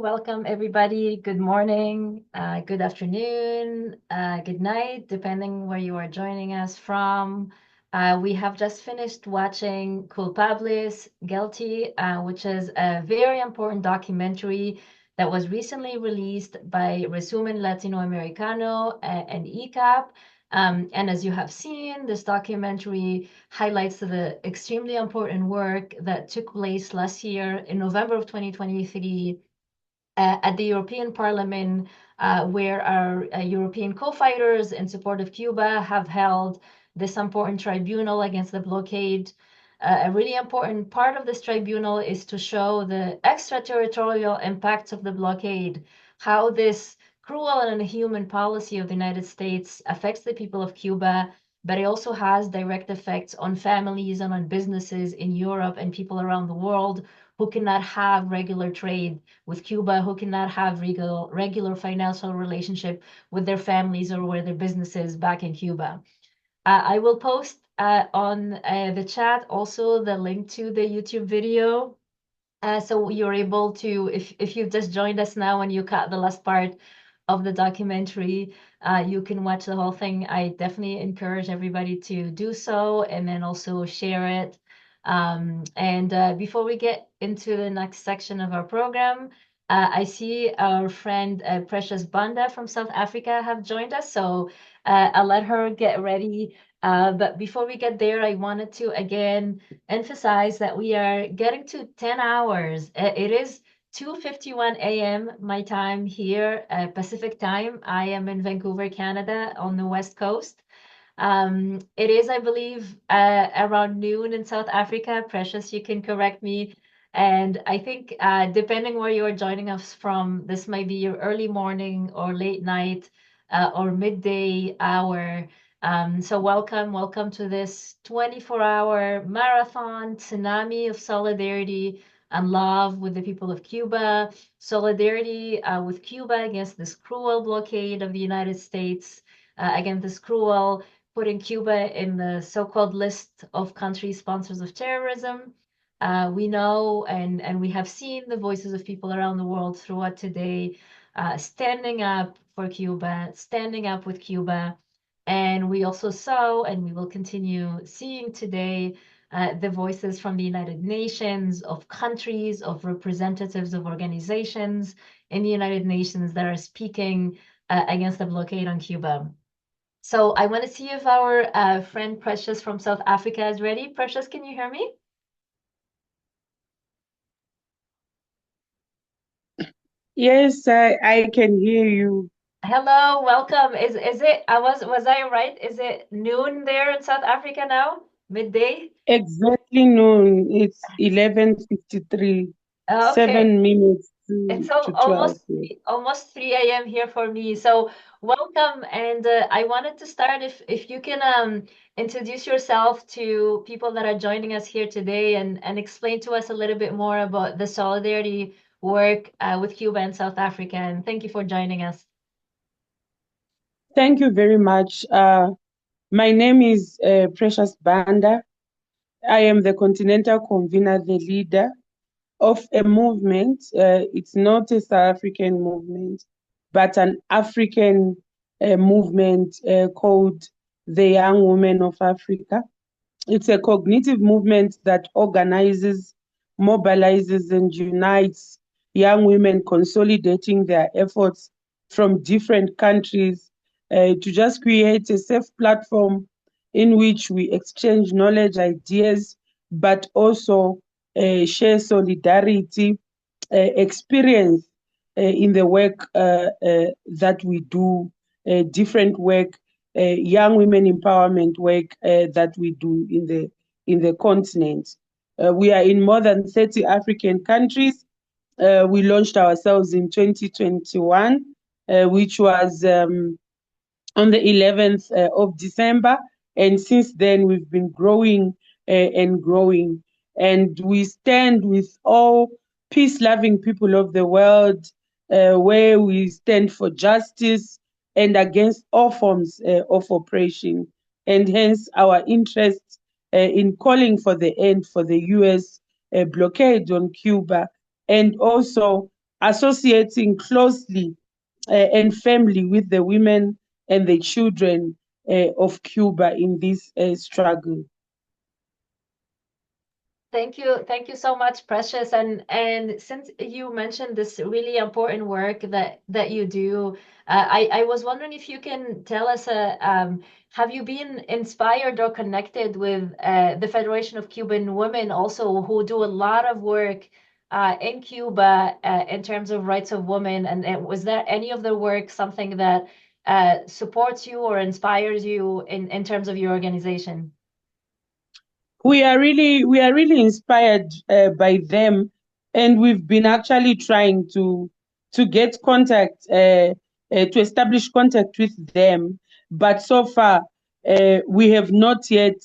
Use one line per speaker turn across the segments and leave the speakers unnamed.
welcome everybody. Good morning, good afternoon, good night, depending where you are joining us from. We have just finished watching Culpables, Guilty, which is a very important documentary that was recently released by Resumen Latinoamericano and ECAP. And as you have seen, this documentary highlights the extremely important work that took place last year in November of 2023 at the European Parliament, where our European co-fighters in support of Cuba have held this important tribunal against the blockade. A really important part of this tribunal is to show the extraterritorial impacts of the blockade, how this cruel and inhuman policy of the United States affects the people of Cuba, but it also has direct effects on families and on businesses in Europe and people around the world who cannot have regular trade with Cuba, who cannot have regular financial relationship with their families or with their businesses back in Cuba. I will post on the chat also the link to the YouTube video. So you're able to, if you've just joined us now and you caught the last part of the documentary, you can watch the whole thing. I definitely encourage everybody to do so and then also share it. Before we get into the next section of our program, I see our friend Precious Banda from South Africa have joined us, so I'll let her get ready. But before we get there, I wanted to again emphasize that we are getting to 10 hours. It is 2:51 a.m. my time here, Pacific time. I am in Vancouver, Canada, on the West Coast. It is, I believe, around noon in South Africa. Precious, you can correct me. And I think depending where you're joining us from, this might be your early morning or late night or midday hour. So welcome to this 24-hour marathon tsunami of solidarity and love with the people of Cuba, solidarity with Cuba against this cruel blockade of the United States, against this cruel putting Cuba in the so-called list of country sponsors of terrorism. We know and we have seen the voices of people around the world throughout today standing up for Cuba, standing up with Cuba. And we also saw, and we will continue seeing today, the voices from the United Nations, of countries, of representatives of organizations in the United Nations that are speaking against the blockade on Cuba. So I want to see if our friend Precious from South Africa is ready. Precious, can you hear me?
Yes, I can hear you.
Hello, welcome. Is it was I right? Is it noon there in South Africa now? Midday?
Exactly noon. It's 11:53,
Okay.
7 minutes
It's
to 12. Yes.
almost 3 a.m. here for me. So welcome, and I wanted to start if you can introduce yourself to people that are joining us here today and explain to us a little bit more about the solidarity work with Cuba and South Africa. And thank you for joining us.
Thank you very much. My name is Precious Banda. I am the continental convener, the leader of a movement. It's not a South African movement, but an African movement called the Young Women of Africa. It's a cognitive movement that organizes, mobilizes, and unites young women, consolidating their efforts from different countries to just create a safe platform in which we exchange knowledge, ideas, but also share solidarity, experience in the work that we do, different work, young women empowerment work that we do in the continent. We are in more than 30 African countries. We launched ourselves in 2021, which was on the 11th of December. And since then, we've been growing and growing. And we stand with all peace-loving people of the world, where we stand for justice and against all forms of oppression. And hence our interest in calling for the end for the U.S. Blockade on Cuba, and also associating closely and firmly with the women and the children of Cuba in this struggle.
Thank you so much, Precious. And since you mentioned this really important work that you do, I was wondering if you can tell us, have you been inspired or connected with the Federation of Cuban Women, also who do a lot of work in Cuba in terms of rights of women? And was there any of their work something that supports you or inspires you in terms of your organization?
We are really inspired by them, and we've been actually trying to get contact to establish contact with them, but so far we have not yet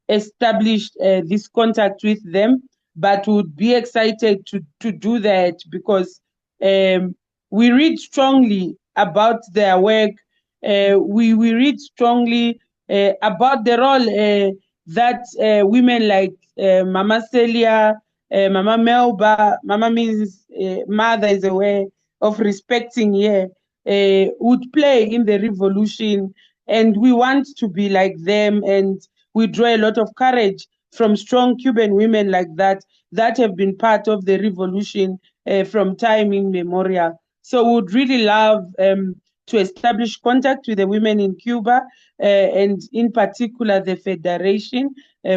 established this contact with them, but would be excited to do that because we read strongly about their work. We read strongly about the role that women like Mama Celia, Mama Melba, Mama Mrs. Mother is a way of respecting here, would play in the revolution. And we want to be like them. And we draw a lot of courage from strong Cuban women like that have been part of the revolution from time immemorial. So we would really love to establish contact with the women in Cuba and in particular the Federation,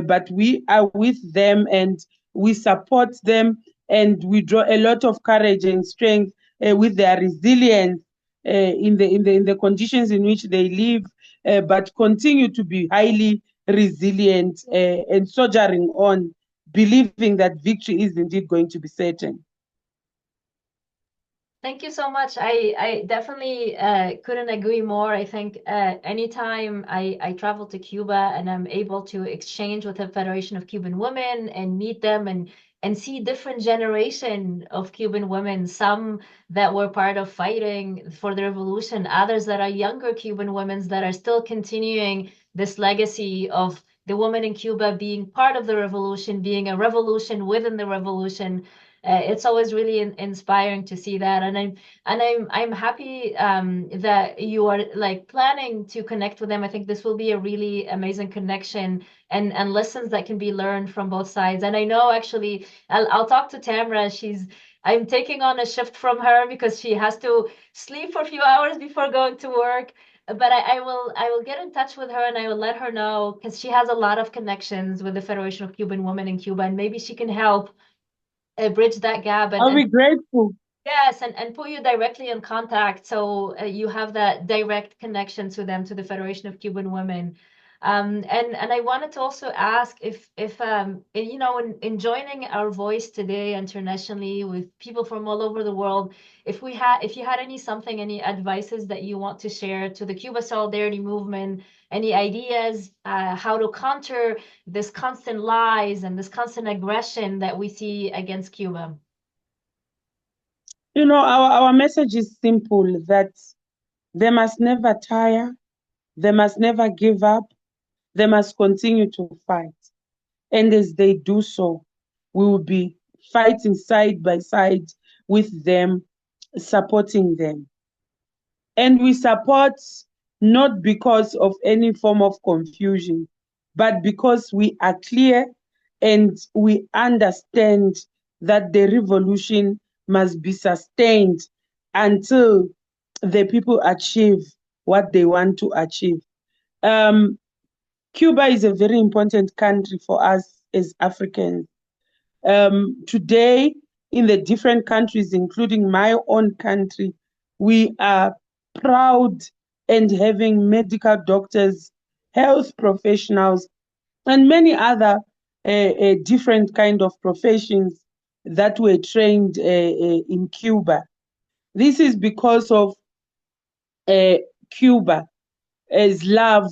but we are with them and we support them and we draw a lot of courage and strength with their resilience in the conditions in which they live, but continue to be highly resilient and soldiering on, believing that victory is indeed going to be certain.
Thank you so much. I definitely couldn't agree more. I think anytime I travel to Cuba and I'm able to exchange with the Federation of Cuban Women and meet them and see different generation of Cuban women, some that were part of fighting for the revolution, others that are younger Cuban women that are still continuing this legacy of the woman in Cuba being part of the revolution, being a revolution within the revolution. It's always really inspiring to see that, and I'm happy that you are like planning to connect with them. I think this will be a really amazing connection and lessons that can be learned from both sides. And I know actually I'll talk to Tamara. I'm taking on a shift from her because she has to sleep for a few hours before going to work. But I will get in touch with her and I will let her know because she has a lot of connections with the Federation of Cuban Women in Cuba, and maybe she can help bridge that gap
I'll be
and
grateful.
yes, and put you directly in contact so you have that direct connection to them, to the Federation of Cuban Women. And I wanted to also ask if you know in joining our voice today internationally with people from all over the world, if you had any advices that you want to share to the Cuba Solidarity Movement, any ideas how to counter this constant lies and this constant aggression that we see against Cuba.
Our message is simple that they must never tire, they must never give up, they must continue to fight. And as they do so, we will be fighting side by side with them, supporting them. And we support not because of any form of confusion, but because we are clear and we understand that the revolution must be sustained until the people achieve what they want to achieve. Um, Cuba is a very important country for us as Africans. Today, in the different countries, including my own country, we are proud and having medical doctors, health professionals, and many other different kind of professions that were trained in Cuba. This is because of uh, Cuba as love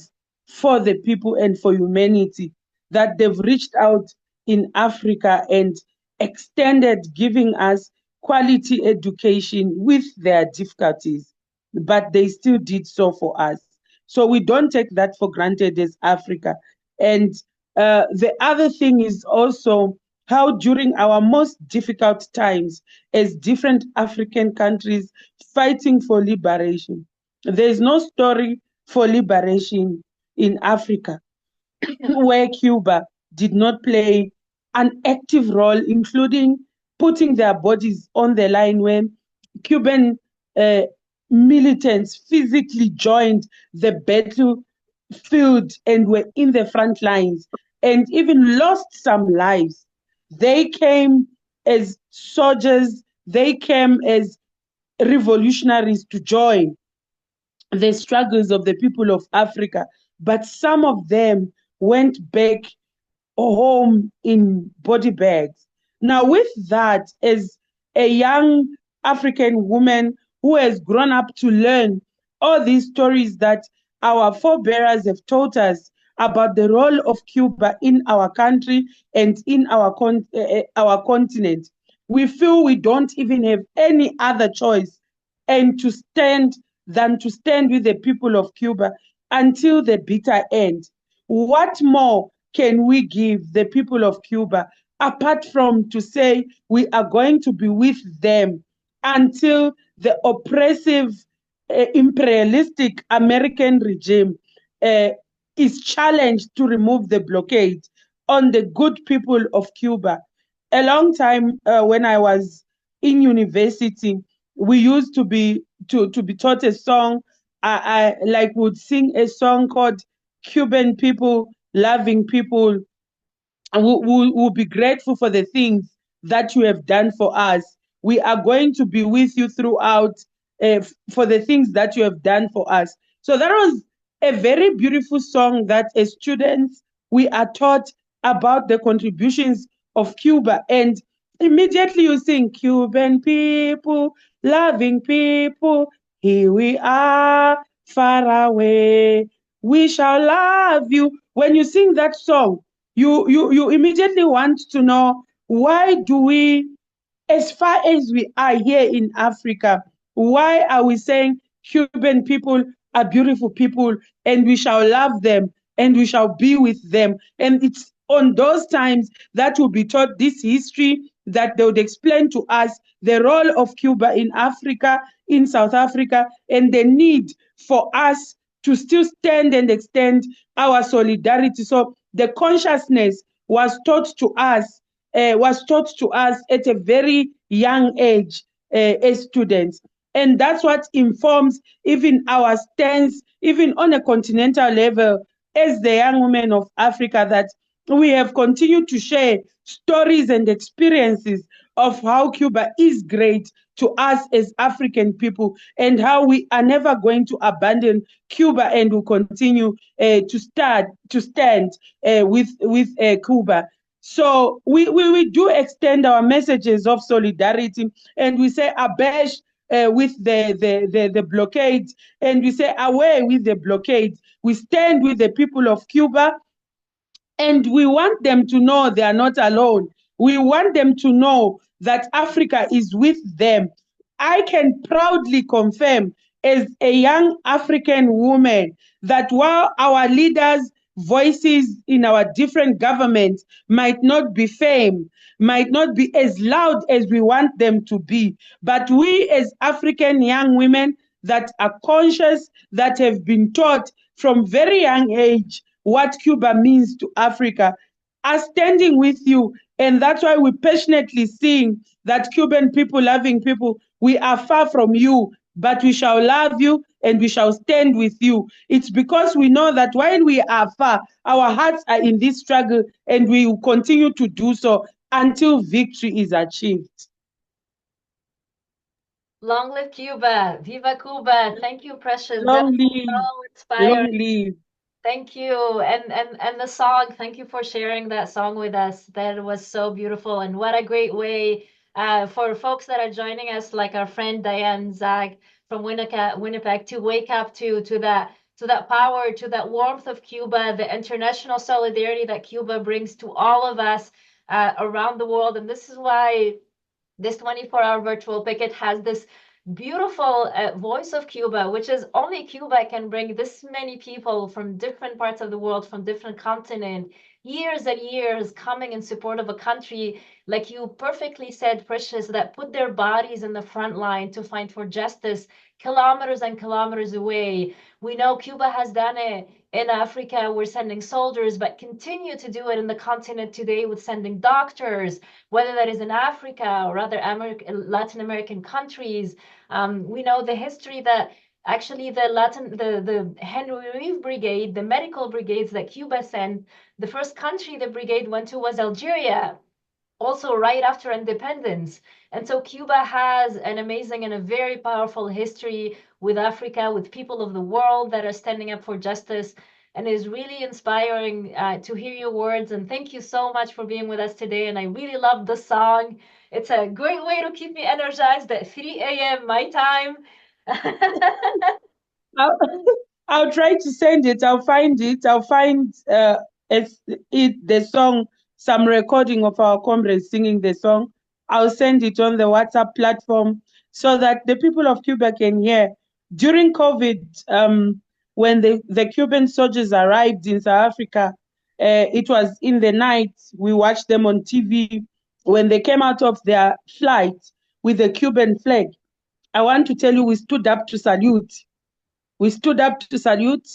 for the people and for humanity, that they've reached out in Africa and extended giving us quality education with their difficulties, but they still did so for us. So we don't take that for granted as Africa. And the other thing is also how during our most difficult times as different African countries fighting for liberation, there is no story for liberation in Africa where Cuba did not play an active role, including putting their bodies on the line when Cuban uh, militants physically joined the battlefield and were in the front lines and even lost some lives. They came as soldiers, they came as revolutionaries to join the struggles of the people of Africa, but some of them went back home in body bags. Now, with that, as a young African woman who has grown up to learn all these stories that our forebears have taught us about the role of Cuba in our country and in our continent, we feel we don't even have any other choice and to stand than to stand with the people of Cuba until the bitter end. What more can we give the people of Cuba apart from to say we are going to be with them until the oppressive, imperialistic American regime uh, is challenged to remove the blockade on the good people of Cuba? A long time when I was in university, we used to be taught a song. I like would sing a song called Cuban people, loving people, and we'll be grateful for the things that you have done for us. We are going to be with you throughout for the things that you have done for us. So that was a very beautiful song that as students we are taught about the contributions of Cuba. And immediately you sing, Cuban people, loving people, here we are, far away. We shall love you. When you sing that song, you immediately want to know, why do we, as far as we are here in Africa, why are we saying Cuban people are beautiful people and we shall love them and we shall be with them? And it's on those times that will be taught this history, that they would explain to us the role of Cuba in Africa, in South Africa, and the need for us to still stand and extend our solidarity. So the consciousness was taught to us at a very young age as students. And that's what informs even our stance, even on a continental level, as the young women of Africa, that we have continued to share stories and experiences of how Cuba is great to us as African people and how we are never going to abandon Cuba and will continue to stand with Cuba. So we do extend our messages of solidarity, and we say abesh with the blockade, and we say away with the blockade. We stand with the people of Cuba, and we want them to know they are not alone. We want them to know that Africa is with them. I can proudly confirm, as a young African woman, that while our leaders' voices in our different governments might not be firm, might not be as loud as we want them to be, but we as African young women that are conscious, that have been taught from very young age what Cuba means to Africa, are standing with you. And that's why we passionately sing that Cuban people, loving people, we are far from you, but we shall love you and we shall stand with you. It's because we know that while we are far, our hearts are in this struggle, and we will continue to do so until victory is achieved.
Long live Cuba. Viva Cuba. Thank you, Precious. That
Long
was
live,
so
long
inspiring.
live.
Thank you. And the song, thank you for sharing that song with us. That was so beautiful. And what a great way for folks that are joining us, like our friend Diane Zag from Winnipeg, to wake up to that power, to that warmth of Cuba, the international solidarity that Cuba brings to all of us around the world. And this is why this 24-hour virtual picket has this beautiful voice of Cuba, which is only Cuba can bring this many people from different parts of the world, from different continents, years and years coming in support of a country, like you perfectly said, Precious, that put their bodies in the front line to fight for justice kilometers and kilometers away. We know Cuba has done it in Africa. We're sending soldiers, but continue to do it in the continent today with sending doctors, whether that is in Africa or other Latin American countries. We know the history that actually the Henry Reeve Brigade, the medical brigades that Cuba sent, the first country the brigade went to was Algeria, also right after independence. And so Cuba has an amazing and a very powerful history with Africa, with people of the world that are standing up for justice. And it is really inspiring to hear your words. And thank you so much for being with us today. And I really love the song. It's a great way to keep me energized at 3 a.m. my time.
I'll, I'll try to send it. I'll find it. I'll find the song, some recording of our comrades singing the song. I'll send it on the WhatsApp platform so that the people of Cuba can hear. During COVID, when the Cuban soldiers arrived in South Africa, it was in the night. We watched them on TV when they came out of their flight with the Cuban flag. I want to tell you, we stood up to salute. We stood up to salute.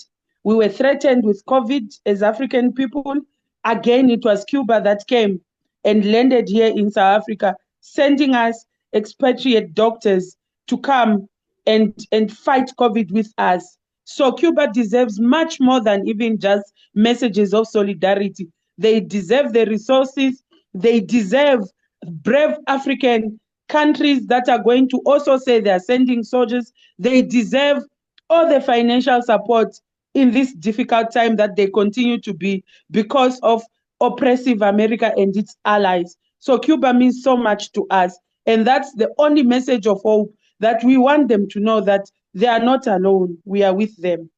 We were threatened with COVID as African people. Again, it was Cuba that came and landed here in South Africa, sending us expatriate doctors to come and fight COVID with us. So Cuba deserves much more than even just messages of solidarity. They deserve the resources. They deserve brave African countries that are going to also say they are sending soldiers. They deserve all the financial support in this difficult time that they continue to be because of oppressive America and its allies. So Cuba means so much to us. And that's the only message of hope, that we want them to know that they are not alone. We are with them.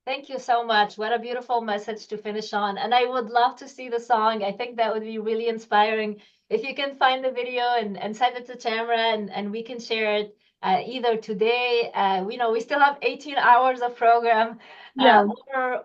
Thank you so much. What a beautiful message to finish on. And I would love to see the song. I think that would be really inspiring. If you can find the video and send it to Tamara and we can share it either today, we know we still have 18 hours of program,
Yeah.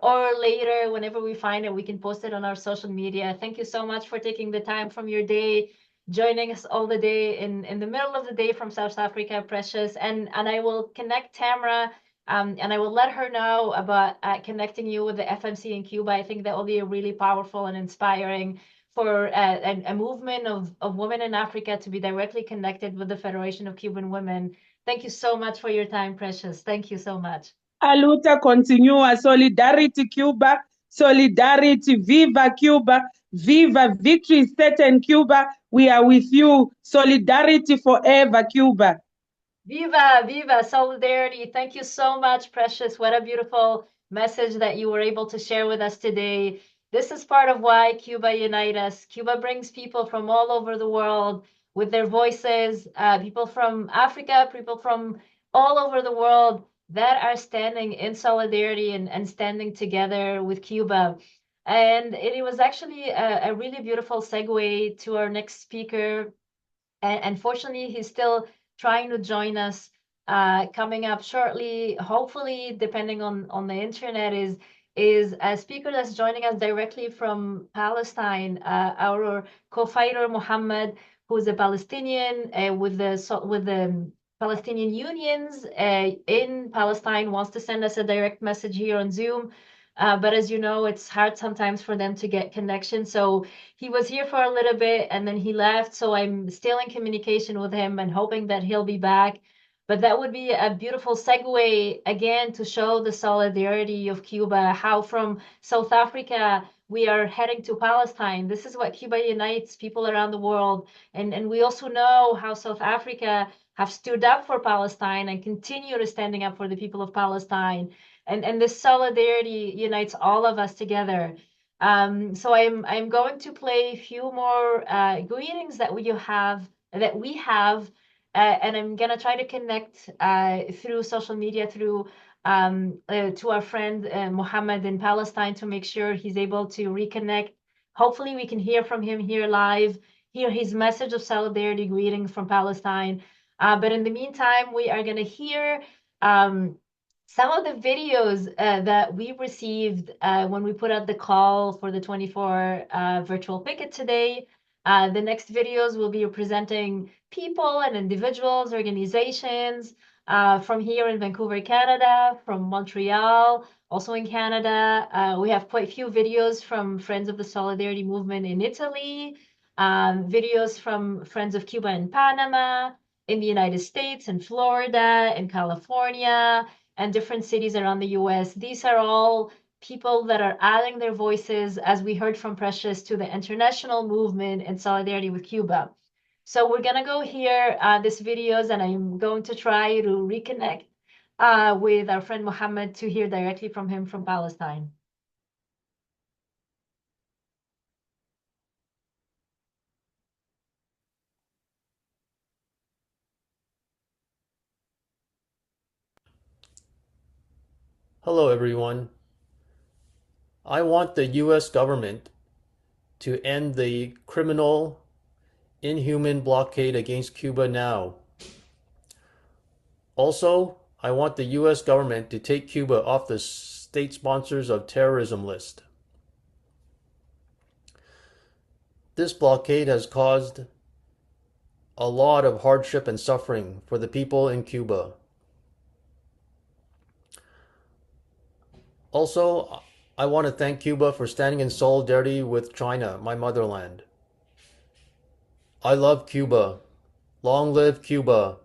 or later, whenever we find it, we can post it on our social media. Thank you so much for taking the time from your day, joining us all the day in the middle of the day from South Africa, Precious. And I will connect Tamara and I will let her know about connecting you with the FMC in Cuba. I think that will be really powerful and inspiring for a movement of women in Africa to be directly connected with the Federation of Cuban Women. Thank you so much for your time, Precious. Thank you so much.
A luta continua. Solidarity Cuba. Solidarity. Viva Cuba. Viva victory set in Cuba. We are with you. Solidarity forever, Cuba.
Viva, viva, solidarity. Thank you so much, Precious. What a beautiful message that you were able to share with us today. This is part of why Cuba Unite Us. Cuba brings people from all over the world with their voices, people from Africa, people from all over the world that are standing in solidarity and standing together with Cuba. And it was actually a really beautiful segue to our next speaker. And unfortunately, he's still trying to join us coming up shortly. Hopefully, depending on the internet, is a speaker that's joining us directly from Palestine. Our co-fighter Mohammed, who's a Palestinian with the Palestinian unions in Palestine, wants to send us a direct message here on Zoom. But as you know, it's hard sometimes for them to get connection. So he was here for a little bit and then he left. So I'm still in communication with him and hoping that he'll be back. But that would be a beautiful segue again to show the solidarity of Cuba, how from South Africa we are heading to Palestine. This is what Cuba unites people around the world. And we also know how South Africa have stood up for Palestine and continue to standing up for the people of Palestine. And this solidarity unites all of us together. So I'm going to play a few more greetings that we have, and I'm gonna try to connect through social media through to our friend Mohammed in Palestine to make sure he's able to reconnect. Hopefully, we can hear from him here live, hear his message of solidarity greetings from Palestine. But in the meantime, we are gonna hear. Um, some of the videos that we received when we put out the call for the 24 virtual picket today, the next videos will be presenting people and individuals, organizations from here in Vancouver, Canada, from Montreal, also in Canada. We have quite a few videos from Friends of the Solidarity Movement in Italy, videos from Friends of Cuba in Panama, in the United States, in Florida, in California, and different cities around the US. These are all people that are adding their voices, as we heard from Precious, to the international movement in solidarity with Cuba. So we're gonna go hear these videos, and I'm going to try to reconnect with our friend Mohammed to hear directly from him from Palestine.
Hello everyone. I want the U.S. government to end the criminal, inhuman blockade against Cuba now. Also, I want the U.S. government to take Cuba off the state sponsors of terrorism list. This blockade has caused a lot of hardship and suffering for the people in Cuba. Also, I want to thank Cuba for standing in solidarity with China, my motherland. I love Cuba. Long live Cuba.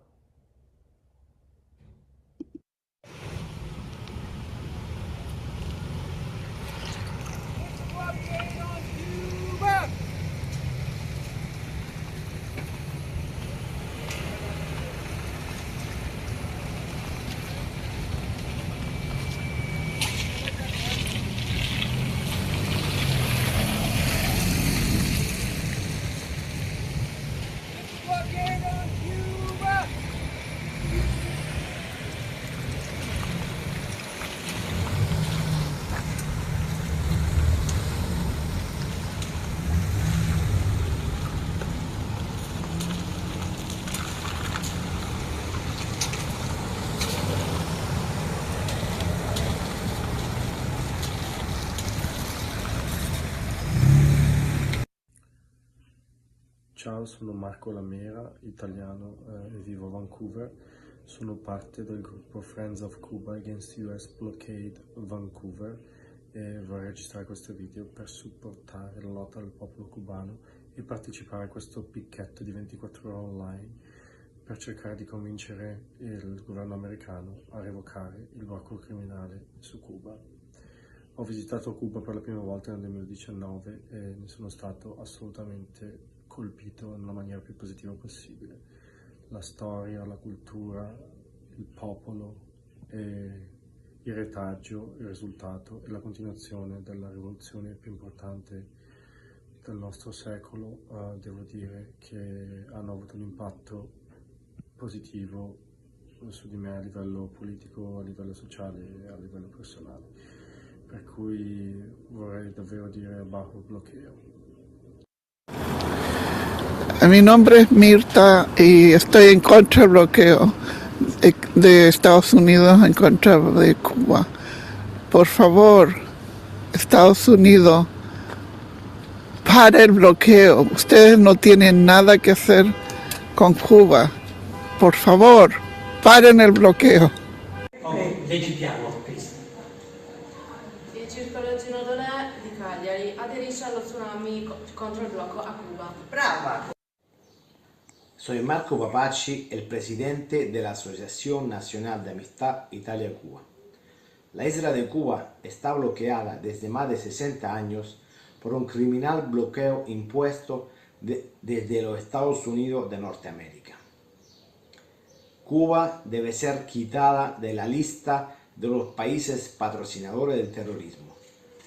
Ciao, sono Marco Lamera, italiano e vivo a Vancouver. Sono parte del gruppo Friends of Cuba Against U.S. Blockade Vancouver e vorrei registrare questo video per supportare la lotta del popolo cubano e partecipare a questo picchetto di 24 ore online per cercare di convincere il governo americano a revocare il blocco criminale su Cuba. Ho visitato Cuba per la prima volta nel 2019 e ne sono stato assolutamente colpito nella maniera più positiva possibile. La storia, la cultura, il popolo e il retaggio, il risultato e la continuazione della rivoluzione più importante del nostro secolo, devo dire che hanno avuto un impatto positivo su di me a livello politico, a livello sociale e a livello personale. Per cui vorrei davvero dire bajo bloqueo.
Mi nombre es Mirta y estoy en contra del bloqueo de Estados Unidos en contra de Cuba. Por favor, Estados Unidos, para el bloqueo. Ustedes no tienen nada que hacer con Cuba. Por favor, paren el bloqueo.
Legittiamo questo.
Il circolo Gino Donè di Cagliari aderisce allo tsunami contro il blocco a Cuba.
Brava!
Soy Marco Papachi, el presidente de la Asociación Nacional de Amistad Italia-Cuba. La isla de Cuba está bloqueada desde más de 60 años por un criminal bloqueo impuesto desde los Estados Unidos de Norteamérica. Cuba debe ser quitada de la lista de los países patrocinadores del terrorismo.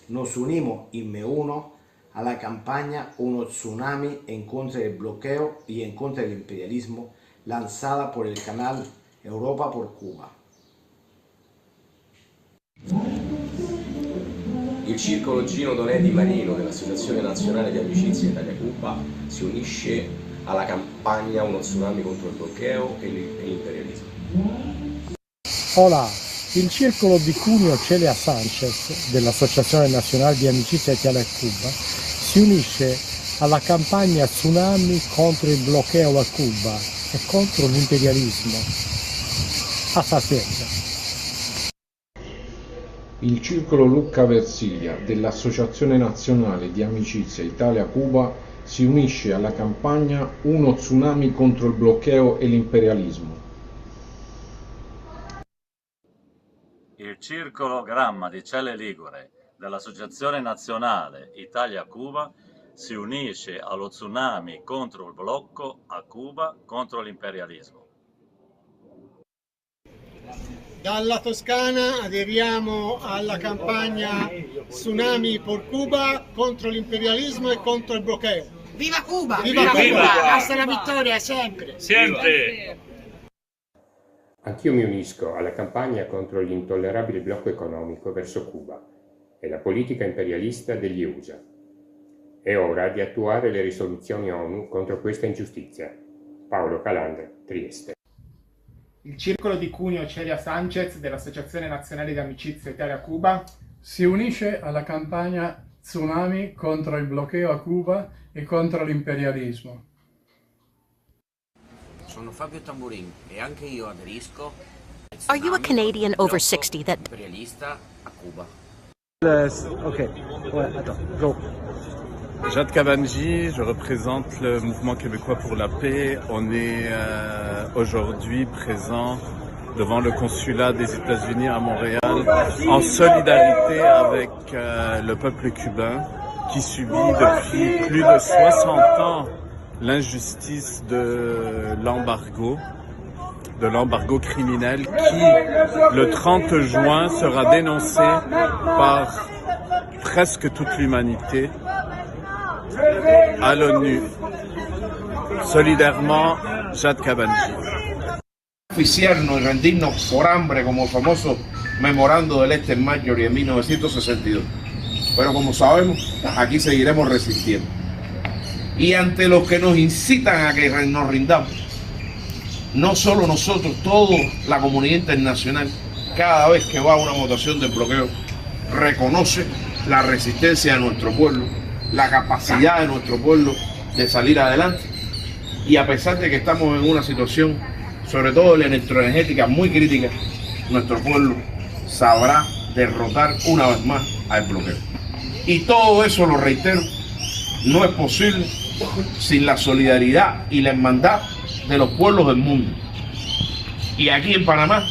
Nos unimos y me uno a la campaña Uno Tsunami en contra del bloqueo y en contra del imperialismo lanzada por el canal Europa por Cuba.
Il circolo Gino Donè di Marino dell'Associazione Nazionale di Amicizia Italia-Cuba si unisce alla campagna Uno Tsunami contro il bloqueo e l'imperialismo.
Hola, Il circolo di Cuneo Celia Sanchez dell'Associazione Nazionale di Amicizia Italia-Cuba si unisce alla campagna Tsunami contro il bloqueo a Cuba e contro l'imperialismo. A pazienza.
Il circolo Lucca Versiglia dell'Associazione Nazionale di Amicizia Italia-Cuba si unisce alla campagna Uno tsunami contro il bloqueo e l'imperialismo.
Il circolo Gramma di Celle Ligure dell'Associazione Nazionale Italia-Cuba si unisce allo tsunami contro il blocco a Cuba contro l'imperialismo.
Dalla Toscana aderiamo alla campagna Tsunami por Cuba contro l'imperialismo e contro il bloqueo.
Viva Cuba!
Viva Cuba!
Viva!
Hasta la vittoria, sempre!
Sempre!
Anch'io mi unisco alla campagna contro l'intollerabile blocco economico verso Cuba e la politica imperialista degli USA. È ora di attuare le risoluzioni ONU contro questa ingiustizia. Paolo Calandra, Trieste.
Il circolo di Cuneo Celia Sanchez dell'Associazione Nazionale di Amicizia Italia-Cuba si unisce alla campagna Tsunami contro il bloqueo a Cuba e contro l'imperialismo.
Sono Fabio Tamburin e anche io aderisco.
Are you a Canadian over 60 that...
Imperialista a Cuba.
Ok, ouais, attends, go.
Jade Kabanji, je représente le mouvement québécois pour la paix. On est aujourd'hui présent devant le consulat des États-Unis à Montréal en solidarité avec le peuple cubain qui subit depuis plus de 60 ans l'injustice de l'embargo criminel qui, le 30 juin, sera dénoncé par presque toute l'humanité à l'ONU. Solidairement, Jade Kabanji.
Oficiarnos y rendirnos por hambre como el famoso memorando del Este en Marjorie en 1962. Pero como sabemos, aquí seguiremos resistiendo. Y ante los que nos incitan a que nos rindamos, no solo nosotros, toda la comunidad internacional, cada vez que va a una votación de bloqueo, reconoce la resistencia de nuestro pueblo, la capacidad de nuestro pueblo de salir adelante. Y a pesar de que estamos en una situación, sobre todo electroenergética, muy crítica, nuestro pueblo sabrá derrotar una vez más al bloqueo. Y todo eso, lo reitero, no es posible sin la solidaridad y la hermandad de los pueblos del mundo. Y aquí en Panamá,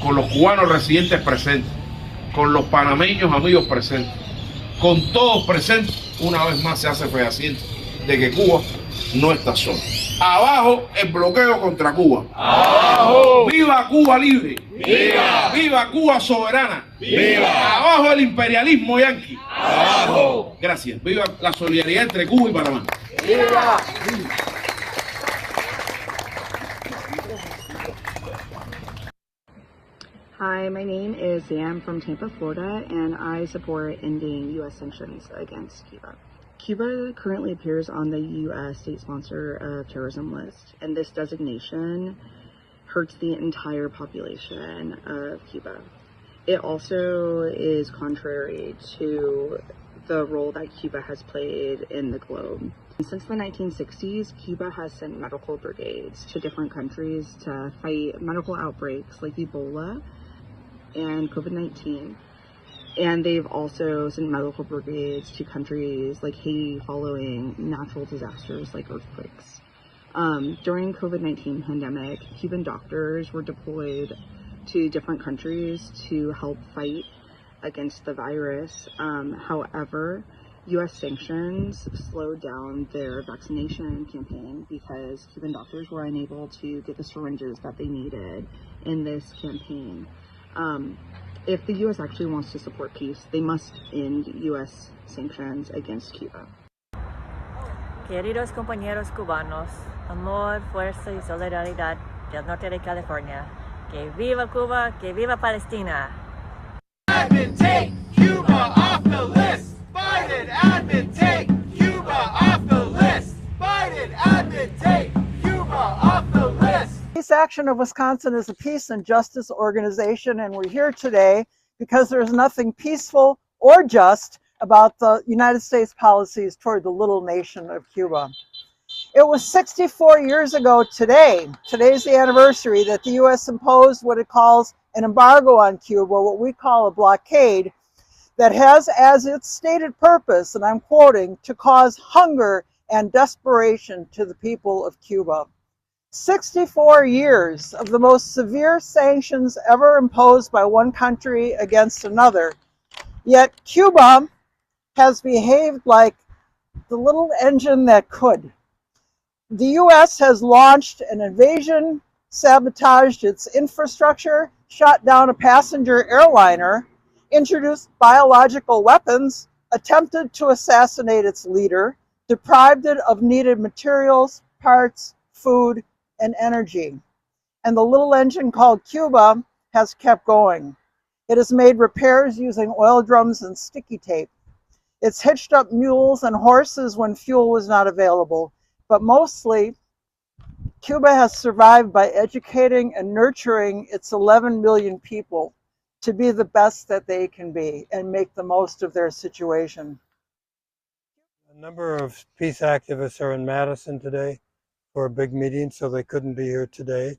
con los cubanos residentes presentes, con los panameños amigos presentes, con todos presentes, una vez más se hace fehaciente de que Cuba no está sola. Abajo el bloqueo contra Cuba. ¡Abajo! ¡Viva Cuba libre! ¡Viva! ¡Viva Cuba soberana! ¡Viva! ¡Abajo el imperialismo yanqui! ¡Abajo! Gracias. ¡Viva la solidaridad entre Cuba y Panamá! ¡Viva!
Hi, my name is Sam from Tampa, Florida, and I support ending U.S. sanctions against Cuba. Cuba currently appears on the U.S. state sponsor of terrorism list, and this designation hurts the entire population of Cuba. It also is contrary to the role that Cuba has played in the globe. Since the 1960s, Cuba has sent medical brigades to different countries to fight medical outbreaks like Ebola and COVID-19. And they've also sent medical brigades to countries like Haiti following natural disasters like earthquakes. During COVID-19 pandemic, Cuban doctors were deployed to different countries to help fight against the virus. However, U.S. sanctions slowed down their vaccination campaign because Cuban doctors were unable to get the syringes that they needed in this campaign. If the U.S. actually wants to support peace, they must end U.S. sanctions against Cuba.
Queridos compañeros cubanos, amor, fuerza y solidaridad del norte de California. Que viva Cuba, que viva Palestina.
Admin, take Cuba off the list. Biden, admin, take Cuba off the list. Biden, admin, take Cuba off the list.
Peace Action of Wisconsin is a peace and justice organization, and we're here today because there's nothing peaceful or just about the United States policies toward the little nation of Cuba. It was 64 years ago today, today's the anniversary, that the U.S. imposed what it calls an embargo on Cuba, what we call a blockade, that has as its stated purpose, and I'm quoting, to cause hunger and desperation to the people of Cuba. 64 years of the most severe sanctions ever imposed by one country against another. Yet Cuba has behaved like the little engine that could. The U.S. has launched an invasion, sabotaged its infrastructure, shot down a passenger airliner, introduced biological weapons, attempted to assassinate its leader, deprived it of needed materials, parts, food, and energy. And the little engine called Cuba has kept going. It has made repairs using oil drums and sticky tape. It's hitched up mules and horses when fuel was not available. But mostly, Cuba has survived by educating and nurturing its 11 million people to be the best that they can be and make the most of their situation.
A number of peace activists are in Madison today for a big meeting, so they couldn't be here today,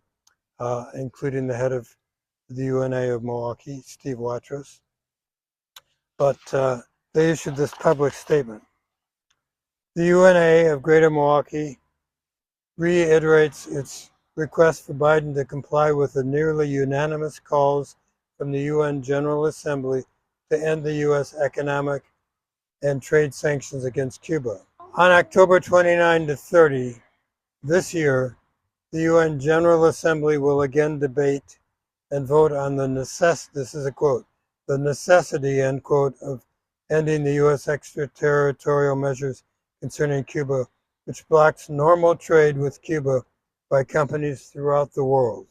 including the head of the UNA of Milwaukee, Steve Watros. But they issued this public statement. The UNA of Greater Milwaukee reiterates its request for Biden to comply with the nearly unanimous calls from the UN General Assembly to end the U.S. economic and trade sanctions against Cuba. On October 29 to 30 this year, the UN General Assembly will again debate and vote on the this is a quote, the necessity, end quote, of ending the U.S. extraterritorial measures concerning Cuba, which blocks normal trade with Cuba by companies throughout the world.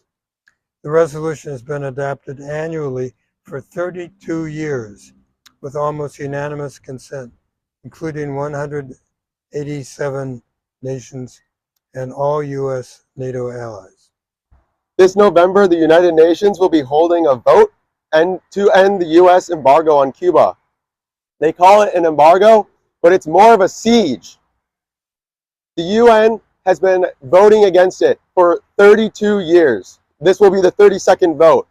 The resolution has been adopted annually for 32 years with almost unanimous consent, including 187 nations and all U.S. NATO allies.
This November, the United Nations will be holding a vote to end the U.S. embargo on Cuba. They call it an embargo, but it's more of a siege. The UN has been voting against it for 32 years. This will be the 32nd vote.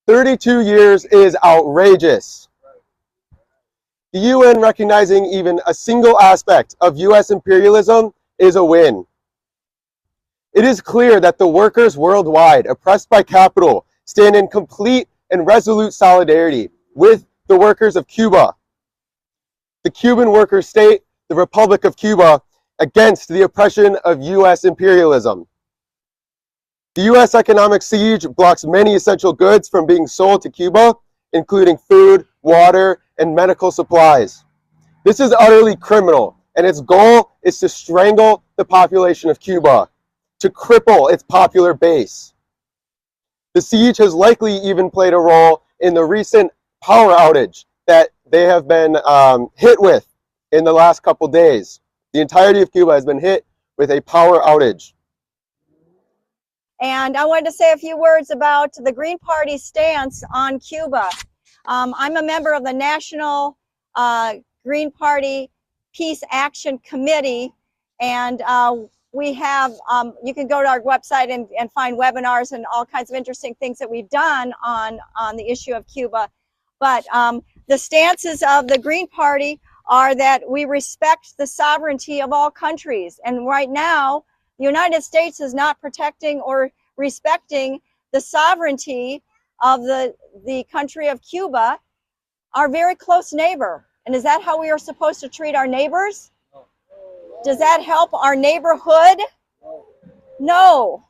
32 years is outrageous. The UN recognizing even a single aspect of U.S. imperialism is a win. It is clear that the workers worldwide, oppressed by capital, stand in complete and resolute solidarity with the workers of Cuba, the Cuban worker state, the Republic of Cuba, against the oppression of U.S. imperialism. The U.S. economic siege blocks many essential goods from being sold to Cuba, including food, water, and medical supplies. This is utterly criminal, and its goal is to strangle the population of Cuba, to cripple its popular base. The siege has likely even played a role in the recent power outage that they have been hit with in the last couple days. The entirety of Cuba has been hit with a power outage.
And I wanted to say a few words about the Green Party's stance on Cuba. I'm a member of the National Green Party Peace Action Committee, and we have, you can go to our website and find webinars and all kinds of interesting things that we've done on the issue of Cuba. But the stances of the Green Party are that we respect the sovereignty of all countries. And right now, the United States is not protecting or respecting the sovereignty of the country of Cuba, our very close neighbor. And is that how we are supposed to treat our neighbors? Does that help our neighborhood? No.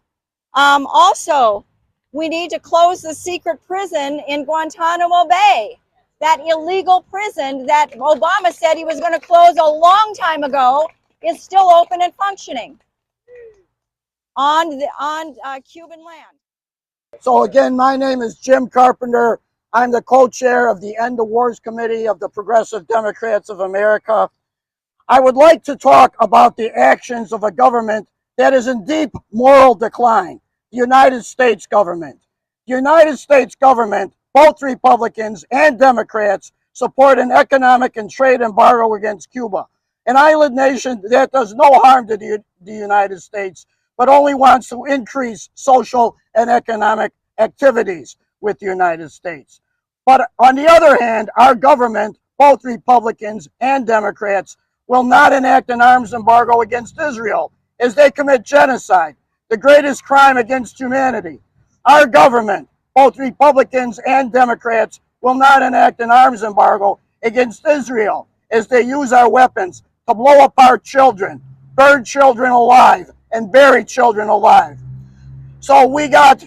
Also, we need to close the secret prison in Guantanamo Bay. That illegal prison that Obama said he was going to close a long time ago is still open and functioning on Cuban land.
So again, my name is Jim Carpenter. I'm the co-chair of the End the U.S. Committee of the Progressive Democrats of America. I would like to talk about the actions of a government that is in deep moral decline, the United States government. The United States government, both Republicans and Democrats, support an economic and trade embargo against Cuba, an island nation that does no harm to the United States, but only wants to increase social and economic activities with the United States. But on the other hand, our government, both Republicans and Democrats, will not enact an arms embargo against Israel as they commit genocide, the greatest crime against humanity. Our government, both Republicans and Democrats, will not enact an arms embargo against Israel as they use our weapons to blow apart children, burn children alive, and bury children alive. So we got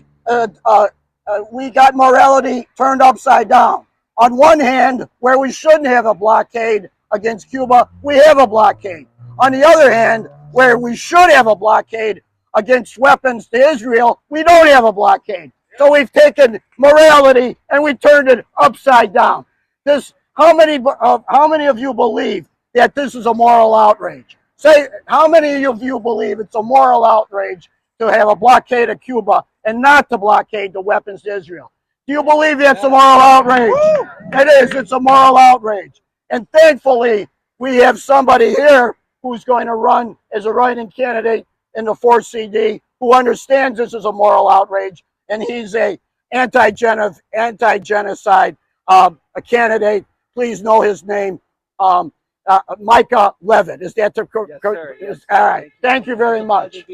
morality turned upside down. On one hand, where we shouldn't have a blockade against Cuba, we have a blockade. On the other hand, where we should have a blockade against weapons to Israel, we don't have a blockade. So we've taken morality and we turned it upside down. How many of you believe that this is a moral outrage? Say, how many of you believe it's a moral outrage to have a blockade of Cuba and not to blockade the weapons to Israel? Do you believe that's a moral outrage? It is. It's a moral outrage. And thankfully, we have somebody here who's going to run as a write-in candidate in the 4th CD who understands this is a moral outrage, and he's a anti-genocide a candidate. Please know his name, Micah Levitt. Is that the correct? Yes, all right. Thank you very much.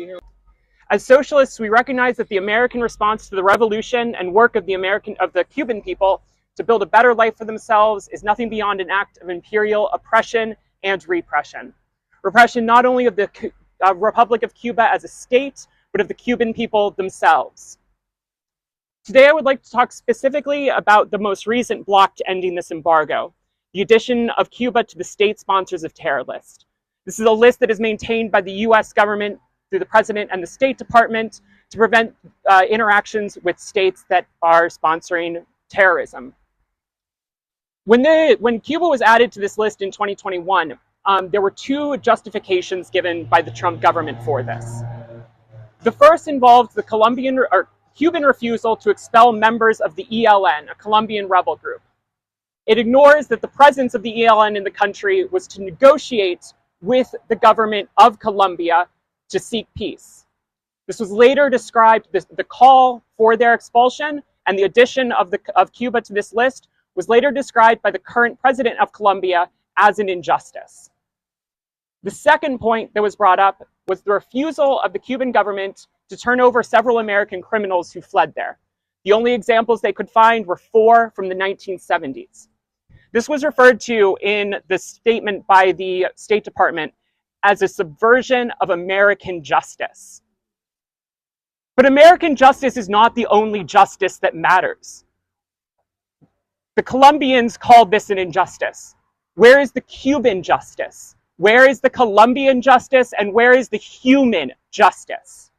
As socialists, we recognize that the American response to the revolution and work of the Cuban people to build a better life for themselves is nothing beyond an act of imperial oppression and repression. Repression not only of the Republic of Cuba as a state, but of the Cuban people themselves. Today, I would like to talk specifically about the most recent block to ending this embargo, the addition of Cuba to the state sponsors of terror list. This is a list that is maintained by the U.S. government through the President and the State Department to prevent interactions with states that are sponsoring terrorism. When Cuba was added to this list in 2021, there were two justifications given by the Trump government for this. The first involved the Cuban refusal to expel members of the ELN, a Colombian rebel group. It ignores that the presence of the ELN in the country was to negotiate with the government of Colombia to seek peace. This was later described, the call for their expulsion and the addition of Cuba to this list was later described by the current president of Colombia as an injustice. The second point that was brought up was the refusal of the Cuban government to turn over several American criminals who fled there. The only examples they could find were 4 from the 1970s. This was referred to in the statement by the State Department as a subversion of American justice. But American justice is not the only justice that matters. The Colombians called this an injustice. Where is the Cuban justice? Where is the Colombian justice? And where is the human justice?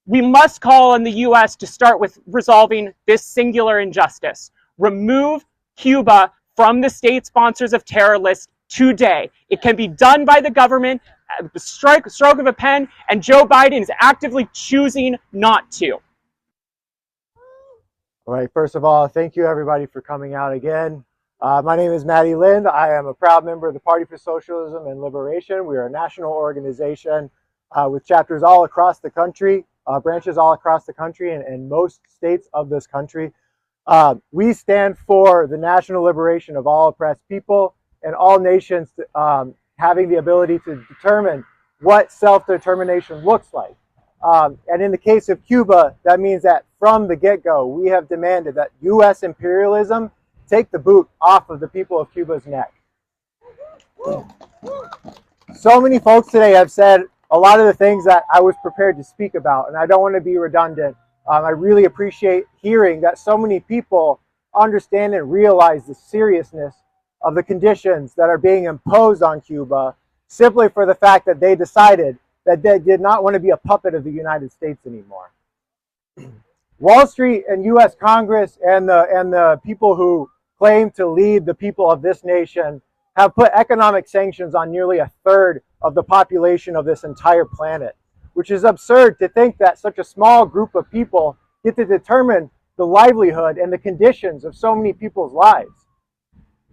We must call on the U.S. to start with resolving this singular injustice. Remove Cuba from the state sponsors of terror list today. It can be done by the government at the stroke of a pen, and Joe Biden is actively choosing not to.
All right, first of all, thank you everybody for coming out again. My name is Maddie Lind. I am a proud member of the Party for Socialism and Liberation. We are a national organization with chapters all across the country, branches all across the country and most states of this country. We stand for the national liberation of all oppressed people and all nations having the ability to determine what self-determination looks like. And in the case of Cuba, that means that from the get-go, we have demanded that U.S. imperialism take the boot off of the people of Cuba's neck. So many folks today have said a lot of the things that I was prepared to speak about, and I don't want to be redundant. I really appreciate hearing that so many people understand and realize the seriousness of the conditions that are being imposed on Cuba simply for the fact that they decided that they did not want to be a puppet of the United States anymore. Wall Street and U.S. Congress and the people who claim to lead the people of this nation have put economic sanctions on nearly a third of the population of this entire planet, which is absurd to think that such a small group of people get to determine the livelihood and the conditions of so many people's lives.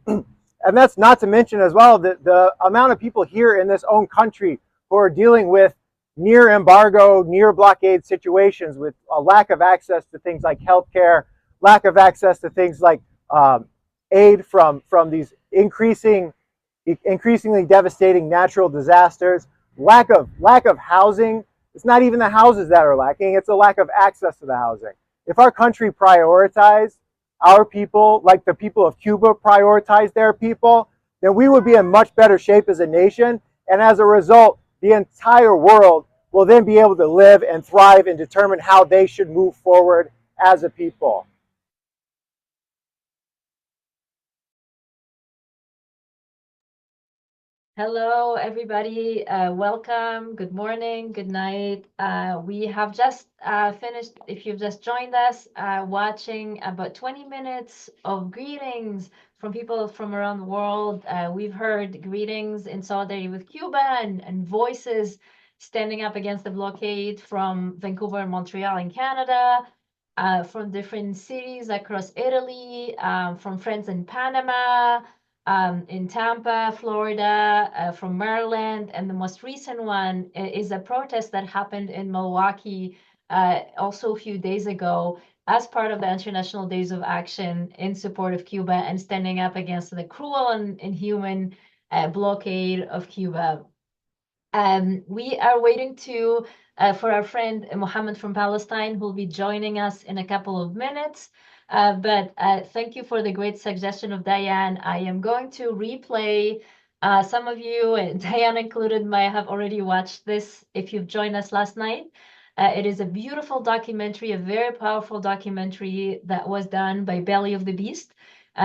And that's not to mention as well the amount of people here in this own country who are dealing with near embargo, near blockade situations with a lack of access to things like healthcare, lack of access to things like aid from these increasingly devastating natural disasters, lack of housing. It's not even the houses that are lacking, it's a lack of access to the housing. If our country prioritized our people like the people of Cuba prioritize their people, then we would be in much better shape as a nation. And as a result, the entire world will then be able to live and thrive and determine how they should move forward as a people.
Hello, everybody. Welcome. Good morning. Good night. We have just finished, if you've just joined us, watching about 20 minutes of greetings from people from around the world. We've heard greetings in solidarity with Cuba and voices standing up against the blockade from Vancouver and Montreal in Canada, from different cities across Italy, from friends in Panama, in Tampa, Florida, from Maryland, and the most recent one is a protest that happened in Milwaukee also a few days ago as part of the International Days of Action in support of Cuba and standing up against the cruel and inhuman blockade of Cuba. We are waiting for our friend Mohammed from Palestine, who will be joining us in a couple of minutes. But thank you for the great suggestion of Diane. I am going to replay. Some of you, and Diane included, might have already watched this if you've joined us last night. It is a beautiful documentary, a very powerful documentary that was done by Belly of the Beast,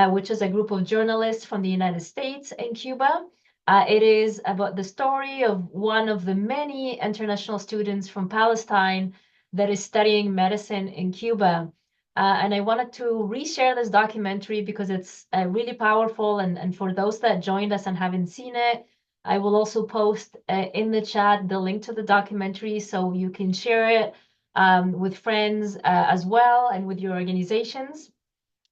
which is a group of journalists from the United States and Cuba. It is about the story of one of the many international students from Palestine that is studying medicine in Cuba. And I wanted to reshare this documentary because it's really powerful. And for those that joined us and haven't seen it, I will also post in the chat the link to the documentary so you can share it with friends as well and with your organizations.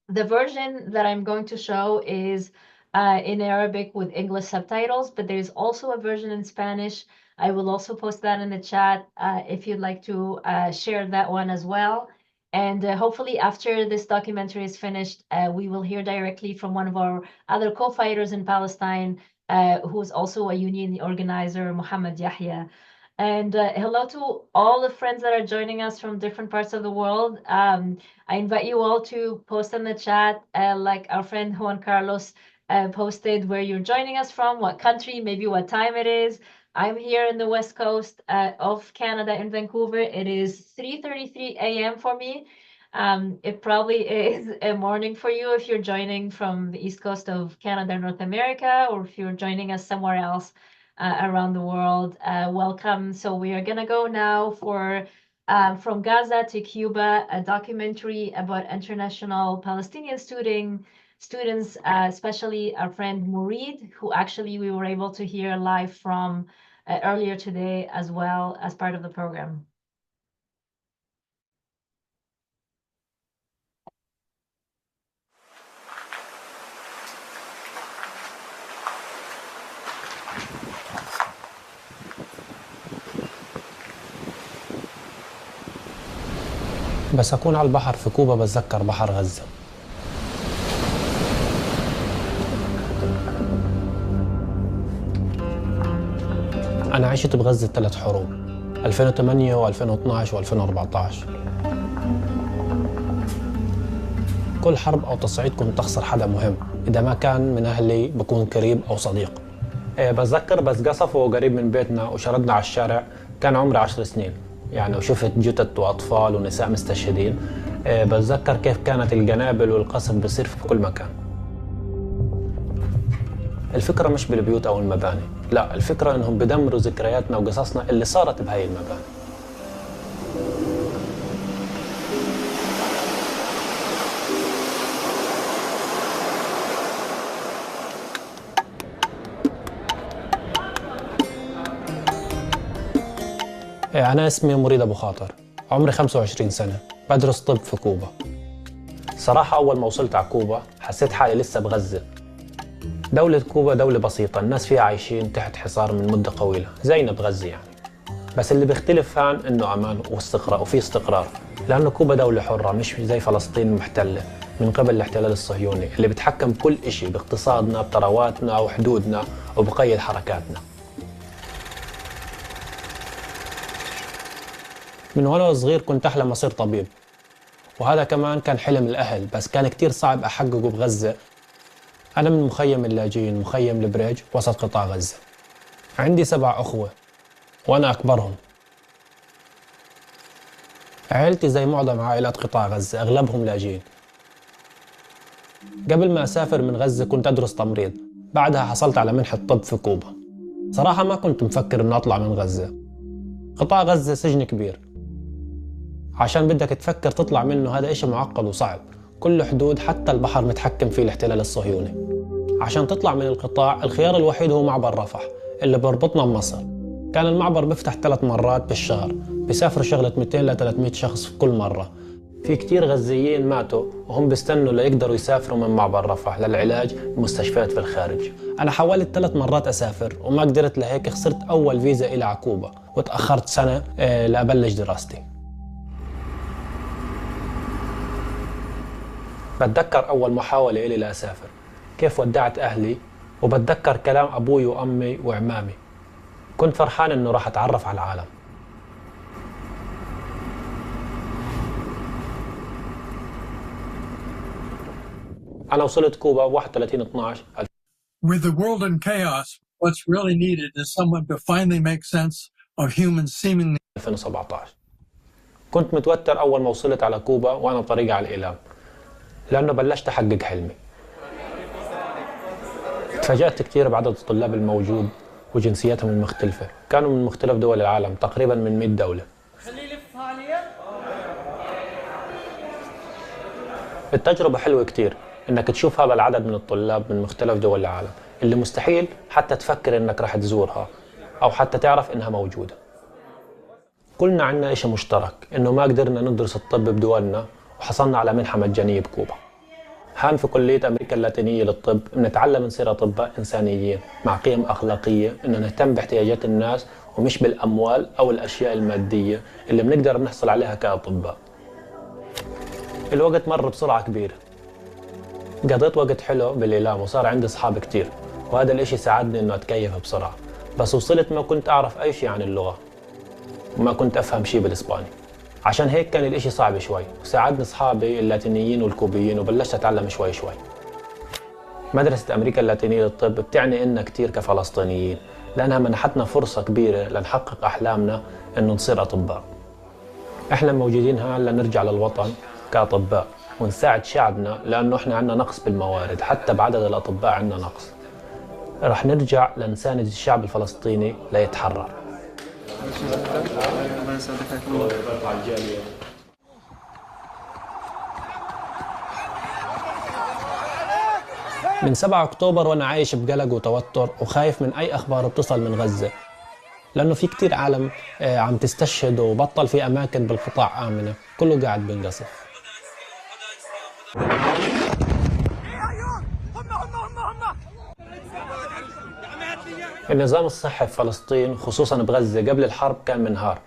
The version that I'm going to show is in Arabic with English subtitles, but there's also a version in Spanish. I will also post that in the chat if you'd like to share that one as well. And hopefully after this documentary is finished, we will hear directly from one of our other co-fighters in Palestine, who is also a union organizer, Mohammed Yahya. And hello to all the friends that are joining us from different parts of the world. I invite you all to post in the chat, like our friend Juan Carlos posted, where you're joining us from, what country, maybe what time it is. I'm here in the west coast of Canada in Vancouver. It is 3:33 a.m. for me. It probably is a morning for you if you're joining from the east coast of Canada, North America, or if you're joining us somewhere else around the world. Welcome. So we are going to go now for From Gaza to Cuba, a documentary about international Palestinian students, especially our friend Murid, who actually we were able to hear live from earlier today as well as part of the program.
بس أكون على البحر في كوبا بتذكر بحر غزة. أنا عشت بغزة 3 حروب، 2008 و2012 و2014. كل حرب أو تصعيد كنت أخسر حدا مهم، إذا ما كان من أهلي بكون قريب أو صديق. بتذكر بس قصفوا قريب من بيتنا وشردنا على الشارع، كان عمري 10 سنين. يعني وشفت جثث وأطفال ونساء مستشهدين. بتذكر كيف كانت القنابل والقصف بيصير في كل مكان. الفكرة مش بالبيوت أو المباني، لا، الفكرة إنهم بدمروا ذكرياتنا وقصصنا اللي صارت بهاي المباني. أنا اسمي مريد أبو خاطر، عمري 25 سنة، بدرس طب في كوبا. صراحة أول ما وصلت على كوبا حسيت حالي لسه بغزة. دولة كوبا دولة بسيطة، الناس فيها عايشين تحت حصار من مدة طويلة زينا بغزة يعني. بس اللي بيختلف هان إنه أمان واستقرار وفي استقرار، لأنه كوبا دولة حرة مش زي فلسطين المحتلة من قبل الاحتلال الصهيوني اللي بيتحكم بكل إشي، باقتصادنا بثرواتنا وحدودنا وبقيد حركاتنا. من وأنا صغير كنت أحلم أصير طبيب، وهذا كمان كان حلم الأهل، بس كان كتير صعب أحققه بغزة. أنا من مخيم اللاجئين، مخيم البريج وسط قطاع غزة. عندي 7 أخوة وأنا أكبرهم. عائلتي زي معظم عائلات قطاع غزة، أغلبهم لاجئين. قبل ما أسافر من غزة كنت أدرس تمريض، بعدها حصلت على منحة طب في كوبا. صراحة ما كنت مفكر إني أطلع من غزة. قطاع غزة سجن كبير، عشان بدك تفكر تطلع منه هذا إشي معقد وصعب. كل حدود حتى البحر متحكم فيه الاحتلال الصهيوني. عشان تطلع من القطاع الخيار الوحيد هو معبر رفح اللي بربطنا بمصر. كان المعبر بيفتح 3 مرات بالشهر، بيسافروا شغلة 200 ل 300 شخص في كل مرة. في كتير غزيين ماتوا وهم بيستنوا ليقدروا يسافروا من معبر رفح للعلاج بمستشفيات في الخارج. أنا حاولت 3 مرات أسافر وما قدرت، لهيك خسرت أول فيزا إلى عكوبة وتأخرت سنة لأبلش دراستي. بتذكر أول محاولة إلي لأسافر كيف ودعت أهلي، وبتذكر كلام أبوي وأمي وعمامي. كنت فرحان إنه راح أتعرف على العالم. أنا وصلت كوبا 31/12.
With the world in chaos, what's really needed is someone to finally make sense of humans seemingly
2017. كنت متوتر أول ما وصلت على كوبا وأنا طريقي على الإعلام، لأنه بلشت أحقق حلمي. تفاجأت كثير بعدد الطلاب الموجود وجنسياتهم المختلفة، كانوا من مختلف دول العالم، تقريبا من 100 دولة. التجربة حلوة كثير إنك تشوف هذا العدد من الطلاب من مختلف دول العالم اللي مستحيل حتى تفكر إنك راح تزورها أو حتى تعرف إنها موجودة. كلنا عنا إشي مشترك، إنه ما قدرنا ندرس الطب بدولنا وحصلنا على منحة مجانية بكوبا. هان في كلية أمريكا اللاتينية للطب بنتعلم نصير أطباء إنسانيين مع قيم أخلاقية، إنه نهتم باحتياجات الناس ومش بالأموال أو الأشياء المادية اللي بنقدر نحصل عليها كأطباء. الوقت مر بسرعة كبيرة، قضيت وقت حلو بالإعلام وصار عندي أصحاب كتير، وهذا الإشي ساعدني إنه أتكيف بسرعة. بس وصلت ما كنت أعرف أي شيء عن اللغة وما كنت أفهم شيء بالإسباني، عشان هيك كان الإشي صعب شوي، وساعدني أصحابي اللاتينيين والكوبيين وبلشت أتعلم شوي شوي. مدرسة أمريكا اللاتينية للطب بتعني إلنا كتير كفلسطينيين، لأنها منحتنا فرصة كبيرة لنحقق أحلامنا إنه نصير أطباء. إحنا موجودين هون لنرجع للوطن كأطباء ونساعد شعبنا، لأنه إحنا عنا نقص بالموارد، حتى بعدد الأطباء عنا نقص. رح نرجع لنساند الشعب الفلسطيني ليتحرر. من 7 أكتوبر وأنا عايش بقلق وتوتر وخايف من أي أخبار بتصل من غزة، لأنه في كتير عالم عم تستشهد وبطل في أماكن بالقطاع آمنة، كله قاعد بنقصف. النظام الصحي في فلسطين خصوصا بغزة قبل الحرب كان منهار،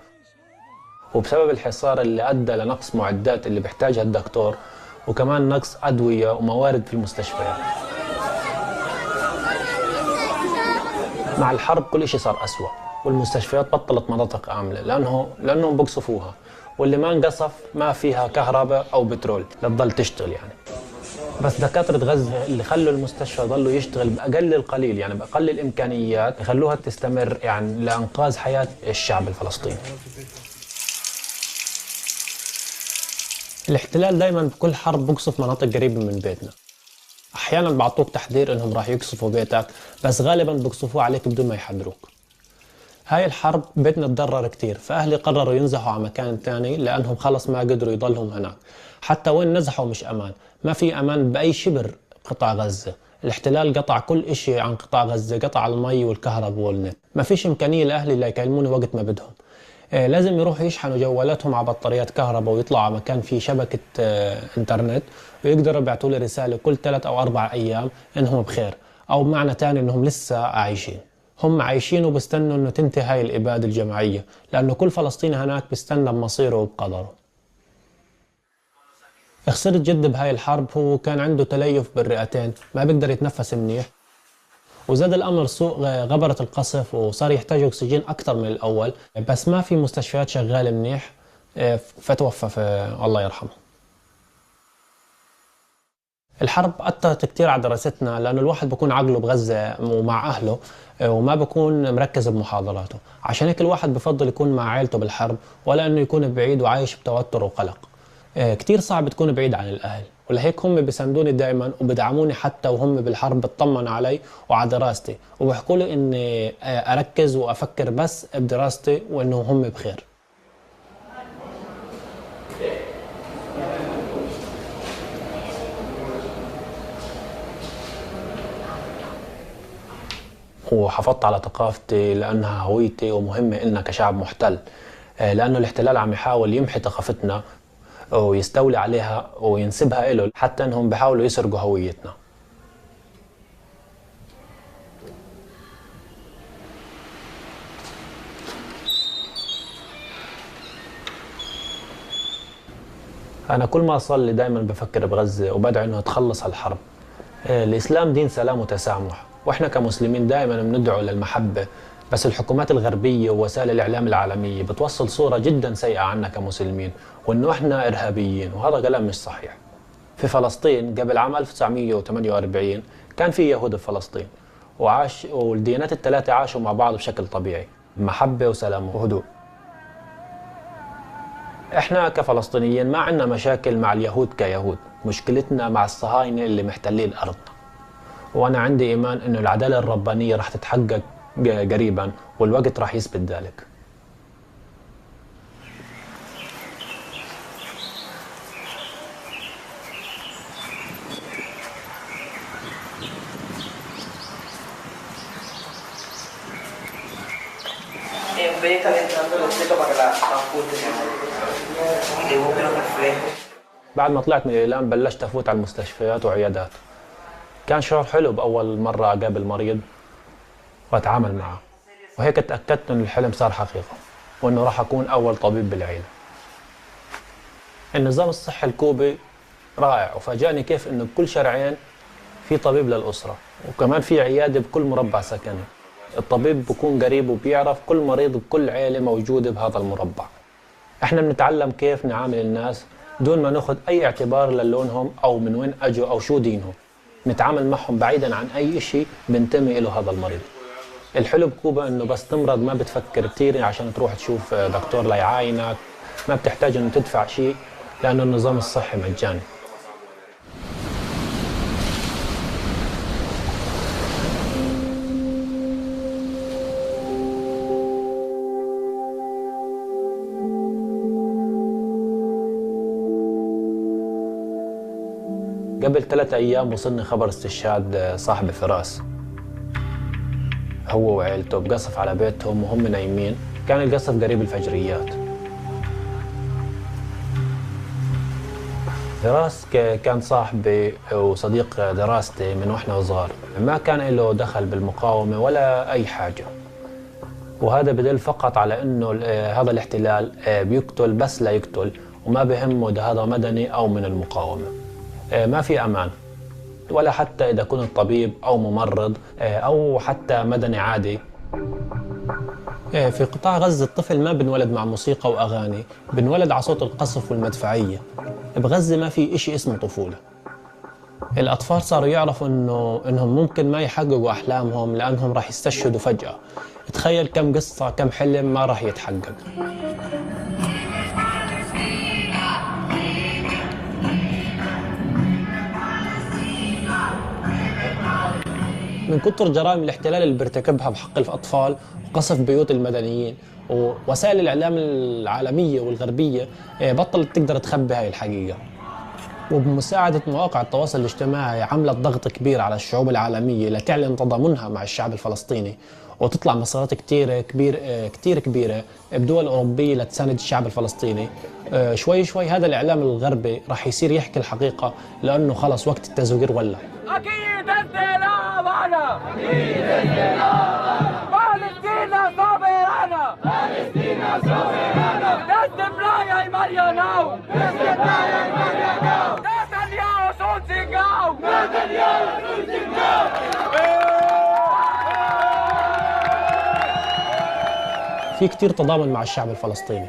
وبسبب الحصار اللي أدى لنقص معدات اللي بيحتاجها الدكتور، وكمان نقص أدوية وموارد في المستشفيات. مع الحرب كل شيء صار أسوأ، والمستشفيات بطلت مناطق آمنة لأنهم بقصفوها، واللي ما انقصف ما فيها كهرباء أو بترول لتضل تشتغل يعني. بس دكاترة غزة اللي خلوا المستشفى ضلوا يشتغل بأقل القليل، يعني بأقل الإمكانيات، يخلوها تستمر يعني لإنقاذ حياة الشعب الفلسطيني. الاحتلال دايما بكل حرب بقصف مناطق قريبة من بيتنا. أحيانا بعطوك تحذير إنهم راح يقصفوا بيتك، بس غالبا بقصفوه عليك بدون ما يحذروك. هاي الحرب بيتنا تضرر كتير، فأهلي قرروا ينزحوا على مكان تاني لأنهم خلص ما قدروا يضلهم هناك. حتى وين نزحوا مش أمان، ما في أمان بأي شبر قطاع غزة. الاحتلال قطع كل إشي عن قطاع غزة، قطع المي والكهرباء والنت، ما فيش إمكانية لأهلي اللي يكلموني وقت ما بدهم. لازم يروحوا يشحنوا جوالاتهم على بطاريات كهرباء ويطلعوا على مكان فيه شبكة انترنت، ويقدروا يبعتوا لي رسالة كل 3 أو 4 أيام إنهم بخير، أو بمعنى تاني إنهم لسه عايشين. هم عايشين وبستنوا إنه تنتهي هاي الإبادة الجماعية، لأنه كل فلسطيني هناك بستنى بمصيره وبقدره. خسرت جد بهاي الحرب، هو كان عنده تليف بالرئتين، ما بيقدر يتنفس منيح، وزاد الأمر سوء غبرة القصف وصار يحتاج أكسجين أكثر من الأول، بس ما في مستشفيات شغالة منيح، فتوفى الله يرحمه. الحرب أثرت كتير على دراستنا، لأنه الواحد بكون عقله بغزة ومع أهله وما بكون مركز بمحاضراته، عشان هيك الواحد بفضل يكون مع عائلته بالحرب ولا أنه يكون بعيد وعايش بتوتر وقلق. كتير صعب تكون بعيد عن الأهل، ولهيك هم بيساندوني دائما وبدعموني حتى وهم بالحرب، بتطمنوا علي وعلى دراستي وبحكوا لي إني أركز وأفكر بس بدراستي وإنه هم بخير. وحافظت على ثقافتي لأنها هويتي ومهمة إلنا كشعب محتل، لأنه الاحتلال عم يحاول يمحي ثقافتنا ويستولي عليها وينسبها إله، حتى إنهم بيحاولوا يسرقوا هويتنا. أنا كل ما أصلي دائما بفكر بغزة وبدعي إنه تخلص هالحرب. الإسلام دين سلام وتسامح، وإحنا كمسلمين دائما بندعو للمحبة، بس الحكومات الغربية ووسائل الإعلام العالمية بتوصل صورة جدا سيئة عنا كمسلمين، وإنه إحنا إرهابيين، وهذا كلام مش صحيح. في فلسطين قبل عام 1948 كان في يهود في فلسطين، والديانات الثلاثة عاشوا مع بعض بشكل طبيعي، محبة وسلام وهدوء. إحنا كفلسطينيين ما عندنا مشاكل مع اليهود كيهود، مشكلتنا مع الصهاينة اللي محتلين أرضنا. وأنا عندي إيمان إنه العدالة الربانية رح تتحقق قريبا، والوقت رح يثبت ذلك. بعد ما طلعت من الإعلام بلشت أفوت على المستشفيات وعيادات. كان شعور حلو بأول مرة أقابل مريض وأتعامل معه، وهيك تأكدت إن الحلم صار حقيقة، وإنه راح أكون أول طبيب بالعيلة. النظام الصحي الكوبي رائع، وفاجأني كيف إنه بكل شارعين في طبيب للأسرة، وكمان في عيادة بكل مربع سكني. الطبيب بكون قريب وبيعرف كل مريض بكل عيلة موجودة بهذا المربع. إحنا بنتعلم كيف نعامل الناس دون ما ناخذ أي اعتبار للونهم أو من وين أجوا أو شو دينهم. نتعامل معهم بعيدا عن أي شيء بنتمي له هذا المريض. الحلو بكوبا إنه بس تمرض ما بتفكر كتير عشان تروح تشوف دكتور ليعاينك، ما بتحتاج إنه تدفع شيء لأنه النظام الصحي مجاني. قبل 3 أيام وصلني خبر استشهاد صاحبي فراس، هو وعيلته بقصف على بيتهم وهم نايمين. كان القصف قريب الفجريات. فراس كان صاحبي وصديق دراستي من واحنا صغار، ما كان له دخل بالمقاومة ولا أي حاجة، وهذا بدل فقط على إنه هذا الاحتلال بيقتل بس لا يقتل، وما بهمه ده هذا مدني أو من المقاومة. ما في أمان، ولا حتى إذا كنت طبيب أو ممرض أو حتى مدني عادي. في قطاع غزة الطفل ما بنولد مع موسيقى وأغاني، بنولد على صوت القصف والمدفعية. بغزة ما في إشي اسمه طفولة. الأطفال صاروا يعرفوا إنهم ممكن ما يحققوا أحلامهم لأنهم راح يستشهدوا فجأة. تخيل كم قصة كم حلم ما راح يتحقق. من كتر جرائم الاحتلال اللي بيرتكبها بحق الأطفال وقصف بيوت المدنيين، ووسائل الإعلام العالمية والغربية بطلت تقدر تخبي هاي الحقيقة. وبمساعدة مواقع التواصل الاجتماعي عملت ضغط كبير على الشعوب العالمية لتعلن تضامنها مع الشعب الفلسطيني، وتطلع مسارات كتير كبيرة بدول أوروبية لتساند الشعب الفلسطيني. شوي شوي هذا الإعلام الغربي راح يصير يحكي الحقيقة، لأنه خلص وقت التزوير ولا.
أكيد استيلاء معنا، أكيد استيلاء فلسطين صابرنا، فلسطين صابرنا تستمرار مرياناو، تستمرار مرياناو نتنياهو سونسينغاو، نتنياهو سونسينغاو.
في كتير تضامن مع الشعب الفلسطيني.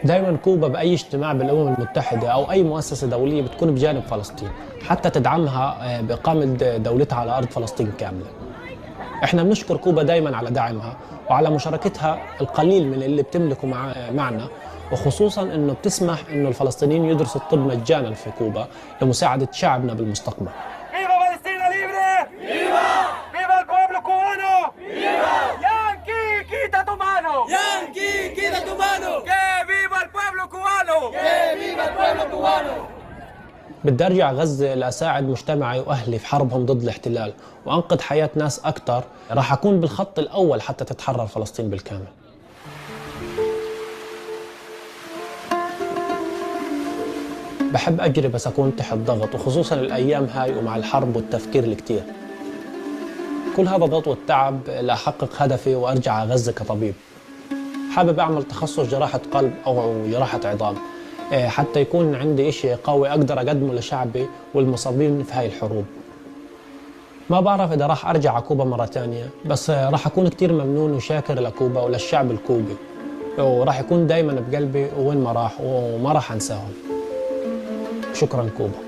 دائما كوبا بأي اجتماع بالأمم المتحدة أو أي مؤسسة دولية بتكون بجانب فلسطين حتى تدعمها بإقامة دولتها على أرض فلسطين كاملة. احنا بنشكر كوبا دائما على دعمها وعلى مشاركتها القليل من اللي بتملكه معنا، وخصوصا انه بتسمح انه الفلسطينيين يدرسوا الطب مجانا في كوبا لمساعدة شعبنا بالمستقبل.
¡Viva Palestina libre! ¡Viva! ¡Viva el pueblo cubano! ¡Viva! ¡Yankee, quita tu mano! ¡Yankee, quita tu mano! ¡Que viva el pueblo cubano! ¡Que viva el pueblo cubano!
بدي أرجع غزة لأساعد مجتمعي وأهلي في حربهم ضد الاحتلال وأنقذ حياة ناس أكتر. راح أكون بالخط الأول حتى تتحرر فلسطين بالكامل. بحب أجري بس أكون تحت ضغط، وخصوصا الأيام هاي ومع الحرب والتفكير الكتير. كل هذا ضغط والتعب لأحقق هدفي وأرجع على غزة كطبيب. حابب أعمل تخصص جراحة قلب أو جراحة عظام حتى يكون عندي إشي قوي أقدر أقدمه لشعبي والمصابين في هاي الحروب. ما بعرف إذا راح أرجع على كوبا مرة تانية، بس راح أكون كتير ممنون وشاكر لكوبا وللشعب الكوبي، وراح يكون دايما بقلبي وين ما راح وما راح أنساهم. شكرا كوبا.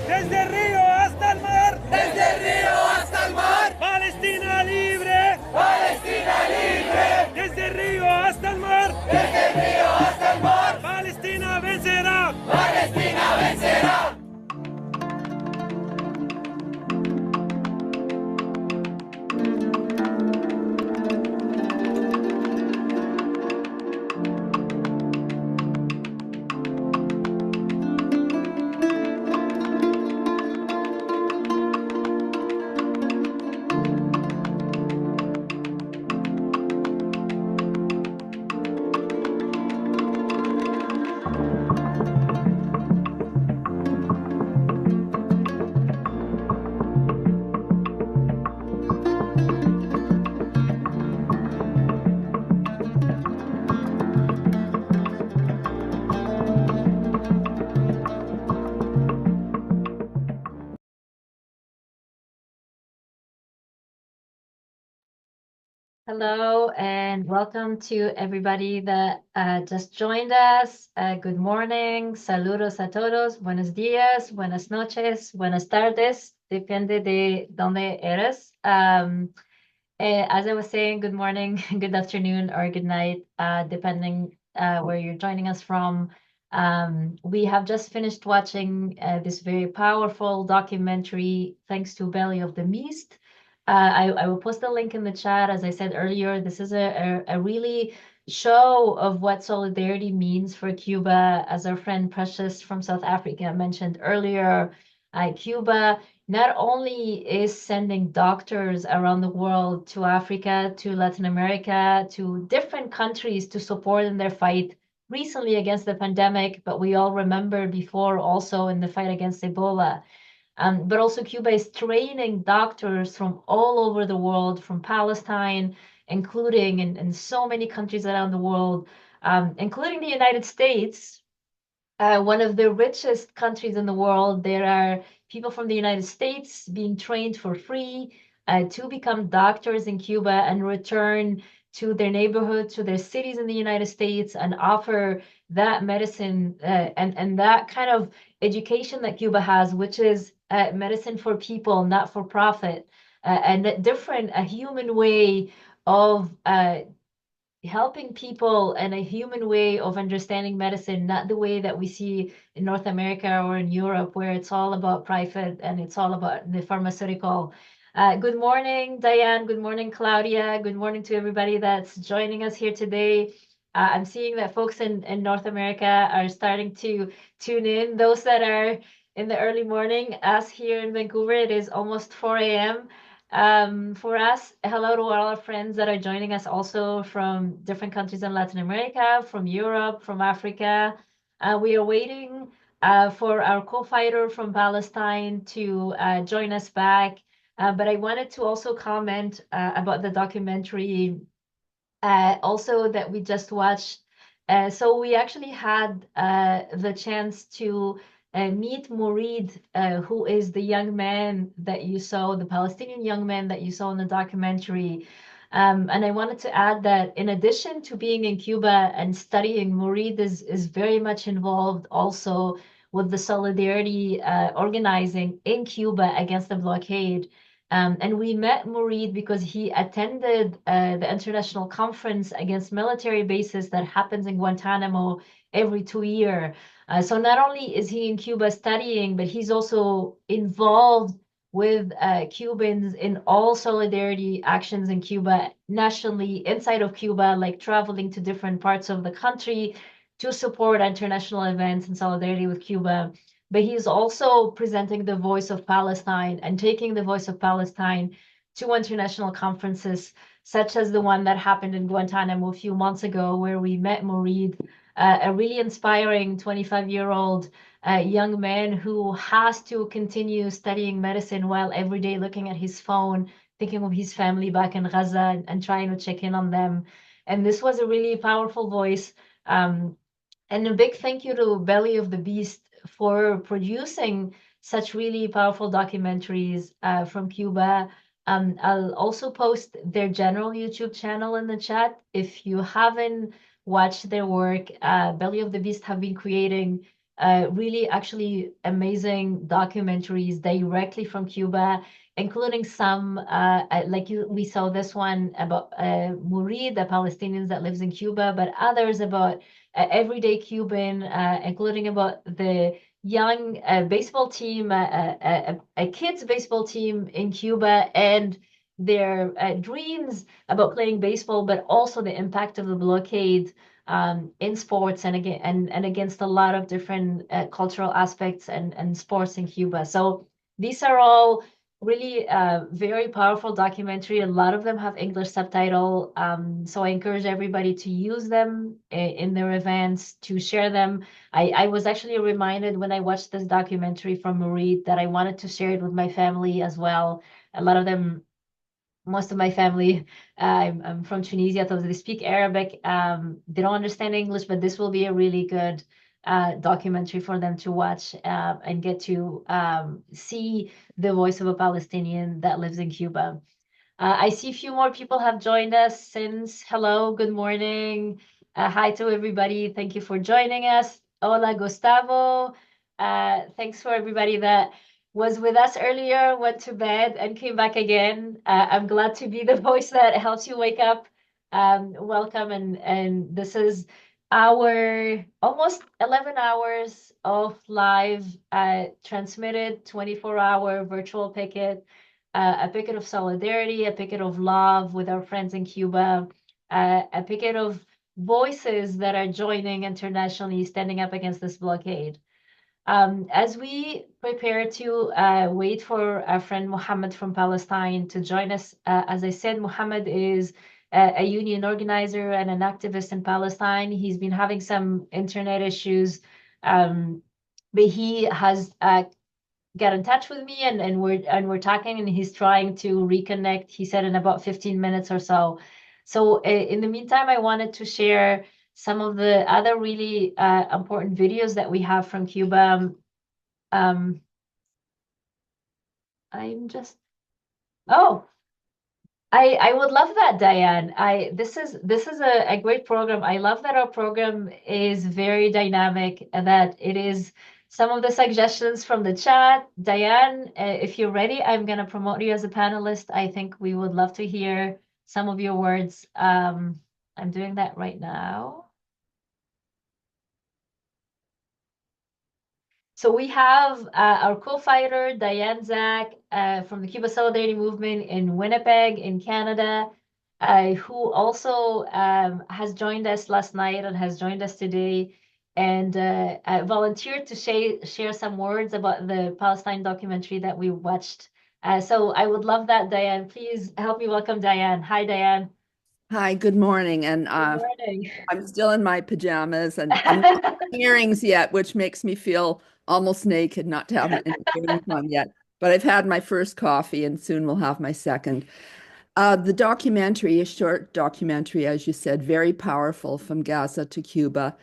Desde el río hasta el mar, desde el río hasta el mar, Palestina libre, Palestina libre, desde el río hasta el mar, desde el río hasta el mar, Palestina vencerá, Palestina vencerá.
Hello and welcome to everybody that just joined us. Good morning, saludos a todos, buenos días, buenas noches, buenas tardes, depende de donde eres. As I was saying, good morning, good afternoon, or good night, depending where you're joining us from. We have just finished watching this very powerful documentary, thanks to Belly of the Beast. I will post the link in the chat. As I said earlier, this is a really show of what solidarity means for Cuba. As our friend Precious from South Africa mentioned earlier, Cuba not only is sending doctors around the world to Africa, to Latin America, to different countries to support in their fight recently against the pandemic, but we all remember before also in the fight against Ebola. But also Cuba is training doctors from all over the world, from Palestine, including in so many countries around the world, including the United States, one of the richest countries in the world. There are people from the United States being trained for free to become doctors in Cuba and return to their neighborhood, to their cities in the United States, and offer that medicine and that kind of education that Cuba has, which is medicine for people, not for profit, and a human way of helping people and a human way of understanding medicine, not the way that we see in North America or in Europe, where it's all about profit and it's all about the pharmaceutical. Good morning, Diane. Good morning, Claudia. Good morning to everybody that's joining us here today. I'm seeing that folks in North America are starting to tune in. Those that are in the early morning, us here in Vancouver, it is almost 4 a.m. For us. Hello to all our friends that are joining us also from different countries in Latin America, from Europe, from Africa. We are waiting for our co-fighter from Palestine to join us back. But I wanted to also comment about the documentary also that we just watched. So we actually had the chance to meet Mourid, who is the young man that you saw, the Palestinian young man that you saw in the documentary. And I wanted to add that in addition to being in Cuba and studying, Mourid is very much involved also with the solidarity organizing in Cuba against the blockade. And we met Mourid because he attended the international conference against military bases that happens in Guantanamo every 2 years. So not only is he in Cuba studying, but he's also involved with Cubans in all solidarity actions in Cuba, nationally, inside of Cuba, like traveling to different parts of the country to support international events in solidarity with Cuba. But he's also presenting the voice of Palestine and taking the voice of Palestine to international conferences, such as the one that happened in Guantanamo a few months ago, where we met Mourid, a really inspiring 25-year-old young man who has to continue studying medicine while every day looking at his phone, thinking of his family back in Gaza and trying to check in on them. And this was a really powerful voice. And a big thank you to Belly of the Beast for producing such really powerful documentaries from Cuba. I'll also post their general YouTube channel in the chat. If you haven't watched their work, Belly of the Beast have been creating really actually amazing documentaries directly from Cuba, including some, we saw this one about Mourid, the Palestinians that lives in Cuba, but others about everyday Cuban, including about the young baseball team, a kids baseball team in Cuba, and their dreams about playing baseball, but also the impact of the blockade in sports and against a lot of different cultural aspects and sports in Cuba. So these are all really very powerful documentary. A lot of them have English subtitle. So I encourage everybody to use them in their events, to share them. I was actually reminded when I watched this documentary from Mourid that I wanted to share it with my family as well. A lot of them, most of my family, I'm from Tunisia, so they speak Arabic. They don't understand English, but this will be a really good documentary for them to watch and get to see the voice of a Palestinian that lives in Cuba. I see a few more people have joined us since. Hello, good morning. Hi to everybody. Thank you for joining us. Hola, Gustavo. Thanks for everybody that was with us earlier, went to bed, and came back again. I'm glad to be the voice that helps you wake up. Welcome, and this is our almost 11 hours of live transmitted 24-hour virtual picket, a picket of solidarity, a picket of love with our friends in Cuba, a picket of voices that are joining internationally, standing up against this blockade. As we prepare to wait for our friend Mohammed from Palestine to join us, as I said, Mohammed is a union organizer and an activist in Palestine. He's been having some internet issues, but he has got in touch with me, and we're talking, and he's trying to reconnect. He said in about 15 minutes or so. So in the meantime, I wanted to share some of the other really important videos that we have from Cuba. I'm just, oh, I would love that, Diane. This is a great program. I love that our program is very dynamic and that it is some of the suggestions from the chat. Diane, if you're ready, I'm going to promote you as a panelist. I think we would love to hear some of your words. I'm doing that right now. So we have our co-fighter, Diane Zach, from the Cuba Solidarity Movement in Winnipeg, in Canada. who also has joined us last night and has joined us today, and volunteered to share some words about the Palestine documentary that we watched. So I would love that, Diane. Please help me welcome Diane. Hi, Diane.
Hi, good morning. And
Good morning.
I'm still in my pajamas and I'm not wearing earrings yet, which makes me feel almost naked not to have any earrings on yet. But I've had my first coffee and soon we'll have my second. The documentary, a short documentary, as you said, very powerful, from Gaza to Cuba.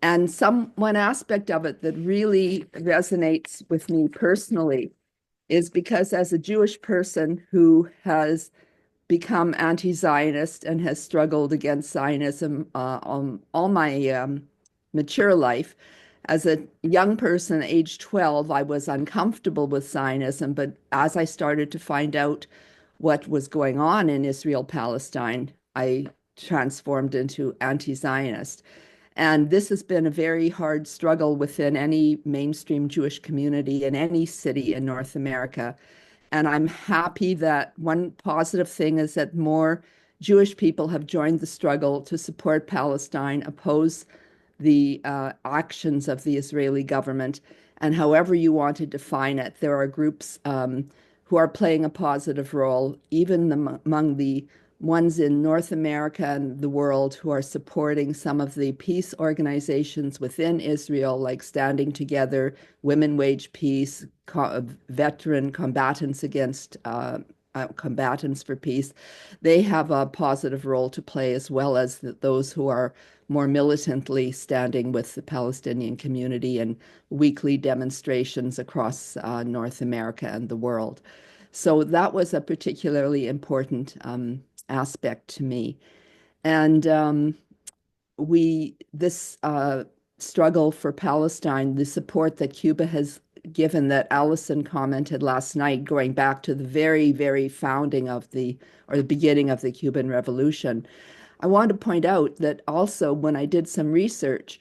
And one aspect of it that really resonates with me personally is because, as a Jewish person who has become anti-Zionist and has struggled against Zionism all my mature life. As a young person, age 12, I was uncomfortable with Zionism, but as I started to find out what was going on in Israel-Palestine, I transformed into anti-Zionist. And this has been a very hard struggle within any mainstream Jewish community in any city in North America. And I'm happy that one positive thing is that more Jewish people have joined the struggle to support Palestine, oppose the actions of the Israeli government. And however you want to define it, there are groups who are playing a positive role, even among the ones in North America and the world who are supporting some of the peace organizations within Israel, like Standing Together, Women Wage Peace, Veteran Combatants Against Combatants for Peace. They have a positive role to play, as well as those who are more militantly standing with the Palestinian community in weekly demonstrations across North America and the world. So that was a particularly important aspect to me. And this struggle for Palestine, the support that Cuba has given, that Allison commented last night, going back to the very, very founding of the beginning of the Cuban Revolution. I want to point out that also, when I did some research,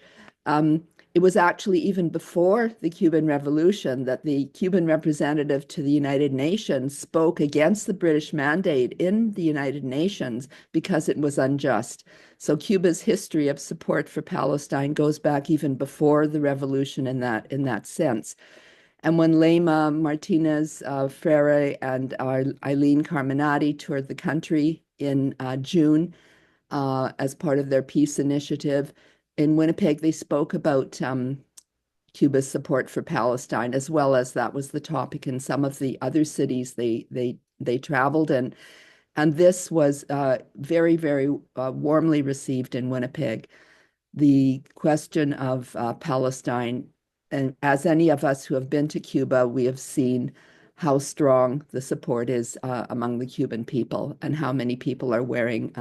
it was actually even before the Cuban Revolution that the Cuban representative to the United Nations spoke against the British mandate in the United Nations because it was unjust. So Cuba's history of support for Palestine goes back even before the revolution in that sense. And when Lema Martinez Freire and Eileen Carminati toured the country in June as part of their peace initiative, in Winnipeg, they spoke about Cuba's support for Palestine, as well as that was the topic in some of the other cities they traveled in. And this was very, very warmly received in Winnipeg. The question of Palestine, and as any of us who have been to Cuba, we have seen how strong the support is among the Cuban people, and how many people are wearing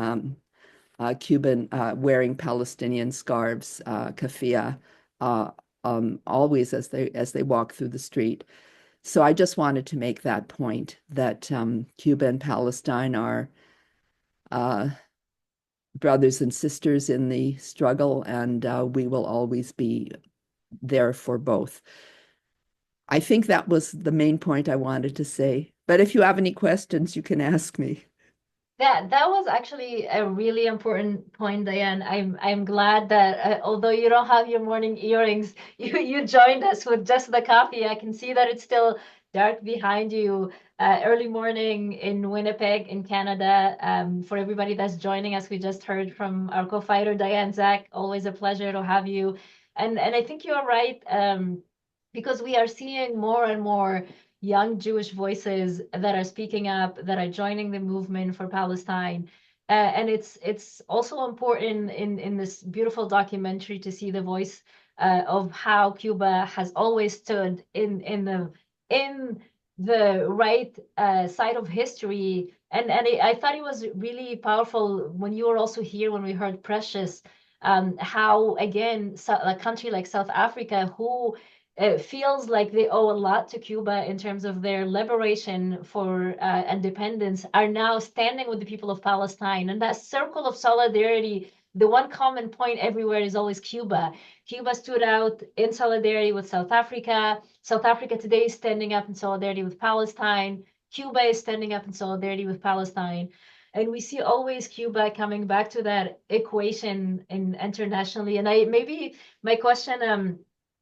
wearing Palestinian scarves, keffiyeh, always as they walk through the street. So I just wanted to make that point, that Cuba and Palestine are brothers and sisters in the struggle, and we will always be there for both. I think that was the main point I wanted to say. But if you have any questions, you can ask me.
That was actually a really important point, Diane. I'm glad that although you don't have your morning earrings, you joined us with just the coffee. I can see that it's still dark behind you. Early morning in Winnipeg, in Canada. For everybody that's joining us, we just heard from our co-fighter Diane Zach. Always a pleasure to have you. And I think you're right, because we are seeing more and more young Jewish voices that are speaking up, that are joining the movement for Palestine. And it's also important in this beautiful documentary to see the voice of how Cuba has always stood in the right side of history. And I thought it was really powerful when you were also here, when we heard Precious, how, again, a country like South Africa, who it feels like they owe a lot to Cuba in terms of their liberation for independence, are now standing with the people of Palestine. And that circle of solidarity, the one common point everywhere is always Cuba. Cuba stood out in solidarity with South Africa. South Africa today is standing up in solidarity with Palestine. Cuba is standing up in solidarity with Palestine. And we see always Cuba coming back to that equation internationally. And maybe my question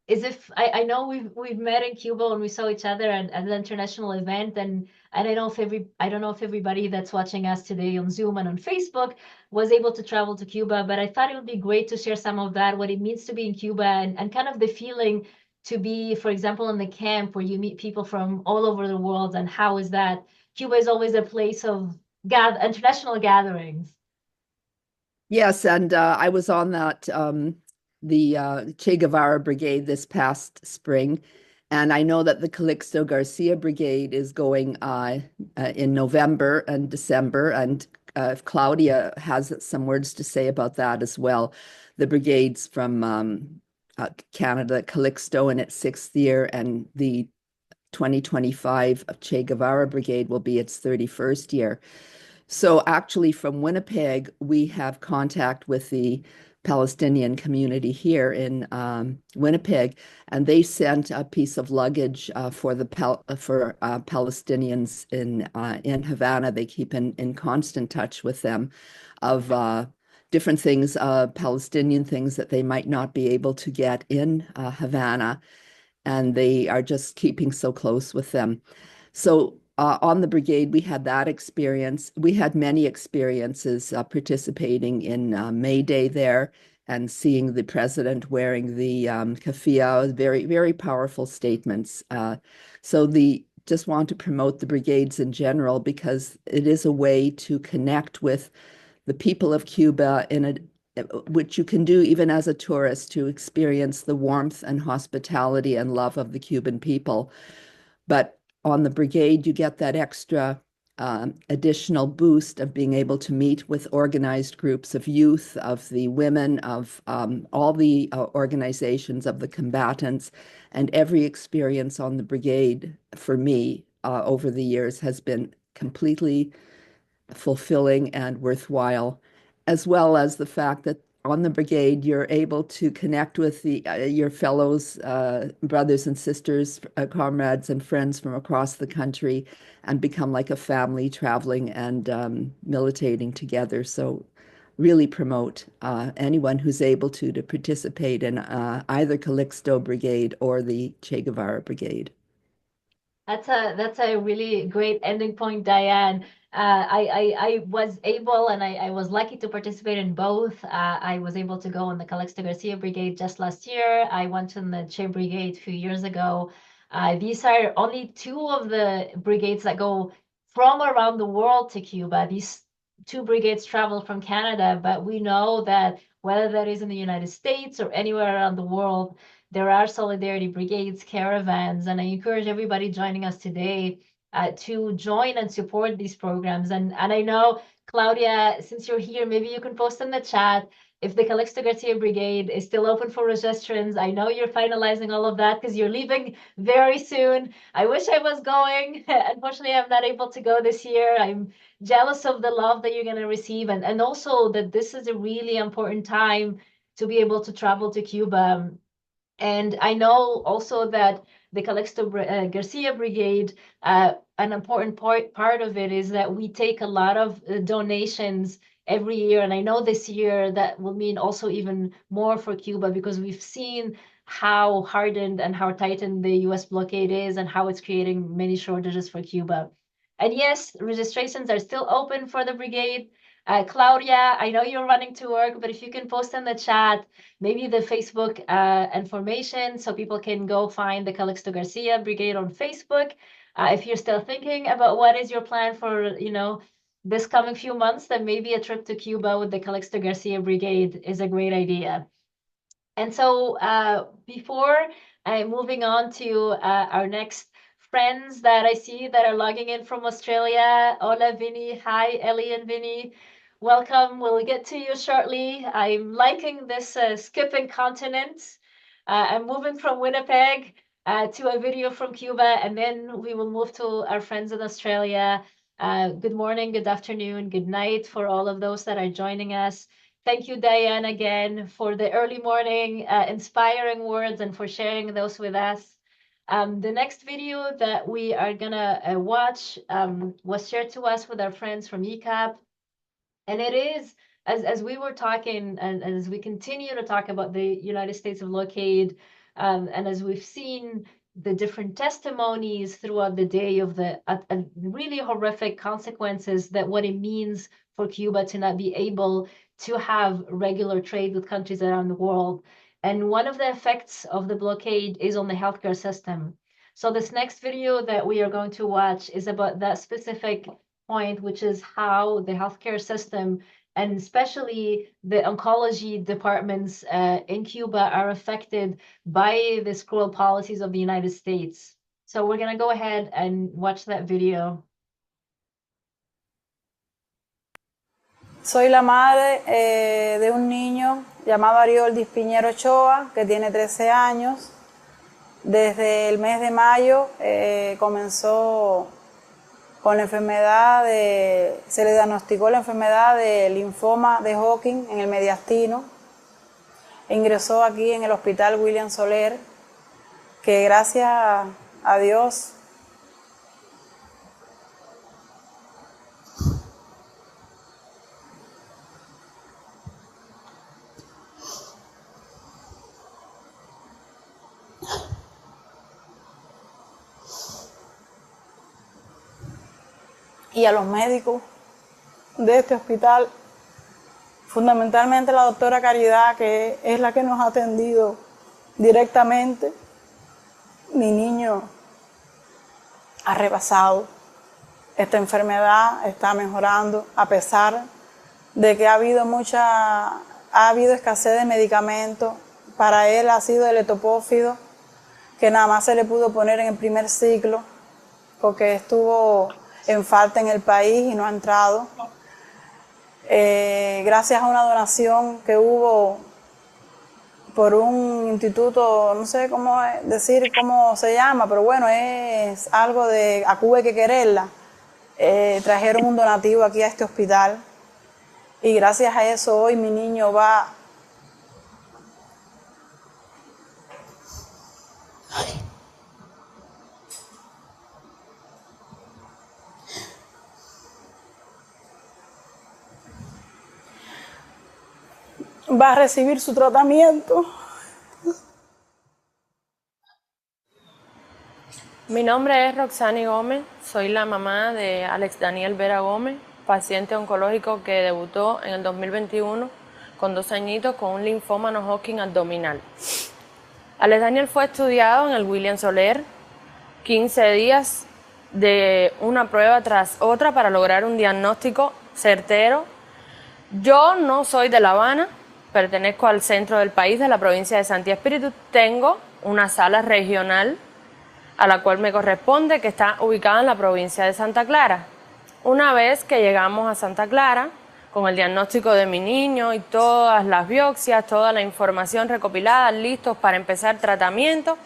is, if I know we've met in Cuba when we saw each other at an international event, and I don't know if everybody that's watching us today on Zoom and on Facebook was able to travel to Cuba, but I thought it would be great to share some of that, what it means to be in Cuba, and kind of the feeling to be, for example, in the camp where you meet people from all over the world, and how is that? Cuba is always a place of international gatherings.
Yes, and I was on that the Che Guevara Brigade this past spring, and I know that the Calixto Garcia Brigade is going in November and December, and Claudia has some words to say about that as well. The brigades from Canada, Calixto in its 6th year, and the 2025 Che Guevara Brigade will be its 31st year. So actually from Winnipeg, we have contact with the Palestinian community here in Winnipeg, and they sent a piece of luggage for Palestinians in Havana. They keep in constant touch with them of different things, Palestinian things that they might not be able to get in Havana, and they are just keeping so close with them. So on the brigade, we had that experience. We had many experiences participating in May Day there and seeing the president wearing the keffiyeh, very, very powerful statements. Just want to promote the brigades in general because it is a way to connect with the people of Cuba which you can do even as a tourist, to experience the warmth and hospitality and love of the Cuban people. But on the brigade, you get that extra additional boost of being able to meet with organized groups of youth, of the women, of all the organizations of the combatants. And every experience on the brigade for me over the years has been completely fulfilling and worthwhile, as well as the fact that on the brigade, you're able to connect with your fellows, brothers and sisters, comrades and friends from across the country, and become like a family traveling and militating together. So really promote anyone who's able to participate in either Calixto Brigade or the Che Guevara Brigade.
That's a really great ending point, Diane. I was able, and I was lucky to participate in both. I was able to go in the Calixto Garcia Brigade just last year. I went in the Che Brigade a few years ago. These are only 2 of the brigades that go from around the world to Cuba. These 2 brigades travel from Canada, but we know that whether that is in the United States or anywhere around the world, there are solidarity brigades, caravans, and I encourage everybody joining us today to join and support these programs. And I know, Claudia, since you're here, maybe you can post in the chat if the Calixto Garcia Brigade is still open for registrants. I know you're finalizing all of that because you're leaving very soon. I wish I was going. Unfortunately, I'm not able to go this year. I'm jealous of the love that you're going to receive, and also that this is a really important time to be able to travel to Cuba. And I know also that the Calixto Garcia Brigade, an important part of it is that we take a lot of donations every year. And I know this year that will mean also even more for Cuba, because we've seen how hardened and how tightened the U.S. blockade is and how it's creating many shortages for Cuba. And yes, registrations are still open for the brigade. Claudia, I know you're running to work, but if you can post in the chat, maybe the Facebook information so people can go find the Calixto Garcia Brigade on Facebook. If you're still thinking about what is your plan for, this coming few months, then maybe a trip to Cuba with the Calixto Garcia Brigade is a great idea. And so before moving on to our next friends that I see that are logging in from Australia, Hola, Vinny. Hi, Ellie and Vinny. Welcome. We'll get to you shortly. I'm liking this skipping continents. I'm moving from Winnipeg to a video from Cuba, and then we will move to our friends in Australia. Good morning, good afternoon, good night for all of those that are joining us. Thank you, Diane, again, for the early morning inspiring words and for sharing those with us. The next video that we are gonna watch was shared to us with our friends from ECAP. And it is, as we were talking, and as we continue to talk about the United States of blockade, and as we've seen the different testimonies throughout the day of the really horrific consequences that what it means for Cuba to not be able to have regular trade with countries around the world. And one of the effects of the blockade is on the healthcare system. So this next video that we are going to watch is about that specific point, which is how the healthcare system and especially the oncology departments in Cuba are affected by the cruel policies of the United States. So we're going to go ahead and watch that video.
Soy la madre de un niño llamado Arioldis Piñero Ochoa, que tiene 13 años. Desde el mes de mayo comenzó con la enfermedad se le diagnosticó la enfermedad de linfoma de Hodgkin en el mediastino. Ingresó aquí en el hospital William Soler, que gracias a Dios y a los médicos de este hospital, fundamentalmente la doctora Caridad, que es la que nos ha atendido directamente. Mi niño ha rebasado esta enfermedad, está mejorando, a pesar de que ha habido escasez de medicamentos. Para él ha sido el etopófido, que nada más se le pudo poner en el primer ciclo, porque estuvo en falta en el país y no ha entrado. Gracias a una donación que hubo por un instituto, no sé cómo decir cómo se llama, pero bueno, es algo de a Cuba hay que quererla. Trajeron un donativo aquí a este hospital y gracias a eso hoy mi niño va a recibir su tratamiento.
Mi nombre es Roxani Gómez, soy la mamá de Alex Daniel Vera Gómez, paciente oncológico que debutó en el 2021 con 2 añitos con un linfoma no Hodgkin abdominal. Alex Daniel fue estudiado en el William Soler, 15 días de una prueba tras otra para lograr un diagnóstico certero. Yo no soy de La Habana, pertenezco al centro del país, de la provincia de Santi Espíritu. Tengo una sala regional a la cual me corresponde, que está ubicada en la provincia de Santa Clara. Una vez que llegamos a Santa Clara, con el diagnóstico de mi niño y todas las biopsias, toda la información recopilada, listos para empezar tratamiento,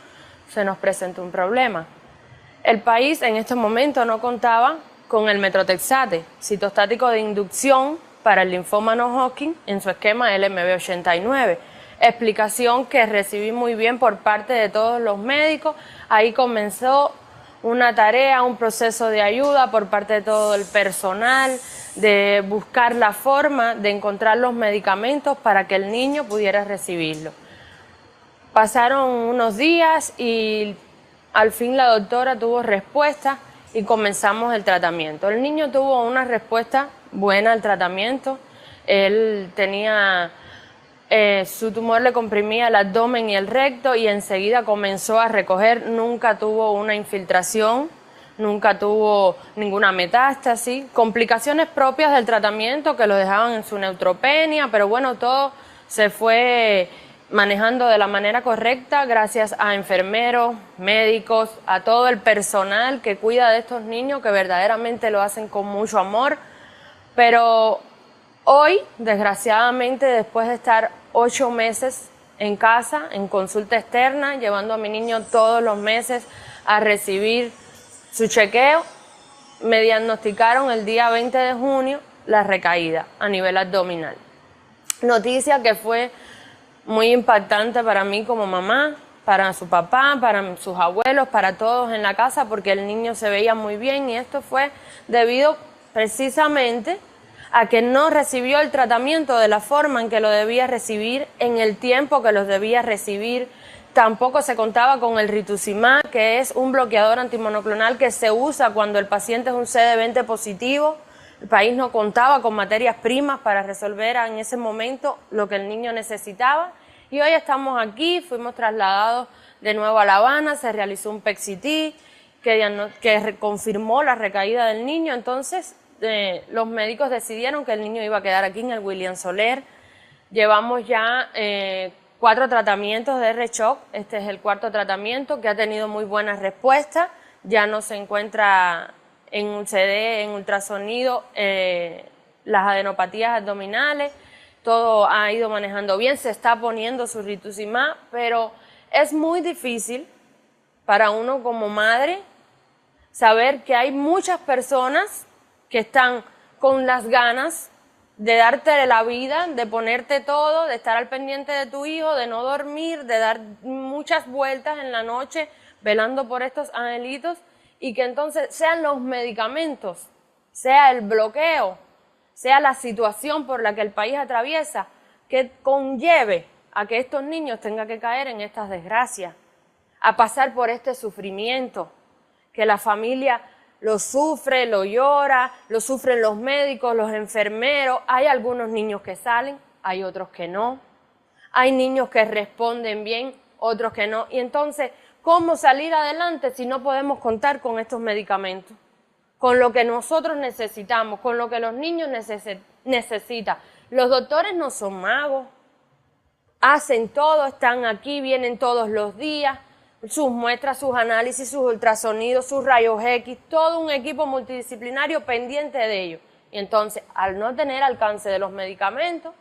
se nos presentó un problema. El país en este momento no contaba con el metrotexate, citostático de inducción para el linfoma no Hodgkin en su esquema LMB89. Explicación que recibí muy bien por parte de todos los médicos. Ahí comenzó una tarea, un proceso de ayuda por parte de todo el personal, de buscar la forma de encontrar los medicamentos para que el niño pudiera recibirlo. Pasaron unos días y al fin la doctora tuvo respuesta y comenzamos el tratamiento. El niño tuvo una respuesta buena al tratamiento. Él tenía su tumor, le comprimía el abdomen y el recto y enseguida comenzó a recoger. Nunca tuvo una infiltración, nunca tuvo ninguna metástasis, complicaciones propias del tratamiento que lo dejaban en su neutropenia, pero bueno, todo se fue manejando de la manera correcta gracias a enfermeros, médicos, a todo el personal que cuida de estos niños, que verdaderamente lo hacen con mucho amor. Pero hoy, desgraciadamente, después de estar 8 meses en casa, en consulta externa, llevando a mi niño todos los meses a recibir su chequeo, me diagnosticaron el día 20 de junio la recaída a nivel abdominal. Noticia que fue muy impactante para mí como mamá, para su papá, para sus abuelos, para todos en la casa, porque el niño se veía muy bien y esto fue debido precisamente a que no recibió el tratamiento de la forma en que lo debía recibir, en el tiempo que los debía recibir. Tampoco se contaba con el rituximab, que es un bloqueador antimonoclonal que se usa cuando el paciente es un CD20 positivo. El país no contaba con materias primas para resolver en ese momento lo que el niño necesitaba. Y hoy estamos aquí, fuimos trasladados de nuevo a La Habana, se realizó un PET-CT que confirmó la recaída del niño. Entonces los médicos decidieron que el niño iba a quedar aquí en el William Soler. Llevamos ya 4 tratamientos de R-Shock, este es el 4º tratamiento que ha tenido muy buena respuesta, ya no se encuentra en un CD, en ultrasonido, las adenopatías abdominales, todo ha ido manejando bien, se está poniendo su rituximab, pero es muy difícil para uno como madre saber que hay muchas personas que están con las ganas de darte la vida, de ponerte todo, de estar al pendiente de tu hijo, de no dormir, de dar muchas vueltas en la noche velando por estos angelitos, y que entonces sean los medicamentos, sea el bloqueo, sea la situación por la que el país atraviesa, que conlleve a que estos niños tengan que caer en estas desgracias, a pasar por este sufrimiento, que la familia lo sufre, lo llora, lo sufren los médicos, los enfermeros. Hay algunos niños que salen, hay otros que no. Hay niños que responden bien, otros que no. Y entonces, ¿cómo salir adelante si no podemos contar con estos medicamentos? Con lo que nosotros necesitamos, con lo que los niños necesitan. Los doctores no son magos, hacen todo, están aquí, vienen todos los días, sus muestras, sus análisis, sus ultrasonidos, sus rayos X, todo un equipo multidisciplinario pendiente de ellos. Y entonces, al no tener alcance de los medicamentos,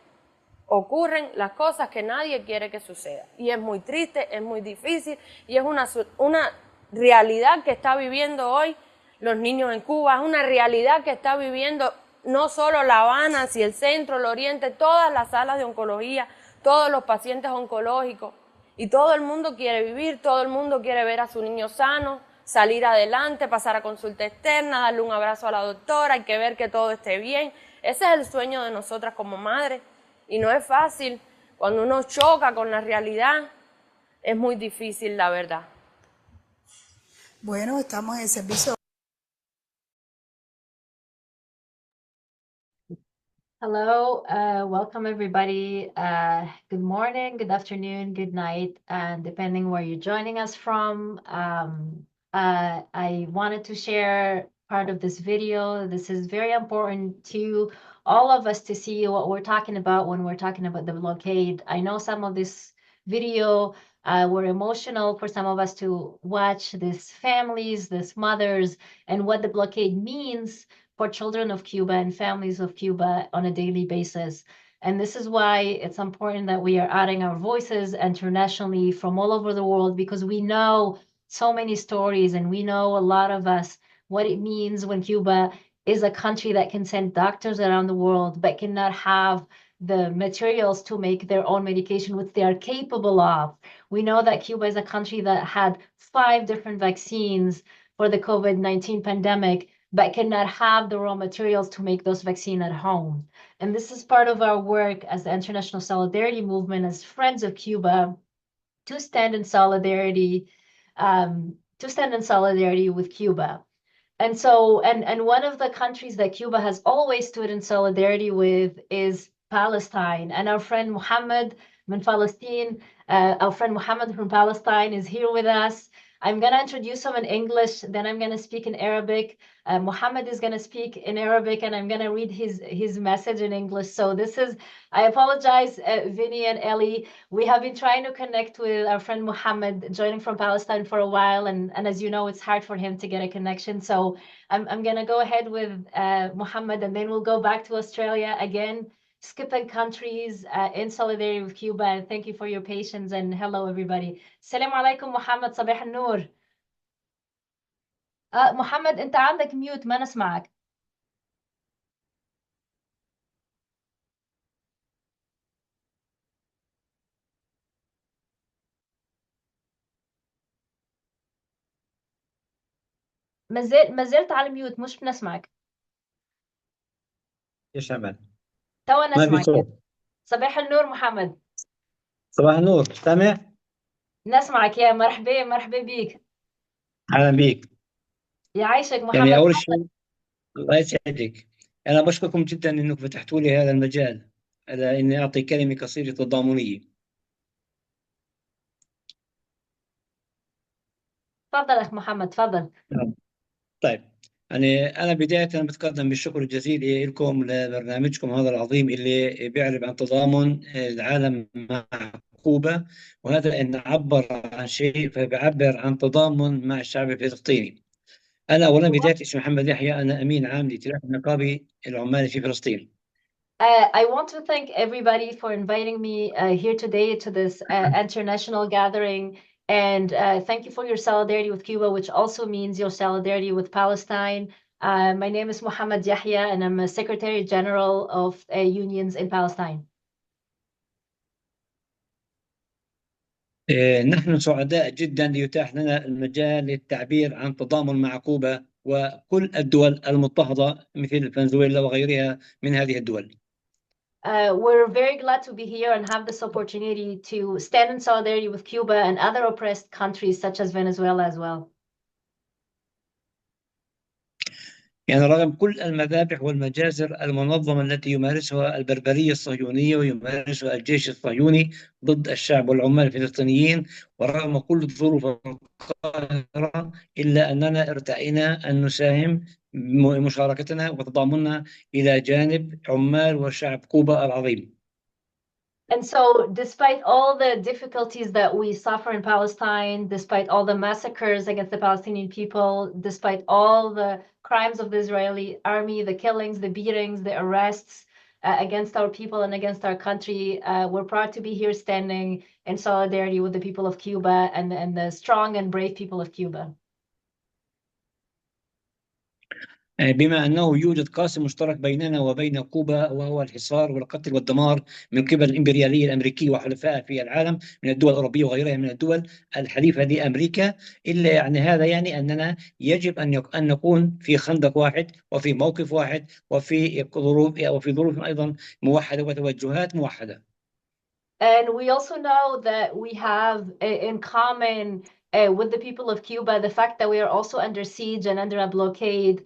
ocurren las cosas que nadie quiere que sucedan. Y es muy triste, es muy difícil, y es una realidad que está viviendo hoy los niños en Cuba, es una realidad que está viviendo no solo La Habana, sino el centro, el oriente, todas las salas de oncología, todos los pacientes oncológicos. Y todo el mundo quiere vivir, todo el mundo quiere ver a su niño sano, salir adelante, pasar a consulta externa, darle un abrazo a la doctora, hay que ver que todo esté bien. Ese es el sueño de nosotras como madres. Y no es fácil, cuando uno choca con la realidad, es muy difícil, la verdad.
Bueno, estamos en el servicio.
Hello, welcome everybody. Good morning, good afternoon, good night, and depending where you're joining us from. I wanted to share part of this video. This is very important to all of us to see what we're talking about when we're talking about the blockade. I know some of this video were emotional for some of us to watch these families, these mothers, and what the blockade means for children of Cuba and families of Cuba on a daily basis. And this is why it's important that we are adding our voices internationally from all over the world, because we know so many stories and we know a lot of us what it means when Cuba is a country that can send doctors around the world but cannot have the materials to make their own medication, which they are capable of. We know that Cuba is a country that had 5 different vaccines for the COVID-19 pandemic, but cannot have the raw materials to make those vaccines at home. And this is part of our work as the International Solidarity Movement, as Friends of Cuba, to stand in solidarity, with Cuba. And so, and one of the countries that Cuba has always stood in solidarity with is Palestine. And our friend Muhammad from Palestine, from Palestine is here with us. I'm going to introduce him in English, then I'm going to speak in Arabic. Muhammad is going to speak in Arabic, and I'm going to read his message in English. So this is, I apologize, Vinny and Ellie. We have been trying to connect with our friend Muhammad, joining from Palestine for a while, and as you know, it's hard for him to get a connection. So I'm going to go ahead with Muhammad, and then we'll go back to Australia again, skipping countries in solidarity with Cuba. And thank you for your patience, and hello everybody. Assalamu alaikum Muhammad, صباح النور. محمد انت عندك ميوت ما نسمعك. ما زلت على ميوت، مش بنسمعك.
ايش عمل؟
توا
ما في
نسمعك.
صوت.
صباح النور محمد.
صباح النور، سامع؟
نسمعك يا مرحبا، مرحبا بيك.
اهلا بيك.
يعيشك
يعني
محمد.
اول شيء الله يسعدك. انا بشكركم جدا انكم فتحتوا لي هذا المجال على اني اعطي كلمه قصيره تضامنيه.
تفضل اخ محمد، تفضل.
نعم. طيب، يعني انا بدايه بتقدم بالشكر الجزيل لكم لبرنامجكم هذا العظيم اللي بيعرف عن تضامن العالم مع كوبا، وهذا ان عبر عن شيء فبيعبر عن تضامن مع الشعب الفلسطيني. انا اولا بدايتي اسمي محمد يحيى، انا امين عام لائتلاف النقابي العمالي في فلسطين.
I want to thank everybody for inviting me here today to this international gathering. And thank you for your solidarity with Cuba, which also means your solidarity with Palestine. My name is Mohammed Yahya, and I'm a Secretary General of unions in Palestine.
نحن سعداء جدا ليتاح لنا المجال للتعبير عن تضامن مع كوبا وكل الدول المضطهدة مثل فنزويلا وغيرها من هذه الدول.
We're very glad to be here and have this opportunity to stand in solidarity with Cuba and other oppressed countries such as Venezuela as well.
يعني رغم كل المذابح والمجازر المنظمة التي يمارسها البربرية الصهيونية ويمارسها الجيش الصهيوني ضد الشعب والعمال الفلسطينيين، ورغم كل الظروف القاهرة، إلا أننا ارتأينا أن نساهم مشاركتنا وتضامننا إلى جانب عمال وشعب كوبا العظيم.
And so, despite all the difficulties that we suffer in Palestine, despite all the massacres against the Palestinian people, despite all the crimes of the Israeli army, the killings, the beatings, the arrests against our people and against our country, we're proud to be here standing in solidarity with the people of Cuba and the strong and brave people of Cuba.
بما أنه يوجد قاسم مشترك بيننا وبين كوبا، وهو الحصار والقتل والدمار من قبل الإمبريالية الأمريكية وحلفائها في العالم من الدول الأوروبية وغيرها من الدول الحليفة لأمريكا، إلا يعني هذا يعني أننا يجب أن نكون في خندق واحد وفي موقف واحد وفي ظروف أيضا موحدة وتوجهات موحدة.
And we also know that we have in common with the people of Cuba the fact that we are also under siege and under a blockade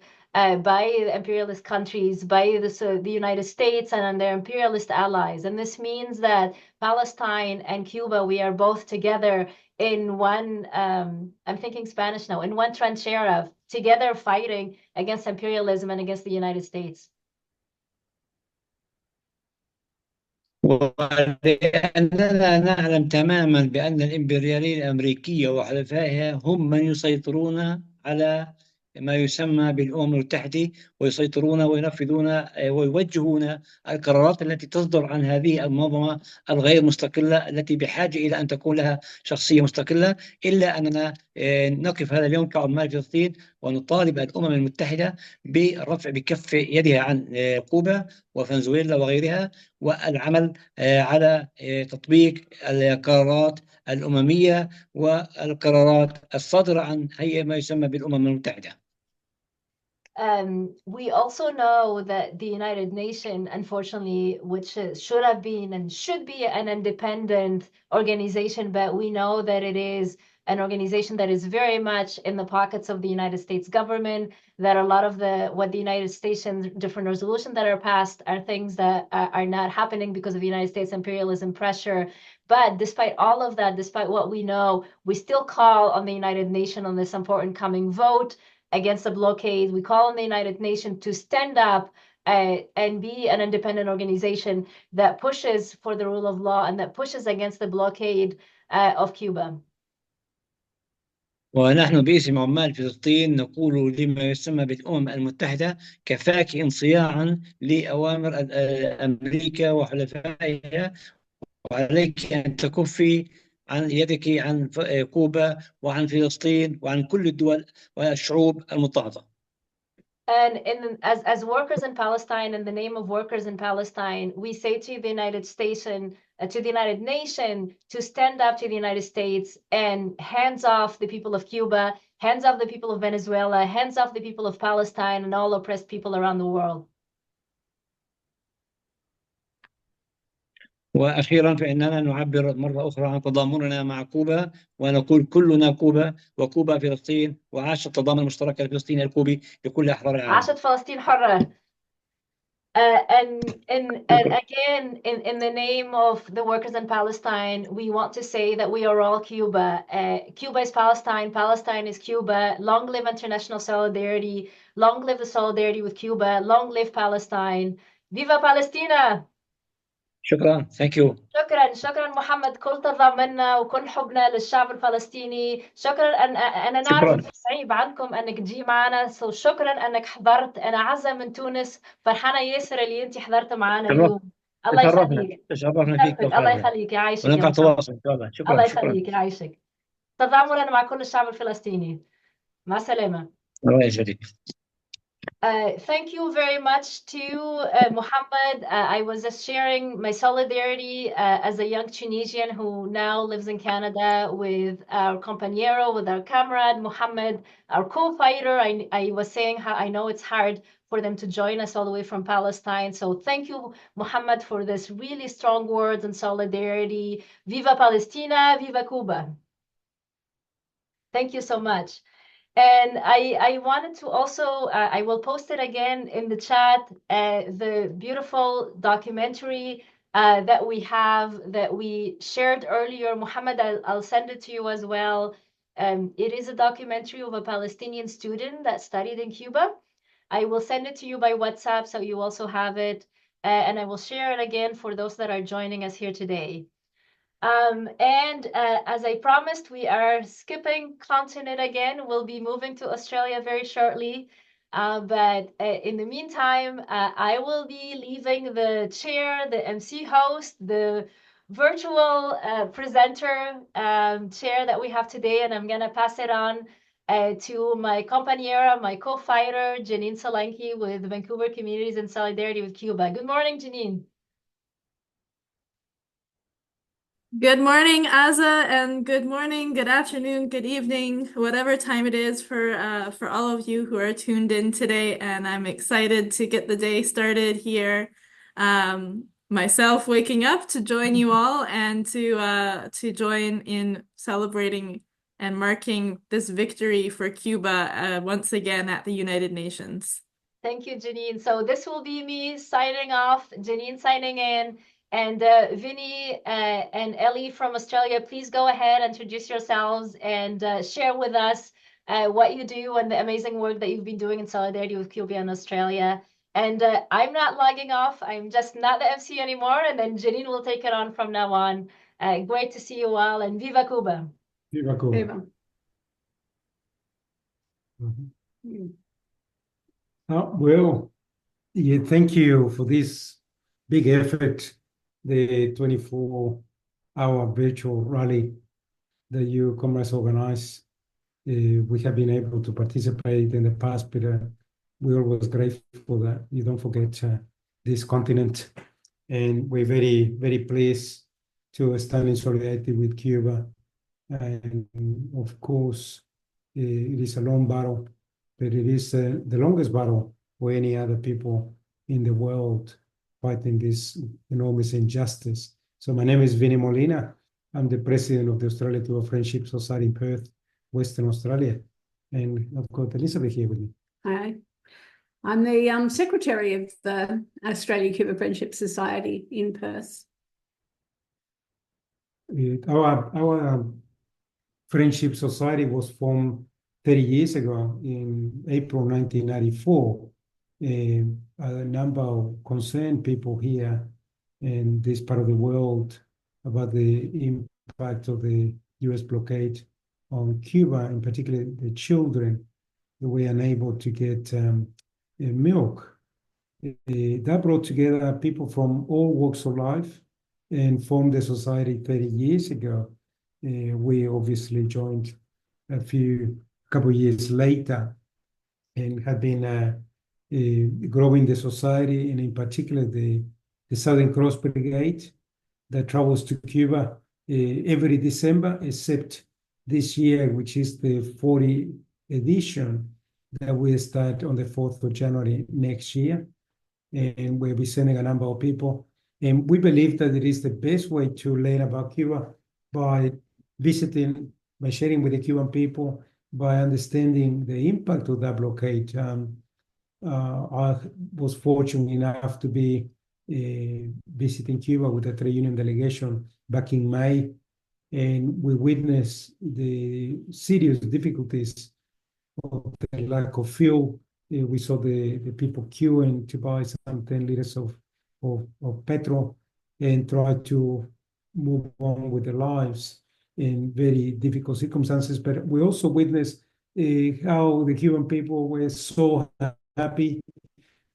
by the imperialist countries, by the United States and their imperialist allies. And this means that Palestine and Cuba, we are both together in one, I'm thinking Spanish now, in one trinchera, together fighting against imperialism and against the United States.
ولأننا نعلم تماما بأن الإمبريالية الأمريكية وحلفائها هم من يسيطرون على ما يسمى بالأمم المتحدة، ويسيطرون وينفذون ويوجهون القرارات التي تصدر عن هذه المنظمة الغير مستقلة التي بحاجة إلى أن تكون لها شخصية مستقلة. إلا أننا نقف هذا اليوم كعمال فلسطين ونطالب الأمم المتحدة برفع بكف يدها عن كوبا وفنزويلا وغيرها، والعمل على تطبيق القرارات الأممية والقرارات الصادرة عن هيئة ما يسمى بالأمم المتحدة.
We also know that the United Nations, unfortunately, which should have been and should be an independent organization, but we know that it is an organization that is very much in the pockets of the United States government, that a lot of what the United States and different resolutions that are passed are things that are not happening because of the United States imperialism pressure. But despite all of that, despite what we know, we still call on the United Nations on this important coming vote against the blockade. We call on the United Nations to stand up and be an independent organization that pushes for the rule of law and that pushes against the blockade of Cuba.
ونحن باسم عمال فلسطين نقول لما يسمى بالأمم المتحدة: كفاك انصياعا لأوامر أمريكا وحلفائها، وعليك أن تكفي عن يدك عن كوبا وعن فلسطين وعن كل الدول والشعوب المضطهدة.
And as workers in Palestine, in the name of workers in Palestine, we say to the United States and to the United Nations to stand up to the United States and hands off the people of Cuba, hands off the people of Venezuela, hands off the people of Palestine and all oppressed people around the world.
وأخيرا فإننا نعبر مرة أخرى عن تضامننا مع كوبا ونقول كلنا كوبا وكوبا فلسطين وعاش التضامن المشترك الفلسطيني الكوبي لكل أحرار العالم.
عاشت فلسطين حرة. And again, in the name of the workers in Palestine, we want to say that we are all Cuba. Cuba is Palestine, Palestine is Cuba. Long live international solidarity, long live the solidarity with Cuba, long live Palestine. Viva Palestina!
شكرا. Thank you.
شكرا محمد، كل تضامننا وكل حبنا للشعب الفلسطيني. شكرا أنا نعرف صعيب عنكم أنك تجي معنا، شكرا أنك حضرت. أنا عزة من تونس، فرحانة ياسر اللي أنت حضرت معنا اليوم. الله يخليك.
تشرفنا فيك.
الله يخليك، يعيشك يا
ونبقى
محمد.
تواصل إن شاء الله. شكرا.
الله
شكرا.
يخليك، يعيشك. تضامنا مع كل الشعب الفلسطيني. مع السلامة.
الله يسعدك.
Thank you very much to Mohammed. I was just sharing my solidarity as a young Tunisian who now lives in Canada with our compañero, with our comrade, Mohammed, our co-fighter. I was saying how I know it's hard for them to join us all the way from Palestine. So thank you, Mohammed, for this really strong words and solidarity. Viva Palestina, viva Cuba. Thank you so much. And I wanted to also, I will post it again in the chat, the beautiful documentary that we have, that we shared earlier. Mohammed, I'll send it to you as well. It is a documentary of a Palestinian student that studied in Cuba. I will send it to you by WhatsApp, so you also have it. And I will share it again for those that are joining us here today. As I promised, we are skipping continent again. We'll be moving to Australia very shortly. But in the meantime, I will be leaving the chair, the MC host, the virtual presenter chair that we have today, and I'm going to pass it on to my compañera, my co-fighter, Janine Solanki with Vancouver Communities in Solidarity with Cuba. Good morning, Janine.
Good morning, Azza, and good morning, good afternoon, good evening, whatever time it is for all of you who are tuned in today. And I'm excited to get the day started here. Myself waking up to join you all and to join in celebrating and marking this victory for Cuba once again at the United Nations.
Thank you, Janine. So this will be me signing off, Janine signing in. And Vinny and Ellie from Australia, please go ahead, introduce yourselves, and share with us what you do and the amazing work that you've been doing in solidarity with Cuba and Australia. And I'm not logging off. I'm just not the MC anymore. And then Janine will take it on from now on. Great to see you all, and Viva Cuba.
Viva Cuba.
Viva.
Well, yeah, thank you for this big effort, the 24-hour virtual rally that you comrades organize. We have been able to participate in the past, but we're always grateful that you don't forget this continent. And we're very, very pleased to stand in solidarity with Cuba. And of course, it is a long battle, but it is the longest battle for any other people in the world fighting this enormous injustice. So my name is Vinny Molina. I'm the president of the Australia Cuba Friendship Society in Perth, Western Australia. And I've got Elizabeth here with me.
Hi. I'm the secretary of the Australia Cuba Friendship Society in Perth.
Our Friendship Society was formed 30 years ago in April 1994. A number of concerned people here in this part of the world about the impact of the U.S. blockade on Cuba, in particular the children that were unable to get milk. That brought together people from all walks of life and formed the society 30 years ago. We obviously joined a couple of years later and have been growing the society, and in particular the Southern Cross Brigade that travels to Cuba every December, except this year, which is the 40th edition that will start on the 4th of January next year. And we'll be sending a number of people. And we believe that it is the best way to learn about Cuba by visiting, by sharing with the Cuban people, by understanding the impact of that blockade. I was fortunate enough to be visiting Cuba with a trade union delegation back in May, and we witnessed the serious difficulties of the lack of fuel. We saw the people queuing to buy some 10 liters of petrol and try to move on with their lives in very difficult circumstances. But we also witnessed how the Cuban people were so happy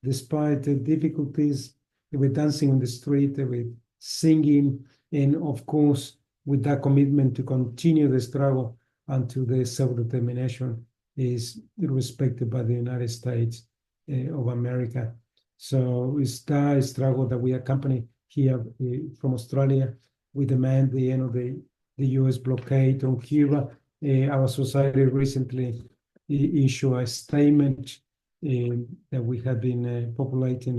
despite the difficulties. They were dancing on the street, they were singing, and of course, with that commitment to continue the struggle until the self-determination is respected by the United States of America. So it's that struggle that we accompany here from Australia. We demand the end of the U.S. blockade on Cuba. Our society recently issued a statement that we have been populating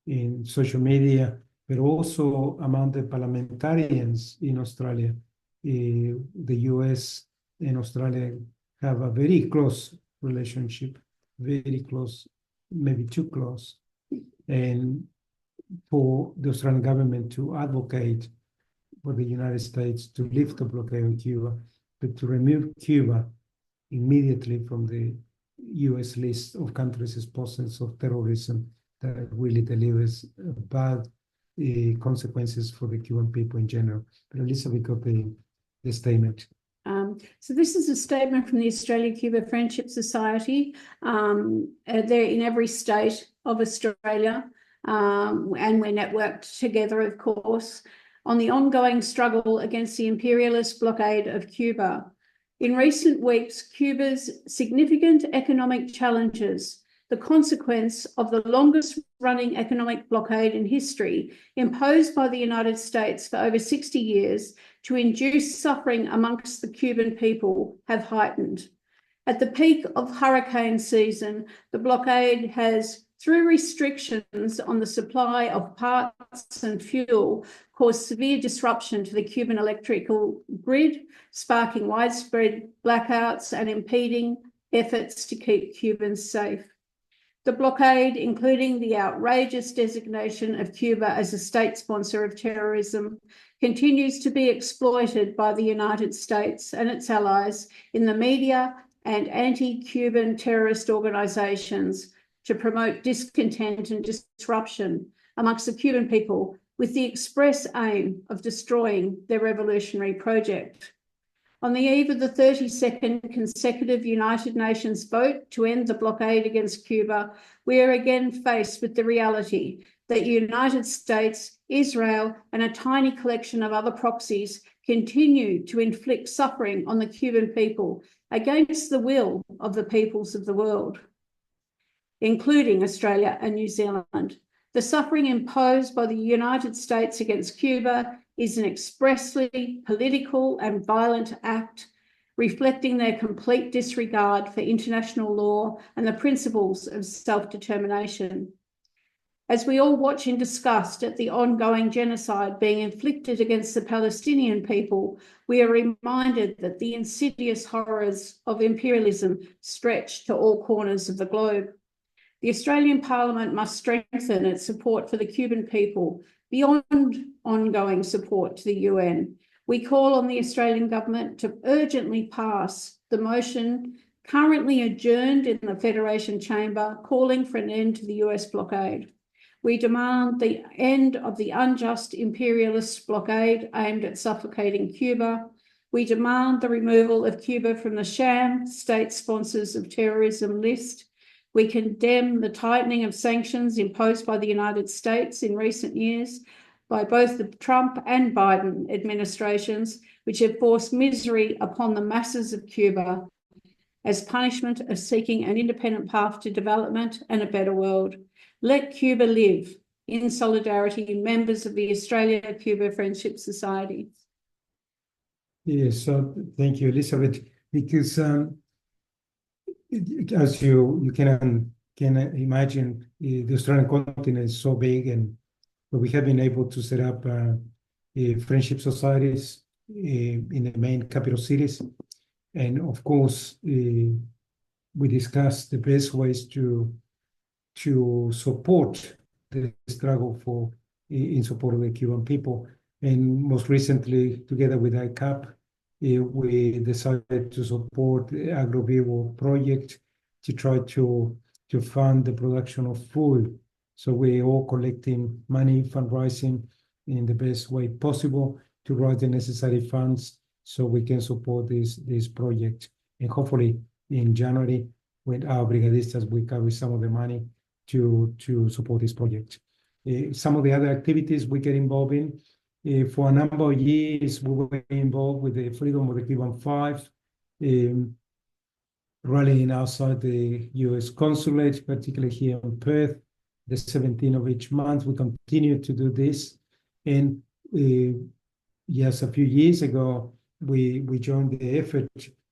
in social media, but also among the parliamentarians in Australia. The U.S. and Australia have a very close relationship, very close, maybe too close, and for the Australian government to advocate for the United States to lift the blockade on Cuba, but to remove Cuba immediately from the U.S. list of countries responsible of terrorism that really delivers bad consequences for the Cuban people in general. But Elizabeth got the statement.
So this is a statement from the Australia-Cuba Friendship Society. They're in every state of Australia, and we're networked together, of course, on the ongoing struggle against the imperialist blockade of Cuba. In recent weeks, Cuba's significant economic challenges, the consequence of the longest-running economic blockade in history, imposed by the United States for over 60 years to induce suffering amongst the Cuban people, have heightened. At the peak of hurricane season, the blockade has, through restrictions on the supply of parts and fuel, caused severe disruption to the Cuban electrical grid, sparking widespread blackouts and impeding efforts to keep Cubans safe. The blockade, including the outrageous designation of Cuba as a state sponsor of terrorism, continues to be exploited by the United States and its allies in the media and anti-Cuban terrorist organizations to promote discontent and disruption amongst the Cuban people with the express aim of destroying their revolutionary project. On the eve of the 32nd consecutive United Nations vote to end the blockade against Cuba, we are again faced with the reality that the United States, Israel, and a tiny collection of other proxies continue to inflict suffering on the Cuban people against the will of the peoples of the world, including Australia and New Zealand. The suffering imposed by the United States against Cuba is an expressly political and violent act, reflecting their complete disregard for international law and the principles of self-determination. As we all watch in disgust at the ongoing genocide being inflicted against the Palestinian people, we are reminded that the insidious horrors of imperialism stretch to all corners of the globe. The Australian Parliament must strengthen its support for the Cuban people beyond ongoing support to the UN. We call on the Australian government to urgently pass the motion currently adjourned in the Federation Chamber calling for an end to the US blockade. We demand the end of the unjust imperialist blockade aimed at suffocating Cuba. We demand the removal of Cuba from the sham state sponsors of terrorism list. We condemn the tightening of sanctions imposed by the United States in recent years by both the Trump and Biden administrations, which have forced misery upon the masses of Cuba as punishment of seeking an independent path to development and a better world. Let Cuba live in solidarity, members of the Australia-Cuba Friendship Society.
Yes, so thank you, Elizabeth, because as you can imagine, the Australian continent is so big, and but we have been able to set up friendship societies in the main capital cities. And of course, we discussed the best ways to support the struggle in support of the Cuban people. And most recently, together with ICAP, we decided to support the AgroVivo project to try to fund the production of food. So we're all collecting money, fundraising in the best way possible to raise the necessary funds so we can support this project. And hopefully in January, when our brigadistas will carry some of the money to support this project. Some of the other activities we get involved in, for a number of years, we were involved with the Freedom of the Cuban Five, rallying outside the U.S. consulate, particularly here in Perth, the 17th of each month. We continue to do this. And yes, a few years ago, we joined the effort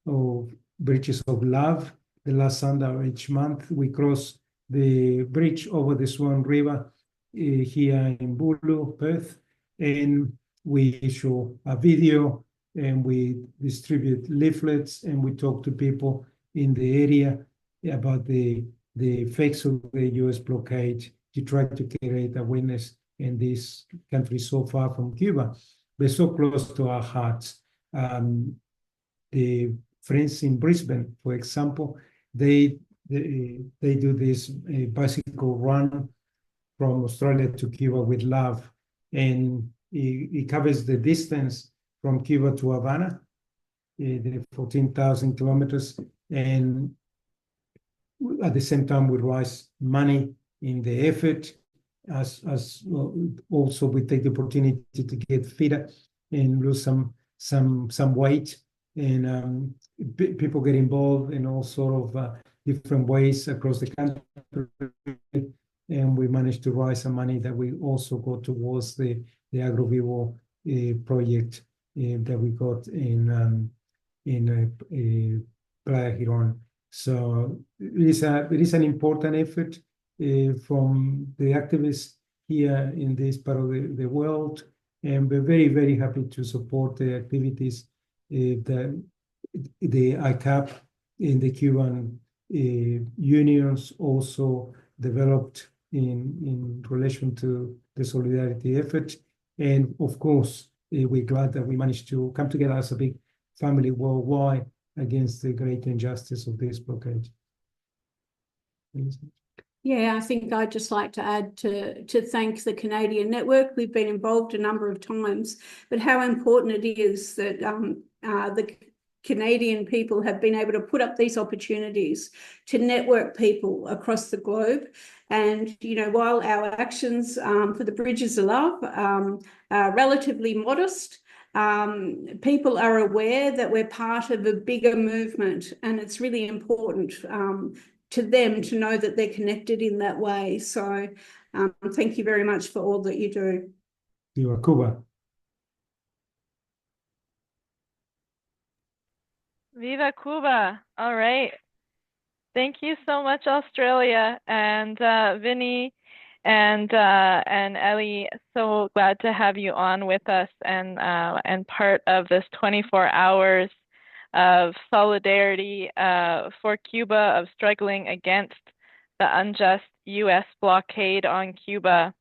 of Bridges of Love. The last Sunday of each month, we cross the bridge over the Swan River here in Bulu, Perth, and we show a video and we distribute leaflets and we talk to people in the area about the effects of the U.S. blockade to try to create awareness in this country so far from Cuba, but so close to our hearts. The friends in Brisbane, for example, they do this bicycle run from Australia to Cuba with love, and it covers the distance from Cuba to Havana, the 14,000 kilometers, and at the same time we raise money in the effort, as well, also we take the opportunity to get fitter and lose some weight, and people get involved in all sort of different ways across the country, and we managed to raise some money that we also go towards the AgroVivo project that we got in Playa Girón. So it is an important effort from the activists here in this part of the world, and we're very, very happy to support the activities that the ICAP in the Cuban unions also developed in relation to the solidarity effort. And of course, we're glad that we managed to come together as a big family worldwide against the great injustice of this blockade.
Yeah, I think I'd just like to add to thank the Canadian network. We've been involved a number of times, but how important it is that the Canadian people have been able to put up these opportunities to network people across the globe. And, you know, while our actions for the Bridges of Love are relatively modest, people are aware that we're part of a bigger movement, and it's really important to them to know that they're connected in that way. So thank you very much for all that you do.
You are Cuba.
Viva Cuba. All right. Thank you so much, Australia, and Vinny and Ellie. So glad to have you on with us and part of this 24 hours of solidarity for Cuba, of struggling against the unjust U.S. blockade on Cuba.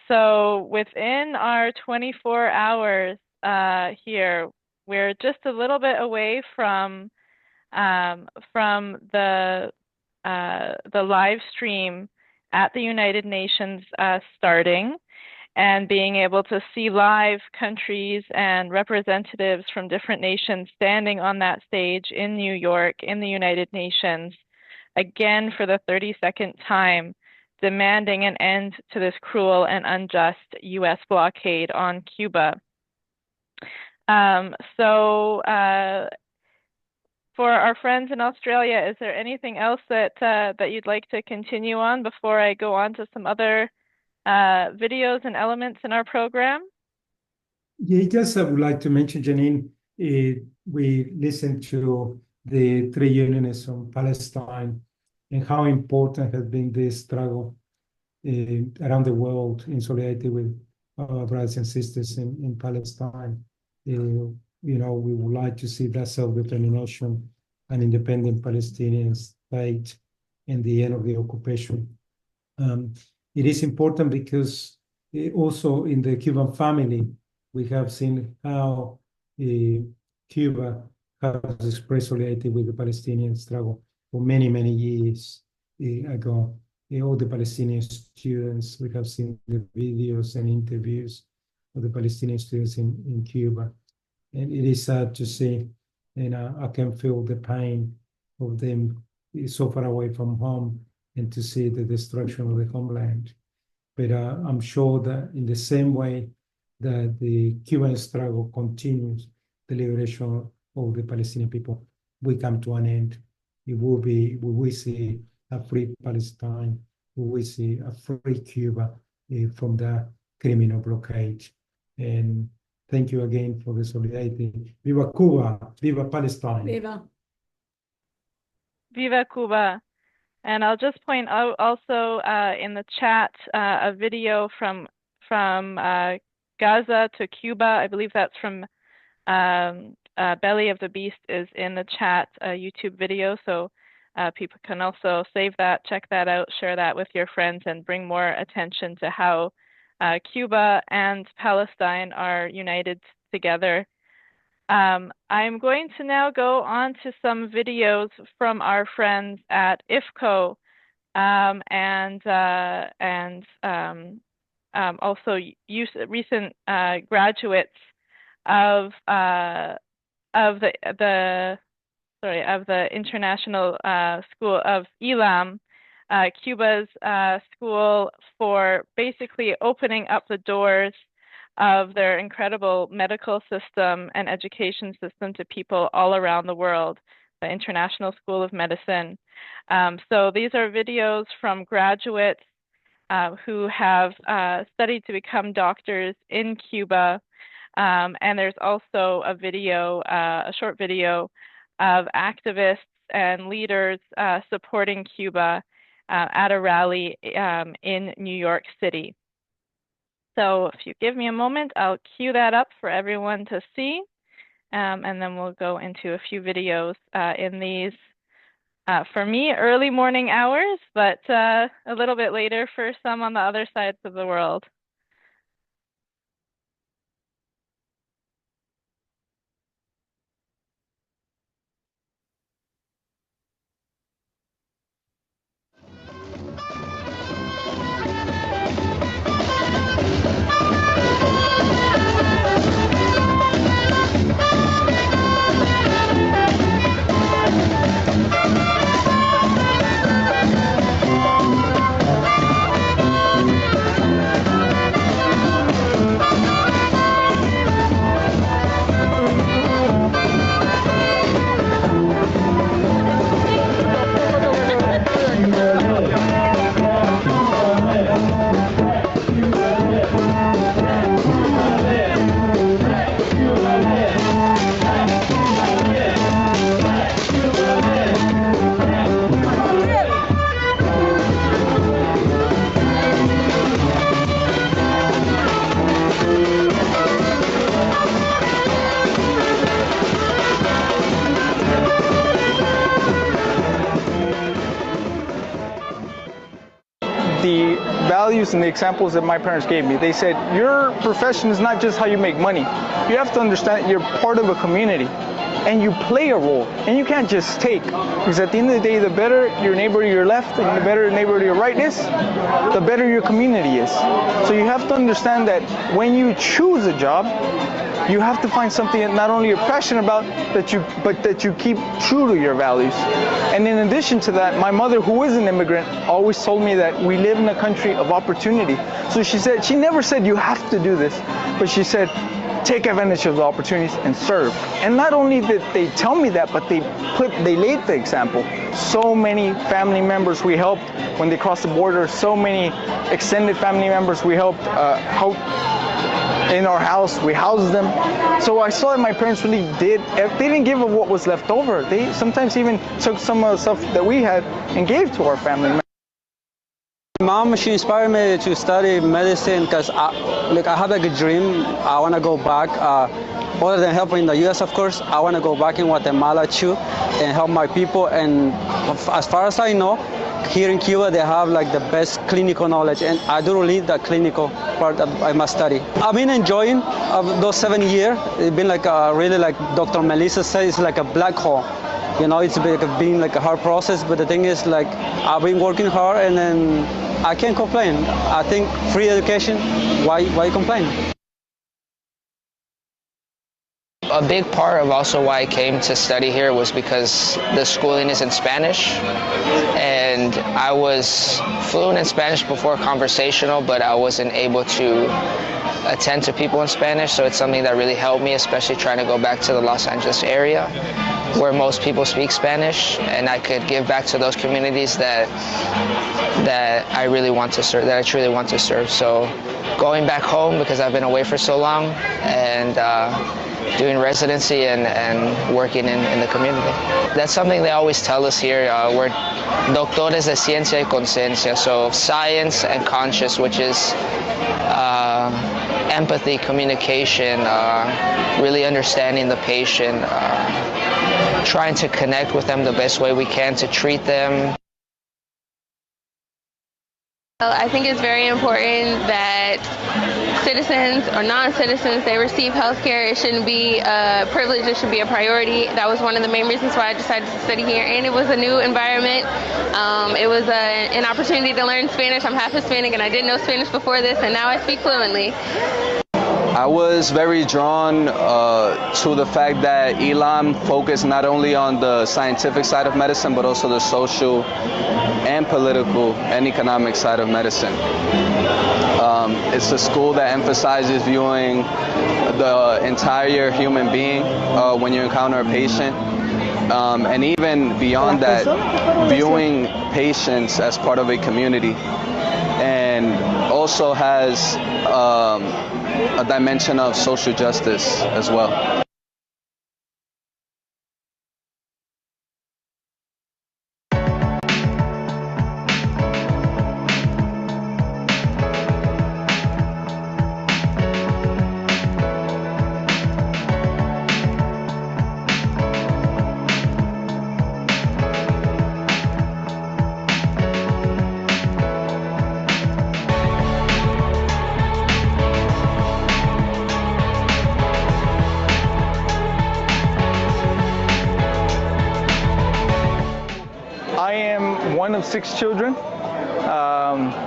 So within our 24 hours here, we're just a little bit away from the live stream at the United Nations starting, and being able to see live countries and representatives from different nations standing on that stage in New York in the United Nations, again for the 32nd time, demanding an end to this cruel and unjust U.S. blockade on Cuba. For our friends in Australia, is there anything else that you'd like to continue on before I go on to some other videos and elements in our program?
Yeah, just I would like to mention, Janine, we listened to the three unionists from Palestine and how important has been this struggle around the world in solidarity with our brothers and sisters in Palestine. We would like to see that self-determination, an independent Palestinian state, and the end of the occupation. It is important because also in the Cuban family, we have seen how Cuba has expressed solidarity with the Palestinian struggle for many, many years ago. All the Palestinian students, we have seen the videos and interviews of the Palestinian students in Cuba. And it is sad to see, and I can feel the pain of them so far away from home and to see the destruction of the homeland. But I'm sure that in the same way that the Cuban struggle continues, the liberation of the Palestinian people will come to an end. We will see a free Palestine. We will see a free Cuba from the criminal blockade. And thank you again for the solidarity. Viva Cuba! Viva Palestine!
Viva!
Viva Cuba! And I'll just point out also in the chat a video from Gaza to Cuba. I believe that's from Belly of the Beast is in the chat, a YouTube video. So people can also save that, check that out, share that with your friends, and bring more attention to how Cuba and Palestine are united together. I'm going to now go on to some videos from our friends at IFCO and also recent graduates of the International School of Elam, Cuba's school for basically opening up the doors of their incredible medical system and education system to people all around the world, the International School of Medicine. So these are videos from graduates who have studied to become doctors in Cuba. And there's also a video, a short video of activists and leaders supporting Cuba at a rally in New York City. So if you give me a moment, I'll cue that up for everyone to see, and then we'll go into a few videos in these, for me, early morning hours, but a little bit later for some on the other sides of the world.
The values and the examples that my parents gave me, they said, your profession is not just how you make money. You have to understand that you're part of a community and you play a role, and you can't just take, because at the end of the day, the better your neighbor to your left and the better your neighbor to your right is, the better your community is. So you have to understand that when you choose a job, you have to find something that not only you're passionate about, but that you keep true to your values. And in addition to that, my mother, who is an immigrant, always told me that we live in a country of opportunity. So she never said you have to do this, but she said, take advantage of the opportunities and serve. And not only did they tell me that, but they laid the example. So many family members we helped when they crossed the border, so many extended family members we helped in our house, we housed them. So I saw that my parents really they didn't give of what was left over. They sometimes even took some of the stuff that we had and gave to our family members.
Mom, she inspired me to study medicine because I have like a dream. I want to go back. Other than helping the U.S., of course, I want to go back in Guatemala too and help my people. And as far as I know, here in Cuba, they have like the best clinical knowledge, and I do really the clinical part that I must study. I've been enjoying those 7 years. It's been like really, like Dr. Melissa said, it's like a black hole. You know, it's been like a hard process, but the thing is, like, I've been working hard, and then I can't complain. I think free education, why complain?
A big part of also why I came to study here was because the schooling is in Spanish, and I was fluent in Spanish before conversational, but I wasn't able to attend to people in Spanish, so it's something that really helped me, especially trying to go back to the Los Angeles area where most people speak Spanish, and I could give back to those communities that I really want to serve, that I truly want to serve. So going back home, because I've been away for so long, and doing residency and working in the community. That's something they always tell us here. We're doctores de ciencia y conciencia, so science and conscious, which is empathy, communication, really understanding the patient, trying to connect with them the best way we can to treat them.
I think it's very important that citizens or non-citizens, they receive health care. It shouldn't be a privilege, it should be a priority. That was one of the main reasons why I decided to study here, and it was a new environment. It was an opportunity to learn Spanish. I'm half Hispanic, and I didn't know Spanish before this, and now I speak fluently.
I was very drawn to the fact that Elam focused not only on the scientific side of medicine, but also the social and political and economic side of medicine. It's a school that emphasizes viewing the entire human being when you encounter a patient. And even beyond that, viewing patients as part of a community, and also has a dimension of social justice as well.
One of 6 children.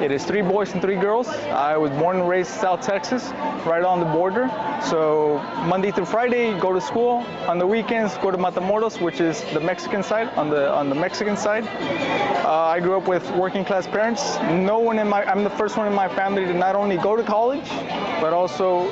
It is 3 boys and 3 girls. I was born and raised in South Texas, right on the border. So Monday through Friday, go to school. On the weekends, go to Matamoros, which is the Mexican side, on the Mexican side. I grew up with working class parents. I'm the first one in my family to not only go to college, but also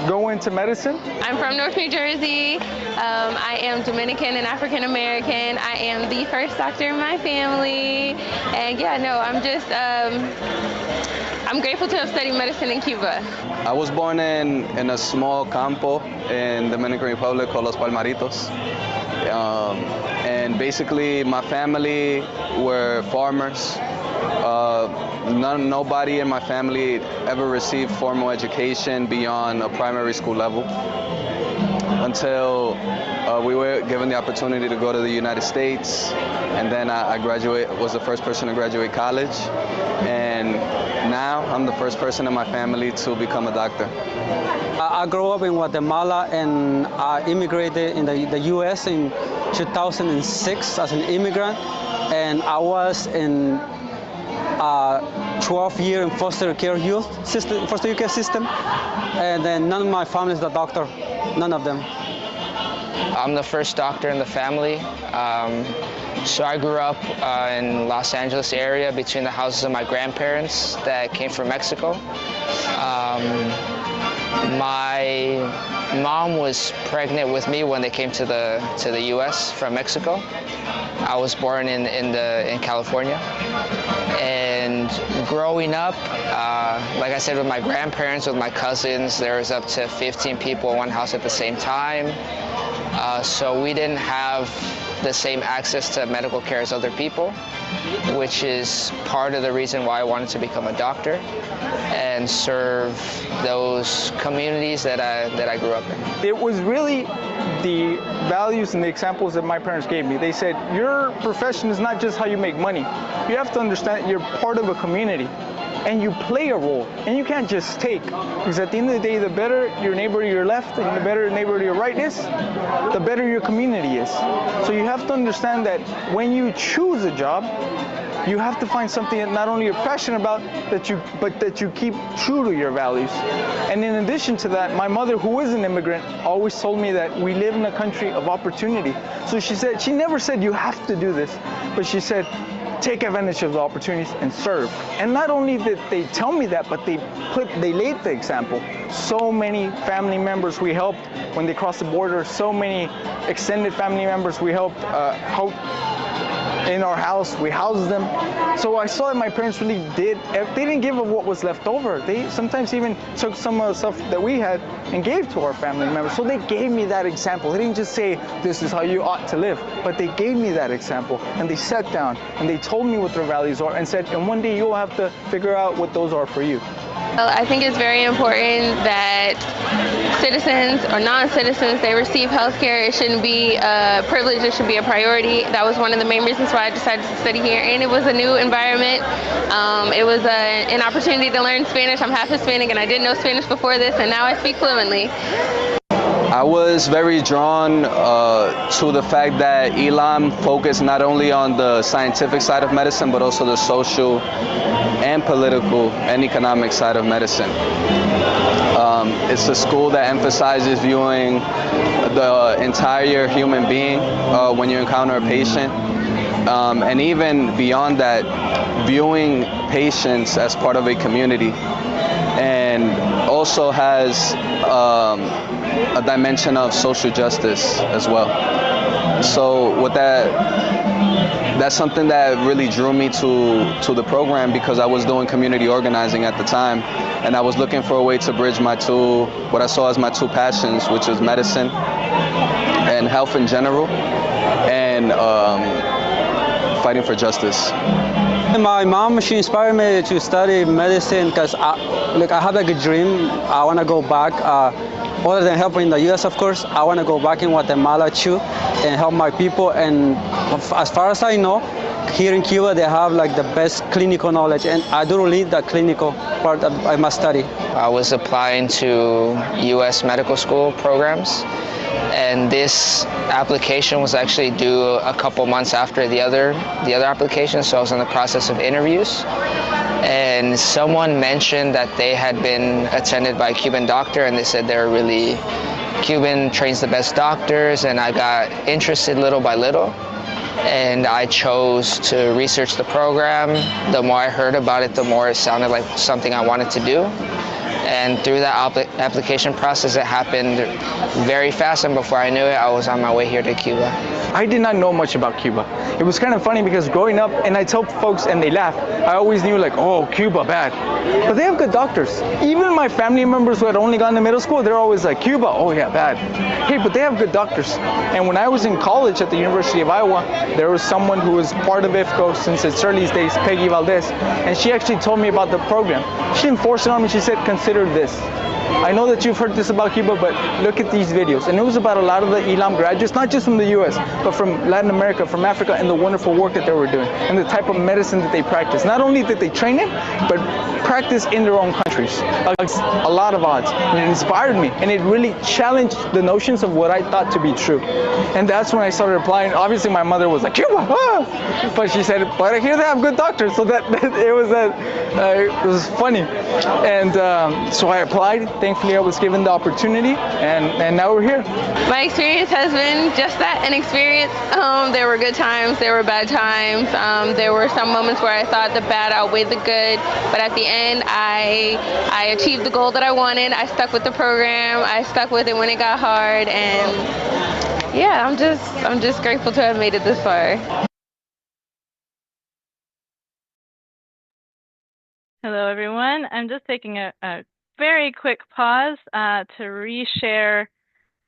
go into medicine.
I'm from North New Jersey. I am Dominican and African American. I am the first doctor in my family. And yeah, no, I'm just, I'm grateful to have studied medicine in Cuba.
I was born in a small campo in the Dominican Republic called Los Palmaritos. And basically my family were farmers. Nobody in my family ever received formal education beyond a primary school level until we were given the opportunity to go to the United States, and then I was the first person to graduate college, and now I'm the first person in my family to become a doctor.
I grew up in Guatemala, and I immigrated in the U.S. in 2006 as an immigrant, and I was in 12 year in foster care system, and then none of my family is a doctor, none of them.
I'm the first doctor in the family. So I grew up in Los Angeles area between the houses of my grandparents that came from Mexico. My mom was pregnant with me when they came to the U.S. from Mexico. I was born in California, and growing up, like I said, with my grandparents, with my cousins, there was up to 15 people in one house at the same time. So we didn't have the same access to medical care as other people. which is part of the reason why I wanted to become a doctor and serve those communities that I grew up in.
It was really the values and the examples that my parents gave me. They said, your profession is not just how you make money. You have to understand that you're part of a community and you play a role, and you can't just take, because at the end of the day, the better your neighbor to your left and the better your neighbor to your right is, the better your community is. So you have to understand that when you choose a job, you have to find something that not only you're passionate about, but that you keep true to your values. And in addition to that, my mother, who is an immigrant, always told me that we live in a country of opportunity. So she never said you have to do this, but she said, take advantage of the opportunities and serve. And not only did they tell me that, but they laid the example. So many family members we helped when they crossed the border, so many extended family members we helped in our house, we housed them. So I saw that my parents really they didn't give of what was left over. They sometimes even took some of the stuff that we had and gave to our family members. So they gave me that example. They didn't just say, this is how you ought to live, but they gave me that example, and they sat down and they told me what their values are and said, and one day you'll have to figure out what those are for you.
Well, I think it's very important that citizens or non-citizens, they receive health care. It shouldn't be a privilege, it should be a priority. That was one of the main reasons why I decided to study here, and it was a new environment. It was an opportunity to learn Spanish. I'm half Hispanic and I didn't know Spanish before this, and now I speak fluently.
I was very drawn to the fact that Elam focused not only on the scientific side of medicine, but also the social and political and economic side of medicine. It's a school that emphasizes viewing the entire human being when you encounter a patient. And even beyond that, viewing patients as part of a community, and also has a dimension of social justice as well. So with that's something that really drew me to the program, because I was doing community organizing at the time, and I was looking for a way to bridge what I saw as my two passions, which is medicine and health in general, and fighting for justice.
My mom, she inspired me to study medicine because I have a good dream. I want to go back. Other than helping in the U.S., of course, I want to go back in Guatemala too and help my people. And as far as I know, here in Cuba, they have like the best clinical knowledge, and I do lead the clinical part of my study.
I was applying to U.S. medical school programs, and this application was actually due a couple months after the other application, so I was in the process of interviews. And someone mentioned that they had been attended by a Cuban doctor, and they said Cuban trains the best doctors, and I got interested little by little. And I chose to research the program. The more I heard about it, the more it sounded like something I wanted to do. And through that application process, it happened very fast, and before I knew it, I was on my way here to Cuba.
I did not know much about Cuba. It was kind of funny because growing up, and I tell folks and they laugh, I always knew like, oh, Cuba, bad. But they have good doctors. Even my family members who had only gone to middle school, they're always like, Cuba, oh yeah, bad. Hey, but they have good doctors. And when I was in college at the University of Iowa, there was someone who was part of IFCO since its early days, Peggy Valdez, and she actually told me about the program. She didn't force it on me, she said, consider this. I know that you've heard this about Cuba, but look at these videos. And it was about a lot of the Elam graduates, not just from the U.S., but from Latin America, from Africa, and the wonderful work that they were doing, and the type of medicine that they practice. Not only did they train in, but practice in their own countries. A lot of odds. And it inspired me, and it really challenged the notions of what I thought to be true. And that's when I started applying. Obviously, my mother was like, Cuba, ah! But she said, but I hear they have good doctors. So it was funny. And so I applied. Thankfully, I was given the opportunity, and now we're here.
My experience has been just that, an experience. There were good times, there were bad times. There were some moments where I thought the bad outweighed the good, but at the end, I achieved the goal that I wanted. I stuck with the program. I stuck with it when it got hard, and yeah, I'm just grateful to have made it this far.
Hello, everyone. I'm just taking a very quick pause to reshare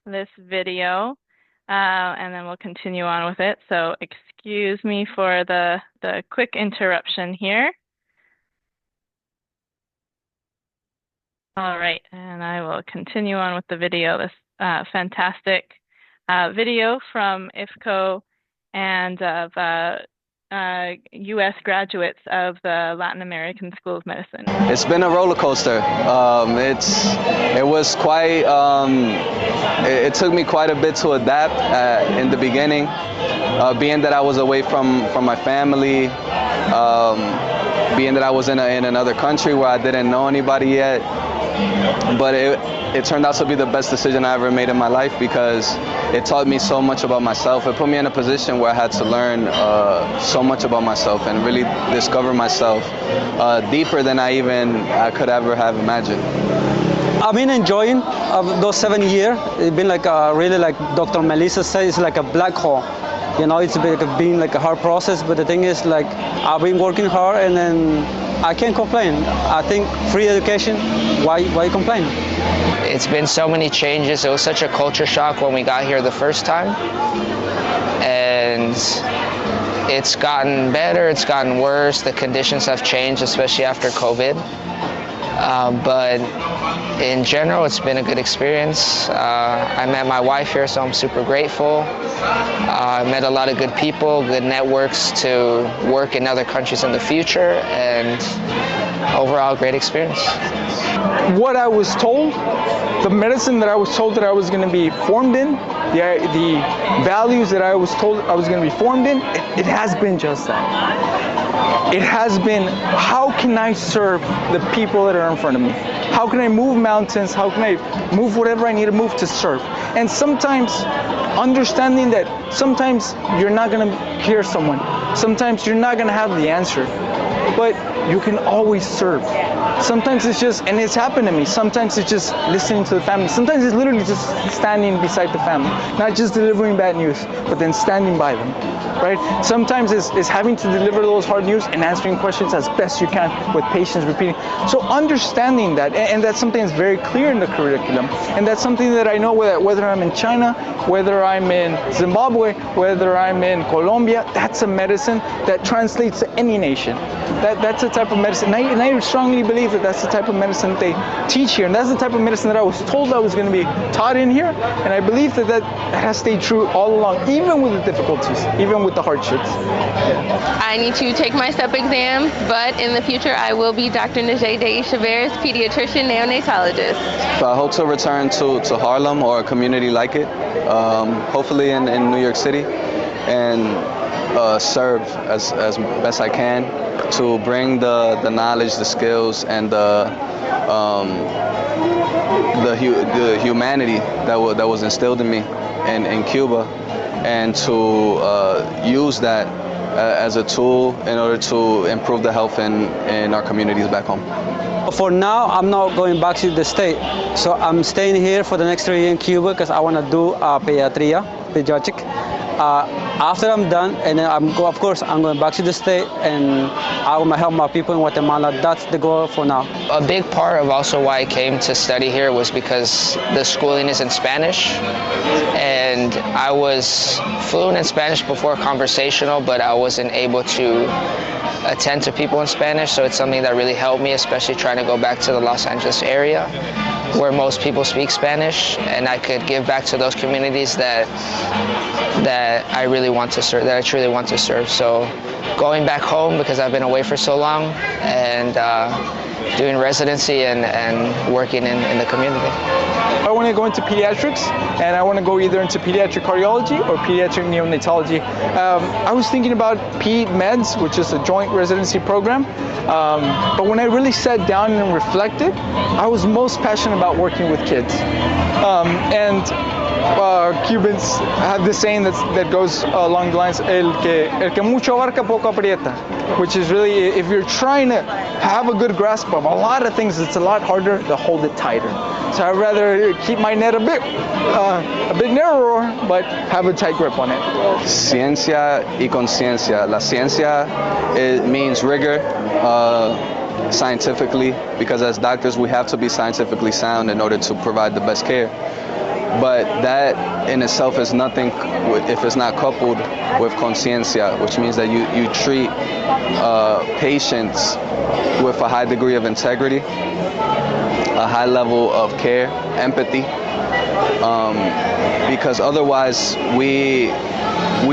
this video. and then we'll continue on with it. So excuse me for the quick interruption here. All right, and I will continue on with the video, this fantastic video from IFCO and of U.S. graduates of the Latin American School of Medicine.
It's been a roller coaster. It was quite, it took me quite a bit to adapt in the beginning, being that I was away from my family, being that I was in another country where I didn't know anybody yet. But it turned out to be the best decision I ever made in my life because it taught me so much about myself. It put me in a position where I had to learn so much about myself and really discover myself deeper than I could ever have imagined.
I've been enjoying those 7 years. It's been like really, like Dr. Melissa said, it's like a black hole. You know, it's been like a hard process, but the thing is, like, I've been working hard and then I can't complain. I think free education, why complain?
It's been so many changes. It was such a culture shock when we got here the first time. And it's gotten better, it's gotten worse. The conditions have changed, especially after COVID. But in general, it's been a good experience. I met my wife here, so I'm super grateful. I met a lot of good people, good networks to work in other countries in the future, and overall, great experience.
What I was told, the medicine that I was told that I was going to be formed in, the values that I was told I was going to be formed in, it has been just that. It has been, how can I serve the people that are in front of me? How can I move mountains? How can I move whatever I need to move to serve? And sometimes understanding that sometimes you're not going to hear someone. Sometimes you're not going to have the answer. But you can always serve. Sometimes it's just, and it's happened to me, sometimes it's just listening to the family. Sometimes it's literally just standing beside the family. Not just delivering bad news, but then standing by them, right? Sometimes it's having to deliver those hard news and answering questions as best you can with patience, repeating. So understanding that, and that's something that's very clear in the curriculum. And that's something that I know whether I'm in China, whether I'm in Zimbabwe, whether I'm in Colombia, that's a medicine that translates to any nation. That's the type of medicine, and I strongly believe that that's the type of medicine that they teach here, and that's the type of medicine that I was told I was going to be taught in here, and I believe that has stayed true all along, even with the difficulties, even with the hardships.
I need to take my STEP exam, but in the future I will be Dr. Najee Deishaver's pediatrician neonatologist.
So I hope to return to Harlem or a community like it, hopefully in New York City, and serve as best I can to bring the knowledge, the skills, and the humanity that was instilled in me in Cuba, and to use that as a tool in order to improve the health in our communities back home.
For now, I'm not going back to the state, so I'm staying here for the next 3 years in Cuba because I want to do pediatric. After I'm done, and then of course, I'm going back to the state, and I want to help my people in Guatemala. That's the goal for now.
A big part of also why I came to study here was because the schooling is in Spanish, and I was fluent in Spanish before conversational, but I wasn't able to attend to people in Spanish, so it's something that really helped me, especially trying to go back to the Los Angeles area where most people speak Spanish, and I could give back to those communities that I really want to serve, that I truly want to serve. So going back home, because I've been away for so long, and doing residency and working in the community.
I want to go into pediatrics, and I want to go either into pediatric cardiology or pediatric neonatology. I was thinking about Ped Meds, which is a joint residency program, but when I really sat down and reflected, I was most passionate about working with kids. Cubans have this saying that goes along the lines, el que mucho abarca poco aprieta, which is really, if you're trying to have a good grasp of a lot of things, it's a lot harder to hold it tighter. So I'd rather keep my net a bit narrower, but have a tight grip on it.
Ciencia y conciencia. La ciencia, it means rigor. Scientifically, because as doctors we have to be scientifically sound in order to provide the best care. but that in itself is nothing if it's not coupled with conciencia, which means that you treat patients with a high degree of integrity, a high level of care, empathy, because otherwise we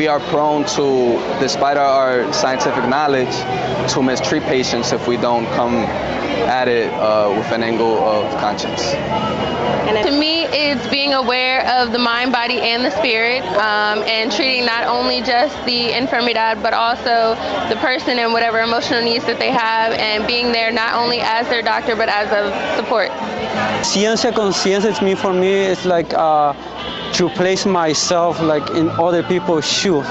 are prone to, despite our scientific knowledge, to mistreat patients if we don't come at it with an angle of conscience.
To me, it's being aware of the mind, body, and the spirit, and treating not only just the enfermedad, but also the person and whatever emotional needs that they have, and being there not only as their doctor, but as a support.
Ciencia conciencia to me, for me, it's like to place myself like in other people's shoes.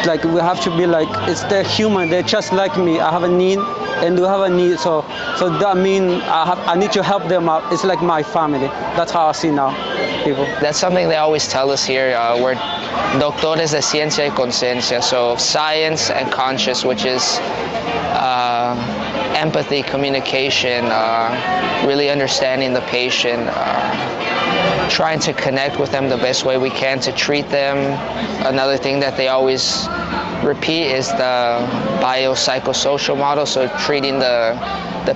Like we have to be like, it's they're human, they're just like me. I have a need and you have a need, so that means I need to help them out. It's like my family. That's how I see now people.
That's something they always tell us here. We're doctores de ciencia y conciencia, so science and conscious, which is empathy, communication, really understanding the patient, trying to connect with them the best way we can to treat them. Another thing that they always repeat is the biopsychosocial model, so treating the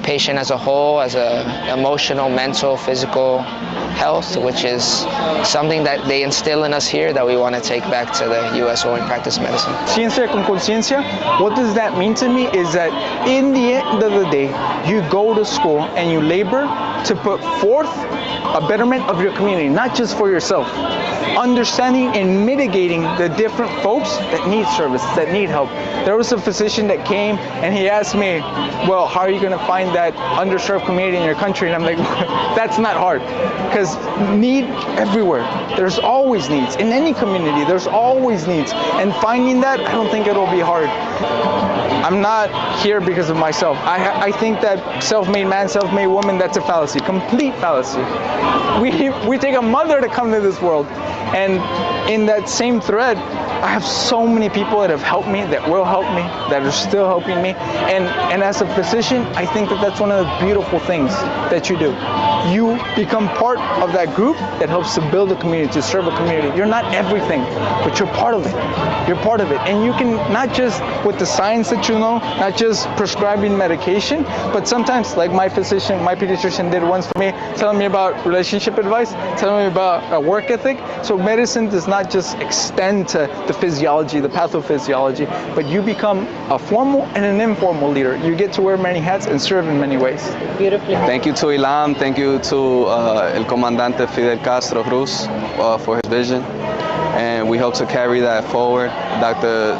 patient as a whole, as a emotional, mental, physical health, which is something that they instill in us here that we want to take back to the U.S. where we practice medicine.
Ciencia con conciencia, what does that mean to me is that in the end of the day, you go to school and you labor to put forth a betterment of your community, not just for yourself. Understanding and mitigating the different folks that need service, that need help. There was a physician that came and he asked me, well, how are you going to find that underserved community in your country? And I'm like, that's not hard, because need everywhere. There's always needs. In any community, there's always needs. And finding that, I don't think it'll be hard. I'm not here because of myself. I think that self-made man, self-made woman, that's a fallacy, complete fallacy. We take a mother to come to this world. And in that same thread, I have so many people that have helped me, that will help me, that are still helping me. And as a physician, I think that that's one of the beautiful things that you do. You become part of that group that helps to build a community, to serve a community. You're not everything, but you're part of it. You're part of it. And you can, not just with the science that you know, not just prescribing medication, but sometimes, like my physician, my pediatrician did once for me, telling me about relationship advice, telling me about a work ethic. So medicine does not just extend to the physiology, the pathophysiology, but you become a formal and an informal leader. You get to wear many hats and serve in many ways.
Beautifully.
Thank you to Ilam, thank you to El Comandante Fidel Castro Cruz for his vision, and we hope to carry that forward. Dr.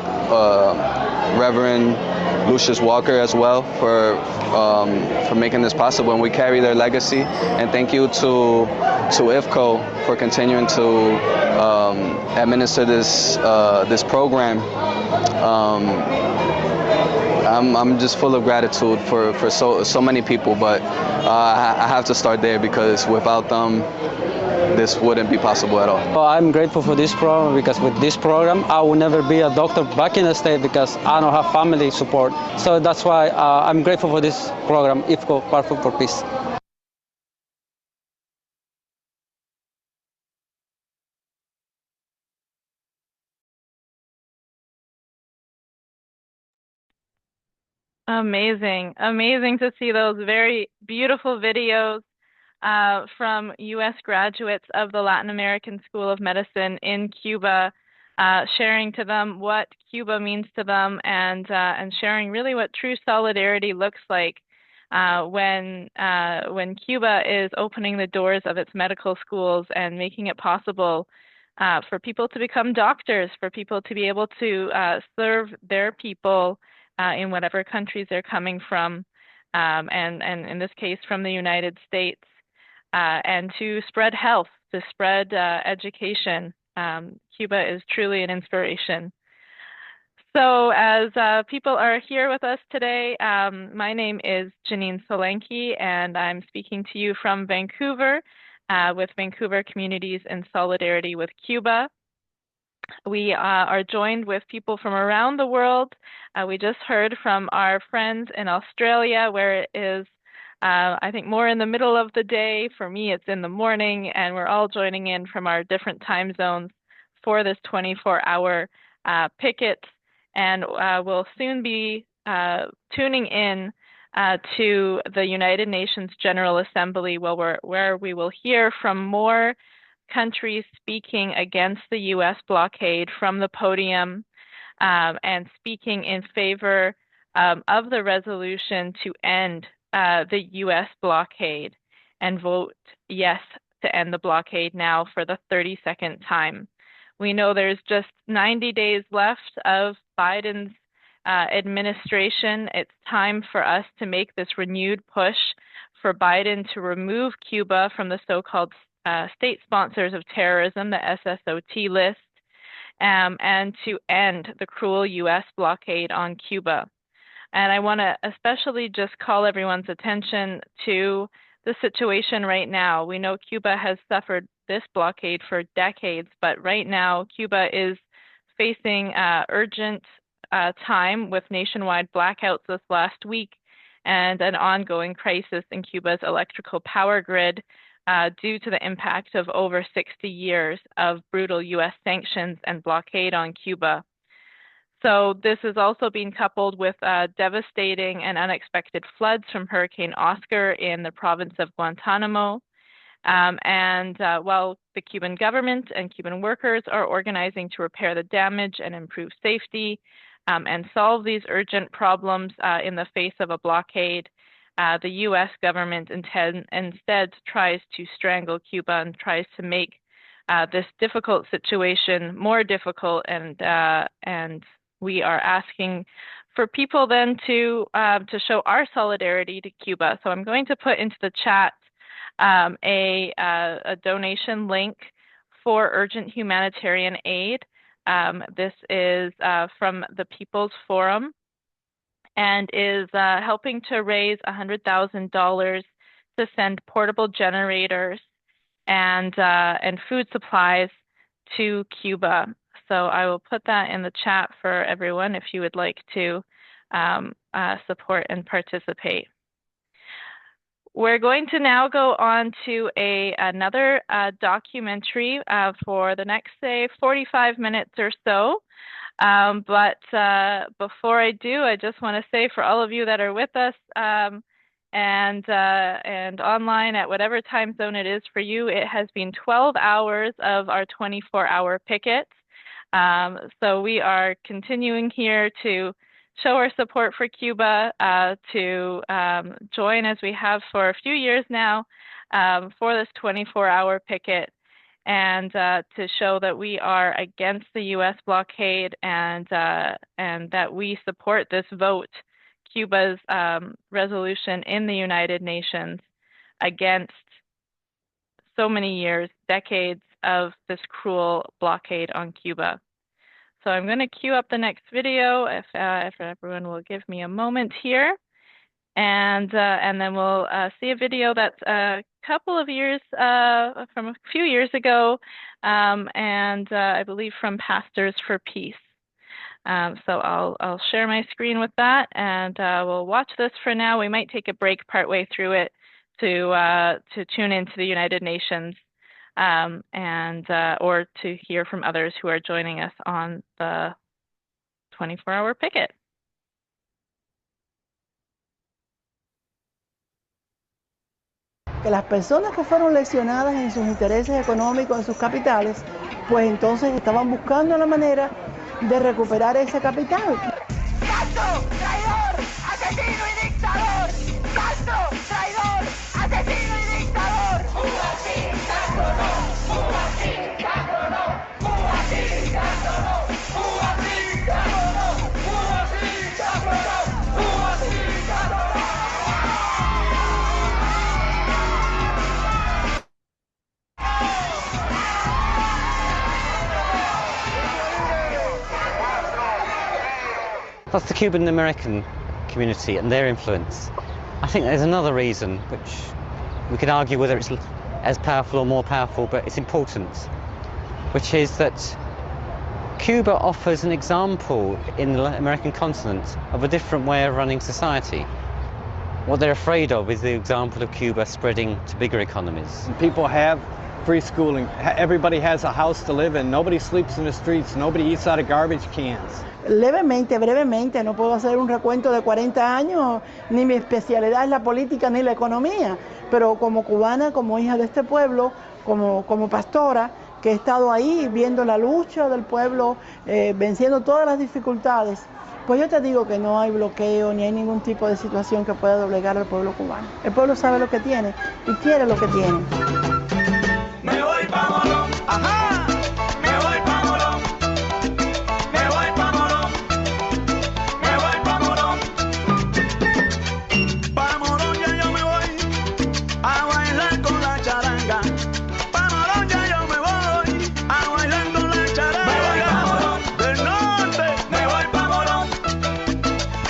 Reverend Lucius Walker as well for making this possible, and we carry their legacy. And thank you to IFCO for continuing to administer this program. I'm just full of gratitude for so many people, but I have to start there, because without them, this wouldn't be possible at all.
Well, I'm grateful for this program, because with this program, I will never be a doctor back in the state, because I don't have family support. So that's why I'm grateful for this program, IFCO, Powerful for Peace.
Amazing. Amazing to see those very beautiful videos from U.S. graduates of the Latin American School of Medicine in Cuba, sharing to them what Cuba means to them, and sharing really what true solidarity looks like when Cuba is opening the doors of its medical schools and making it possible for people to become doctors, for people to be able to serve their people in whatever countries they're coming from, and in this case from the United States, and to spread health, to spread education. Cuba is truly an inspiration. So as people are here with us today, my name is Janine Solanki, and I'm speaking to you from Vancouver with Vancouver Communities in Solidarity with Cuba. We are joined with people from around the world. We just heard from our friends in Australia, where it is I think more in the middle of the day. For me, it's in the morning, and we're all joining in from our different time zones for this 24-hour picket. And we'll soon be tuning in to the United Nations General Assembly, where we will hear from more countries speaking against the U.S. blockade from the podium and speaking in favor of the resolution to end the U.S. blockade and vote yes to end the blockade now for the 32nd time. We know there's just 90 days left of Biden's administration. It's time for us to make this renewed push for Biden to remove Cuba from the so-called state sponsors of terrorism, the SSOT list, and to end the cruel U.S. blockade on Cuba. And I want to especially just call everyone's attention to the situation right now. We know Cuba has suffered this blockade for decades, but right now Cuba is facing urgent time with nationwide blackouts this last week and an ongoing crisis in Cuba's electrical power grid due to the impact of over 60 years of brutal U.S. sanctions and blockade on Cuba. So this has also been coupled with devastating and unexpected floods from Hurricane Oscar in the province of Guantanamo. While the Cuban government and Cuban workers are organizing to repair the damage and improve safety and solve these urgent problems in the face of a blockade, the U.S. government instead tries to strangle Cuba and tries to make this difficult situation more difficult, and we are asking for people then to show our solidarity to Cuba. So I'm going to put into the chat a donation link for urgent humanitarian aid. This is from the People's Forum and is helping to raise $100,000 to send portable generators and food supplies to Cuba. So I will put that in the chat for everyone if you would like to support and participate. We're going to now go on to another documentary for the next, say, 45 minutes or so. But before I do, I just want to say for all of you that are with us and online at whatever time zone it is for you, it has been 12 hours of our 24-hour picket. So we are continuing here to show our support for Cuba, to join as we have for a few years now for this 24-hour picket, and to show that we are against the U.S. blockade and that we support this vote, Cuba's resolution in the United Nations against so many years, decades of this cruel blockade on Cuba. So I'm going to queue up the next video if everyone will give me a moment here, and then we'll see a video that's a couple of years from a few years ago, and I believe from Pastors for Peace. So I'll share my screen with that, and we'll watch this for now. We might take a break partway through it to tune into the United Nations. Or to hear from others who are joining us on the 24-hour picket.
Que las personas que fueron lesionadas en sus intereses económicos, en sus capitales, pues entonces estaban buscando la manera de recuperar ese capital.
¡Castro, traidor, asesino y dictador! ¡Castro, traidor, asesino y dictador! ¡Cuba sí, Castro no! ¡Cuba sí, Castro no! ¡Cuba sí, Castro no! ¡Cuba sí, Castro no! ¡Cuba sí, Castro no! ¡Cuba sí, Castro no!
That's the Cuban American community and their influence. I think there's another reason, which we could argue whether it's as powerful or more powerful, but it's important, which is that Cuba offers an example in the American continent of a different way of running society. What they're afraid of is the example of Cuba spreading to bigger economies.
People have free schooling. Everybody has a house to live in. Nobody sleeps in the streets. Nobody eats out of garbage cans.
Levemente, brevemente, no puedo hacer un recuento de 40 años, ni mi especialidad es la política ni la economía, pero como cubana, como hija de este pueblo, como pastora, que he estado ahí viendo la lucha del pueblo, venciendo todas las dificultades, pues yo te digo que no hay bloqueo ni hay ningún tipo de situación que pueda doblegar al pueblo cubano. El pueblo sabe lo que tiene y quiere lo que tiene.
Me voy pa' Morón, ajá, me voy pa' Morón, me voy pa' Morón, me voy pa' Morón. Pa' Morón ya yo me voy a bailar con la charanga. Pa' Morón ya yo me voy a bailar con la charanga. Me voy pa' Morón del norte, me voy pa' Morón,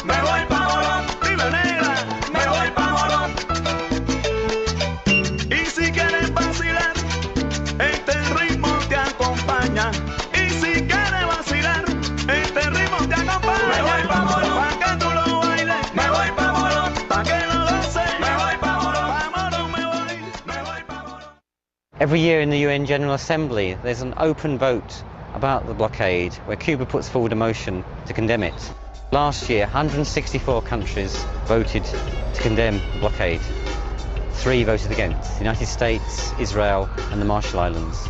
me voy pa' Morón, viva negra, me voy pa' Morón. Y si quieres vacilar, este ritmo te acompaña. Y si quieres vacilar, este ritmo te acompaña. Me voy pa' Morón, pa' que tú lo bailes. Me voy pa' Morón, pa' que lo goces. Me voy pa' Morón, pa' Morón me voy pa' Morón.
Every year in the UN General Assembly, there's an open vote about the blockade, where Cuba puts forward a motion to condemn it. Last year, 164 countries voted to condemn the blockade. 3 voted against: the United States, Israel and the Marshall Islands.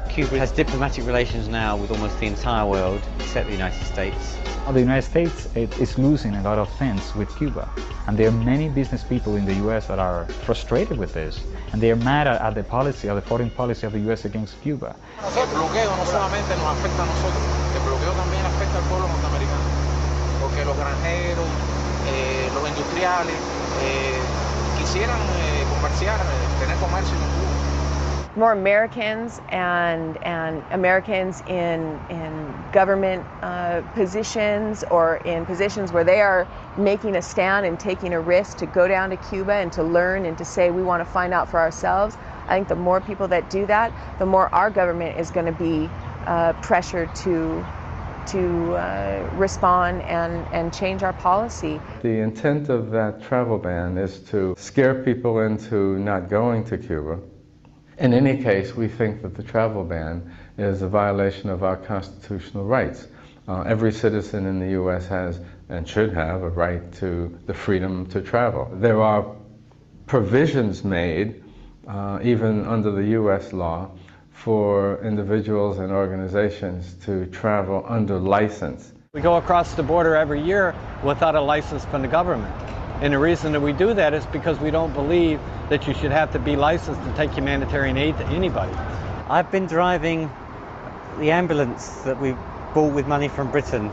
Cuba has diplomatic relations now with almost the entire world, except the United States.
The United States is losing a lot of things with Cuba, and there are many business people in the U.S. that are frustrated with this, and they are mad at the policy, at the foreign policy of the U.S. against Cuba.
El bloqueo no solamente nos afecta a nosotros, el bloqueo también afecta al pueblo norteamericano, porque los granjeros, los industriales quisieran comerciar, tener comercio con Cuba.
More Americans and Americans in government positions or in positions where they are making a stand and taking a risk to go down to Cuba and to learn and to say we want to find out for ourselves. I think the more people that do that, the more our government is going to be pressured to respond and change our policy.
The intent of that travel ban is to scare people into not going to Cuba. In any case, we think that the travel ban is a violation of our constitutional rights. Every citizen in the U.S. has and should have a right to the freedom to travel. There are provisions made, even under the U.S. law, for individuals and organizations to travel under license.
We go across the border every year without a license from the government. And the reason that we do that is because we don't believe that you should have to be licensed to take humanitarian aid to anybody.
I've been driving the ambulance that we bought with money from Britain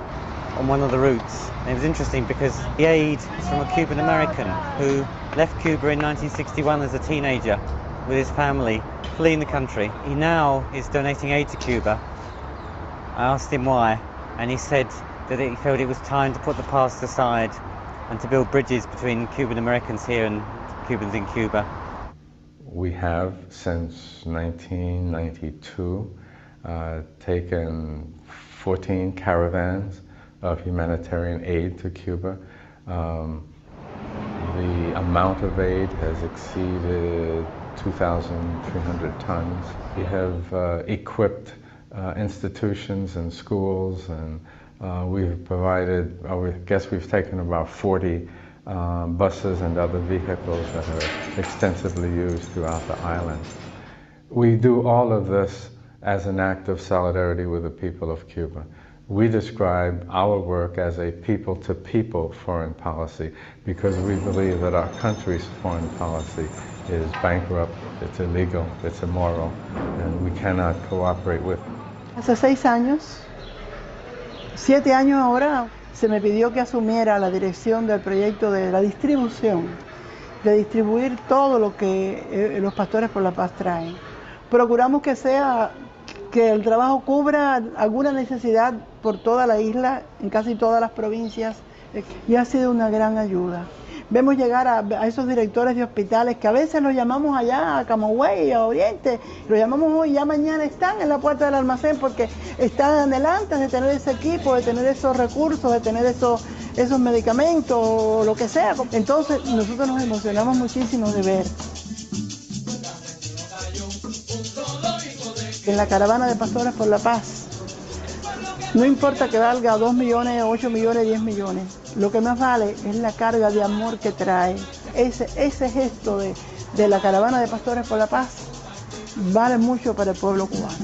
on one of the routes. And it was interesting because the aid is from a Cuban American who left Cuba in 1961 as a teenager with his family, fleeing the country. He now is donating aid to Cuba. I asked him why, and he said that he felt it was time to put the past aside and to build bridges between Cuban Americans here and Cubans in Cuba.
We have, since 1992, taken 14 caravans of humanitarian aid to Cuba. The amount of aid has exceeded 2,300 tons. We have equipped institutions and schools, and we've provided, I guess we've taken about 40 buses and other vehicles that are extensively used throughout the island. We do all of this as an act of solidarity with the people of Cuba. We describe our work as a people-to-people foreign policy because we believe that our country's foreign policy is bankrupt, it's illegal, it's immoral, and we cannot cooperate with it.
Hace 6 años, 7 años ahora, se me pidió que asumiera la dirección del proyecto de la distribución, de distribuir todo lo que los Pastores por la Paz traen. Procuramos que el trabajo cubra alguna necesidad por toda la isla, en casi todas las provincias, y ha sido una gran ayuda. Vemos llegar a esos directores de hospitales que a veces los llamamos allá a Camagüey, a Oriente, los llamamos hoy, ya mañana están en la puerta del almacén porque están adelantes de tener ese equipo, de tener esos recursos, de tener esos medicamentos o lo que sea. Entonces nosotros nos emocionamos muchísimo de ver en la caravana de Pastores por la Paz. No importa que valga 2 millones, 8 millones, 10 millones. Lo que más vale es la carga de amor que trae. Ese gesto de la caravana de Pastores por la Paz vale mucho para el pueblo cubano.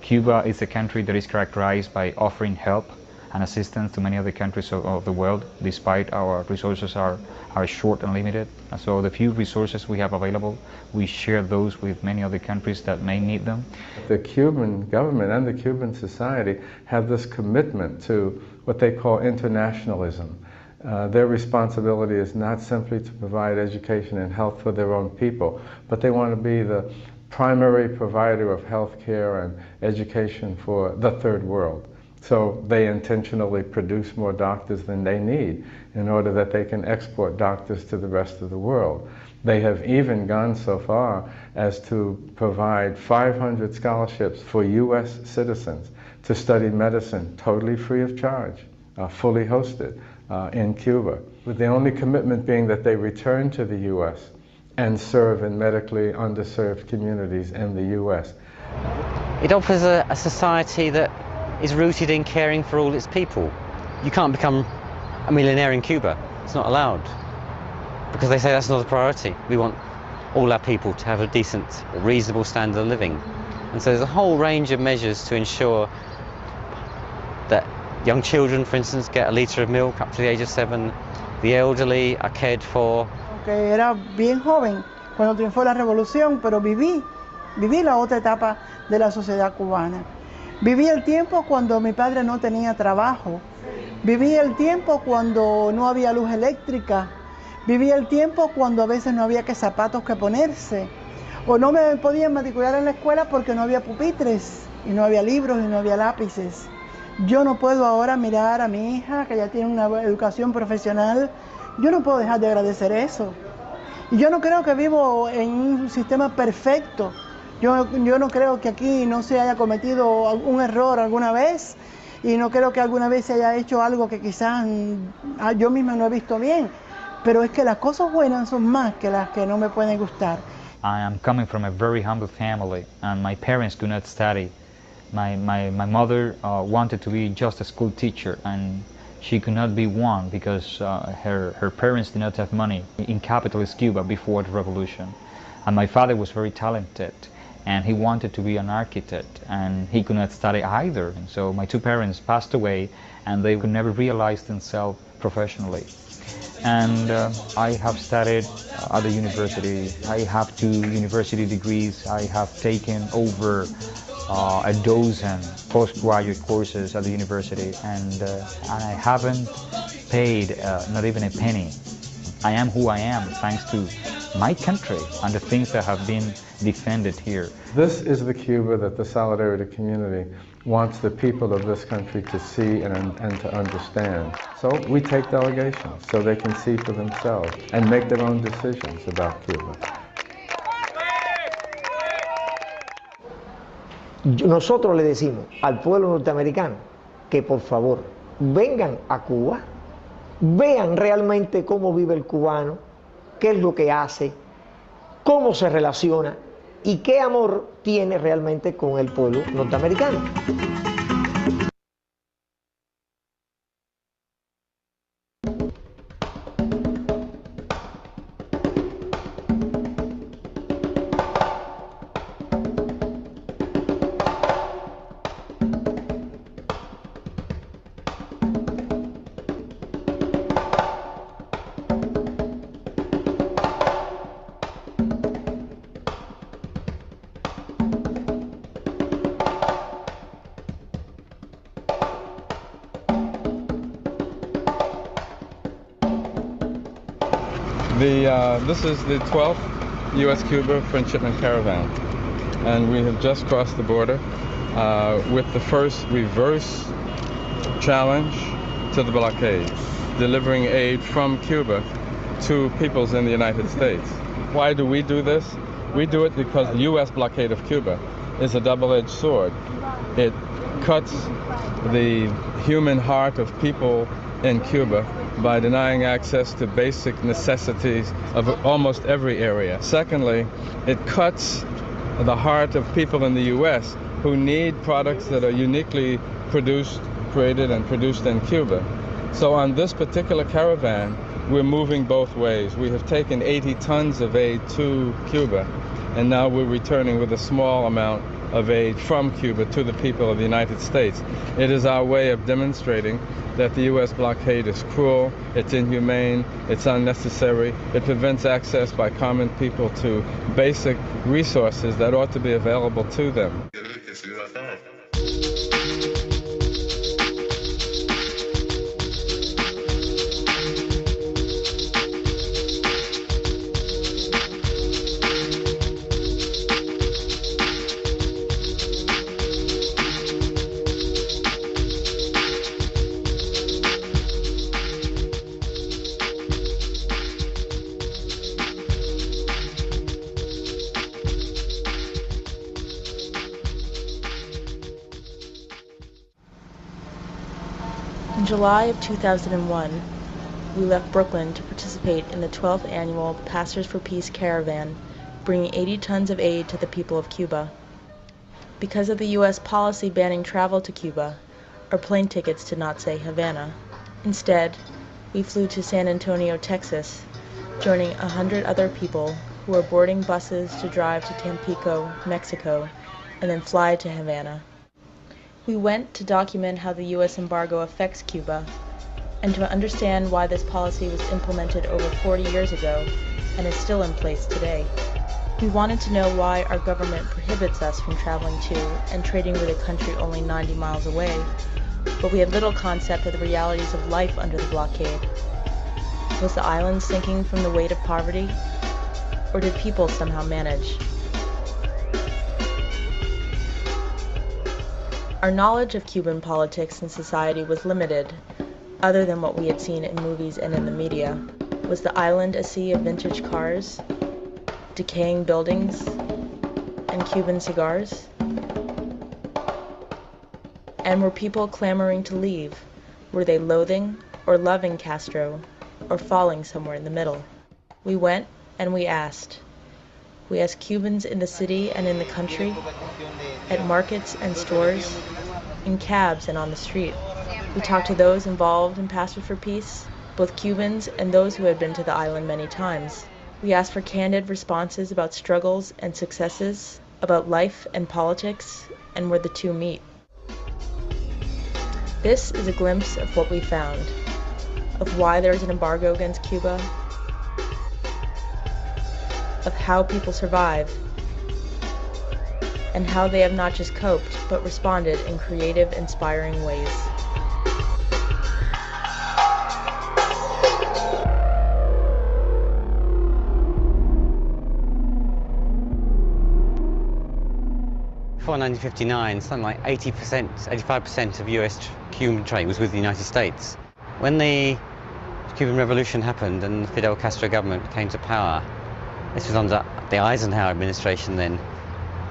Cuba is a country that is characterized by offering help and assistance to many other countries of the world, despite our resources are short and limited. So the few resources we have available, we share those with many other countries that may need them.
The Cuban government and the Cuban society have this commitment to what they call internationalism. Their responsibility is not simply to provide education and health for their own people, but they want to be the primary provider of health care and education for the third world. So they intentionally produce more doctors than they need in order that they can export doctors to the rest of the world. They have even gone so far as to provide 500 scholarships for U.S. citizens to study medicine totally free of charge, fully hosted in Cuba, with the only commitment being that they return to the U.S. and serve in medically underserved communities in the U.S.
It offers a society that is rooted in caring for all its people. You can't become a millionaire in Cuba. It's not allowed, because they say that's not a priority. We want all our people to have a decent, reasonable standard of living. And so there's a whole range of measures to ensure that young children, for instance, get a litre of milk up to the age of 7. The elderly are cared for.
Que era bien joven cuando triunfó la revolución, pero viví la otra etapa de la sociedad cubana. Viví el tiempo cuando mi padre no tenía trabajo, viví el tiempo cuando no había luz eléctrica, viví el tiempo cuando a veces no había zapatos que ponerse, o no me podían matricular en la escuela porque no había pupitres, y no había libros y no había lápices. Yo no puedo ahora mirar a mi hija, que ya tiene una educación profesional, yo no puedo dejar de agradecer eso. Y yo no creo que vivo en un sistema perfecto. Yo no creo que aquí no se haya cometido un error alguna vez, y no creo que alguna vez se haya hecho algo que quizás yo misma no he visto bien, pero es que las cosas buenas son más que las que no me pueden gustar.
I am coming from a very humble family, and my parents do not study. My mother wanted to be just a school teacher, and she could not be one because her parents did not have money in capitalist Cuba before the revolution. And my father was very talented, and he wanted to be an architect, and he could not study either. And so my two parents passed away, and they could never realize themselves professionally. And I have studied at the university. I have 2 university degrees. I have taken over a dozen postgraduate courses at the university, and I haven't paid not even a penny. I am who I am thanks to my country and the things that have been defended here.
This is the Cuba that the Solidarity community wants the people of this country to see and to understand. So we take delegations so they can see for themselves and make their own decisions about Cuba.
Nosotros le decimos al pueblo norteamericano que por favor vengan a Cuba, vean realmente cómo vive el cubano, qué es lo que hace, cómo se relaciona y qué amor tiene realmente con el pueblo norteamericano.
This is the 12th U.S.-Cuba Friendship and Caravan, and we have just crossed the border with the first reverse challenge to the blockade, delivering aid from Cuba to peoples in the United States. Why do we do this? We do it because the U.S. blockade of Cuba is a double-edged sword. It cuts the human heart of people in Cuba by denying access to basic necessities of almost every area. Secondly, it cuts the heart of people in the U.S. who need products that are uniquely created and produced in Cuba. So on this particular caravan, we're moving both ways. We have taken 80 tons of aid to Cuba, and now we're returning with a small amount of aid from Cuba to the people of the United States. It is our way of demonstrating that the U.S. blockade is cruel, it's inhumane, it's unnecessary, it prevents access by common people to basic resources that ought to be available to them.
In July of 2001, we left Brooklyn to participate in the 12th annual Pastors for Peace caravan, bringing 80 tons of aid to the people of Cuba. Because of the U.S. policy banning travel to Cuba, our plane tickets did not say Havana. Instead, we flew to San Antonio, Texas, joining 100 other people who were boarding buses to drive to Tampico, Mexico, and then fly to Havana. We went to document how the U.S. embargo affects Cuba, and to understand why this policy was implemented over 40 years ago and is still in place today. We wanted to know why our government prohibits us from traveling to and trading with a country only 90 miles away, but we had little concept of the realities of life under the blockade. Was the island sinking from the weight of poverty, or did people somehow manage? Our knowledge of Cuban politics and society was limited, other than what we had seen in movies and in the media. Was the island a sea of vintage cars, decaying buildings, and Cuban cigars? And were people clamoring to leave? Were they loathing or loving Castro, or falling somewhere in the middle? We went and we asked. We asked Cubans in the city and in the country, at markets and stores, in cabs and on the street. We talked to those involved in Pastors for Peace, both Cubans and those who had been to the island many times. We asked for candid responses about struggles and successes, about life and politics, and where the two meet. This is a glimpse of what we found, of why there is an embargo against Cuba, of how people survive, and how they have not just coped, but responded in creative, inspiring ways.
Before 1959, something like 80%, 85% of US Cuban trade was with the United States. When the Cuban Revolution happened and the Fidel Castro government came to power, this was under the Eisenhower administration then,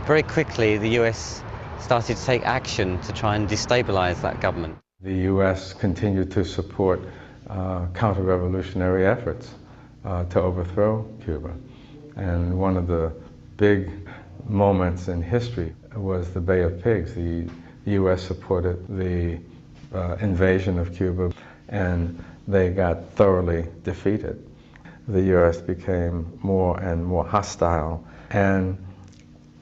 very quickly the US started to take action to try and destabilize that government.
The U.S. continued to support counter-revolutionary efforts to overthrow Cuba. And one of the big moments in history was the Bay of Pigs. The U.S. supported the invasion of Cuba, and they got thoroughly defeated. The U.S. became more and more hostile and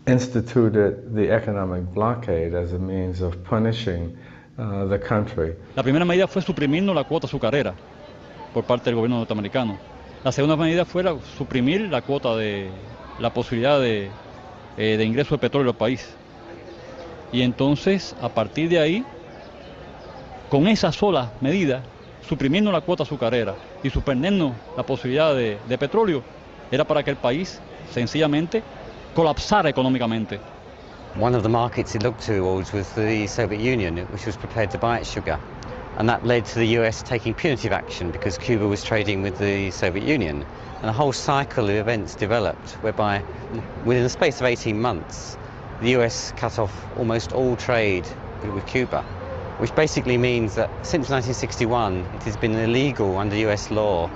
instituted the economic blockade as a means of punishing the country.
La primera medida fue suprimirnos la cuota azucarera por parte del gobierno norteamericano. La segunda medida fue suprimir la cuota de la posibilidad de ingreso de petróleo al país. Y entonces, a partir de ahí, con esa sola medida, suprimirnos la cuota azucarera y suspendernos la posibilidad de petróleo, era para que el país sencillamente colapsara económicamente.
One of the markets it looked towards was the Soviet Union, which was prepared to buy its sugar. And that led to the US taking punitive action because Cuba was trading with the Soviet Union. And a whole cycle of events developed whereby within the space of 18 months, the US cut off almost all trade with Cuba, which basically means that since 1961 it has been illegal under US law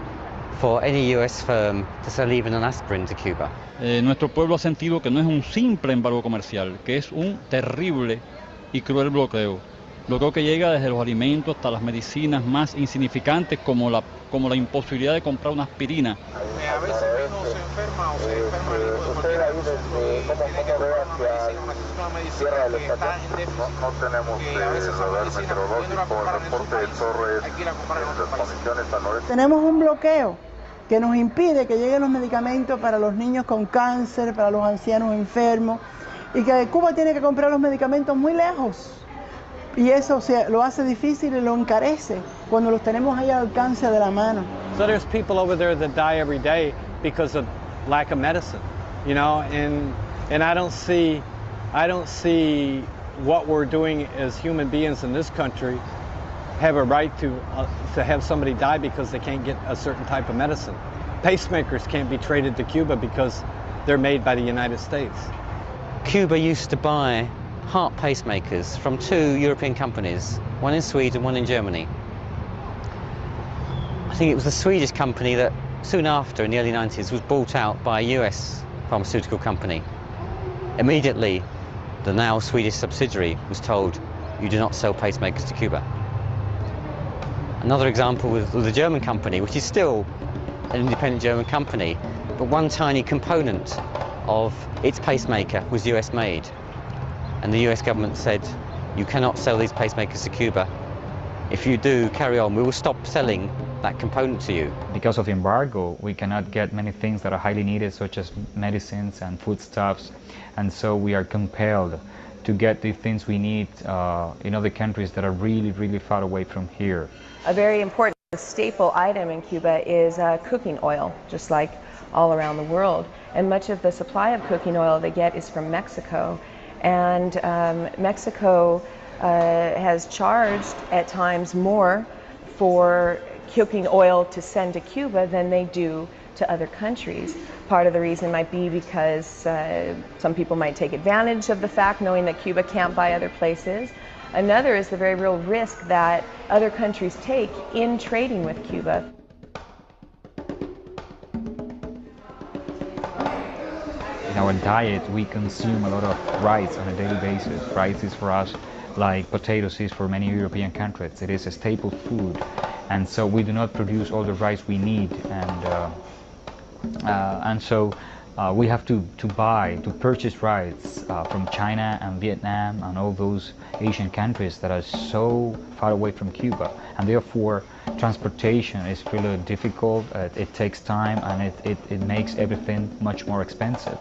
for any US firm to sell even an aspirin to Cuba.
Nuestro pueblo ha sentido que no es un simple embargo comercial, que es un terrible y cruel bloqueo. Bloqueo que llega desde los alimentos hasta las medicinas más insignificantes como la imposibilidad de comprar una aspirina.
A veces uno se enferma o se enferma el hijo de cualquier tiene que comprar una medicina que está en déficit, que a veces esa medicina pudiéndola comprar en su país, hay que ir a comprar en otro país.
Tenemos un bloqueo que nos impide que lleguen los medicamentos para los niños con cáncer, para los ancianos enfermos, y que Cuba tiene que comprar los medicamentos muy lejos. Y eso lo hace difícil y lo encarece cuando los tenemos ahí al alcance de la mano.
So there's people over there that die every day because of lack of medicine, you know, and I don't see what we're doing as human beings in this country have a right to have somebody die because they can't get a certain type of medicine. Pacemakers can't be traded to Cuba because they're made by the United States.
Cuba used to buy heart pacemakers from 2 European companies, one in Sweden, one in Germany. I think it was the Swedish company that soon after, in the early 90s, was bought out by a US pharmaceutical company. Immediately, the now Swedish subsidiary was told, you do not sell pacemakers to Cuba. Another example with the German company, which is still an independent German company, but one tiny component of its pacemaker was US made. And the US government said, you cannot sell these pacemakers to Cuba. If you do, carry on, we will stop selling that component to you.
Because of the embargo, we cannot get many things that are highly needed, such as medicines and foodstuffs, and so we are compelled to get the things we need in other countries that are really, really far away from here.
A very important staple item in Cuba is cooking oil, just like all around the world. And much of the supply of cooking oil they get is from Mexico. And Mexico has charged at times more for cooking oil to send to Cuba than they do to other countries. Part of the reason might be because some people might take advantage of the fact knowing that Cuba can't buy other places. Another is the very real risk that other countries take in trading with Cuba.
In our diet, we consume a lot of rice on a daily basis. Rice is for us like potatoes is for many European countries. It is a staple food, and so we do not produce all the rice we need, and so we have to purchase rice from China and Vietnam and all those Asian countries that are so far away from Cuba, and therefore transportation is really difficult. It takes time, and it makes everything much more expensive.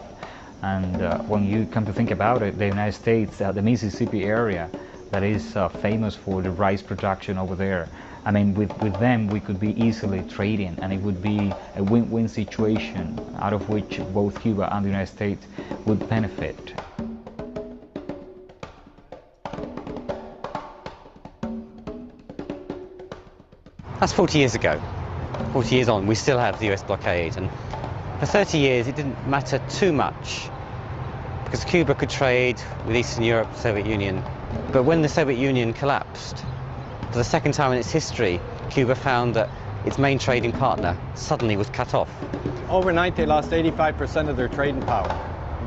And when you come to think about it, the United States, the Mississippi area, that is famous for the rice production over there. I mean, with them we could be easily trading, and it would be a win-win situation out of which both Cuba and the United States would benefit.
That's 40 years ago. 40 years on, we still have the US blockade, and for 30 years it didn't matter too much because Cuba could trade with Eastern Europe, the Soviet Union. But when the Soviet Union collapsed, for the second time in its history, Cuba found that its main trading partner suddenly was cut off.
Overnight they lost 85% of their trading power.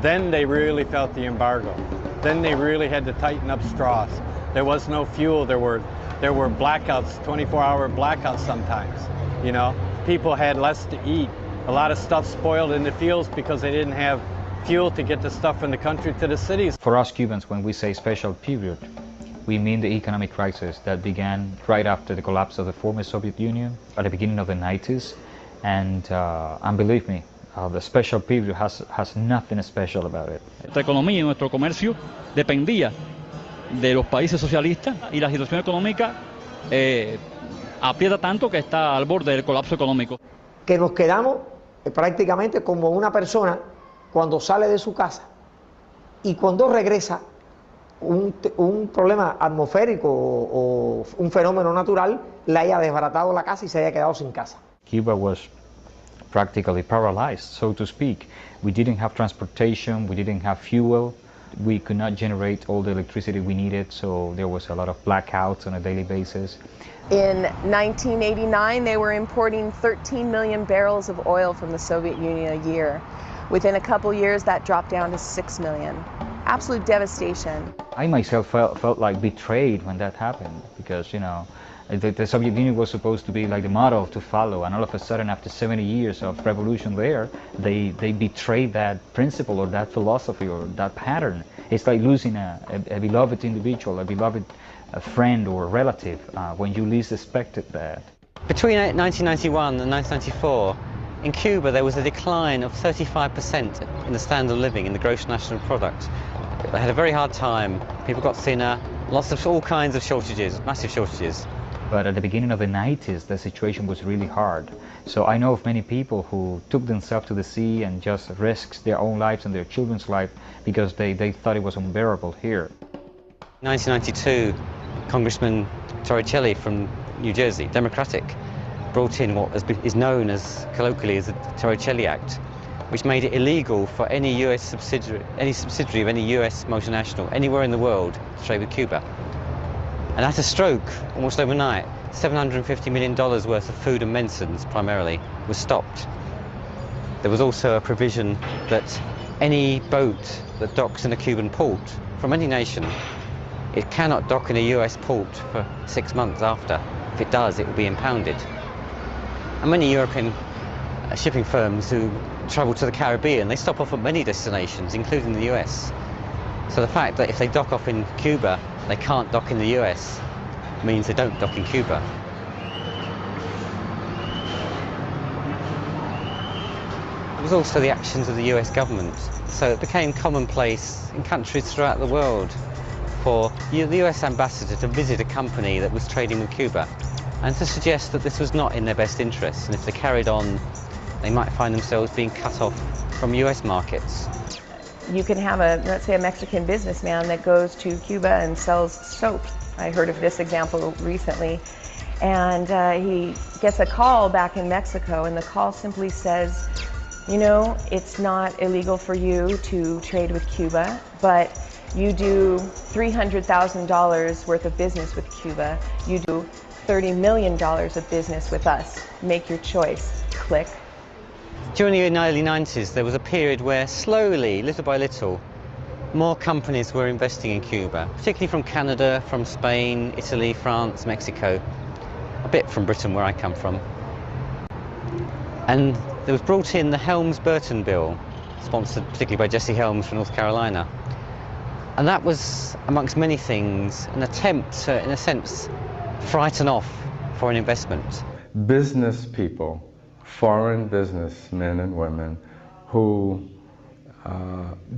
Then they really felt the embargo. Then they really had to tighten up straws. There was no fuel. There were blackouts, 24-hour blackouts sometimes. You know, people had less to eat. A lot of stuff spoiled in the fields because they didn't have fuel to get the stuff from the country to the cities.
For us Cubans, when we say special period, we mean the economic crisis that began right after the collapse of the former Soviet Union at the beginning of the 90s. And believe me, the special period has nothing special about it.
Nuestra economía y nuestro comercio dependía de los países socialistas y la situación económica aprieta tanto que está al borde del colapso económico.
Que nos quedamos prácticamente como una persona cuando sale de su casa y cuando regresa un problema atmosférico o un fenómeno natural le haya desbaratado la casa y se haya quedado sin casa.
Cuba was practically paralyzed, so to speak. We didn't have transportation, we didn't have fuel, we could not generate all the electricity we needed, so there was a lot of blackouts on a daily basis.
In 1989, they were importing 13 million barrels of oil from the Soviet Union a year. Within a couple years, that dropped down to 6 million. Absolute devastation.
I myself felt like betrayed when that happened, because, you know, the Soviet Union was supposed to be like the model to follow, and all of a sudden, after 70 years of revolution there, they betrayed that principle or that philosophy or that pattern. It's like losing a beloved individual, a beloved friend or relative when you least expected that.
Between 1991 and 1994, in Cuba there was a decline of 35% in the standard of living in the gross national product. They had a very hard time, people got thinner, lots of all kinds of shortages, massive shortages.
But at the beginning of the 90s, the situation was really hard. So I know of many people who took themselves to the sea and just risked their own lives and their children's life because they thought it was unbearable here.
1992, Congressman Torricelli from New Jersey, Democratic, brought in what is known as colloquially as the Torricelli Act, which made it illegal for any US subsidiary of any US multinational anywhere in the world to trade with Cuba. And at a stroke, almost overnight, $750 million worth of food and medicines, primarily, was stopped. There was also a provision that any boat that docks in a Cuban port, from any nation, it cannot dock in a US port for 6 months after. If it does, it will be impounded. And many European shipping firms who travel to the Caribbean, they stop off at many destinations, including the US. So the fact that if they dock off in Cuba, they can't dock in the US, means they don't dock in Cuba. It was also the actions of the US government. So it became commonplace in countries throughout the world for the US ambassador to visit a company that was trading with Cuba and to suggest that this was not in their best interest, and if they carried on, they might find themselves being cut off from US markets.
You can have let's say a Mexican businessman that goes to Cuba and sells soap. I heard of this example recently. And he gets a call back in Mexico, and the call simply says, you know, it's not illegal for you to trade with Cuba, but you do $300,000 worth of business with Cuba. You do $30 million of business with us. Make your choice. Click.
During the early 90s, there was a period where slowly, little by little, more companies were investing in Cuba, particularly from Canada, from Spain, Italy, France, Mexico, a bit from Britain, where I come from. And there was brought in the Helms-Burton Bill, sponsored particularly by Jesse Helms from North Carolina. And that was, amongst many things, an attempt to, in a sense, frighten off foreign investment.
Business people, foreign businessmen and women who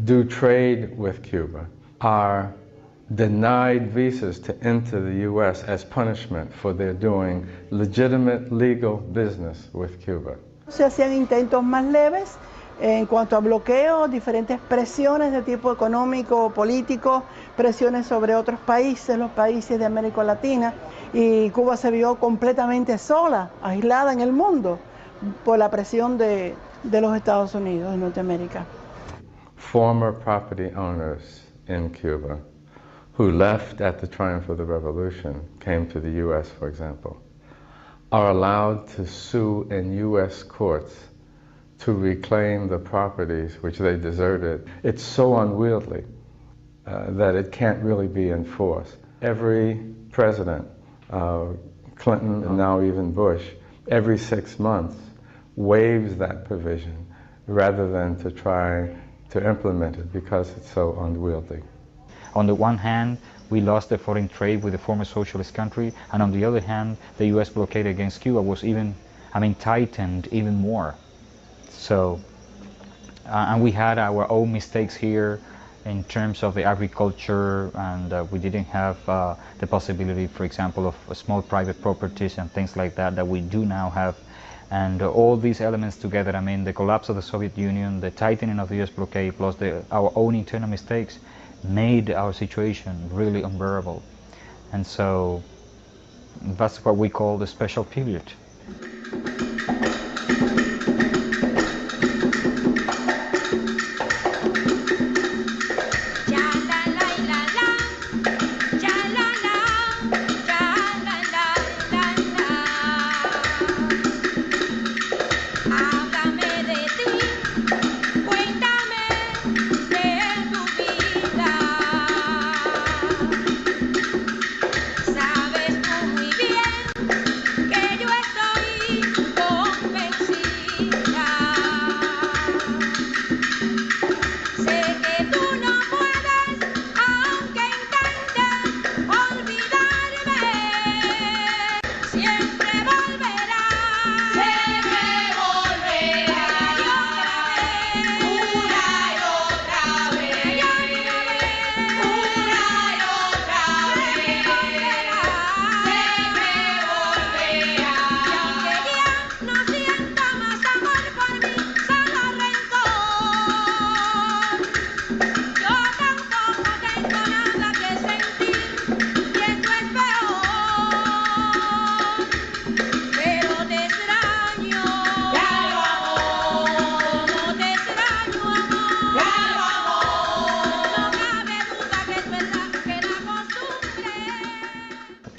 do trade with Cuba are denied visas to enter the U.S. as punishment for their doing legitimate legal business with Cuba.
Se hacían intentos más leves en cuanto a bloqueos, diferentes presiones de tipo económico, político, presiones sobre otros países, los países de América Latina, y Cuba se vio completamente sola, aislada en el mundo por la presión de los Estados Unidos, de Norteamérica.
Former property owners in Cuba who left at the triumph of the revolution, came to the U.S., for example, are allowed to sue in U.S. courts to reclaim the properties which they deserted. It's so unwieldy that it can't really be enforced. Every president, Clinton and now even Bush, every 6 months waives that provision rather than to try to implement it because it's so unwieldy.
On the one hand, we lost the foreign trade with the former socialist country, and on the other hand, the U.S. blockade against Cuba was even, tightened even more. So, and we had our own mistakes here in terms of the agriculture, and we didn't have the possibility, for example, of small private properties and things like that we do now have And all these elements together, I mean, the collapse of the Soviet Union, the tightening of the US blockade, plus our own internal mistakes, made our situation really unbearable. And so that's what we call the special period.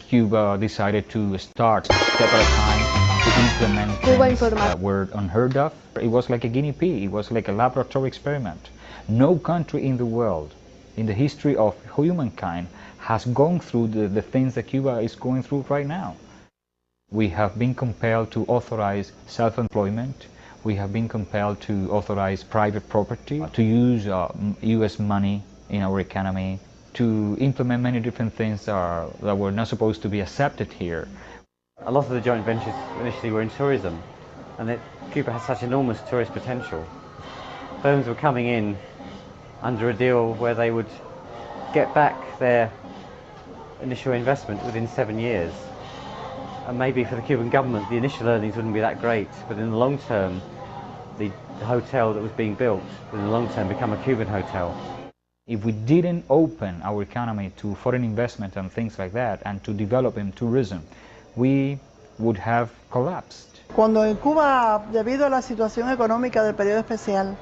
Cuba decided to start step at a time to implement things that were unheard of. It was like a guinea pig, it was like a laboratory experiment. No country in the world, in the history of humankind, has gone through the things that Cuba is going through right now. We have been compelled to authorize self-employment. We have been compelled to authorize private property, to use US money in our economy, to implement many different things that were not supposed to be accepted here.
A lot of the joint ventures initially were in tourism, and Cuba has such enormous tourist potential. Firms were coming in under a deal where they would get back their initial investment within 7 years. And maybe for the Cuban government the initial earnings wouldn't be that great, but in the long term the hotel that was being built would in the long term become a Cuban hotel.
If we didn't open our economy to foreign investment and things like that, and to develop in tourism, we would have collapsed.
Cuando en Cuba, debido a la situación económica del periodo especial,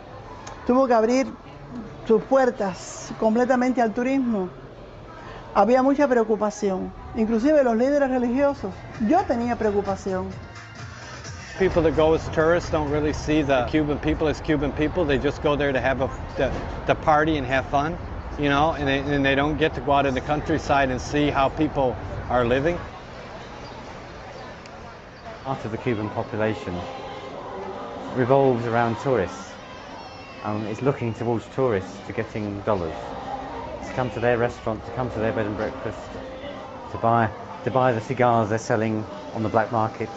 tuvo que abrir sus puertas completamente al turismo, había mucha preocupación. Inclusive los líderes religiosos, yo tenía preocupación.
People that go as tourists don't really see the Cuban people as Cuban people. They just go there to have the party and have fun, you know, and they don't get to go out in the countryside and see how people are living.
Part of the Cuban population revolves around tourists. It's looking towards tourists to getting dollars, to come to their restaurant, to come to their bed and breakfast, to buy the cigars they're selling on the black market.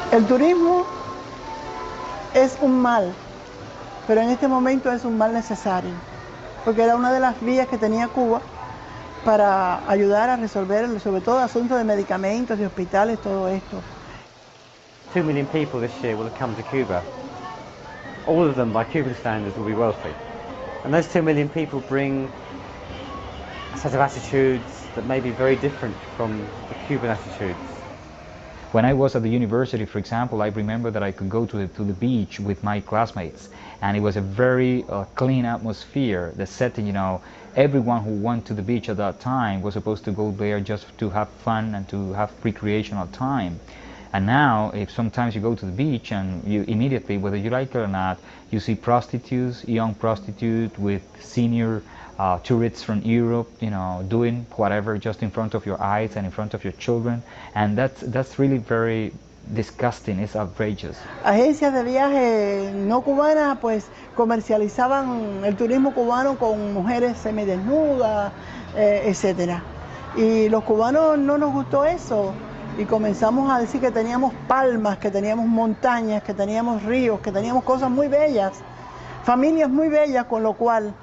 El turismo es un mal, pero en este momento es un mal necesario, porque era una de las vías que tenía Cuba para ayudar a resolver, sobre todo, asuntos de medicamentos, de hospitales, todo esto.
2 million people this year will have come to Cuba. All of them, by Cuban standards, will be wealthy. And those 2 million people bring a set of attitudes that may be very different from the Cuban attitudes.
When I was at the university, for example, I remember that I could go to the beach with my classmates, and it was a very clean atmosphere. The setting, you know, everyone who went to the beach at that time was supposed to go there just to have fun and to have recreational time. And now, if sometimes you go to the beach and you immediately, whether you like it or not, you see prostitutes, young prostitutes with senior tourists from Europe, you know, doing whatever just in front of your eyes and in front of your children, and that's really very disgusting, it's outrageous.
Agencias de viaje no cubanas pues comercializaban el turismo cubano con mujeres semidesnudas, etcétera. Y los cubanos no nos gustó eso y comenzamos a decir que teníamos palmas, que teníamos montañas, que teníamos ríos, que teníamos cosas muy bellas, familias muy bellas, con lo cual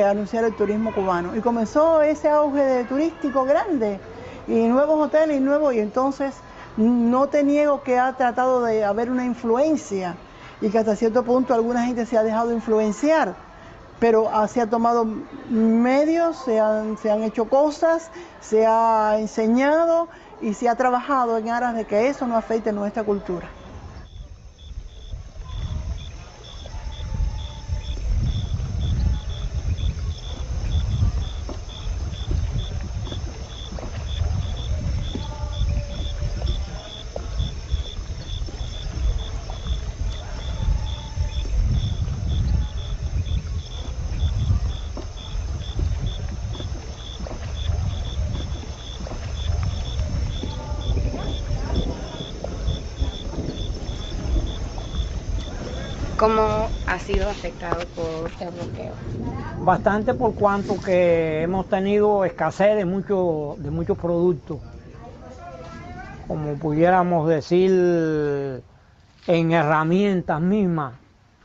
anunciar el turismo cubano. Y comenzó ese auge turístico grande y nuevos hoteles y entonces no te niego que ha tratado de haber una influencia y que hasta cierto punto alguna gente se ha dejado influenciar, pero se ha tomado medios, se han hecho cosas, se ha enseñado y se ha trabajado en aras de que eso no afecte nuestra cultura.
¿Cómo ha sido afectado por el bloqueo?
Bastante, por cuanto que hemos tenido escasez de muchos productos, como pudiéramos decir, en herramientas mismas,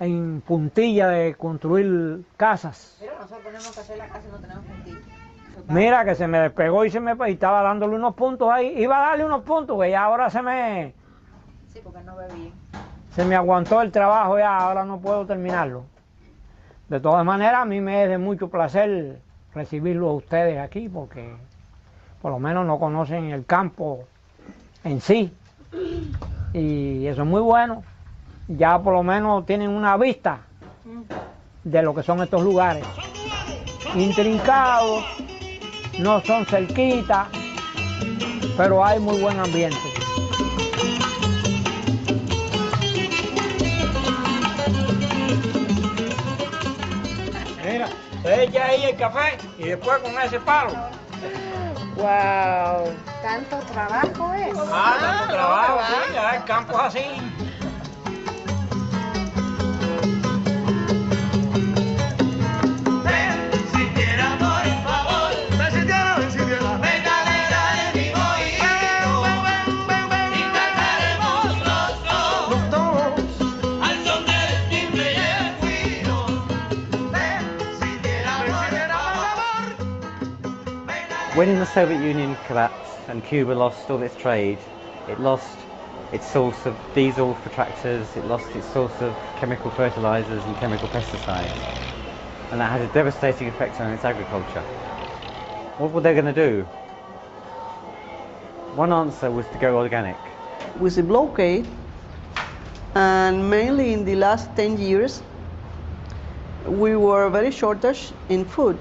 en puntillas de construir casas.
Pero nosotros tenemos que hacer la casa y no tenemos puntillas.
Mira que se me despegó y estaba dándole unos puntos ahí, iba a darle unos puntos que ya ahora
Sí, porque no ve bien.
se me aguantó el trabajo, ya ahora no puedo terminarlo. De todas maneras, a mí me es de mucho placer recibirlos a ustedes aquí, porque por lo menos no conocen el campo en sí, y eso es muy bueno. Ya por lo menos tienen una vista de lo que son estos lugares. Intrincados, no son cerquitas, pero hay muy buen ambiente. Mira, se echa ahí el café y después con ese palo.
¡Wow! ¿Tanto trabajo es?
Tanto trabajo, sí, ya el campo es así.
When the Soviet Union collapsed and Cuba lost all its trade, it lost its source of diesel for tractors, it lost its source of chemical fertilizers and chemical pesticides. And that had a devastating effect on its agriculture. What were they going to do? One answer was to go organic.
With the blockade, and mainly in the last 10 years, we were very shortage in food.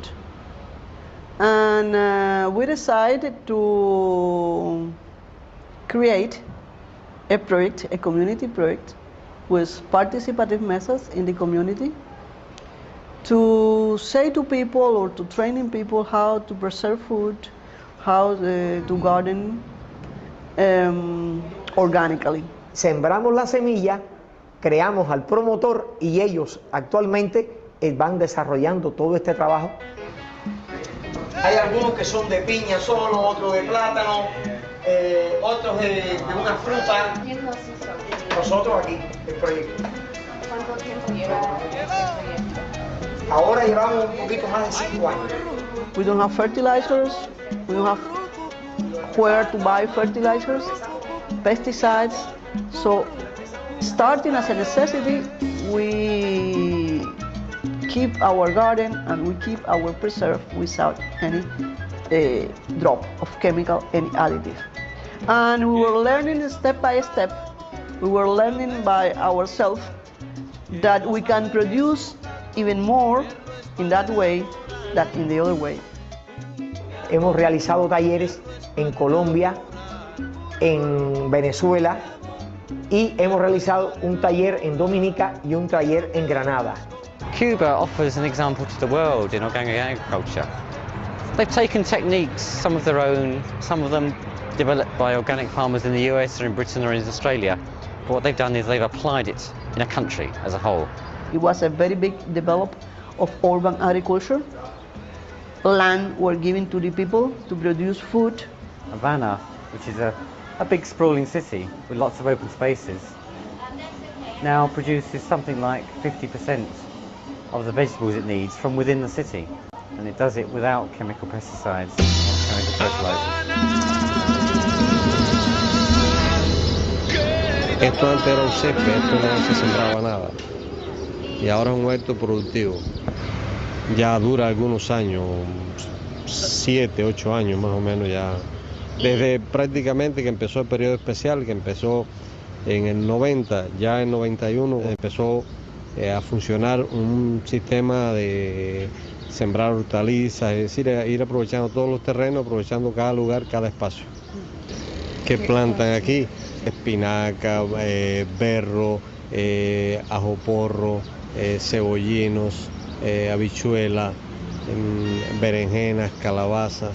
And we decided to create a project, a community project, with participative methods in the community, to say to people or to training people how to preserve food, how to garden organically.
Sembramos la semilla, creamos al promotor y ellos actualmente van desarrollando todo este trabajo. Hay algunos que son de piña solo, otros de plátano, otros de una fruta. Nosotros aquí, el proyecto.
¿Cuánto tiempo lleva el proyecto?
Ahora llevamos un poquito más de 5 años.
We don't have fertilizers, we don't have where to buy fertilizers, pesticides. So starting as a necessity, we keep our garden and we keep our preserve without any drop of chemical, any additive. And we were learning step by step, we were learning by ourselves that we can produce even more in that way than in the other way.
Hemos realizado talleres en Colombia, en Venezuela y hemos realizado un taller en Dominica y un taller en Granada.
Cuba offers an example to the world in organic agriculture. They've taken techniques, some of their own, some of them developed by organic farmers in the US or in Britain or in Australia. But what they've done is they've applied it in a country as a whole.
It was a very big development of urban agriculture. Land were given to the people to produce food.
Havana, which is a big sprawling city with lots of open spaces, now produces something like 50% of the vegetables it needs from within the city. And it does it without chemical pesticides or chemical fertilizers.
Esto antes era un césped, esto no se sembraba nada. Y ahora es un huerto productivo. Ya dura algunos años, 7, 8 años más o menos ya. Desde prácticamente que empezó el periodo especial, que empezó en el 90, ya en 91 empezó a funcionar un sistema de sembrar hortalizas, es decir, ir aprovechando todos los terrenos, aprovechando cada lugar, cada espacio. ¿Qué plantan aquí? Espinaca, berro, ajo porro, cebollinos, habichuela, berenjenas, calabaza.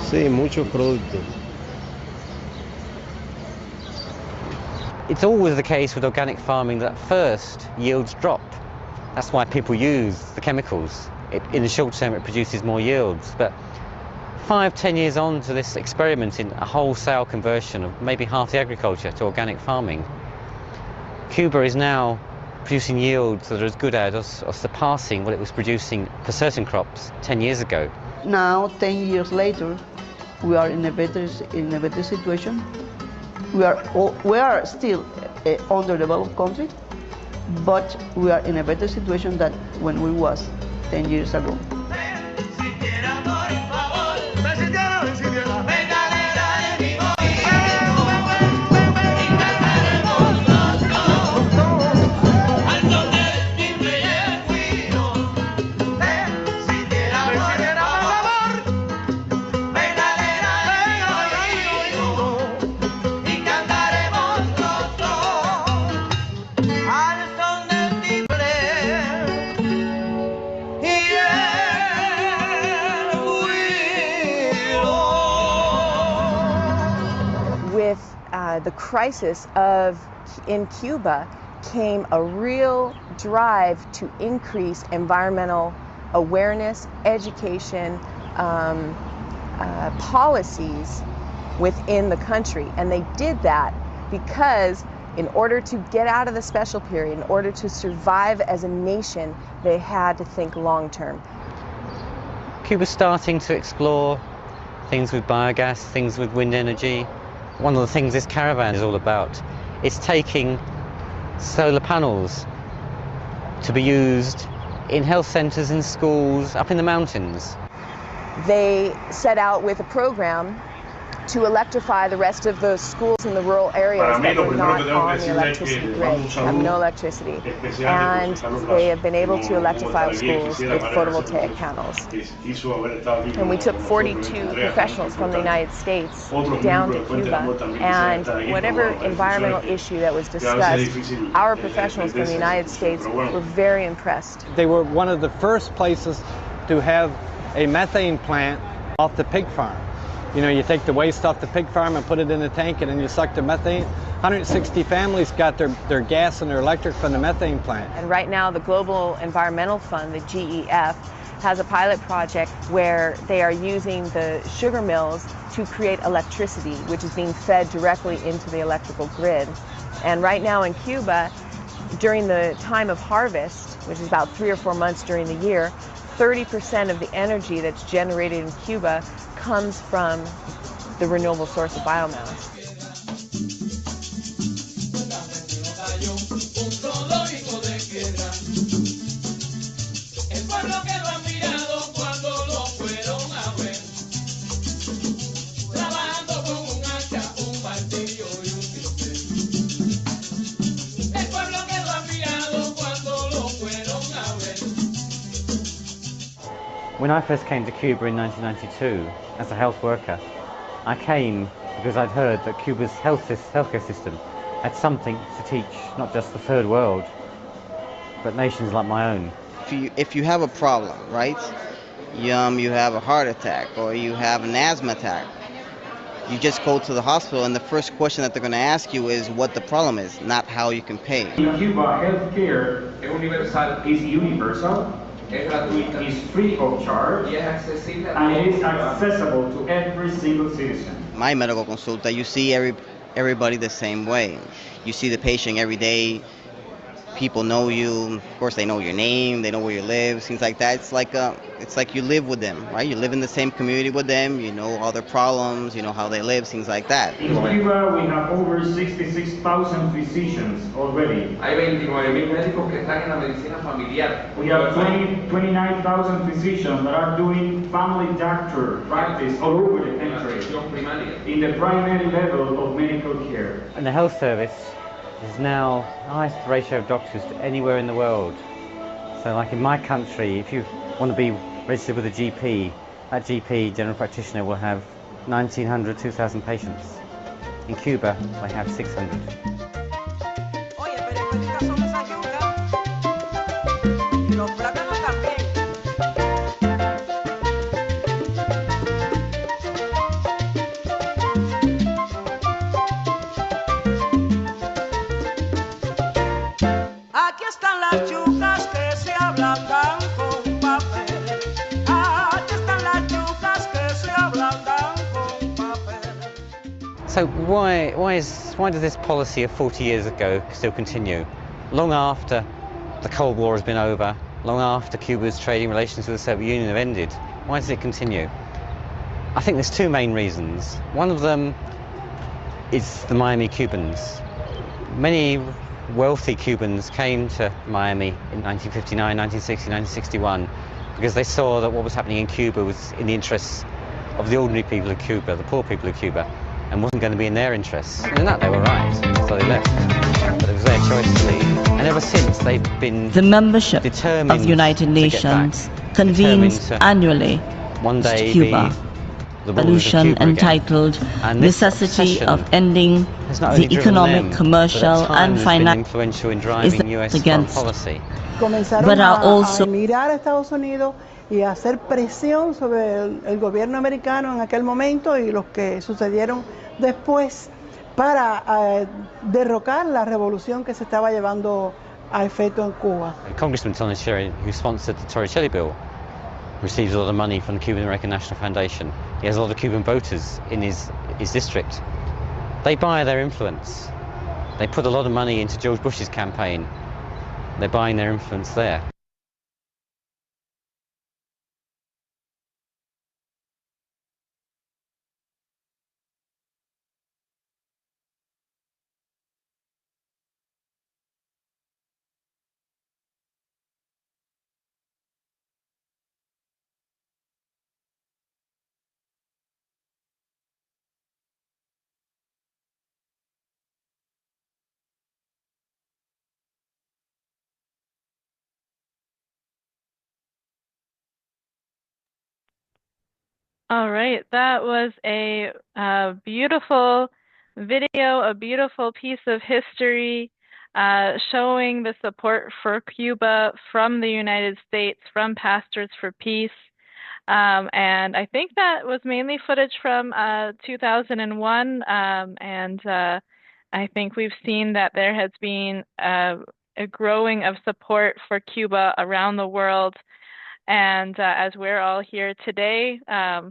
Sí, muchos productos.
It's always the case with organic farming that first yields drop. That's why people use the chemicals. In the short term it produces more yields, but 5-10 years on to this experiment in a wholesale conversion of maybe half the agriculture to organic farming, Cuba is now producing yields that are as good as or surpassing what it was producing for certain crops 10 years ago.
Now, 10 years later, we are in a better situation. We are still an underdeveloped country, but we are in a better situation than when we was 10 years ago.
The crisis in Cuba came a real drive to increase environmental awareness, education, policies within the country. And they did that because in order to get out of the special period, in order to survive as a nation, they had to think long term.
Cuba's starting to explore things with biogas, things with wind energy. One of the things this caravan is all about is taking solar panels to be used in health centres, in schools, up in the mountains.
They set out with a program to electrify the rest of the schools in the rural areas that were not on the electricity grid, have no electricity. And they have been able to electrify schools with photovoltaic panels. And we took 42 professionals from the United States down to Cuba, and whatever environmental issue that was discussed, our professionals from the United States were very impressed.
They were one of the first places to have a methane plant off the pig farm. You know, you take the waste off the pig farm and put it in a tank and then you suck the methane. 160 families got their gas and their electric from the methane plant.
And right now the Global Environmental Fund, the GEF, has a pilot project where they are using the sugar mills to create electricity, which is being fed directly into the electrical grid. And right now in Cuba, during the time of harvest, which is about 3 or 4 months during the year, 30% of the energy that's generated in Cuba comes from the renewable source of biomass.
When I first came to Cuba in 1992 as a health worker, I came because I'd heard that Cuba's healthcare system had something to teach not just the third world, but nations like my own.
If you have a problem, right? You have a heart attack or you have an asthma attack, You just go to the hospital, and the first question that they're going to ask you is what the problem is, not how you can pay.
In Cuba, healthcare is universal, is free of charge, and it is accessible to every single citizen.
My medical consulta, you see everybody the same way. You see the patient every day. People know you. Of course, they know your name. They know where you live. Things like that. It's like you live with them, right? You live in the same community with them. You know all their problems. You know how they live. Things like that.
In Cuba, we have over 66,000 physicians already.
Hay 29,000 médicos que están en la medicina familiar.
We have 29,000 physicians that are doing family doctor practice all over the country in the primary level of medical care.
And the health service is now the highest ratio of doctors to anywhere in the world. So like in my country, if you want to be registered with a GP, that GP, general practitioner, will have 1,900, 2,000 patients. In Cuba, they have 600. So why does this policy of 40 years ago still continue? Long after the Cold War has been over, long after Cuba's trading relations with the Soviet Union have ended, why does it continue? I think there's two main reasons. One of them is the Miami Cubans. Many wealthy Cubans came to Miami in 1959, 1960, 1961 because they saw that what was happening in Cuba was in the interests of the ordinary people of Cuba, the poor people of Cuba, and wasn't going to be in their interests. And in that they were right, so they left. But it was their choice to leave. And ever since they've been
the membership
determined
of United Nations convenes annually
one day
Cuba. Resolution entitled Necessity of Ending the Economic, Commercial and Financial is against
policy.
Comenzaron a emigrar a Estados Unidos y a hacer presión sobre el gobierno americano en aquel momento y los que sucedieron después para derrocar la revolución que se estaba llevando a efecto en Cuba.
Congressman Torricelli, who sponsored the Torricelli bill, receives a lot of money from the Cuban American National Foundation. He has a lot of Cuban voters in his district. They buy their influence. They put a lot of money into George Bush's campaign. They're buying their influence there.
All right, that was a beautiful video, a beautiful piece of history showing the support for Cuba from the United States, from Pastors for Peace. And I think that was mainly footage from 2001. And I think we've seen that there has been a growing of support for Cuba around the world. And as we're all here today,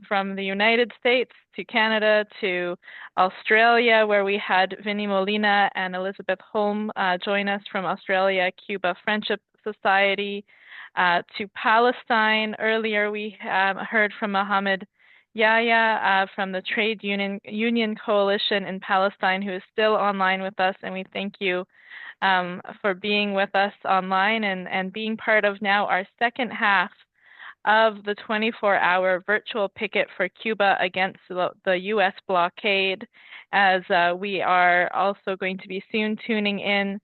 from the United States to Canada to Australia, where we had Vinnie Molina and Elizabeth Holm join us from Australia Cuba Friendship Society, to Palestine. Earlier we heard from Mohammed Yahya from the Trade Union Coalition in Palestine, who is still online with us, and we thank you for being with us online and being part of now our second half of the 24-hour virtual picket for Cuba against the U.S. blockade, as we are also going to be soon tuning in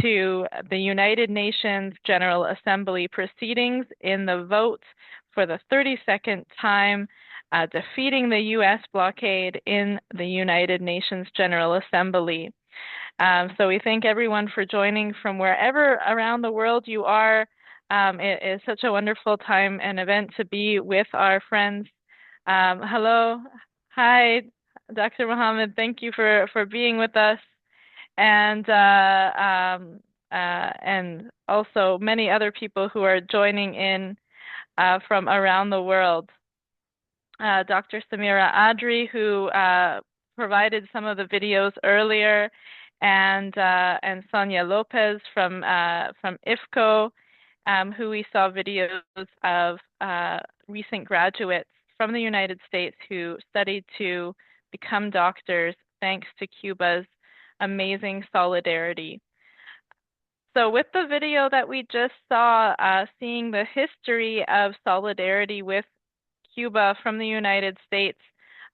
to the United Nations General Assembly proceedings in the vote for the 32nd time, defeating the U.S. blockade in the United Nations General Assembly. So we thank everyone for joining from wherever around the world you are. It is such a wonderful time and event to be with our friends. Hello. Hi. Dr. Muhammad, thank you for being with us, and also many other people who are joining in from around the world. Dr. Samira Adri, who provided some of the videos earlier, and Sonia Lopez from IFCO, who we saw videos of recent graduates from the United States who studied to become doctors thanks to Cuba's amazing solidarity. So with the video that we just saw, seeing the history of solidarity with Cuba from the United States,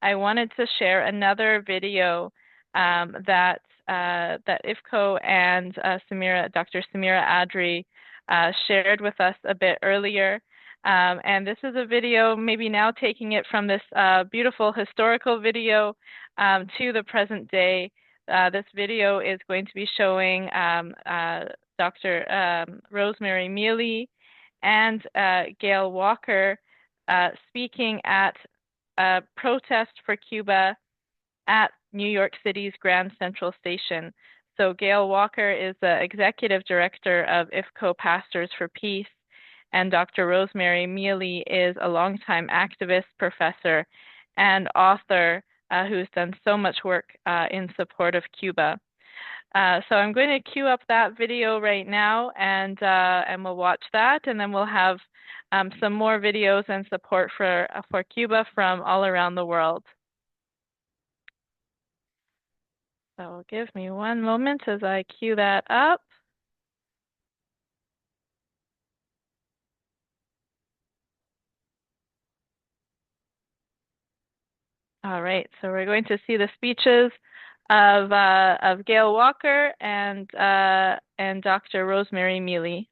I wanted to share another video that IFCO and Dr. Samira Adri shared with us a bit earlier. And this is a video, maybe now taking it from this beautiful historical video to the present day. This video is going to be showing Dr. Rosemary Mealy and Gail Walker speaking at a protest for Cuba at New York City's Grand Central Station. So Gail Walker is the executive director of IFCO Pastors for Peace, and Dr. Rosemary Mealy is a longtime activist, professor, and author who's done so much work in support of Cuba. So I'm going to queue up that video right now, and we'll watch that, and then we'll have some more videos and support for Cuba from all around the world. So give me one moment as I queue that up. All right, so we're going to see the speeches of Gail Walker and Dr. Rosemary Mealy.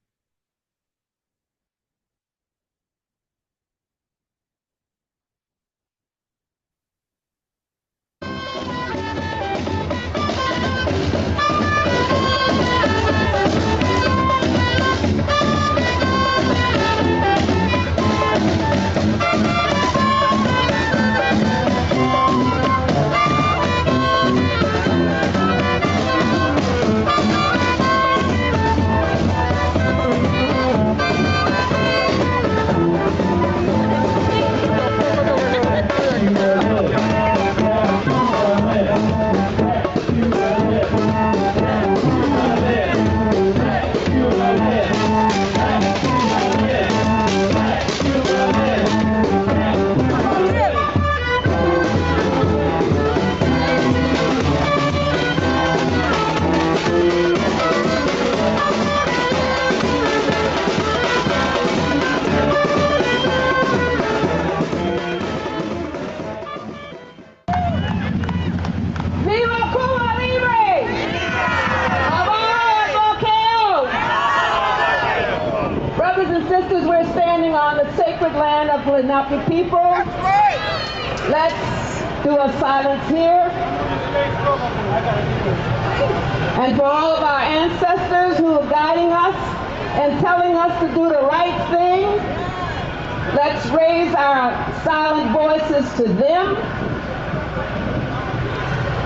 People, let's do a silence here. And for all of our ancestors who are guiding us and telling us to do the right thing, let's raise our silent voices to them.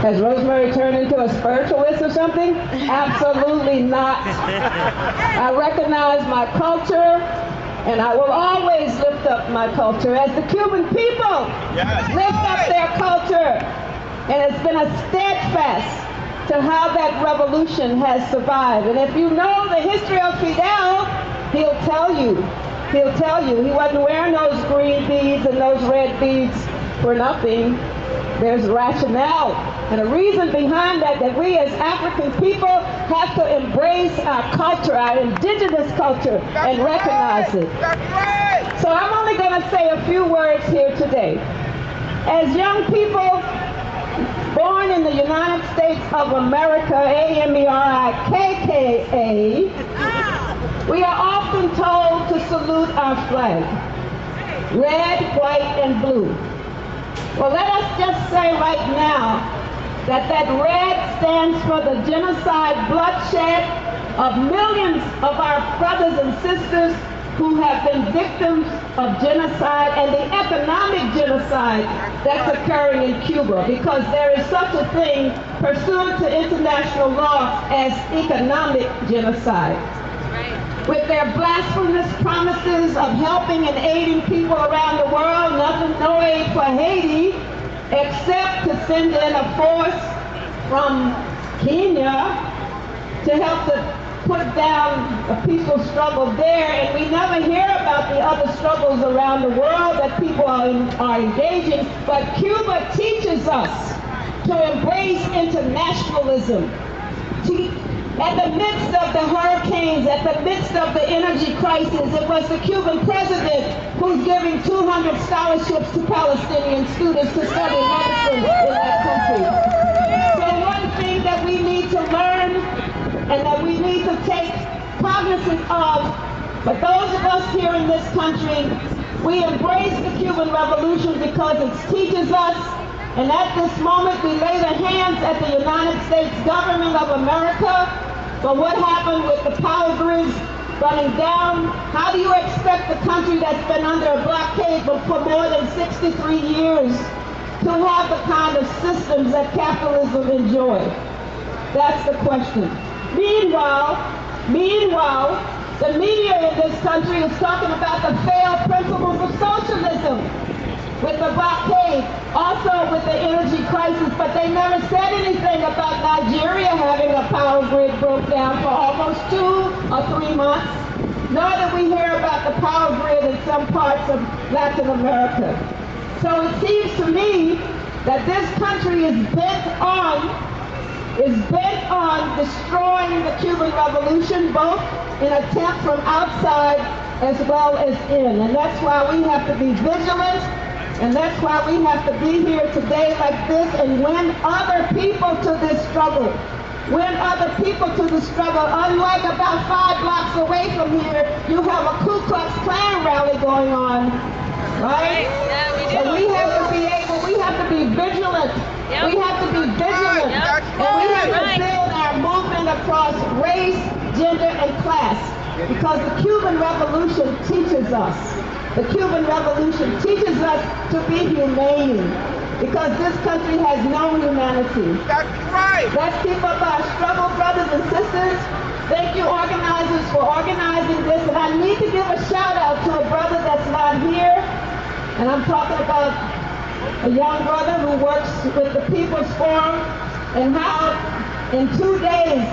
Has Rosemary turned into a spiritualist or something? Absolutely not. I recognize my culture, and I will always lift up my culture as the Cuban people lift up their culture. And it's been a steadfast to how that revolution has survived. And if you know the history of Fidel, he'll tell you he wasn't wearing those green beads and those red beads for nothing. There's rationale and a reason behind that we as African people have to embrace our culture, our indigenous culture, and recognize it. So I'm only going to say a few words here today. As young people born in the United States of America, AMERICKA, we are often told to salute our flag, red, white, and blue. Well, let us just say right now that red stands for the genocide bloodshed of millions of our brothers and sisters who have been victims of genocide and the economic genocide that's occurring in Cuba, because there is such a thing pursuant to international law as economic genocide. With their blasphemous promises of helping and aiding people around the world, no aid for Haiti, except to send in a force from Kenya to help to put down a peaceful struggle there, and we never hear about the other struggles around the world that people are engaging. But Cuba teaches us to embrace internationalism. At the midst of the hurricanes, at the midst of the energy crisis, it was the Cuban president who's giving 200 scholarships to Palestinian students to study medicine in that country. So one thing that we need to learn and that we need to take cognizance of, but those of us here in this country, we embrace the Cuban Revolution because it teaches us, and at this moment we lay the hands at the United States government of America for what happened with the power grids running down. How do you expect a country that's been under a blockade for more than 63 years to have the kind of systems that capitalism enjoys? That's the question. Meanwhile, the media in this country is talking about the failed principles of socialism with the blockade, also with the energy crisis, but they never said anything about Nigeria having a power grid broke down for almost 2 or 3 months, nor did we hear about the power grid in some parts of Latin America. So it seems to me that this country is bent on destroying the Cuban Revolution, both in attempt from outside as well as in. And that's why we have to be vigilant, and that's why we have to be here today like this and win other people to this struggle. Unlike about 5 blocks away from here, you have a Ku Klux Klan rally going on, right? So we have to be vigilant. We have to be vigilant. And we have to build our movement across race, gender, and class. Because the Cuban Revolution teaches us. The Cuban Revolution teaches us to be humane. Because this country has no humanity. That's right. Let's keep up our struggle, brothers and sisters. Thank you, organizers, for organizing this. And I need to give a shout out to a brother that's not here. And I'm talking about a young brother who works with the People's Forum, and how in 2 days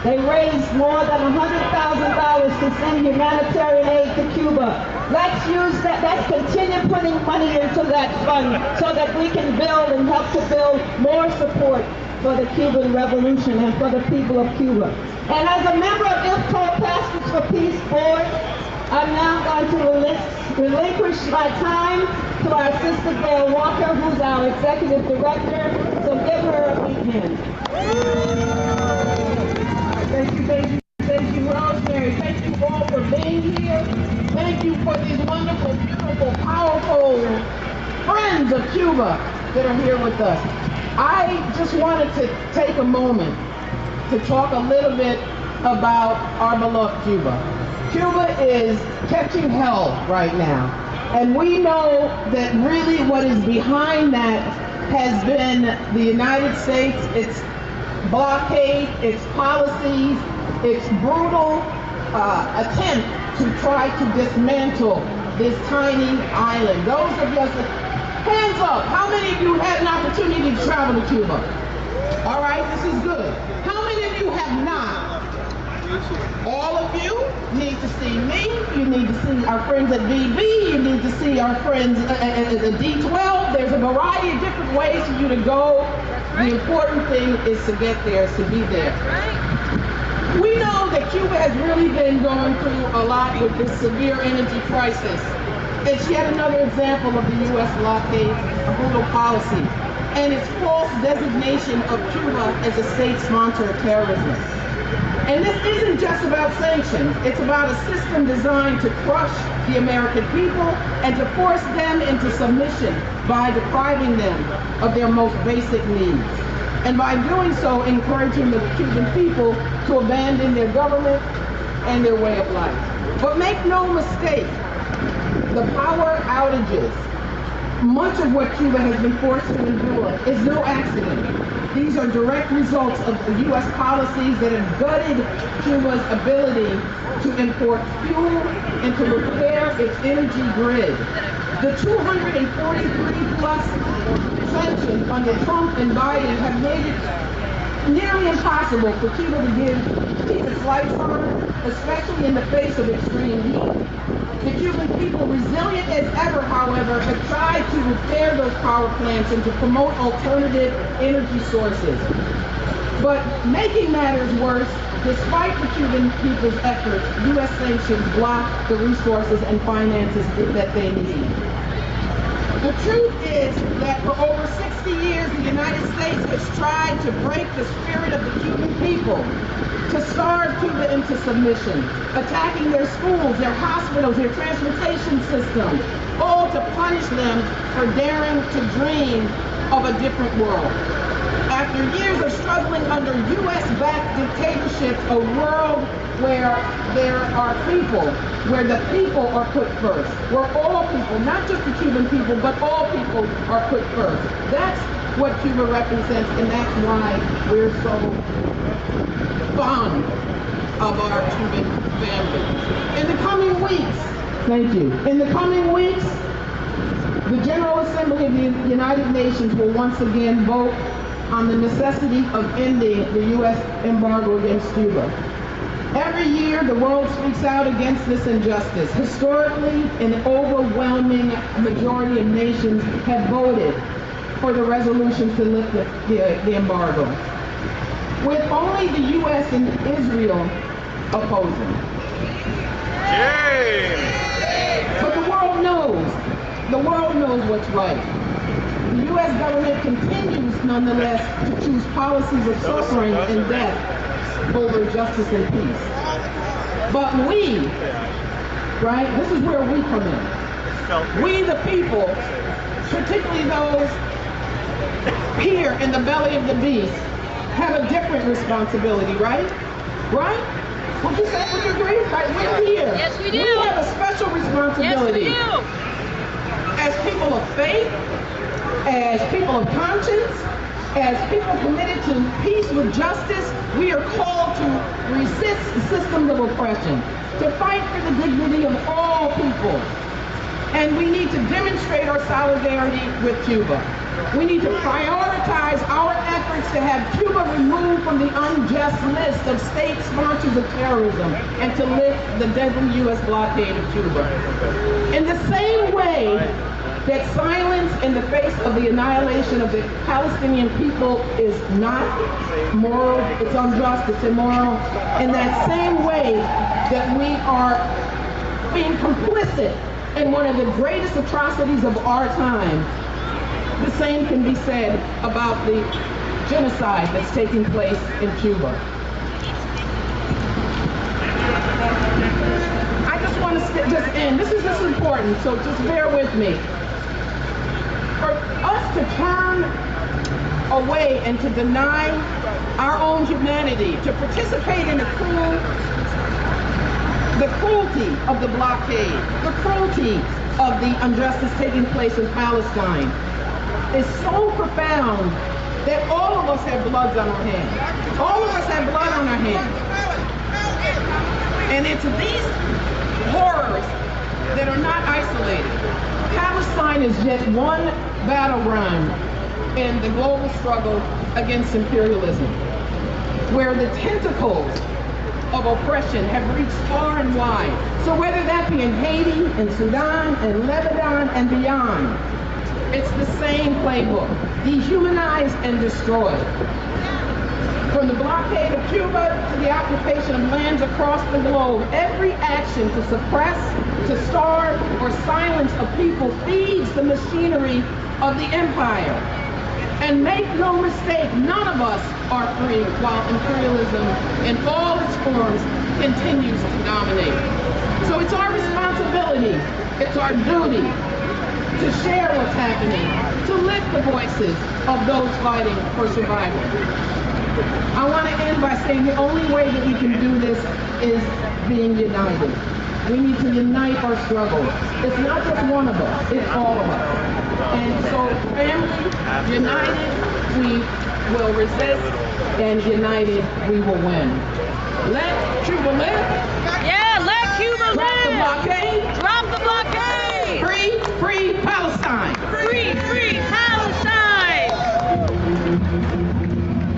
they raised more than $100,000 to send humanitarian aid to Cuba. Let's use that. Let's continue putting money into that fund so that we can build and help to build more support for the Cuban Revolution and for the people of Cuba. And as a member of IFCO Pastors for Peace Board, I'm now going to relinquish my time to our sister Gail Walker, who's our executive director. So give her a big hand. Thank you, baby. Thank you, Rosemary. Thank you all for being here. Thank you for these wonderful, beautiful, powerful friends of Cuba that are here with us. I just wanted to take a moment to talk a little bit about our beloved Cuba. Cuba is catching hell right now. And we know that really what is behind that has been the United States, its blockade, its policies, its brutal attempt to try to dismantle this tiny island. Those of us, hands up, how many of you had an opportunity to travel to Cuba? All right, this is good. How many of you have not? All of you need to see me. You need to see our friends at VB. You need to see our friends at the D12. There's a variety of different ways for you to go. The important thing is to get there, is to be there. We know that Cuba has really been going through a lot with this severe energy crisis. It's yet another example of the U.S. blockade, a brutal policy, and its false designation of Cuba as a state sponsor of terrorism. And this isn't just about sanctions. It's about a system designed to crush the American people and to force them into submission by depriving them of their most basic needs. And by doing so, encouraging the Cuban people to abandon their government and their way of life. But make no mistake, the power outages, much of what Cuba has been forced to endure, is no accident. These are direct results of the U.S. policies that have gutted Cuba's ability to import fuel and to repair its energy grid. The 243-plus sanctions under Trump and Biden have made it nearly impossible for Cuba to keep its lights on, especially in the face of extreme heat. The Cuban people, resilient as ever, however, have tried to repair those power plants and to promote alternative energy sources. But making matters worse, despite the Cuban people's efforts, U.S. sanctions block the resources and finances that they need. The truth is that for over 60 years, the United States has tried to break the spirit of the Cuban people, to starve Cuba into submission, attacking their schools, their hospitals, their transportation system, all to punish them for daring to dream of a different world. After years of struggling under U.S.-backed dictatorship, a world where there are people, where the people are put first, where all people, not just the Cuban people, but all people are put first. That's what Cuba represents, and that's why we're so fond of our Cuban family. In the coming weeks, thank you. In the coming weeks, the General Assembly of the United Nations will once again vote on the necessity of ending the U.S. embargo against Cuba. Every year, the world speaks out against this injustice. Historically, an overwhelming majority of nations have voted for the resolution to lift the embargo, with only the U.S. and Israel opposing. But the world knows what's right. The U.S. government continues, nonetheless, to choose policies of suffering and death over justice and peace. But we, right, this is where we come in. We, the people, particularly those here in the belly of the beast, have a different responsibility, right? Right? Would you say, would you agree? Right, we're here.
Yes, we do.
We have a special responsibility.
Yes, we do.
As people of faith, as people of conscience, as people committed to peace with justice, we are called to resist systems of oppression, to fight for the dignity of all people. And we need to demonstrate our solidarity with Cuba. We need to prioritize our efforts to have Cuba removed from the unjust list of state sponsors of terrorism and to lift the deadly U.S. blockade of Cuba. In the same way that silence in the face of the annihilation of the Palestinian people is not moral, it's unjust, it's immoral, in that same way that we are being complicit in one of the greatest atrocities of our time, the same can be said about the genocide that's taking place in Cuba. I just want to just end. This is important, so just bear with me. For us to turn away and to deny our own humanity, to participate in the cruelty of the blockade, the cruelty of the injustice taking place in Palestine, is so profound that all of us have blood on our hands. All of us have blood on our hands. And it's these horrors that are not isolated. Palestine is just one battleground in the global struggle against imperialism, where the tentacles of oppression have reached far and wide. So whether that be in Haiti, in Sudan, in Lebanon, and beyond, it's the same playbook: dehumanize and destroy. From the blockade of Cuba to the occupation of lands across the globe, every action to suppress, to starve, or silence a people feeds the machinery of the empire. And make no mistake, none of us are free while imperialism in all its forms continues to dominate. So it's our responsibility, it's our duty to share what's happening, to lift the voices of those fighting for survival. I want to end by saying the only way that we can do this is being united. We need to unite our struggle. It's not just one of us, it's all of us. And so, family, united, we will resist, and united, we will win. Let Cuba live.
Yeah, let Cuba live.
Drop the blockade.
Drop the blockade.
Free, free Palestine.
Free, free Palestine.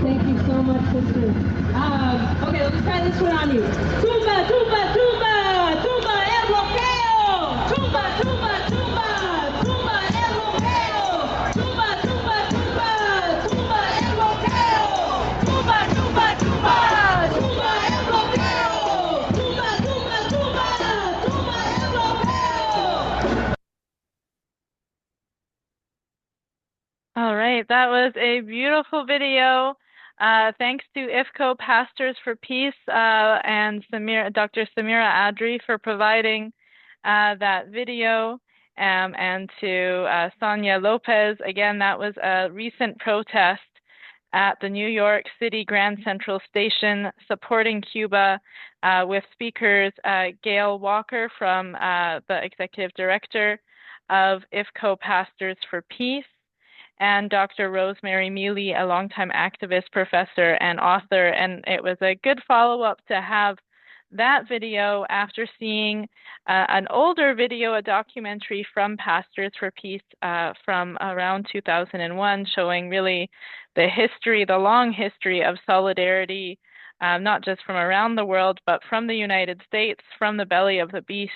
Thank you so much, sisters.
Okay, let's try this one on you. Cuba, Cuba, Cuba, Cuba el bloqueo. Cuba, Cuba, Cuba, Cuba el bloqueo. Cuba, Cuba, Cuba, Cuba el bloqueo. Cuba, Cuba, Cuba, Cuba el bloqueo. Cuba, Cuba, Cuba, Cuba el bloqueo.
All right, that was a beautiful video. Thanks to IFCO Pastors for Peace and Dr. Samira Adri for providing that video, and to Sonia Lopez. Again, that was a recent protest at the New York City Grand Central Station supporting Cuba with speakers Gail Walker, from the Executive Director of IFCO Pastors for Peace, and Dr. Rosemary Mealy, a longtime activist, professor, and author. And it was a good follow-up to have that video after seeing an older video, a documentary from Pastors for Peace from around 2001, showing really the history, the long history of solidarity, not just from around the world, but from the United States, from the belly of the beast,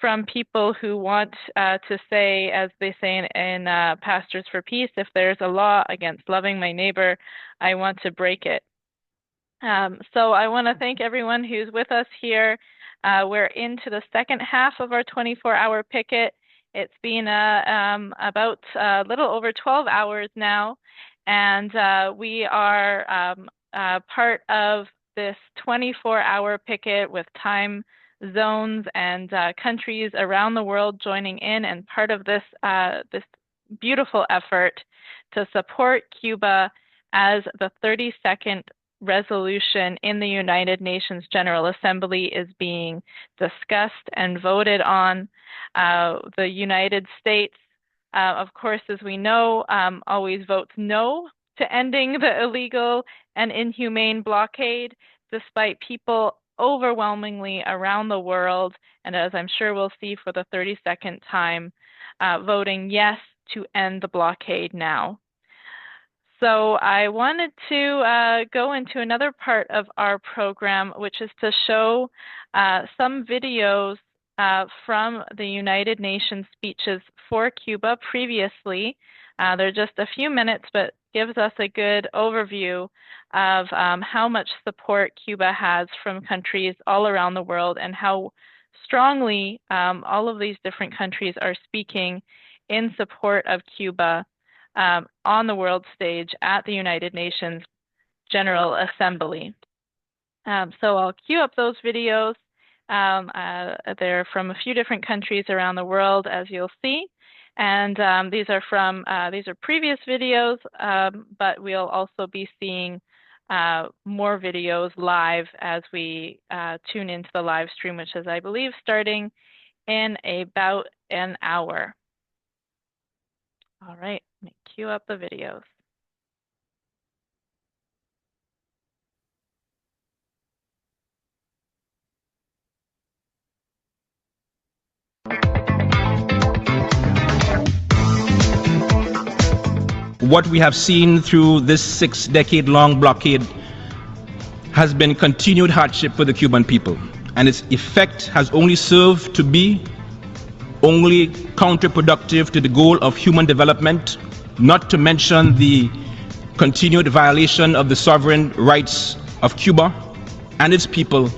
from people who want to say, as they say in Pastors for Peace, if there's a law against loving my neighbor, I want to break it. So I want to thank everyone who's with us here. We're into the second half of our 24-hour picket. It's been about a little over 12 hours now, and we are part of this 24-hour picket with time zones and countries around the world joining in, and part of this this beautiful effort to support Cuba as the 32nd resolution in the United Nations General Assembly is being discussed and voted on. The United States, of course, as we know, always votes no to ending the illegal and inhumane blockade, despite people overwhelmingly around the world, and as I'm sure we'll see for the 32nd time, voting yes to end the blockade now. So I wanted to go into another part of our program, which is to show some videos from the United Nations speeches for Cuba previously. They're just a few minutes, but gives us a good overview of how much support Cuba has from countries all around the world, and how strongly all of these different countries are speaking in support of Cuba on the world stage at the United Nations General Assembly. So I'll cue up those videos. They're from a few different countries around the world, as you'll see. And these are previous videos, but we'll also be seeing more videos live as we tune into the live stream, which is, I believe, starting in about an hour. All right, let me cue up the videos.
What we have seen through this 6-decade-long blockade has been continued hardship for the Cuban people, and its effect has only served to be only counterproductive to the goal of human development, not to mention the continued violation of the sovereign rights of Cuba and its people,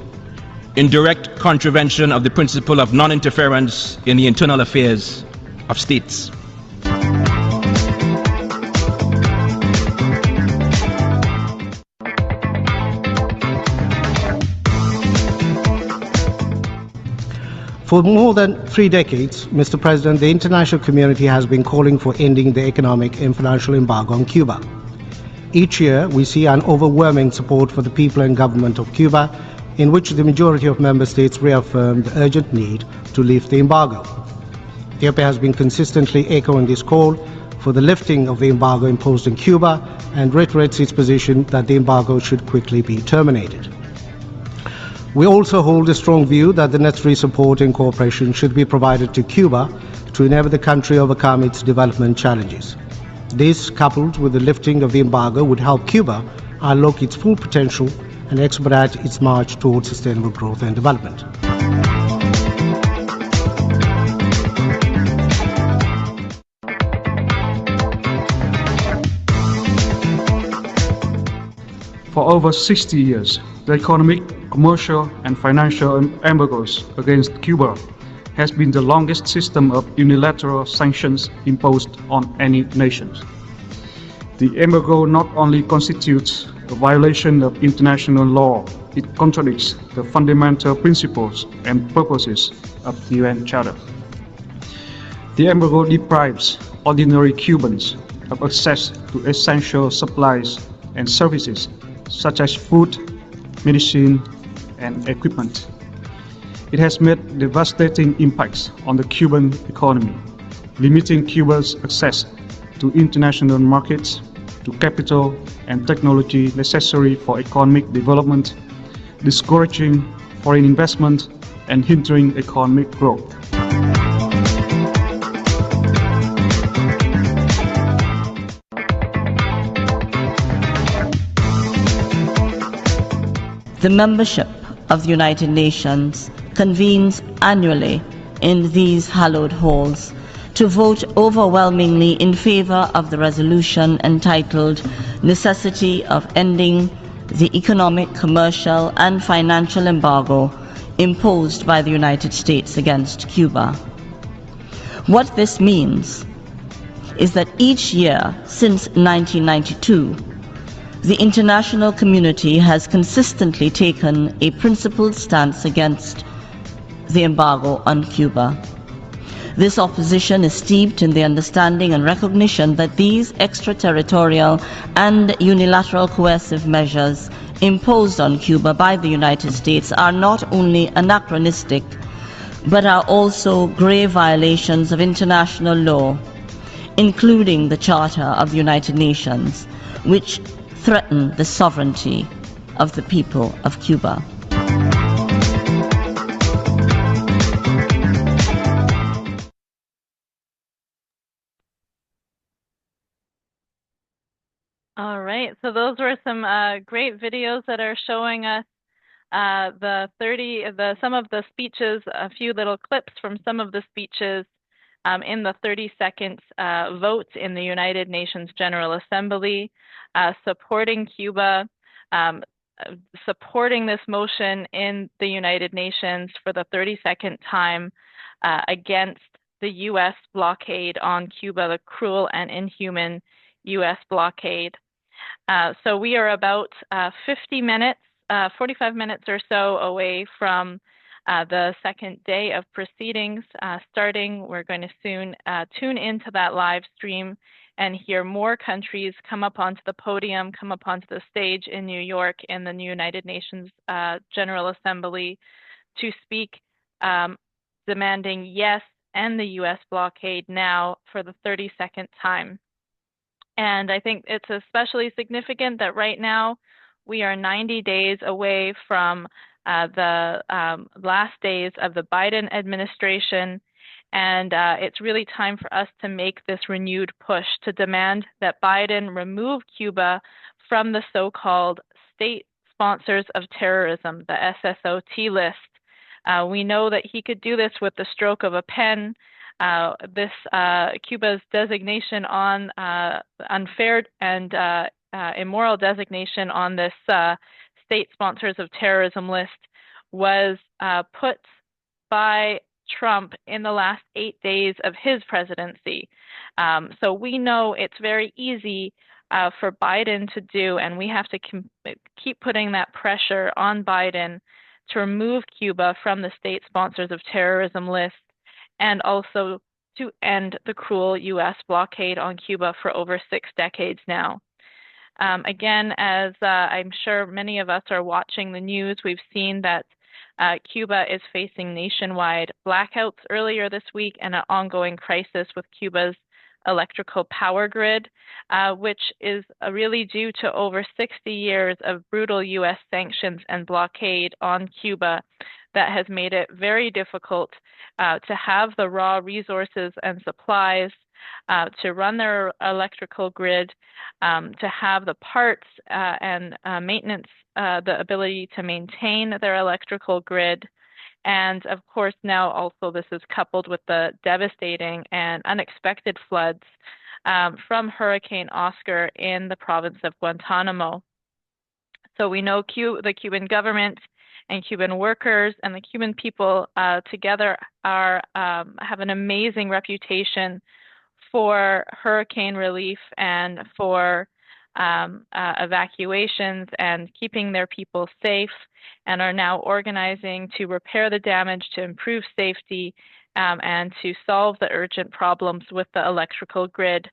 in direct contravention of the principle of non-interference in the internal affairs of states.
For more than 3 decades, Mr. President, the international community has been calling for ending the economic and financial embargo on Cuba. Each year, we see an overwhelming support for the people and government of Cuba, in which the majority of member states reaffirm the urgent need to lift the embargo. Ethiopia has been consistently echoing this call for the lifting of the embargo imposed on Cuba and reiterates its position that the embargo should quickly be terminated. We also hold a strong view that the necessary support and cooperation should be provided to Cuba to enable the country overcome its development challenges. This, coupled with the lifting of the embargo, would help Cuba unlock its full potential and expedite its march towards sustainable growth and development.
For over 60 years, the economic, commercial, and financial embargoes against Cuba has been the longest system of unilateral sanctions imposed on any nation. The embargo not only constitutes a violation of international law, it contradicts the fundamental principles and purposes of the UN Charter. The embargo deprives ordinary Cubans of access to essential supplies and services such as food, medicine, and equipment. It has made devastating impacts on the Cuban economy, limiting Cuba's access to international markets, to capital and technology necessary for economic development, discouraging foreign investment, and hindering economic growth.
The membership of the United Nations convenes annually in these hallowed halls to vote overwhelmingly in favor of the resolution entitled Necessity of Ending the Economic, Commercial, and Financial Embargo imposed by the United States against Cuba. What this means is that each year since 1992, the international community has consistently taken a principled stance against the embargo on Cuba. This opposition is steeped in the understanding and recognition that these extraterritorial and unilateral coercive measures imposed on Cuba by the United States are not only anachronistic, but are also grave violations of international law, including the Charter of the United Nations, which threaten the sovereignty of the people of Cuba.
All right, so those were some great videos that are showing us some of the speeches, a few little clips from some of the speeches in the 30-second vote in the United Nations General Assembly, supporting Cuba, supporting this motion in the United Nations for the 32nd time against the U.S. blockade on Cuba, the cruel and inhuman U.S. blockade. So we are about 45 minutes or so away from the second day of proceedings starting. We're going to soon tune into that live stream and hear more countries come up onto the podium, come up onto the stage in New York in the United Nations General Assembly to speak, demanding yes, end the U.S. blockade now for the 32nd time. And I think it's especially significant that right now we are 90 days away from the last days of the Biden administration, and it's really time for us to make this renewed push to demand that Biden remove Cuba from the so-called state sponsors of terrorism, the SSOT list. We know that he could do this with the stroke of a pen. Cuba's designation on unfair and immoral designation on this state sponsors of terrorism list was put by Trump in the last 8 days of his presidency. So we know it's very easy for Biden to do, and we have to keep putting that pressure on Biden to remove Cuba from the state sponsors of terrorism list, and also to end the cruel U.S. blockade on Cuba for over 6 decades now. Again, as I'm sure many of us are watching the news, we've seen that Cuba is facing nationwide blackouts earlier this week and an ongoing crisis with Cuba's electrical power grid, which is really due to over 60 years of brutal U.S. sanctions and blockade on Cuba that has made it very difficult to have the raw resources and supplies to run their electrical grid, to have the parts and maintenance, the ability to maintain their electrical grid. And of course, now also this is coupled with the devastating and unexpected floods from Hurricane Oscar in the province of Guantanamo. So we know the Cuban government and Cuban workers and the Cuban people together have an amazing reputation for hurricane relief and for evacuations and keeping their people safe, and are now organizing to repair the damage, to improve safety, and to solve the urgent problems with the electrical grid.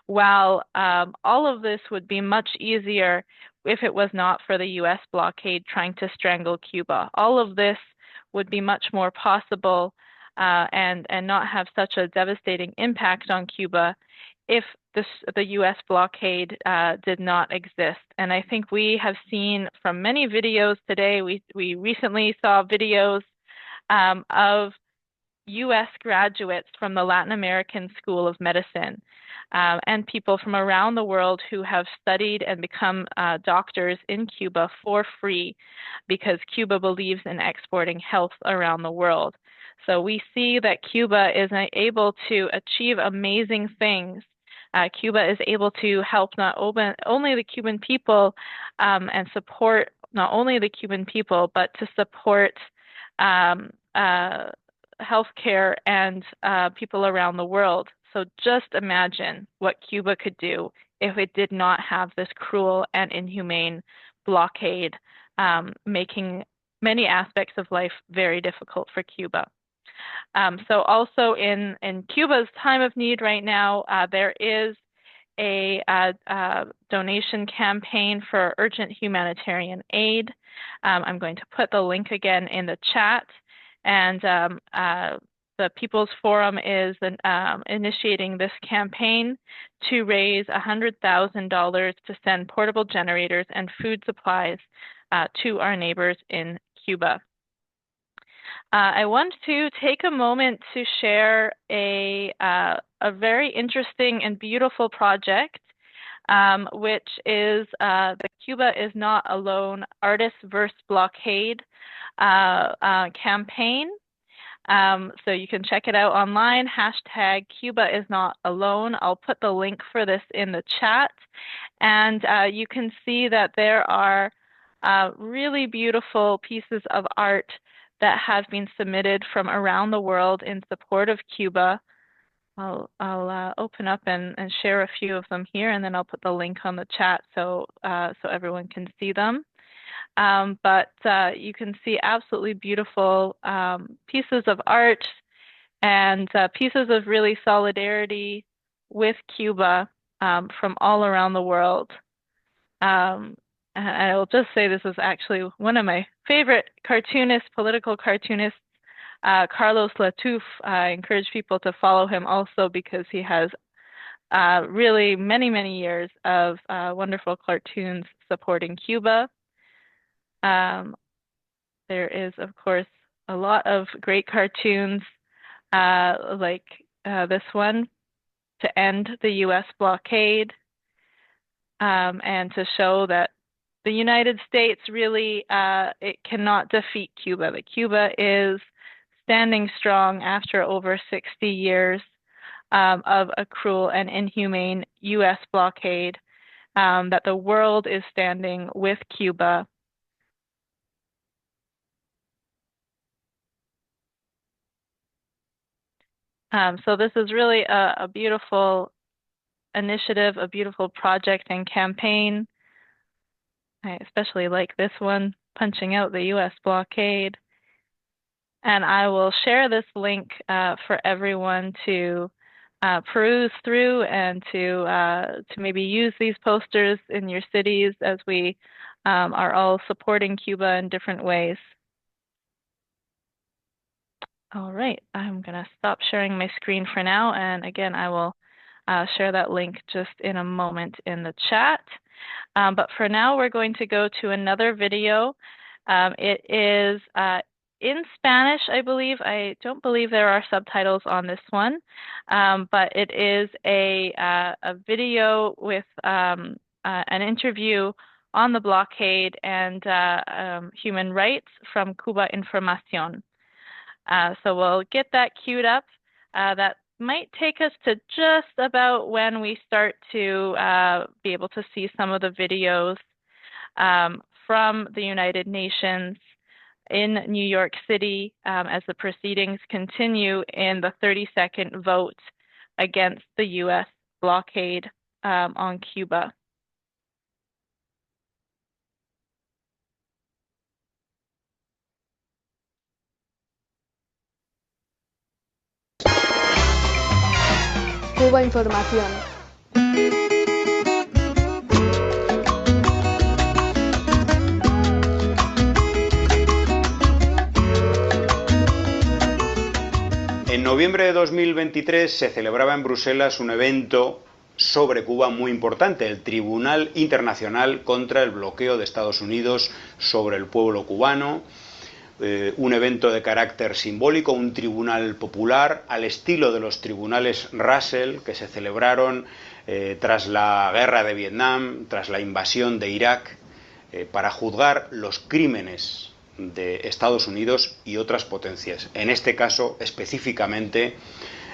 While all of this would be much easier if it was not for the U.S. blockade trying to strangle Cuba. All of this would be much more possible and not have such a devastating impact on Cuba if the U.S. blockade did not exist. And I think we have seen from many videos today, we recently saw videos of U.S. graduates from the Latin American School of Medicine and people from around the world who have studied and become doctors in Cuba for free because Cuba believes in exporting health around the world. So we see that Cuba is able to achieve amazing things. Cuba is able to help not only the Cuban people and support not only the Cuban people, but to support healthcare and people around the world. So just imagine what Cuba could do if it did not have this cruel and inhumane blockade, making many aspects of life very difficult for Cuba. So also in Cuba's time of need right now, there is a donation campaign for urgent humanitarian aid. I'm going to put the link again in the chat. And the People's Forum is initiating this campaign to raise $100,000 to send portable generators and food supplies to our neighbors in Cuba. I want to take a moment to share a very interesting and beautiful project, which is the Cuba is Not Alone Artists vs. Blockade campaign. So you can check it out online, hashtag Cuba is Not Alone. I'll put the link for this in the chat. And you can see that there are really beautiful pieces of art that have been submitted from around the world in support of Cuba. I'll open up and share a few of them here, and then I'll put the link on the chat so everyone can see them. But you can see absolutely beautiful pieces of art and pieces of really solidarity with Cuba from all around the world. And I will just say this is actually one of my favorite cartoonists, political cartoonists, Carlos Latoufe. I encourage people to follow him also because he has really many, many years of wonderful cartoons supporting Cuba. There is, of course, a lot of great cartoons like this one, to end the U.S. blockade, and to show that the United States really it cannot defeat Cuba. That Cuba is standing strong after over 60 years of a cruel and inhumane U.S. blockade, that the world is standing with Cuba. So this is really a beautiful initiative, a beautiful project and campaign. I especially like this one, punching out the U.S. blockade. And I will share this link for everyone to peruse through and to maybe use these posters in your cities as we are all supporting Cuba in different ways. All right, I'm going to stop sharing my screen for now, and again, I will share that link just in a moment in the chat. But for now, we're going to go to another video. It is in Spanish, I believe. I don't believe there are subtitles on this one, but it is a video with an interview on the blockade and human rights from Cuba Información. So we'll get that queued up. That might take us to just about when we start to be able to see some of the videos from the United Nations in New York City as the proceedings continue in the 32nd vote against the U.S. blockade on Cuba.
Cuba Información.
En noviembre de 2023 se celebraba en Bruselas un evento sobre Cuba muy importante, el Tribunal Internacional contra el Bloqueo de Estados Unidos sobre el pueblo cubano. Un evento de carácter simbólico, un tribunal popular al estilo de los tribunales Russell que se celebraron tras la guerra de Vietnam, tras la invasión de Irak, para juzgar los crímenes de Estados Unidos y otras potencias. En este caso, específicamente,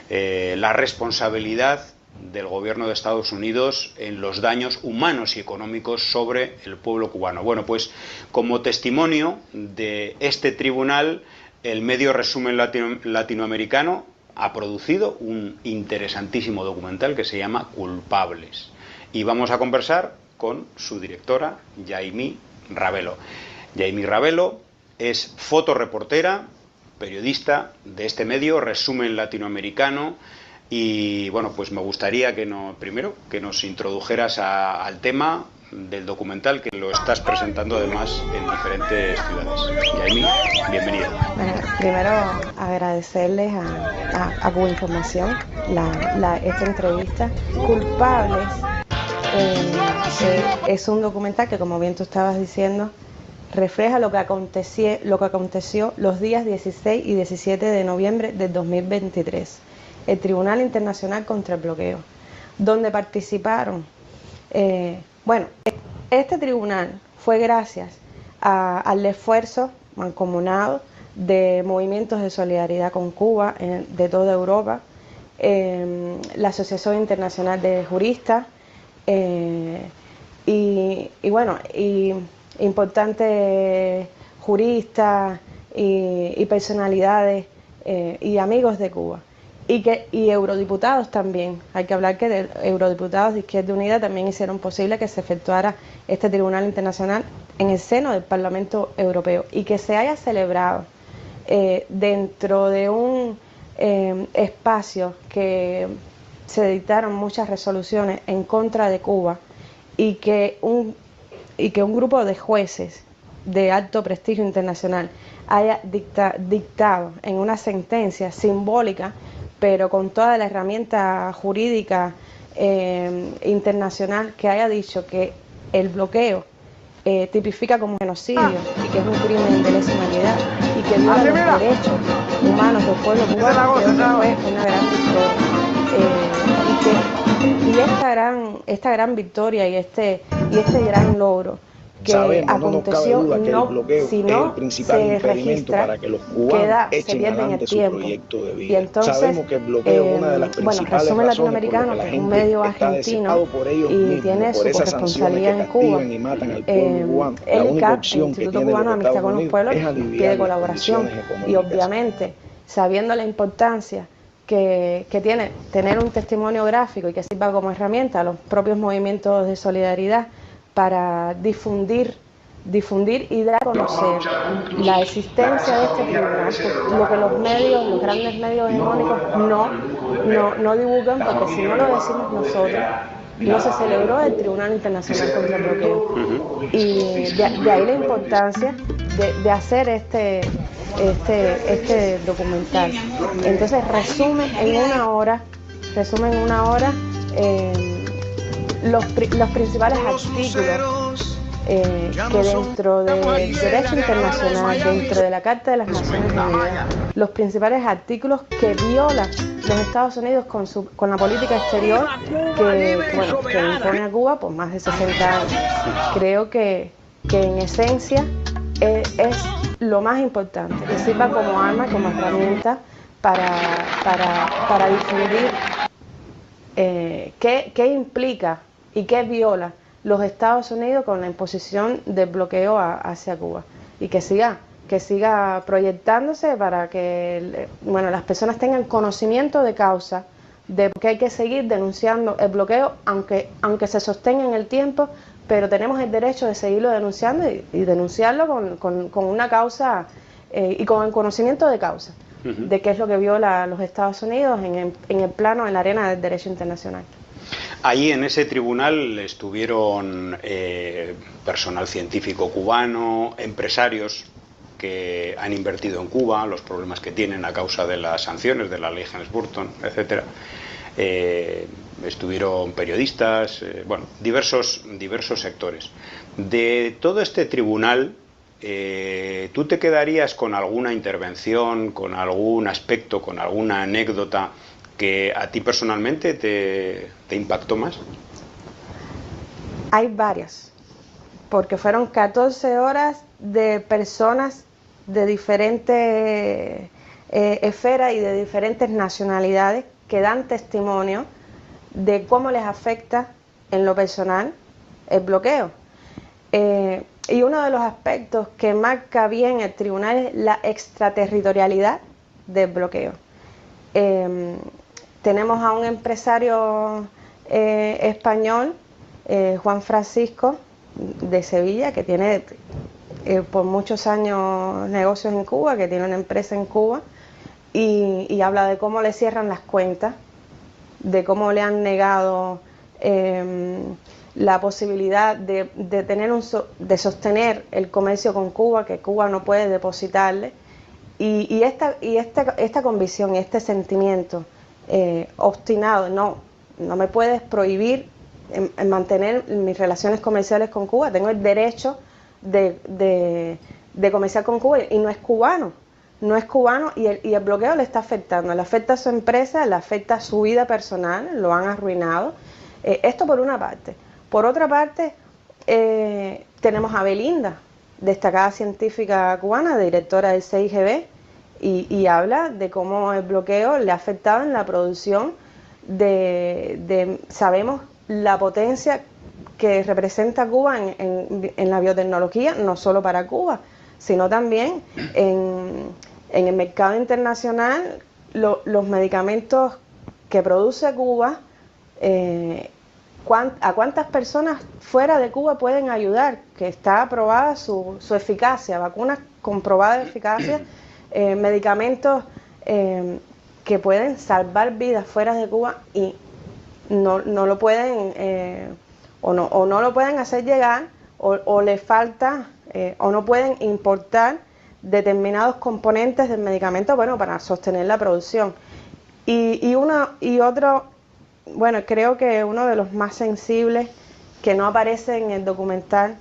la responsabilidad del gobierno de Estados Unidos en los daños humanos y económicos sobre el pueblo cubano. Bueno, pues como testimonio de este tribunal, el medio Resumen Latinoamericano ha producido un interesantísimo documental que se llama Culpables. Y vamos a conversar con su directora, Yaimí Ravelo. Yaimí Ravelo es fotoreportera, periodista de este medio Resumen Latinoamericano. Y bueno, pues me gustaría que primero que nos introdujeras al tema del documental, que lo estás presentando además en diferentes ciudades. Yaimí, bienvenida.
Bueno, primero agradecerles a Cuba Información esta entrevista. Culpables es un documental que, como bien tú estabas diciendo, refleja lo que aconteció los días 16 y 17 de noviembre del 2023. El Tribunal Internacional contra el Bloqueo, donde participaron, este tribunal fue gracias al esfuerzo mancomunado de movimientos de solidaridad con Cuba de toda Europa, la Asociación Internacional de Juristas y importantes juristas y personalidades y amigos de Cuba. Y eurodiputados también. Hay que hablar que de eurodiputados de Izquierda Unida también hicieron posible que se efectuara este Tribunal Internacional en el seno del Parlamento Europeo y que se haya celebrado dentro de un espacio que se dictaron muchas resoluciones en contra de Cuba y que un grupo de jueces de alto prestigio internacional haya dictado en una sentencia simbólica, pero con toda la herramienta jurídica internacional, que haya dicho que el bloqueo tipifica como genocidio y que es un crimen de lesa humanidad y que viola los derechos humanos del pueblo cubano, creo que fue una gran victoria. Y esta gran victoria y este gran logro que aconteció, si no se registra, se pierde en el tiempo. Y entonces, Resumen Latinoamericano, que es un medio argentino y tiene su corresponsabilidad en Cuba, el ICAP, el Instituto Cubano de Amistad con los Pueblos, pide colaboración y obviamente, sabiendo la importancia que tiene tener un testimonio gráfico y que sirva como herramienta a los propios movimientos de solidaridad para difundir difundir y dar a conocer la existencia de este tribunal, lo que los medios, los grandes medios hegemónicos no divulgan, porque si no lo decimos nosotros, no se celebró el Tribunal Internacional contra el Bloqueo. Y de ahí la importancia de hacer este documental. Entonces resume en una hora los principales artículos que dentro del derecho internacional, dentro de la Carta de las Naciones Unidas, los principales artículos que violan los Estados Unidos con la política exterior que impone a Cuba por más de 60 años. Creo que en esencia es lo más importante, que sirva como arma, como herramienta para difundir qué implica y qué viola los Estados Unidos con la imposición del bloqueo hacia Cuba, y que siga proyectándose para que las personas tengan conocimiento de causa de que hay que seguir denunciando el bloqueo, aunque se sostenga en el tiempo, pero tenemos el derecho de seguirlo denunciando y denunciarlo con una causa y con el conocimiento de causa de qué es lo que viola a los Estados Unidos en el plano, en la arena del derecho internacional.
Ahí en ese tribunal estuvieron personal científico cubano, empresarios que han invertido en Cuba, los problemas que tienen a causa de las sanciones de la ley Helms-Burton, etcétera. Estuvieron periodistas, diversos sectores. De todo este tribunal, ¿tú te quedarías con alguna intervención, con algún aspecto, con alguna anécdota que a ti personalmente te impactó más?
Hay varias, porque fueron 14 horas de personas de diferentes esferas y de diferentes nacionalidades que dan testimonio de cómo les afecta en lo personal el bloqueo. Y uno de los aspectos que marca bien el tribunal es la extraterritorialidad del bloqueo. Tenemos a un empresario español, Juan Francisco, de Sevilla, que tiene por muchos años negocios en Cuba, que tiene una empresa en Cuba, y habla de cómo le cierran las cuentas, de cómo le han negado la posibilidad de sostener el comercio con Cuba, que Cuba no puede depositarle, y esta convicción y este sentimiento obstinado, no me puedes prohibir en mantener mis relaciones comerciales con Cuba, tengo el derecho de comerciar con Cuba, y no es cubano y el bloqueo le está afectando, le afecta a su empresa, le afecta a su vida personal, lo han arruinado. Esto por una parte. Por otra parte, tenemos a Belinda, destacada científica cubana, directora del CIGB, y habla de cómo el bloqueo le ha afectado en la producción sabemos la potencia que representa Cuba en la biotecnología, no solo para Cuba, sino también en el mercado internacional. Los medicamentos que produce Cuba, ¿a cuántas personas fuera de Cuba pueden ayudar? Que está aprobada su eficacia, vacunas comprobadas de eficacia, medicamentos que pueden salvar vidas fuera de Cuba, y no lo pueden o no lo pueden hacer llegar, o les falta o no pueden importar determinados componentes del medicamento para sostener la producción. Creo que uno de los más sensibles, que no aparece en el documental,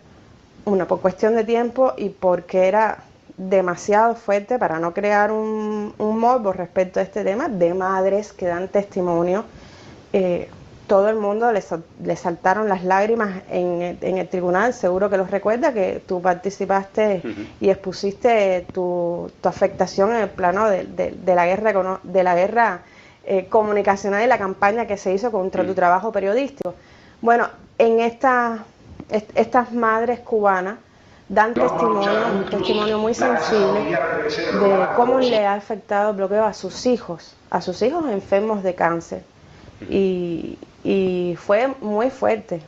por cuestión de tiempo y porque era demasiado fuerte para no crear un morbo respecto a este tema, de madres que dan testimonio. Todo el mundo le saltaron las lágrimas en el tribunal. Seguro que los recuerda, que tú participaste y expusiste tu afectación en el plano de la guerra comunicacional y la campaña que se hizo contra tu trabajo periodístico. Bueno, en estas madres cubanas dan un testimonio muy sensible de cómo le ha afectado el bloqueo a sus hijos enfermos de cáncer. Y fue muy fuerte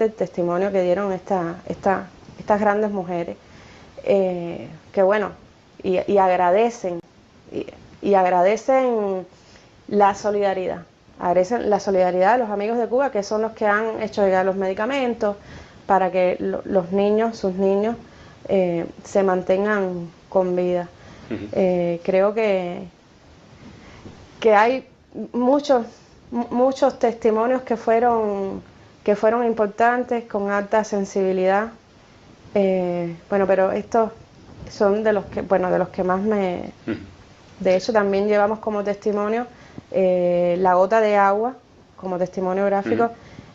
el testimonio que dieron estas grandes mujeres, que bueno, y agradecen, y agradecen la solidaridad. Agradecen la solidaridad de los amigos de Cuba, que son los que han hecho llegar los medicamentos para que los niños, sus niños, se mantengan con vida. Creo que hay muchos testimonios que fueron importantes, con alta sensibilidad. Bueno, pero estos son de los que más me... De hecho, también llevamos como testimonio La gota de agua, como testimonio gráfico,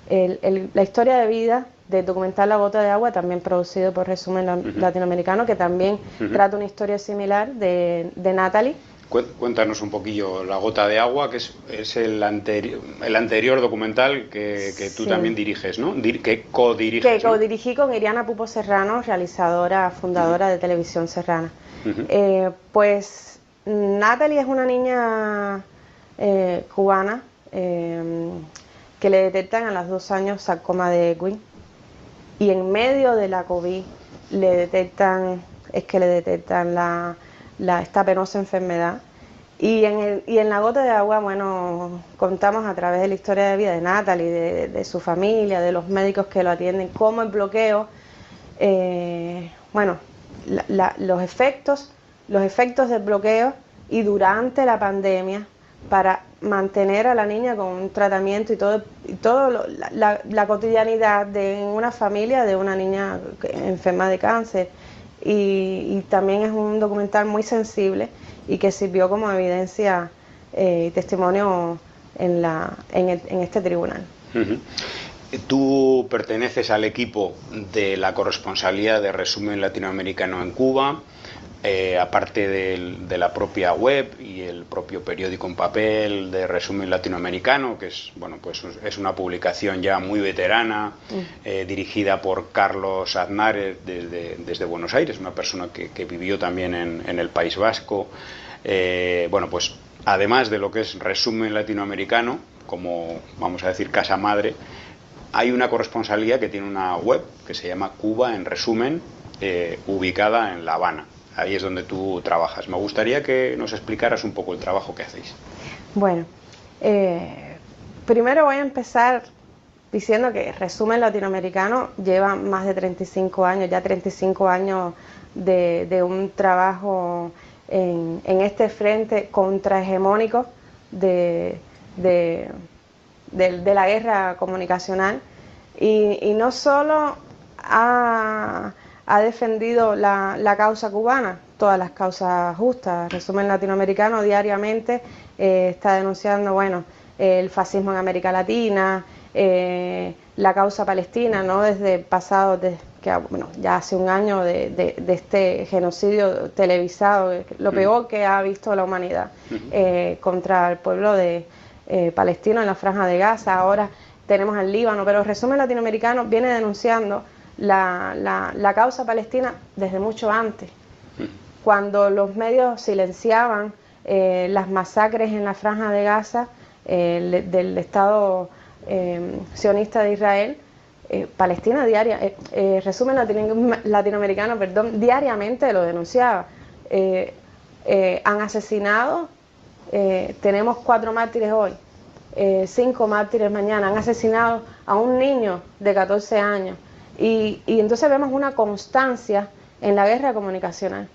la historia de vida del documental La gota de agua, también producido por Resumen Latinoamericano, que también trata una historia similar de Natalie.
Cuéntanos un poquillo La gota de agua, que es el anterior documental que tú también diriges, ¿no? Que codiriges.
Que codirigí con Iriana Pupo Serrano, realizadora, fundadora de Televisión Serrana. Pues Natalie es una niña cubana que le detectan a los 2 años sarcoma de Ewing, y en medio de la COVID le detectan esta penosa enfermedad. Y en La gota de agua, bueno, contamos a través de la historia de vida de Natalie, de su familia, de los médicos que lo atienden, cómo el bloqueo, bueno, los efectos del bloqueo, y durante la pandemia, para mantener a la niña con un tratamiento y todo la cotidianidad de una familia de una niña enferma de cáncer. Y también es un documental muy sensible y que sirvió como evidencia y testimonio en este tribunal.
Tú perteneces al equipo de la corresponsalía de Resumen Latinoamericano en Cuba, aparte de la propia web y el propio periódico en papel de Resumen Latinoamericano, que es, bueno, pues es una publicación ya muy veterana, dirigida por Carlos Aznar desde Buenos Aires, una persona que vivió también en el País Vasco. Bueno, pues además de lo que es Resumen Latinoamericano, como vamos a decir casa madre, hay una corresponsalía que tiene una web que se llama Cuba en Resumen, ubicada en La Habana. Ahí es donde tú trabajas. Me gustaría que nos explicaras un poco el trabajo que hacéis.
Bueno, primero voy a empezar diciendo que Resumen Latinoamericano lleva más de 35 años, ya 35 años de un trabajo en este frente contrahegemónico de la guerra comunicacional, y no solo ha defendido la causa cubana, todas las causas justas. Resumen Latinoamericano diariamente está denunciando, bueno, el fascismo en América Latina, la causa palestina, ¿no? Bueno, ya hace un año de este genocidio televisado, lo peor que ha visto la humanidad contra el pueblo palestino en la Franja de Gaza. Ahora tenemos al Líbano, pero Resumen Latinoamericano viene denunciando la causa palestina desde mucho antes, cuando los medios silenciaban las masacres en la Franja de Gaza del Estado sionista de Israel. Palestina Resumen Latinoamericano, diariamente lo denunciaba. Han asesinado, tenemos 4 mártires hoy, 5 mártires mañana, han asesinado a un niño de 14 años. Y entonces vemos una constancia en la guerra comunicacional.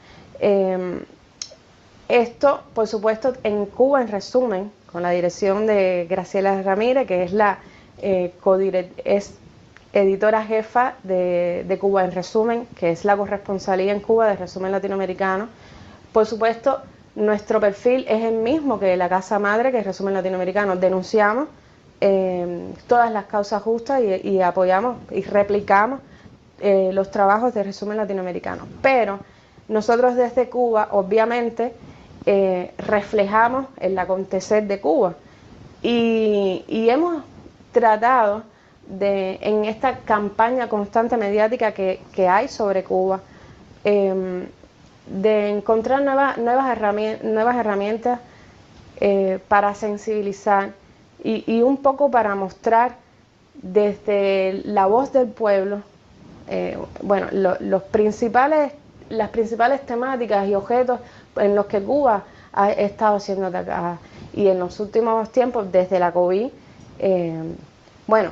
Esto, por supuesto, en Cuba en Resumen, con la dirección de Graciela Ramírez, que es es editora jefa de Cuba en Resumen, que es la corresponsalía en Cuba de Resumen Latinoamericano. Por supuesto, nuestro perfil es el mismo que la casa madre, que es Resumen Latinoamericano. Denunciamos todas las causas justas y apoyamos y replicamos los trabajos de Resumen Latinoamericano. Pero nosotros desde Cuba, obviamente, reflejamos el acontecer de Cuba y hemos tratado en esta campaña constante mediática que hay sobre Cuba, de encontrar nuevas herramientas para sensibilizar y un poco para mostrar desde la voz del pueblo bueno, las principales temáticas y objetos en los que Cuba ha estado siendo atacada. Y en los últimos tiempos, desde la COVID, bueno,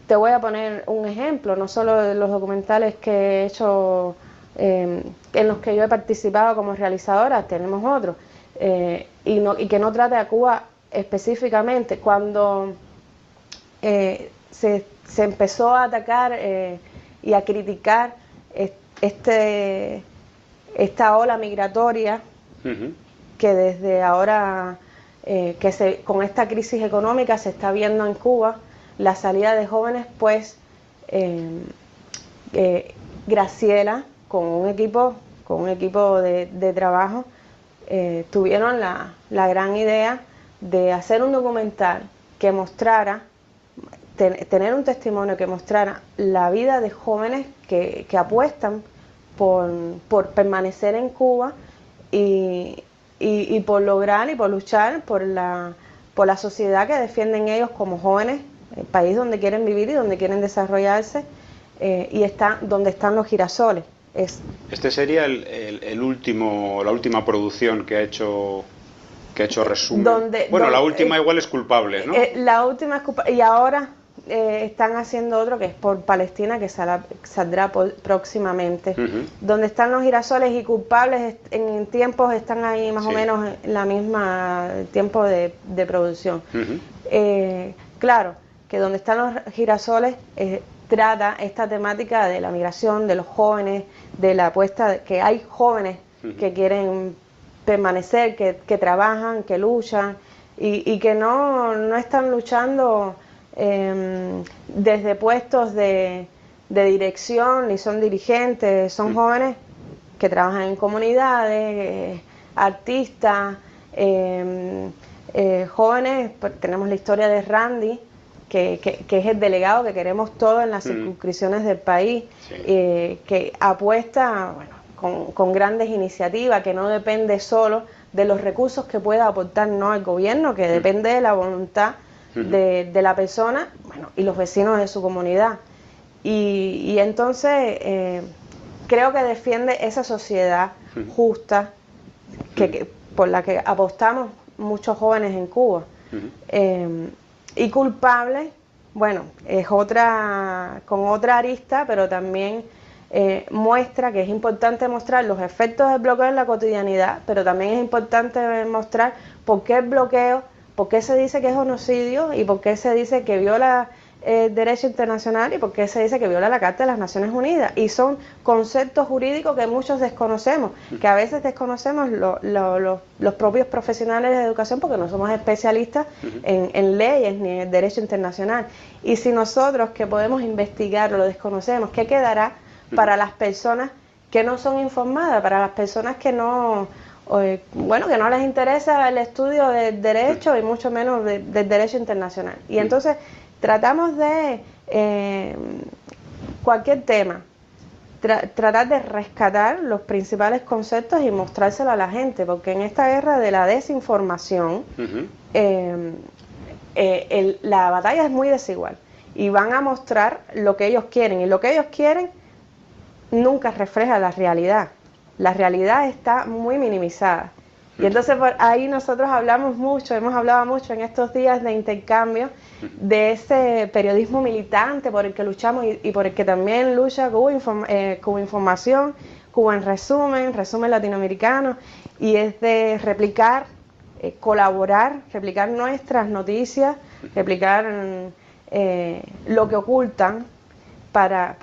te voy a poner un ejemplo, no solo de los documentales que he hecho, en los que yo he participado como realizadora, tenemos otros, y que no trate a Cuba específicamente. Cuando se empezó a atacar y a criticar esta ola migratoria, que desde ahora, con esta crisis económica se está viendo en Cuba, la salida de jóvenes, pues Graciela, con un equipo de trabajo, tuvieron la gran idea de hacer un documental que mostrara, tener un testimonio que mostrara la vida de jóvenes que apuestan por permanecer en Cuba y por lograr y por luchar por la sociedad que defienden ellos como jóvenes, el país donde quieren vivir y donde quieren desarrollarse, y donde están los girasoles.
Este sería la última producción que ha hecho Resumen. La última igual es Culpables, ¿no?
La última es Culpables, y ahora están haciendo otro que es por Palestina, que saldrá próximamente, donde están los girasoles y Culpables en tiempos están ahí más o menos en la misma tiempo de producción. Claro, que donde están los girasoles trata esta temática de la migración, de los jóvenes, de la apuesta, que hay jóvenes que quieren permanecer, que trabajan, que luchan y que no están luchando desde puestos de dirección, ni son dirigentes, son jóvenes que trabajan en comunidades, artistas, jóvenes. Tenemos la historia de Randy, que es el delegado que queremos todos en las circunscripciones del país, que apuesta, con grandes iniciativas, que no depende solo de los recursos que pueda aportar el gobierno, que depende de la voluntad de la persona, y los vecinos de su comunidad. Y entonces creo que defiende esa sociedad justa por la que apostamos muchos jóvenes en Cuba. Y Culpables, es con otra arista, pero también muestra que es importante mostrar los efectos del bloqueo en la cotidianidad, pero también es importante mostrar por qué el bloqueo, por qué se dice que es genocidio y por qué se dice que viola el derecho internacional y por qué se dice que viola la Carta de las Naciones Unidas. Y son conceptos jurídicos que muchos desconocemos, que a veces desconocemos los propios profesionales de educación porque no somos especialistas en leyes ni en el derecho internacional. Y si nosotros, que podemos investigar, lo desconocemos, ¿qué quedará para las personas que no son informadas, para las personas que no les interesa el estudio del derecho y mucho menos del derecho internacional? Y entonces tratamos de cualquier tema, tratar de rescatar los principales conceptos y mostrárselo a la gente, porque en esta guerra de la desinformación la batalla es muy desigual y van a mostrar lo que ellos quieren, y lo que ellos quieren nunca refleja la realidad. La realidad está muy minimizada. Y entonces por ahí nosotros hemos hablado mucho en estos días de intercambio de ese periodismo militante por el que luchamos y por el que también lucha Cuba Información, Cuba en Resumen Latinoamericano, y es de replicar, colaborar, replicar nuestras noticias, replicar lo que ocultan para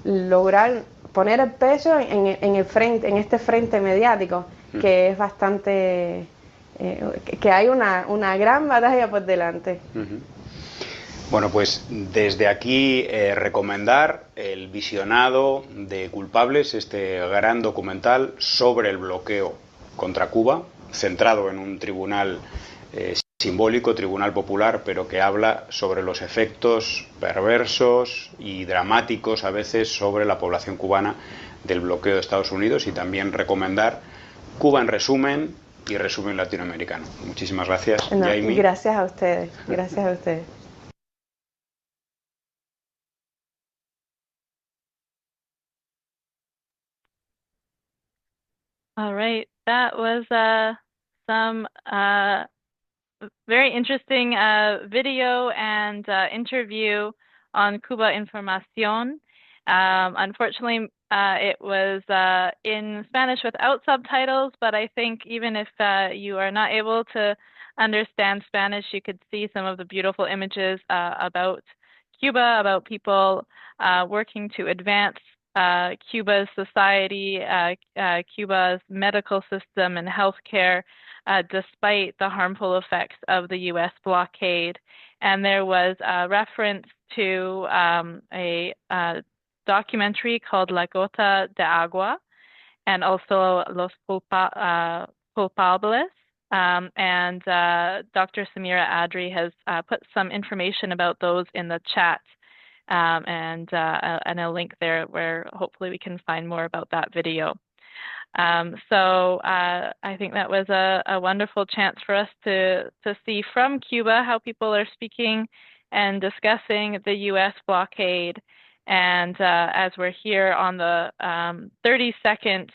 lograr poner el pecho en este frente mediático, que es bastante, que hay una gran batalla por delante.
Bueno, pues desde aquí recomendar el visionado de Culpables, este gran documental sobre el bloqueo contra Cuba, centrado en un tribunal simbólico, tribunal popular, pero que habla sobre los efectos perversos y dramáticos a veces sobre la población cubana del bloqueo de Estados Unidos, y también recomendar Cuba en Resumen y Resumen Latinoamericano. Muchísimas gracias, Jaime.
Gracias a ustedes.
All right, that was some very interesting video and interview on Cuba Información. Unfortunately, it was in Spanish without subtitles, but I think even if you are not able to understand Spanish, you could see some of the beautiful images about Cuba, about people working to advance Cuba's society, Cuba's medical system and healthcare, despite the harmful effects of the U.S. blockade. And there was a reference to a documentary called La Gota de Agua, and also Los Culpables. And Dr. Samira Adri has put some information about those in the chat, and a link there where hopefully we can find more about that video. So I think that was a wonderful chance for us to see from Cuba how people are speaking and discussing the U.S. blockade. And as we're here on the 32nd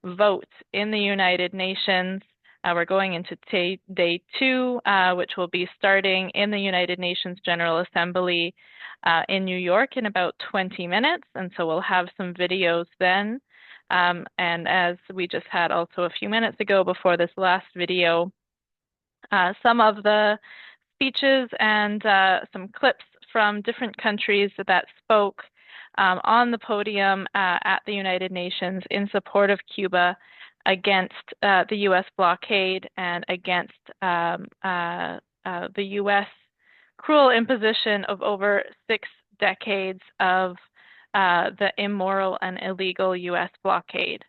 vote in the United Nations, we're going into day 2, which will be starting in the United Nations General Assembly in New York in about 20 minutes. And so we'll have some videos then. And as we just had also a few minutes ago before this last video, some of the speeches and some clips from different countries that spoke on the podium at the United Nations in support of Cuba against the U.S. blockade and against the U.S. cruel imposition of over 6 decades of the immoral and illegal U.S. blockade.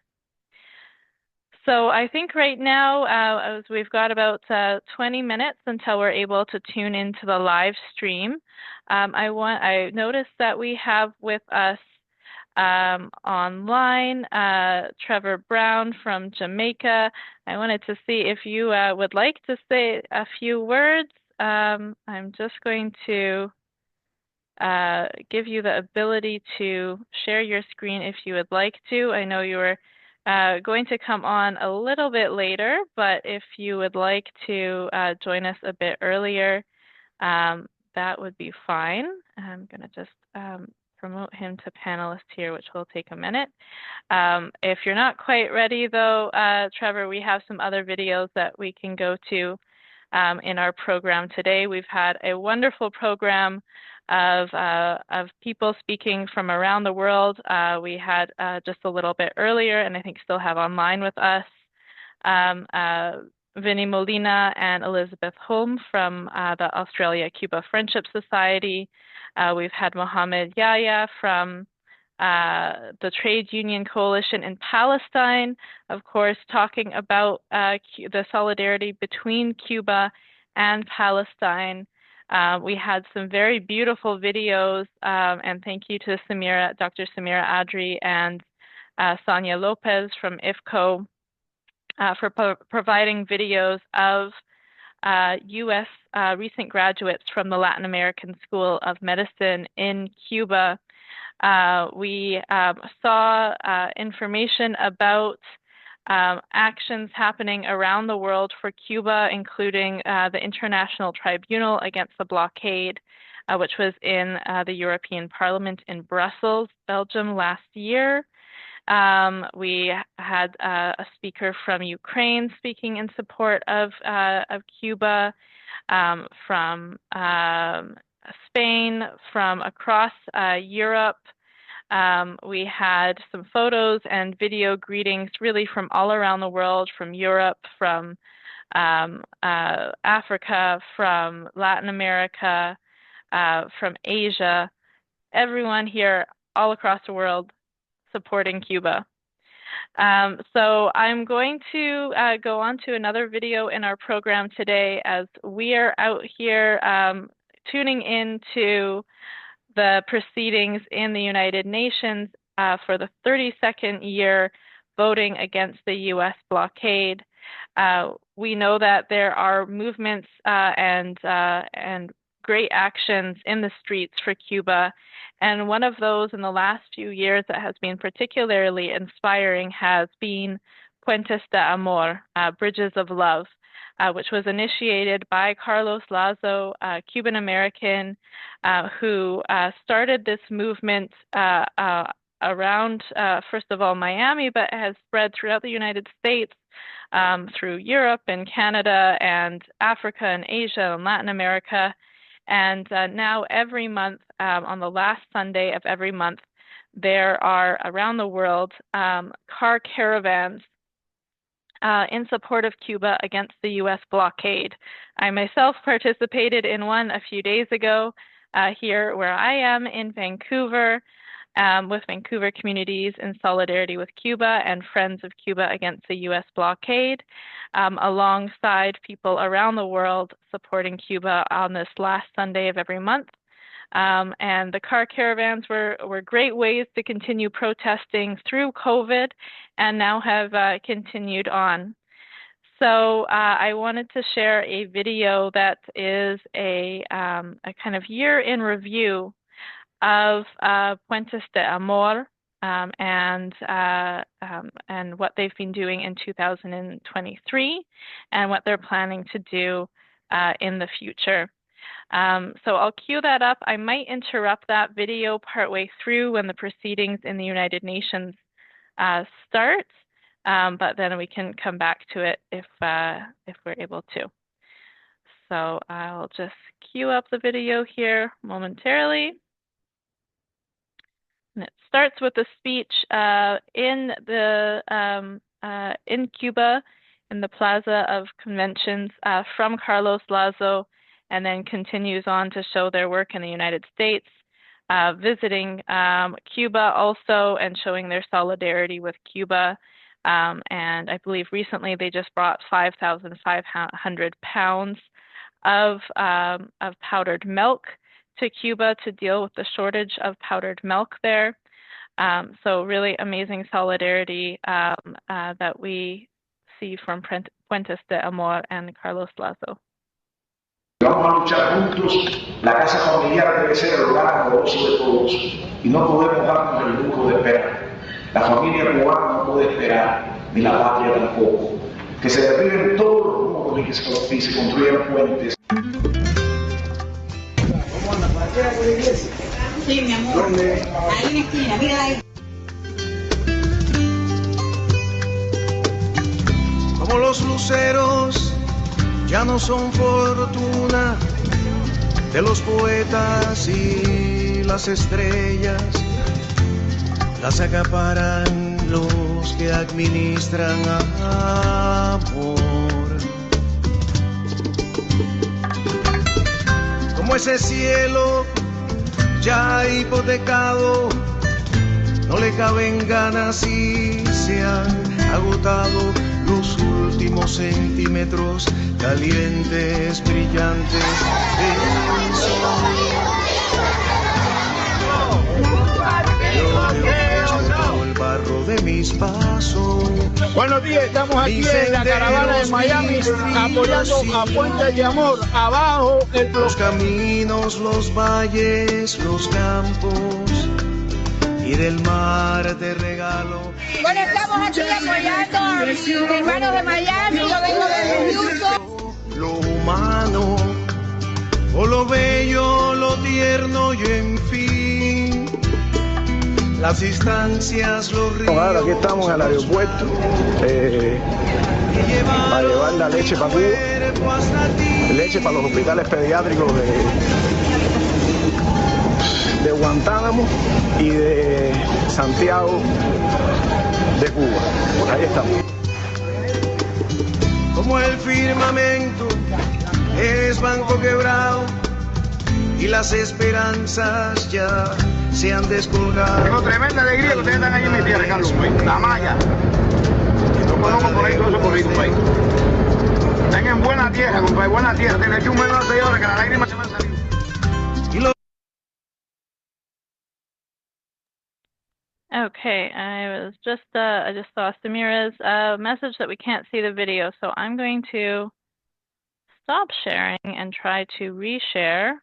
So I think right now, as we've got about 20 minutes until we're able to tune into the live stream, I noticed that we have with us online Trevor Brown from Jamaica. I wanted to see if you would like to say a few words. I'm just going to give you the ability to share your screen if you would like to. I know you were going to come on a little bit later, but if you would like to join us a bit earlier, that would be fine. I'm going to just promote him to panelist here, which will take a minute. If you're not quite ready though, Trevor, we have some other videos that we can go to in our program today. We've had a wonderful program of people speaking from around the world. We had just a little bit earlier, and I think still have online with us, Vinnie Molina and Elizabeth Holm from the Australia-Cuba Friendship Society. We've had Mohammed Yahya from the Trade Union Coalition in Palestine, of course, talking about the solidarity between Cuba and Palestine. We had some very beautiful videos, and thank you to Dr. Samira Adri and Sonia Lopez from IFCO for providing videos of U.S. Recent graduates from the Latin American School of Medicine in Cuba. We saw information about actions happening around the world for Cuba, including the International Tribunal Against the Blockade, which was in the European Parliament in Brussels, Belgium last year. We had a speaker from Ukraine speaking in support of Cuba, from Spain, from across Europe. We had some photos and video greetings really from all around the world, from Europe, from Africa, from Latin America, from Asia, everyone here all across the world supporting Cuba. So I'm going to go on to another video in our program today as we are out here tuning into the proceedings in the United Nations for the 32nd year voting against the U.S. blockade. We know that there are movements and great actions in the streets for Cuba, and one of those in the last few years that has been particularly inspiring has been Puentes de Amor, Bridges of Love, which was initiated by Carlos Lazo, a Cuban American who started this movement around, first of all, Miami, but has spread throughout the United States, through Europe and Canada and Africa and Asia and Latin America. And now every month, on the last Sunday of every month, there are around the world car caravans in support of Cuba against the U.S. blockade. I myself participated in one a few days ago here where I am in Vancouver, with Vancouver communities in solidarity with Cuba and Friends of Cuba against the U.S. blockade, alongside people around the world supporting Cuba on this last Sunday of every month. And the car caravans were great ways to continue protesting through COVID and now have continued on. So I wanted to share a video that is a kind of year in review of Puentes de Amor and what they've been doing in 2023 and what they're planning to do in the future. So I'll cue that up. I might interrupt that video partway through when the proceedings in the United Nations start, but then we can come back to it if we're able to. So I'll just cue up the video here momentarily. And it starts with a speech in Cuba, in the Plaza of Conventions, from Carlos Lazo, and then continues on to show their work in the United States, visiting Cuba also and showing their solidarity with Cuba. And I believe recently they just brought 5,500 pounds of powdered milk to Cuba to deal with the shortage of powdered milk there. So really amazing solidarity that we see from Puentes de Amor and Carlos Lazo.
Vamos a luchar juntos. La casa familiar debe ser el hogar amoroso de todos y no podemos darnos el lujo de esperar. La familia cubana no puede esperar, ni la patria tampoco. Que se derriben todos los muros y se construyan puentes.
Sí, mi amor. ¿Dónde? Ahí en la esquina, mira ahí.
Como los luceros ya no son fortuna de los poetas y las estrellas, las acaparan los que administran amor. Como ese cielo ya hipotecado, no le caben ganas y se han agotado los últimos centímetros calientes, brillantes del sol. Yo el barro de mis pasos.
Buenos días, estamos aquí en la caravana de Miami apoyando a Puentes de Amor. Abajo
los caminos, los valles, los campos y del mar te regalo.
Bueno, estamos aquí apoyando a mis hermanos de Miami, yo vengo desde Houston.
Lo humano, o lo bello, lo tierno y en fin, las instancias, los ríos.
Ahora aquí estamos en el aeropuerto para llevar la leche para Cuba, leche para los hospitales pediátricos de Guantánamo y de Santiago de Cuba. Ahí estamos.
Como el firmamento es banco quebrado y las esperanzas ya se han descolgado.
Tengo tremenda alegría que ustedes están ahí en mi tierra, Carlos. La malla. No podemos poner todo eso por ahí, compadre. Están en buena tierra, compadre, buena tierra. Tiene aquí un mes más de horas que las lágrimas se me han salido.
Okay, I just saw Samira's message that we can't see the video, so I'm going to stop sharing and try to reshare.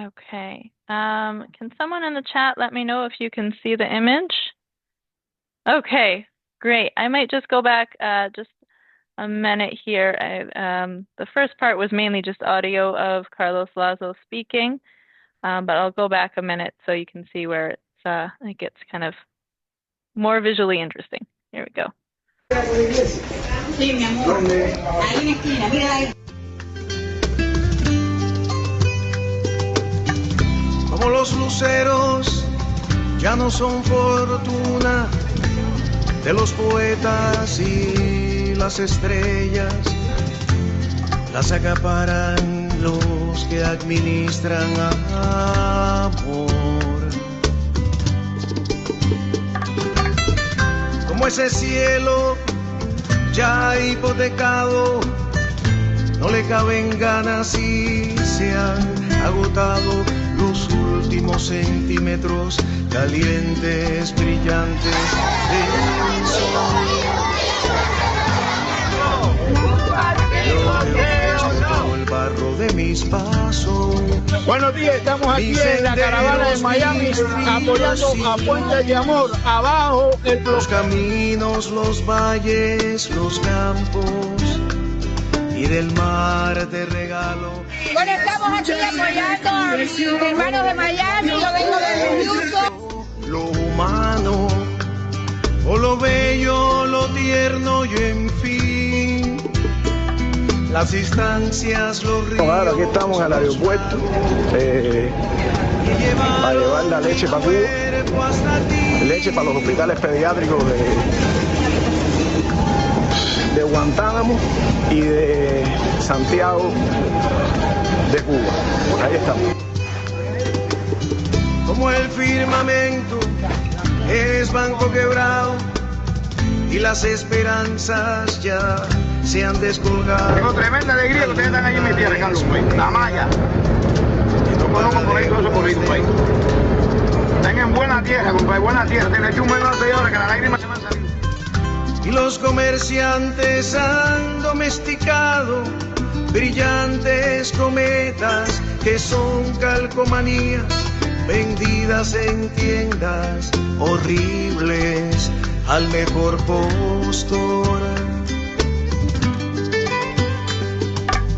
Okay. Can someone in the chat let me know if you can see the image? Okay, great. I might just go back just a minute here. The first part was mainly just audio of Carlos Lazo speaking, but I'll go back a minute so you can see where it gets kind of more visually interesting. Here we go.
Sí, mi amor. Ahí en la esquina, mira ahí.
Como los luceros ya no son fortuna de los poetas y las estrellas, las acaparan los que administran amor. Como ese cielo ya hipotecado, no le caben ganas y se han agotado los últimos centímetros calientes, brillantes del sol. Yo el barro de mis pasos.
Buenos días, estamos aquí en la caravana de Miami apoyando a Puentes de Amor. Abajo
los caminos, los valles, los campos y del mar te regalo.
Bueno, estamos aquí apoyando a mis hermanos de Miami. Yo vengo desde Houston.
Lo humano, o lo bello, lo tierno y en fin, las instancias, los ríos.
Ahora aquí estamos en el aeropuerto a llevar la leche para Cuba, leche para los hospitales pediátricos de Guantánamo y de Santiago de Cuba. Ahí estamos.
Como el firmamento es banco quebrado y las esperanzas ya se han descolgado.
Tengo tremenda alegría que ustedes están allí en mi tierra, Carlos, la Maya. No conozco por ahí todo eso por ahí, país. Están en buena tierra, compadre, buena tierra. Tienen aquí un mes de horas que las lágrimas se me han salido.
Y los comerciantes han domesticado brillantes cometas que son calcomanías vendidas en tiendas horribles al mejor postor.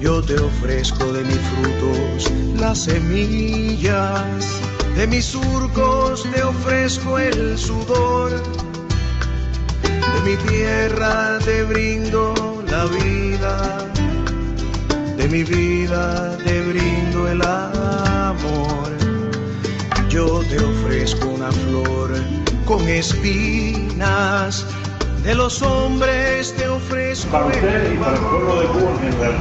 Yo te ofrezco de mis frutos las semillas, de mis surcos te ofrezco el sudor, de mi tierra te brindo la vida, de mi vida te brindo el amor. Yo te ofrezco una flor con espinas, de los hombres te ofrezco.
Para ustedes y para el pueblo de Cuba en general,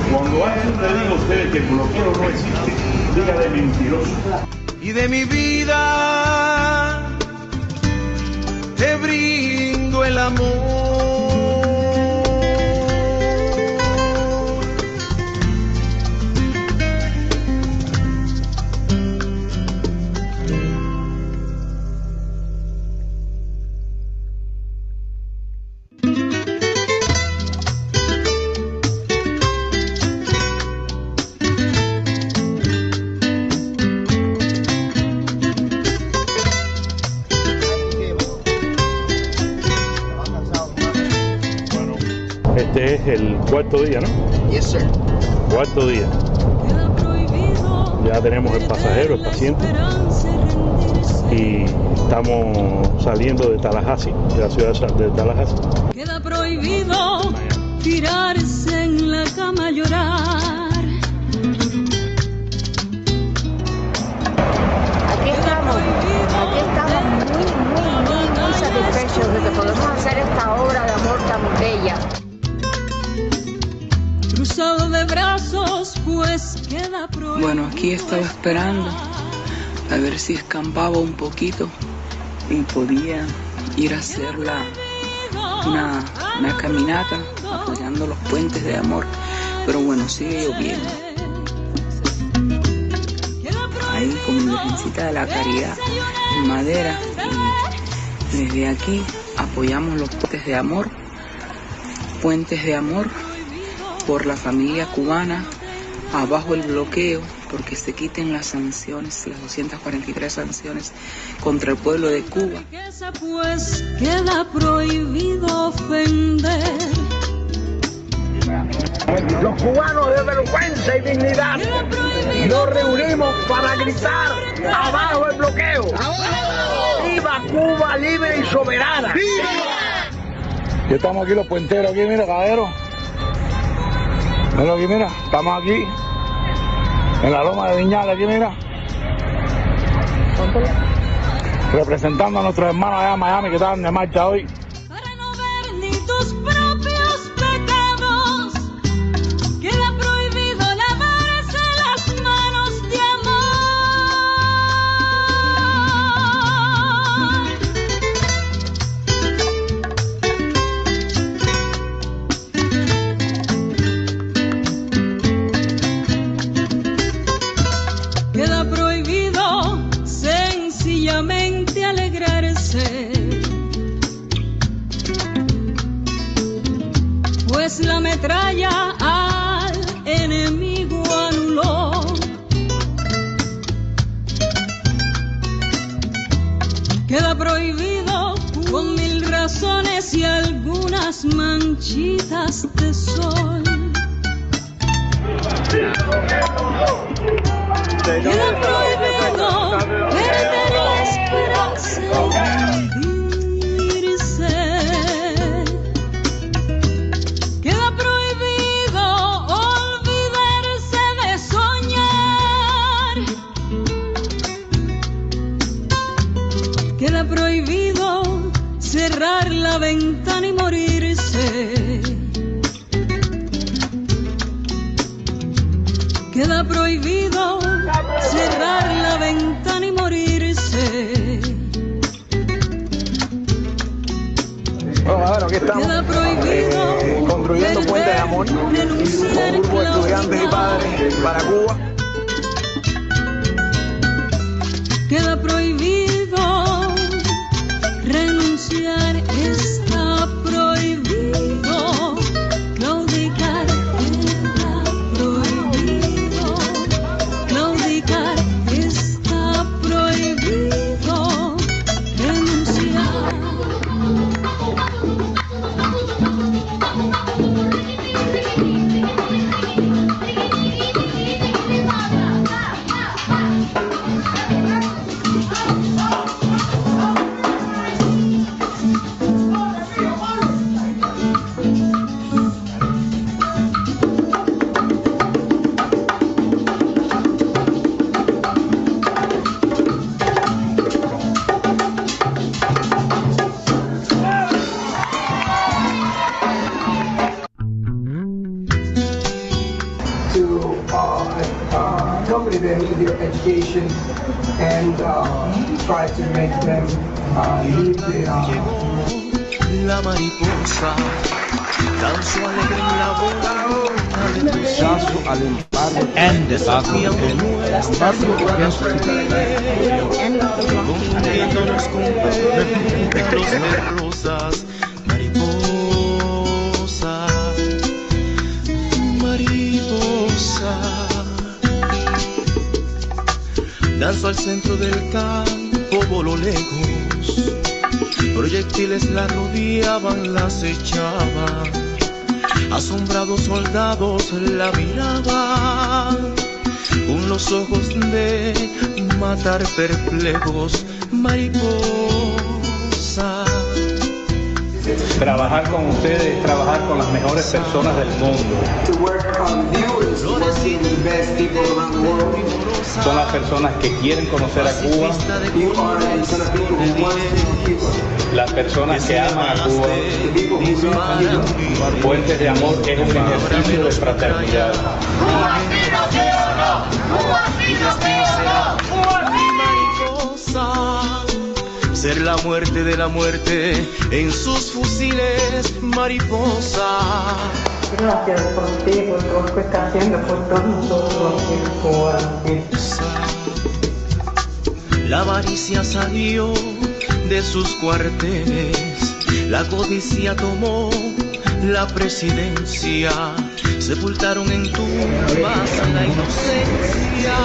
cuando alguien le diga a ustedes que el bloqueo no existe, dígale mentiroso.
Y de mi vida te brindo el amor.
Este es el cuarto día, ¿no?
Yes, sir.
Cuarto día. Ya tenemos el pasajero, el paciente. Y estamos saliendo de Tallahassee, de la ciudad de Tallahassee.
Queda prohibido tirarse en la cama a llorar.
Aquí estamos muy satisfechos de que podemos hacer esta obra de amor tan bella.
Cruzado de brazos, pues queda prohibido.
Bueno, aquí estaba esperando a ver si escampaba un poquito y podía ir a hacer una caminata apoyando los puentes de amor, pero bueno, sigue lloviendo. Ahí con mi Virgencita de la Caridad en madera, y desde aquí apoyamos los puentes de amor por la familia cubana, abajo el bloqueo, porque se quiten las sanciones, las 243 sanciones contra el pueblo de Cuba.
Pues queda prohibido ofender.
Los cubanos de vergüenza y dignidad nos reunimos para gritar abajo el bloqueo. ¡Viva Cuba libre y soberana! Ya estamos aquí los puenteros, aquí mira, caballero. Mira aquí, mira, estamos aquí en la loma de Viñales, aquí mira. Representando a nuestros hermanos allá en Miami que estaban de marcha hoy.
Para no ver ni tus propios pecados, queda prohibido lavarse las manos de amor. Queda prohibido sencillamente alegrarse, pues la metralla al enemigo anuló. Queda prohibido con 1000 razones y algunas manchitas de sol. Queda prohibido perder la esperanza y hundirse. Queda prohibido olvidarse de soñar. Queda prohibido cerrar la ventana y morirse. Queda prohibido cerrar la ventana y morirse.
Bueno, aquí estamos construyendo puentes de amor con un grupo de estudiantes y padres para Cuba.
Queda prohibido renunciar, está prohibido claudicar, queda prohibido claudicar, está prohibido renunciar.
Accompany them in their education and try to make them leave their
La mariposa danzó alegre en la boda de tu
rechazo al embargo
End the U.S. Confundiéndonos con pétalos de rosas. Mariposa, mariposa, danzó al centro del campo, voló lejos. Proyectiles la rodeaban, la acechaban. Asombrados soldados la miraban con los ojos de matar perplejos. Mariposa.
Trabajar con ustedes es trabajar con las mejores personas del mundo. Son las personas que quieren conocer a Cuba, las personas que aman a Cuba. Puentes de Amor es un ejercicio de fraternidad.
Ser la muerte de la muerte en sus fusiles, mariposa.
Gracias por ti, por todo lo que estás haciendo por todos nosotros en Cuba.
La avaricia salió de sus cuarteles, la codicia tomó la presidencia. sepultaron en tumbas la inocencia,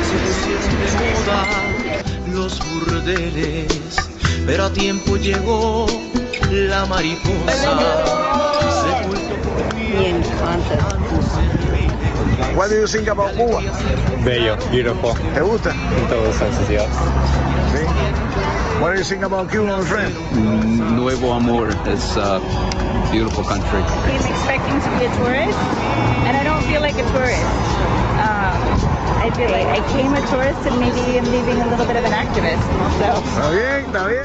se pusieron de moda los burdeles, pero a tiempo llegó la mariposa, sepultó por mí.
What do you think about Cuba?
Bello, beautiful.
¿Te gusta?
En todos los sentidos.
Sí. What do you think about Cuba, my friend?
Nuevo amor. It's a beautiful country.
I'm expecting to be a tourist, and I don't feel like a tourist. I feel like I came a tourist, and maybe I'm leaving a little bit of an activist. So.
Está bien, está bien.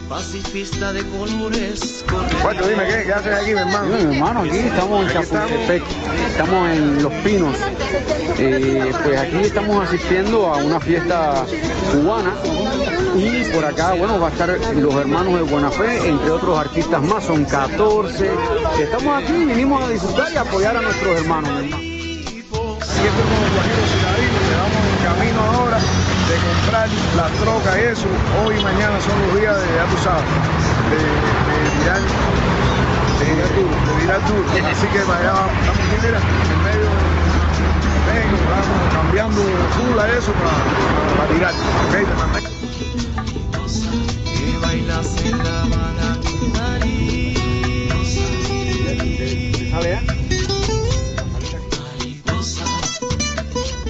Pacifista de colores.
Bueno, dime, ¿qué haces aquí, mi hermano?
Bueno, mi hermano, aquí estamos en Chapultepec, estamos en Los Pinos. Pues aquí estamos asistiendo a una fiesta cubana y por acá, bueno, va a estar los hermanos de Buena Fe, entre otros artistas más, son 14. Estamos aquí, vinimos a disfrutar y apoyar a nuestros hermanos, mi hermano.
Aquí estoy con los guajeros ciudadanos, le damos en camino ahora de comprar la troca y eso. Hoy y mañana son los días de, ya tú sabes, de virar duro. Así que para allá estamos aquí, mira, en medio de México, estamos cambiando full a eso para tirar. ¿Ok? Te mantengo.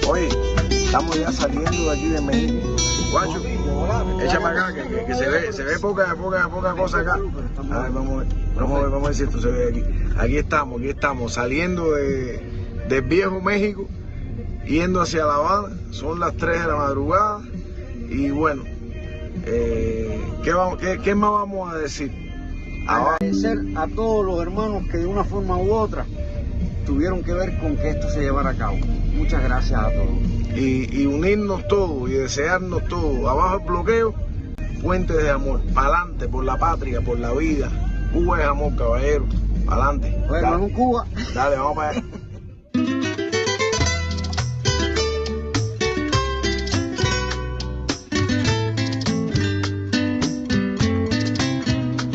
Oye, estamos ya saliendo de aquí de México. Guacho, echa para acá, que se ve poca cosa acá. A ver, vamos a ver si esto se ve aquí. Aquí estamos, saliendo del viejo México, yendo hacia La Habana. Son las 3 de la madrugada. Y bueno, ¿qué más vamos a decir?
Agradecer a todos los hermanos que de una forma u otra tuvieron que ver con que esto se llevara a cabo. Muchas gracias a todos.
Y unirnos todos y desearnos todos. Abajo el bloqueo, puentes de amor. Pa'lante, por la patria, por la vida. Cuba es amor, caballero. Pa'lante.
Bueno, Cuba.
Dale, vamos para allá.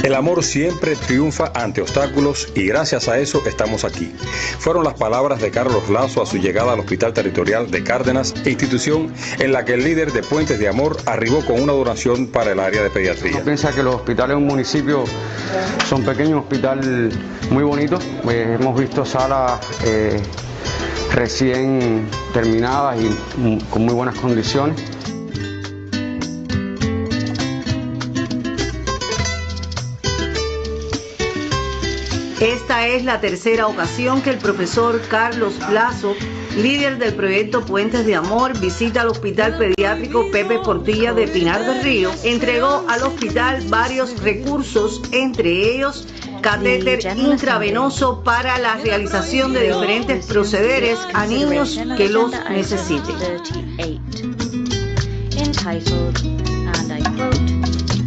El amor siempre triunfa ante obstáculos y gracias a eso estamos aquí. Fueron las palabras de Carlos Lazo a su llegada al Hospital Territorial de Cárdenas, institución en la que el líder de Puentes de Amor arribó con una donación para el área de pediatría.
Uno piensa que los hospitales en un municipio son pequeños, un hospital muy bonito. Hemos visto salas recién terminadas y con muy buenas condiciones.
Esta es la tercera ocasión que el profesor Carlos Lazo, líder del proyecto Puentes de Amor, visita al Hospital Pediátrico Pepe Portilla de Pinar del Río. Entregó al hospital varios recursos, entre ellos catéter intravenoso para la realización de diferentes procederes a niños que los necesiten.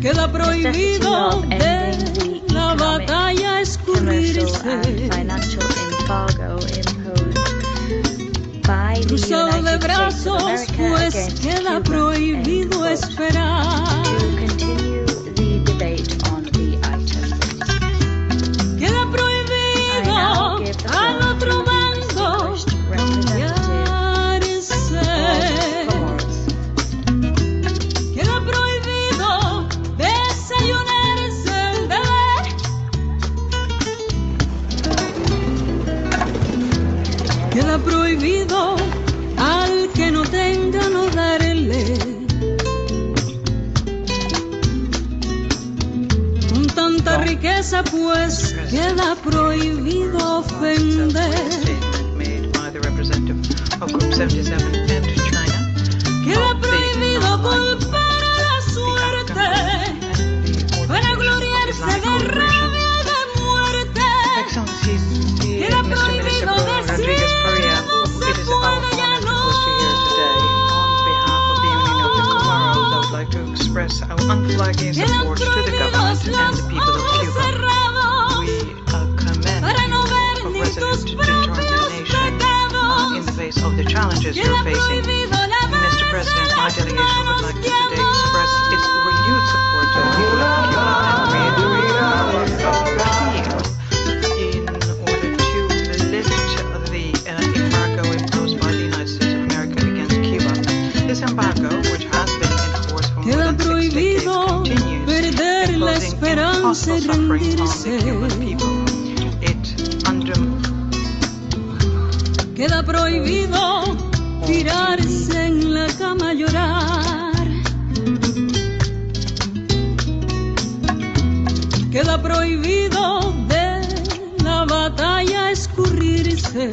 Queda prohibido de la batalla escurrirse, cruzado de brazos, pues queda prohibido esperar. Queda prohibido al otro bando cambiarse. Queda prohibido desayunarse el bebé. Queda prohibido al que no tenga no darle. Con tanta riqueza pues queda prohibido ofender. Queda prohibido culpar a la suerte para gloriarse de rabia y de muerte. Queda prohibido decir no se puede ya no. Quedan prohibidos los ojos cerrados para no ver ni tus propios pecados. Queda prohibido lavar esas manos de amor. hace rendirse. Queda prohibido tirarse en la cama a llorar. Queda prohibido de la batalla escurrirse.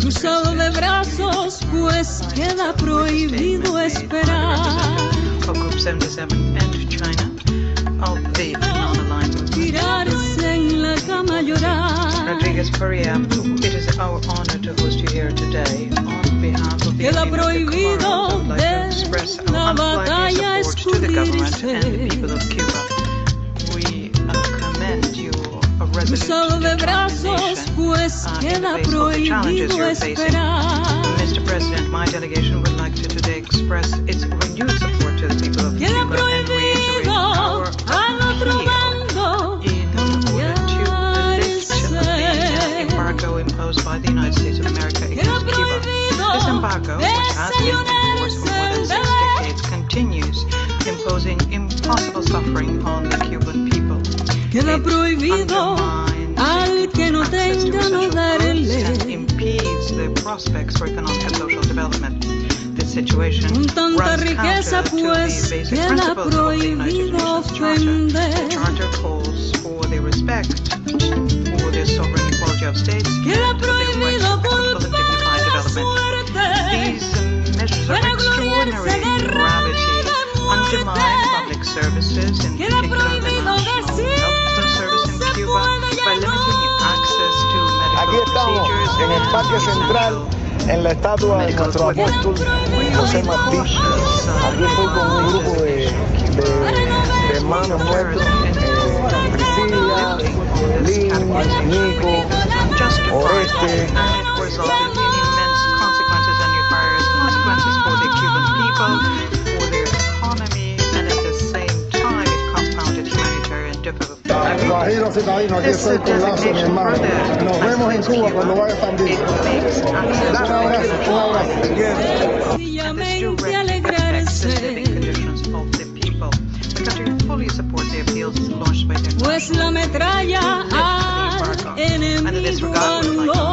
Cruzado de brazos, pues queda prohibido esperar. Tirarse en la cama a llorar.
Rodriguez Perea, it is our honor to host you here today. On behalf of the
Queda
Union of the
prohibido
Comoros, I would like to express our unflagging support to the government and the people of Cuba. We commend you
Cruzado de brazos, pues queda prohibido esperar.
Mr. President, my delegation would like to today express its renewed support to the people of Cuba and reiterate our appeal in order to lift the embargo imposed by the United States of America against Cuba. This embargo, which has been in force for more than 6 decades, continues imposing impossible suffering on the Cuban people.
Queda prohibido al que no tenga no darle.
Impedes the prospects for economic and social development. This situation
Con tanta
runs
riqueza,
counter to the
pues
basic
queda
principles of the United
prohibido
Nations Charter. The
ofender.
Charter calls for the respect for the sovereign equality of states and
Queda
for their right to
prohibido
equitable and dignified development. These measures of extraordinary gravity undermine public services, in particular the National Health Service in Cuba, by limiting access to
Aquí
medical
estamos
procedures
en el Parque Central, en la estatua de nuestro apóstol José Martí. Aquí estoy con un grupo de hermanos nuestros, Priscila, Lynn, Nico, Oreste.
Consequences for the Cuban people, for their economy, and at the same time it compounded humanitarian difficulties.
Guajiro citadino, aquí estoy con Lazo, mi hermano. Nos vemos en Cuba cuando vaya a También. Un abrazo, un abrazo.
Sencillamente alegrarse. Pues la metralla al enemigo anuló.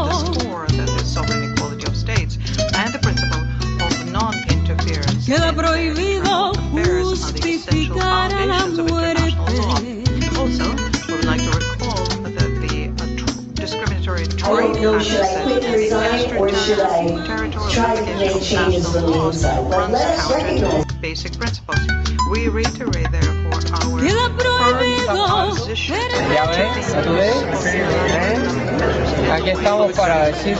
Queda prohibido justificar a la muerte.
Also, we would like to recall that the discriminatory trade practices and the extraterritorial application of national law runs counter to basic principles. We reiterate, therefore, our firm opposition
Aquí estamos para decir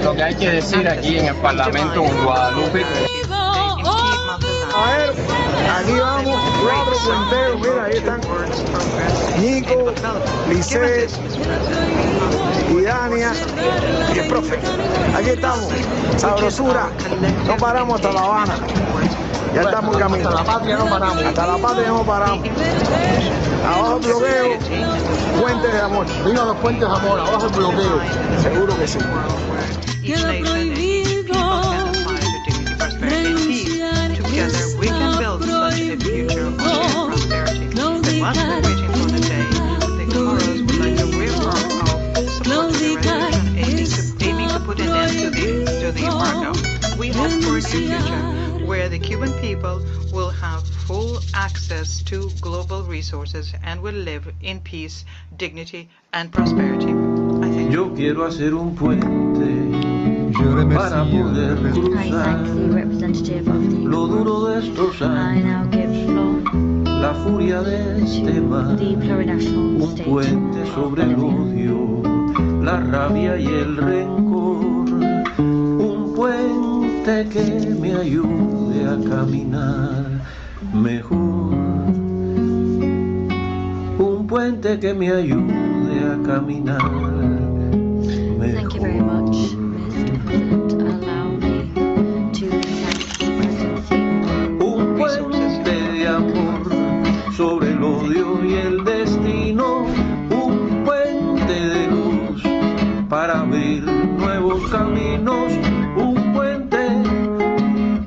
lo que hay que decir aquí en el Parlamento en Guadalupe.
A ver, aquí vamos, 4 cuenteros, mira, ahí están Nico, Lice, y Dania y el profe. Aquí estamos, sabrosura, no paramos hasta La Habana. Ya estamos en camino. Hasta la patria no paramos. Hasta la patria no paramos. Abajo el bloqueo, puentes de amor. Viva los puentes de amor, abajo el bloqueo. Seguro que sí.
Queda prohibido renunciar.
Together we can build such a future of prosperity. But while we're waiting for the day, the Comoros would like to reaffirm our full support to the resolution aiming to put an end to the embargo. We hope for a new future where the Cuban people will have full access to global resources and will live in peace, dignity and prosperity.
Yo quiero hacer un puente para poder cruzar lo duro de estos años, la furia de este mar, un puente sobre el odio, la rabia y el rencor, un puente que me ayude a caminar mejor, un puente que me ayude a caminar mejor.
Thank you very much, Mr. President. Allow me to thank the presidency.
Un puente de amor sobre el odio y el destino, un puente de luz para abrir nuevos caminos, un puente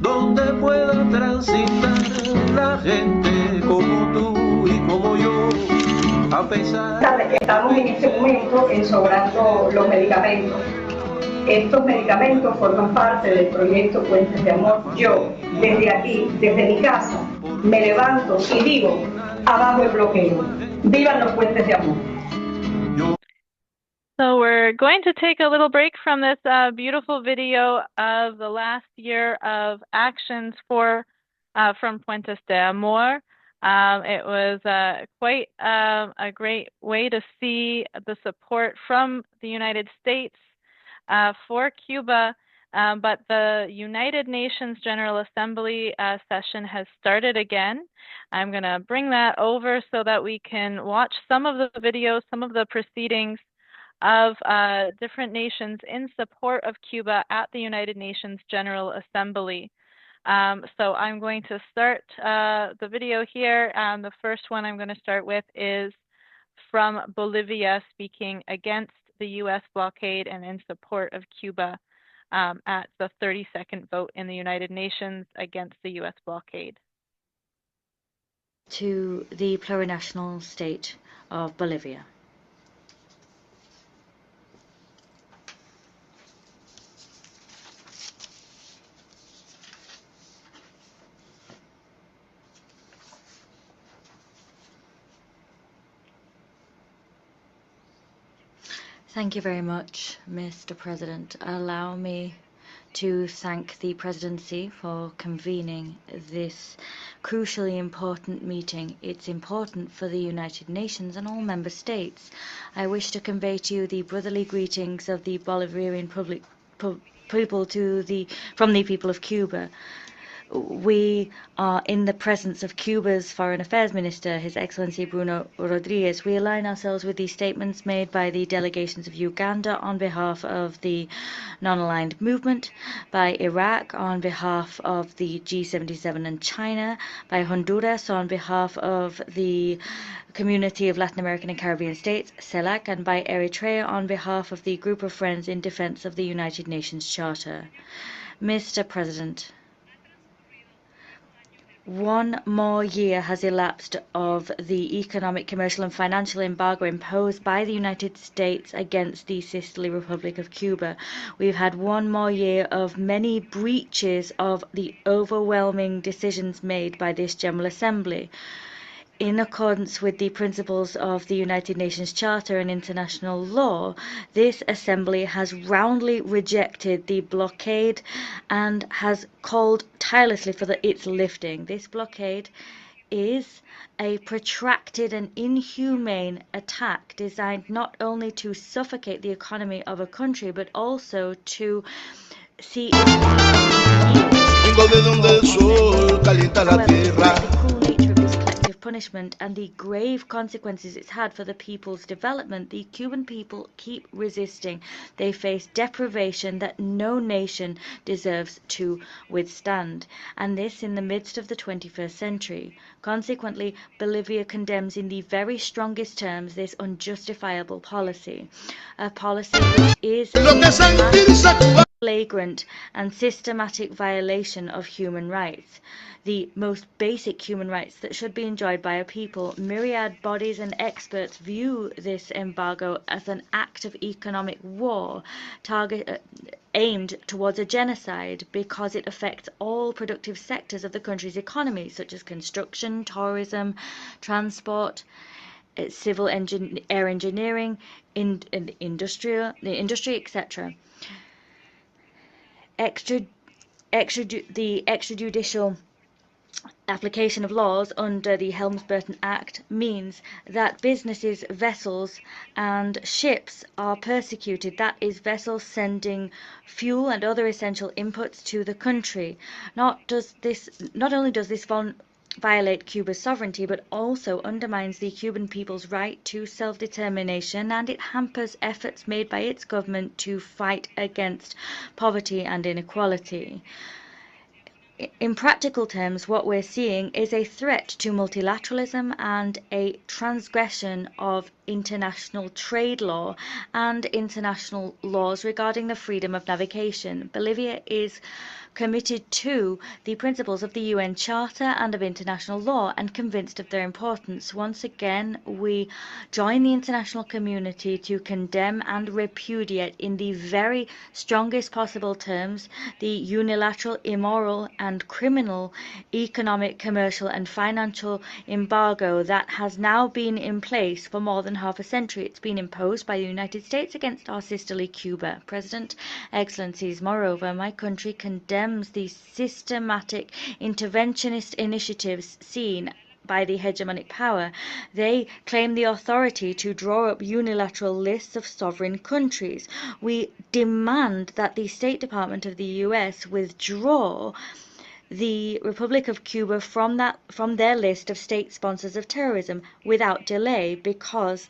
donde pueda transitar la pesar.
Estamos en este momento ensobrando los medicamentos. Estos medicamentos forman parte del proyecto Puentes de Amor. Yo, desde aquí, desde mi casa, me levanto y digo, abajo el bloqueo. ¡Vivan los puentes de amor!
So we're going to take a little break from this beautiful video of the last year of actions for from Puentes de Amor. It was quite a great way to see the support from the United States for Cuba, but the United Nations General Assembly session has started again. I'm going to bring that over so that we can watch some of the videos, some of the proceedings of different nations in support of Cuba at the United Nations General Assembly. So I'm going to start the video here. The first one I'm going to start with is from Bolivia, speaking against the U.S. blockade and in support of Cuba at the 32nd vote in the United Nations against the U.S. blockade.
To the plurinational state of Bolivia. Thank you very much, Mr. President. Allow me to thank the Presidency for convening this crucially important meeting. It's important for the United Nations and all member states. I wish to convey to you the brotherly greetings of the Bolivarian people from the people of Cuba. We are in the presence of Cuba's Foreign Affairs Minister, His Excellency Bruno Rodriguez. We align ourselves with the statements made by the delegations of Uganda on behalf of the non-aligned movement, by Iraq on behalf of the G77 and China, by Honduras on behalf of the Community of Latin American and Caribbean States, CELAC, and by Eritrea on behalf of the Group of Friends in Defense of the United Nations Charter. Mr. President, 1 more year has elapsed of the economic, commercial and financial embargo imposed by the United States against the sisterly Republic of Cuba. We've had 1 more year of many breaches of the overwhelming decisions made by this General Assembly. In accordance with the principles of the United Nations Charter and international law, this Assembly has roundly rejected the blockade and has called tirelessly for its lifting. This blockade is a protracted and inhumane attack designed not only to suffocate the economy of a country, but also to see punishment and the grave consequences it's had for the people's development. The Cuban people keep resisting. They face deprivation that no nation deserves to withstand, and this in the midst of the 21st century. Consequently, Bolivia condemns in the very strongest terms this unjustifiable policy, a policy which is a flagrant and systematic violation of human rights, the most basic human rights that should be enjoyed by a people. Myriad bodies and experts view this embargo as an act of economic war aimed towards a genocide because it affects all productive sectors of the country's economy, such as construction, tourism, transport, civil air engineering, the industry, etc. The extrajudicial application of laws under the Helms-Burton Act means that businesses, vessels and ships are persecuted. That is, vessels sending fuel and other essential inputs to the country. Not only does this violate Cuba's sovereignty, but also undermines the Cuban people's right to self-determination, and it hampers efforts made by its government to fight against poverty and inequality. in practical terms, what we're seeing is a threat to multilateralism and a transgression of international trade law and international laws regarding the freedom of navigation. Bolivia is committed to the principles of the UN Charter and of international law and convinced of their importance. Once again, we join the international community to condemn and repudiate in the very strongest possible terms the unilateral, immoral and criminal economic, commercial and financial embargo that has now been in place for more than half a century. It's been imposed by the United States against our sisterly Cuba. President, Excellencies, moreover, my country condemns the systematic interventionist initiatives seen by the hegemonic power. They claim the authority to draw up unilateral lists of sovereign countries. We demand that the State Department of the U.S. withdraw the Republic of Cuba from their list of state sponsors of terrorism without delay, because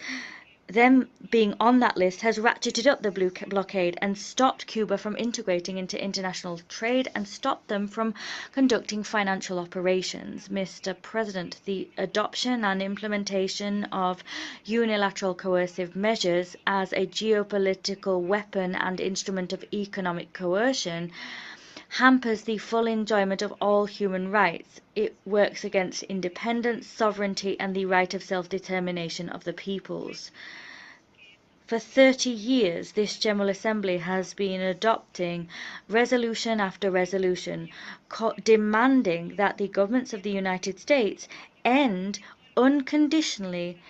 them being on that list has ratcheted up the blockade and stopped Cuba from integrating into international trade and stopped them from conducting financial operations. Mr. President, the adoption and implementation of unilateral coercive measures as a geopolitical weapon and instrument of economic coercion hampers the full enjoyment of all human rights. It works against independence, sovereignty, and the right of self-determination of the peoples. For 30 years, this General Assembly has been adopting resolution after resolution, demanding that the governments of the United States end unconditionally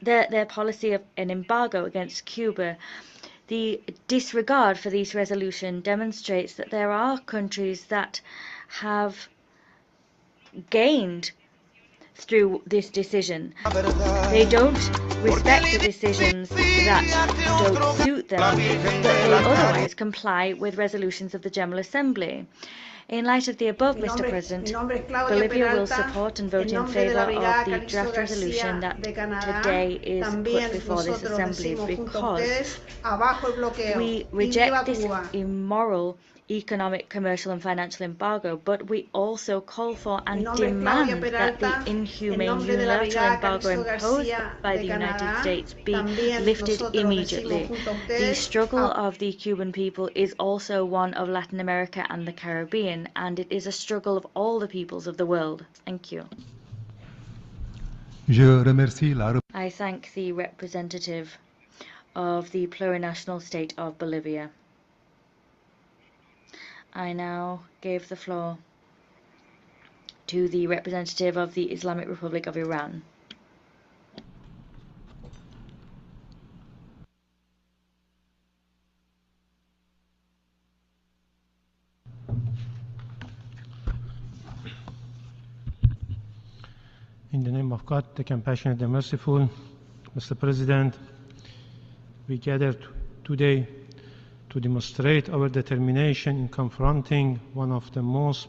their policy of an embargo against Cuba. The disregard for these resolutions demonstrates that there are countries that have gained through this decision. They don't respect the decisions that don't suit them, but they otherwise comply with resolutions of the General Assembly. In light of the above, Mr. President, Bolivia will support and vote in favor of the draft resolution that today is put before this Assembly, because we reject this immoral economic, commercial and financial embargo, but we also call for and demand that the inhumane unilateral embargo imposed by the United States be lifted immediately. The struggle of the Cuban people is also one of Latin America and the Caribbean, and it is a struggle of all the peoples of the world. Thank you. I thank the representative of the plurinational state of Bolivia. I now give the floor to the representative of the Islamic Republic of Iran.
In the name of God, the compassionate and merciful, Mr. President, we gather today to demonstrate our determination in confronting one of the most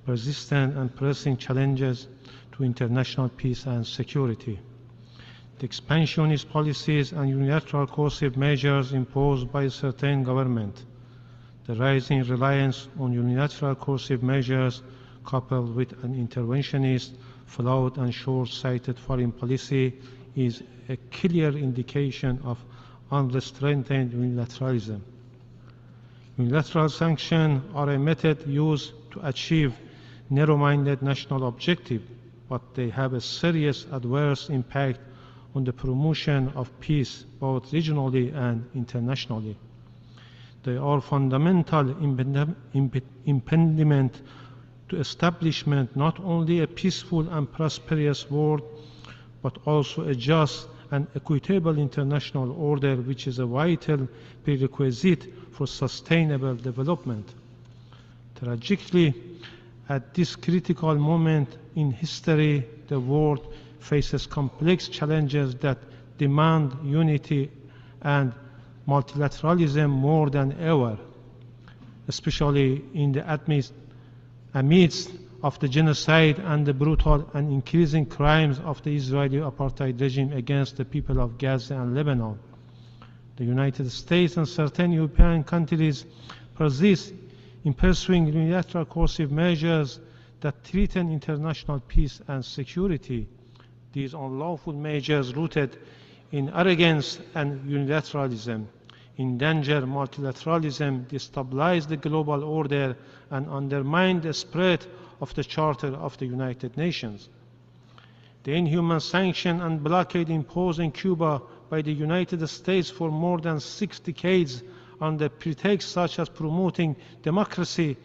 persistent and pressing challenges to international peace and security: the expansionist policies and unilateral coercive measures imposed by certain governments. The rising reliance on unilateral coercive measures, coupled with an interventionist, flawed and short-sighted foreign policy, is a clear indication of unrestrained unilateralism. Unilateral sanctions are a method used to achieve narrow-minded national objectives, but they have a serious adverse impact on the promotion of peace, both regionally and internationally. They are fundamental impediment to establishment not only a peaceful and prosperous world, but also a just and equitable international order, which is a vital prerequisite for sustainable development. Tragically, at this critical moment in history, the world faces complex challenges that demand unity and multilateralism more than ever, especially in the amidst of the genocide and the brutal and increasing crimes of the Israeli apartheid regime against the people of Gaza and Lebanon. The United States and certain European countries persist in pursuing unilateral coercive measures that threaten international peace and security. These unlawful measures rooted in arrogance and unilateralism endanger multilateralism, destabilize the global order, and undermine the spirit of the Charter of the United Nations. The inhuman sanction and blockade imposed in Cuba by the United States for more than 6 decades under pretexts such as promoting democracy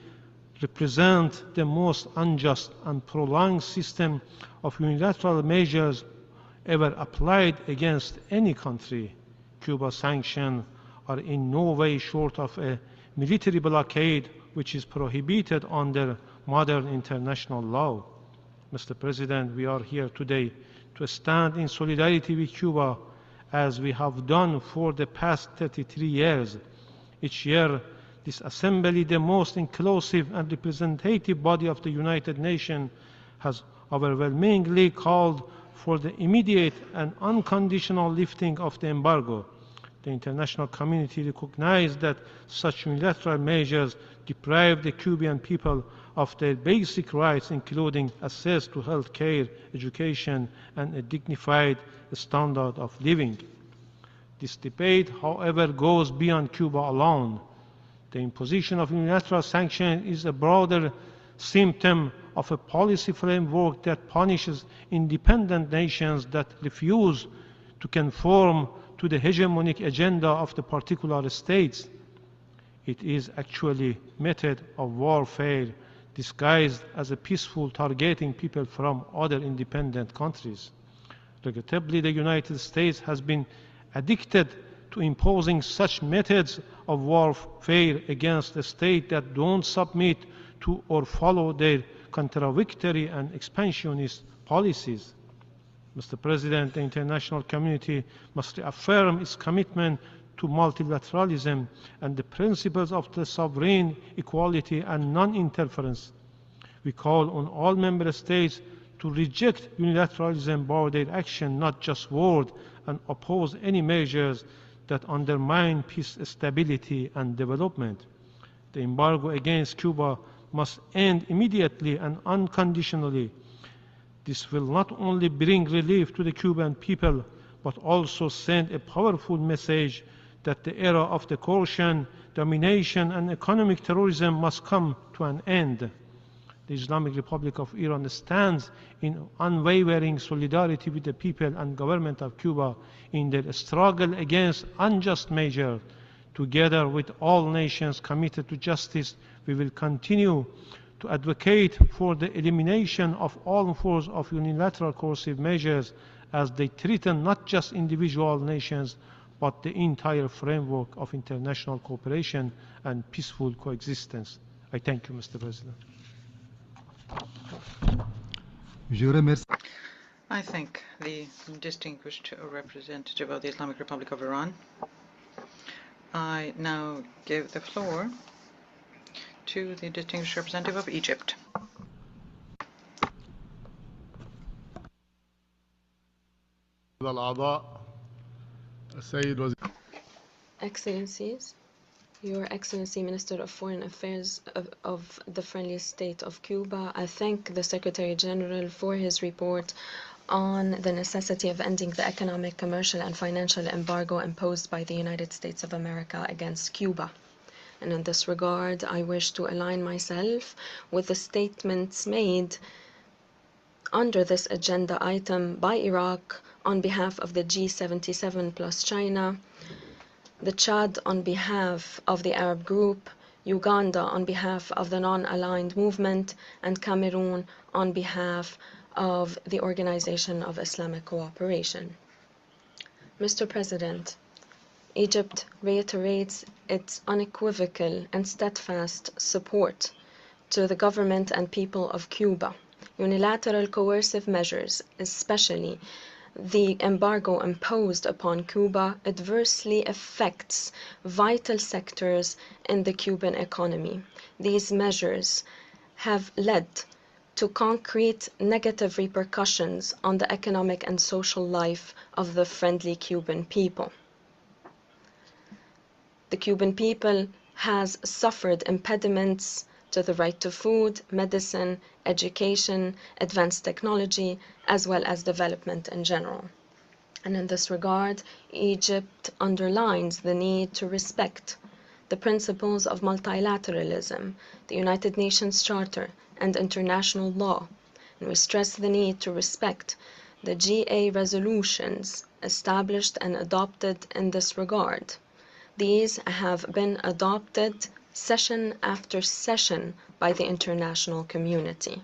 represent the most unjust and prolonged system of unilateral measures ever applied against any country. Cuba's sanctions are in no way short of a military blockade which is prohibited under modern international law. Mr. President, we are here today to stand in solidarity with Cuba as we have done for the past 33 years. Each year, this assembly, the most inclusive and representative body of the United Nations, has overwhelmingly called for the immediate and unconditional lifting of the embargo. The international community recognized that such unilateral measures deprive the Cuban people of their basic rights, including access to health care, education, and a dignified standard of living. This debate, however, goes beyond Cuba alone. The imposition of unilateral sanctions is a broader symptom of a policy framework that punishes independent nations that refuse to conform to the hegemonic agenda of the particular states. It is actually a method of warfare disguised as a peaceful targeting people from other independent countries. Regrettably, the United States has been addicted to imposing such methods of warfare against a state that don't submit to or follow their contradictory and expansionist policies. Mr. President, the international community must reaffirm its commitment to multilateralism and the principles of the sovereign equality and non-interference. We call on all member states to reject unilateralism by their action, not just word, and oppose any measures that undermine peace, stability, and development. The embargo against Cuba must end immediately and unconditionally. This will not only bring relief to the Cuban people, but also send a powerful message that the era of the coercion, domination, and economic terrorism must come to an end. The Islamic Republic of Iran stands in unwavering solidarity with the people and government of Cuba in their struggle against unjust measures. Together with all nations committed to justice, we will continue to advocate for the elimination of all forms of unilateral coercive measures as they threaten not just individual nations, but the entire framework of international cooperation and peaceful coexistence. I thank you, Mr. President.
I thank the distinguished representative of the Islamic Republic of Iran. I now give the floor to the distinguished representative of Egypt.
Excellencies, Your Excellency Minister of Foreign Affairs of the Friendly State of Cuba, I thank the Secretary General for his report on the necessity of ending the economic, commercial, and financial embargo imposed by the United States of America against Cuba. And in this regard, I wish to align myself with the statements made under this agenda item by Iraq on behalf of the G77 plus China, the Chad on behalf of the Arab Group, Uganda on behalf of the Non-Aligned Movement, and Cameroon on behalf of the Organization of Islamic Cooperation. Mr. President, Egypt reiterates its unequivocal and steadfast support to the government and people of Cuba. Unilateral coercive measures, especially the embargo imposed upon Cuba, adversely affects vital sectors in the Cuban economy. These measures have led to concrete negative repercussions on the economic and social life of the friendly Cuban people. The Cuban people has suffered impediments to the right to food, medicine, education, advanced technology, as well as development in general. And in this regard, Egypt underlines the need to respect the principles of multilateralism, the United Nations Charter, and international law. And we stress the need to respect the GA resolutions established and adopted in this regard. These have been adopted session after session by the international community.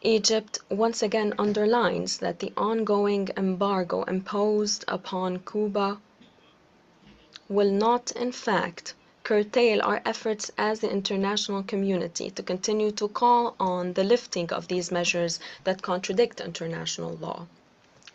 Egypt once again underlines that the ongoing embargo imposed upon Cuba will not, in fact, curtail our efforts as the international community to continue to call on the lifting of these measures that contradict international law.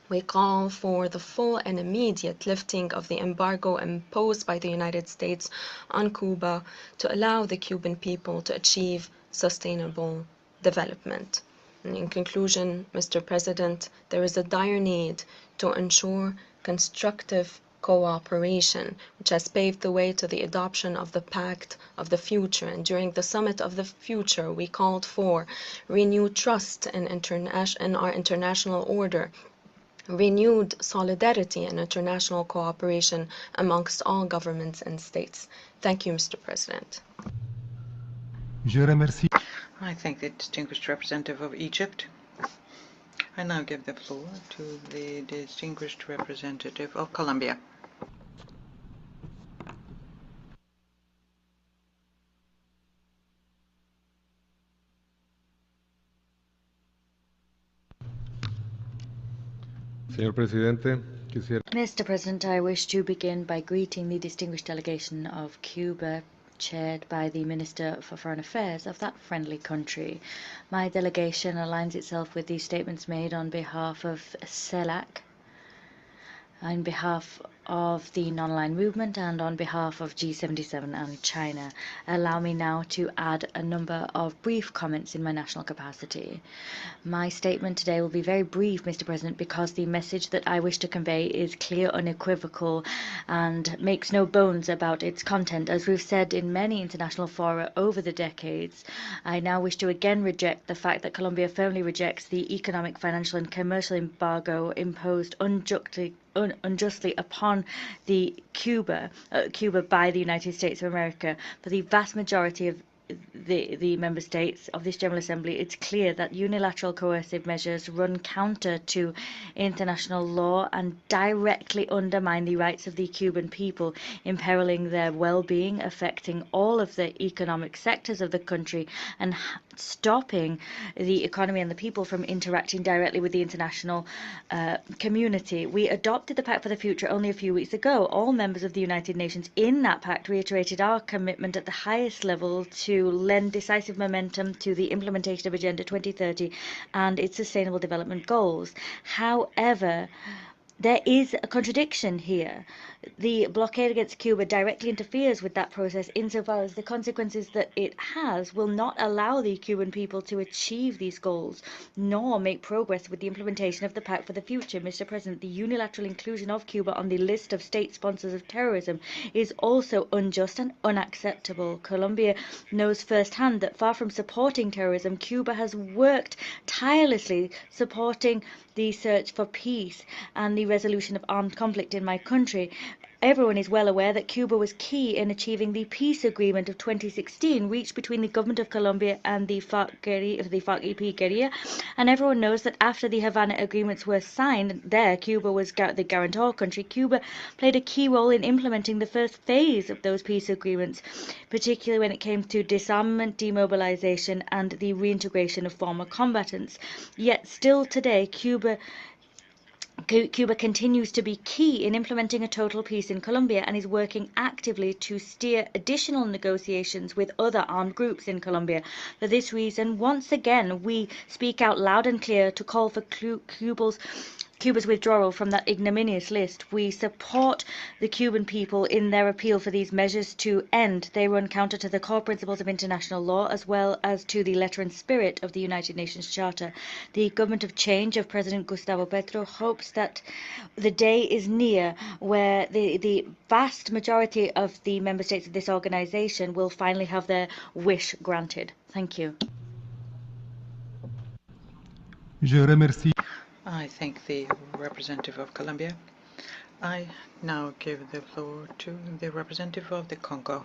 We call for the full and immediate lifting of the embargo imposed by the United States on Cuba to allow the Cuban people to achieve sustainable development. And in conclusion, Mr. President, there is a dire need to ensure constructive cooperation, which has paved the way to the adoption of the Pact of the Future. And during the Summit of the Future, we called for renewed trust in our international order, renewed solidarity and international cooperation amongst all governments and states. Thank you, Mr. President.
I thank the distinguished representative of Egypt. I now give the floor to the distinguished representative of Colombia.
Mr. President, I wish to begin by greeting the distinguished delegation of Cuba, chaired by the Minister for Foreign Affairs of that friendly country. My delegation aligns itself with the statements made on behalf of CELAC, on behalf of the non-aligned movement, and on behalf of G77 and China. Allow me now to add a number of brief comments in my national capacity. My statement today will be very brief, Mr. President, because the message that I wish to convey is clear, unequivocal, and makes no bones about its content. As we've said in many international fora over the decades, I now wish to again reject the fact that Colombia firmly rejects the economic, financial, and commercial embargo imposed unjustly upon Cuba by the United States of America. For the vast majority of the member states of this General Assembly, it's clear that unilateral coercive measures run counter to international law and directly undermine the rights of the Cuban people, imperiling their well-being, affecting all of the economic sectors of the country, and stopping the economy and the people from interacting directly with the international community. We adopted the Pact for the Future only a few weeks ago. All members of the United Nations in that pact reiterated our commitment at the highest level to lend decisive momentum to the implementation of Agenda 2030 and its sustainable development goals. However, there is a contradiction here. The blockade against Cuba directly interferes with that process insofar as the consequences that it has will not allow the Cuban people to achieve these goals, nor make progress with the implementation of the Pact for the Future. Mr. President, the unilateral inclusion of Cuba on the list of state sponsors of terrorism is also unjust and unacceptable. Colombia knows firsthand that far from supporting terrorism, Cuba has worked tirelessly supporting the search for peace and the resolution of armed conflict in my country. Everyone is well aware that Cuba was key in achieving the peace agreement of 2016 reached between the government of Colombia and the FARC-EP guerrilla, and everyone knows that after the Havana agreements were signed, there Cuba was the guarantor country. Cuba played a key role in implementing the first phase of those peace agreements, particularly when it came to disarmament, demobilization, and the reintegration of former combatants. Yet still today, Cuba continues to be key in implementing a total peace in Colombia and is working actively to steer additional negotiations with other armed groups in Colombia. For this reason, once again, we speak out loud and clear to call for Cuba's Cuba's withdrawal from that ignominious list. We support the Cuban people in their appeal for these measures to end. They run counter to the core principles of international law as well as to the letter and spirit of the United Nations Charter. The government of change of President Gustavo Petro hopes that the day is near where the vast majority of the member states of this organization will finally have their wish granted. Thank you.
I thank the representative of Colombia. I now give the floor to the representative of the Congo.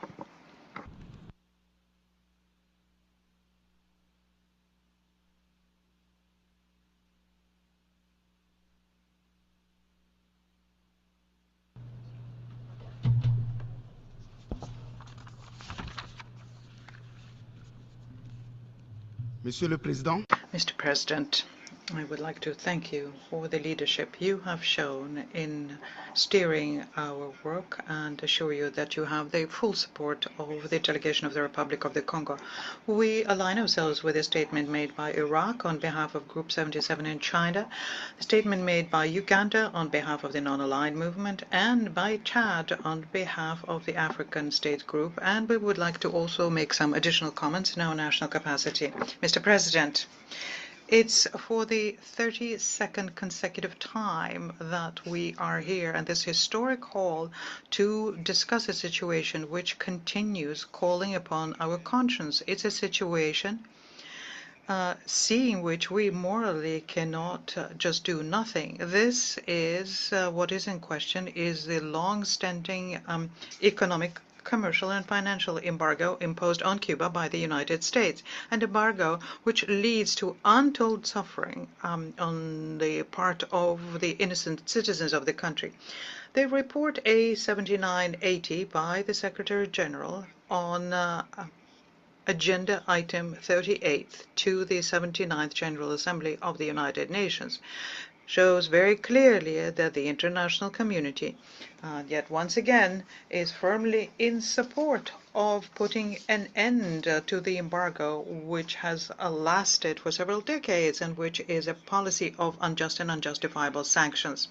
Monsieur le Président.
Mr. President, I would like to thank you for the leadership you have shown in steering our work and assure you that you have the full support of the delegation of the Republic of the Congo. We align ourselves with a statement made by Iraq on behalf of Group 77 in China, a statement made by Uganda on behalf of the non-aligned movement, and by Chad on behalf of the African State Group, and we would like to also make some additional comments in our national capacity. Mr. President, it's for the 32nd consecutive time that we are here in this historic hall to discuss a situation which continues calling upon our conscience. It's a situation seeing which we morally cannot just do nothing. This is what is in question is the long-standing economic, commercial and financial embargo imposed on Cuba by the United States, an embargo which leads to untold suffering on the part of the innocent citizens of the country. The report A7980 by the Secretary General on Agenda Item 38 to the 79th General Assembly of the United Nations shows very clearly that the international community, yet once again, is firmly in support of putting an end to the embargo, which has lasted for several decades and which is a policy of unjust and unjustifiable sanctions.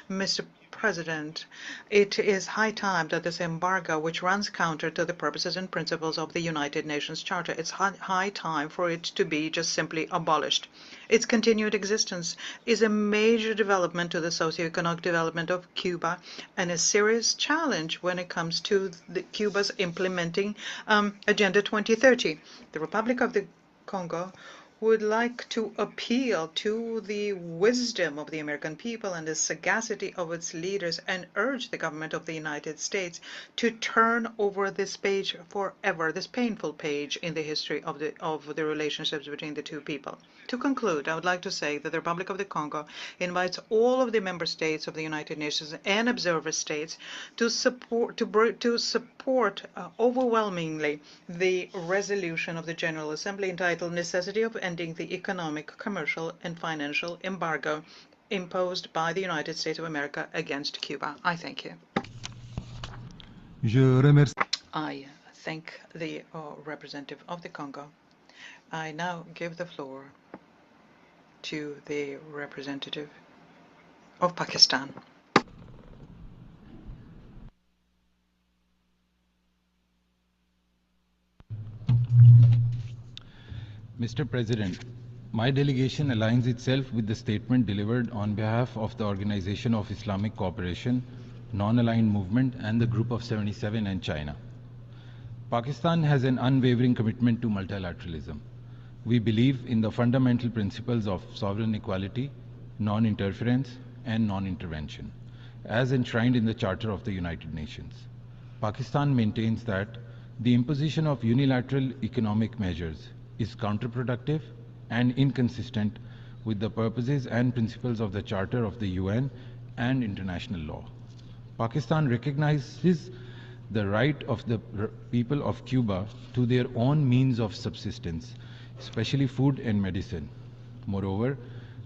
Mr. President, it is high time that this embargo, which runs counter to the purposes and principles of the United Nations Charter, it's high time for it to be just simply abolished. Its continued existence is a major development to the socioeconomic development of Cuba and a serious challenge when it comes to Cuba's implementing Agenda 2030. The Republic of the Congo would like to appeal to the wisdom of the American people and the sagacity of its leaders and urge the government of the United States to turn over this page forever, this painful page in the history of the relationships between the two people. To conclude, I would like to say that the Republic of the Congo invites all of the member states of the United Nations and observer states to support overwhelmingly the resolution of the General Assembly entitled Necessity of Ending the Economic, Commercial and Financial Embargo imposed by the United States of America against Cuba. I thank you. I thank the representative of the Congo. I now give the floor to the representative of Pakistan.
Mr. President, my delegation aligns itself with the statement delivered on behalf of the Organization of Islamic Cooperation, Non-Aligned Movement, and the Group of 77 and China. Pakistan has an unwavering commitment to multilateralism. We believe in the fundamental principles of sovereign equality, non-interference, and non-intervention, as enshrined in the Charter of the United Nations. Pakistan maintains that the imposition of unilateral economic measures is counterproductive and inconsistent with the purposes and principles of the Charter of the UN and international law. Pakistan recognizes the right of the people of Cuba to their own means of subsistence, especially food and medicine. Moreover,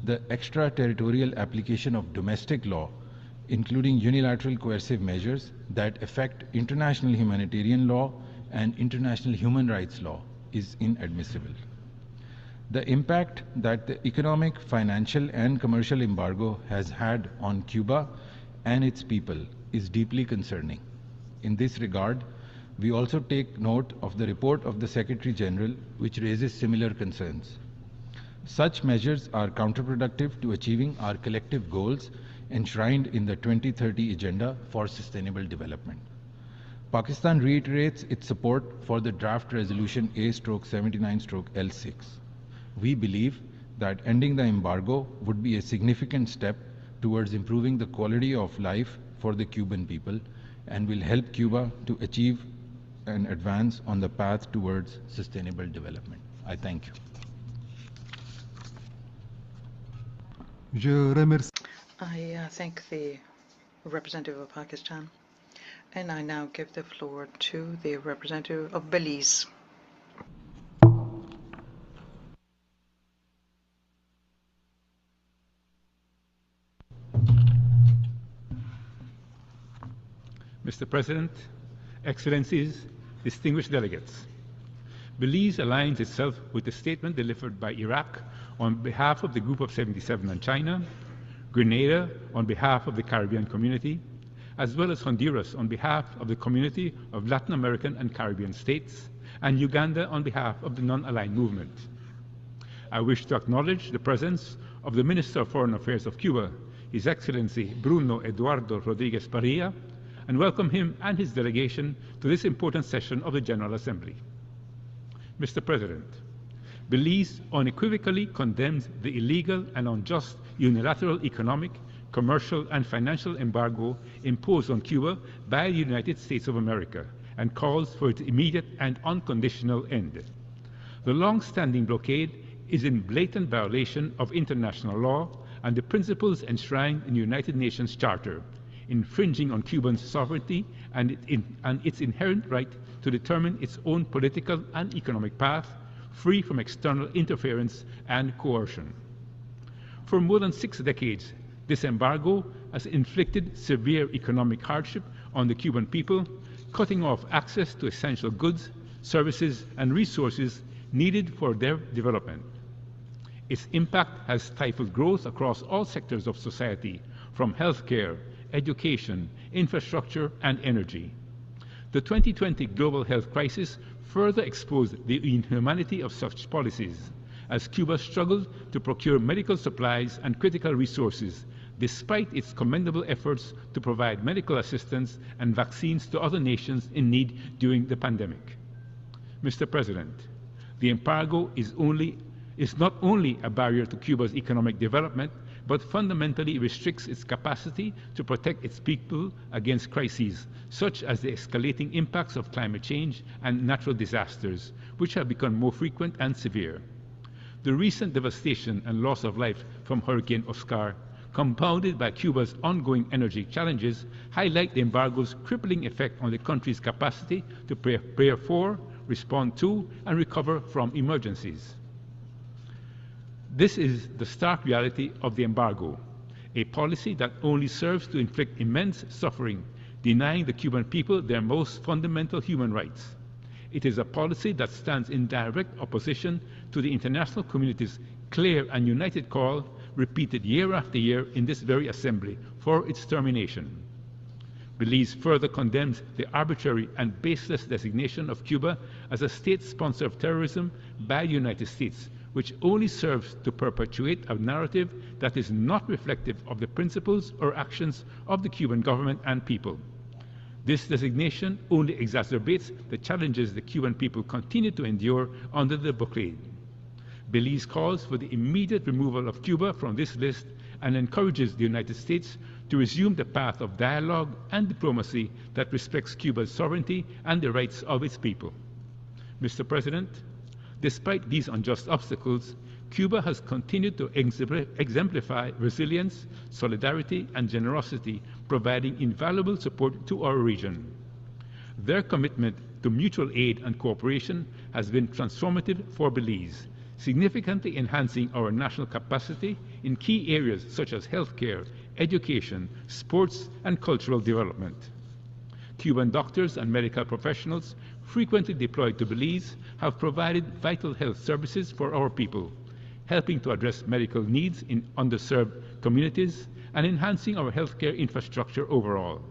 the extraterritorial application of domestic law, including unilateral coercive measures that affect international humanitarian law and international human rights law, is inadmissible. The impact that the economic, financial, and commercial embargo has had on Cuba and its people is deeply concerning. In this regard, we also take note of the report of the Secretary General, which raises similar concerns. Such measures are counterproductive to achieving our collective goals enshrined in the 2030 Agenda for Sustainable Development. Pakistan reiterates its support for the draft resolution A/79/L6. We believe that ending the embargo would be a significant step towards improving the quality of life for the Cuban people and will help Cuba to achieve and advance on the path towards sustainable development. I thank you.
I thank the representative of Pakistan, and I now give the floor to the representative of Belize.
Mr. President, Excellencies, distinguished delegates, Belize aligns itself with the statement delivered by Iraq on behalf of the Group of 77 and China, Grenada on behalf of the Caribbean community, as well as Honduras on behalf of the community of Latin American and Caribbean states, and Uganda on behalf of the non-aligned movement. I wish to acknowledge the presence of the Minister of Foreign Affairs of Cuba, His Excellency Bruno Eduardo Rodriguez Parrilla, and welcome him and his delegation to this important session of the General Assembly. Mr. President, Belize unequivocally condemns the illegal and unjust unilateral economic, commercial, and financial embargo imposed on Cuba by the United States of America and calls for its immediate and unconditional end. The long-standing blockade is in blatant violation of international law and the principles enshrined in the United Nations Charter, infringing on Cuban sovereignty and its inherent right to determine its own political and economic path, free from external interference and coercion. For more than 6 decades, this embargo has inflicted severe economic hardship on the Cuban people, cutting off access to essential goods, services, and resources needed for their development. Its impact has stifled growth across all sectors of society, from healthcare, education, infrastructure, and energy. The 2020 global health crisis further exposed the inhumanity of such policies, as Cuba struggled to procure medical supplies and critical resources, despite its commendable efforts to provide medical assistance and vaccines to other nations in need during the pandemic. Mr. President, the embargo is not only a barrier to Cuba's economic development, but fundamentally restricts its capacity to protect its people against crises, such as the escalating impacts of climate change and natural disasters, which have become more frequent and severe. The recent devastation and loss of life from Hurricane Oscar, compounded by Cuba's ongoing energy challenges, highlight the embargo's crippling effect on the country's capacity to prepare for, respond to, and recover from emergencies. This is the stark reality of the embargo, a policy that only serves to inflict immense suffering, denying the Cuban people their most fundamental human rights. It is a policy that stands in direct opposition to the international community's clear and united call, repeated year after year in this very assembly, for its termination. Belize further condemns the arbitrary and baseless designation of Cuba as a state sponsor of terrorism by the United States, which only serves to perpetuate a narrative that is not reflective of the principles or actions of the Cuban government and people. This designation only exacerbates the challenges the Cuban people continue to endure under the blockade. Belize calls for the immediate removal of Cuba from this list and encourages the United States to resume the path of dialogue and diplomacy that respects Cuba's sovereignty and the rights of its people. Mr. President, despite these unjust obstacles, Cuba has continued to exemplify resilience, solidarity, and generosity, providing invaluable support to our region. Their commitment to mutual aid and cooperation has been transformative for Belize, significantly enhancing our national capacity in key areas such as healthcare, education, sports, and cultural development. Cuban doctors and medical professionals frequently deployed to Belize, have provided vital health services for our people, helping to address medical needs in underserved communities and enhancing our healthcare infrastructure overall.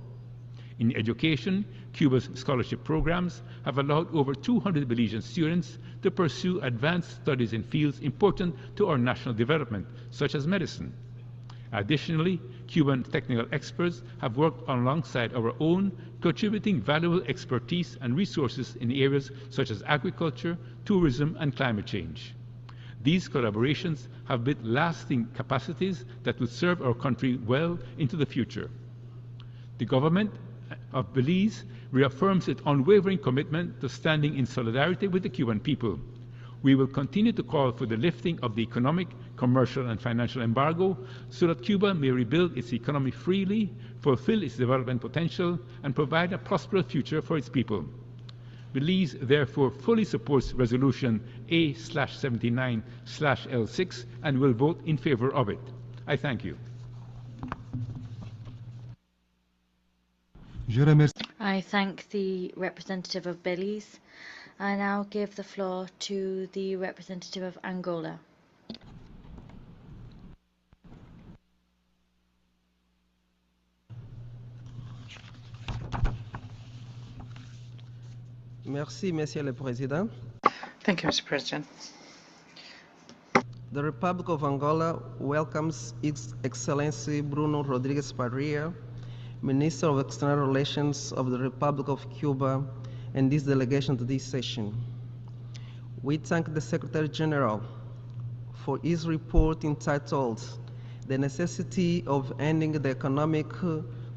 In education, Cuba's scholarship programs have allowed over 200 Belizean students to pursue advanced studies in fields important to our national development, such as medicine. Additionally, Cuban technical experts have worked alongside our own, contributing valuable expertise and resources in areas such as agriculture, tourism, and climate change. These collaborations have built lasting capacities that will serve our country well into the future. The government of Belize reaffirms its unwavering commitment to standing in solidarity with the Cuban people. We will continue to call for the lifting of the economic, commercial, and financial embargo so that Cuba may rebuild its economy freely, fulfill its development potential, and provide a prosperous future for its people. Belize therefore fully supports Resolution A/79/L6 and will vote in favor of it. I thank you.
I thank the representative of Belize. I now give the floor to the representative of Angola.
Merci, Monsieur le Président.
Thank you, Mr. President.
The Republic of Angola welcomes His Excellency Bruno Rodrigues Parrilla, Minister of External Relations of the Republic of Cuba, and this delegation to this session. We thank the Secretary General for his report entitled The Necessity of Ending the Economic,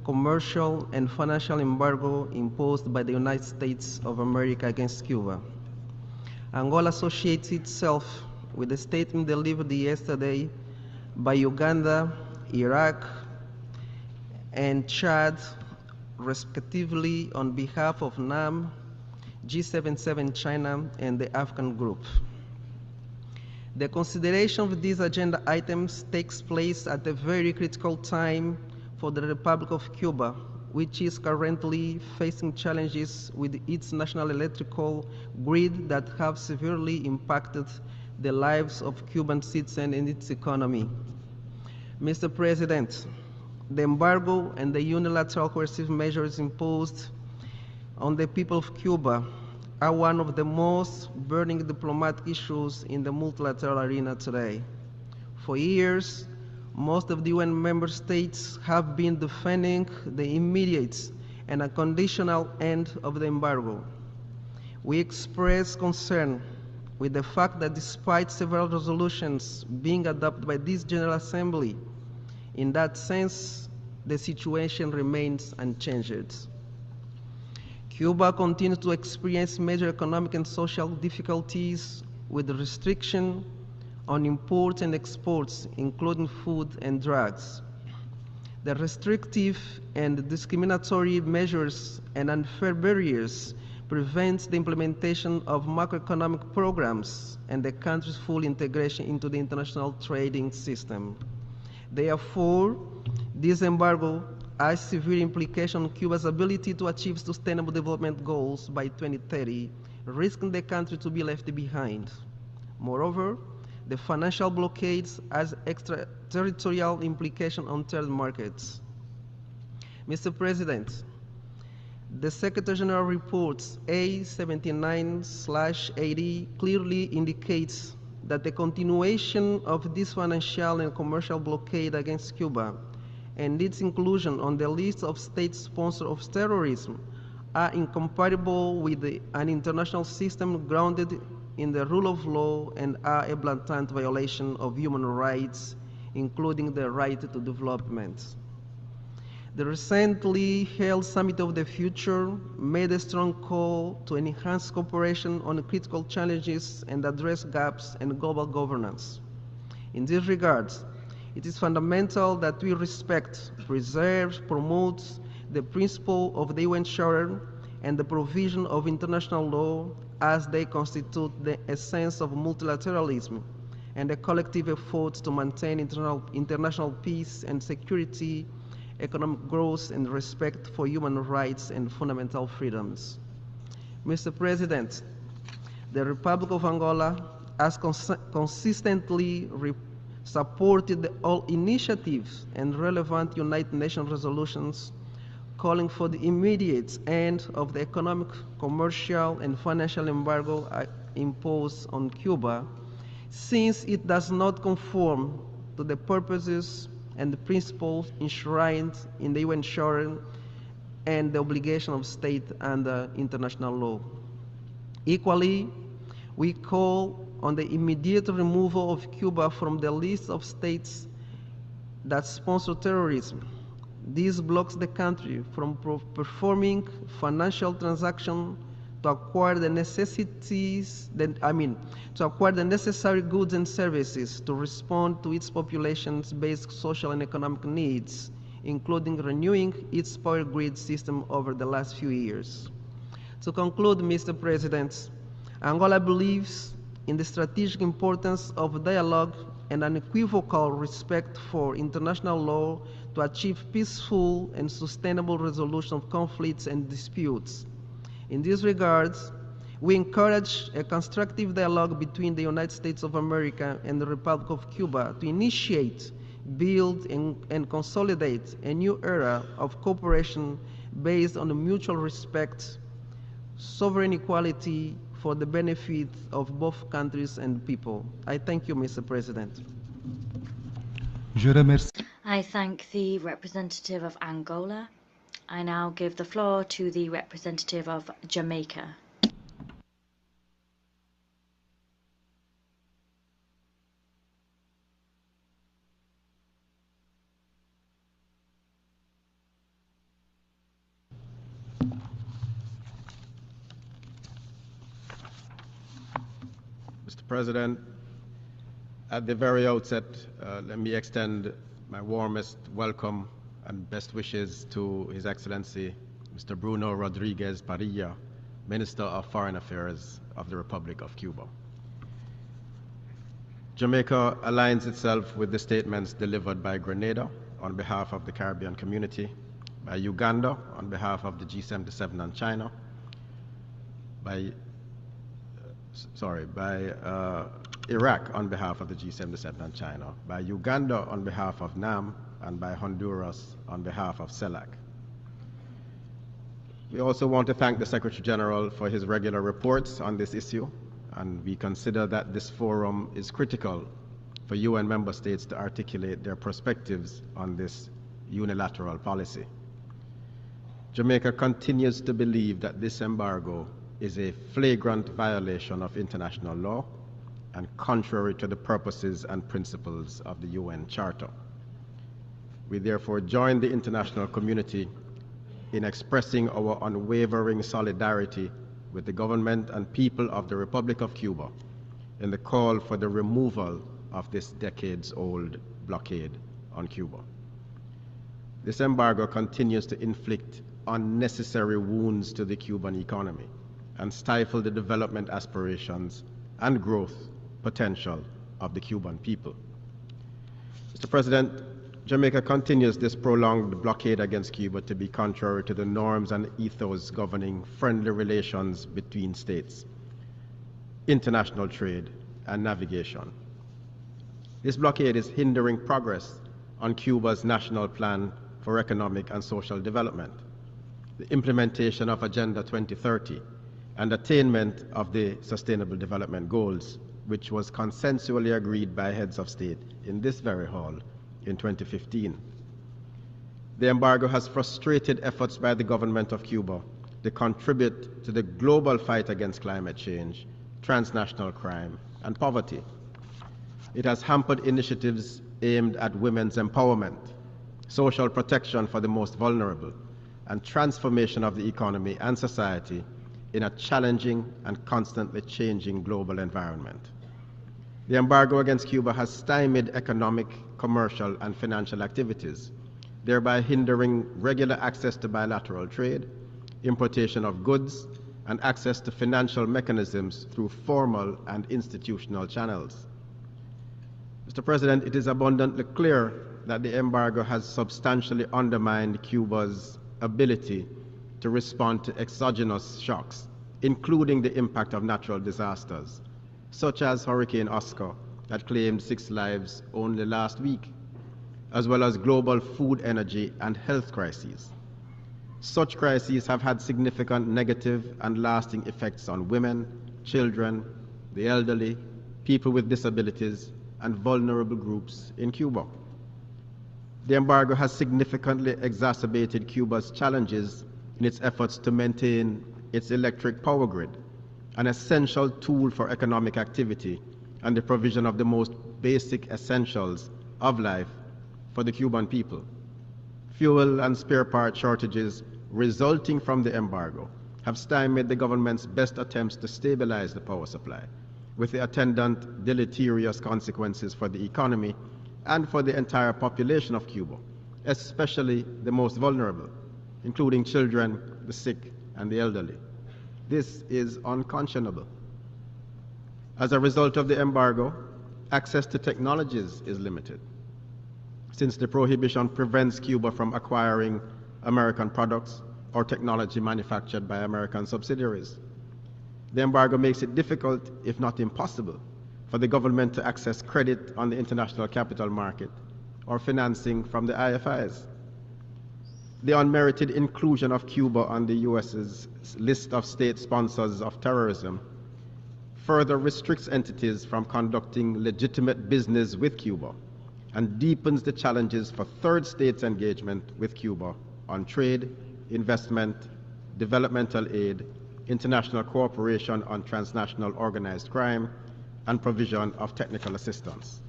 Commercial, and Financial Embargo Imposed by the United States of America against Cuba. Angola associates itself with the statement delivered yesterday by Uganda, Iraq, and Chad, respectively, on behalf of NAM, G77 China, and the African Group. The consideration of these agenda items takes place at a very critical time for the Republic of Cuba, which is currently facing challenges with its national electrical grid that have severely impacted the lives of Cuban citizens and its economy. Mr. President, the embargo and the unilateral coercive measures imposed on the people of Cuba are one of the most burning diplomatic issues in the multilateral arena today. For years, most of the UN member states have been defending the immediate and unconditional end of the embargo. We express concern with the fact that despite several resolutions being adopted by this General Assembly, in that sense, the situation remains unchanged. Cuba continues to experience major economic and social difficulties with restriction on imports and exports, including food and drugs. The restrictive and discriminatory measures and unfair barriers prevent the implementation of macroeconomic programs and the country's full integration into the international trading system. Therefore, this embargo has severe implications on Cuba's ability to achieve sustainable development goals by 2030, risking the country to be left behind. Moreover, the financial blockades has extraterritorial implications on third markets. Mr. President, the Secretary General reports A79/80 clearly indicates that the continuation of this financial and commercial blockade against Cuba and its inclusion on the list of states sponsors of terrorism are incompatible with an international system grounded in the rule of law and are a blatant violation of human rights, including the right to development. The recently held Summit of the Future made a strong call to enhance cooperation on critical challenges and address gaps in global governance. In this regard, it is fundamental that we respect, preserve, promote the principle of the UN Charter and the provision of international law as they constitute the essence of multilateralism and a collective effort to maintain international peace and security, economic growth, and respect for human rights and fundamental freedoms. Mr. President, the Republic of Angola has consistently supported all initiatives and relevant United Nations resolutions calling for the immediate end of the economic, commercial, and financial embargo imposed on Cuba, since it does not conform to the purposes and the principles enshrined in the UN Charter and the obligation of state under international law. Equally, we call on the immediate removal of Cuba from the list of states that sponsor terrorism. This blocks the country from performing financial transactions to acquire the necessary goods and services to respond to its population's basic social and economic needs, including renewing its power grid system over the last few years. To conclude, Mr. President, Angola believes in the strategic importance of dialogue and unequivocal respect for international law to achieve peaceful and sustainable resolution of conflicts and disputes. In this regard, we encourage a constructive dialogue between the United States of America and the Republic of Cuba to initiate, build, and consolidate a new era of cooperation based on mutual respect, sovereign equality, for the benefit of both countries and people. I thank you, Mr. President.
I thank the representative of Angola. I now give the floor to the representative of Jamaica.
Mr. President, at the very outset, let me extend my warmest welcome and best wishes to His Excellency, Mr. Bruno Rodriguez Parilla, Minister of Foreign Affairs of the Republic of Cuba. Jamaica aligns itself with the statements delivered by Grenada on behalf of the Caribbean community, by Uganda on behalf of the G77 and China, by Iraq on behalf of the G77 and China, by Uganda on behalf of NAM, and by Honduras on behalf of CELAC. We also want to thank the Secretary General for his regular reports on this issue, and we consider that this forum is critical for UN member states to articulate their perspectives on this unilateral policy. Jamaica continues to believe that this embargo is a flagrant violation of international law and contrary to the purposes and principles of the UN Charter. We therefore join the international community in expressing our unwavering solidarity with the government and people of the Republic of Cuba in the call for the removal of this decades-old blockade on Cuba. This embargo continues to inflict unnecessary wounds to the Cuban economy and stifle the development aspirations and growth potential of the Cuban people. Mr. President, Jamaica continues this prolonged blockade against Cuba to be contrary to the norms and ethos governing friendly relations between states, international trade, and navigation. This blockade is hindering progress on Cuba's national plan for economic and social development, the implementation of Agenda 2030, and attainment of the Sustainable Development Goals, which was consensually agreed by heads of state in this very hall in 2015. The embargo has frustrated efforts by the government of Cuba to contribute to the global fight against climate change, transnational crime, and poverty. It has hampered initiatives aimed at women's empowerment, social protection for the most vulnerable, and transformation of the economy and society in a challenging and constantly changing global environment. The embargo against Cuba has stymied economic, commercial, and financial activities, thereby hindering regular access to bilateral trade, importation of goods, and access to financial mechanisms through formal and institutional channels. Mr. President, it is abundantly clear that the embargo has substantially undermined Cuba's ability to respond to exogenous shocks including the impact of natural disasters, such as Hurricane Oscar that claimed 6 lives only last week, as well as global food, energy, and health crises. Such crises have had significant negative and lasting effects on women, children, the elderly, people with disabilities, and vulnerable groups in Cuba. The embargo has significantly exacerbated Cuba's challenges in its efforts to maintain its electric power grid, an essential tool for economic activity and the provision of the most basic essentials of life for the Cuban people. Fuel and spare part shortages resulting from the embargo have stymied the government's best attempts to stabilize the power supply, with the attendant deleterious consequences for the economy and for the entire population of Cuba, especially the most vulnerable, including children, the sick, and the elderly. This is unconscionable. As a result of the embargo, access to technologies is limited, since the prohibition prevents Cuba from acquiring American products or technology manufactured by American subsidiaries. The embargo makes it difficult, if not impossible, for the government to access credit on the international capital market or financing from the IFIs. The unmerited inclusion of Cuba on the U.S.'s list of state sponsors of terrorism further restricts entities from conducting legitimate business with Cuba and deepens the challenges for third states' engagement with Cuba on trade, investment, developmental aid, international cooperation on transnational organized crime, and provision of technical assistance.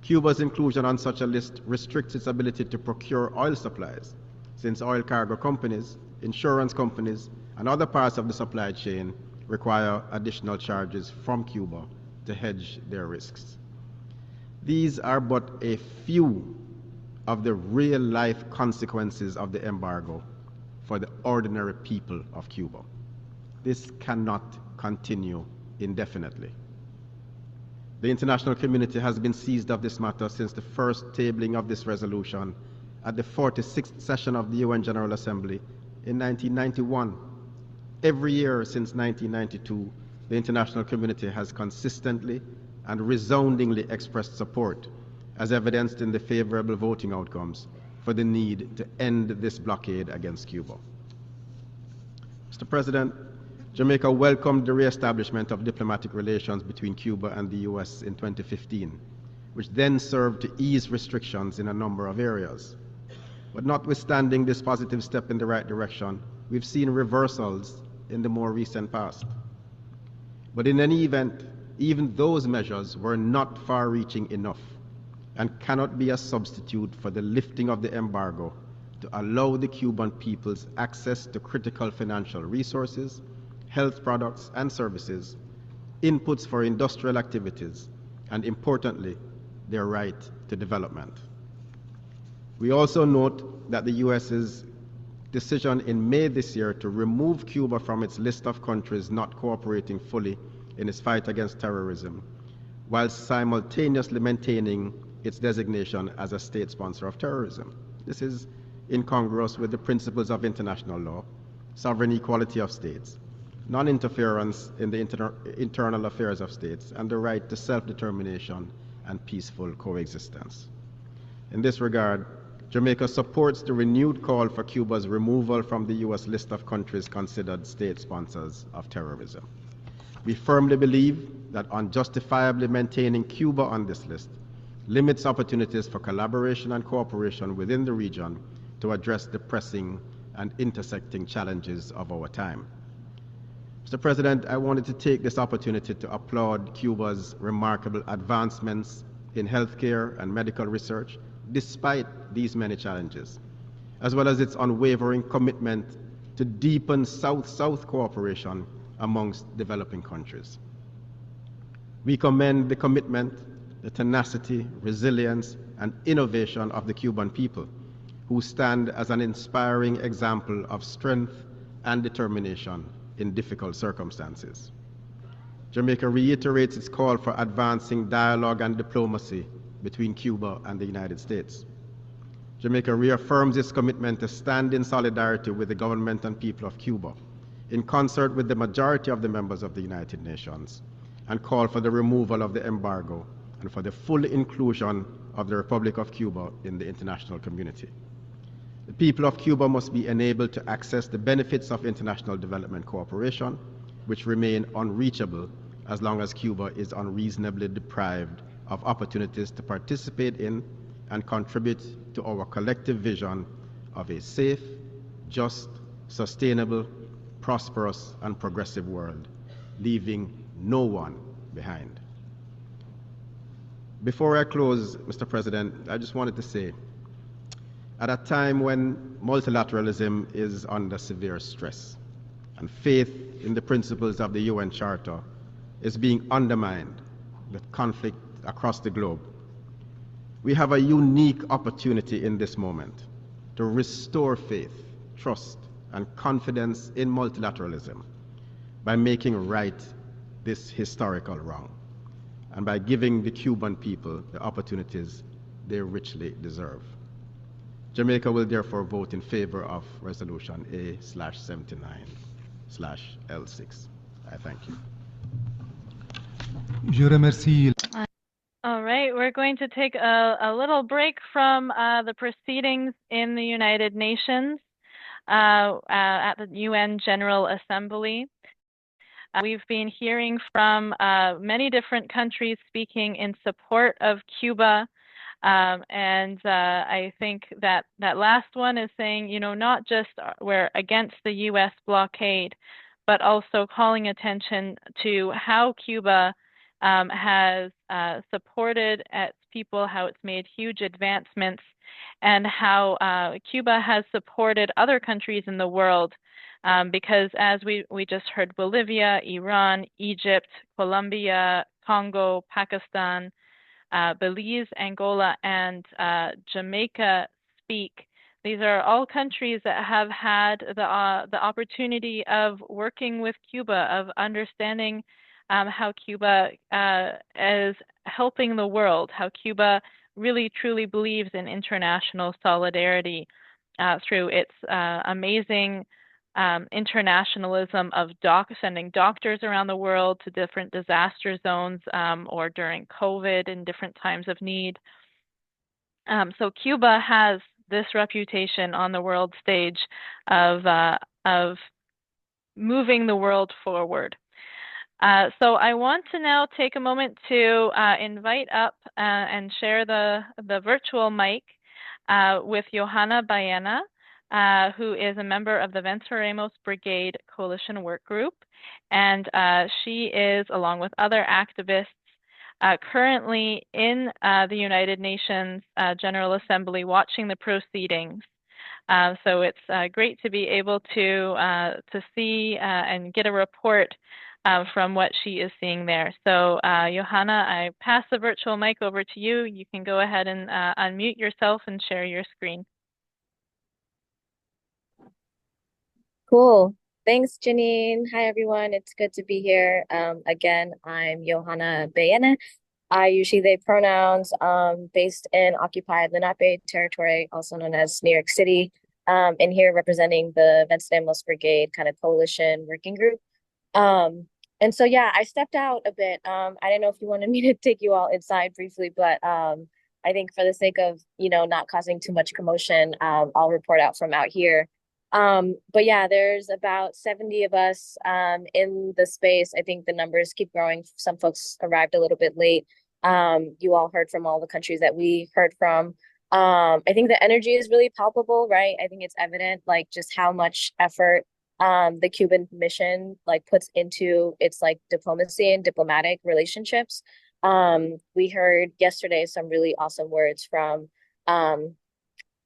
Cuba's inclusion on such a list restricts its ability to procure oil supplies, since oil cargo companies, insurance companies, and other parts of the supply chain require additional charges from Cuba to hedge their risks. These are but a few of the real-life consequences of the embargo for the ordinary people of Cuba. This cannot continue indefinitely. The international community has been seized of this matter since the first tabling of this resolution at the 46th session of the UN General Assembly in 1991. Every year since 1992, the international community has consistently and resoundingly expressed support, as evidenced in the favorable voting outcomes, for the need to end this blockade against Cuba. Mr. President, Jamaica welcomed the re-establishment of diplomatic relations between Cuba and the U.S. in 2015, which then served to ease restrictions in a number of areas. But notwithstanding this positive step in the right direction, we've seen reversals in the more recent past. But in any event, even those measures were not far-reaching enough and cannot be a substitute for the lifting of the embargo to allow the Cuban people's access to critical financial resources, health products and services, inputs for industrial activities, and importantly, their right to development. We also note that the U.S.'s decision in May this year to remove Cuba from its list of countries not cooperating fully in its fight against terrorism, while simultaneously maintaining its designation as a state sponsor of terrorism. This is incongruous with the principles of international law, sovereign equality of states, non-interference in the internal affairs of states, and the right to self-determination and peaceful coexistence. In this regard, Jamaica supports the renewed call for Cuba's removal from the U.S. list of countries considered state sponsors of terrorism. We firmly believe that unjustifiably maintaining Cuba on this list limits opportunities for collaboration and cooperation within the region to address the pressing and intersecting challenges of our time. Mr. President, I wanted to take this opportunity to applaud Cuba's remarkable advancements in healthcare and medical research, despite these many challenges, as well as its unwavering commitment to deepen South-South cooperation amongst developing countries. We commend the commitment, the tenacity, resilience, and innovation of the Cuban people, who stand as an inspiring example of strength and determination in difficult circumstances. Jamaica reiterates its call for advancing dialogue and diplomacy between Cuba and the United States. Jamaica reaffirms its commitment to stand in solidarity with the government and people of Cuba in concert with the majority of the members of the United Nations, and call for the removal of the embargo and for the full inclusion of the Republic of Cuba in the international community. The people of Cuba must be enabled to access the benefits of international development cooperation, which remain unreachable as long as Cuba is unreasonably deprived of opportunities to participate in and contribute to our collective vision of a safe, just, sustainable, prosperous, and progressive world, leaving no one behind. Before I close, Mr. President, I just wanted to say, at a time when multilateralism is under severe stress and faith in the principles of the UN Charter is being undermined with conflict across the globe, we have a unique opportunity in this moment to restore faith, trust, and confidence in multilateralism by making right this historical wrong and by giving the Cuban people the opportunities they richly deserve. Jamaica will therefore vote in favor of Resolution A/79/L6. I thank you.
Je remercie.
All right, we're going to take a little break from the proceedings in the United Nations at the UN General Assembly. We've been hearing from many different countries speaking in support of Cuba. And I think that last one is saying, you know, not just we're against the U.S. blockade, but also calling attention to how Cuba has supported its people, how it's made huge advancements, and how Cuba has supported other countries in the world. Because as we just heard, Bolivia, Iran, Egypt, Colombia, Congo, Pakistan, Belize, Angola, and Jamaica speak. These are all countries that have had the opportunity of working with Cuba, of understanding how Cuba is helping the world, how Cuba really truly believes in international solidarity through its amazing internationalism of sending doctors around the world to different disaster zones or during COVID in different times of need. So Cuba has this reputation on the world stage of moving the world forward. So I want to now take a moment to invite up and share the virtual mic with Johanna Baena, who is a member of the Venceremos Brigade Coalition Work Group. And she is, along with other activists, currently in the United Nations General Assembly watching the proceedings. So it's great to be able to see and get a report from what she is seeing there. So Johanna, I pass the virtual mic over to you. You can go ahead and unmute yourself and share your screen.
Cool. Thanks, Janine. Hi, everyone. It's good to be here. Again, I'm Johanna Baena. I use she, they pronouns, based in occupied Lenape territory, also known as New York City, and here representing the Venceremos Brigade kind of coalition working group. And so, yeah, I stepped out a bit. I didn't know if you wanted me to take you all inside briefly, but I think for the sake of, you know, not causing too much commotion, I'll report out from out here. But yeah, there's about 70 of us in the space. I think the numbers keep growing. Some folks arrived a little bit late. You all heard from all the countries that we heard from. I think the energy is really palpable, right? I think it's evident, like, just how much effort the Cuban mission like puts into its like diplomacy and diplomatic relationships. We heard yesterday some really awesome words from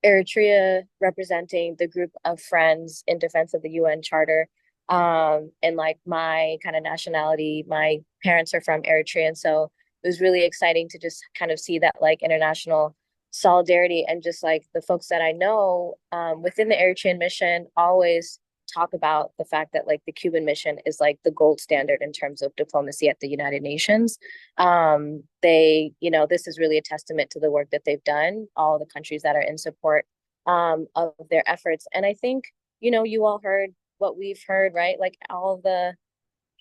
Eritrea, representing the group of friends in defense of the UN Charter. And like my kind of nationality, my parents are from Eritrea. And so it was really exciting to just kind of see that like international solidarity, and just like the folks that I know within the Eritrean mission always talk about the fact that like the Cuban mission is like the gold standard in terms of diplomacy at the United Nations. They, you know, this is really a testament to the work that they've done, all the countries that are in support of their efforts. And I think, you know, you all heard what we've heard, right? Like all of the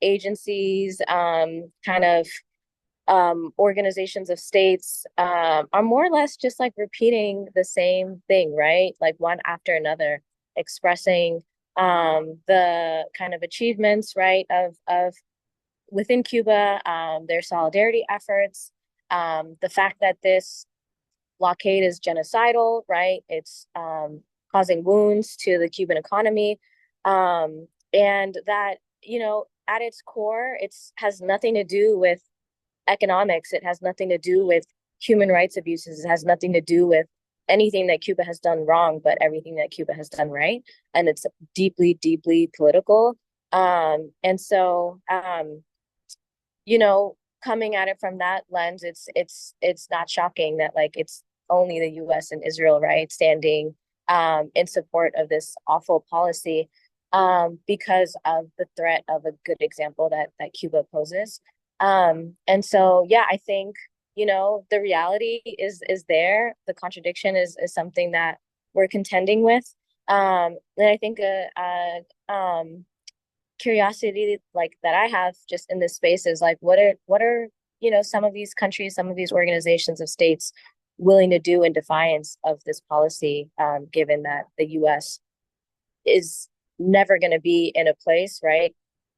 agencies, kind of organizations of states are more or less just like repeating the same thing, right? Like one after another, expressing the kind of achievements, right, of within Cuba, their solidarity efforts, the fact that this blockade is genocidal, right? It's causing wounds to the Cuban economy, and that, you know, at its core, it's has nothing to do with economics. It has nothing to do with human rights abuses. It has nothing to do with anything that Cuba has done wrong, but everything that Cuba has done right. And it's deeply, deeply political. And so, you know, coming at it from that lens, it's not shocking that like it's only the U.S. and Israel, right, standing in support of this awful policy, because of the threat of a good example that Cuba poses. And so, yeah, I think, you know, the reality is there. The contradiction is something that we're contending with. And I think curiosity like that I have just in this space is like, what are, you know, some of these countries, some of these organizations of states willing to do in defiance of this policy, given that the U.S. is never going to be in a place, right,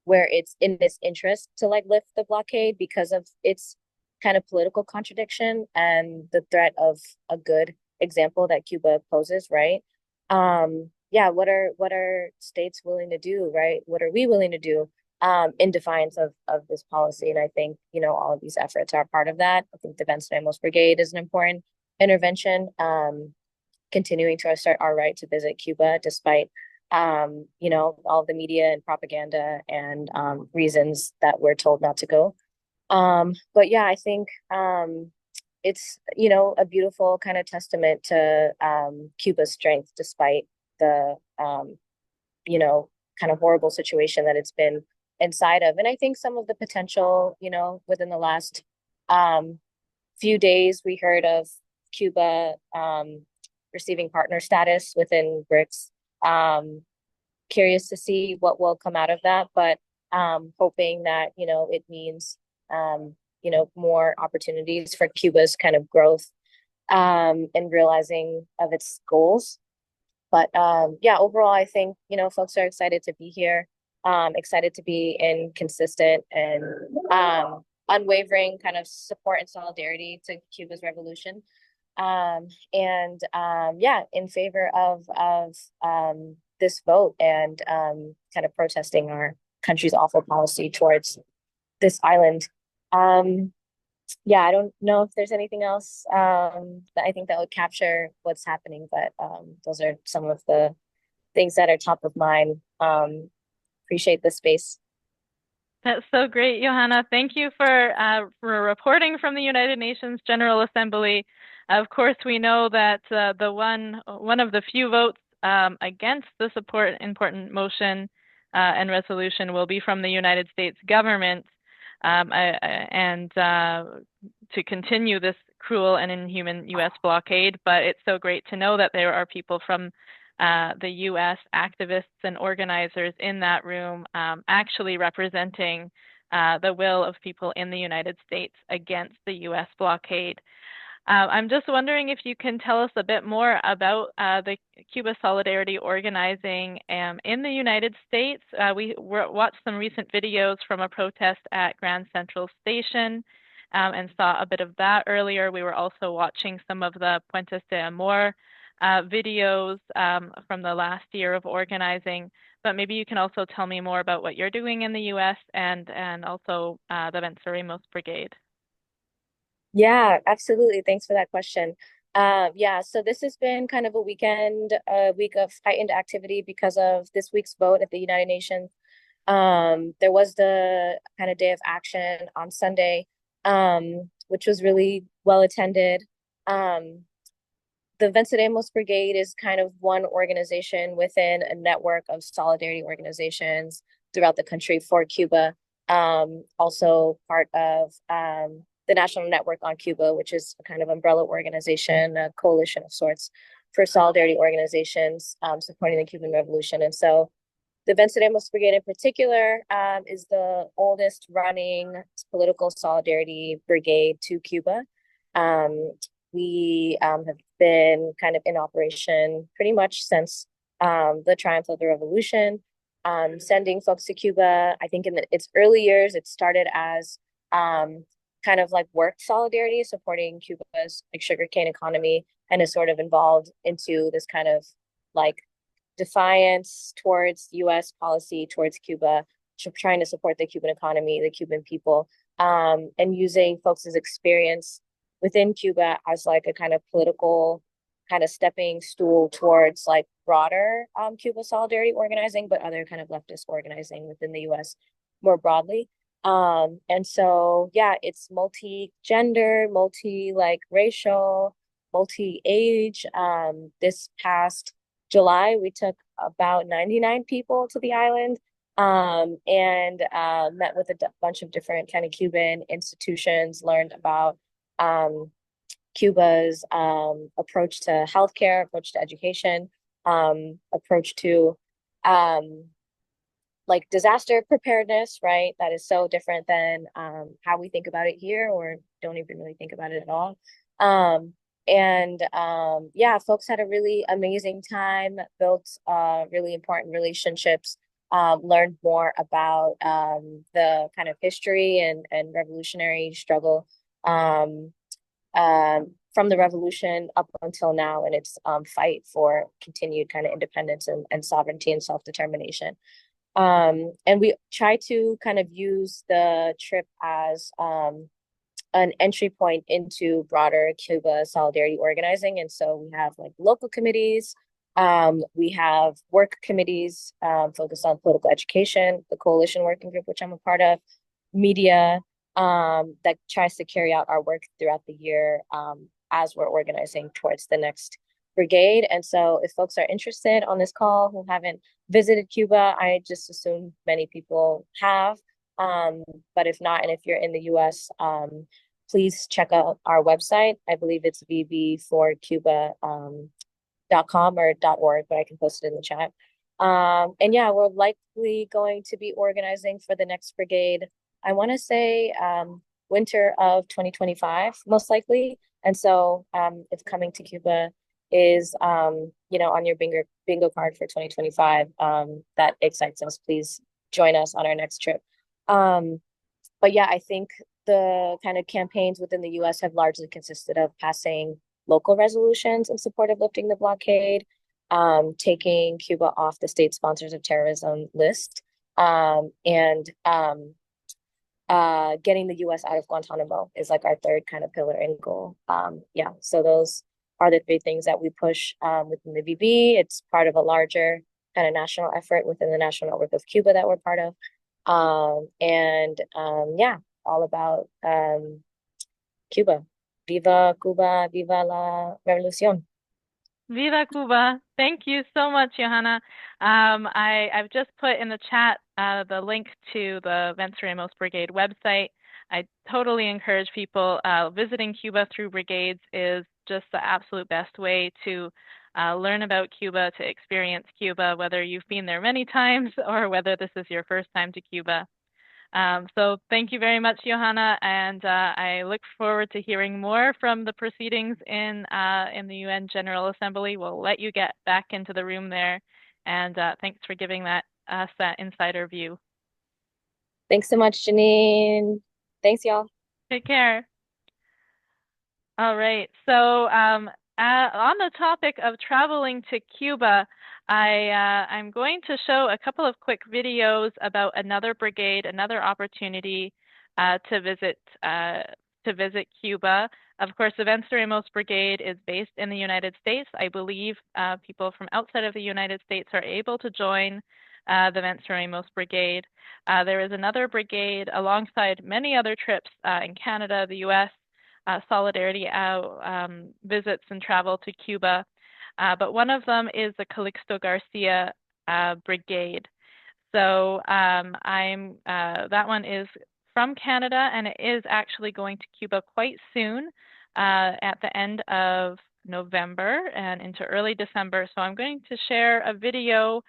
where it's in its interest to like lift the blockade because of its kind of political contradiction and the threat of a good example that Cuba poses, right? Yeah, what are states willing to do, right? What are we willing to do in defiance of this policy? And I think, you know, all of these efforts are part of that. I think the Venceremos Brigade is an important intervention, continuing to assert our right to visit Cuba despite you know, all the media and propaganda and reasons that we're told not to go. But yeah, I think it's, you know, a beautiful kind of testament to Cuba's strength despite the, you know, kind of horrible situation that it's been inside of. And I think some of the potential, you know, within the last few days, we heard of Cuba receiving partner status within BRICS. Curious to see what will come out of that, but hoping that, you know, it means, you know, more opportunities for Cuba's kind of growth and realizing of its goals. But yeah, overall, I think, you know, folks are excited to be here, excited to be in consistent and unwavering kind of support and solidarity to Cuba's revolution. And yeah, in favor of this vote and kind of protesting our country's awful policy towards this island. Yeah, I don't know if there's anything else that I think that would capture what's happening, but those are some of the things that are top of mind. Appreciate the space.
That's so great, Johanna. Thank you for reporting from the United Nations General Assembly. Of course, we know that the one of the few votes against the important motion and resolution will be from the United States government, and to continue this cruel and inhuman U.S. blockade. But it's so great to know that there are people from the U.S. activists and organizers in that room actually representing the will of people in the United States against the U.S. blockade. I'm just wondering if you can tell us a bit more about the Cuba Solidarity organizing in the United States. We watched some recent videos from a protest at Grand Central Station and saw a bit of that earlier. We were also watching some of the Puentes de Amor videos from the last year of organizing. But maybe you can also tell me more about what you're doing in the U.S. and also the Venceremos Brigade.
Yeah, absolutely. Thanks for that question. Yeah, so this has been kind of a week of heightened activity because of this week's vote at the United Nations. There was the kind of day of action on Sunday, which was really well attended. The Venceremos Brigade is kind of one organization within a network of solidarity organizations throughout the country for Cuba. Also part of the National Network on Cuba, which is a kind of umbrella organization, a coalition of sorts for solidarity organizations supporting the Cuban Revolution. And so The Venceremos Brigade in particular is the oldest running political solidarity brigade to Cuba. We have been kind of in operation pretty much since the triumph of the revolution, sending folks to Cuba. I think in its early years, it started as kind of like work solidarity, supporting Cuba's like sugarcane economy, and is sort of involved into this kind of like defiance towards U.S. policy towards Cuba, trying to support the Cuban economy, the Cuban people, and using folks' experience within Cuba as like a kind of political kind of stepping stool towards like broader Cuba solidarity organizing, but other kind of leftist organizing within the U.S. more broadly. And so, yeah, it's multi-gender, multi-like racial, multi-age. This past July, we took about 99 people to the island and met with a bunch of different kind of Cuban institutions, learned about Cuba's approach to healthcare, approach to education, approach to like disaster preparedness, right? That is so different than how we think about it here, or don't even really think about it at all. Yeah, folks had a really amazing time, built really important relationships, learned more about the kind of history and revolutionary struggle from the revolution up until now, and its fight for continued kind of independence and sovereignty and self-determination. And we try to kind of use the trip as an entry point into broader Cuba solidarity organizing. And so we have like local committees, we have work committees focused on political education, the coalition working group, which I'm a part of, media that tries to carry out our work throughout the year as we're organizing towards the next brigade. And so if folks are interested on this call who haven't visited Cuba, I just assume many people have. But if not, and if you're in the US, please check out our website. I believe it's vb4cuba.com or .org, but I can post it in the chat. And yeah, we're likely going to be organizing for the next brigade, I want to say winter of 2025, most likely. And so if coming to Cuba is, you know, on your bingo card for 2025, that excites us. Please join us on our next trip. But yeah, I think the kind of campaigns within the US have largely consisted of passing local resolutions in support of lifting the blockade, taking Cuba off the state sponsors of terrorism list, and getting the US out of Guantanamo is like our third kind of pillar and goal. Yeah, so those are the three things that we push within the VB. It's part of a larger kind of national effort within the National Network of Cuba that we're part of. Yeah, all about Cuba. Viva Cuba, viva la revolución.
Viva Cuba. Thank you so much, Johanna. I've just put in the chat the link to the Venceremos Brigade website. I totally encourage people visiting Cuba through brigades is just the absolute best way to learn about Cuba, to experience Cuba, whether you've been there many times or whether this is your first time to Cuba. So thank you very much, Johanna, and I look forward to hearing more from the proceedings in the UN General Assembly. We'll let you get back into the room there, and thanks for giving us that insider view.
Thanks so much, Janine. Thanks, y'all.
Take care. All right, so on the topic of traveling to Cuba, I'm going to show a couple of quick videos about another brigade, another opportunity to visit Cuba. Of course, the Venceremos Brigade is based in the United States. I believe people from outside of the United States are able to join the Venceremos Brigade. There is another brigade alongside many other trips in Canada, the U.S., solidarity visits and travel to Cuba. But one of them is the Calixto Garcia Brigade. So that one is from Canada, and it is actually going to Cuba quite soon at the end of November and into early December. So I'm going to share a video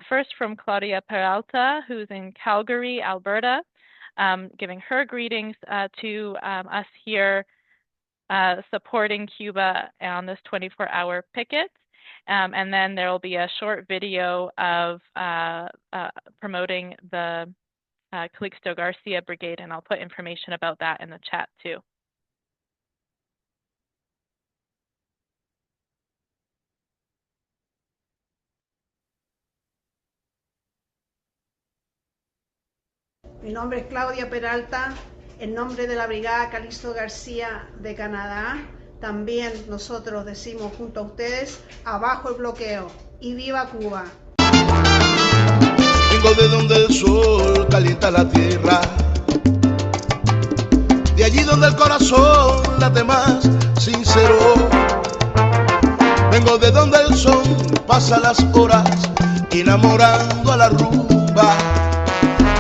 First from Claudia Peralta, who's in Calgary, Alberta, giving her greetings to us here supporting Cuba on this 24-hour picket. And then there will be a short video of promoting the Calixto Garcia Brigade, and I'll put information about that in the chat too.
Mi nombre es Claudia Peralta, en nombre de la Brigada Calixto García de Canadá. También nosotros decimos junto a ustedes, abajo el bloqueo y viva Cuba.
Vengo de donde el sol calienta la tierra, de allí donde el corazón late más sincero. Vengo de donde el sol pasa las horas enamorando a la rumba,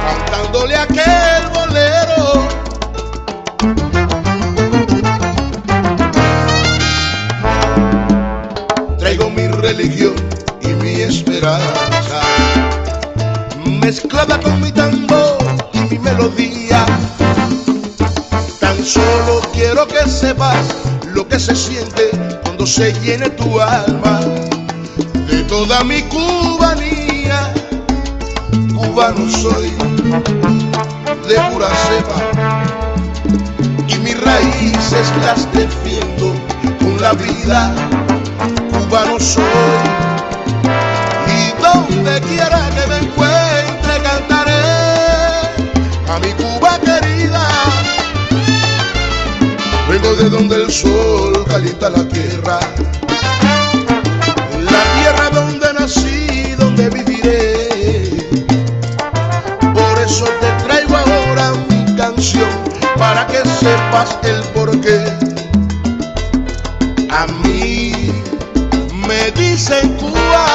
cantándole aquel bolero. Traigo mi religión y mi esperanza, mezclada con mi tambor y mi melodía. Tan solo quiero que sepas lo que se siente cuando se llene tu alma de toda mi cubanía. Cubano soy de pura cepa y mis raíces las defiendo con la vida. Cubano soy y donde quiera que me encuentre cantaré a mi Cuba querida. Vengo de donde el sol calienta la tierra donde nací, donde viviré. Por eso te traigo ahora mi canción, para que sepas el porqué. A mí me dicen Cuba.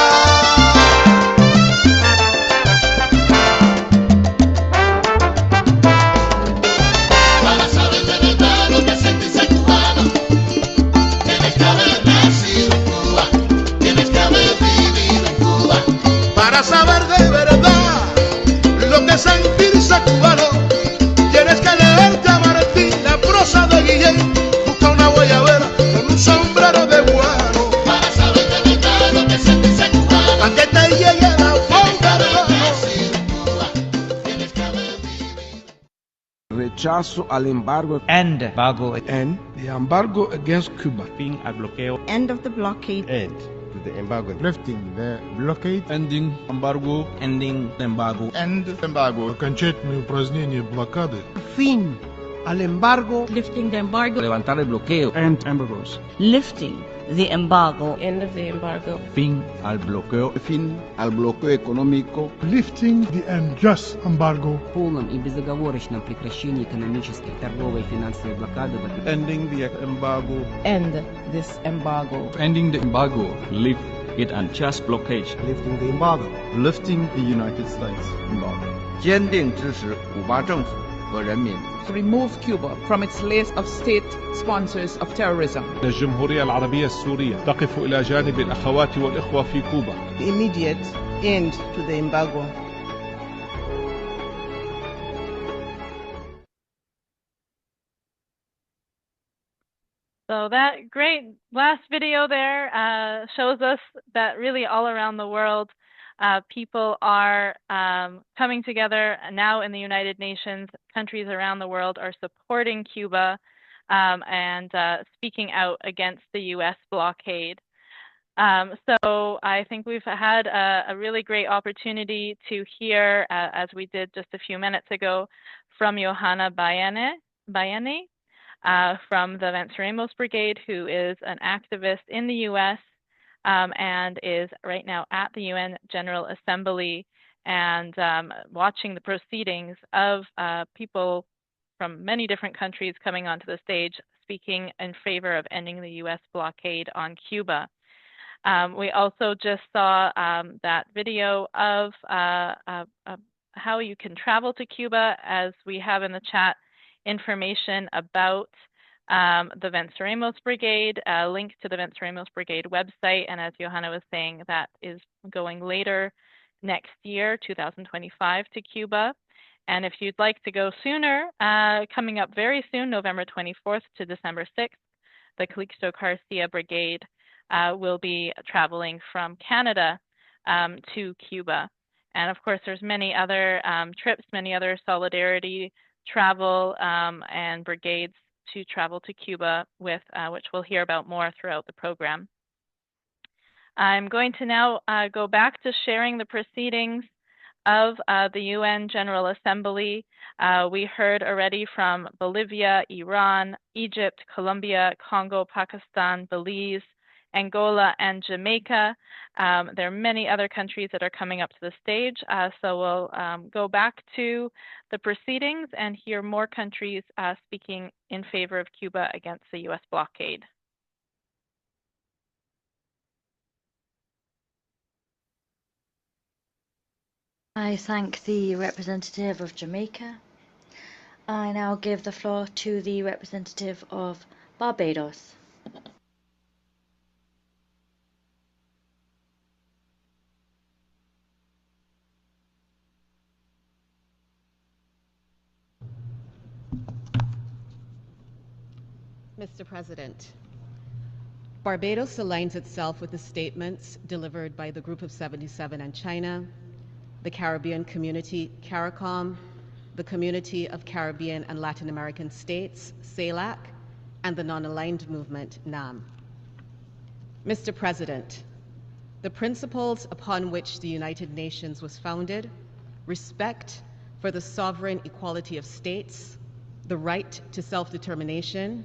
Para saber de verdad lo que sentís cubano, tienes que haber nacido en Cuba, tienes que haber vivido en Cuba.
Para saber de verdad lo que sentirse cubano, tienes que leerte a Martín, la prosa de Guillén, busca una guayabera con un sombrero de guano.
Para saber de verdad lo que sentís cubano,
para que te llegue la boca de mano.
Rechazo al embargo.
End embargo.
End the embargo against Cuba.
Fin al bloqueo.
End of the blockade.
End to the embargo.
Lifting the blockade.
Ending embargo.
Ending the embargo.
End embargo. Окончательное упразднение блокады.
Fin al embargo. Lifting the embargo.
Levantar el bloqueo.
End embargoes.
Lifting the embargo.
End of the embargo.
Fin al bloqueo.
Fin al bloqueo económico.
Lifting the unjust embargo.
Полном и безоговорочном прекращении экономической, торговой и финансовой блокады.
Ending the embargo.
End this embargo.
Ending the embargo.
Lift it unjust blockade.
Lifting the embargo.
Lifting the United States embargo.
坚定支持古巴政府和人民。
To remove Cuba from its list of state sponsors of terrorism.
الجمهورية العربية السورية تقف إلى جانب الأخوات والإخوة في كوبا.
Immediate end to the embargo.
So that great last video there shows us that really all around the world, people are coming together now in the United Nations. Countries around the world are supporting Cuba and speaking out against the U.S. blockade. So I think we've had a really great opportunity to hear, as we did just a few minutes ago, from Johanna Bayene from the Venceremos Brigade, who is an activist in the U.S. And is right now at the UN General Assembly and watching the proceedings of people from many different countries coming onto the stage speaking in favor of ending the U.S. blockade on Cuba. We also just saw that video of how you can travel to Cuba, as we have in the chat information about the Venceremos Brigade, a link to the Venceremos Brigade website, and as Johanna was saying, that is going later next year, 2025, to Cuba. And if you'd like to go sooner, coming up very soon, November 24th to December 6th, the Calixto Garcia Brigade will be traveling from Canada to Cuba. And of course, there's many other trips, many other solidarity travel and brigades to travel to Cuba with, which we'll hear about more throughout the program. I'm going to now go back to sharing the proceedings of the UN General Assembly. We heard already from Bolivia, Iran, Egypt, Colombia, Congo, Pakistan, Belize, Angola, and Jamaica. There are many other countries that are coming up to the stage, so we'll go back to the proceedings and hear more countries speaking in favor of Cuba against the U.S. blockade.
I thank the representative of Jamaica. I now give the floor to the representative of Barbados.
Mr. President, Barbados aligns itself with the statements delivered by the Group of 77 and China, the Caribbean Community, CARICOM, the Community of Caribbean and Latin American States, CELAC, and the Non-Aligned Movement, NAM. Mr. President, the principles upon which the United Nations was founded, respect for the sovereign equality of states, the right to self-determination,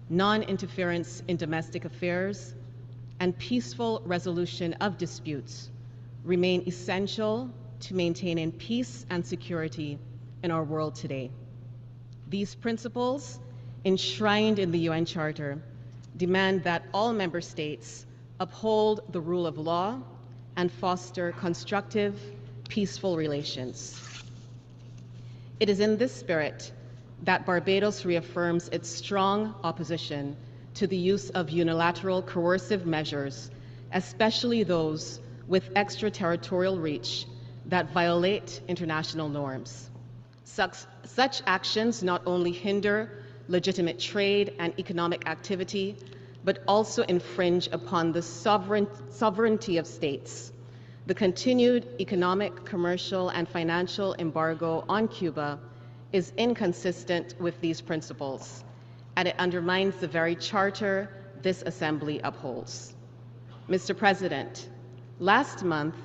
non-interference in domestic affairs, and peaceful resolution of disputes remain essential to maintaining peace and security in our world today. These principles, enshrined in the UN Charter, demand that all member states uphold the rule of law and foster constructive, peaceful relations. It is in this spirit that Barbados reaffirms its strong opposition to the use of unilateral coercive measures, especially those with extraterritorial reach that violate international norms. Such actions not only hinder legitimate trade and economic activity, but also infringe upon the sovereignty of states. The continued economic, commercial, and financial embargo on Cuba is inconsistent with these principles, and it undermines the very charter this Assembly upholds. Mr. President, last month,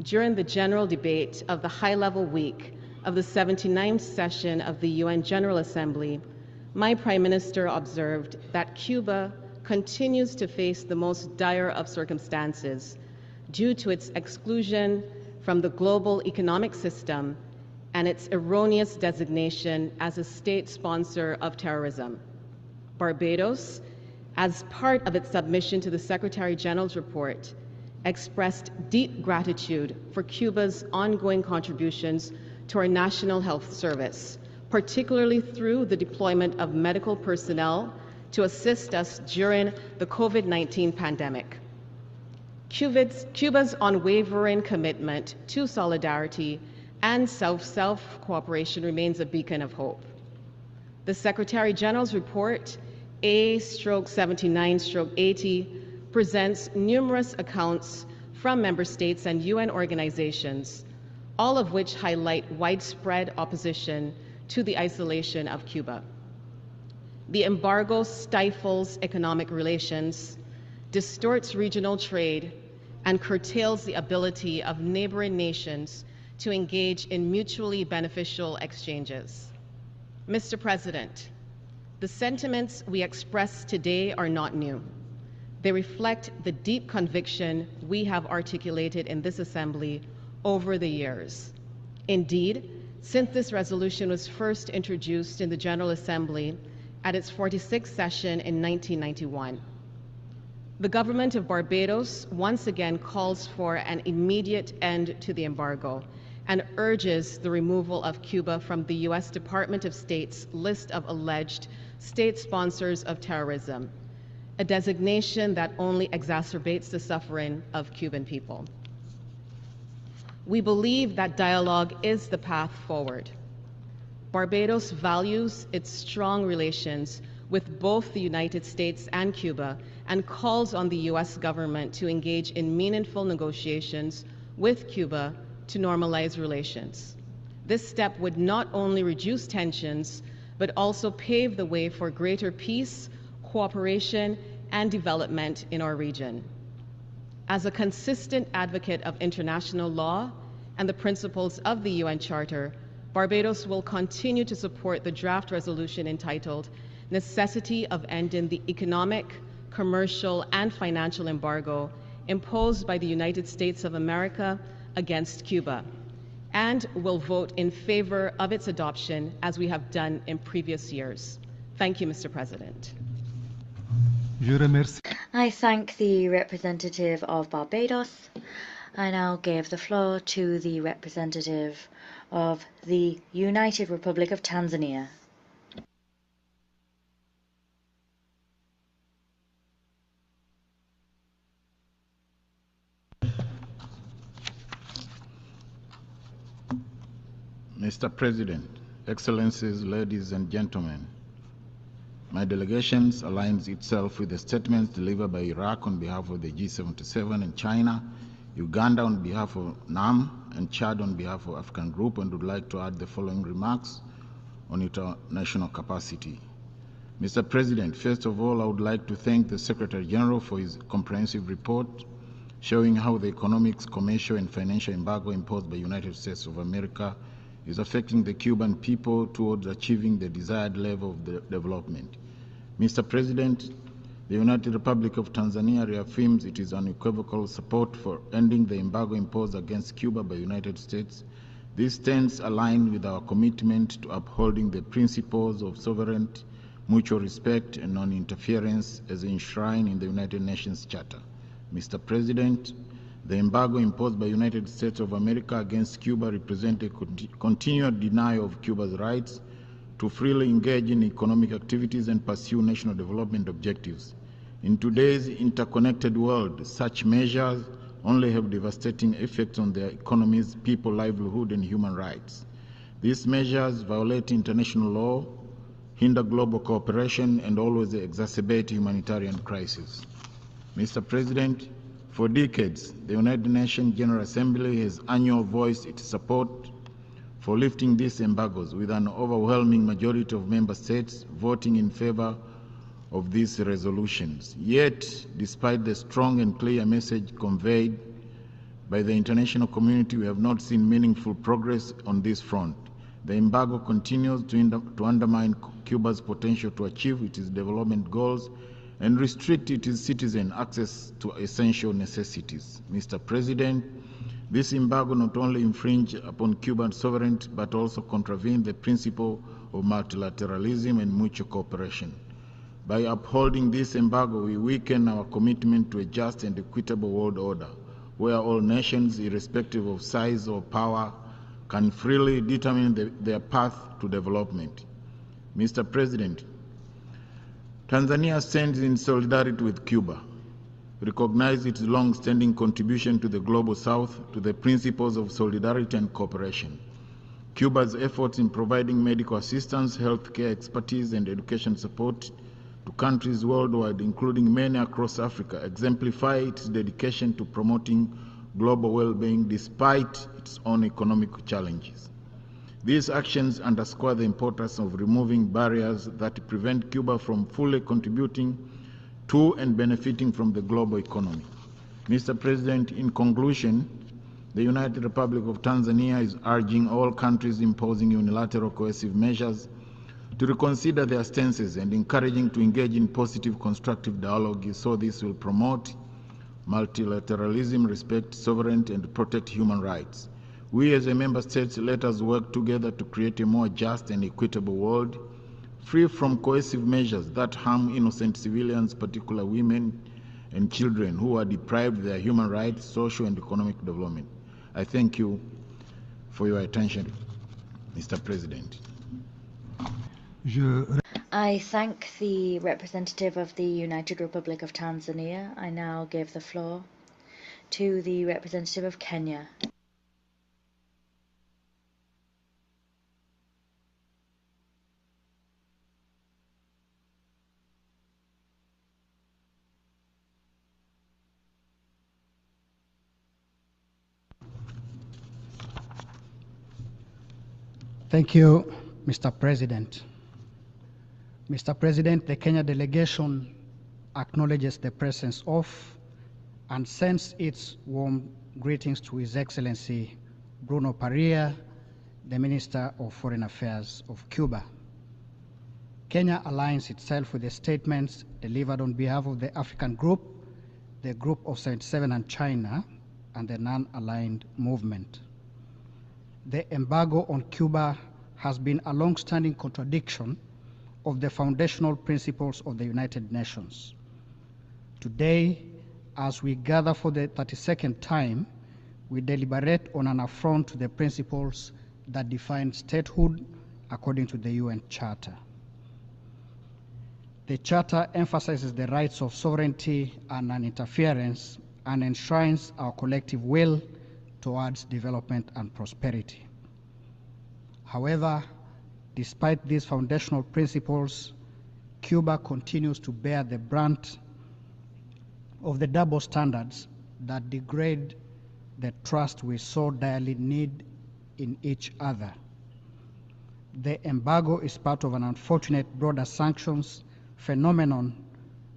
during the general debate of the high-level week of the 79th session of the UN General Assembly, my Prime Minister observed that Cuba continues to face the most dire of circumstances due to its exclusion from the global economic system and its erroneous designation as a state sponsor of terrorism. Barbados, as part of its submission to the Secretary General's report, expressed deep gratitude for Cuba's ongoing contributions to our National Health Service, particularly through the deployment of medical personnel to assist us during the COVID-19 pandemic. Cuba's unwavering commitment to solidarity and South-South cooperation remains a beacon of hope. The Secretary General's report, A/79/80, presents numerous accounts from member states and UN organizations, all of which highlight widespread opposition to the isolation of Cuba. The embargo stifles economic relations, distorts regional trade, and curtails the ability of neighboring nations to engage in mutually beneficial exchanges. Mr. President, the sentiments we express today are not new. They reflect the deep conviction we have articulated in this Assembly over the years. Indeed, since this resolution was first introduced in the General Assembly at its 46th session in 1991. The government of Barbados once again calls for an immediate end to the embargo and urges the removal of Cuba from the U.S. Department of State's list of alleged state sponsors of terrorism, a designation that only exacerbates the suffering of Cuban people. We believe that dialogue is the path forward. Barbados values its strong relations with both the United States and Cuba and calls on the U.S. government to engage in meaningful negotiations with Cuba to normalize relations. This step would not only reduce tensions, but also pave the way for greater peace, cooperation, and development in our region. As a consistent advocate of international law and the principles of the UN Charter, Barbados will continue to support the draft resolution entitled Necessity of Ending the Economic, Commercial, and Financial Embargo imposed by the United States of America against Cuba, and will vote in favor of its adoption as we have done in previous years. Thank you, Mr. President.
I thank the representative of Barbados. I now give the floor to the representative of the United Republic of Tanzania.
Mr. President, Excellencies, ladies and gentlemen, my delegation aligns itself with the statements delivered by Iraq on behalf of the G77 and China, Uganda on behalf of NAM, and Chad on behalf of African Group, and would like to add the following remarks on international capacity. Mr. President, first of all, I would like to thank the Secretary General for his comprehensive report showing how the economic, commercial, and financial embargo imposed by the United States of America is affecting the Cuban people towards achieving the desired level of development. Mr. President, the United Republic of Tanzania reaffirms its unequivocal support for ending the embargo imposed against Cuba by the United States. This stands aligned with our commitment to upholding the principles of sovereignty, mutual respect, and non-interference as enshrined in the United Nations Charter. Mr. President, the embargo imposed by the United States of America against Cuba represents a continued denial of Cuba's rights to freely engage in economic activities and pursue national development objectives. In today's interconnected world, such measures only have devastating effects on their economies, people, livelihood, and human rights. These measures violate international law, hinder global cooperation, and always exacerbate humanitarian crises. Mr. President, for decades, the United Nations General Assembly has annually voiced its support for lifting these embargoes, with an overwhelming majority of member states voting in favor of these resolutions. Yet, despite the strong and clear message conveyed by the international community, we have not seen meaningful progress on this front. The embargo continues to undermine Cuba's potential to achieve its development goals and restrict its citizens' access to essential necessities. Mr. President, this embargo not only infringes upon Cuban sovereignty, but also contravenes the principle of multilateralism and mutual cooperation. By upholding this embargo, we weaken our commitment to a just and equitable world order, where all nations, irrespective of size or power, can freely determine their path to development. Mr. President, Tanzania stands in solidarity with Cuba, recognizes its long-standing contribution to the Global South, to the principles of solidarity and cooperation. Cuba's efforts in providing medical assistance, healthcare expertise, and education support to countries worldwide, including many across Africa, exemplify its dedication to promoting global well-being despite its own economic challenges. These actions underscore the importance of removing barriers that prevent Cuba from fully contributing to and benefiting from the global economy. Mr. President, in conclusion, the United Republic of Tanzania is urging all countries imposing unilateral coercive measures to reconsider their stances and encouraging to engage in positive, constructive dialogue, so this will promote multilateralism, respect sovereignty, and protect human rights. We as a member states, let us work together to create a more just and equitable world, free from coercive measures that harm innocent civilians, particularly women and children who are deprived of their human rights, social and economic development. I thank you for your attention, Mr. President.
I thank the representative of the United Republic of Tanzania. I now give the floor to the representative of Kenya.
Thank you, Mr. President. Mr. President, the Kenya delegation acknowledges the presence of and sends its warm greetings to His Excellency Bruno Parilla, the Minister of Foreign Affairs of Cuba. Kenya aligns itself with the statements delivered on behalf of the African Group, the Group of 77 and China, and the non-aligned movement. The embargo on Cuba has been a long-standing contradiction of the foundational principles of the United Nations. Today, as we gather for the 32nd time, we deliberate on an affront to the principles that define statehood according to the UN Charter. The Charter emphasizes the rights of sovereignty and non-interference and enshrines our collective will towards development and prosperity. However, despite these foundational principles, Cuba continues to bear the brunt of the double standards that degrade the trust we so direly need in each other. The embargo is part of an unfortunate broader sanctions phenomenon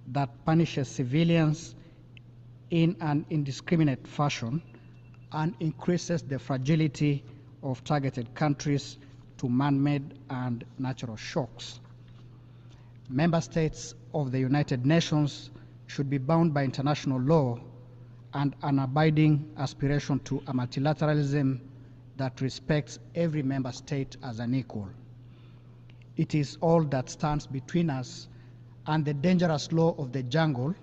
that punishes civilians in an indiscriminate fashion and increases the fragility of targeted countries to man-made and natural shocks. Member states of the United Nations should be bound by international law and an abiding aspiration to a multilateralism that respects every member state as an equal. It is all that stands between us and the dangerous law of the jungle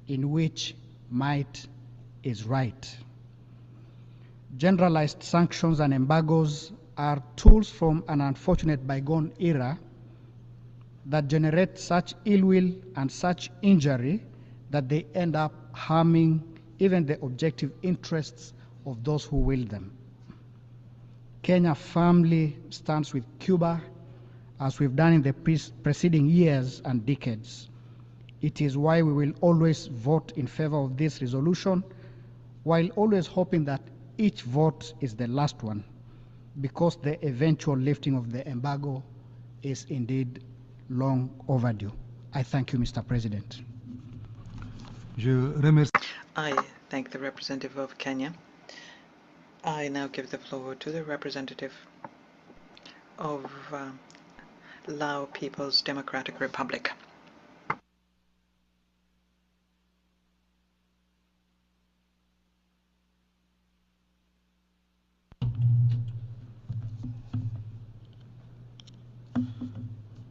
in which might is right. Generalized sanctions and embargoes are tools from an unfortunate bygone era that generate such ill will and such injury that they end up harming even the objective interests of those who wield them. Kenya firmly stands with Cuba, as we've done in the preceding years and decades. It is why we will always vote in favor of this resolution, while always hoping that each vote is the last one, because the eventual lifting of the embargo is indeed long overdue. I thank you, Mr. President.
I thank the representative of Kenya. I now give the floor to the representative of Lao People's Democratic Republic.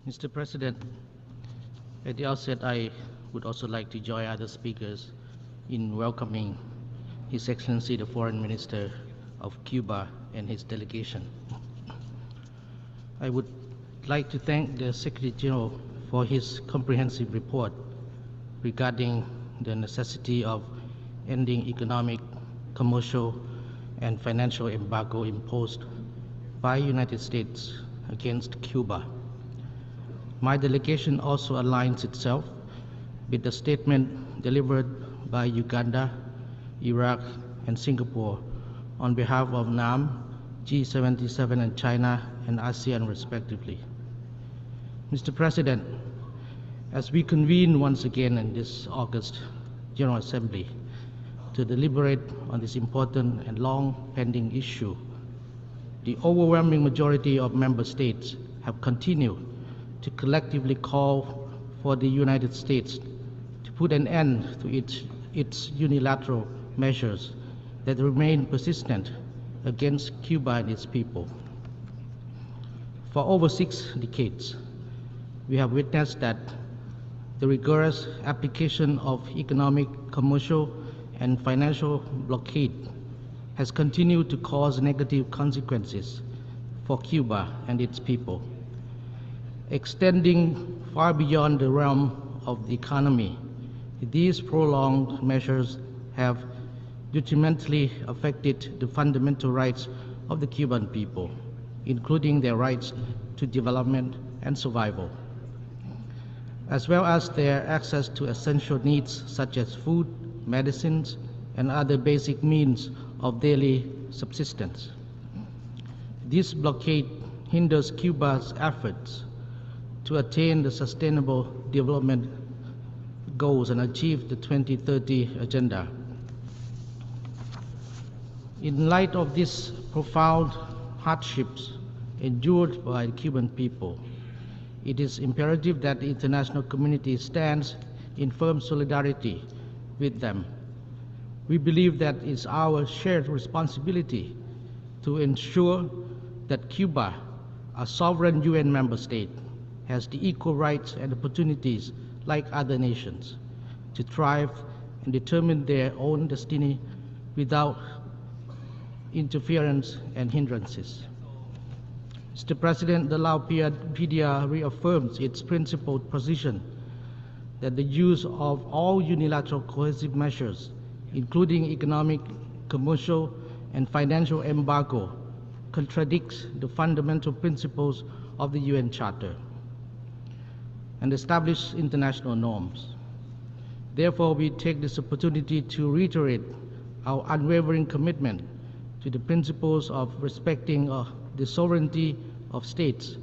Mr. President, at the outset, I would also like to join other speakers in welcoming His Excellency the Foreign Minister of Cuba and his delegation. I would like to thank the Secretary General for his comprehensive report regarding the necessity of ending economic, commercial, and financial embargo imposed by the United States against Cuba. My delegation also aligns itself with the statement delivered by Uganda, Iraq, and Singapore on behalf of NAM, G77 and China and ASEAN respectively. Mr. President, as we convene once again in this August General Assembly to deliberate on this important and long pending issue, the overwhelming majority of member states have continued to collectively call for the United States to put an end to its unilateral measures that remain persistent against Cuba and its people. For over 6 decades, we have witnessed that the rigorous application of economic, commercial, and financial blockade has continued to cause negative consequences for Cuba and its people. Extending far beyond the realm of the economy, these prolonged measures have detrimentally affected the fundamental rights of the Cuban people, including their rights to development and survival, as well as their access to essential needs such as food, medicines, and other basic means of daily subsistence. This blockade hinders Cuba's efforts to attain the sustainable development goals and achieve the 2030 agenda. In light of these profound hardships endured by the Cuban people, it is imperative that the international community stands in firm solidarity with them. We believe that it's our shared responsibility to ensure that Cuba, a sovereign UN member state, has the equal rights and opportunities like other nations to thrive and determine their own destiny without interference and hindrances. Mr. President, the Laopedia reaffirms its principled position that the use of all unilateral coercive measures, including economic, commercial, and financial embargo, contradicts the fundamental principles of the UN Charter and establish international norms. Therefore, we take this opportunity to reiterate our unwavering commitment to the principles of respecting the sovereignty of states,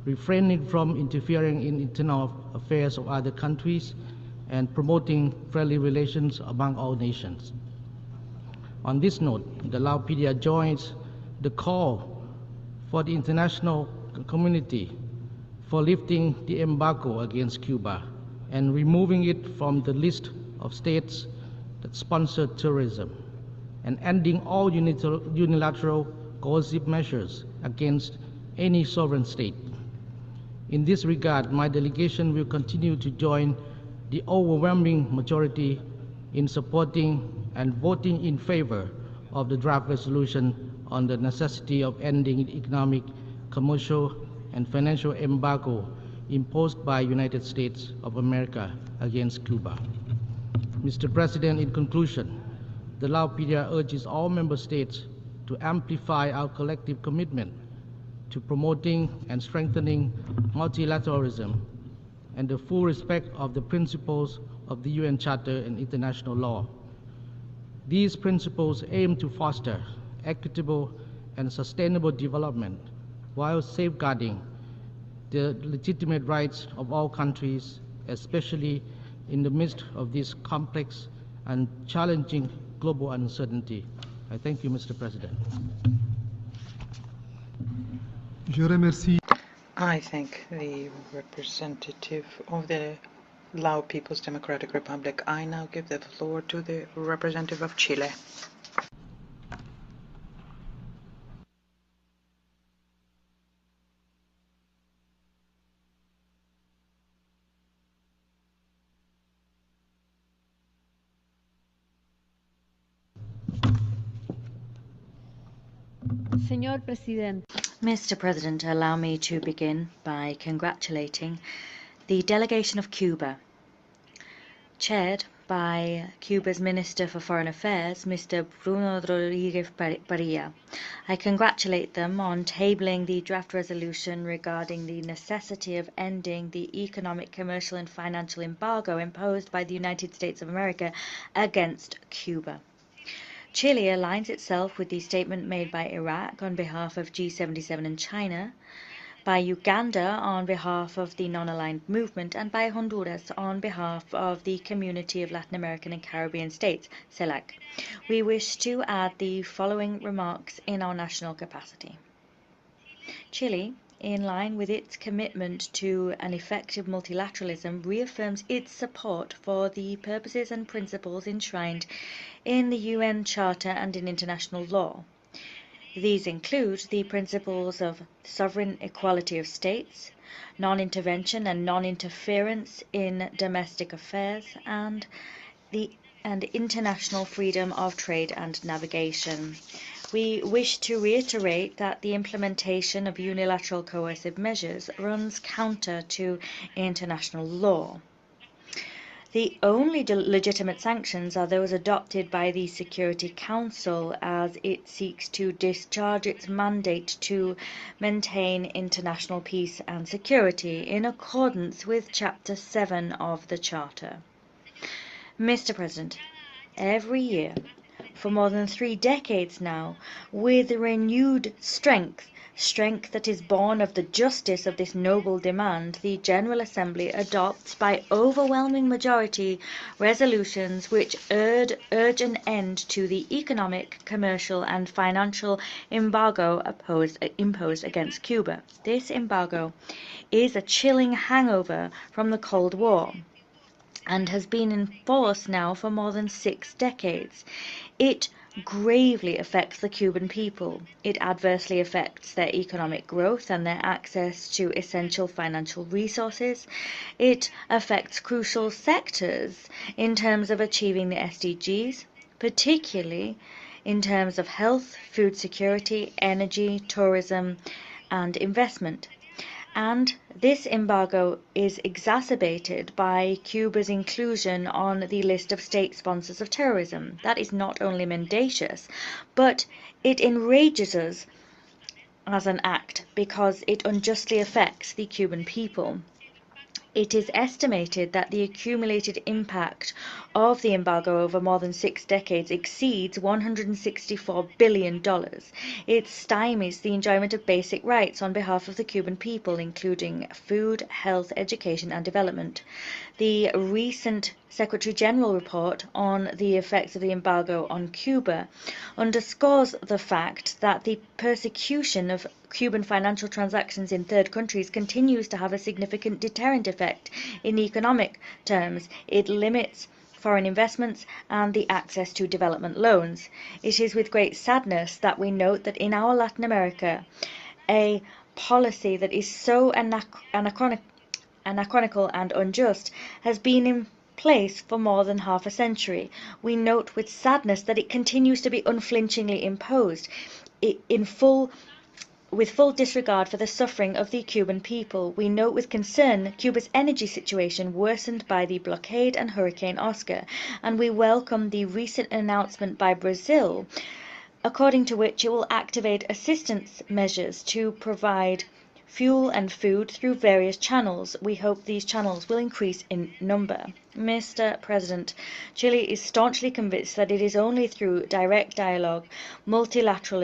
refraining from interfering in internal affairs of other countries, and promoting friendly relations among all nations. On this note, the Laopedia joins the call for the international community for lifting the embargo against Cuba and removing it from the list of states that sponsor terrorism, and ending all unilateral coercive measures against any sovereign state. In this regard, my delegation will continue to join the overwhelming majority in supporting and voting in favor of the draft resolution on the necessity of ending the economic, commercial, and financial embargo imposed by the United States of America against Cuba. Mr. President, in conclusion, the Laopedia urges all member states to amplify our collective commitment to promoting and strengthening multilateralism and the full respect of the principles of the UN Charter and international law. These principles aim to foster equitable and sustainable development while safeguarding the legitimate rights of all countries, especially in the midst of this complex and challenging global uncertainty. I thank you, Mr. President.
I thank the representative of the Lao People's Democratic Republic. I now give the floor to the representative of Chile.
Señor Presidente.
Mr. President, allow me to begin by congratulating the delegation of Cuba, chaired by Cuba's Minister for Foreign Affairs, Mr. Bruno Rodriguez Parilla. I congratulate them on tabling the draft resolution regarding the necessity of ending the economic, commercial, and financial embargo imposed by the United States of America against Cuba. Chile aligns itself with the statement made by Iraq on behalf of G77 and China, by Uganda on behalf of the non-aligned movement, and by Honduras on behalf of the Community of Latin American and Caribbean States, CELAC. We wish to add the following remarks in our national capacity. Chile, in line with its commitment to an effective multilateralism, reaffirms its support for the purposes and principles enshrined in the UN Charter and in international law. These include the principles of sovereign equality of states, non-intervention and non-interference in domestic affairs, and international freedom of trade and navigation. We wish to reiterate that the implementation of unilateral coercive measures runs counter to international law. The only legitimate sanctions are those adopted by the Security Council as it seeks to discharge its mandate to maintain international peace and security in accordance with Chapter 7 of the Charter. Mr. President, every year, for more than 3 decades now, with renewed strength, strength that is born of the justice of this noble demand, the General Assembly adopts by overwhelming majority resolutions which urge an end to the economic, commercial, and financial embargo imposed against Cuba. This embargo is a chilling hangover from the Cold War and has been in force now for more than 6 decades. It gravely affects the Cuban people. It adversely affects their economic growth and their access to essential financial resources. It affects crucial sectors in terms of achieving the SDGs, particularly in terms of health, food security, energy, tourism, and investment. And this embargo is exacerbated by Cuba's inclusion on the list of state sponsors of terrorism. That is not only mendacious, but it enrages us as an act because it unjustly affects the Cuban people. It is estimated that the accumulated impact of the embargo over more than 6 decades exceeds $164 billion. It stymies the enjoyment of basic rights on behalf of the Cuban people, including food, health, education, and development. The recent Secretary General report on the effects of the embargo on Cuba underscores the fact that the persecution of Cuban financial transactions in third countries continues to have a significant deterrent effect in economic terms. It limits foreign investments and the access to development loans. It is with great sadness that we note that in our Latin America, a policy that is so anachronical and unjust has been in place for more than half a century. We note with sadness that it continues to be unflinchingly imposed with full disregard for the suffering of the Cuban people. We note with concern Cuba's energy situation worsened by the blockade and Hurricane Oscar, and we welcome the recent announcement by Brazil, according to which it will activate assistance measures to provide fuel and food through various channels. We hope these channels will increase in number. Mr. President, Chile is staunchly convinced that it is only through direct dialogue, multilateral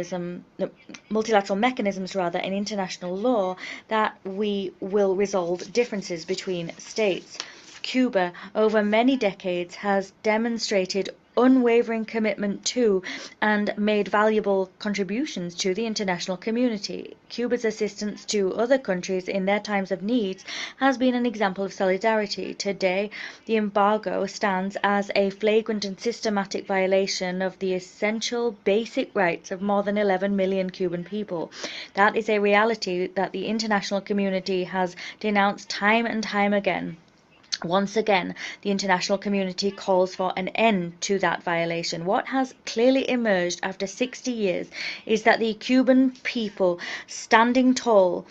mechanisms and international law that we will resolve differences between states. Cuba, over many decades, has demonstrated unwavering commitment to and made valuable contributions to the international community. Cuba's assistance to other countries in their times of need has been an example of solidarity. Today, the embargo stands as a flagrant and systematic violation of the essential basic rights of more than 11 million Cuban people. That is a reality that the international community has denounced time and time again. Once again, the international community calls for an end to that violation. What has clearly emerged after 60 years is that the Cuban people, standing tall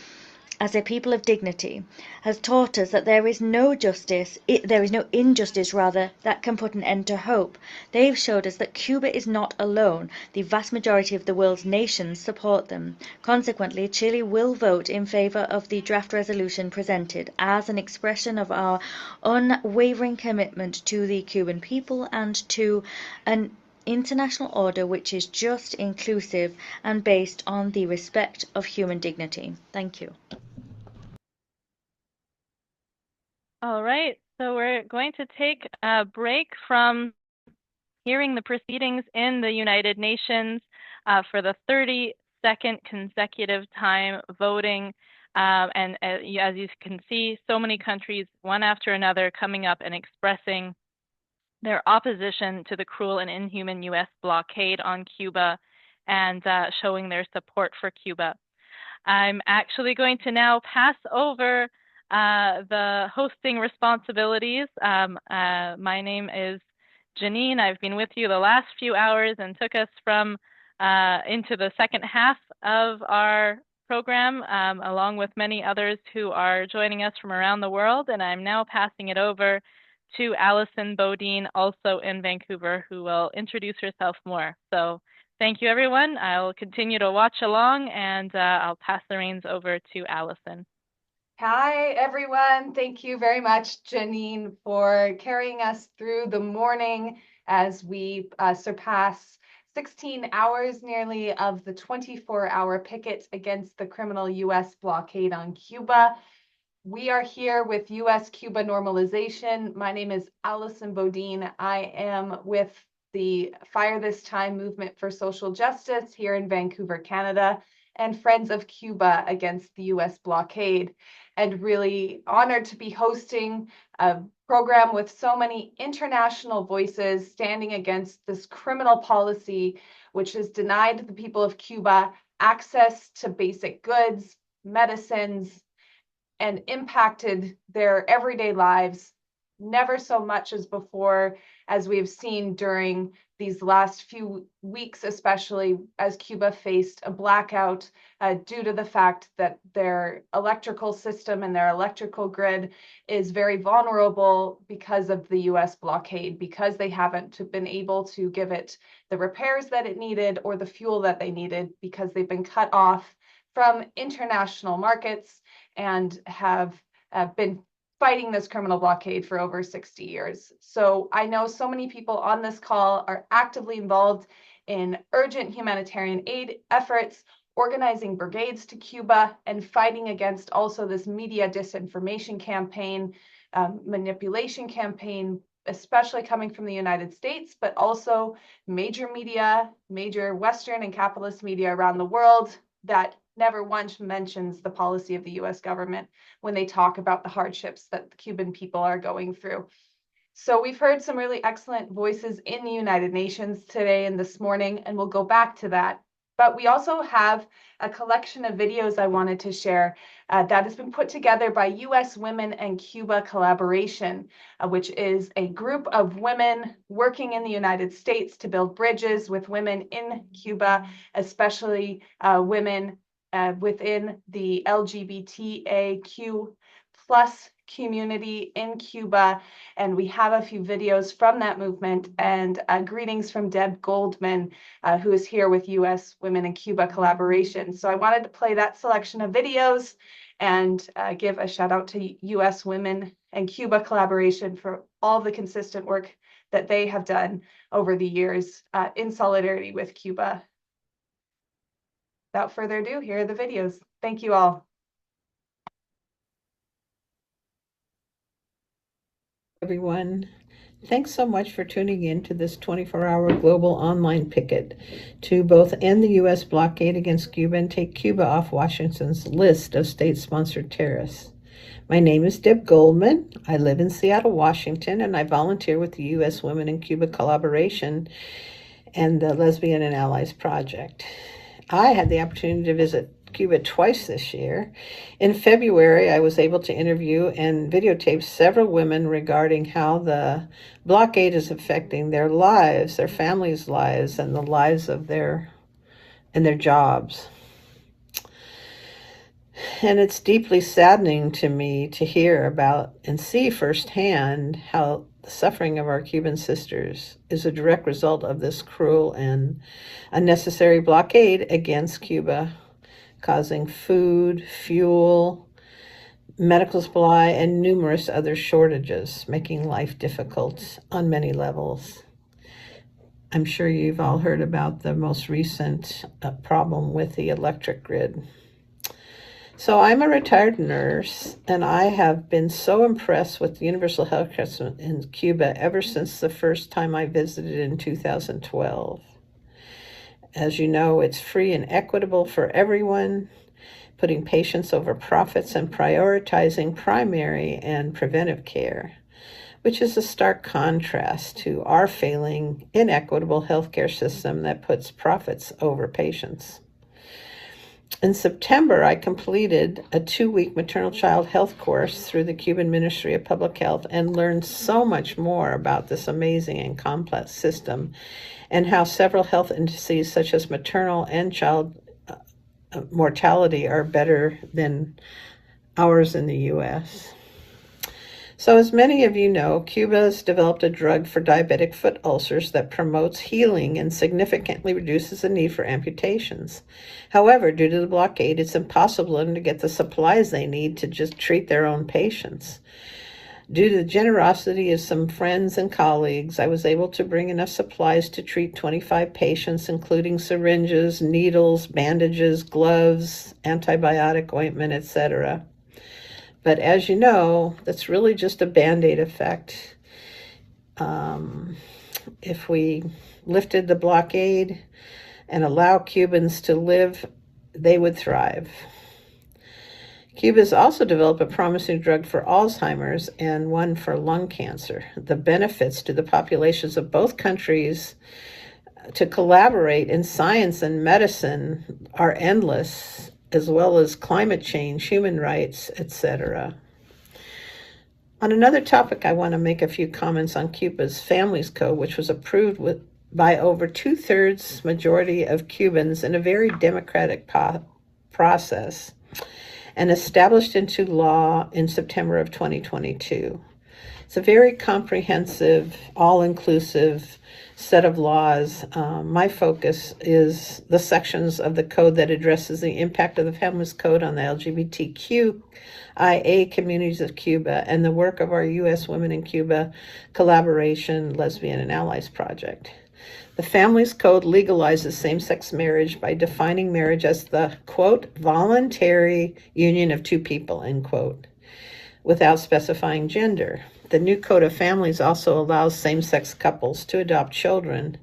as a people of dignity, has taught us that there is no injustice that can put an end to hope. They've showed us that Cuba is not alone. The vast majority of the world's nations support them. Consequently, Chile will vote in favor of the draft resolution presented as an expression of our unwavering commitment to the Cuban people and to an international order which is just, inclusive, and based on the respect of human dignity. Thank you.
All right, so we're going to take a break from hearing the proceedings in the United Nations for the 32nd consecutive time voting. And as you can see, so many countries, one after another, coming up and expressing their opposition to the cruel and inhuman U.S. blockade on Cuba and showing their support for Cuba. I'm actually going to now pass over the hosting responsibilities. My name is Janine. I've been with you the last few hours and took us from into the second half of our program, along with many others who are joining us from around the world. And I'm now passing it over to Allison Bodine, also in Vancouver, who will introduce herself more. So thank you, everyone. I'll continue to watch along, and I'll pass the reins over to Allison.
Hi, everyone. Thank you very much, Janine, for carrying us through the morning as we surpass 16 hours nearly of the 24-hour picket against the criminal U.S. blockade on Cuba. We are here with U.S.-Cuba Normalization. My name is Allison Bodine. I am with the Fire This Time movement for social justice here in Vancouver, Canada, and Friends of Cuba against the U.S. blockade. And really honored to be hosting a program with so many international voices standing against this criminal policy, which has denied the people of Cuba access to basic goods, medicines, and impacted their everyday lives, never so much as before, as we've seen during these last few weeks, especially as Cuba faced a blackout due to the fact that their electrical system and their electrical grid is very vulnerable because of the US blockade, because they haven't been able to give it the repairs that it needed or the fuel that they needed, because they've been cut off from international markets and have been fighting this criminal blockade for over 60 years. So I know so many people on this call are actively involved in urgent humanitarian aid efforts, organizing brigades to Cuba, and fighting against also this media disinformation campaign, manipulation campaign, especially coming from the United States, but also major media, major Western and capitalist media around the world that never once mentions the policy of the US government when they talk about the hardships that the Cuban people are going through. So we've heard some really excellent voices in the United Nations today and this morning, and we'll go back to that. But we also have a collection of videos I wanted to share that has been put together by US Women and Cuba Collaboration, which is a group of women working in the United States to build bridges with women in Cuba, especially women within the LGBTQ plus community in Cuba. And we have a few videos from that movement, and greetings from Deb Goldman, who is here with US Women in Cuba Collaboration. So I wanted to play that selection of videos and give a shout out to US Women and Cuba Collaboration for all the consistent work that they have done over the years in solidarity with Cuba. Without further ado, here are the videos. Thank you all.
Everyone, thanks so much for tuning in to this 24-hour global online picket to both end the U.S. blockade against Cuba and take Cuba off Washington's list of state-sponsored terrorists. My name is Deb Goldman. I live in Seattle, Washington, and I volunteer with the U.S. Women in Cuba Collaboration and the Lesbian and Allies Project. I had the opportunity to visit Cuba twice this year. In February, I was able to interview and videotape several women regarding how the blockade is affecting their lives, their families' lives, and the lives of their jobs. And it's deeply saddening to me to hear about and see firsthand how the suffering of our Cuban sisters is a direct result of this cruel and unnecessary blockade against Cuba, causing food, fuel, medical supply, and numerous other shortages, making life difficult on many levels. I'm sure you've all heard about the most recent problem with the electric grid. So I'm a retired nurse, and I have been so impressed with the universal health care in Cuba ever since the first time I visited in 2012. As you know, it's free and equitable for everyone, putting patients over profits and prioritizing primary and preventive care, which is a stark contrast to our failing, inequitable healthcare system that puts profits over patients. In September, I completed a 2-week maternal child health course through the Cuban Ministry of Public Health and learned so much more about this amazing and complex system and how several health indices such as maternal and child mortality are better than ours in the U.S. So as many of you know, Cuba has developed a drug for diabetic foot ulcers that promotes healing and significantly reduces the need for amputations. However, due to the blockade, it's impossible for them to get the supplies they need to just treat their own patients. Due to the generosity of some friends and colleagues, I was able to bring enough supplies to treat 25 patients, including syringes, needles, bandages, gloves, antibiotic ointment, etc. But as you know, that's really just a Band-Aid effect. If we lifted the blockade and allow Cubans to live, they would thrive. Cuba has also developed a promising drug for Alzheimer's and one for lung cancer. The benefits to the populations of both countries to collaborate in science and medicine are endless, as well as climate change, human rights, etc. On another topic, I want to make a few comments on Cuba's Families Code, which was approved by over 2/3 majority of Cubans in a very democratic process and established into law in September of 2022. It's a very comprehensive, all-inclusive set of laws. My focus is the sections of the code that addresses the impact of the Families Code on the LGBTQIA communities of Cuba and the work of our U.S. Women in Cuba Collaboration, Lesbian and Allies Project. The Families Code legalizes same-sex marriage by defining marriage as the, quote, voluntary union of two people, end quote, without specifying gender. The new Code of Families also allows same-sex couples to adopt children.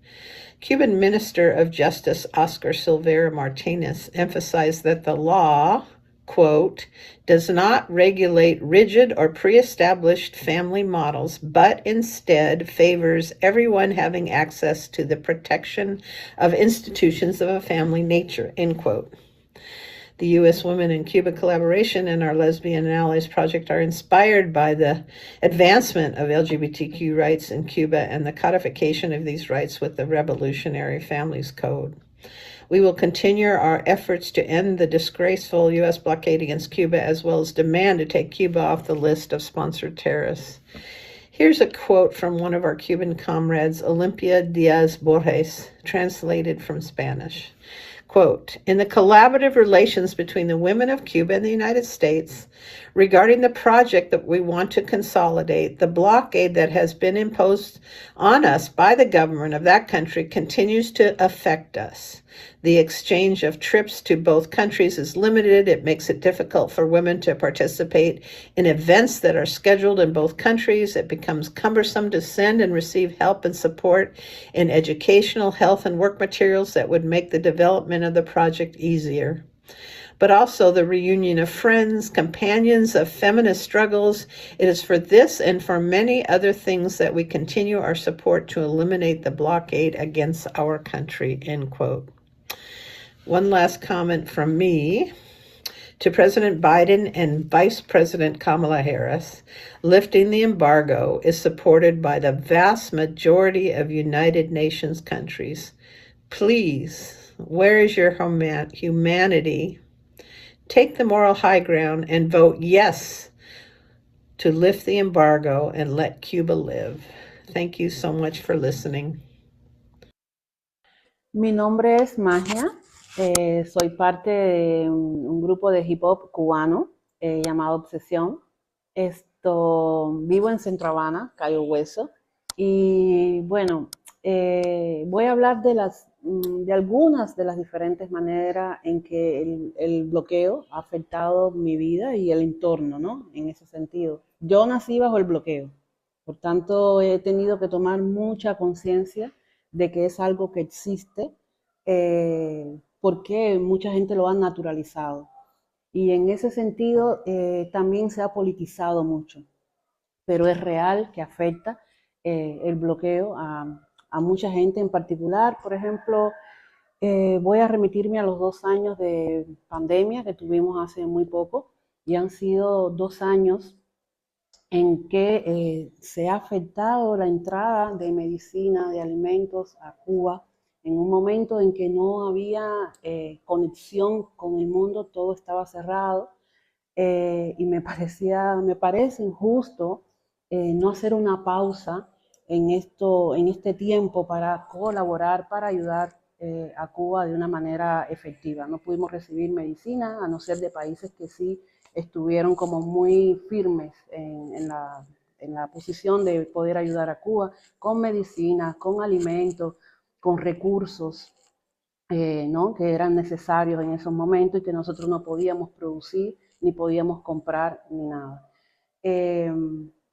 Cuban Minister of Justice Oscar Silvera Martinez emphasized that the law, quote, does not regulate rigid or pre-established family models, but instead favors everyone having access to the protection of institutions of a family nature, end quote. The U.S. Women in Cuba Collaboration and our Lesbian and Allies Project are inspired by the advancement of LGBTQ rights in Cuba and the codification of these rights with the Revolutionary Families Code. We will continue our efforts to end the disgraceful U.S. blockade against Cuba, as well as demand to take Cuba off the list of sponsored terrorists. Here's a quote from one of our Cuban comrades, Olympia Diaz Borges, translated from Spanish. Quote, in the collaborative relations between the women of Cuba and the United States regarding the project that we want to consolidate, the blockade that has been imposed on us by the government of that country continues to affect us. The exchange of trips to both countries is limited. It makes it difficult for women to participate in events that are scheduled in both countries. It becomes cumbersome to send and receive help and support in educational, health, and work materials that would make the development of the project easier. But also the reunion of friends, companions of feminist struggles. It is for this and for many other things that we continue our support to eliminate the blockade against our country, end quote. One last comment from me to President Biden and Vice President Kamala Harris. Lifting the embargo is supported by the vast majority of United Nations countries. Please, where is your humanity? Take the moral high ground and vote yes to lift the embargo and let Cuba live. Thank you so much for listening.
Mi nombre es Magia. Soy parte de un grupo de hip hop cubano llamado Obsesión. Vivo en Centro Habana, Cayo Hueso. Y bueno, voy a hablar de algunas de las diferentes maneras en que el bloqueo ha afectado mi vida y el entorno, ¿no? En ese sentido. Yo nací bajo el bloqueo, por tanto he tenido que tomar mucha conciencia de que es algo que existe, porque mucha gente lo ha naturalizado. Y en ese sentido también se ha politizado mucho, pero es real que afecta el bloqueo a mucha gente en particular. Por ejemplo, voy a remitirme a los 2 años de pandemia que tuvimos hace muy poco, y han sido 2 años en que se ha afectado la entrada de medicina, de alimentos a Cuba, en un momento en que no había conexión con el mundo, todo estaba cerrado, y me parece injusto no hacer una pausa en este tiempo para colaborar, para ayudar a Cuba de una manera efectiva. No pudimos recibir medicina, a no ser de países que sí estuvieron como muy firmes en la en la posición de poder ayudar a Cuba con medicinas, con alimentos, con recursos, ¿no? que eran necesarios en esos momentos y que nosotros no podíamos producir, ni podíamos comprar, ni nada.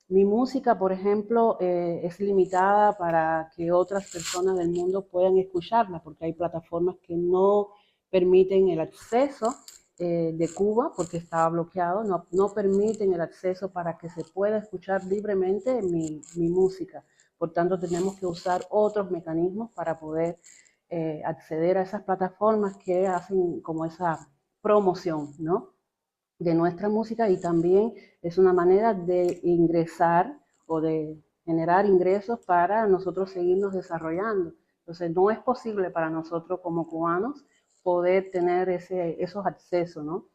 Mi música, por ejemplo, es limitada para que otras personas del mundo puedan escucharla, porque hay plataformas que no permiten el acceso de Cuba, porque estaba bloqueado, no permiten el acceso para que se pueda escuchar libremente mi música. Por tanto, tenemos que usar otros mecanismos para poder acceder a esas plataformas que hacen como esa promoción, ¿no? de nuestra música, y también es una manera de ingresar o de generar ingresos para nosotros seguirnos desarrollando. Entonces no es posible para nosotros como cubanos poder tener esos accesos, ¿no?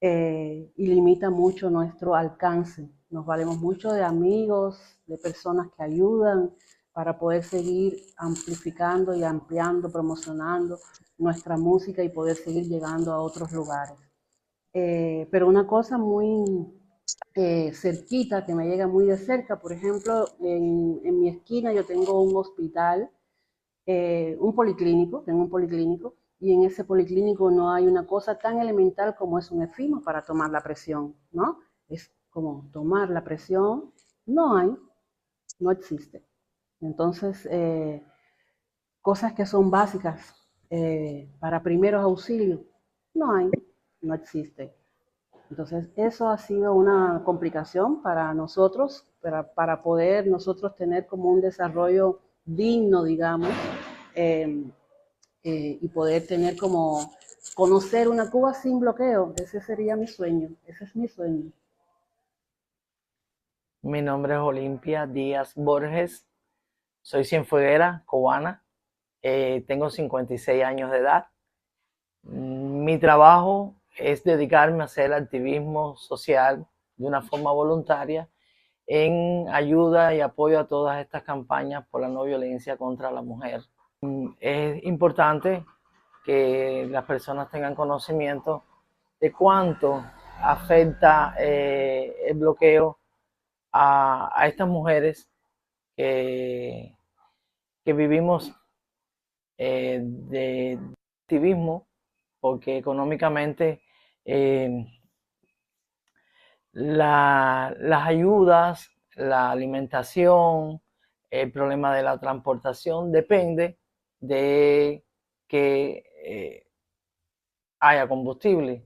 Y limita mucho nuestro alcance. Nos valemos mucho de amigos, de personas que ayudan para poder seguir amplificando y ampliando, promocionando nuestra música y poder seguir llegando a otros lugares. Pero una cosa muy cerquita, que me llega muy de cerca, por ejemplo, en mi esquina yo tengo un hospital, tengo un policlínico, y en ese policlínico no hay una cosa tan elemental como es un efimo para tomar la presión, ¿no? Es como tomar la presión, no existe. Entonces, cosas que son básicas para primeros auxilios, no existe. Entonces, eso ha sido una complicación para nosotros, para poder nosotros tener como un desarrollo digno, digamos, y poder tener como conocer una Cuba sin bloqueo. Ese sería mi sueño, ese es mi sueño.
Mi nombre es Olimpia Díaz Borges, soy cienfueguera cubana, tengo 56 años de edad. Mi trabajo es dedicarme a hacer activismo social de una forma voluntaria en ayuda y apoyo a todas estas campañas por la no violencia contra la mujer. Es importante que las personas tengan conocimiento de cuánto afecta el bloqueo a estas mujeres que vivimos de activismo, porque económicamente las ayudas, la alimentación, el problema de la transportación depende de que haya combustible.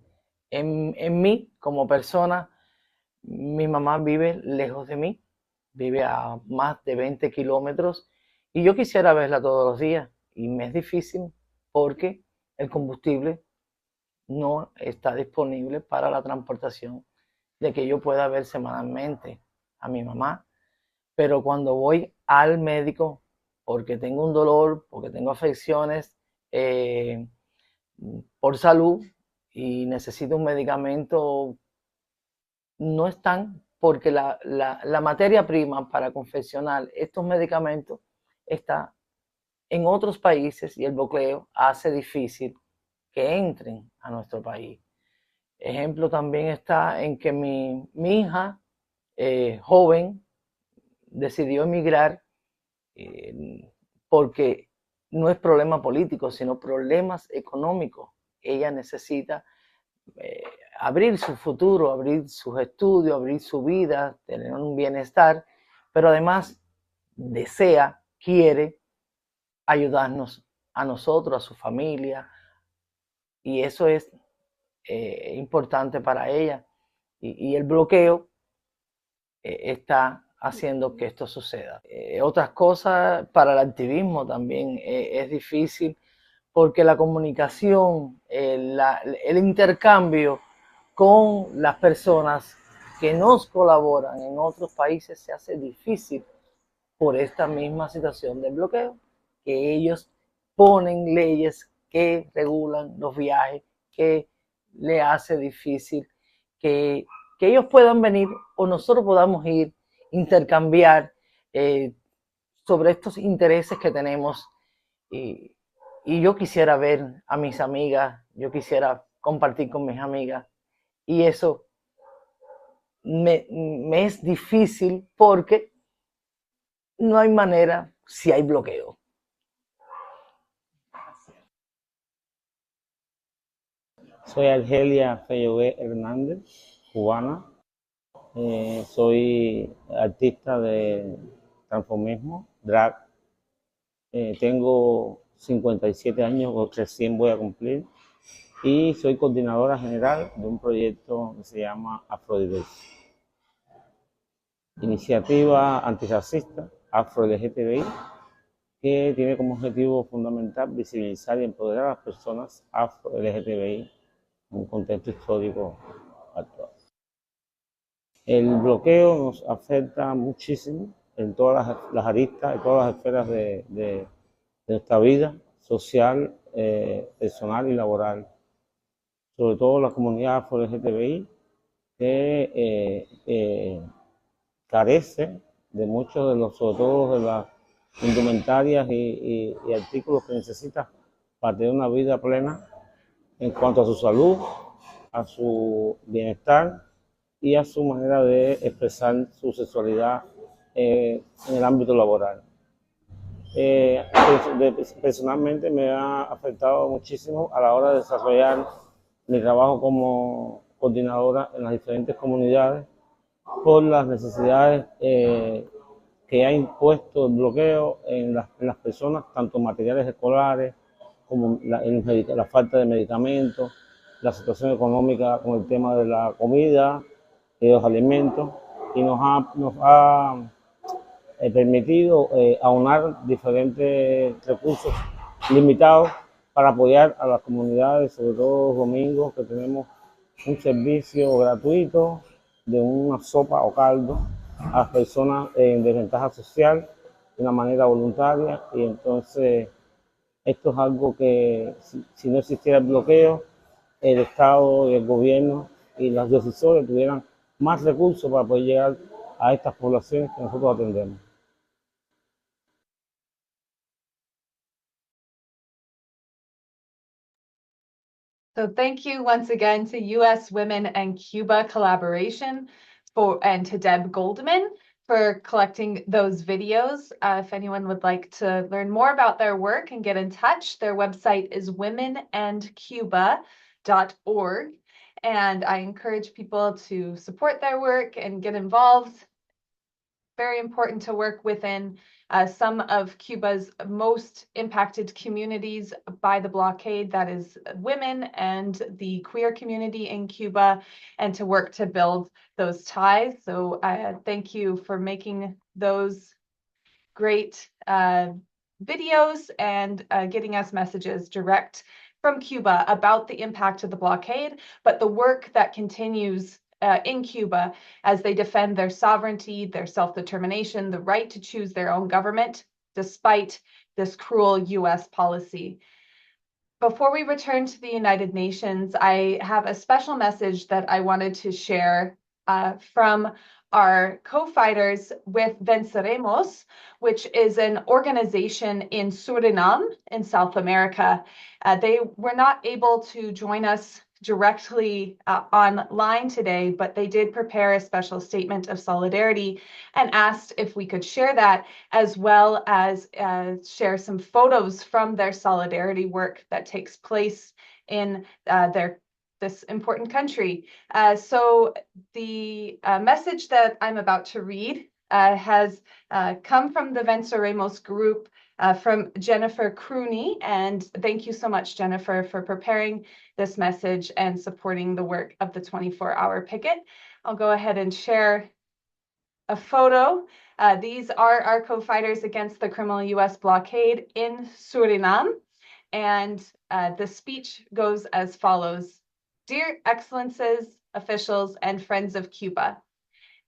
En mí, como persona, mi mamá vive lejos de mí, vive a más de 20 kilómetros y yo quisiera verla todos los días y me es difícil porque el combustible no está disponible para la transportación de que yo pueda ver semanalmente a mi mamá. Pero cuando voy al médico porque tengo un dolor, porque tengo afecciones por salud y necesito un medicamento, no están, porque la materia prima para confeccionar estos medicamentos está en otros países y el bloqueo hace difícil que entren a nuestro país. Ejemplo también está en que mi hija joven decidió emigrar porque no es problema político, sino problemas económicos. Ella necesita abrir su futuro, abrir sus estudios, abrir su vida, tener un bienestar, pero además desea, quiere ayudarnos a nosotros, a su familia, y eso es importante para ella. Y el bloqueo está haciendo que esto suceda. Otras cosas para el activismo también es difícil porque la comunicación, el intercambio con las personas que nos colaboran en otros países se hace difícil por esta misma situación del bloqueo, que ellos ponen leyes que regulan los viajes, que le hace difícil que ellos puedan venir o nosotros podamos ir, intercambiar sobre estos intereses que tenemos. Y yo quisiera ver a mis amigas, yo quisiera compartir con mis amigas, y eso me es difícil porque no hay manera si hay bloqueo.
Soy Argelia Feyové Hernández, cubana. Soy artista de transformismo, drag. Tengo 57 años, o recién voy a cumplir. Y soy coordinadora general de un proyecto que se llama Afrodiverso. Iniciativa antirracista afro-LGTBI que tiene como objetivo fundamental visibilizar y empoderar a las personas afro-LGTBI en un contexto histórico actual. El bloqueo nos afecta muchísimo en todas las aristas, en todas las esferas de nuestra vida social, personal y laboral. Sobre todo la comunidad afro-LGTBI que carece de muchos de los, sobre todo de las indumentarias y artículos que necesita para tener una vida plena en cuanto a su salud, a su bienestar y a su manera de expresar su sexualidad en el ámbito laboral. Personalmente me ha afectado muchísimo a la hora de desarrollar mi trabajo como coordinadora en las diferentes comunidades por las necesidades que ha impuesto el bloqueo en las personas, tanto materiales escolares como la falta de medicamentos, la situación económica con el tema de la comida y los alimentos, y nos ha permitido aunar diferentes recursos limitados para apoyar a las comunidades, sobre todo los domingos, que tenemos un servicio gratuito de una sopa o caldo a las personas en desventaja social de una manera voluntaria. Y entonces esto es algo que si no existiera el bloqueo, el Estado y el gobierno y los decisores tuvieran más recursos para poder llegar a estas poblaciones que nosotros atendemos.
So thank you once again to U.S. Women and Cuba Collaboration and to Deb Goldman for collecting those videos. If anyone would like to learn more about their work and get in touch, their website is womenandcuba.org. And I encourage people to support their work and get involved. Very important to work within some of Cuba's most impacted communities by the blockade, that is women and the queer community in Cuba, and to work to build those ties. So thank you for making those great videos and getting us messages direct from Cuba about the impact of the blockade, but the work that continues in Cuba as they defend their sovereignty, their self-determination, the right to choose their own government, despite this cruel U.S. policy. Before we return to the United Nations, I have a special message that I wanted to share from our co-fighters with Venceremos, which is an organization in Suriname in South America. They were not able to join us directly online today, but they did prepare a special statement of solidarity and asked if we could share that, as well as share some photos from their solidarity work that takes place in this important country. So the message that I'm about to read has come from the Venceremos group from Jennifer Crooney. And thank you so much, Jennifer, for preparing this message and supporting the work of the 24-hour picket. I'll go ahead and share a photo. These are our co-fighters against the criminal U.S. blockade in Suriname. And the speech goes as follows. Dear Excellencies, officials, and friends of Cuba,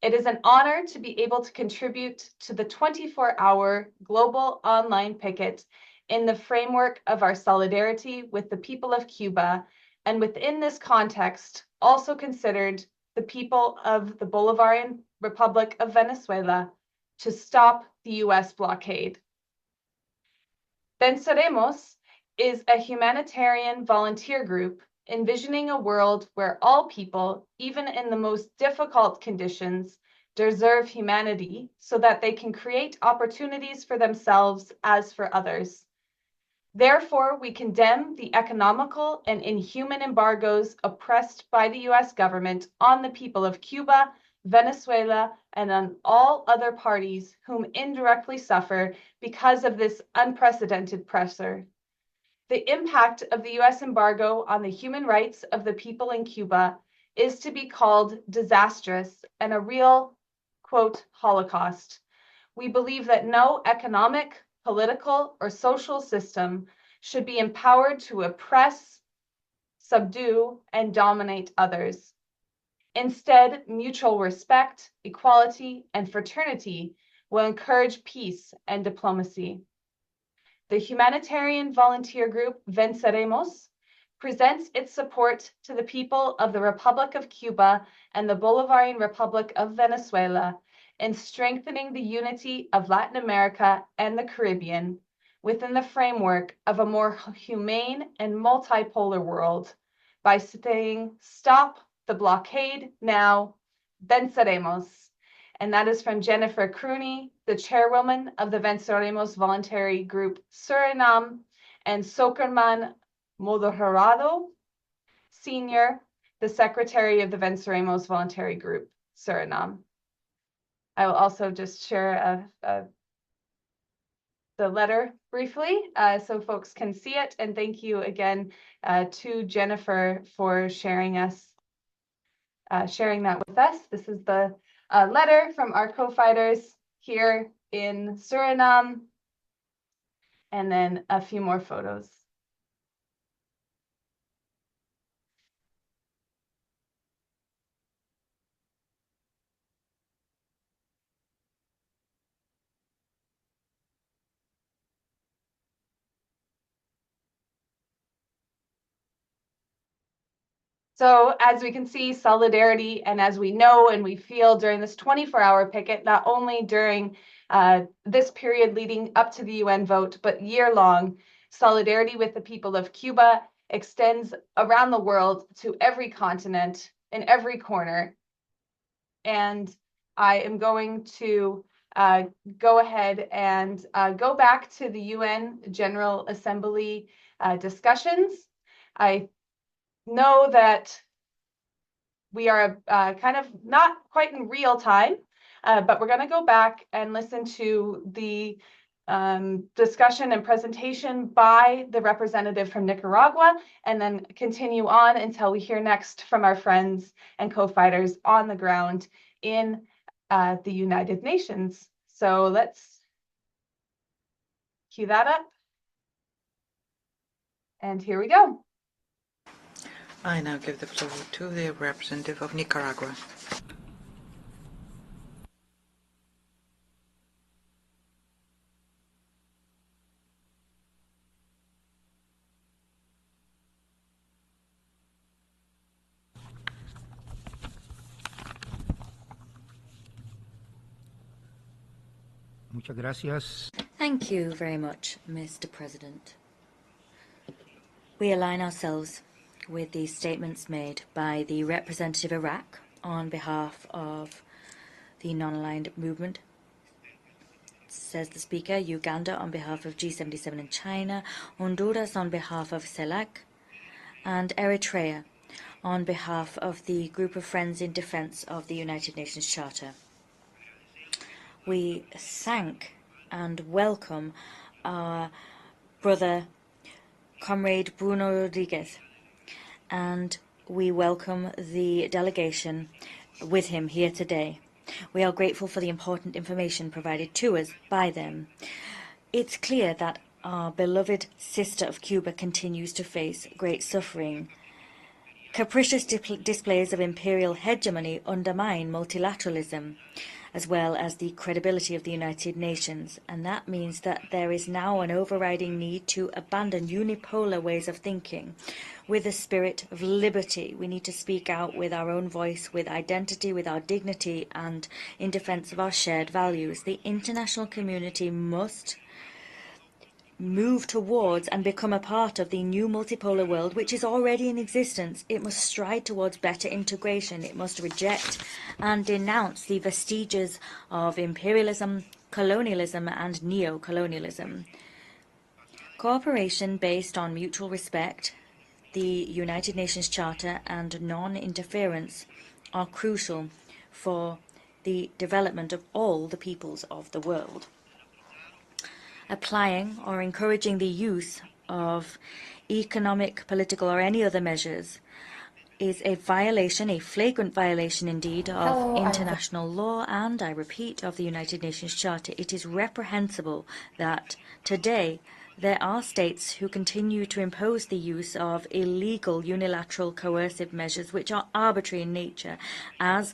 it is an honor to be able to contribute to the 24-hour global online picket in the framework of our solidarity with the people of Cuba, and within this context, also considered the people of the Bolivarian Republic of Venezuela to stop the U.S. blockade. Venceremos is a humanitarian volunteer group envisioning a world where all people, even in the most difficult conditions, deserve humanity so that they can create opportunities for themselves as for others. Therefore, we condemn the economical and inhuman embargoes oppressed by the U.S. government on the people of Cuba, Venezuela, and on all other parties whom indirectly suffer because of this unprecedented pressure. The impact of the U.S. embargo on the human rights of the people in Cuba is to be called disastrous and a real, quote, Holocaust. We believe that no economic, political, or social system should be empowered to oppress, subdue, and dominate others. Instead, mutual respect, equality, and fraternity will encourage peace and diplomacy. The humanitarian volunteer group Venceremos presents its support to the people of the Republic of Cuba and the Bolivarian Republic of Venezuela in strengthening the unity of Latin America and the Caribbean within the framework of a more humane and multipolar world by saying, "Stop the blockade now, Venceremos." And that is from Jennifer Crooney, the chairwoman of the Venceremos voluntary group Suriname, and Sokerman Modorado, Senior, the secretary of the Venceremos voluntary group Suriname. I will also just share the letter briefly so folks can see it. And thank you again to Jennifer for sharing that with us. This is the letter from our co-fighters here in Suriname, and then a few more photos. So as we can see, solidarity, and as we know and we feel during this 24-hour picket, not only during this period leading up to the UN vote, but year-long, solidarity with the people of Cuba extends around the world to every continent, in every corner. And I am going to go ahead and go back to the UN General Assembly discussions. I know that we are kind of not quite in real time, but we're going to go back and listen to the discussion and presentation by the representative from Nicaragua, and then continue on until we hear next from our friends and co-fighters on the ground in the United Nations. So let's cue that up. And here we go.
I now give the floor to the representative of Nicaragua.
Muchas gracias.
Thank you very much, Mr. President. We align ourselves with the statements made by the representative of Iraq on behalf of the non-aligned movement. Says the speaker, Uganda on behalf of G77 in China, Honduras on behalf of CELAC, and Eritrea on behalf of the Group of Friends in Defense of the United Nations Charter. We thank and welcome our brother, Comrade Bruno Rodriguez, and we welcome the delegation with him here today. We are grateful for the important information provided to us by them. It's clear that our beloved sister of Cuba continues to face great suffering. Capricious displays of imperial hegemony undermine multilateralism, as well as the credibility of the United Nations, and that means that there is now an overriding need to abandon unipolar ways of thinking. With a spirit of liberty, we need to speak out with our own voice, with identity, with our dignity, and in defense of our shared values. The international community must move towards and become a part of the new multipolar world which is already in existence. It must stride towards better integration. It must reject and denounce the vestiges of imperialism, colonialism, and neo-colonialism. Cooperation based on mutual respect, the United Nations Charter, and non-interference are crucial for the development of all the peoples of the world. Applying or encouraging the use of economic, political, or any other measures is a violation, a flagrant violation indeed, of international law and, I repeat, of the United Nations Charter. It is reprehensible that today there are states who continue to impose the use of illegal, unilateral, coercive measures which are arbitrary in nature as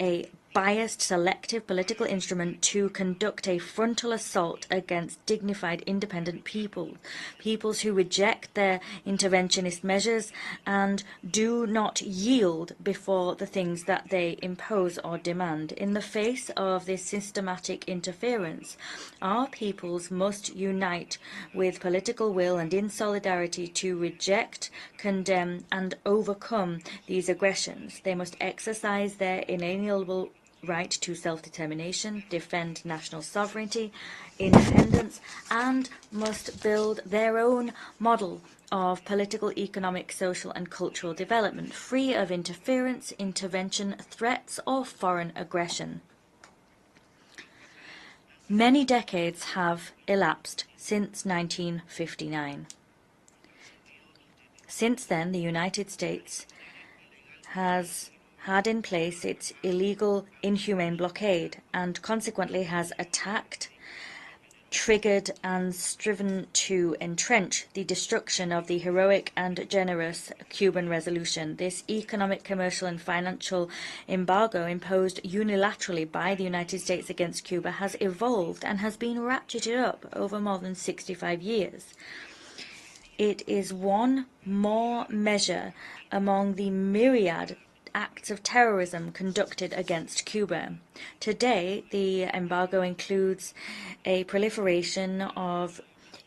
a biased, selective political instrument to conduct a frontal assault against dignified, independent peoples who reject their interventionist measures and do not yield before the things that they impose or demand. In the face of this systematic interference, our peoples must unite with political will and in solidarity to reject, condemn, and overcome these aggressions. They must exercise their inalienable right to self-determination, defend national sovereignty, independence, and must build their own model of political, economic, social, and cultural development, free of interference, intervention, threats, or foreign aggression. Many decades have elapsed since 1959. Since then, the United States has had in place its illegal, inhumane blockade and consequently has attacked, triggered, and striven to entrench the destruction of the heroic and generous Cuban resolution. This economic, commercial, and financial embargo imposed unilaterally by the United States against Cuba has evolved and has been ratcheted up over more than 65 years. It is one more measure among the myriad acts of terrorism conducted against Cuba. Today, the embargo includes a proliferation of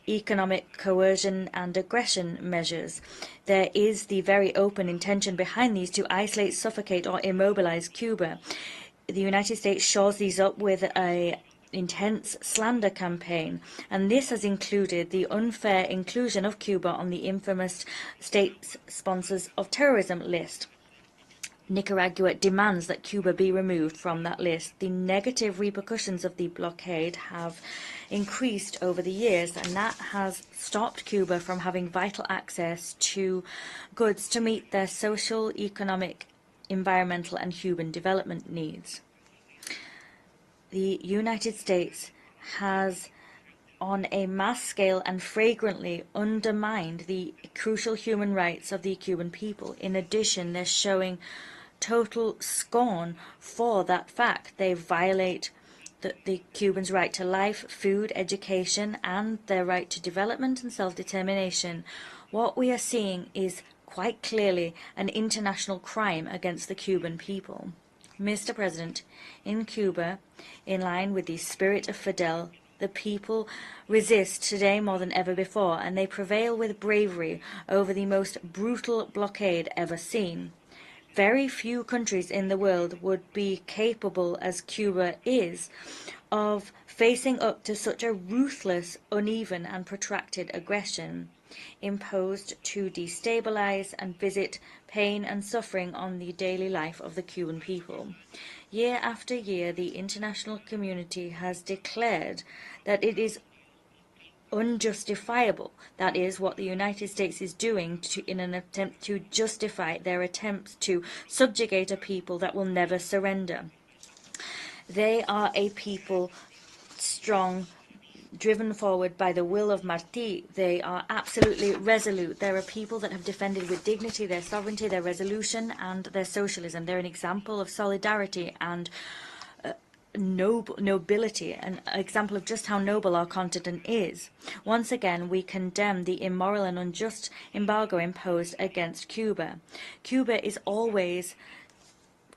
economic coercion and aggression measures. There is the very open intention behind these to isolate, suffocate, or immobilize Cuba. The United States shores these up with an intense slander campaign, and this has included the unfair inclusion of Cuba on the infamous state sponsors of terrorism list. Nicaragua demands that Cuba be removed from that list. The negative repercussions of the blockade have increased over the years, and that has stopped Cuba from having vital access to goods to meet their social, economic, environmental, and human development needs. The United States has on a mass scale and flagrantly undermined the crucial human rights of the Cuban people. In addition, they're showing total scorn for that fact. They violate the Cubans' right to life, food, education, and their right to development and self-determination. What we are seeing is quite clearly an international crime against the Cuban people. Mr. President, in Cuba, in line with the spirit of Fidel, the people resist today more than ever before, and they prevail with bravery over the most brutal blockade ever seen. Very few countries in the world would be capable, as Cuba is, of facing up to such a ruthless, uneven, and protracted aggression imposed to destabilize and visit pain and suffering on the daily life of the Cuban people. Year after year, the international community has declared that it is unjustifiable. That is what the United States is doing in an attempt to justify their attempts to subjugate a people that will never surrender. They are a people strong, driven forward by the will of Martí. They are absolutely resolute. They're a people that have defended with dignity their sovereignty, their resolution, and their socialism. They're an example of solidarity and nobility, an example of just how noble our continent is. Once again, we condemn the immoral and unjust embargo imposed against Cuba. Cuba is always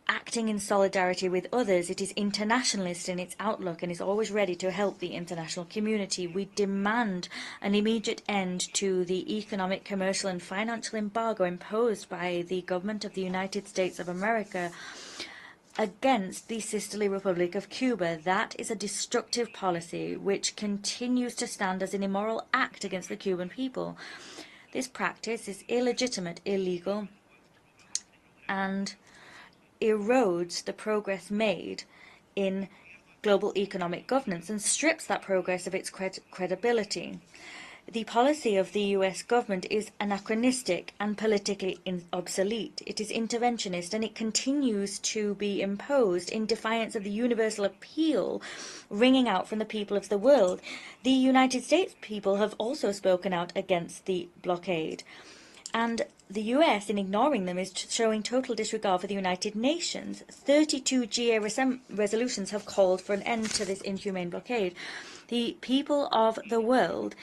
acting in solidarity with others. It is internationalist in its outlook and is always ready to help the international community. We demand an immediate end to the economic, commercial and financial embargo imposed by the government of the United States of America against the sisterly Republic of Cuba. That is a destructive policy which continues to stand as an immoral act against the Cuban people. This practice is illegitimate, illegal, and erodes the progress made in global economic governance and strips that progress of its credibility. The policy of the U.S. government is anachronistic and politically obsolete. It is interventionist and it continues to be imposed in defiance of the universal appeal ringing out from the people of the world. The United States people have also spoken out against the blockade. And the U.S., in ignoring them, is showing total disregard for the United Nations. 32 GA resolutions have called for an end to this inhumane blockade. The people of the world,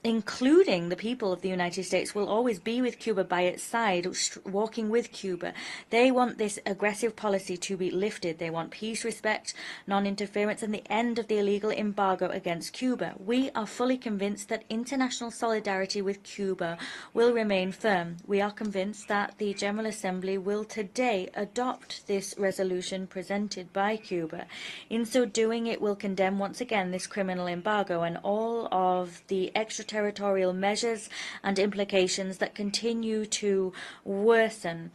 including the people of the United States, will always be with Cuba by its side, walking with Cuba. They want this aggressive policy to be lifted. They want peace, respect, non-interference, and the end of the illegal embargo against Cuba. We are fully convinced that international solidarity with Cuba will remain firm. We are convinced that the General Assembly will today adopt this resolution presented by Cuba. In so doing, it will condemn once again this criminal embargo and all of the extraterritorial measures and implications that continue to worsen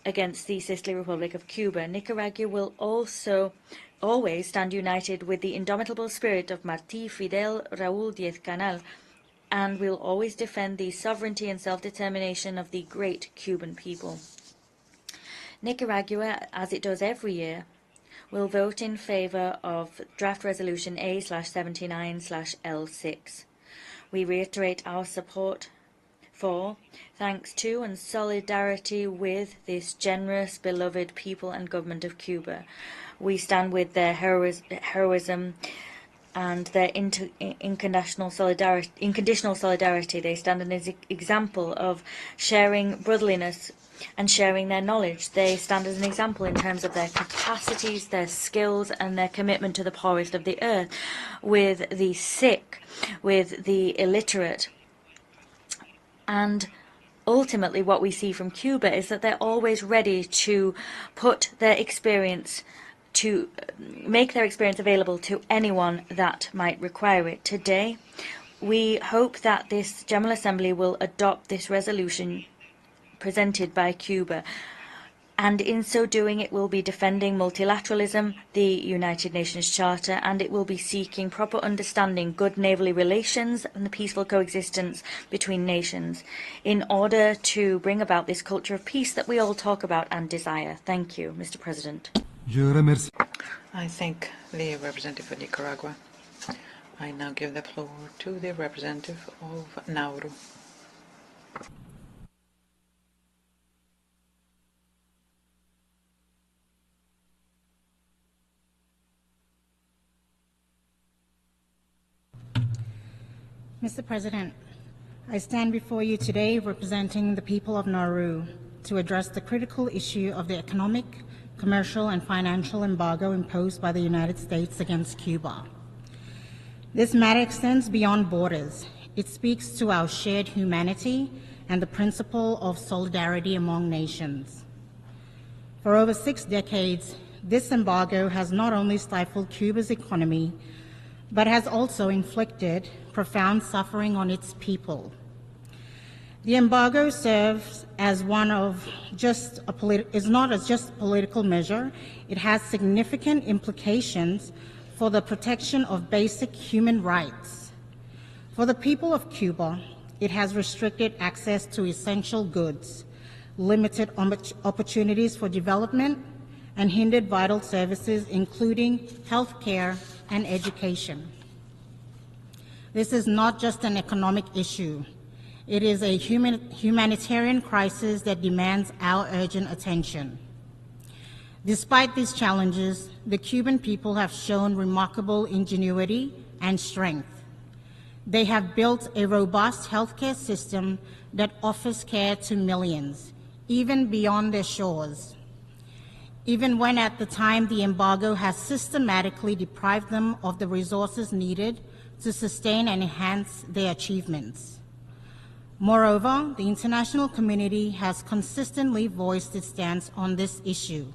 against the sisterly Republic of Cuba. Nicaragua will also always stand united with the indomitable spirit of Martí, Fidel, Raúl Díaz-Canel, and will always defend the sovereignty and self-determination of the great Cuban people. Nicaragua, as it does every year, will vote in favor of draft resolution A/79/L6. We reiterate our support for, thanks to, and solidarity with this generous, beloved people and government of Cuba. We stand with their heroism and their unconditional solidarity. They stand as an example of sharing brotherliness and sharing their knowledge. They stand as an example in terms of their capacities, their skills, and their commitment to the poorest of the earth, with the sick, with the illiterate. And ultimately what we see from Cuba is that they're always ready to put their experience, to make their experience available to anyone that might require it. Today, we hope that this General Assembly will adopt this resolution presented by Cuba, and in so doing it will be defending multilateralism, the United Nations Charter, and it will be seeking proper understanding, good neighbourly relations and the peaceful coexistence between nations in order to bring about this culture of peace that we all talk about and desire. Thank you, Mr. President.
I thank the representative of Nicaragua. I now give the floor to the representative of Nauru.
Mr. President, I stand before you today representing the people of Nauru to address the critical issue of the economic, commercial, and financial embargo imposed by the United States against Cuba. This matter extends beyond borders. It speaks to our shared humanity and the principle of solidarity among nations. For over 6 decades, this embargo has not only stifled Cuba's economy, but has also inflicted profound suffering on its people. The embargo serves as one of is not as just a political measure. It has significant implications for the protection of basic human rights. For the people of Cuba, it has restricted access to essential goods, limited opportunities for development, and hindered vital services, including health care and education. This is not just an economic issue. It is a humanitarian crisis that demands our urgent attention. Despite these challenges, the Cuban people have shown remarkable ingenuity and strength. They have built a robust healthcare system that offers care to millions, even beyond their shores. even when at the time the embargo has systematically deprived them of the resources needed to sustain and enhance their achievements. Moreover, the international community has consistently voiced its stance on this issue.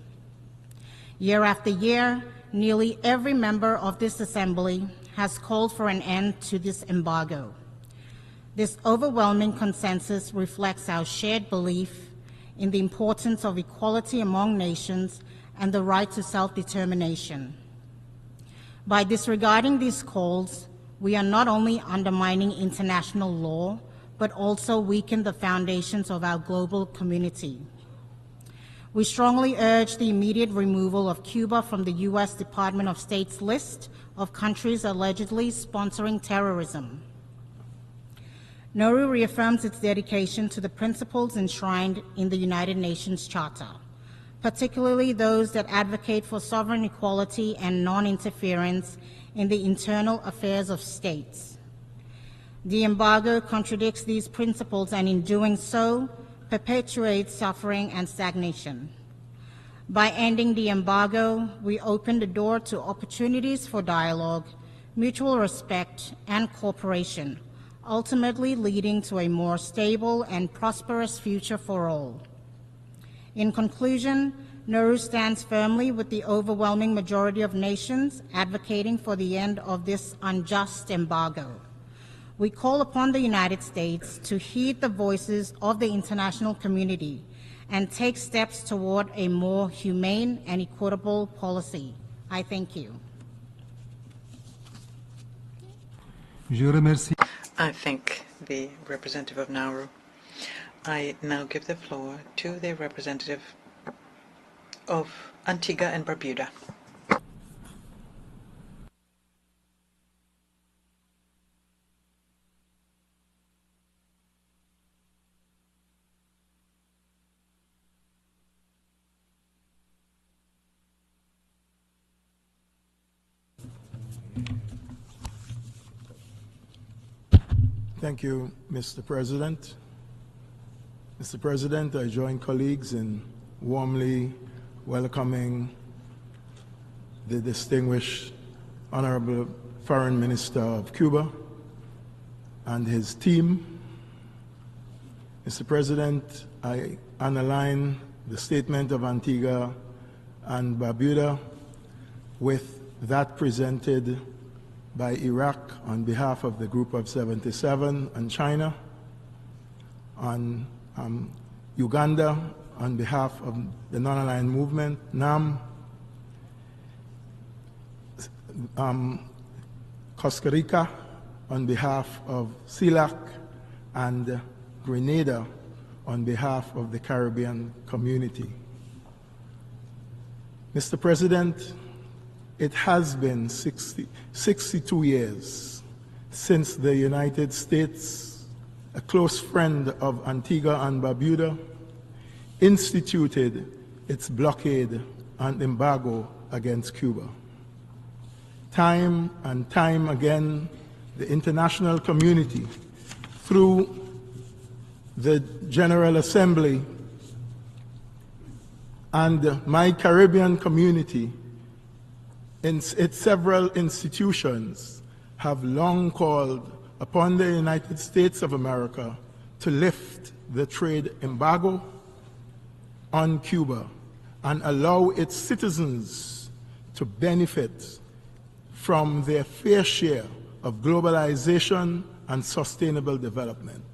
Year after year, nearly every member of this assembly has called for an end to this embargo. This overwhelming consensus reflects our shared belief in the importance of equality among nations and the right to self-determination. By disregarding these calls, we are not only undermining international law, but also weaken the foundations of our global community. We strongly urge the immediate removal of Cuba from the U.S. Department of State's list of countries allegedly sponsoring terrorism. Nauru reaffirms its dedication to the principles enshrined in the United Nations Charter, particularly those that advocate for sovereign equality and non-interference in the internal affairs of states. The embargo contradicts these principles and in doing so, perpetuates suffering and stagnation. By ending the embargo, we open the door to opportunities for dialogue, mutual respect, and cooperation, ultimately leading to a more stable and prosperous future for all. In conclusion, Nauru stands firmly with the overwhelming majority of nations advocating for the end of this unjust embargo. We call upon the United States to heed the voices of the international community and take steps toward a more humane and equitable policy. I thank you.
I thank the representative of Nauru. I now give the floor to the representative of Antigua and Barbuda.
Thank you, Mr. President. Mr. President, I join colleagues in warmly welcoming the distinguished Honorable Foreign Minister of Cuba and his team. Mr. President, I underline the statement of Antigua and Barbuda with that presented by Iraq on behalf of the Group of 77 and China, on Uganda on behalf of the Non-Aligned Movement, NAM, Costa Rica on behalf of CELAC, and Grenada on behalf of the Caribbean community. Mr. President, it has been 62 years since the United States, a close friend of Antigua and Barbuda, instituted its blockade and embargo against Cuba. Time and time again, the international community, through the General Assembly and my Caribbean community, in its several institutions, have long called upon the United States of America to lift the trade embargo on Cuba and allow its citizens to benefit from their fair share of globalization and sustainable development.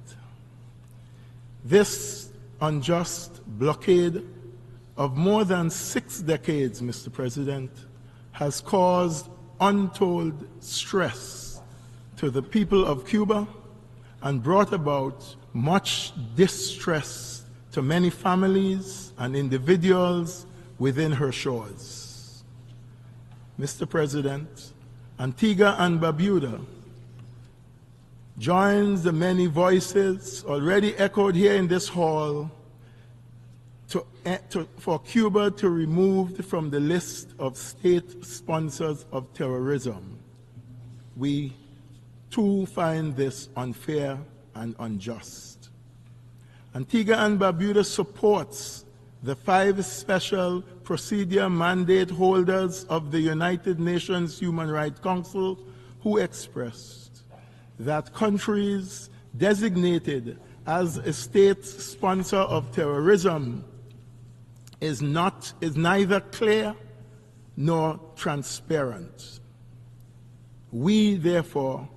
This unjust blockade of more than 6 decades, Mr. President, has caused untold stress to the people of Cuba and brought about much distress to many families and individuals within her shores. Mr. President, Antigua and Barbuda joins the many voices already echoed here in this hall for Cuba to remove from the list of state sponsors of terrorism. We too find this unfair and unjust. Antigua and Barbuda supports the 5 special procedure mandate holders of the United Nations Human Rights Council, who expressed that countries designated as a state sponsor of terrorism is neither clear nor transparent. We therefore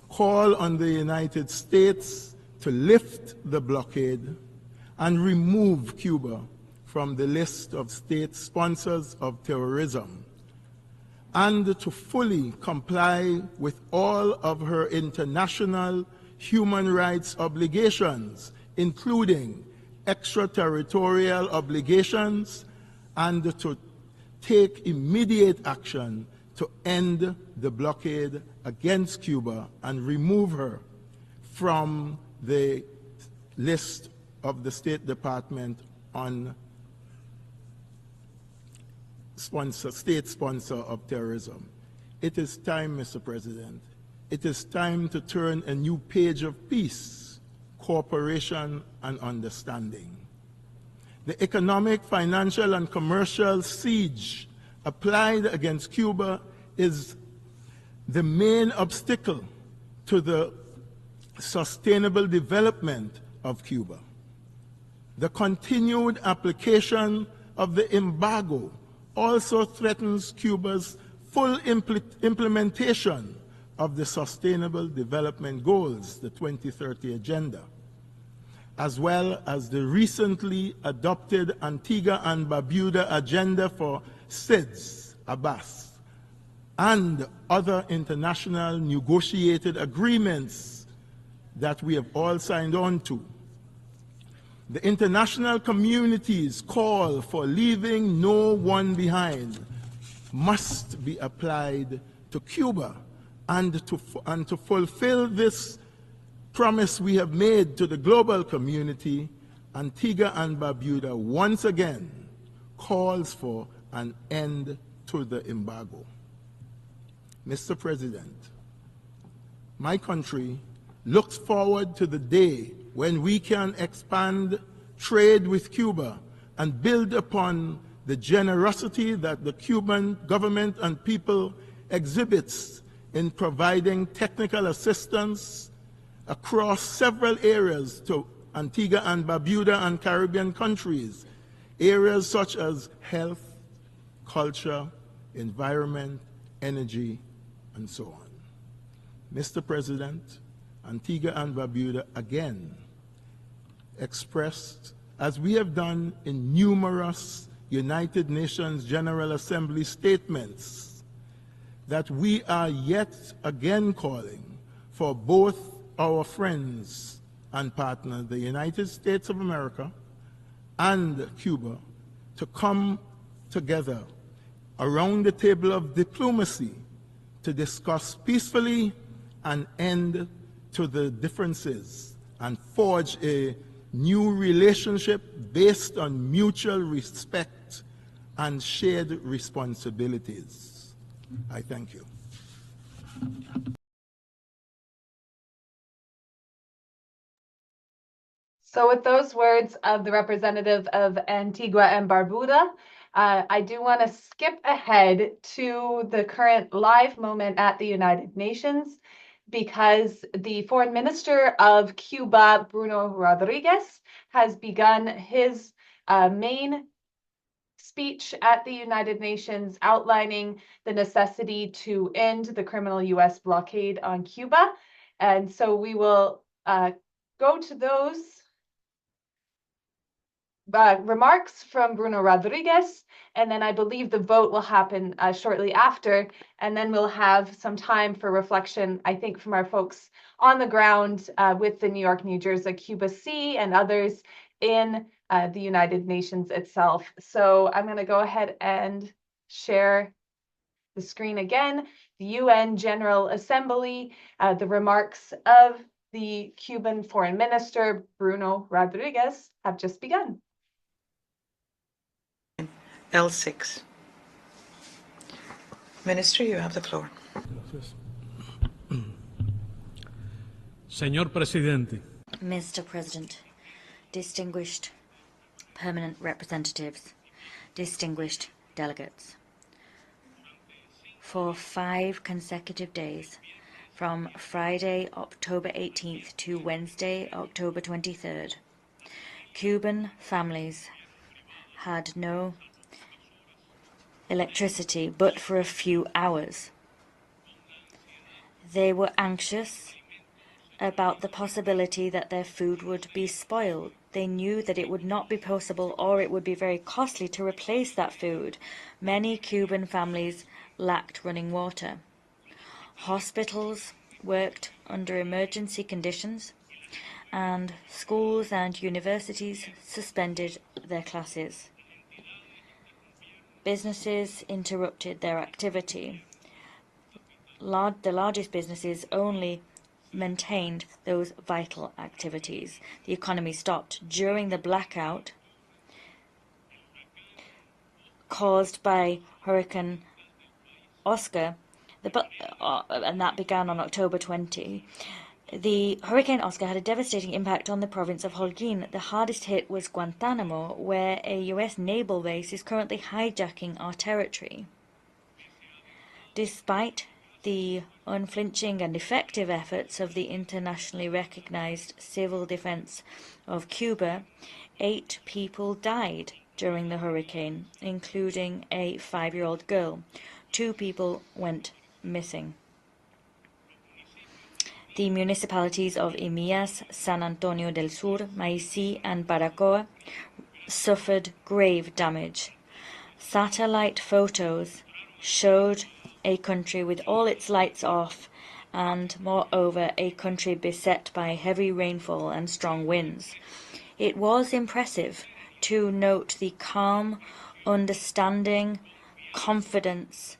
call on the United States to lift the blockade and remove Cuba from the list of state sponsors of terrorism, and to fully comply with all of her international human rights obligations, including extraterritorial obligations, and to take immediate action to end the blockade against Cuba and remove her from the list of the State Department on state sponsor of terrorism. It is time, Mr. President, it is time to turn a new page of peace, cooperation, and understanding. The economic, financial, and commercial siege applied against Cuba is the main obstacle to the sustainable development of Cuba. The continued application of the embargo also threatens Cuba's full implementation of the Sustainable Development Goals, the 2030 Agenda, as well as the recently adopted Antigua and Barbuda Agenda for SIDS, Abbas, and other international negotiated agreements that we have all signed on to. The international community's call for leaving no one behind must be applied to Cuba, and to fulfill this promise we have made to the global community, Antigua and Barbuda once again calls for an end to the embargo. Mr. President, my country looks forward to the day when we can expand trade with Cuba and build upon the generosity that the Cuban government and people exhibits in providing technical assistance across several areas to Antigua and Barbuda and Caribbean countries, areas such as health, culture, environment, energy, and so on. Mr. President, Antigua and Barbuda again expressed, as we have done in numerous United Nations General Assembly statements, that we are yet again calling for both our friends and partners, the United States of America and Cuba, to come together around the table of diplomacy to discuss peacefully and end to the differences and forge a new relationship based on mutual respect and shared responsibilities. I thank you.
So with those words of the representative of Antigua and Barbuda, I do want to skip ahead to the current live moment at the United Nations, because the Foreign Minister of Cuba, Bruno Rodriguez, has begun his main speech at the United Nations outlining the necessity to end the criminal U.S. blockade on Cuba. And so we will go to those remarks from Bruno Rodriguez, and then I believe the vote will happen shortly after, and then we'll have some time for reflection, I think, from our folks on the ground with the New York, New Jersey, Cuba C, and others in the United Nations itself. So I'm going to go ahead and share the screen again. The UN General Assembly, the remarks of the Cuban Foreign Minister, Bruno Rodriguez, have just begun.
L6. Minister, you have the floor.
Señor Presidente.
Mr. President, distinguished permanent representatives, distinguished delegates. For 5 consecutive days, from Friday, October 18th to Wednesday, October 23rd, Cuban families had no electricity but for a few hours. They were anxious about the possibility that their food would be spoiled. They knew that it would not be possible or it would be very costly to replace that food. Many Cuban families lacked running water. Hospitals worked under emergency conditions, and schools and universities suspended their classes. Businesses interrupted their activity. The largest businesses only maintained those vital activities. The economy stopped during the blackout caused by Hurricane Oscar, and that began on October 20. The Hurricane Oscar had a devastating impact on the province of Holguin. The hardest hit was Guantanamo, where a U.S. naval base is currently hijacking our territory. Despite the unflinching and effective efforts of the internationally recognized civil defense of Cuba, 8 people died during the hurricane, including a 5-year-old girl. 2 people went missing. The municipalities of Imias, San Antonio del Sur, Maicí, and Baracoa suffered grave damage. Satellite photos showed a country with all its lights off and, moreover, a country beset by heavy rainfall and strong winds. It was impressive to note the calm, understanding, confidence,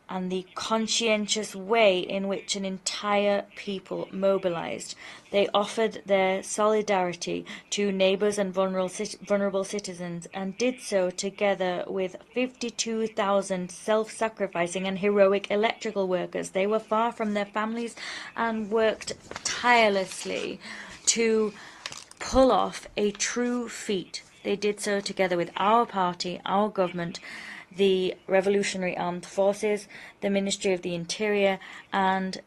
and the conscientious way in which an entire people mobilized. They offered their solidarity to neighbors and vulnerable citizens, and did so together with 52,000 self-sacrificing and heroic electrical workers. They were far from their families and worked tirelessly to pull off a true feat. They did so together with our party, our government, the Revolutionary Armed Forces, the Ministry of the Interior, and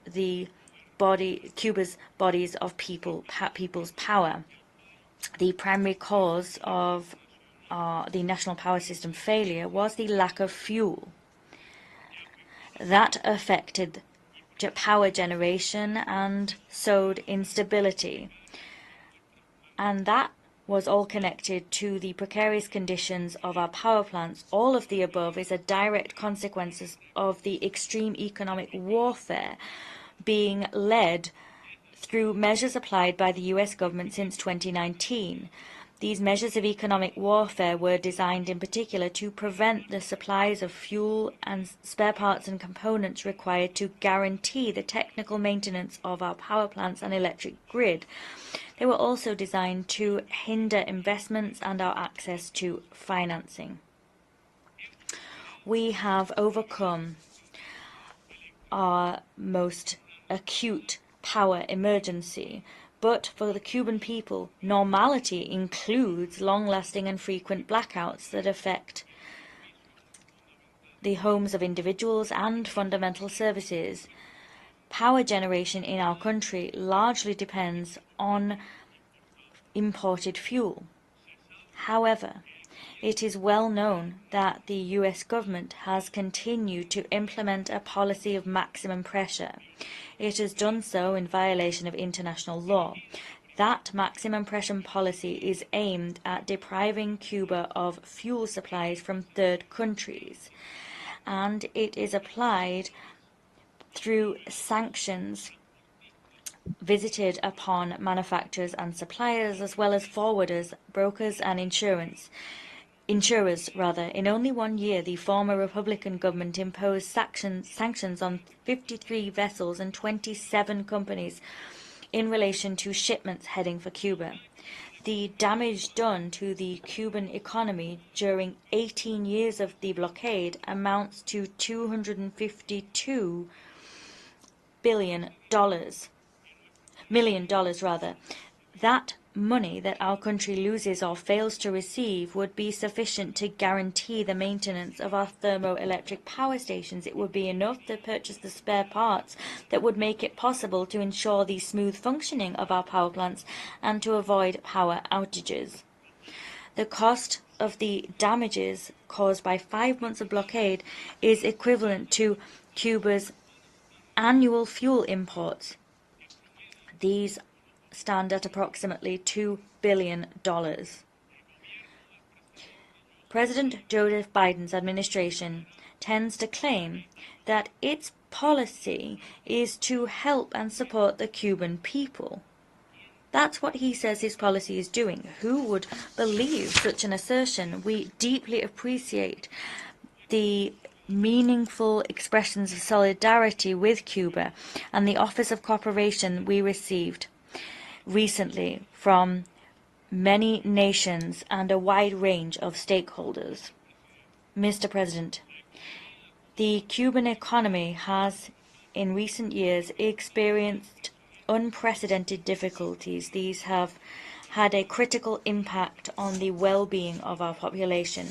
Cuba's bodies of people's power. The primary cause of the national power system failure was the lack of fuel. That affected power generation and sowed instability. And that was all connected to the precarious conditions of our power plants. All of the above is a direct consequence of the extreme economic warfare being led through measures applied by the U.S. government since 2019. These measures of economic warfare were designed in particular to prevent the supplies of fuel and spare parts and components required to guarantee the technical maintenance of our power plants and electric grid. They were also designed to hinder investments and our access to financing. We have overcome our most acute power emergency. But for the Cuban people, normality includes long-lasting and frequent blackouts that affect the homes of individuals and fundamental services. Power generation in our country largely depends on imported fuel. However, it is well known that the U.S. government has continued to implement a policy of maximum pressure. It has done so in violation of international law. That maximum pressure policy is aimed at depriving Cuba of fuel supplies from third countries, and it is applied through sanctions visited upon manufacturers and suppliers, as well as forwarders, brokers, and insurers. In only 1 year, the former Republican government imposed sanctions on 53 vessels and 27 companies in relation to shipments heading for Cuba. The damage done to the Cuban economy during 18 years of the blockade amounts to $252 million. That money that our country loses or fails to receive would be sufficient to guarantee the maintenance of our thermoelectric power stations. It would be enough to purchase the spare parts that would make it possible to ensure the smooth functioning of our power plants and to avoid power outages. The cost of the damages caused by 5 months of blockade is equivalent to Cuba's annual fuel imports. These stand at approximately $2 billion. President Joseph Biden's administration tends to claim that its policy is to help and support the Cuban people. That's what he says his policy is doing. Who would believe such an assertion? We deeply appreciate the meaningful expressions of solidarity with Cuba and the Office of Cooperation we received recently from many nations and a wide range of stakeholders. Mr. President, the Cuban economy has in recent years experienced unprecedented difficulties. These have had a critical impact on the well-being of our population.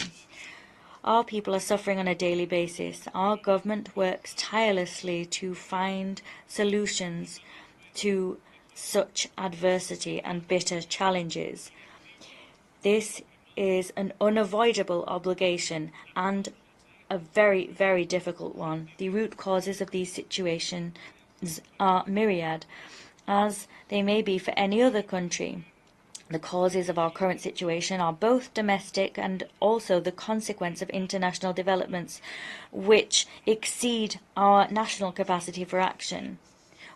Our people are suffering on a daily basis. Our government works tirelessly to find solutions to such adversity and bitter challenges. This is an unavoidable obligation and a very, very difficult one. The root causes of these situations are myriad, as they may be for any other country. The causes of our current situation are both domestic and also the consequence of international developments which exceed our national capacity for action.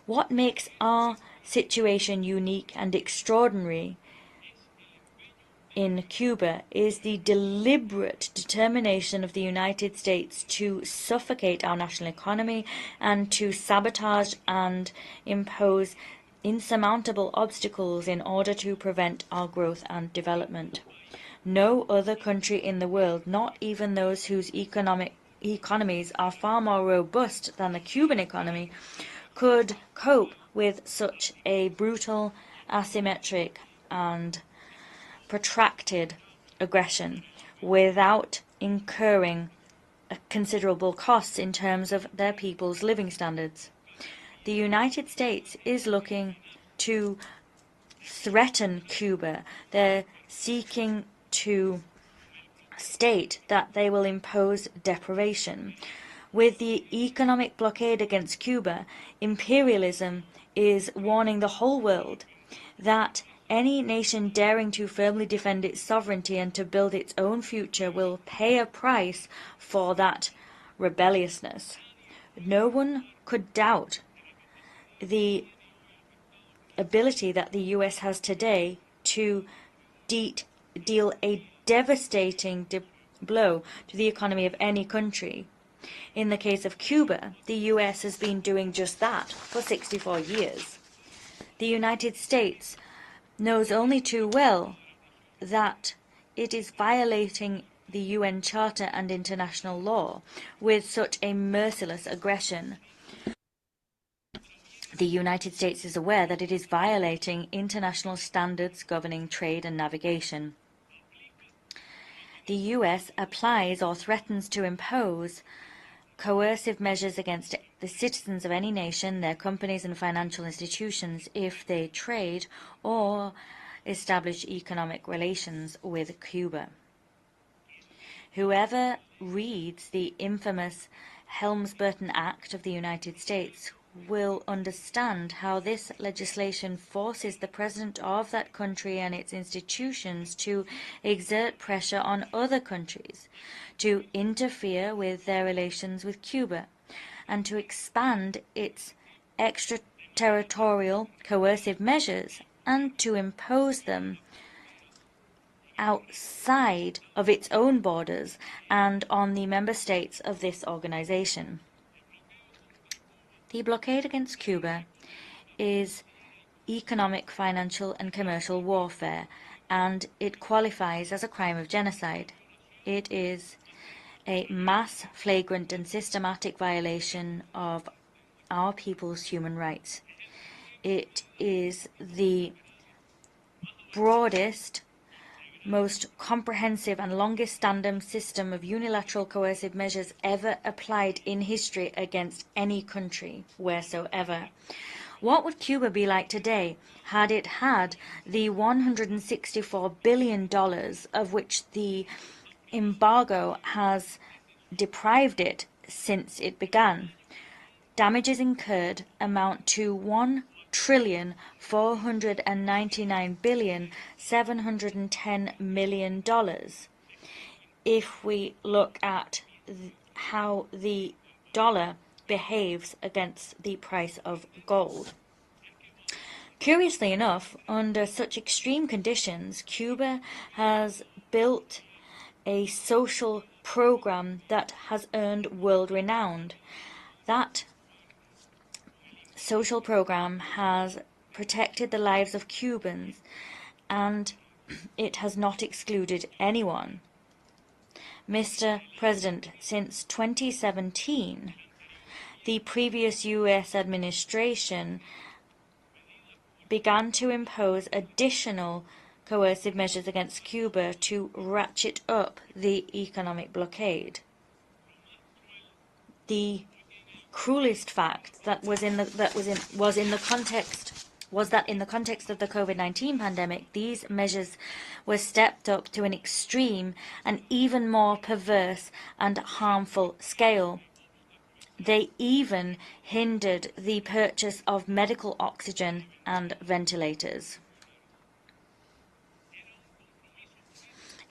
What makes our situation unique and extraordinary in Cuba is the deliberate determination of the United States to suffocate our national economy and to sabotage and impose insurmountable obstacles in order to prevent our growth and development. No other country in the world, not even those whose economies are far more robust than the Cuban economy, could cope with such a brutal, asymmetric, and protracted aggression without incurring considerable costs in terms of their people's living standards. The United States is looking to threaten Cuba. They're seeking to state that they will impose deprivation. With the economic blockade against Cuba, imperialism is warning the whole world that any nation daring to firmly defend its sovereignty and to build its own future will pay a price for that rebelliousness. No one could doubt the ability that the U.S. has today to deal a devastating blow to the economy of any country. In the case of Cuba, the U.S. has been doing just that for 64 years. The United States knows only too well that it is violating the UN Charter and international law with such a merciless aggression. The United States is aware that it is violating international standards governing trade and navigation. The U.S. applies or threatens to impose coercive measures against the citizens of any nation, their companies and financial institutions, if they trade or establish economic relations with Cuba. Whoever reads the infamous Helms-Burton Act of the United States will understand how this legislation forces the president of that country and its institutions to exert pressure on other countries, to interfere with their relations with Cuba, and to expand its extraterritorial coercive measures and to impose them outside of its own borders and on the member states of this organization. The blockade against Cuba is economic, financial, and commercial warfare, and it qualifies as a crime of genocide. It is a mass, flagrant, and systematic violation of our people's human rights. It is the broadest, most comprehensive and longest standing system of unilateral coercive measures ever applied in history against any country wheresoever. What would Cuba be like today had it had the $164 billion of which the embargo has deprived it since it began? Damages incurred amount to $1,499,710,000,000. If we look at how the dollar behaves against the price of gold. Curiously enough, under such extreme conditions, Cuba has built a social program that has earned world renown. That social program has protected the lives of Cubans, and it has not excluded anyone. Mr. President, since 2017, the previous U.S. administration began to impose additional coercive measures against Cuba to ratchet up the economic blockade. The cruelest fact that was in the context of the COVID-19 pandemic, these measures were stepped up to an extreme and even more perverse and harmful scale. They even hindered the purchase of medical oxygen and ventilators.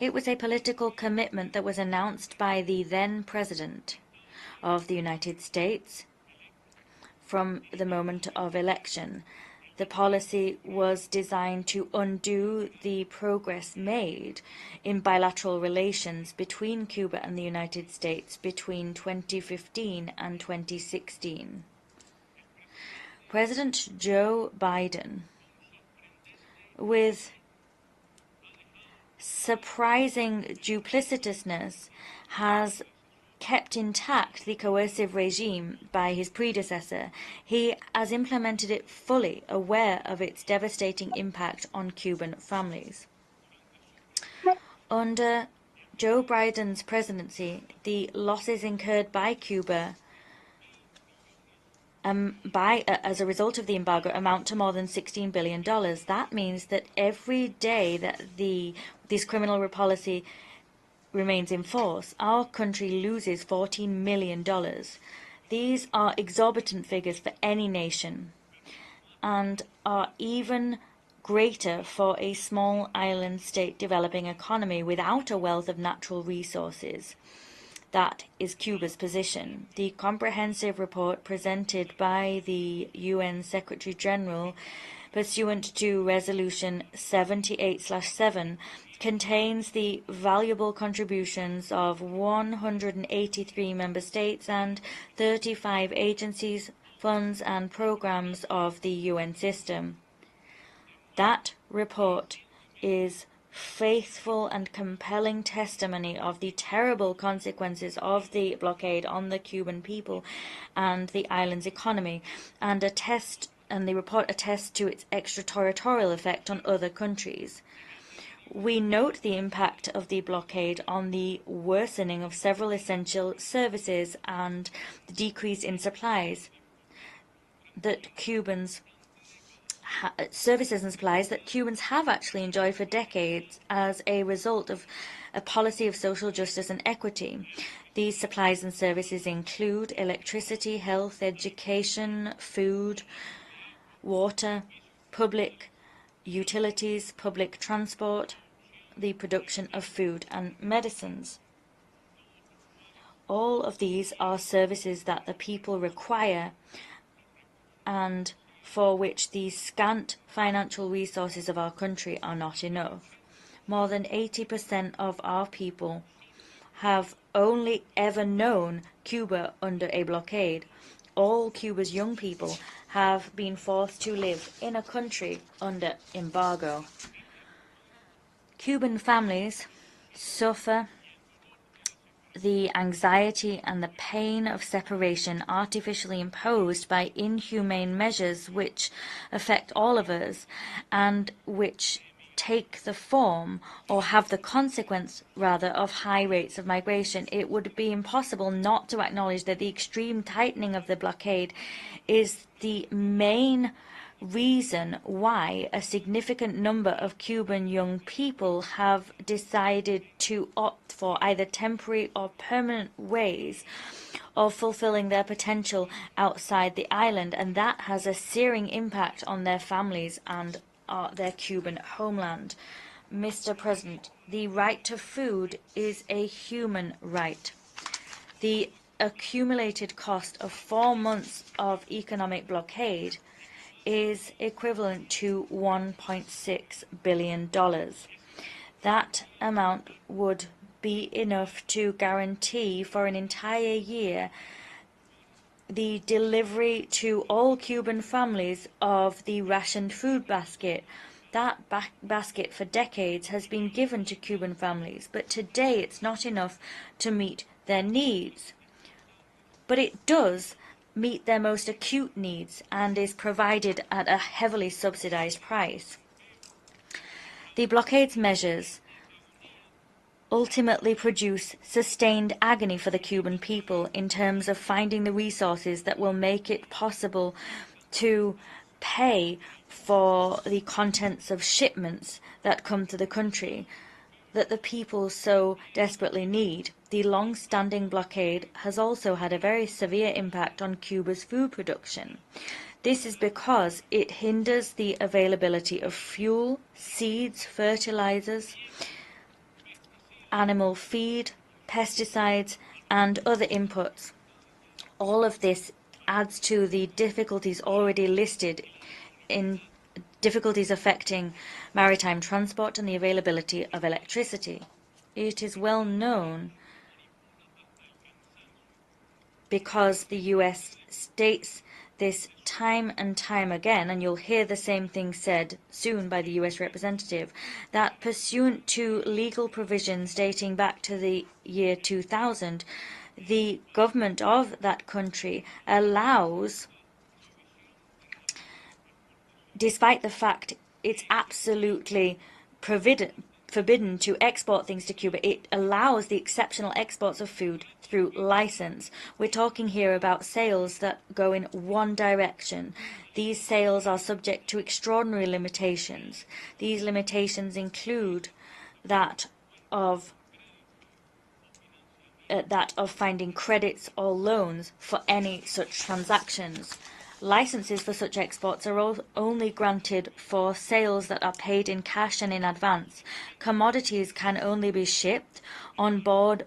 It was a political commitment that was announced by the then President of the United States from the moment of election. The policy was designed to undo the progress made in bilateral relations between Cuba and the United States between 2015 and 2016. President Joe Biden, with surprising duplicitousness, has kept intact the coercive regime by his predecessor. He has implemented it fully aware of its devastating impact on Cuban families. Under Joe Biden's presidency, the losses incurred by Cuba as a result of the embargo amount to more than $16 billion. That means that every day that this criminal policy remains in force, our country loses $14 million. These are exorbitant figures for any nation and are even greater for a small island state developing economy without a wealth of natural resources. That is Cuba's position. The comprehensive report presented by the UN Secretary General pursuant to Resolution 78/7 contains the valuable contributions of 183 member states and 35 agencies, funds and programs of the UN system. That report is faithful and compelling testimony of the terrible consequences of the blockade on the Cuban people and the island's economy, and the report attests to its extraterritorial effect on other countries. We note the impact of the blockade on the worsening of several essential services and the decrease in supplies that services and supplies that Cubans have actually enjoyed for decades as a result of a policy of social justice and equity. These supplies and services include electricity, health, education, food, water, public utilities, public transport, the production of food and medicines. All of these are services that the people require and for which the scant financial resources of our country are not enough. More than 80% of our people have only ever known Cuba under a blockade. All Cuba's young people have been forced to live in a country under embargo. Cuban families suffer the anxiety and the pain of separation artificially imposed by inhumane measures which affect all of us and which take the form, or have the consequence rather, of high rates of migration. It would be impossible not to acknowledge that the extreme tightening of the blockade is the main reason why a significant number of Cuban young people have decided to opt for either temporary or permanent ways of fulfilling their potential outside the island, and that has a searing impact on their families and their Cuban homeland. Mr. President, the right to food is a human right. The accumulated cost of 4 months of economic blockade is equivalent to $1.6 billion. That amount would be enough to guarantee for an entire year the delivery to all Cuban families of the rationed food basket. That basket for decades has been given to Cuban families, but today it's not enough to meet their needs. But it does meet their most acute needs and is provided at a heavily subsidized price. The blockade's measures ultimately produce sustained agony for the Cuban people in terms of finding the resources that will make it possible to pay for the contents of shipments that come to the country that the people so desperately need. The long-standing blockade has also had a very severe impact on Cuba's food production. This is because it hinders the availability of fuel, seeds, fertilizers, animal feed, pesticides, and other inputs. All of this adds to the difficulties already listed in difficulties affecting maritime transport and the availability of electricity. It is well known, because the U.S. states this time and time again, and you'll hear the same thing said soon by the U.S. representative, that pursuant to legal provisions dating back to the year 2000, the government of that country allows, despite the fact it's absolutely forbidden to export things to Cuba, it allows the exceptional exports of food through license. We're talking here about sales that go in one direction. These sales are subject to extraordinary limitations. These limitations include that of finding credits or loans for any such transactions. Licenses for such exports are only granted for sales that are paid in cash and in advance. Commodities can only be shipped on board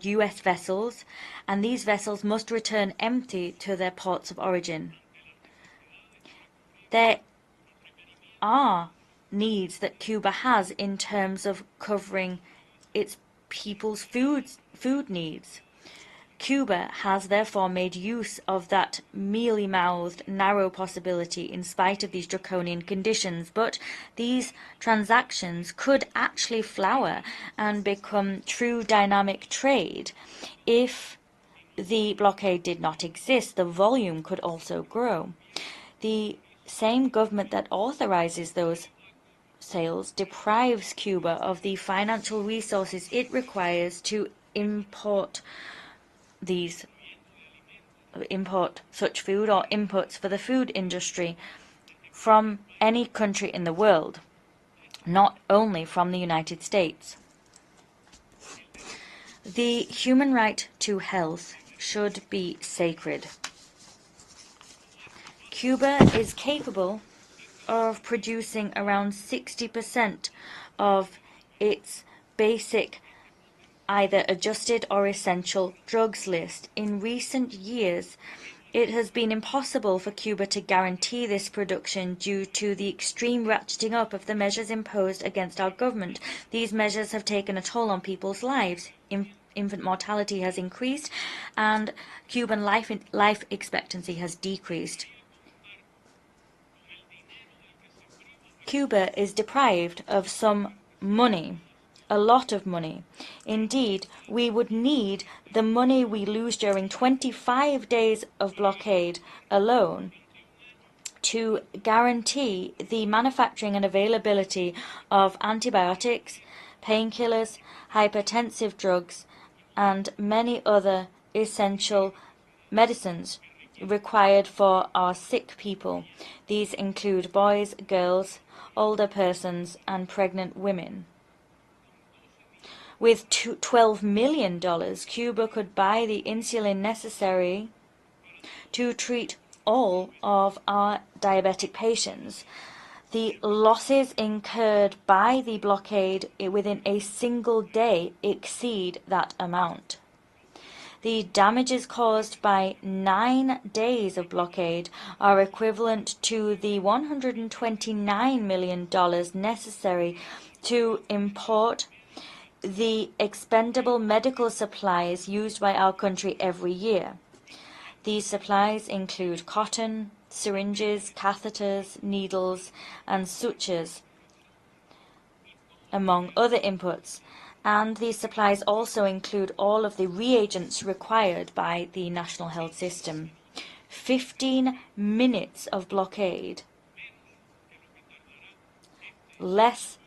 U.S. vessels, and these vessels must return empty to their ports of origin. There are needs that Cuba has in terms of covering its people's food needs. Cuba has therefore made use of that mealy-mouthed, narrow possibility in spite of these draconian conditions, but these transactions could actually flower and become true dynamic trade. If the blockade did not exist, the volume could also grow. The same government that authorizes those sales deprives Cuba of the financial resources it requires to import such food or inputs for the food industry from any country in the world, not only from the United States. The human right to health should be sacred. Cuba is capable of producing around 60% of its basic either adjusted or essential drugs list. In recent years, it has been impossible for Cuba to guarantee this production due to the extreme ratcheting up of the measures imposed against our government. These measures have taken a toll on people's lives. Infant mortality has increased, and Cuban life expectancy has decreased. Cuba is deprived of some money, a lot of money. Indeed, we would need the money we lose during 25 days of blockade alone to guarantee the manufacturing and availability of antibiotics, painkillers, hypertensive drugs, and many other essential medicines required for our sick people. These include boys, girls, older persons, and pregnant women. With $12 million, Cuba could buy the insulin necessary to treat all of our diabetic patients. The losses incurred by the blockade within a single day exceed that amount. The damages caused by 9 days of blockade are equivalent to the $129 million necessary to import the expendable medical supplies used by our country every year. These supplies include cotton, syringes, catheters, needles, and sutures, among other inputs. And these supplies also include all of the reagents required by the national health system. 15 minutes of blockade, less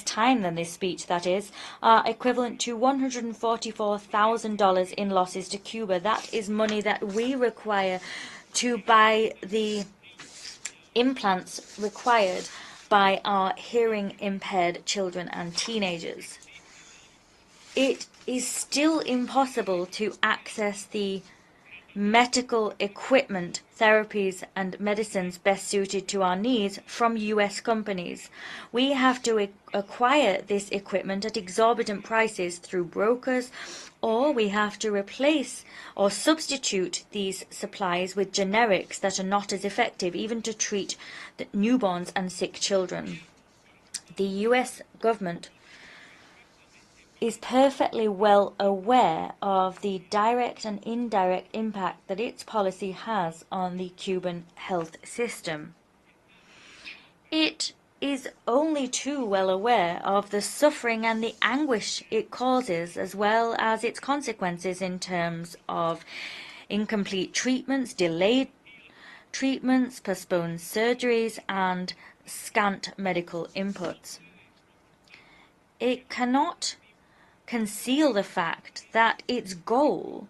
time than this speech, that is, are equivalent to $144,000 in losses to Cuba. That is money that we require to buy the implants required by our hearing-impaired children and teenagers. It is still impossible to access the medical equipment, therapies, and medicines best suited to our needs from U.S. companies. We have to acquire this equipment at exorbitant prices through brokers, or we have to replace or substitute these supplies with generics that are not as effective, even to treat the newborns and sick children. The U.S. government is perfectly well aware of the direct and indirect impact that its policy has on the Cuban health system. It is only too well aware of the suffering and the anguish it causes, as well as its consequences in terms of incomplete treatments, delayed treatments, postponed surgeries, and scant medical inputs. It cannot conceal the fact that its goal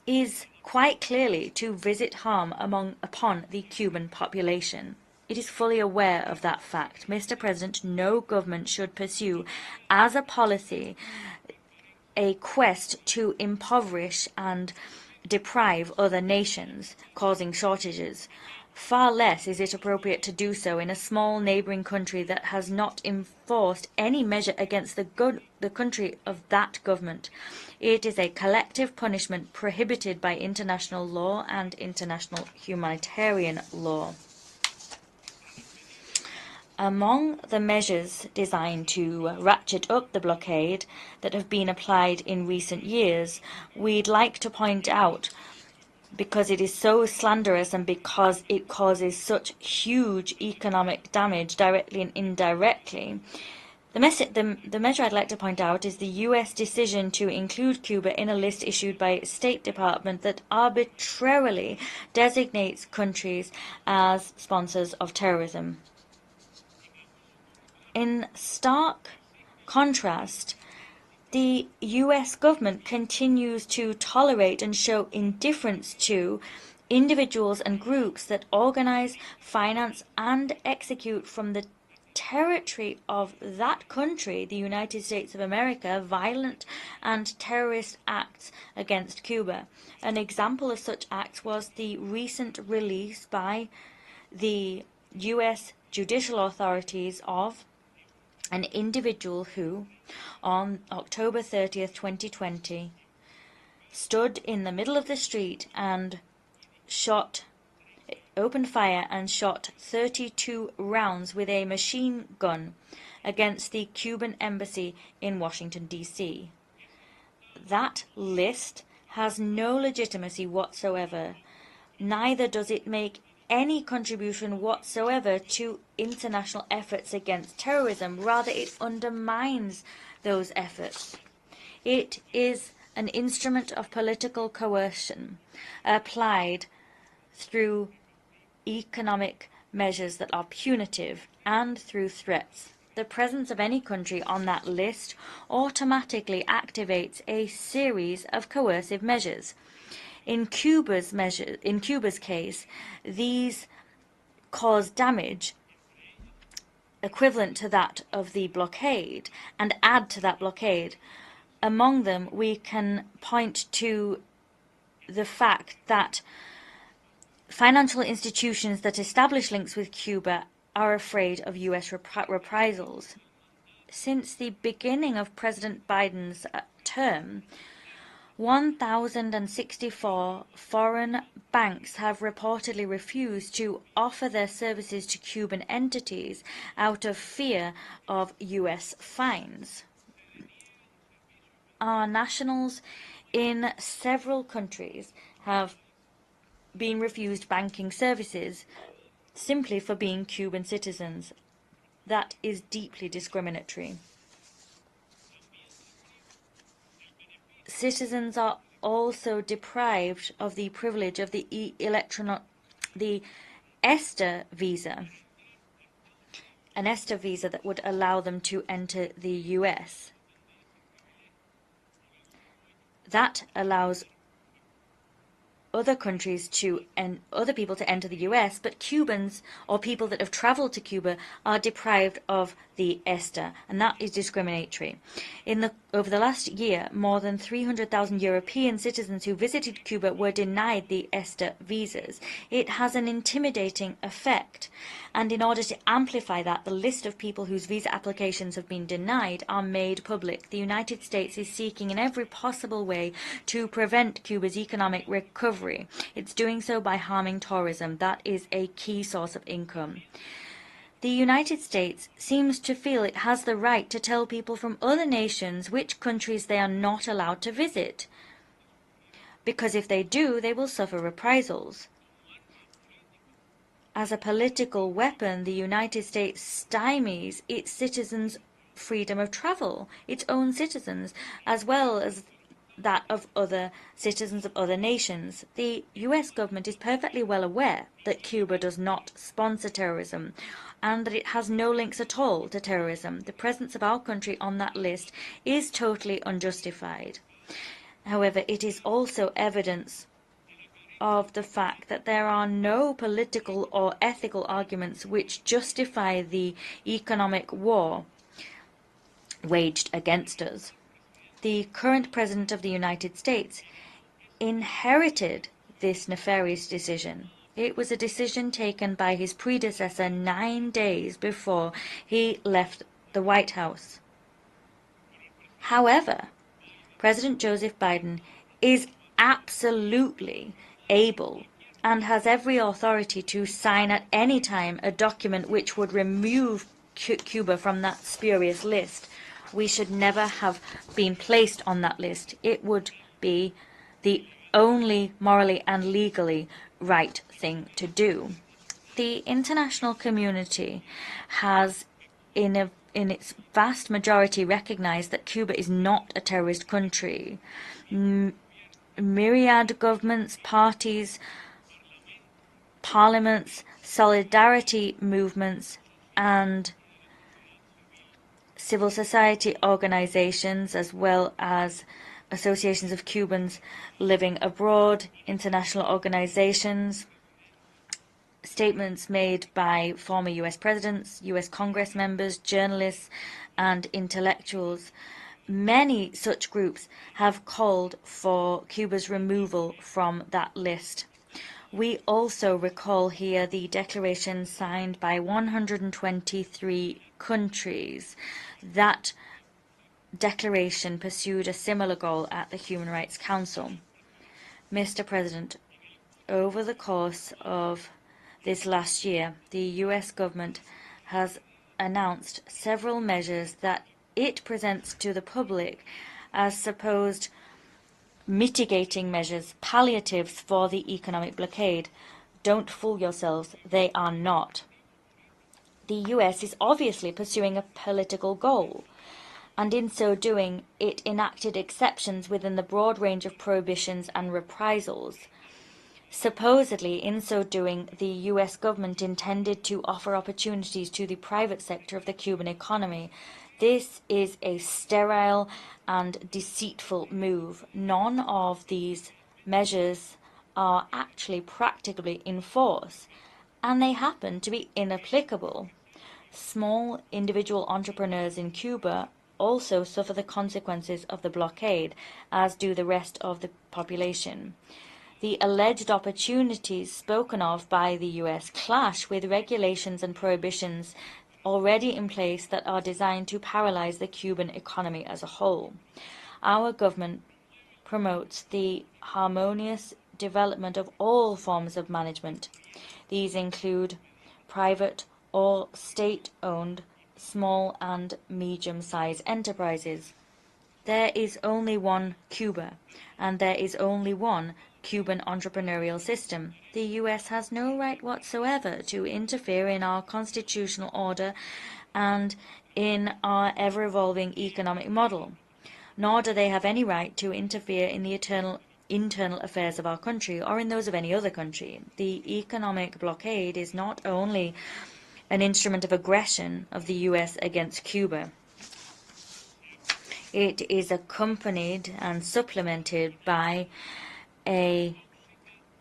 is quite clearly to visit harm upon the Cuban population. It is fully aware of that fact. Mr. President, no government should pursue as a policy a quest to impoverish and deprive other nations, causing shortages. Far less is it appropriate to do so in a small neighbouring country that has not enforced any measure against the country of that government. It is a collective punishment prohibited by international law and international humanitarian law. Among the measures designed to ratchet up the blockade that have been applied in recent years, we'd like to point out, because it is so slanderous and because it causes such huge economic damage directly and indirectly, the measure I'd like to point out is the U.S. decision to include Cuba in a list issued by State Department that arbitrarily designates countries as sponsors of terrorism. In stark contrast, the U.S. government continues to tolerate and show indifference to individuals and groups that organize, finance, and execute from the territory of that country, the United States of America, violent and terrorist acts against Cuba. An example of such acts was the recent release by the U.S. judicial authorities of an individual who, on October 30th, 2020, stood in the middle of the street and opened fire and shot 32 rounds with a machine gun against the Cuban embassy in Washington, D.C. That list has no legitimacy whatsoever. Neither does it make any contribution whatsoever to international efforts against terrorism. Rather, it undermines those efforts. It is an instrument of political coercion applied through economic measures that are punitive and through threats. The presence of any country on that list automatically activates a series of coercive measures. In Cuba's case, these cause damage equivalent to that of the blockade and add to that blockade. Among them, we can point to the fact that financial institutions that establish links with Cuba are afraid of U.S. reprisals. Since the beginning of President Biden's term, 1,064 foreign banks have reportedly refused to offer their services to Cuban entities out of fear of U.S. fines. Our nationals in several countries have been refused banking services simply for being Cuban citizens. That is deeply discriminatory. Citizens are also deprived of the privilege of the ESTA visa, an ESTA visa that would allow them to enter the U.S. That allows other countries and other people to enter the U.S., but Cubans or people that have traveled to Cuba are deprived of the ESTA, and that is discriminatory. Over the last year, more than 300,000 European citizens who visited Cuba were denied the ESTA visas. It has an intimidating effect, and in order to amplify that, the list of people whose visa applications have been denied are made public. The United States is seeking in every possible way to prevent Cuba's economic recovery. It's doing so by harming tourism. That is a key source of income. The United States seems to feel it has the right to tell people from other nations which countries they are not allowed to visit, because if they do, they will suffer reprisals. As a political weapon, the United States stymies its citizens' freedom of travel, its own citizens, as well as that of other citizens of other nations. The U.S. government is perfectly well aware that Cuba does not sponsor terrorism and that it has no links at all to terrorism. The presence of our country on that list is totally unjustified. However, it is also evidence of the fact that there are no political or ethical arguments which justify the economic war waged against us. The current President of the United States inherited this nefarious decision. It was a decision taken by his predecessor 9 days before he left the White House. However, President Joseph Biden is absolutely able and has every authority to sign at any time a document which would remove Cuba from that spurious list. We should never have been placed on that list. It would be the only morally and legally right thing to do. The international community has, in its vast majority, recognized that Cuba is not a terrorist country. Myriad governments, parties, parliaments, solidarity movements, and civil society organizations, as well as associations of Cubans living abroad, international organizations, statements made by former U.S. presidents, U.S. Congress members, journalists, and intellectuals. Many such groups have called for Cuba's removal from that list. We also recall here the declaration signed by 123 countries. That declaration pursued a similar goal at the Human Rights Council. Mr. President, over the course of this last year, the U.S. government has announced several measures that it presents to the public as supposed mitigating measures, palliatives for the economic blockade. Don't fool yourselves, they are not. The U.S. is obviously pursuing a political goal. and in so doing, it enacted exceptions within the broad range of prohibitions and reprisals. Supposedly, in so doing, the US government intended to offer opportunities to the private sector of the Cuban economy. This is a sterile and deceitful move. None of these measures are actually practically in force, and they happen to be inapplicable. Small individual entrepreneurs in Cuba also suffer the consequences of the blockade, as do the rest of the population. The alleged opportunities spoken of by the US clash with regulations and prohibitions already in place that are designed to paralyze the Cuban economy as a whole. Our government promotes the harmonious development of all forms of management. These include private or state-owned small and medium-sized enterprises. There is only one Cuba, and there is only one Cuban entrepreneurial system. The US has no right whatsoever to interfere in our constitutional order and in our ever-evolving economic model, nor do they have any right to interfere in the internal affairs of our country or in those of any other country. The economic blockade is not only an instrument of aggression of the US against Cuba. It is accompanied and supplemented by a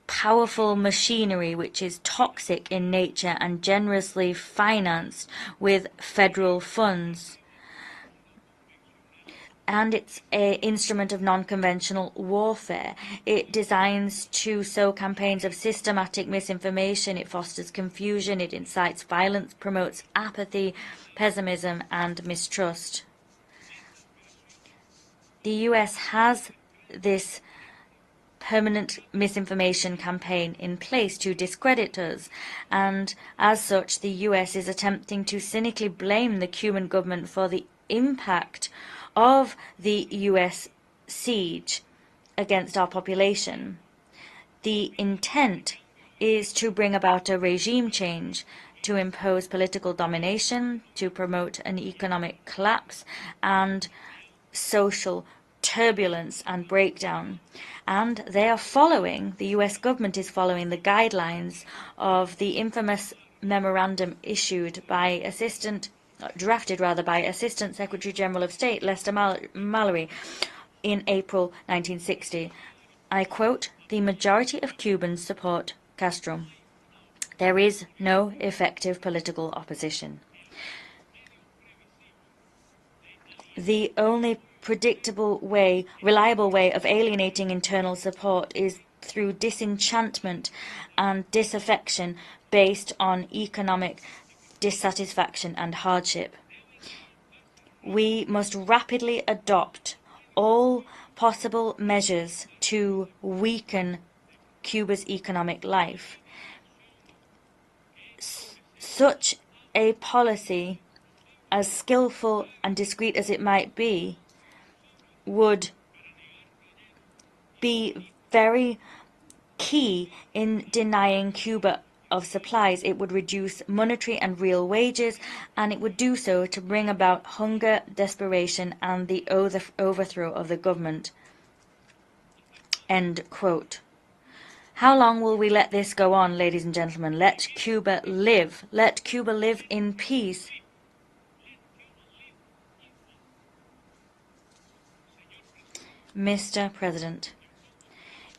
powerful machinery which is toxic in nature and generously financed with federal funds. And it's an instrument of non-conventional warfare. It designs to sow campaigns of systematic misinformation. It fosters confusion. It incites violence, promotes apathy, pessimism, and mistrust. The US has this permanent misinformation campaign in place to discredit us, and as such, the US is attempting to cynically blame the Cuban government for the impact of the US siege against our population. The intent is to bring about a regime change, to impose political domination, to promote an economic collapse and social turbulence and breakdown. And they are following, the US government is following the guidelines of the infamous memorandum drafted by Assistant Secretary General of State Lester Mallory in April 1960. I quote, "The majority of Cubans support Castro. There is no effective political opposition. The only reliable way of alienating internal support is through disenchantment and disaffection based on economic dissatisfaction and hardship. We must rapidly adopt all possible measures to weaken Cuba's economic life. Such a policy, as skillful and discreet as it might be, would be very key in denying Cuba of supplies. It would reduce monetary and real wages, and it would do so to bring about hunger, desperation, and the overthrow of the government." End quote. How long will we let this go on, ladies and gentlemen? Let Cuba live. Let Cuba live in peace. Mr. President,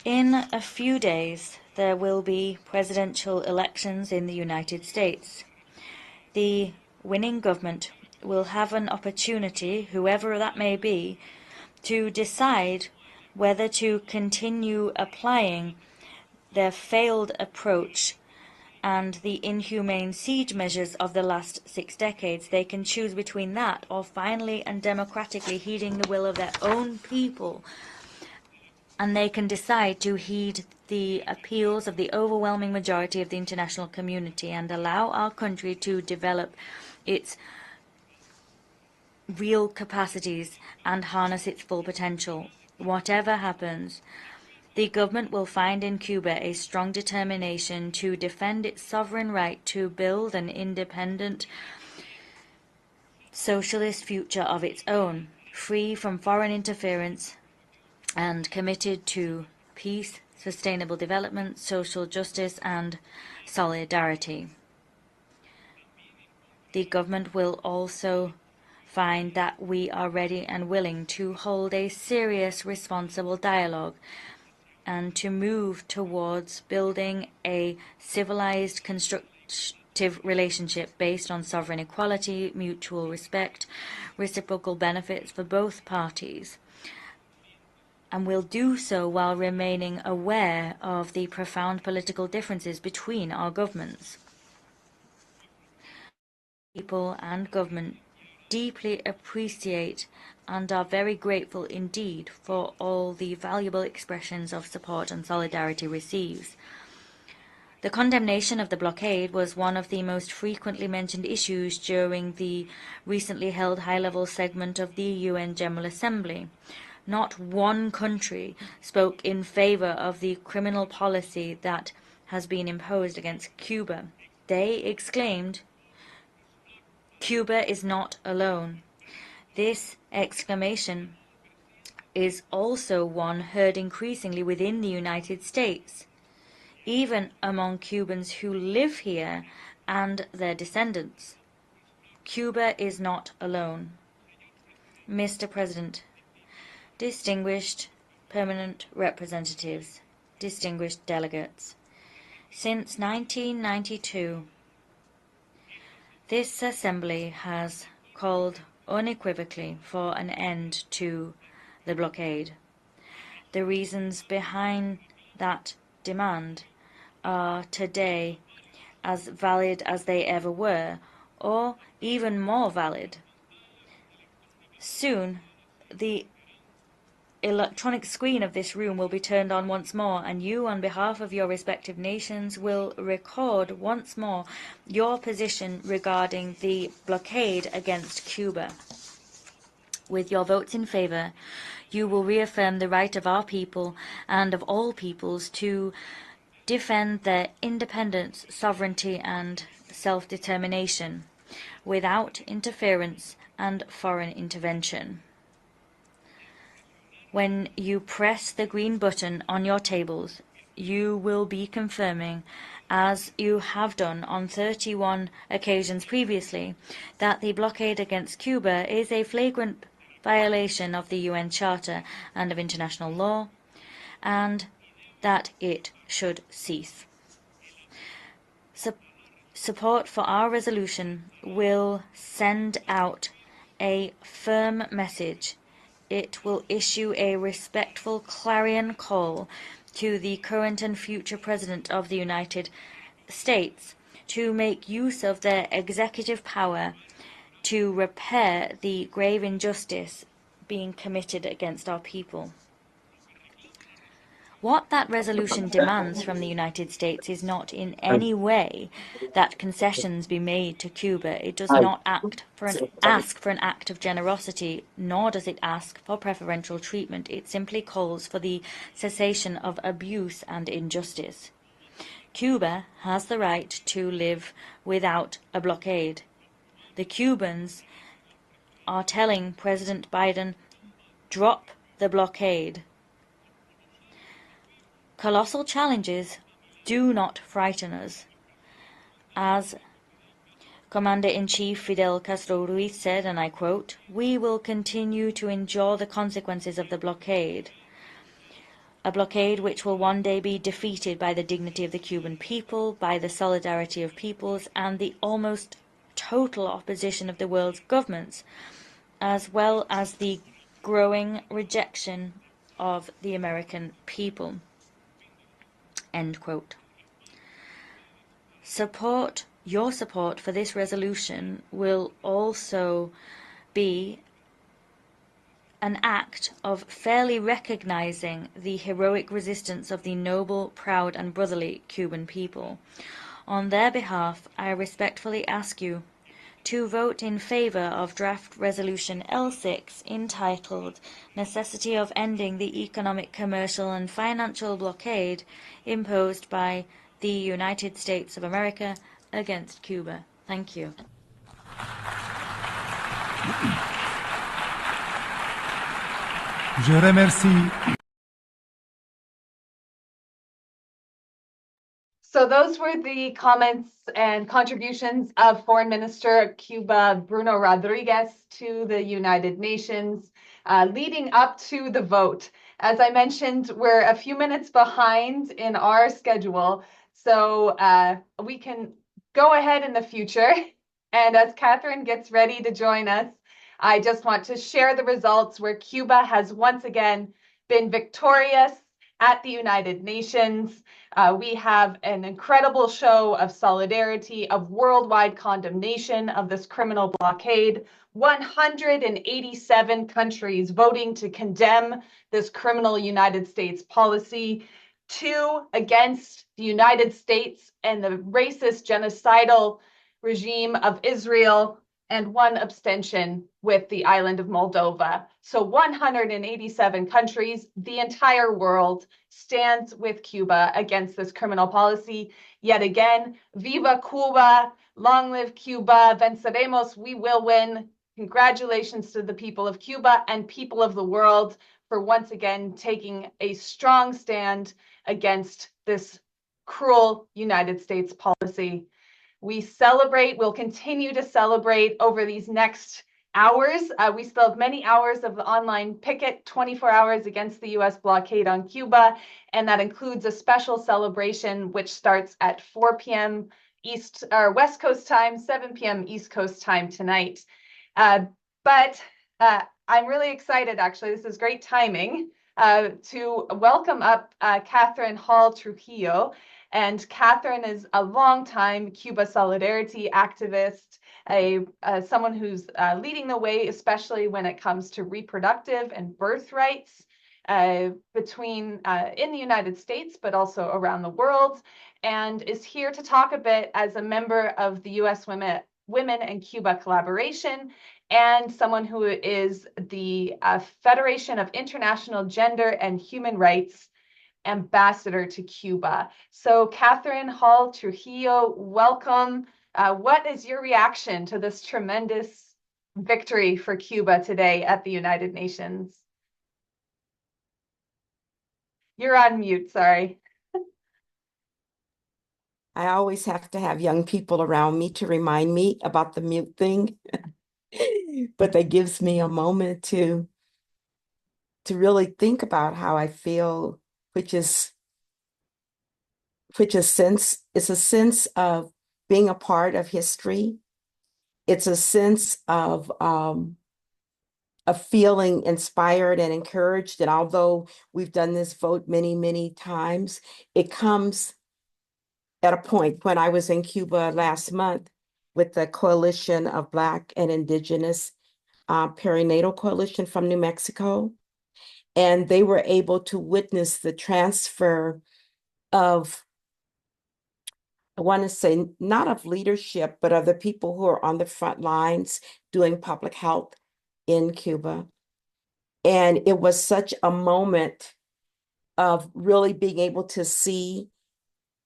in a few days, there will be presidential elections in the United States. The winning government will have an opportunity, whoever that may be, to decide whether to continue applying their failed approach and the inhumane siege measures of the last 6 decades. They can choose between that or finally and democratically heeding the will of their own people, and they can decide to heed the appeals of the overwhelming majority of the international community and allow our country to develop its real capacities and harness its full potential. Whatever happens, the government will find in Cuba a strong determination to defend its sovereign right to build an independent socialist future of its own, free from foreign interference and committed to peace, sustainable development, social justice, and solidarity. The government will also find that we are ready and willing to hold a serious, responsible dialogue and to move towards building a civilized, constructive relationship based on sovereign equality, mutual respect, reciprocal benefits for both parties. And will do so while remaining aware of the profound political differences between our governments. People and government deeply appreciate and are very grateful indeed for all the valuable expressions of support and solidarity received. The condemnation of the blockade was one of the most frequently mentioned issues during the recently held high-level segment of the UN General Assembly. Not one country spoke in favor of the criminal policy that has been imposed against Cuba. They exclaimed, "Cuba is not alone." This exclamation is also one heard increasingly within the United States, even among Cubans who live here and their descendants. Cuba is not alone. Mr. President, distinguished permanent representatives, distinguished delegates, since 1992, this Assembly has called unequivocally for an end to the blockade. The reasons behind that demand are today as valid as they ever were, or even more valid. Soon, the electronic screen of this room will be turned on once more, and you, on behalf of your respective nations, will record once more your position regarding the blockade against Cuba. With your votes in favor, you will reaffirm the right of our people and of all peoples to defend their independence, sovereignty, and self-determination without interference and foreign intervention. When you press the green button on your tables, you will be confirming, as you have done on 31 occasions previously, that the blockade against Cuba is a flagrant violation of the UN Charter and of international law, and that it should cease. Support for our resolution will send out a firm message. It will issue a respectful clarion call to the current and future President of the United States to make use of their executive power to repair the grave injustice being committed against our people. What that resolution demands from the United States is not in any way that concessions be made to Cuba. It does not ask for an act of generosity, nor does it ask for preferential treatment. It simply calls for the cessation of abuse and injustice. Cuba has the right to live without a blockade. The Cubans are telling President Biden, drop the blockade. Colossal challenges do not frighten us. As Commander-in-Chief Fidel Castro Ruiz said, and I quote, "We will continue to endure the consequences of the blockade, a blockade which will one day be defeated by the dignity of the Cuban people, by the solidarity of peoples, and the almost total opposition of the world's governments, as well as the growing rejection of the American people." End quote. Your support for this resolution will also be an act of fairly recognizing the heroic resistance of the noble, proud, and brotherly Cuban people. On their behalf, I respectfully ask you to vote in favor of draft resolution L6 entitled "Necessity of Ending the Economic, Commercial, and Financial Blockade Imposed by the United States of America against Cuba." Thank you.
Je remercie.
So those were the comments and contributions of Foreign Minister of Cuba, Bruno Rodriguez, to the United Nations, leading up to the vote. As I mentioned, we're a few minutes behind in our schedule, so we can go ahead in the future. And as Catherine gets ready to join us, I just want to share the results where Cuba has once again been victorious at the United Nations. We have an incredible show of solidarity, of worldwide condemnation of this criminal blockade. 187 countries voting to condemn this criminal United States policy. 2 against the United States and the racist genocidal regime of Israel, and 1 abstention with the island of Moldova. So 187 countries, the entire world, stands with Cuba against this criminal policy. Yet again, Viva Cuba, long live Cuba, venceremos, we will win. Congratulations to the people of Cuba and people of the world for once again taking a strong stand against this cruel United States policy. We celebrate, we'll continue to celebrate over these next hours. We still have many hours of the online picket, 24 hours against the U.S. blockade on Cuba, and that includes a special celebration which starts at 4 p.m. West Coast time, 7 p.m. East Coast time tonight. But I'm really excited, actually, this is great timing, to welcome up Catherine Hall Trujillo. And Catherine is a longtime Cuba solidarity activist, someone who's leading the way, especially when it comes to reproductive and birth rights in the United States, but also around the world, and is here to talk a bit as a member of the U.S. Women and Cuba Collaboration, and someone who is the Federation of International Gender and Human Rights ambassador to Cuba. So Catherine Hall Trujillo, welcome. What is your reaction to this tremendous victory for Cuba today at the United Nations? You're on mute, sorry.
I always have to have young people around me to remind me about the mute thing, but that gives me a moment to really think about how I feel, which is a sense of being a part of history. It's a sense of feeling inspired and encouraged. And although we've done this vote many, many times, it comes at a point. When I was in Cuba last month with the Coalition of Black and Indigenous Perinatal Coalition from New Mexico, and they were able to witness the transfer of, I want to say, not of leadership, but of the people who are on the front lines doing public health in Cuba. And it was such a moment of really being able to see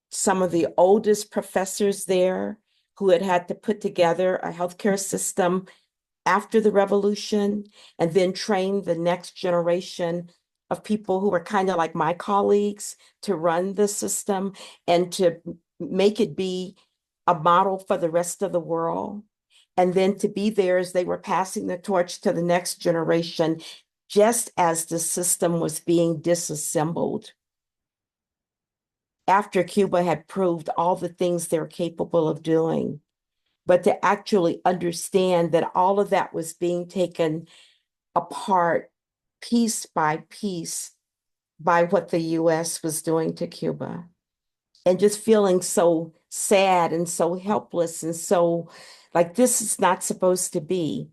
some of the oldest professors there who had to put together a healthcare system after the revolution, and then train the next generation of people who were kind of like my colleagues to run the system and to make it be a model for the rest of the world. And then to be there as they were passing the torch to the next generation, just as the system was being disassembled. After Cuba had proved all the things they're capable of doing, but to actually understand that all of that was being taken apart piece by piece by what the U.S. was doing to Cuba, and just feeling so sad and so helpless and so like this is not supposed to be.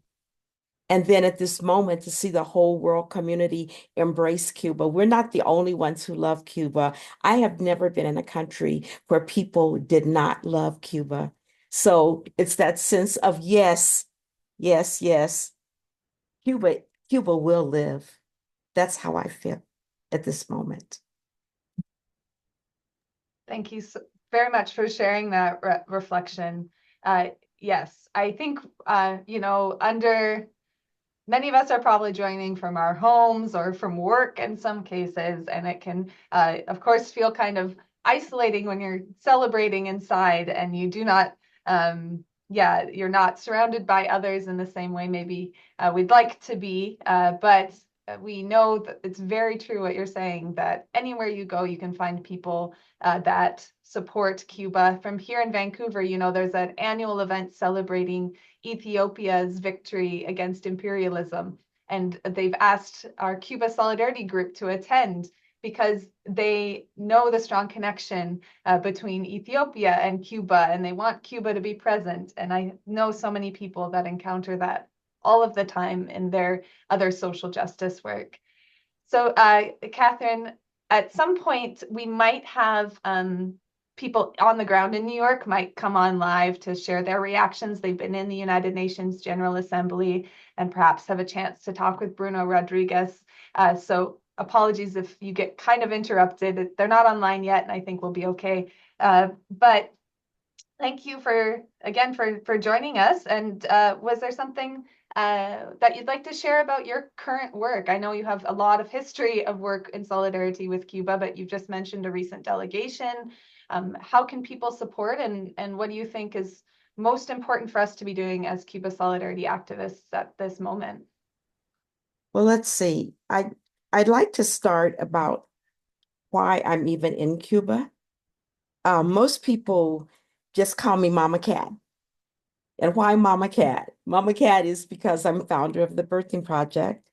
And then at this moment, to see the whole world community embrace Cuba. We're not the only ones who love Cuba. I have never been in a country where people did not love Cuba. So it's that sense of yes, yes, yes. Cuba will live. That's how I feel at this moment.
Thank you so very much for sharing that reflection. Yes, I think, under many of us are probably joining from our homes or from work in some cases, and it can, of course, feel kind of isolating when you're celebrating inside and you do not, you're not surrounded by others in the same way maybe we'd like to be, but we know that it's very true what you're saying, that anywhere you go, you can find people that support Cuba. From here in Vancouver, there's an annual event celebrating Ethiopia's victory against imperialism. And they've asked our Cuba Solidarity Group to attend because they know the strong connection between Ethiopia and Cuba, and they want Cuba to be present. And I know so many people that encounter that all of the time in their other social justice work. So, Catherine, at some point, we might have people on the ground in New York might come on live to share their reactions. They've been in the United Nations General Assembly and perhaps have a chance to talk with Bruno Rodriguez. So apologies if you get kind of interrupted. They're not online yet, and I think we'll be okay. But thank you for joining us. And was there something that you'd like to share about your current work? I know you have a lot of history of work in solidarity with Cuba, but you just mentioned a recent delegation. How can people support, and what do you think is most important for us to be doing as Cuba solidarity activists at this moment?
Well, let's see. I'd like to start about why I'm even in Cuba. Most people just call me Mama Cat. And why Mama Cat? Mama Cat is because I'm founder of the Birthing Project.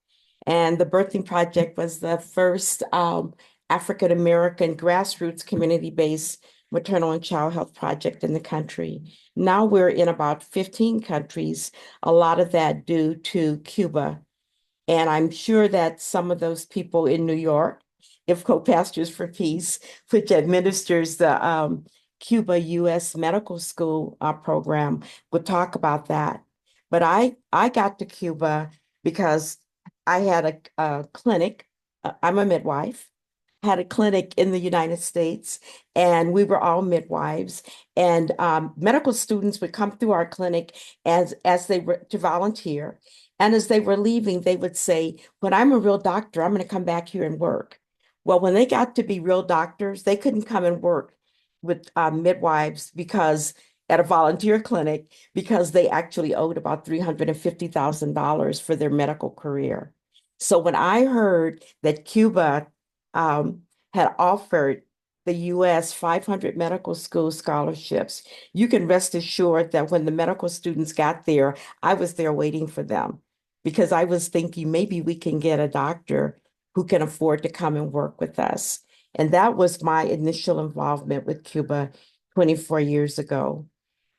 And the Birthing Project was the first African-American grassroots community-based maternal and child health project in the country. Now we're in about 15 countries, a lot of that due to Cuba. And I'm sure that some of those people in New York, IFCO Pastors for Peace, which administers the Cuba U.S. medical school program, would talk about that. But I got to Cuba because I had a clinic. I'm a midwife. Had a clinic in the United States, and we were all midwives. And medical students would come through our clinic as they were to volunteer. And as they were leaving, they would say, when I'm a real doctor, I'm going to come back here and work. Well, when they got to be real doctors, they couldn't come and work with midwives because at a volunteer clinic, because they actually owed about $350,000 for their medical career. So when I heard that Cuba had offered the U.S. 500 medical school scholarships, you can rest assured that when the medical students got there, I was there waiting for them, because I was thinking maybe we can get a doctor who can afford to come and work with us. And that was my initial involvement with Cuba 24 years ago.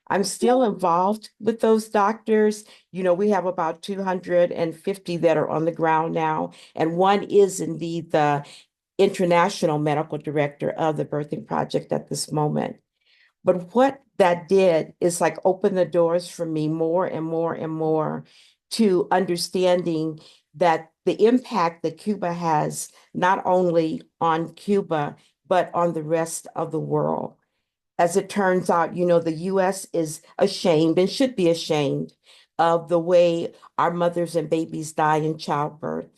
I'm still involved with those doctors. We have about 250 that are on the ground now, and one is indeed the international medical director of the Birthing Project at this moment. But what that did is like open the doors for me more and more and more to understanding that the impact that Cuba has, not only on Cuba, but on the rest of the world. As it turns out, the U.S. is ashamed and should be ashamed of the way our mothers and babies die in childbirth.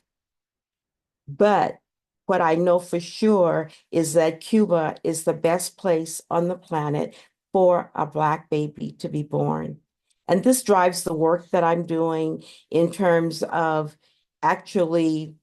But what I know for sure is that Cuba is the best place on the planet for a Black baby to be born. And this drives the work that I'm doing in terms of actually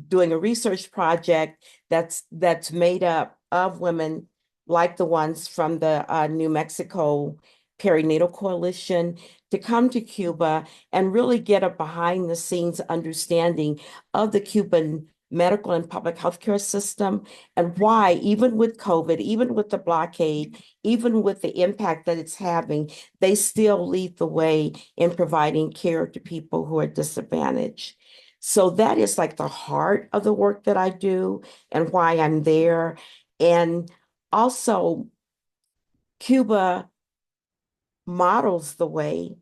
doing a research project that's made up of women like the ones from the New Mexico Perinatal Coalition to come to Cuba and really get a behind the scenes understanding of the Cuban medical and public healthcare system, and why, even with COVID, even with the blockade, even with the impact that it's having, they still lead the way in providing care to people who are disadvantaged. So that is like the heart of the work that I do and why I'm there. And also, Cuba models the way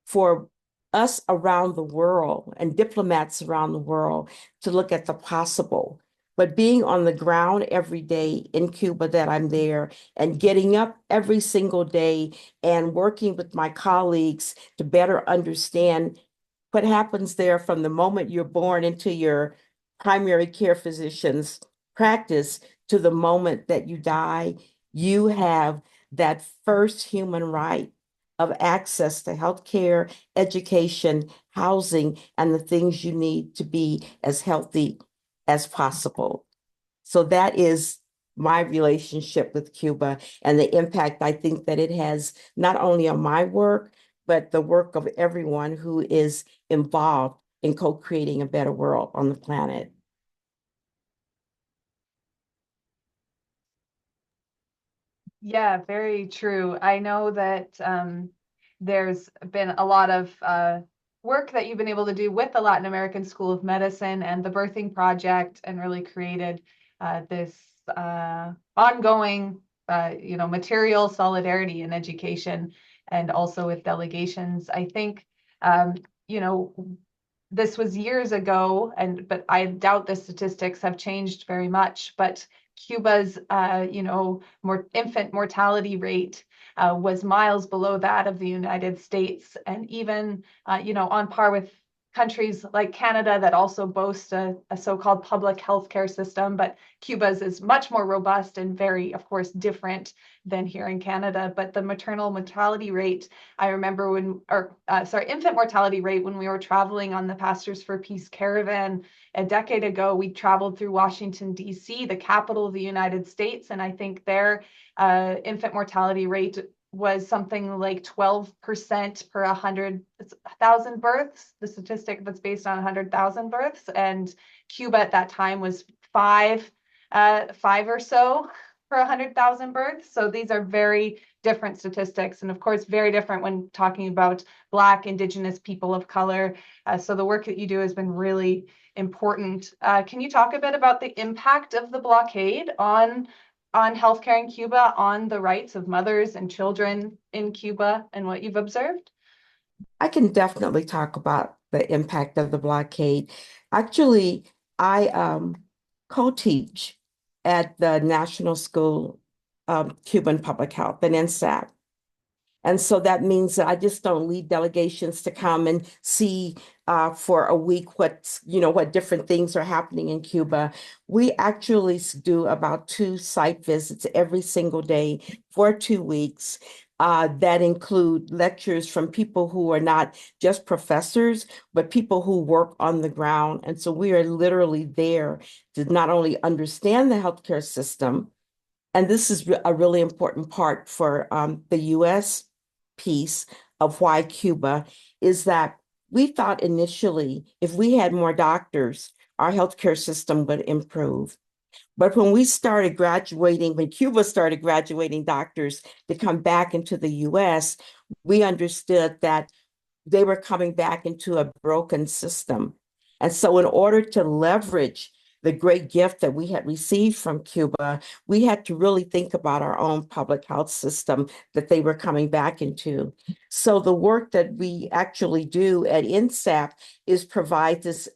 for us around the world and diplomats around the world to look at the possible. But being on the ground every day in Cuba that I'm there, and getting up every single day and working with my colleagues to better understand what happens there from the moment you're born into your primary care physician's practice to the moment that you die, you have that first human right of access to healthcare, education, housing, and the things you need to be as healthy as possible. So that is my relationship with Cuba and the impact I think that it has not only on my work, but the work of everyone who is involved in co-creating a better world on the planet.
Yeah, very true. I know that there's been a lot of work that you've been able to do with the Latin American School of Medicine and the Birthing Project, and really created this ongoing, material solidarity in education and also with delegations. I think, this was years ago, but I doubt the statistics have changed very much. But Cuba's, infant mortality rate was miles below that of the United States, and even, on par with countries like Canada that also boast a so-called public healthcare system. But Cuba's is much more robust and very, of course, different than here in Canada. But the maternal mortality rate, I remember infant mortality rate, when we were traveling on the Pastors for Peace caravan a decade ago, we traveled through Washington, D.C., the capital of the United States, and I think their infant mortality rate was something like 12% per 100,000 births, the statistic that's based on 100,000 births. And Cuba at that time was five or so per 100,000 births. So these are very different statistics, and of course, very different when talking about Black, Indigenous people of color. So the work that you do has been really important. Can you talk a bit about the impact of the blockade on healthcare in Cuba, on the rights of mothers and children in Cuba, and what you've observed?
I can definitely talk about the impact of the blockade. Actually, I co-teach at the National School of Cuban Public Health, an NSAP. And so that means that I just don't lead delegations to come and see for a week what different things are happening in Cuba. We actually do about 2 site visits every single day for 2 weeks that include lectures from people who are not just professors, but people who work on the ground. And so we are literally there to not only understand the healthcare system, and this is a really important part for the U.S. piece of why Cuba, is that we thought initially if we had more doctors, our healthcare system would improve. But when Cuba started graduating doctors to come back into the U.S., we understood that they were coming back into a broken system. And so in order to leverage the great gift that we had received from Cuba, we had to really think about our own public health system that they were coming back into. So the work that we actually do at NSAP is provide this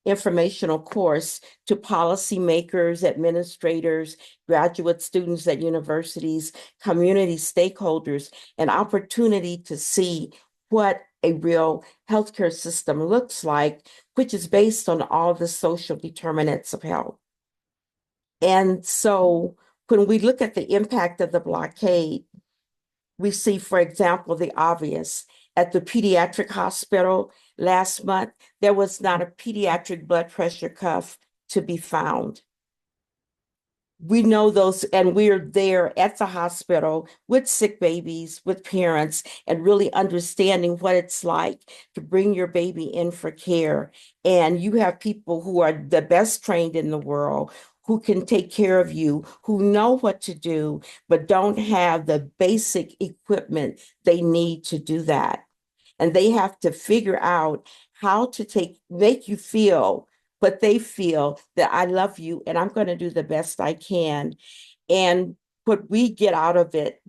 informational course to policymakers, administrators, graduate students at universities, community stakeholders, an opportunity to see what a real healthcare system looks like, which is based on all the social determinants of health. And so when we look at the impact of the blockade, we see, for example, the obvious. At the pediatric hospital last month, there was not a pediatric blood pressure cuff to be found. We know those, and we're there at the hospital with sick babies, with parents, and really understanding what it's like to bring your baby in for care. And you have people who are the best trained in the world, who can take care of you, who know what to do, but don't have the basic equipment they need to do that. And they have to figure out how to make you feel what they feel, that I love you and I'm going to do the best I can. And what we get out of it,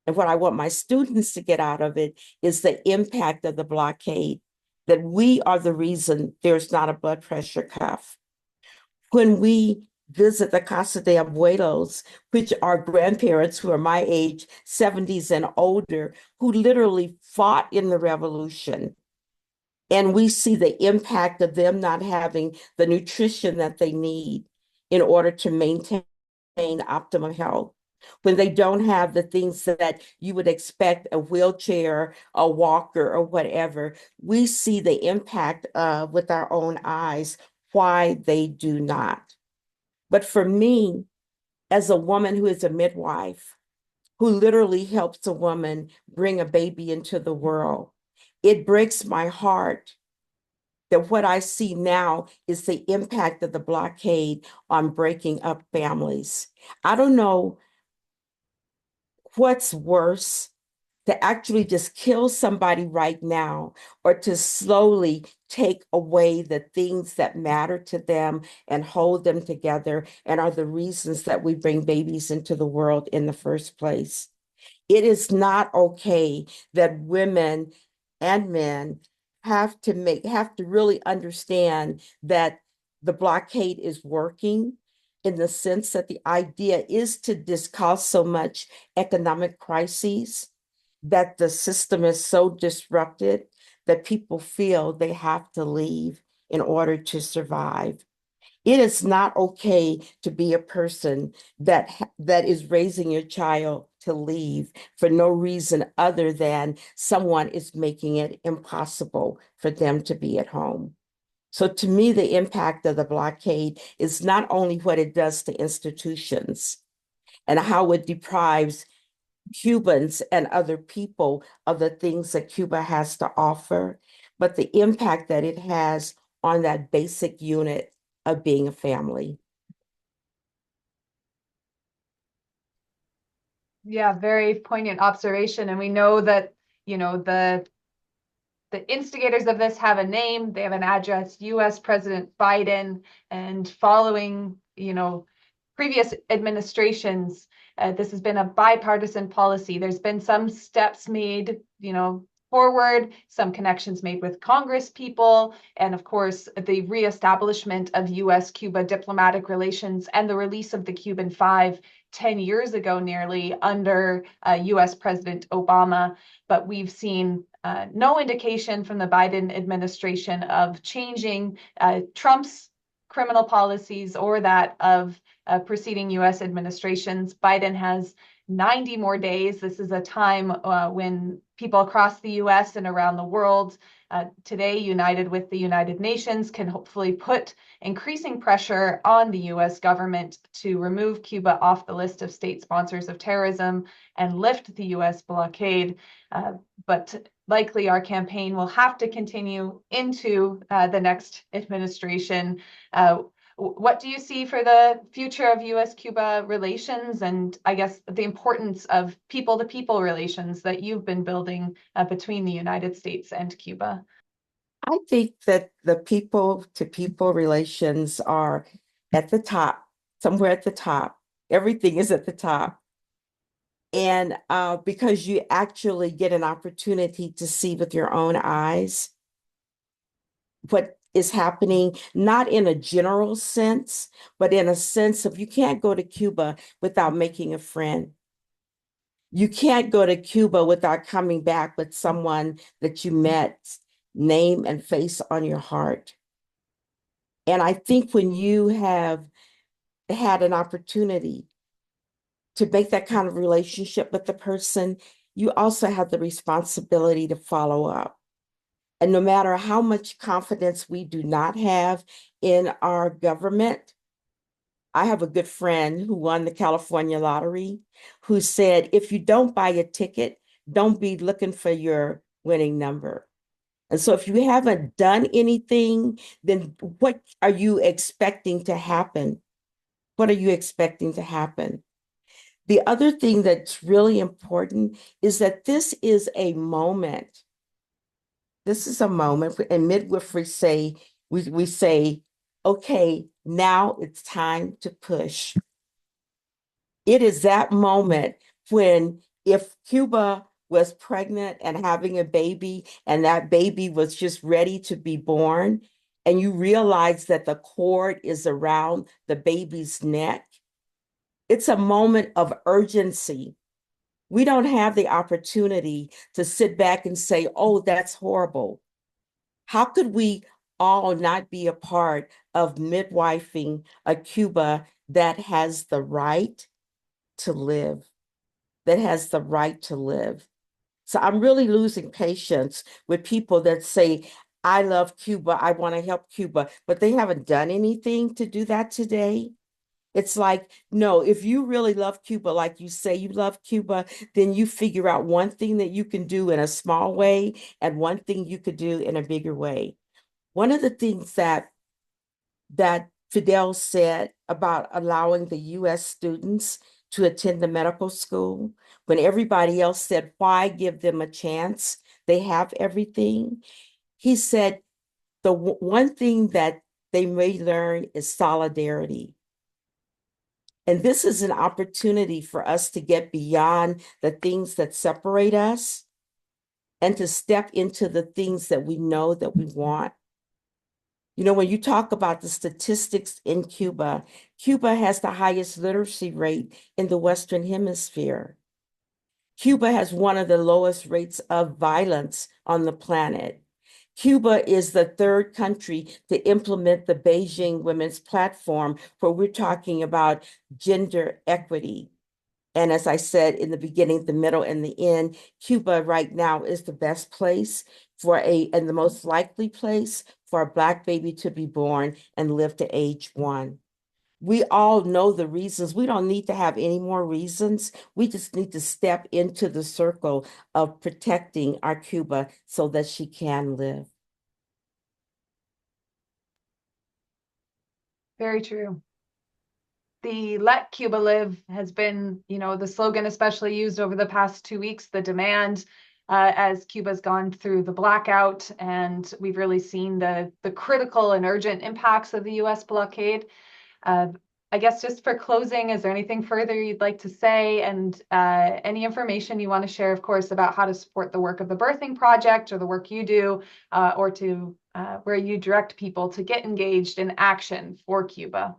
and what I want my students to get out of it, is the impact of the blockade, that we are the reason there's not a blood pressure cuff. When we visit the Casa de Abuelos, which are grandparents who are my age, 70s and older, who literally fought in the revolution, And we see the impact of them not having the nutrition that they need in order to maintain optimal health. When they don't have the things that you would expect, a wheelchair, a walker, or whatever, we see the impact with our own eyes, why they do not. But for me, as a woman who is a midwife, who literally helps a woman bring a baby into the world, it breaks my heart that what I see now is the impact of the blockade on breaking up families. I don't know what's worse, to actually just kill somebody right now or to slowly take away the things that matter to them and hold them together and are the reasons that we bring babies into the world in the first place. It is not okay that women and men have to really understand that the blockade is working, in the sense that the idea is to cause so much economic crises that the system is so disrupted that people feel they have to leave in order to survive. It is not okay to be a person that is raising your child to leave for no reason other than someone is making it impossible for them to be at home. So to me, the impact of the blockade is not only what it does to institutions and how it deprives Cubans and other people of the things that Cuba has to offer, but the impact that it has on that basic unit of being a family.
Yeah, very poignant observation. And we know that, you know, the instigators of this have a name, they have an address, U.S. President Biden, and following, you know, previous administrations, this has been a bipartisan policy. There's been some steps made, you know, forward, some connections made with Congress people, and of course, the reestablishment of U.S.-Cuba diplomatic relations and the release of the Cuban Five 10 years ago nearly under U.S. President Obama. But we've seen no indication from the Biden administration of changing Trump's criminal policies or that of preceding U.S. administrations. Biden has 90 more days. This is a time when people across the U.S. and around the world today, united with the United Nations, can hopefully put increasing pressure on the U.S. government to remove Cuba off the list of state sponsors of terrorism and lift the U.S. blockade. But likely our campaign will have to continue into the next administration. What do you see for the future of U.S.-Cuba relations, and I guess the importance of people-to-people relations that you've been building between the United States and Cuba?
I think that the people-to-people relations are at the top, somewhere at the top. Everything is at the top. And because you actually get an opportunity to see with your own eyes what is happening, not in a general sense, but in a sense of you can't go to Cuba without making a friend. You can't go to Cuba without coming back with someone that you met, name and face on your heart. And I think when you have had an opportunity to make that kind of relationship with the person, you also have the responsibility to follow up. And no matter how much confidence we do not have in our government, I have a good friend who won the California lottery who said, if you don't buy a ticket, don't be looking for your winning number. And so if you haven't done anything, then what are you expecting to happen? What are you expecting to happen? The other thing that's really important is that this is a moment. This is a moment, and midwifery say, we say, okay, now it's time to push. It is that moment when if Cuba was pregnant and having a baby, and that baby was just ready to be born, and you realize that the cord is around the baby's neck, it's a moment of urgency. We don't have the opportunity to sit back and say, oh, that's horrible. How could we all not be a part of midwifing a Cuba that has the right to live, that has the right to live? So I'm really losing patience with people that say, I love Cuba, I want to help Cuba, but they haven't done anything to do that today. It's like, no, if you really love Cuba, like you say you love Cuba, then you figure out one thing that you can do in a small way and one thing you could do in a bigger way. One of the things that Fidel said about allowing the U.S. students to attend the medical school, when everybody else said, why give them a chance? They have everything. He said, the one thing that they may learn is solidarity. And this is an opportunity for us to get beyond the things that separate us and to step into the things that we know that we want. You know, when you talk about the statistics in Cuba, Cuba has the highest literacy rate in the Western Hemisphere. Cuba has one of the lowest rates of violence on the planet. Cuba is the third country to implement the Beijing Women's Platform, where we're talking about gender equity. And as I said in the beginning, the middle, and the end, Cuba right now is the best place and the most likely place for a Black baby to be born and live to age 1. We all know the reasons. We don't need to have any more reasons. We just need to step into the circle of protecting our Cuba so that she can live.
Very true. The Let Cuba Live has been, the slogan especially used over the past 2 weeks, the demand as Cuba's gone through the blackout, and we've really seen the critical and urgent impacts of the U.S. blockade. I guess just for closing, is there anything further you'd like to say, and any information you want to share, of course, about how to support the work of the Birthing Project or the work you do, or to where you direct people to get engaged in action for Cuba?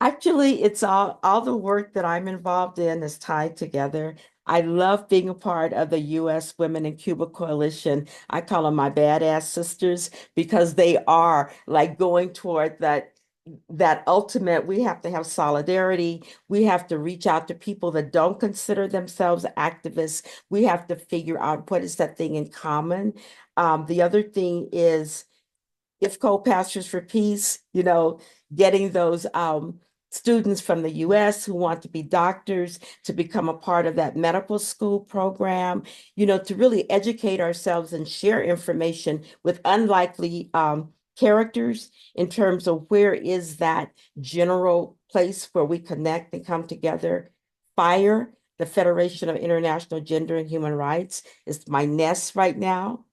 Actually, it's all the work that I'm involved in is tied together. I love being a part of the U.S. Women in Cuba Coalition. I call them my badass sisters because they are like going toward that ultimate. We have to have solidarity. We have to reach out to people that don't consider themselves activists. We have to figure out what is that thing in common. The other thing is IFCO Pastors for Peace, getting those students from the U.S. who want to be doctors to become a part of that medical school program, to really educate ourselves and share information with unlikely characters in terms of where is that general place where we connect and come together. FIRE, the Federation of International Gender and Human Rights, is my nest right now.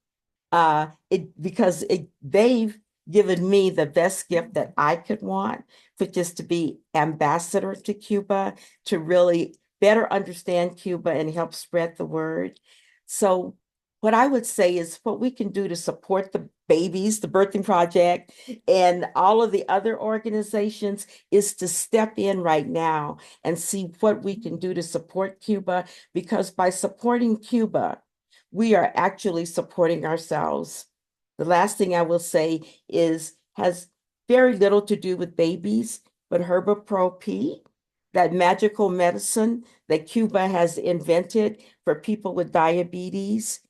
Because they've given me the best gift that I could want, which is to be ambassador to Cuba, to really better understand Cuba and help spread the word. So what I would say is what we can do to support the babies, the Birthing Project, and all of the other organizations is to step in right now and see what we can do to support Cuba, because by supporting Cuba, we are actually supporting ourselves. The last thing I will say has very little to do with babies, but Herbapro P, that magical medicine that Cuba has invented for people with diabetes.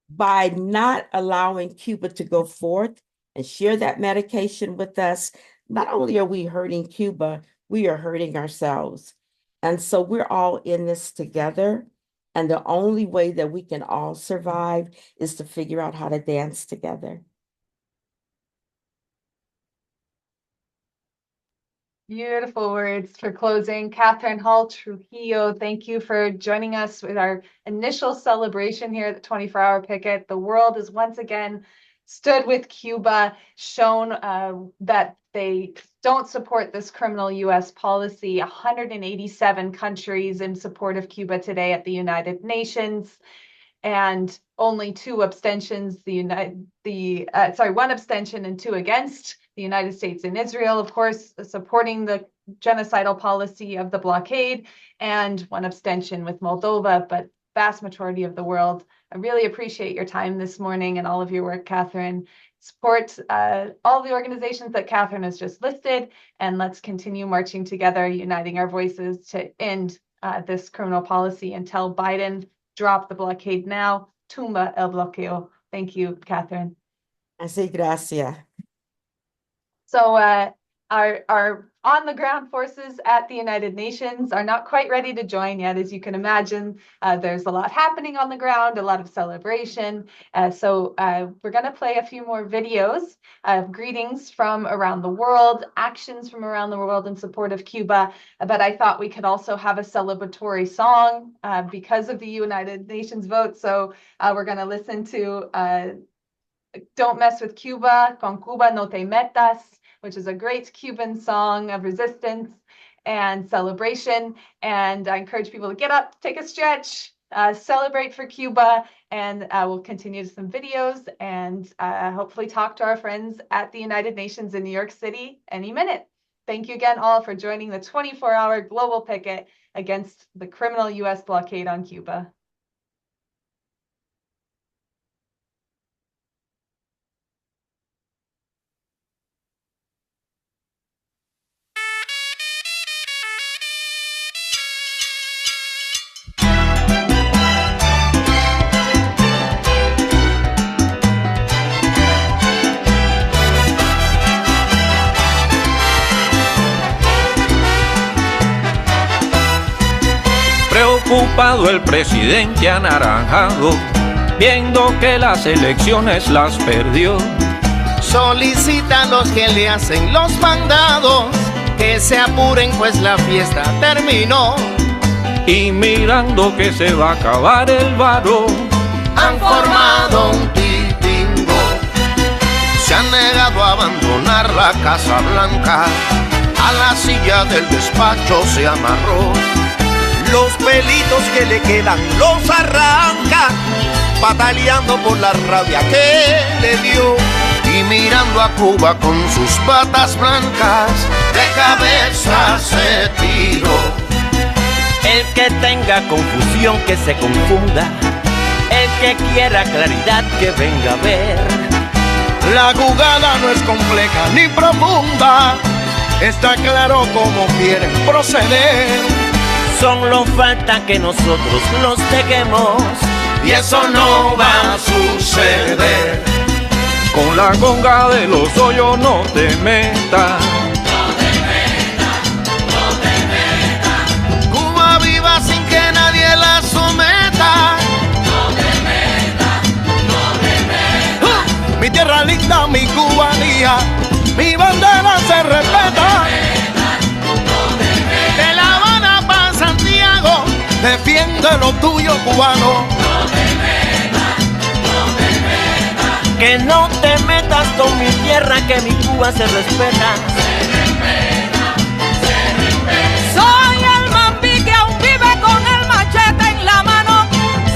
By not allowing Cuba to go forth and share that medication with us, not only are we hurting Cuba, we are hurting ourselves. And so we're all in this together. And the only way that we can all survive is to figure out how to dance together.
Beautiful words for closing. Catherine Hall Trujillo, thank you for joining us with our initial celebration here at the 24-hour picket. The world has once again stood with Cuba, shown that they don't support this criminal U.S. policy. 187 countries in support of Cuba today at the United Nations, and only 2 abstentions. One abstention and 2 against. The United States and Israel, of course, supporting the genocidal policy of the blockade, and 1 abstention with Moldova, but vast majority of the world I really appreciate your time this morning and all of your work, Catherine. Support all the organizations that Catherine has just listed, and let's continue marching together, uniting our voices to end this criminal policy and tell Biden, drop the blockade now, tumba el bloqueo. Thank you, Catherine.
Así, gracias.
So our on-the-ground forces at the United Nations are not quite ready to join yet, as you can imagine. There's a lot happening on the ground, a lot of celebration. So we're going to play a few more videos of greetings from around the world, actions from around the world in support of Cuba. But I thought we could also have a celebratory song because of the United Nations vote. So we're going to listen to Don't Mess with Cuba, Con Cuba No Te Metas, which is a great Cuban song of resistance and celebration. And I encourage people to get up, take a stretch, celebrate for Cuba, and we'll continue some videos and hopefully talk to our friends at the United Nations in New York City any minute. Thank you again all for joining the 24-hour global picket against the criminal U.S. blockade on Cuba.
Preocupado el presidente anaranjado, viendo que las elecciones las perdió.
Solicita a los que le hacen los mandados que se apuren pues la fiesta terminó.
Y mirando que se va a acabar el varo,
han formado un titingo.
se han negado a abandonar la Casa Blanca. A la silla del despacho se amarró.
Los pelitos que le quedan los arranca, pataleando por la rabia que le dio.
Y mirando a Cuba con sus patas blancas, de cabeza se tiró.
El que tenga confusión que se confunda, el que quiera claridad que venga a ver. La jugada no es compleja ni profunda, está claro cómo quieren proceder. Solo falta que nosotros los dejemos,
y eso no va a suceder. Con la conga de los hoyos no te metas.
No te metas, no te metas. Cuba viva sin que nadie la someta. No te metas, no te metas. Mi tierra linda, mi cubanía, mi bandera se respeta. De La Habana para Santiago, defiende lo tuyo, cubano. No te metas, no te metas. Que no te metas con mi tierra, que mi Cuba se respeta. Se respeta, se respeta. Soy el mambí que aún vive con el machete en la mano.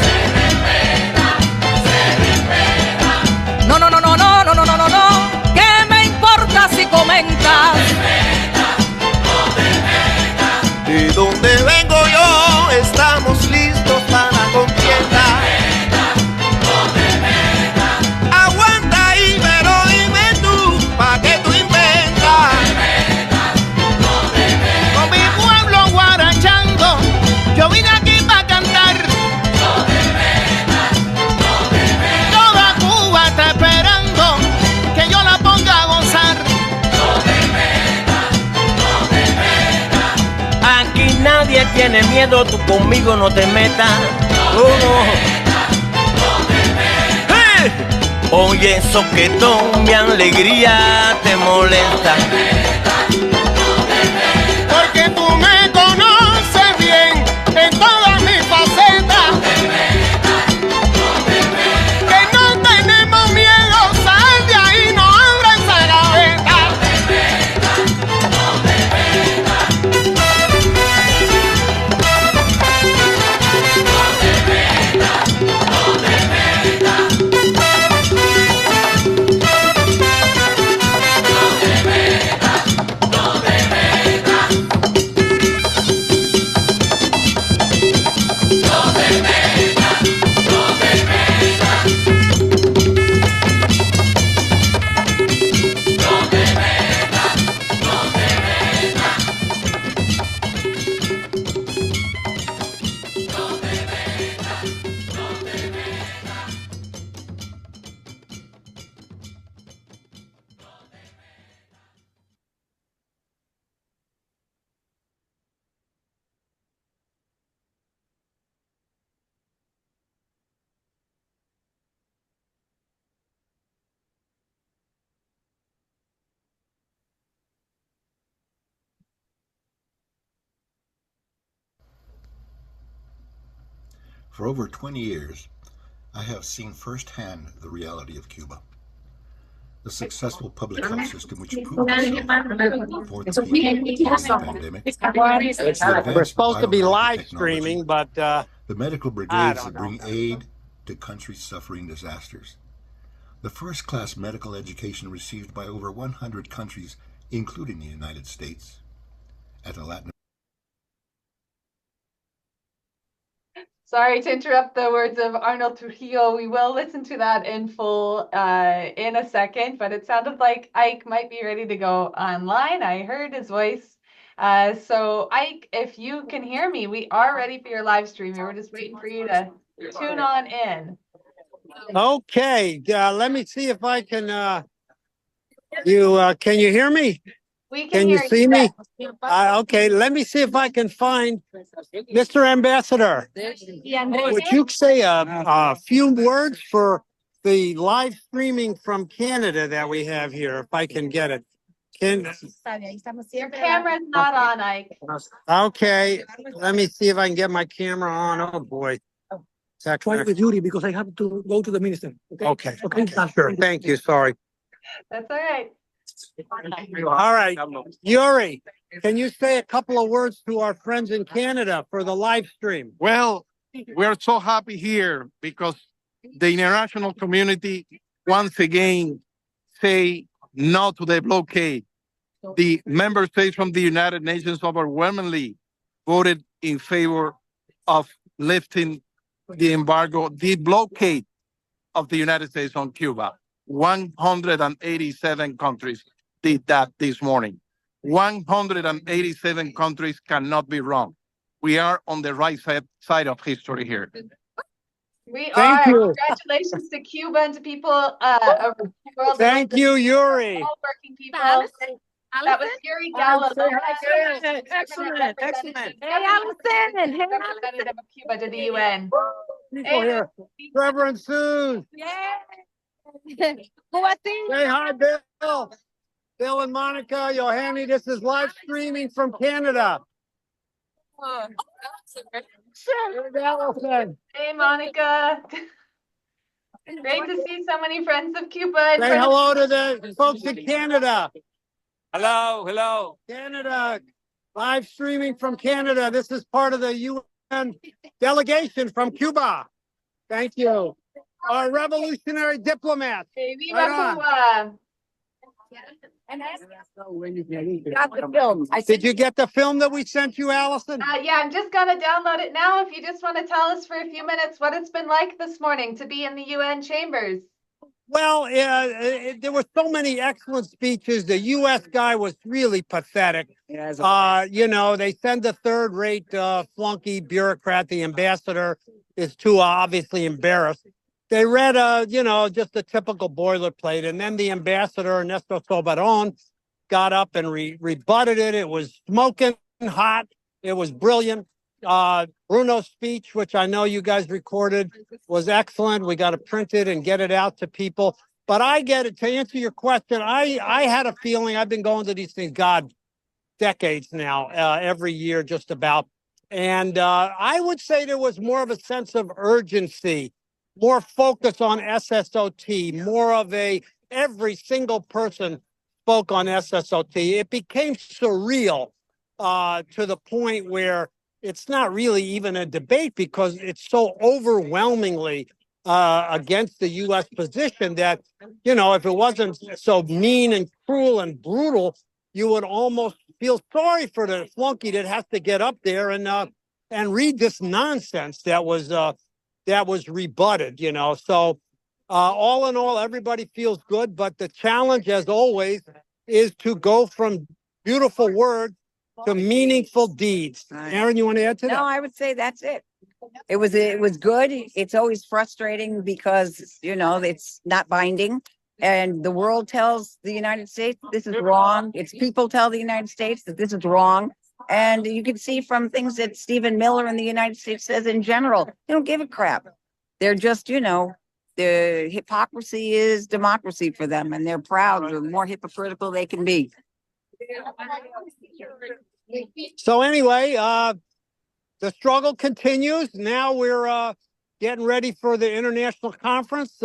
Se respeta, se respeta. No, no, no, no, no, no, no, no, no, no. ¿Qué me importa si comentas?
De donde vengo yo, estamos listos para la contienda.
No te metas. Aguanta ahí, pero dime tú, ¿pa' qué tú inventas? No te metas. Con mi pueblo guarachando, yo vine aquí pa' cantar. No te metas, no te metas. Toda Cuba está esperando que yo la ponga a gozar. No te metas, no te metas. Aquí nadie tiene miedo, tú conmigo no te metas. No te metas, no te metas. Oye, eso que todo mi alegría te molesta. No te metas, no te metas. Porque tú me conoces bien en todas mis facetas. No te metas, no te metas. Que no tenemos miedo, sal de ahí, no abra esa gaveta. No te metas, no te metas.
For over 20 years, I have seen firsthand the reality of Cuba. The successful public health system which proved itself for the people during the pandemic.
We're supposed to be live streaming, but
the medical brigades that bring aid to countries suffering disasters. The first-class medical education received by over 100 countries, including the United States. At a Latin
Sorry to interrupt the words of Arnold Trujillo. We will listen to that in full in a second, but it sounded like Ike might be ready to go online. I heard his voice. So Ike, if you can hear me, we are ready for your live stream. We're just waiting for you to tune on in.
okay. Let me see if I can. Can you hear me?
We
can
hear
you see me? Okay, let me see if I can find Mr. Ambassador. Would you say a few words for the live streaming from Canada that we have here, if I can get it?
Your camera's not on, Ike.
Okay, let me see if I can get my camera on. Oh boy.
Try with Yuri because I have to go to the minister.
Okay. Sure. Thank you. Sorry.
That's all right.
All right. Yuri, can you say a couple of words to our friends in Canada for the live stream?
Well, we're so happy here because the international community once again say no to the blockade. The member states from the United Nations overwhelmingly voted in favor of lifting the embargo, the blockade of the United States on Cuba. 187 countries did that this morning. 187 countries cannot be wrong. We are on the right side of history here.
We
Thank
are.
you.
Congratulations to Cuba and to people around the world.
Thank you, Yuri.
All working people. That was Yuri Gallo.
Excellent.
Hey, Allison. Representative of Cuba to the UN.
Hey, Reverend Sue. Say hi, Bill. Bill and Monica, Yohani, this is live streaming from Canada.
Hey, Monica. Great to see so many friends of Cuba.
Say hello to the folks in Canada.
Hello.
Canada, live streaming from Canada. This is part of the UN delegation from Cuba. Thank you. Our revolutionary diplomats.
Viva Cuba.
Got the film. Did you get the film that we sent you, Allison?
Yeah, I'm just going to download it now. If you just want to tell us for a few minutes what it's been like this morning to be in the UN chambers.
Well, there were so many excellent speeches. The U.S. guy was really pathetic. They send the third-rate flunky bureaucrat. The ambassador is too obviously embarrassed. They read, just a typical boilerplate. And then the ambassador, Ernesto Soberon, got up and rebutted it. It was smoking hot. It was brilliant. Bruno's speech, which I know you guys recorded, was excellent. We got to print it and get it out to people. But I get it. To answer your question, I had a feeling, I've been going to these things, decades now, every year just about. And I would say there was more of a sense of urgency, more focus on SSOT, more of every single person spoke on SSOT. It became surreal to the point where it's not really even a debate because it's so overwhelmingly against the U.S. position that, if it wasn't so mean and cruel and brutal, you would almost feel sorry for the flunky that has to get up there and read this nonsense that was rebutted, So all in all, everybody feels good. But the challenge, as always, is to go from beautiful words to meaningful deeds. Aaron, you want to add to that?
No, I would say that's it. It was good. It's always frustrating because, it's not binding. And the world tells the United States this is wrong. Its people tell the United States that this is wrong. And you can see from things that Stephen Miller in the United States says in general, they don't give a crap. They're just, the hypocrisy is democracy for them. And they're proud. The more hypocritical they can be.
So anyway, the struggle continues. Now we're getting ready for the international conference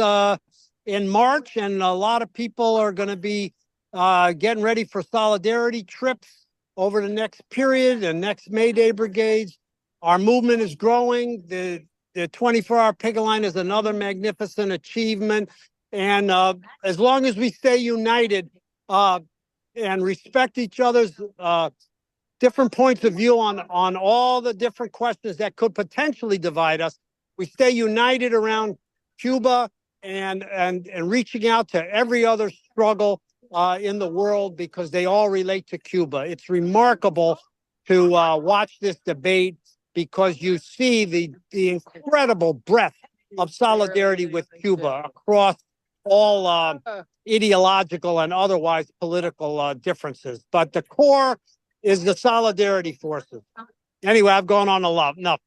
in March, and a lot of people are going to be getting ready for solidarity trips over the next period and next May Day brigades. Our movement is growing. The 24-hour picket line is another magnificent achievement. And as long as we stay united and respect each other's different points of view on all the different questions that could potentially divide us, we stay united around Cuba and reaching out to every other struggle in the world, because they all relate to Cuba. It's remarkable to watch this debate, because you see the incredible breadth of solidarity with Cuba across all ideological and otherwise political differences. But the core is the solidarity forces. Anyway, I've gone on a lot. No.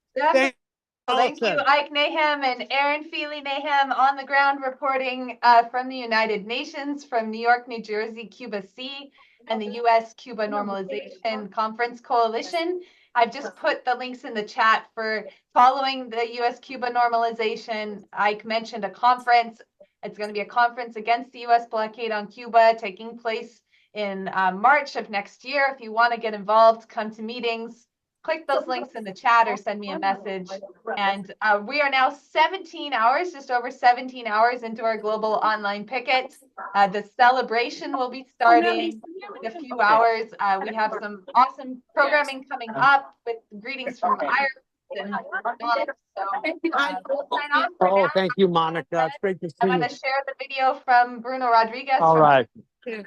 Thank you, Ike Nahum and Aaron Feely Nahum on the ground reporting from the United Nations, from New York, New Jersey, Cuba C, and the U.S. Cuba Normalization Conference Coalition. I've just put the links in the chat for following the U.S. Cuba Normalization. Ike mentioned a conference. It's going to be a conference against the U.S. blockade on Cuba taking place in March of next year. If you want to get involved, come to meetings. Click those links in the chat or send me a message. And we are now 17 hours, just over 17 hours into our global online picket. The celebration will be starting in a few hours. We have some awesome programming coming up with greetings from Ireland.
Oh, thank you, Monica. It's great to see you.
I'm going to share the video from Bruno Rodriguez.
All right.
And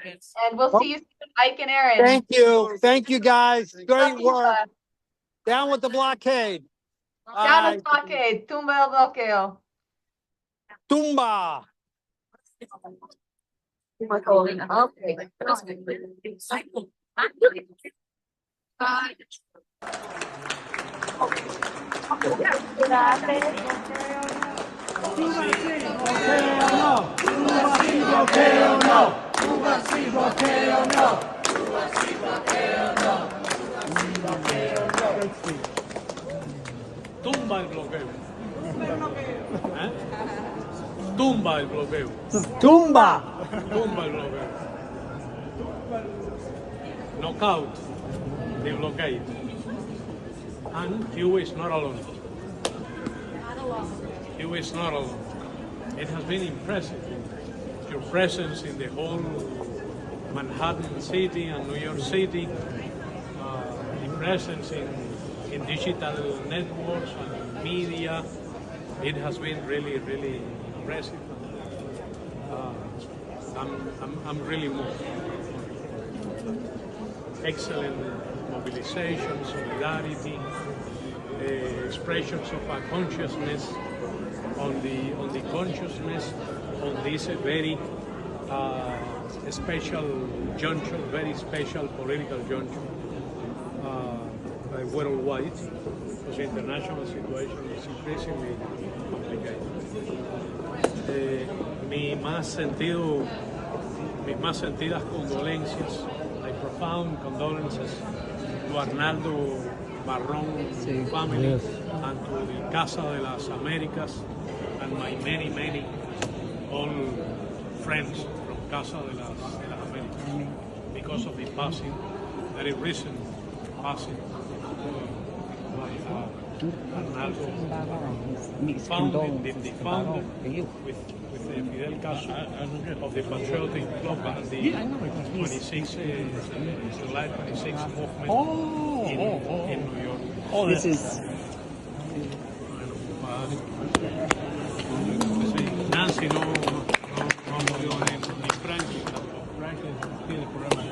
we'll see you soon, Ike and Aaron.
Thank you. Thank you, guys. Great work. Down with the blockade.
Down with blockade. Tumba el bloqueo.
Tumba.
Tumba el bloqueo. Tumba el bloqueo.
Tumba.
Tumba el bloqueo. Knockout the blockade. And Cuba is not alone. Cuba is not alone. It has been impressive. Your presence in the whole Manhattan City and New York City, the presence in digital networks and media, it has been really, really impressive. I'm really moved. Excellent mobilization, solidarity, expressions of a consciousness on the consciousness on this very special juncture, very special political juncture worldwide, because the international situation is increasingly complicated. Mis más sentidas condolencias, my profound condolences to Arnaldo Barrón family, yes, and to the Casa de las Américas and my many old friends from Casa de las Américas, because of the passing, very recent passing by Arnaldo, the founder with Fidel Castro of the Patriotic Club and the 26 July 26 movement in New York.
Oh, this is
Nancy no murió ni Franklin tiene el programa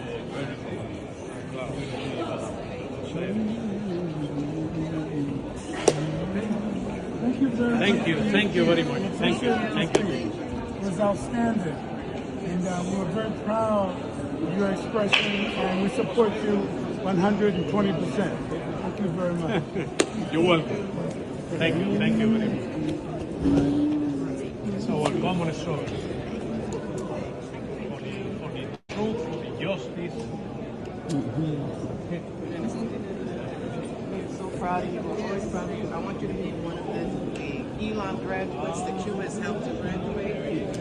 Thank you very much. Thank you.
It was outstanding, and we're very proud of your expression, and we support you 120%. Thank you very much.
You're welcome. Thank you very much. So our common struggle for the truth, for the justice.
proud of you. We're always proud of you. I want you to be one of the Elon graduates that Cuba has helped to graduate. So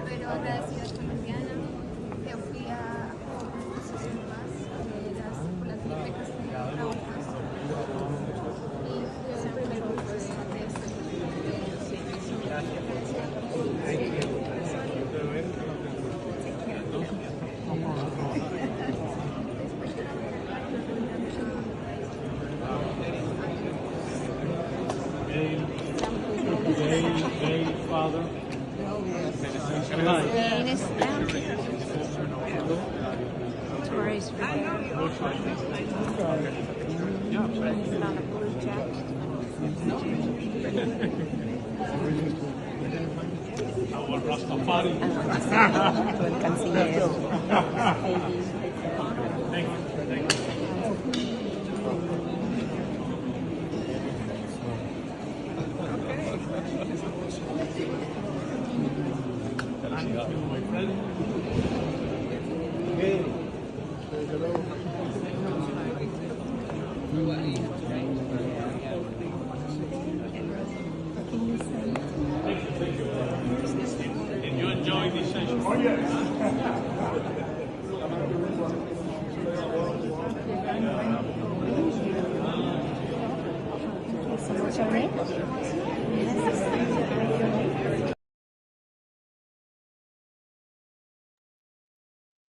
Pero agradecida colombiana, que fui a asociación más por las bibliotecas que trabajas y fui a primer grupo de
Father.
Tori's on a blue jacket.
Our Rastafari.
El canciller.
Thank you. Did you enjoy this session? Oh, yes.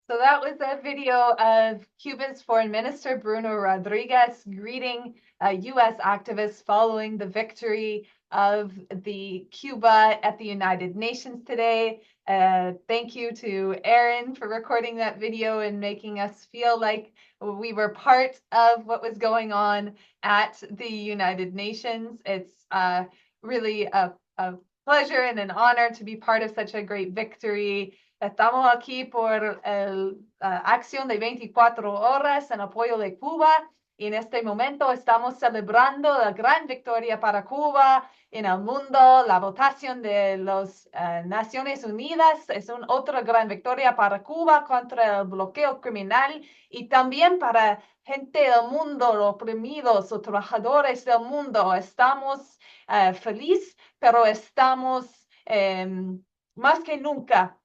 So that was a video of Cuba's Foreign Minister Bruno Rodriguez greeting U.S. activists following the victory of the Cuba at the United Nations today. Thank you to Aaron for recording that video and making us feel like we were part of what was going on at the United Nations. It's really a pleasure and an honor to be part of such a great victory. Estamos aquí por la acción de 24 horas en apoyo de Cuba y en este momento estamos celebrando la gran victoria para Cuba en el mundo. La votación de las Naciones Unidas es una otra gran victoria para Cuba contra el bloqueo criminal y también para gente del mundo, los oprimidos, los trabajadores del mundo. Estamos felices, pero estamos más que nunca.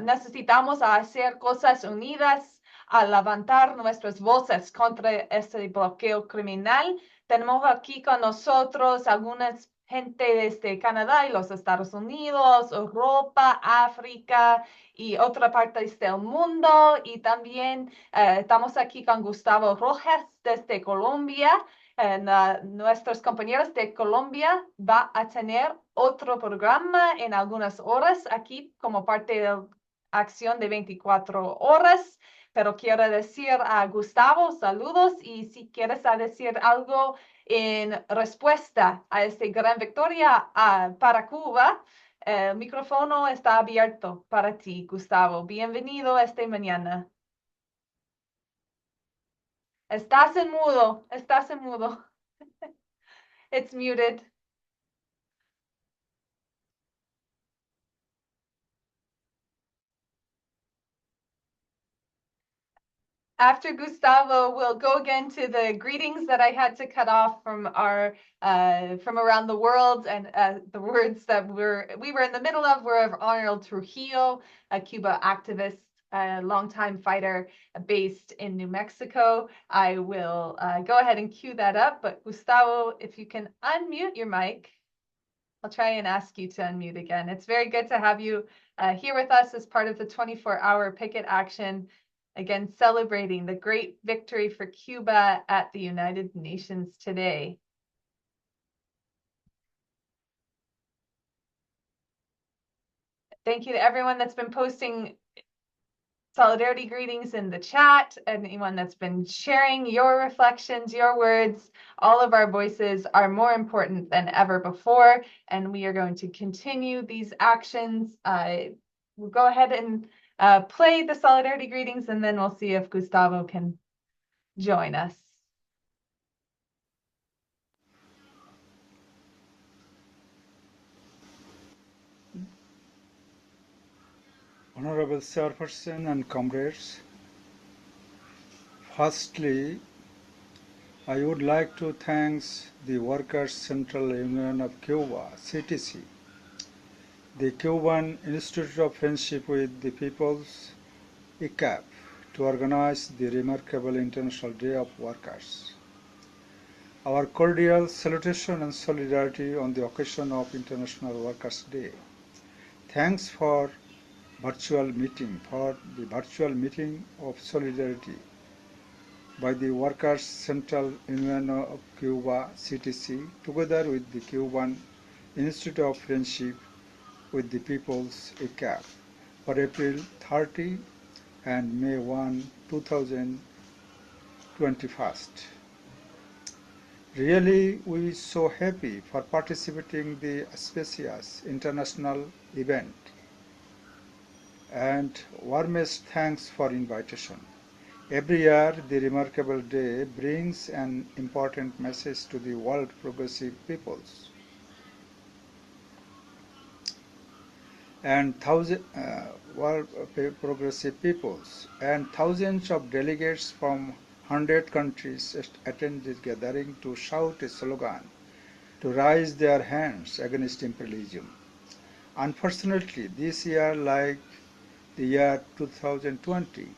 Necesitamos hacer cosas unidas a levantar nuestras voces contra este bloqueo criminal. Tenemos aquí con nosotros algunas gente desde Canadá y los Estados Unidos, Europa, África y otras partes del mundo. Y también estamos aquí con Gustavo Rojas desde Colombia. Nuestros compañeros de Colombia va a tener otro programa en algunas horas aquí como parte de la acción de 24 horas. Pero quiero decir a Gustavo, saludos, y si quieres decir algo en respuesta a esta gran victoria para Cuba, el micrófono está abierto para ti, Gustavo. Bienvenido esta mañana. Estás en mudo. It's muted. After Gustavo, we'll go again to the greetings that I had to cut off from our from around the world, and the words that we were in the middle of were of Arnold Trujillo, a Cuba activist, a longtime fighter based in New Mexico. I will go ahead and cue that up, but Gustavo, if you can unmute your mic, I'll try and ask you to unmute again. It's very good to have you here with us as part of the 24-hour picket action. Again, celebrating the great victory for Cuba at the United Nations today. Thank you to everyone that's been posting solidarity greetings in the chat, and anyone that's been sharing your reflections, your words. All of our voices are more important than ever before, and we are going to continue these actions. We'll go ahead and play the solidarity greetings, and then we'll see if Gustavo can join us.
Honorable Chairperson and comrades, firstly, I would like to thank the Workers' Central Union of Cuba, CTC, the Cuban Institute of Friendship with the Peoples, ICAP, to organize the remarkable International Day of Workers. Our cordial salutation and solidarity on the occasion of International Workers' Day. Thanks for the virtual meeting of solidarity by the Workers' Central Union of Cuba, CTC, together with the Cuban Institute of Friendship with the Peoples, ICAP, for April 30 and May 1, 2021. Really, we are so happy for participating in the auspicious international event, and warmest thanks for invitation. Every year, the remarkable day brings an important message to the world progressive peoples. And thousands of delegates from 100 countries attend this gathering to shout a slogan, to raise their hands against imperialism. Unfortunately, this year, like the year 2020,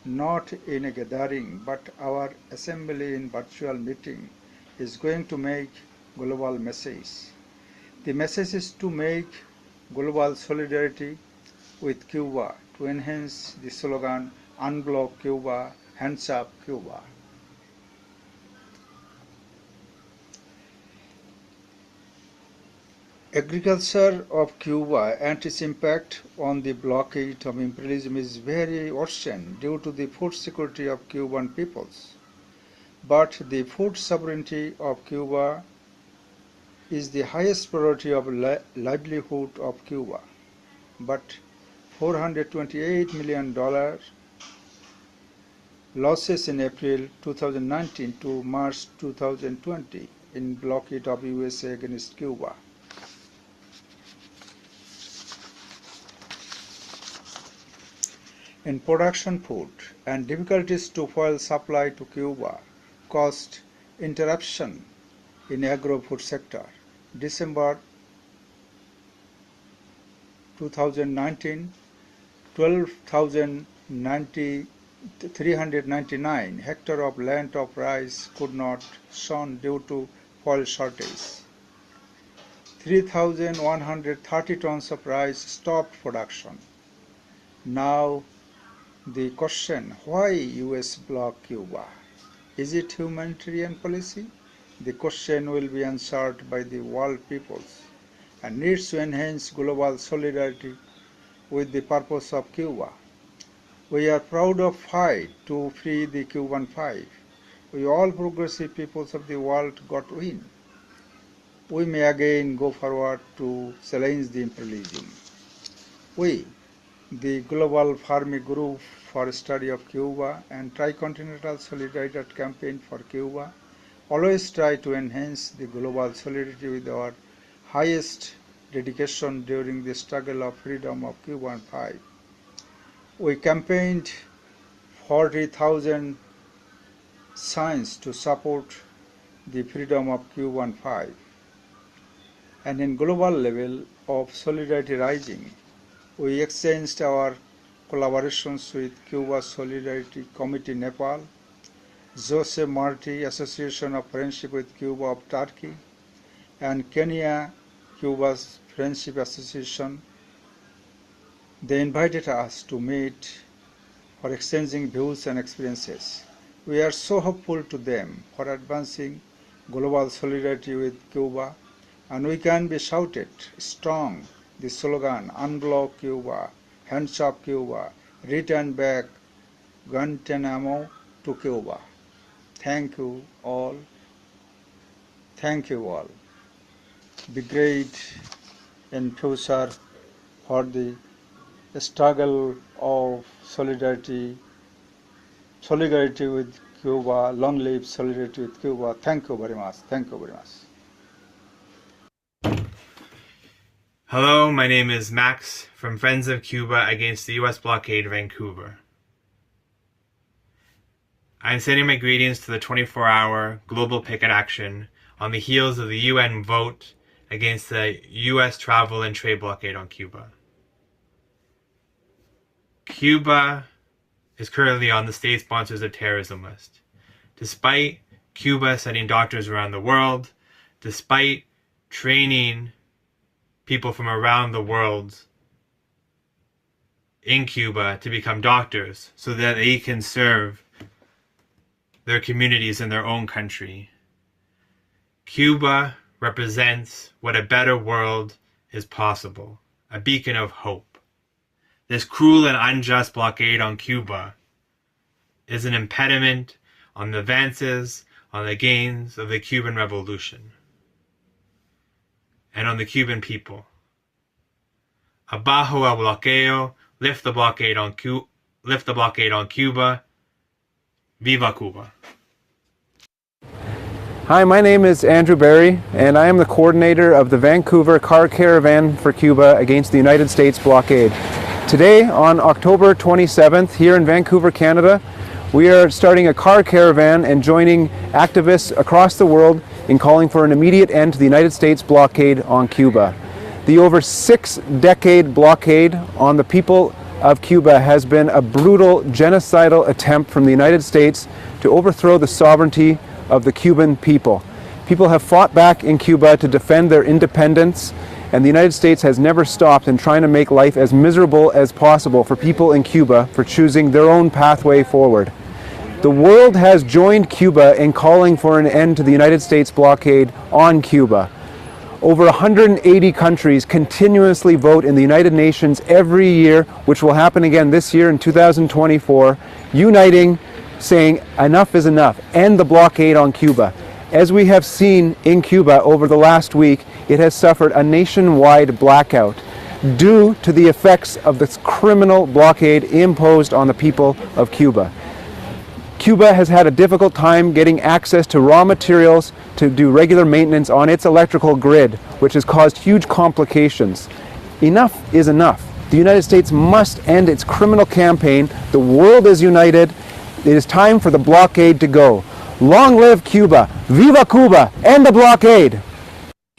not in a gathering, but our assembly in virtual meeting is going to make global message. The message is to make global solidarity with Cuba, to enhance the slogan, Unblock Cuba, Hands Up Cuba. Agriculture of Cuba and its impact on the blockade of imperialism is very worsened due to the food security of Cuban peoples. But the food sovereignty of Cuba is the highest priority of livelihood of Cuba. But $428 million losses in April 2019 to March 2020 in blockade of USA against Cuba. In production food and difficulties to fuel supply to Cuba caused interruption in agro-food sector. December 2019, 12,399 hectares of land of rice could not sown due to fuel shortage. 3,130 tons of rice stopped production. Now the question, why US block Cuba? Is it humanitarian policy? The question will be answered by the world peoples and needs to enhance global solidarity with the purpose of Cuba. We are proud of fight to free the Cuban five. We all progressive peoples of the world got win. We may again go forward to challenge the imperialism. We, the Global Farming Group for Study of Cuba and Tricontinental Solidarity Campaign for Cuba, always try to enhance the global solidarity with our highest dedication during the struggle of freedom of Cuban five. We campaigned 40,000 signs to support the freedom of Cuban five. And in global level of solidarity rising, we exchanged our collaborations with Cuba Solidarity Committee Nepal, Jose Marti Association of Friendship with Cuba of Turkey, and Kenya Cuba's Friendship Association. They invited us to meet for exchanging views and experiences. We are so hopeful to them for advancing global solidarity with Cuba, and we can be shouted strong the slogan, Unblock Cuba, Hands Up Cuba, Return Back Guantanamo to Cuba. Thank you all. Thank you all. Be great in future for the struggle of solidarity with Cuba. Long live solidarity with Cuba. Thank you very much. Thank you very much.
Hello, my name is Max from Friends of Cuba Against the U.S. Blockade, Vancouver. I'm sending my greetings to the 24-hour global picket action on the heels of the UN vote against the U.S. travel and trade blockade on Cuba. Cuba is currently on the state sponsors of terrorism list. Despite Cuba sending doctors around the world, despite training people from around the world in Cuba to become doctors so that they can serve their communities in their own country. Cuba represents what a better world is possible, a beacon of hope. This cruel and unjust blockade on Cuba is an impediment on the advances, on the gains of the Cuban Revolution, and on the Cuban people. Abajo el bloqueo, lift the blockade on Cuba, viva Cuba.
Hi, my name is Andrew Barry, and I am the coordinator of the Vancouver Car Caravan for Cuba Against the United States Blockade. Today, on October 27th, here in Vancouver, Canada, we are starting a car caravan and joining activists across the world in calling for an immediate end to the United States blockade on Cuba. The over 6-decade blockade on the people of Cuba has been a brutal genocidal attempt from the United States to overthrow the sovereignty of the Cuban people. People have fought back in Cuba to defend their independence, and the United States has never stopped in trying to make life as miserable as possible for people in Cuba for choosing their own pathway forward. The world has joined Cuba in calling for an end to the United States blockade on Cuba. Over 180 countries continuously vote in the United Nations every year, which will happen again this year in 2024, uniting, saying enough is enough, end the blockade on Cuba. As we have seen in Cuba over the last week, it has suffered a nationwide blackout due to the effects of this criminal blockade imposed on the people of Cuba. Cuba has had a difficult time getting access to raw materials to do regular maintenance on its electrical grid, which has caused huge complications. Enough is enough. The United States must end its criminal campaign. The world is united. It is time for the blockade to go. Long live Cuba! Viva Cuba! End the blockade!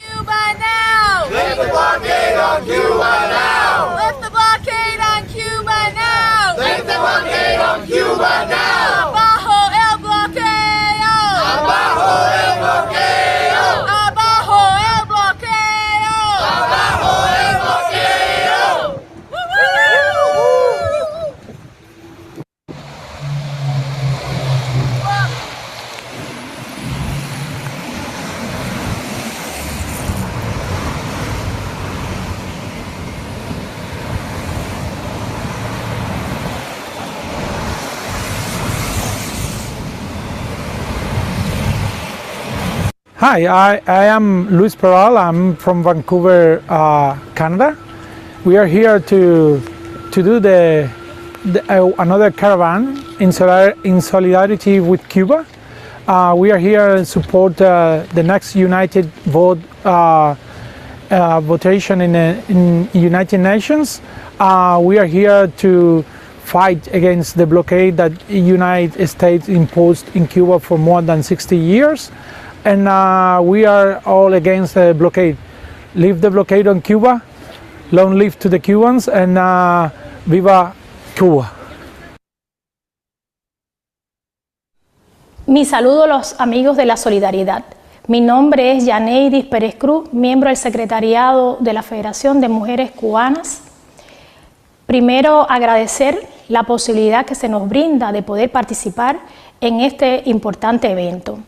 Cuba now! Lift the blockade on Cuba now! Lift the blockade on Cuba now! Lift the blockade on Cuba now! Abajo el bloqueo! Abajo el bloqueo! Abajo el bloqueo! Abajo el bloqueo!
Hi, I am Luis Peral. I'm from Vancouver, Canada. We are here to do another caravan in solidarity with Cuba. We are here to support the next United vote votation in United Nations. We are here to fight against the blockade that the United States imposed in Cuba for more than 60 years. And we are all against the blockade. Leave the blockade on Cuba, long live to the Cubans, and viva Cuba.
Mi saludo a los amigos de la solidaridad. Mi nombre es Yaneidis Pérez Cruz, miembro del secretariado de la Federación de Mujeres Cubanas. Primero, agradecer la posibilidad que se nos brinda de poder participar en este importante evento.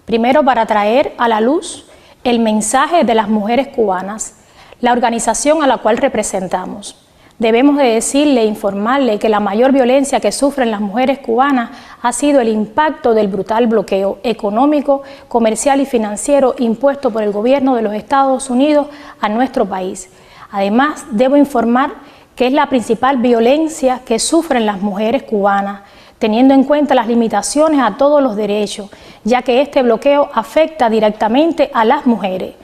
Primero, para traer a la luz el mensaje de las mujeres cubanas, la organización a la cual representamos. Debemos de decirle e informarle que la mayor violencia que sufren las mujeres cubanas ha sido el impacto del brutal bloqueo económico, comercial y financiero impuesto por el gobierno de los Estados Unidos a nuestro país. Además, debo informar que es la principal violencia que sufren las mujeres cubanas, teniendo en cuenta las limitaciones a todos los derechos, ya que este bloqueo afecta directamente a las mujeres.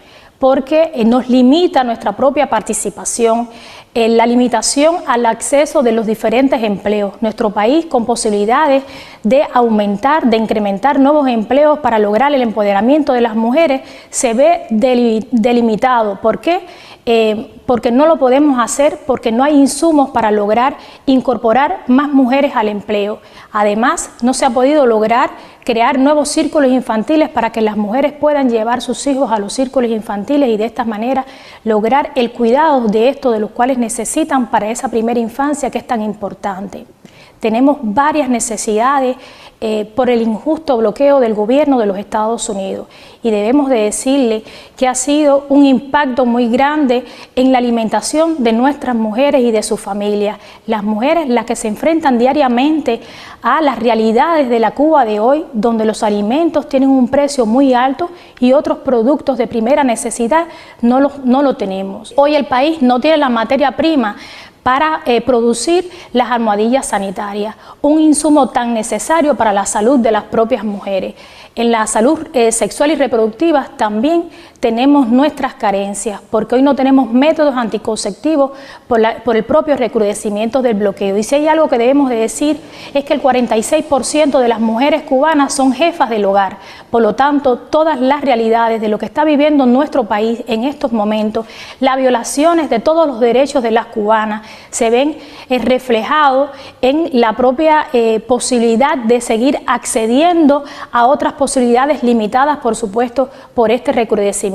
porque nos limita nuestra propia participación, la limitación al acceso de los diferentes empleos. Nuestro país con posibilidades de aumentar, de incrementar nuevos empleos para lograr el empoderamiento de las mujeres se ve delimitado. ¿Por qué? Porque no lo podemos hacer, porque no hay insumos para lograr incorporar más mujeres al empleo. Además, no se ha podido lograr crear nuevos círculos infantiles para que las mujeres puedan llevar sus hijos a los círculos infantiles y de esta manera lograr el cuidado de estos, de los cuales necesitan para esa primera infancia que es tan importante. Tenemos varias necesidades por el injusto bloqueo del gobierno de los Estados Unidos y debemos de decirle que ha sido un impacto muy grande en la alimentación de nuestras mujeres y de sus familias. Las mujeres las que se enfrentan diariamente a las realidades de la Cuba de hoy, donde los alimentos tienen un precio muy alto y otros productos de primera necesidad no lo tenemos. Hoy el país no tiene la materia prima para producir las almohadillas sanitarias, un insumo tan necesario para la salud de las propias mujeres. En la salud sexual y reproductiva también tenemos nuestras carencias, porque hoy no tenemos métodos anticonceptivos por el propio recrudecimiento del bloqueo. Y si hay algo que debemos de decir es que el 46% de las mujeres cubanas son jefas del hogar. Por lo tanto, todas las realidades de lo que está viviendo nuestro país en estos momentos, las violaciones de todos los derechos de las cubanas, se ven reflejados en la propia posibilidad de seguir accediendo a otras posibilidades limitadas, por supuesto, por este recrudecimiento.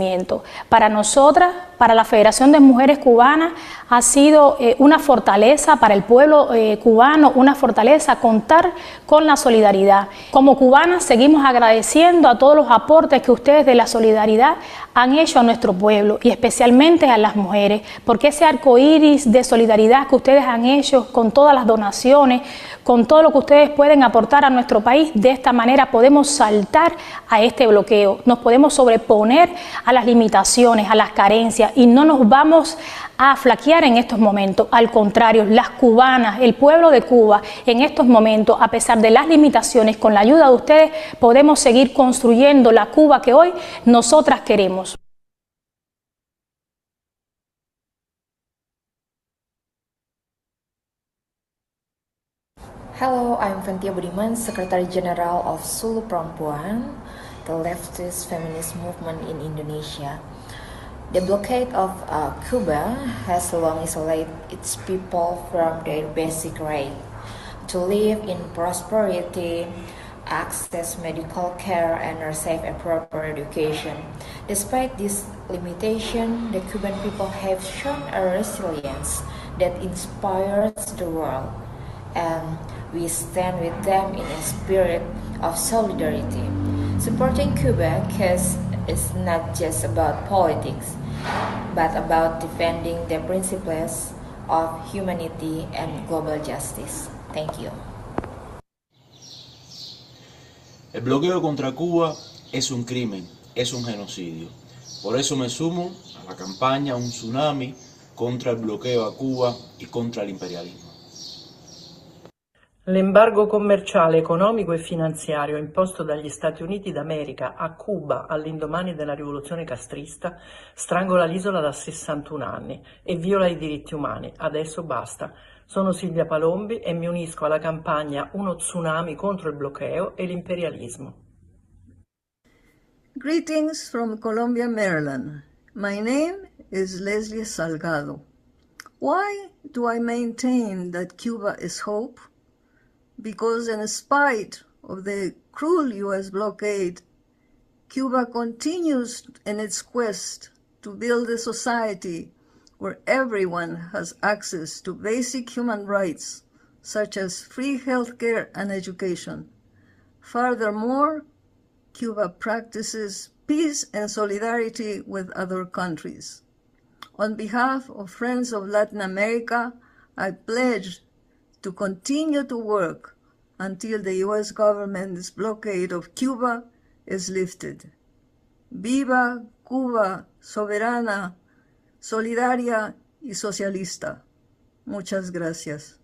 Para nosotras, para la Federación de Mujeres Cubanas, ha sido una fortaleza para el pueblo cubano, una fortaleza contar con la solidaridad. Como cubanas seguimos agradeciendo a todos los aportes que ustedes de la solidaridad han hecho a nuestro pueblo y especialmente a las mujeres, porque ese arco iris de solidaridad que ustedes han hecho con todas las donaciones, con todo lo que ustedes pueden aportar a nuestro país, de esta manera podemos saltar a este bloqueo, nos podemos sobreponer a las limitaciones, a las carencias y no nos vamos a flaquear en estos momentos. Al contrario, las cubanas, el pueblo de Cuba, en estos momentos, a pesar de las limitaciones, con la ayuda de ustedes, podemos seguir construyendo la Cuba que hoy nosotras queremos.
Hello, I'm Fantia Budiman, Secretary General of Sulu Perempuan, the leftist feminist movement in Indonesia. The blockade of Cuba has long isolated its people from their basic right to live in prosperity, access medical care, and receive a proper education. Despite this limitation, the Cuban people have shown a resilience that inspires the world, and we stand with them in a spirit of solidarity. Supporting Cuba is not just about politics, but about defending the principles of humanity and global justice. Thank you.
El bloqueo contra Cuba es un crimen, es un genocidio. Por eso me sumo a la campaña Un Tsunami contra el bloqueo a Cuba y contra el imperialismo.
L'embargo commerciale, economico e finanziario imposto dagli Stati Uniti d'America a Cuba all'indomani della rivoluzione castrista strangola l'isola da 61 anni e viola i diritti umani. Adesso basta. Sono Silvia Palombi e mi unisco alla campagna Uno Tsunami contro il bloqueo e l'imperialismo.
Greetings from Columbia, Maryland. My name is Leslie Salgado. Why do I maintain that Cuba is hope? Because in spite of the cruel U.S. blockade, Cuba continues in its quest to build a society where everyone has access to basic human rights, such as free healthcare and education. Furthermore, Cuba practices peace and solidarity with other countries. On behalf of Friends of Latin America, I pledge to continue to work until the U.S. government's blockade of Cuba is lifted. Viva Cuba soberana, solidaria y socialista. Muchas gracias.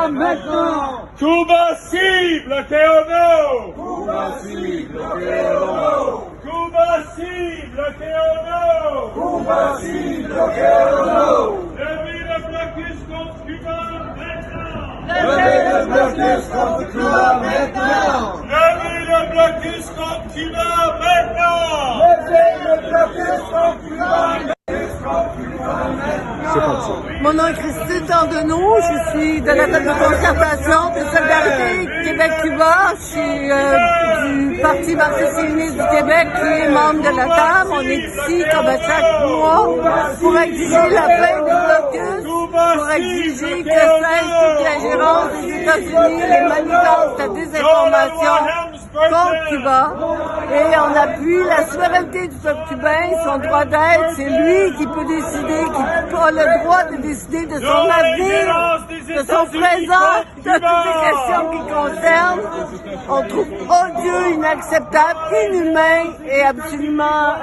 maintenant!
Cuba sí, bloqueo no!
Cuba sí, bloqueo no!
Cuba sí, bloqueo no!
Cuba sí, bloqueo no!
Levez le blocus contre Cuba maintenant!
Levez le blocus contre Cuba maintenant!
Levez le blocus contre Cuba maintenant!
Levez le blocus contre Cuba maintenant!
Mon nom est Christine Tandenoux, je suis de la table de concertation de Solidarité Québec-Cuba. Je suis du Parti marxiste-léniniste du Québec qui est membre de la table. On est ici comme à chaque mois pour exiger la fin des blocus, pour exiger que cesse toute la gérance des États-Unis, les manigances de désinformation contre Cuba. Et on appuie la souveraineté du peuple cubain, son droit d'être. C'est lui qui peut décider, qui a le droit de décider de son avenir, de son présent, de toutes les questions qui concernent. On trouve odieux, inacceptable, inhumain et absolument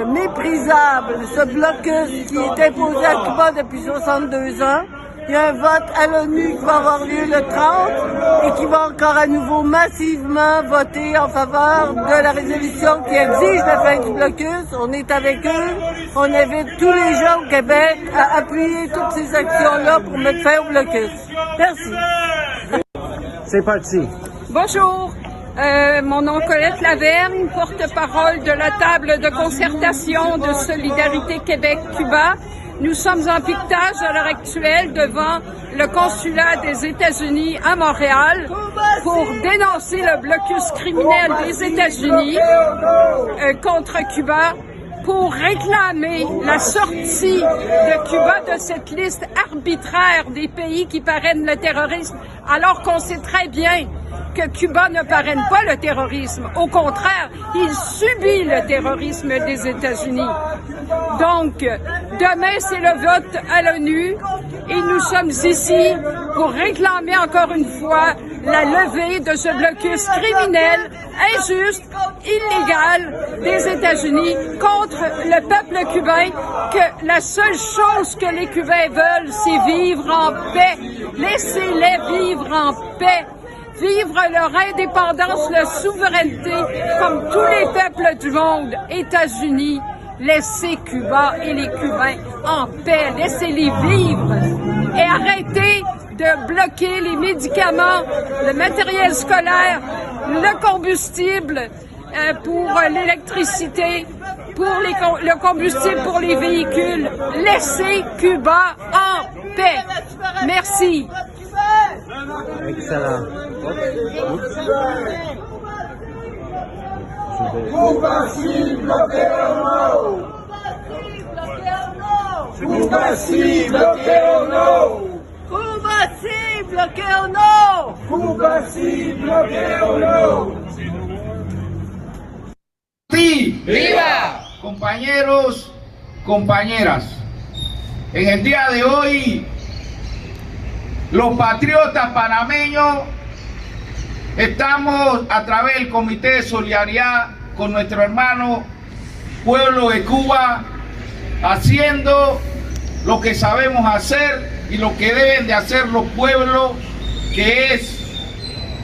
méprisable ce blocus qui est imposé à Cuba depuis 62 ans. Il y a un vote à l'ONU qui va avoir lieu le 30 et qui va encore à nouveau massivement voter en faveur de la résolution qui exige la fin du blocus. On est avec eux. On invite tous les gens au Québec à appuyer toutes ces actions-là pour mettre fin au blocus. Merci.
C'est parti.
Bonjour. Mon nom est Colette Laverne, porte-parole de la table de concertation de Solidarité Québec-Cuba. Nous sommes en piquetage à l'heure actuelle devant le consulat des États-Unis à Montréal pour dénoncer le blocus criminel des États-Unis contre Cuba, pour réclamer la sortie de Cuba de cette liste arbitraire des pays qui parrainent le terrorisme, alors qu'on sait très bien que Cuba ne parraine pas le terrorisme. Au contraire, il subit le terrorisme des États-Unis. Donc, demain, c'est le vote à l'ONU et nous sommes ici pour réclamer encore une fois la levée de ce blocus criminel, injuste, illégal des États-Unis contre le peuple cubain, que la seule chose que les Cubains veulent, c'est vivre en paix. Laissez-les vivre en paix. Vivre leur indépendance, leur souveraineté, comme tous les peuples du monde. États-Unis, laissez Cuba et les Cubains en paix, laissez-les vivre et arrêtez de bloquer les médicaments, le matériel scolaire, le combustible pour l'électricité, pour le combustible pour les véhicules. Laissez Cuba en paix. Merci.
Excellent.
Cuba sí, bloqueo no! Cuba sí, bloqueo no!
Cuba sí, bloqueo no!
Cuba sí, bloqueo no!
Sí, viva, compañeros, compañeras. En el día de hoy, los patriotas panameños estamos a través del Comité de Solidaridad con nuestro hermano pueblo de Cuba haciendo lo que sabemos hacer y lo que deben de hacer los pueblos, que es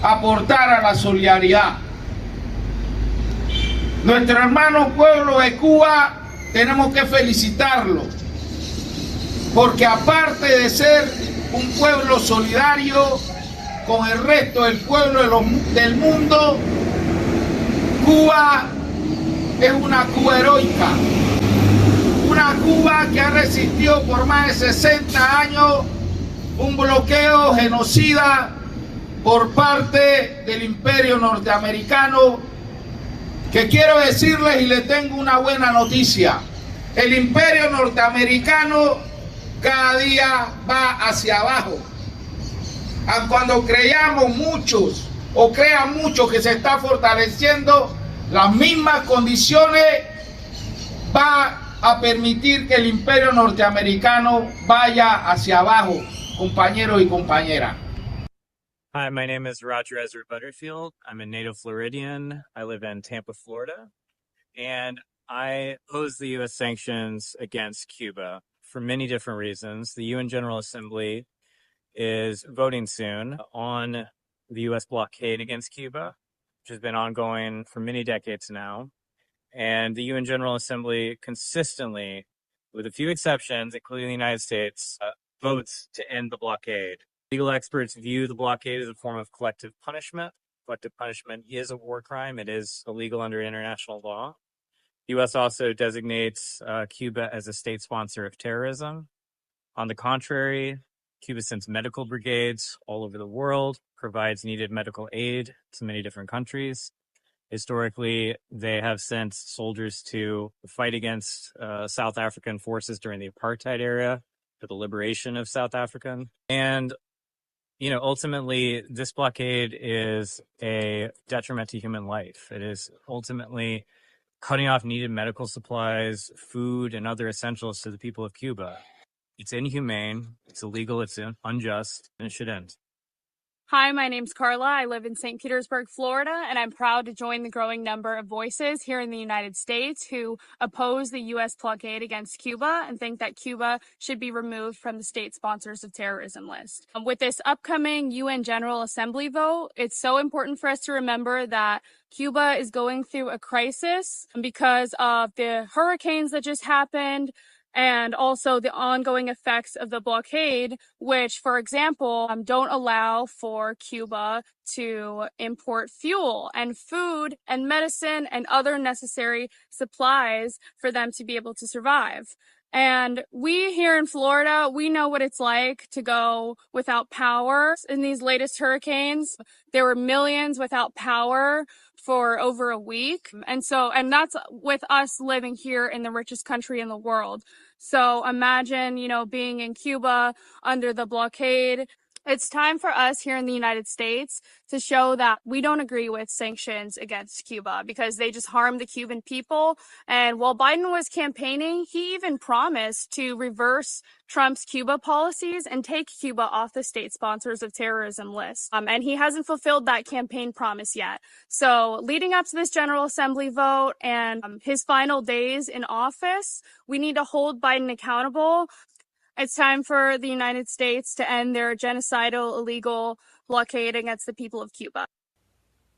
aportar a la solidaridad. Nuestro hermano pueblo de Cuba tenemos que felicitarlo, porque aparte de ser un pueblo solidario con el resto del pueblo del mundo, Cuba es una Cuba heroica, una Cuba que ha resistido por más de 60 años un bloqueo genocida por parte del imperio norteamericano, que quiero decirles y les tengo una buena noticia: el imperio norteamericano cada día va hacia abajo. Cuando creíamos muchos o crean muchos que se está fortaleciendo, las mismas condiciones va a permitir que el imperio norteamericano vaya hacia abajo, compañeros y compañeras.
Hi, my name is Roger Ezra Butterfield. I'm a native Floridian. I live in Tampa, Florida, and I oppose the U.S. sanctions against Cuba for many different reasons. The UN General Assembly is voting soon on the U.S. blockade against Cuba, which has been ongoing for many decades now. And the UN General Assembly consistently, with a few exceptions, including the United States, votes to end the blockade. Legal experts view the blockade as a form of collective punishment. Collective punishment is a war crime. It is illegal under international law. The U.S. also designates Cuba as a state sponsor of terrorism. On the contrary, Cuba sends medical brigades all over the world, provides needed medical aid to many different countries. Historically, they have sent soldiers to fight against South African forces during the apartheid era for the liberation of South Africa. And, you know, ultimately, this blockade is a detriment to human life. It is ultimately cutting off needed medical supplies, food, and other essentials to the people of Cuba. It's inhumane, it's illegal, it's unjust, and it should end.
Hi, my name's Carla. I live in St. Petersburg, Florida, and I'm proud to join the growing number of voices here in the United States who oppose the U.S. blockade against Cuba and think that Cuba should be removed from the state sponsors of terrorism list. With this upcoming UN General Assembly vote, it's so important for us to remember that Cuba is going through a crisis because of the hurricanes that just happened, and also the ongoing effects of the blockade, which, for example, don't allow for Cuba to import fuel and food and medicine and other necessary supplies for them to be able to survive. And we here in Florida, we know what it's like to go without power. In these latest hurricanes, there were millions without power for over a week. And that's with us living here in the richest country in the world. So imagine, being in Cuba under the blockade. It's time for us here in the United States to show that we don't agree with sanctions against Cuba because they just harm the Cuban people. And while Biden was campaigning, he even promised to reverse Trump's Cuba policies and take Cuba off the state sponsors of terrorism list. And he hasn't fulfilled that campaign promise yet. So leading up to this General Assembly vote and his final days in office, we need to hold Biden accountable. It's time for the United States to end their genocidal, illegal blockade against the people of Cuba.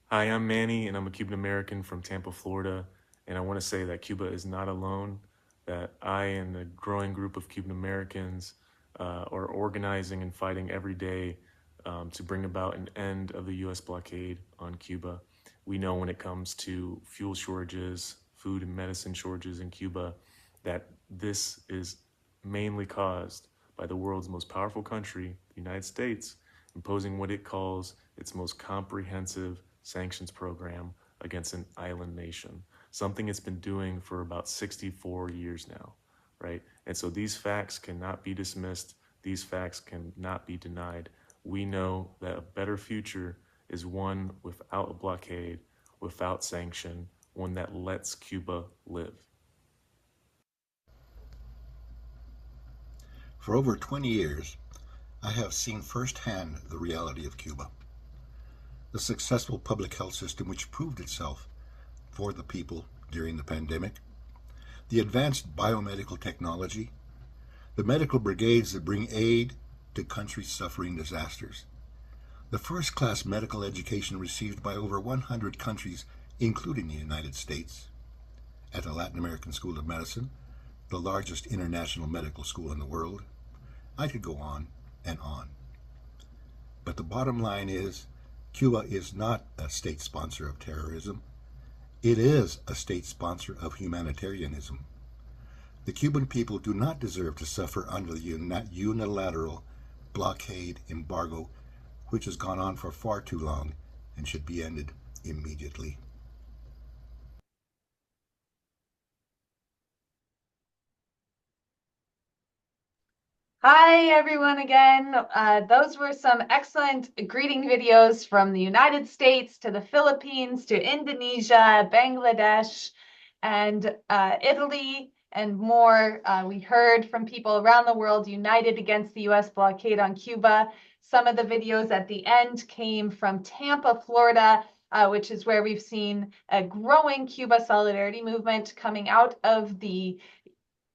Hi, I'm Manny, and I'm a Cuban American from Tampa, Florida. And I want to say that Cuba is not alone, that I and a growing group of Cuban Americans are organizing and fighting every day to bring about an end of the U.S. blockade on Cuba. We know when it comes to fuel shortages, food and medicine shortages in Cuba, that this is mainly caused by the world's most powerful country, the United States, imposing what it calls its most comprehensive sanctions program against an island nation, something it's been doing for about 64 years now, right? And so these facts cannot be dismissed. These facts cannot be denied. We know that a better future is one without a blockade, without sanction, one that lets Cuba live.
For over 20 years, I have seen firsthand the reality of Cuba. The successful public health system which proved itself for the people during the pandemic, the advanced biomedical technology, the medical brigades that bring aid to countries suffering disasters, the first-class medical education received by over 100 countries, including the United States, at the Latin American School of Medicine, the largest international medical school in the world. I could go on and on. But the bottom line is, Cuba is not a state sponsor of terrorism. It is a state sponsor of humanitarianism. The Cuban people do not deserve to suffer under the unilateral blockade embargo, which has gone on for far too long and should be ended immediately.
Hi, everyone, again. Those were some excellent greeting videos from the United States to the Philippines to Indonesia, Bangladesh, and Italy, and more. We heard from people around the world united against the U.S. blockade on Cuba. Some of the videos at the end came from Tampa, Florida, which is where we've seen a growing Cuba solidarity movement coming out of the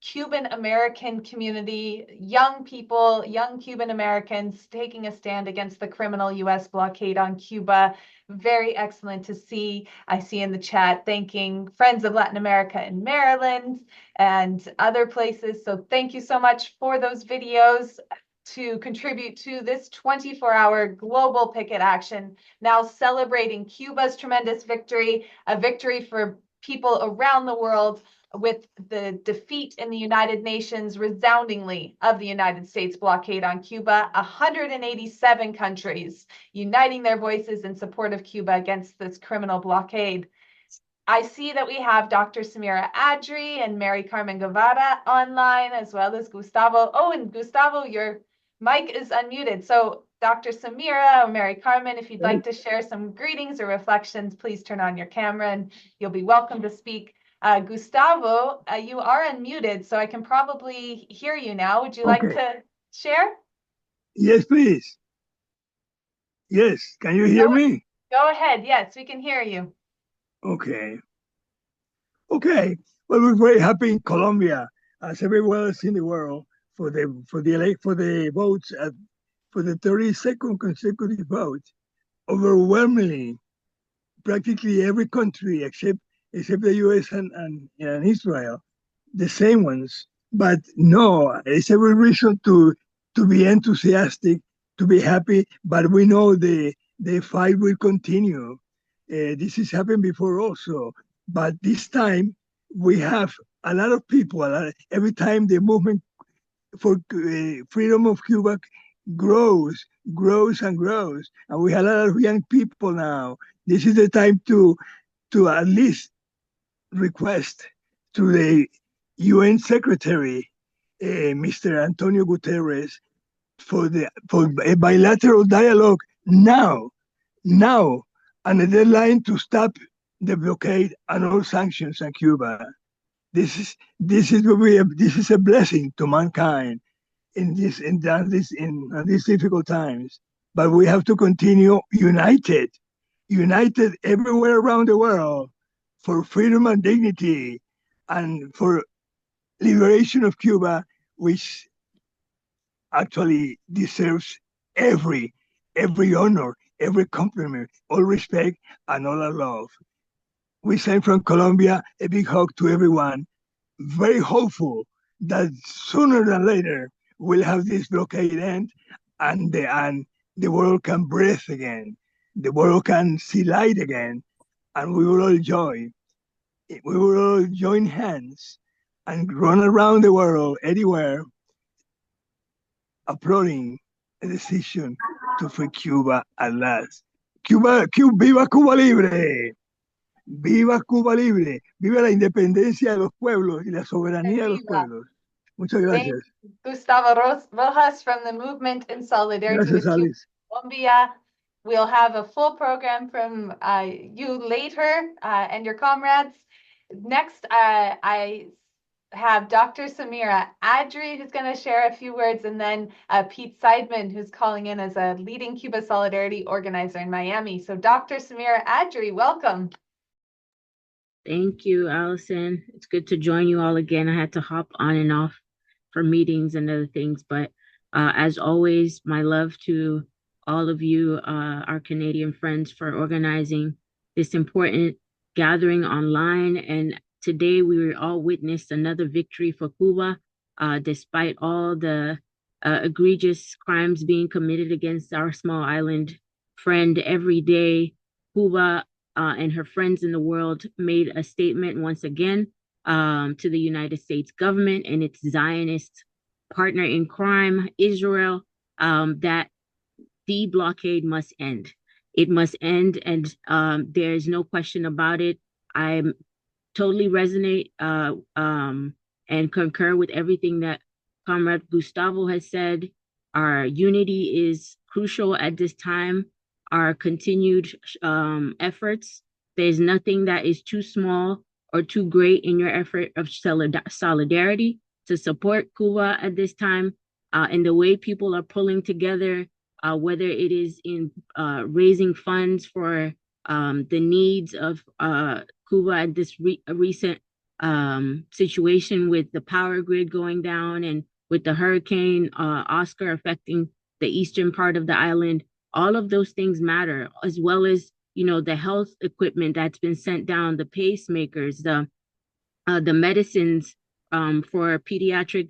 Cuban American community, young people, young Cuban Americans taking a stand against the criminal U.S. blockade on Cuba. Very excellent to see. I see in the chat thanking Friends of Latin America in Maryland and other places. So thank you so much for those videos to contribute to this 24-hour global picket action, now celebrating Cuba's tremendous victory, a victory for people around the world, with the defeat in the United Nations resoundingly of the United States blockade on Cuba. 187 countries uniting their voices in support of Cuba against this criminal blockade. I see that we have Dr. Samira Adri and Mary Carmen Guevara online, as well as Gustavo. Oh, and Gustavo, your mic is unmuted. So Dr. Samira or Mary Carmen, if you'd like to share some greetings or reflections, please turn on your camera and you'll be welcome to speak. Gustavo, you are unmuted, so I can probably hear you now. Would you like to share?
Yes, please. Yes, can you hear me?
Go ahead. Yes, we can hear you.
Okay. Okay. Well, we're very happy in Colombia, as everywhere else in the world, for the votes for the 32nd consecutive vote. Overwhelmingly, practically every country except the U.S. and Israel, the same ones. But no, it's every reason to be enthusiastic, to be happy. But we know the fight will continue. This has happened before also, but this time we have a lot of people. Every time the movement for freedom of Cuba grows, and we have a lot of young people now. This is the time to at least request to the UN Secretary, Mr. Antonio Guterres, for a bilateral dialogue now, and a deadline to stop the blockade and all sanctions on Cuba. This is a blessing to mankind in these difficult times. But we have to continue united everywhere around the world for freedom and dignity and for liberation of Cuba, which actually deserves every honor, every compliment, all respect, and all our love. We send from Colombia a big hug to everyone, very hopeful that sooner than later we'll have this blockade end and the world can breathe again. The world can see light again, and we will all join hands and run around the world anywhere applauding a decision to free Cuba at last. Viva Cuba Libre! Viva Cuba Libre! Viva la independencia de los pueblos y la soberanía de los pueblos. Muchas gracias.
Gustavo Rojas from the Movement in Solidarity with Cuba, Colombia. We'll have a full program from you later and your comrades. Next, I have Dr. Samira Adri, who's going to share a few words, and then Pete Seidman, who's calling in as a leading Cuba Solidarity organizer in Miami. So Dr. Samira Adri, welcome.
Thank you, Allison. It's good to join you all again. I had to hop on and off for meetings and other things, but as always, my love to all of you, our Canadian friends, for organizing this important gathering online. And today we all witnessed another victory for Cuba, despite all the egregious crimes being committed against our small island friend every day. Cuba and her friends in the world made a statement once again to the United States government and its Zionist partner in crime, Israel, that the blockade must end. It must end, and there's no question about it. I totally resonate and concur with everything that Comrade Gustavo has said. Our unity is crucial at this time. Our continued efforts. There's nothing that is too small or too great in your effort of solidarity to support Cuba at this time. And the way people are pulling together, whether it is in raising funds for the needs of Cuba at this recent situation with the power grid going down and with the hurricane Oscar affecting the eastern part of the island. All of those things matter, as well as, you know, the health equipment that's been sent down, the pacemakers, the medicines for pediatric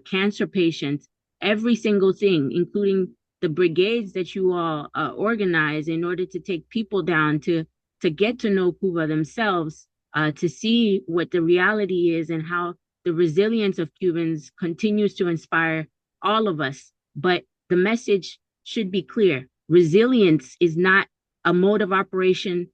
cancer patients, every single thing, including the brigades that you all organize in order to take people down to get to know Cuba themselves, to see what the reality is and how the resilience of Cubans continues to inspire all of us. But the message should be clear. Resilience is not a mode of operation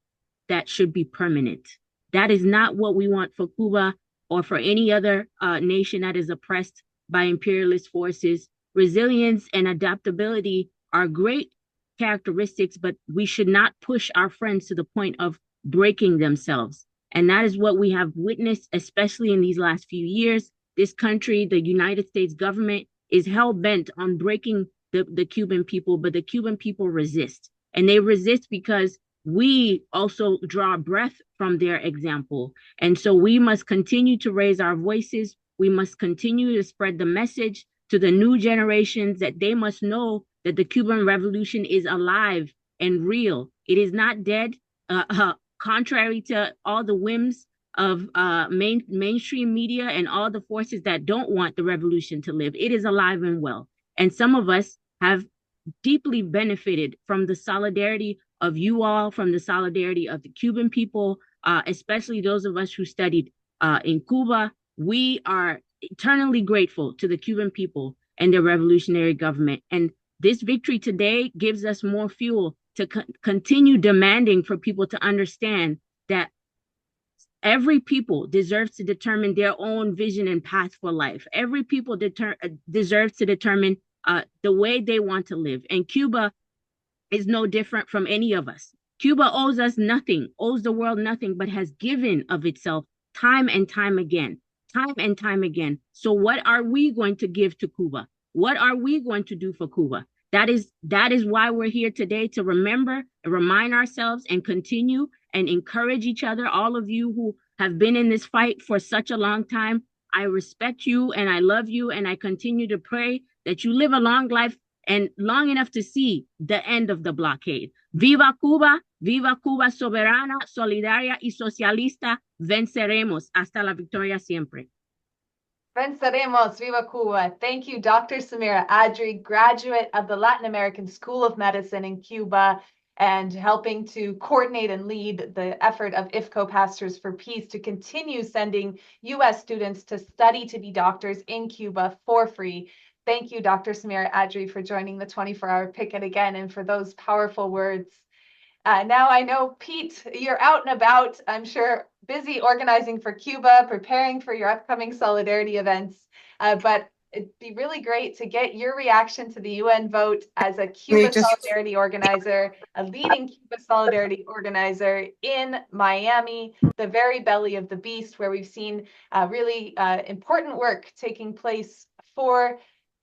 that should be permanent. That is not what we want for Cuba or for any other nation that is oppressed by imperialist forces. Resilience and adaptability are great characteristics, but we should not push our friends to the point of breaking themselves. And that is what we have witnessed, especially in these last few years. This country, the United States government, is hell-bent on breaking the Cuban people, but the Cuban people resist. And they resist because we also draw breath from their example. And so we must continue to raise our voices. We must continue to spread the message to the new generations that they must know that the Cuban Revolution is alive and real. It is not dead, contrary to all the whims of mainstream media and all the forces that don't want the revolution to live. It is alive and well. And some of us have deeply benefited from the solidarity of you all, from the solidarity of the Cuban people, especially those of us who studied in Cuba. We are eternally grateful to the Cuban people and their revolutionary government. And this victory today gives us more fuel to continue demanding for people to understand that every people deserves to determine their own vision and path for life. Every people deserves to determine the way they want to live. And Cuba is no different from any of us. Cuba owes us nothing, owes the world nothing, but has given of itself time and time again, time and time again. So what are we going to give to Cuba? What are we going to do for Cuba? That is why we're here today, to remember and remind ourselves and continue and encourage each other. All of you who have been in this fight for such a long time, I respect you and I love you, and I continue to pray that you live a long life and long enough to see the end of the blockade. Viva Cuba soberana, solidaria y socialista. Venceremos. Hasta la victoria siempre.
Venceremos, viva Cuba. Thank you, Dr. Samira Adri, graduate of the Latin American School of Medicine in Cuba, and helping to coordinate and lead the effort of IFCO Pastors for Peace to continue sending U.S. students to study to be doctors in Cuba for free. Thank you, Dr. Samira Adri, for joining the 24-hour picket again and for those powerful words. Now I know, Pete, you're out and about, I'm sure, busy organizing for Cuba, preparing for your upcoming solidarity events, but it'd be really great to get your reaction to the UN vote as a Cuba solidarity organizer, a leading Cuba solidarity organizer in Miami, the very belly of the beast, where we've seen really important work taking place for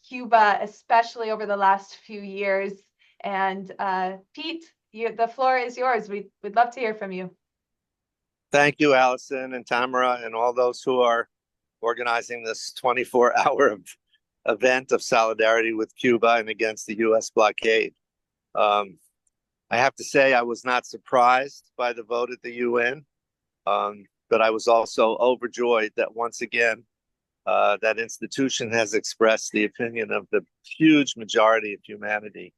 Cuba, especially over the last few years. And Pete, the floor is yours. We'd love to hear from you.
Thank you, Allison and Tamara, and all those who are organizing this 24-hour event of solidarity with Cuba and against the U.S. blockade. I have to say I was not surprised by the vote at the UN, but I was also overjoyed that once again that institution has expressed the opinion of the huge majority of humanity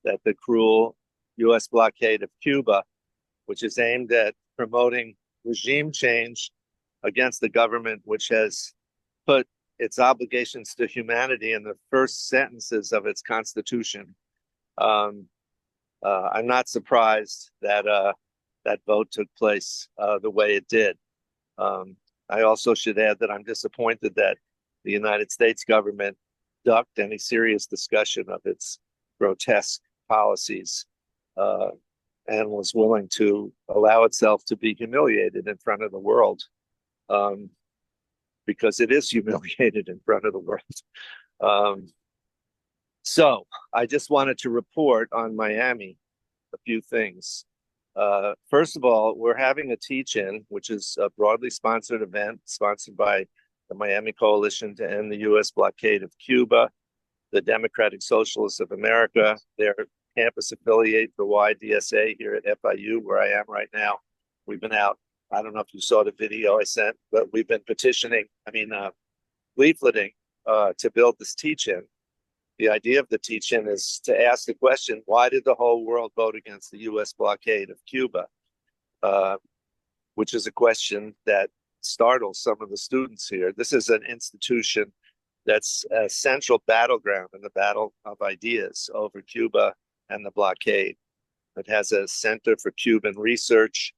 that the cruel U.S. blockade of Cuba, which is aimed at promoting regime change against the government, which has put its obligations to humanity in the first sentences of its constitution. I'm not surprised that that vote took place the way it did. I also should add that I'm disappointed that the United States government ducked any serious discussion of its grotesque policies and was willing to allow itself to be humiliated in front of the world, because it is humiliated in front of the world. So I just wanted to report on Miami a few things. First of all, we're having a teach-in, which is a broadly sponsored event sponsored by the Miami Coalition to End the U.S. Blockade of Cuba, the Democratic Socialists of America, their campus affiliate, the YDSA here at FIU, where I am right now. We've been out. I don't know if you saw the video I sent, but we've been leafleting to build this teach-in. The idea of the teach-in is to ask the question, why did the whole world vote against the U.S. blockade of Cuba? Which is a question that startles some of the students here. This is an institution that's a central battleground in the battle of ideas over Cuba and the blockade. It has a Center for Cuban Research,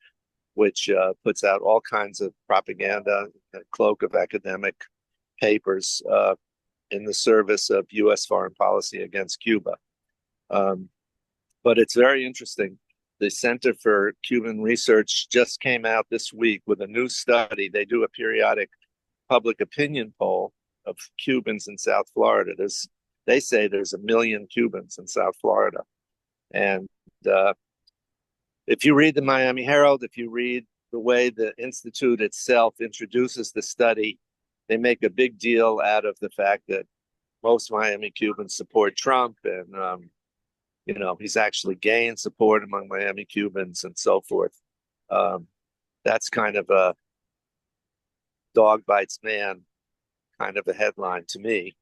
which puts out all kinds of propaganda, a cloak of academic papers in the service of U.S. foreign policy against Cuba. But it's very interesting. The Center for Cuban Research just came out this week with a new study. They do a periodic public opinion poll of Cubans in South Florida. They say there's 1 million Cubans in South Florida. And if you read the Miami Herald, if you read the way the Institute itself introduces the study, they make a big deal out of the fact that most Miami Cubans support Trump, and he's actually gained support among Miami Cubans and so forth. That's kind of a dog bites man kind of a headline to me.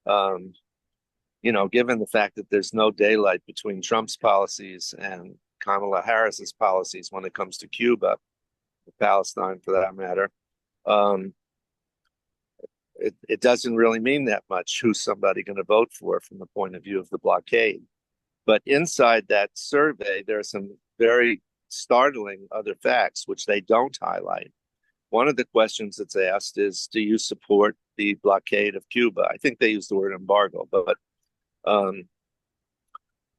Given the fact that there's no daylight between Trump's policies and Kamala Harris's policies when it comes to Cuba, Palestine for that matter, it doesn't really mean that much who's somebody going to vote for from the point of view of the blockade. But inside that survey, there are some very startling other facts which they don't highlight. One of the questions that's asked is, do you support the blockade of Cuba? I think they use the word embargo, but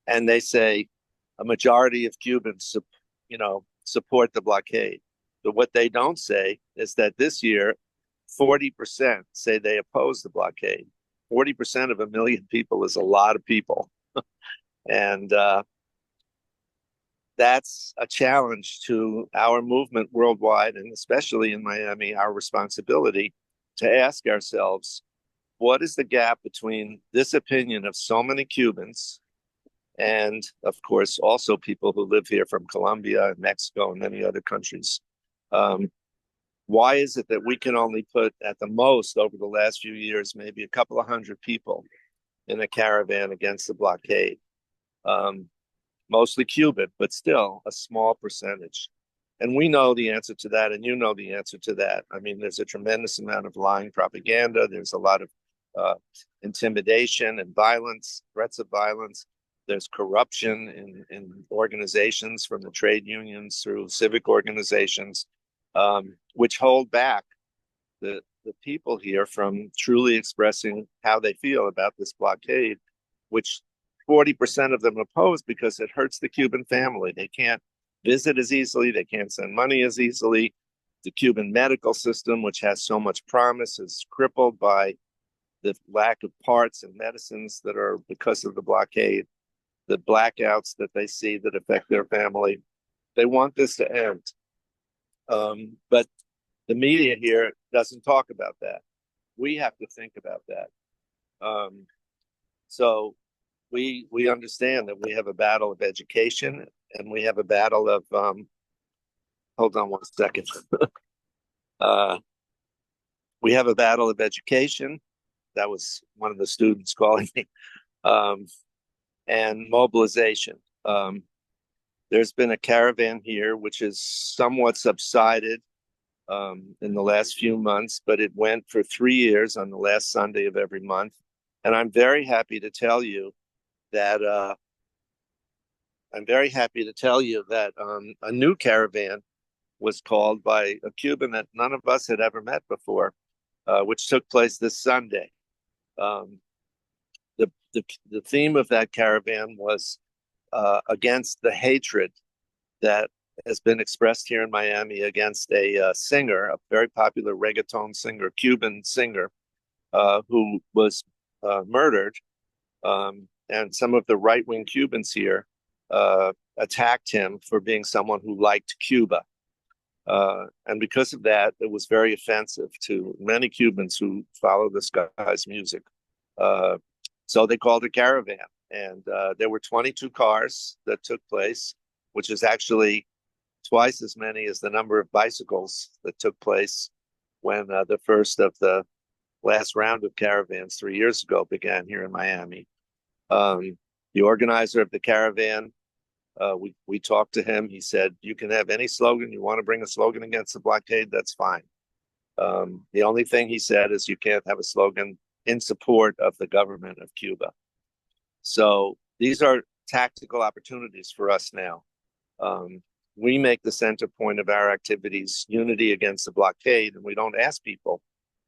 and they say a majority of Cubans, support the blockade. But what they don't say is that this year, 40% say they oppose the blockade. 40% of 1 million people is a lot of people. And that's a challenge to our movement worldwide, and especially in Miami, our responsibility to ask ourselves, what is the gap between this opinion of so many Cubans and, of course, also people who live here from Colombia and Mexico and many other countries? Why is it that we can only put, at the most, over the last few years, maybe a couple of hundred people in a caravan against the blockade? Mostly Cuban, but still a small percentage. And we know the answer to that, and you know the answer to that. I mean, there's a tremendous amount of lying propaganda. There's a lot of intimidation and violence, threats of violence. There's corruption in organizations, from the trade unions through civic organizations, which hold back the people here from truly expressing how they feel about this blockade, which 40% of them oppose because it hurts the Cuban family. They can't visit as easily. They can't send money as easily. The Cuban medical system, which has so much promise, is crippled by the lack of parts and medicines that are because of the blockade, the blackouts that they see that affect their family. They want this to end. But the media here doesn't talk about that. We have to think about that. So we understand that we have a battle of education, and we have a battle of, hold on one second. We have a battle of education. That was one of the students calling me. And mobilization. There's been a caravan here which has somewhat subsided in the last few months, but it went for 3 years on the last Sunday of every month. And I'm very happy to tell you that a new caravan was called by a Cuban that none of us had ever met before, which took place this Sunday. The theme of that caravan was against the hatred that has been expressed here in Miami against a singer, a very popular reggaeton singer, Cuban singer, who was murdered. And some of the right-wing Cubans here attacked him for being someone who liked Cuba. And because of that, it was very offensive to many Cubans who follow this guy's music. So they called a caravan, and there were 22 cars that took place, which is actually twice as many as the number of bicycles that took place when the first of the last round of caravans 3 years ago began here in Miami. The organizer of the caravan, we talked to him. He said, you can have any slogan. You want to bring a slogan against the blockade, that's fine. The only thing he said is you can't have a slogan in support of the government of Cuba. So these are tactical opportunities for us now. We make the center point of our activities unity against the blockade, and we don't ask people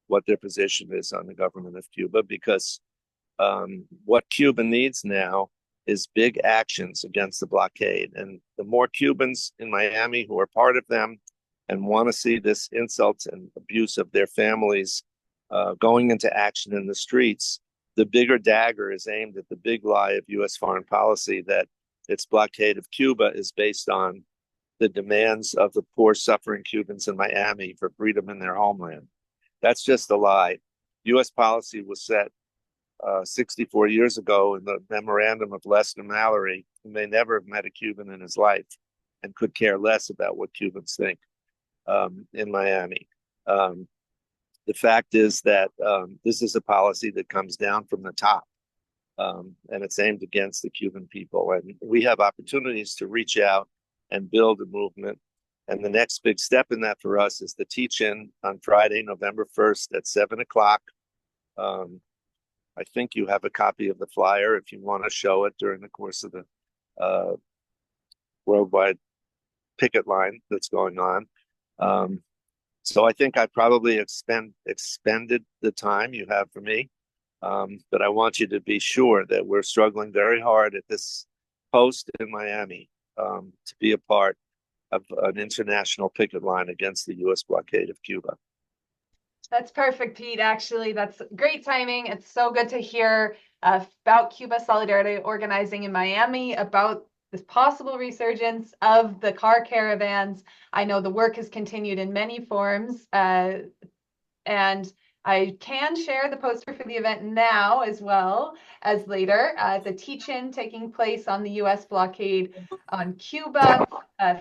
what their position is on the government of Cuba, because what Cuba needs now is big actions against the blockade. And the more Cubans in Miami who are part of them and want to see this insult and abuse of their families going into action in the streets, the bigger dagger is aimed at the big lie of U.S. foreign policy that its blockade of Cuba is based on the demands of the poor, suffering Cubans in Miami for freedom in their homeland. That's just a lie. U.S. policy was set 64 years ago in the memorandum of Lester Mallory, who may never have met a Cuban in his life and could care less about what Cubans think in Miami. The fact is that this is a policy that comes down from the top, and it's aimed against the Cuban people. And we have opportunities to reach out and build a movement. And the next big step in that for us is the teach-in on Friday, November 1st at 7 o'clock. I think you have a copy of the flyer if you want to show it during the course of the worldwide picket line that's going on. So I think I probably expended the time you have for me, but I want you to be sure that we're struggling very hard at this post in Miami to be a part of an international picket line against the U.S. blockade of Cuba.
That's perfect, Pete. Actually, that's great timing. It's so good to hear about Cuba Solidarity organizing in Miami, about this possible resurgence of the car caravans. I know the work has continued in many forms, and I can share the poster for the event now as well as later. The teach-in taking place on the U.S. blockade on Cuba,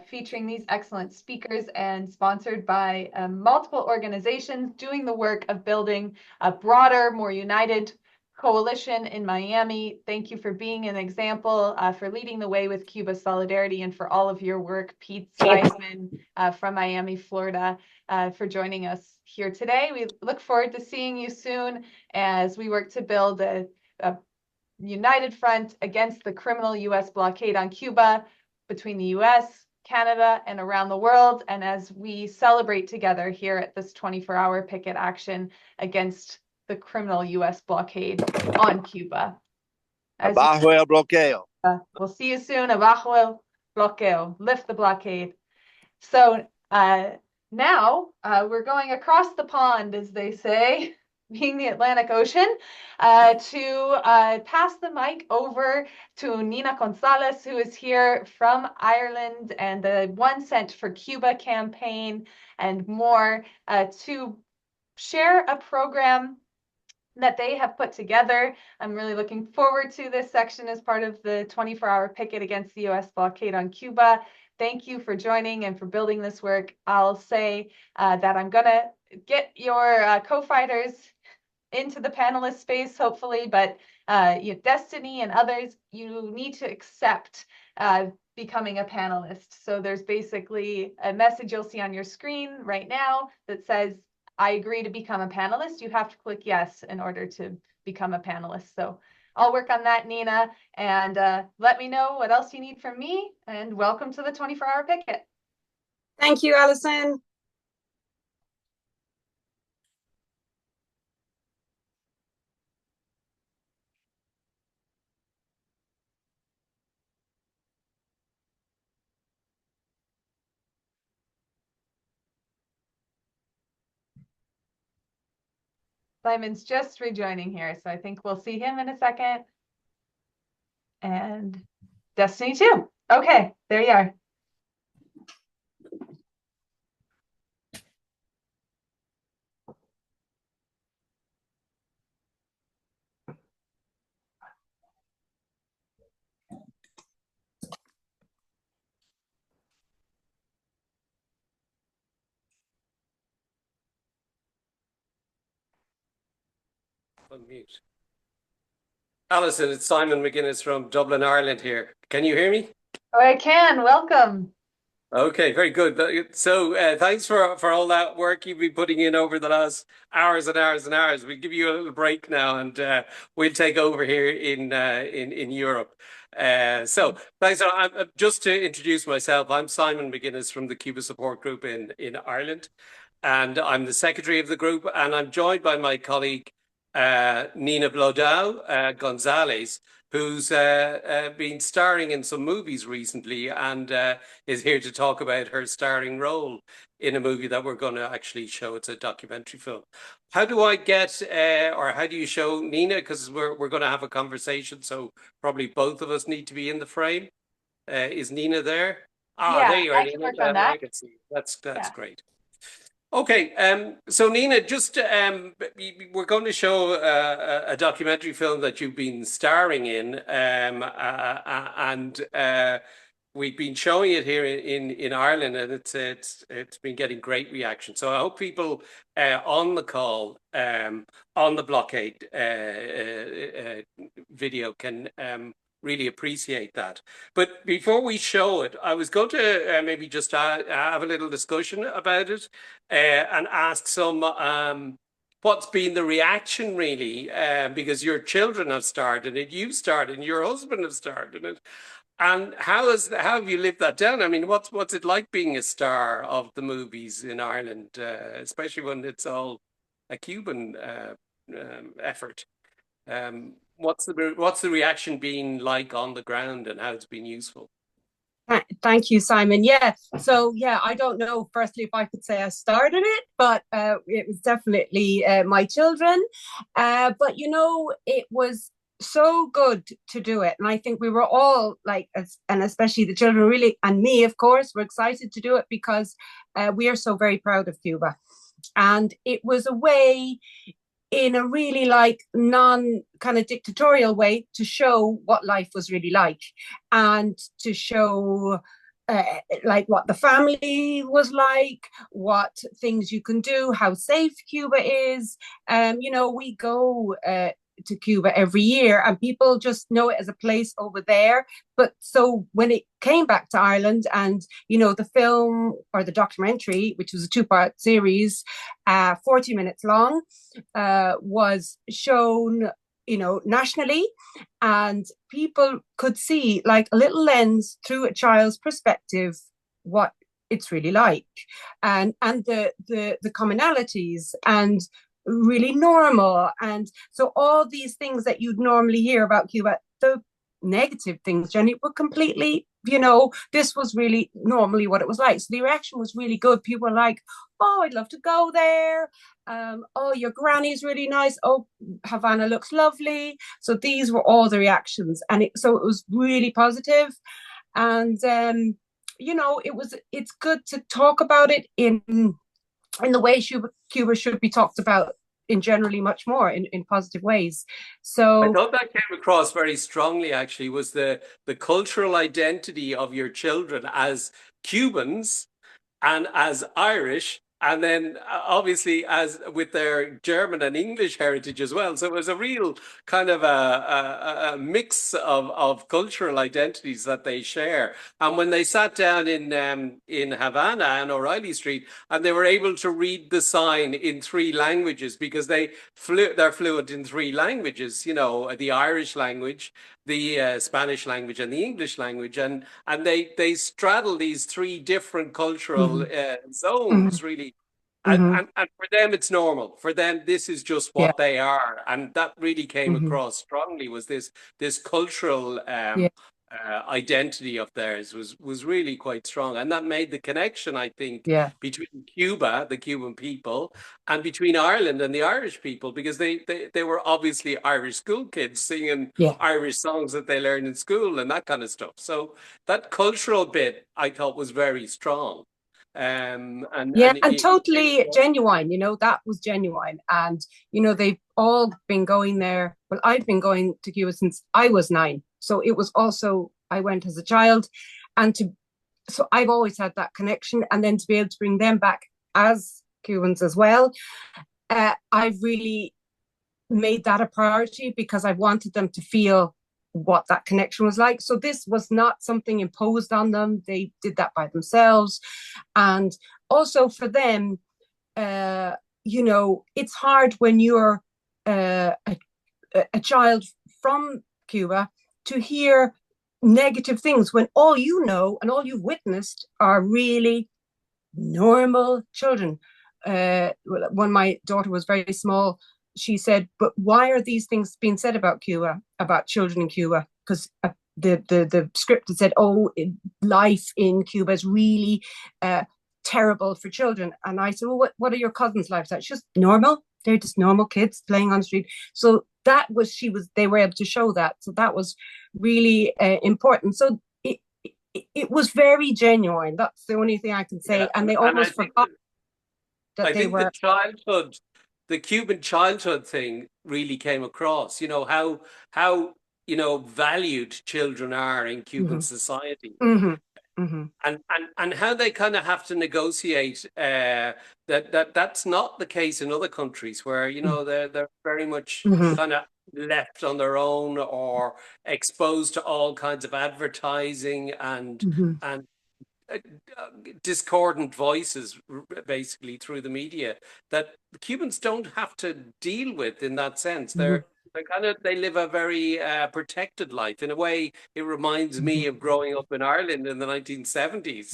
featuring these excellent speakers and sponsored by multiple organizations doing the work of building a broader, more united coalition in Miami. Thank you for being an example, for leading the way with Cuba Solidarity, and for all of your work, Pete Seisman from Miami, Florida, for joining us here today. We look forward to seeing you soon as we work to build a united front against the criminal U.S. blockade on Cuba between the U.S., Canada, and around the world, and as we celebrate together here at this 24-hour picket action against the criminal U.S. blockade on Cuba.
Abajo el bloqueo.
We'll see you soon. Abajo el bloqueo. Lift the blockade. So now we're going across the pond, as they say, being the Atlantic Ocean, to pass the mic over to Nina Gonzalez, who is here from Ireland and the 1 Cent for Cuba campaign and more, to share a program that they have put together. I'm really looking forward to this section as part of the 24-hour picket against the U.S. blockade on Cuba. Thank you for joining and for building this work. I'll say that I'm going to get your co-fighters into the panelist space, hopefully, but Destiny and others, you need to accept becoming a panelist. So there's basically a message you'll see on your screen right now that says, I agree to become a panelist. You have to click yes in order to become a panelist. So I'll work on that, Nina, and let me know what else you need from me, and welcome to the 24-hour picket.
Thank you, Allison.
Simon's just rejoining here, so I think we'll see him in a second. And Destiny too. Okay, there you are.
Unmute. Alison, it's Simon McGuinness from Dublin, Ireland here. Can you hear me?
Oh, I can. Welcome.
Okay, very good. So thanks for all that work you've been putting in over the last hours and hours and hours. We'll give you a little break now, and we'll take over here in Europe. So thanks. Just to introduce myself, I'm Simon McGuinness from the Cuba Support Group in Ireland, and I'm the secretary of the group, and I'm joined by my colleague Nina Blodau Gonzalez, who's been starring in some movies recently and is here to talk about her starring role in a movie that we're going to actually show. It's a documentary film. How do I get, or how do you show Nina? Because we're going to have a conversation, so probably both of us need to be in the frame. Is Nina there?
Yeah,
there you are.
I can work on that.
I can see. That's great. Okay, so Nina, just we're going to show a documentary film that you've been starring in, and we've been showing it here in Ireland, and it's been getting great reaction. So I hope people on the call, on the Blockade video can really appreciate that. But before we show it, I was going to maybe just have a little discussion about it and ask some what's been the reaction really, because your children have started it, you've started it, your husband has started it. And how have you lived that down? I mean, what's it like being a star of the movies in Ireland, especially when it's all a Cuban effort? What's the reaction been like on the ground, and how it's been useful?
Thank you, Simon. Yeah, so I don't know firstly if I could say I started it, but it was definitely my children. But it was so good to do it, and I think we were all like, and especially the children really, and me of course, were excited to do it because we are so very proud of Cuba, and it was a way, in a really like non kind of dictatorial way, to show what life was really like, and to show like what the family was like, what things you can do, how safe Cuba is. We go to Cuba every year, and people just know it as a place over there. But so when it came back to Ireland, and the film, or the documentary, which was a 2-part series, 40 minutes long, was shown nationally, and people could see, like a little lens through a child's perspective, what it's really like, and the commonalities, and really normal. And so all these things that you'd normally hear about Cuba, the negative things, Jenny, were completely, this was really normally what it was like. So the reaction was really good. People were like, oh, I'd love to go there. Oh, your granny's really nice. Oh, Havana looks lovely. So these were all the reactions, and so it was really positive. And it's good to talk about it in the way Cuba should be talked about in generally much more in positive ways. So
I thought that came across very strongly, actually, was the cultural identity of your children as Cubans and as Irish, and then obviously as with their German and English heritage as well. So it was a real kind of a mix of cultural identities that they share. And when they sat down in Havana and O'Reilly Street, and they were able to read the sign in 3 languages, because they're fluent in 3 languages, the Irish language, the Spanish language, and the English language, and they straddle these 3 different cultural zones, really. And for them, it's normal. For them, this is just what they are, and that really came across strongly. Was this cultural identity of theirs was really quite strong, and that made the connection, I think,
Yeah.
between Cuba, the Cuban people, and between Ireland and the Irish people, because they were obviously Irish school kids singing
Yeah.
Irish songs that they learned in school and that kind of stuff. So that cultural bit I thought was very strong. And
totally genuine, you know, that was genuine. And, you know, they've all been going there. Well, I've been going to Cuba since I was 9. So it was also, I went as a child, so I've always had that connection. And then to be able to bring them back as Cubans as well, I've really made that a priority, because I wanted them to feel what that connection was like. So this was not something imposed on them. They did that by themselves. And also for them, you know, it's hard when you're a child from Cuba to hear negative things when all you know and all you've witnessed are really normal children. When my daughter was very small, she said, but why are these things being said about Cuba, about children in Cuba? Because the script had said, oh, life in Cuba is really terrible for children. And I said, well, what are your cousins' lives like? It's just normal. They're just normal kids playing on the street. So that was, they were able to show that. So that was really important. So it was very genuine. That's the only thing I can say. Yeah. And they almost forgot that they were.
The Cuban childhood thing really came across, you know, how you know, valued children are in Cuban society. And how they kind of have to negotiate that's not the case in other countries where, you know, they're very much kind of left on their own or exposed to all kinds of advertising and discordant voices basically through the media that the Cubans don't have to deal with in that sense. They live a very protected life. In a way, it reminds me of growing up in Ireland in the 1970s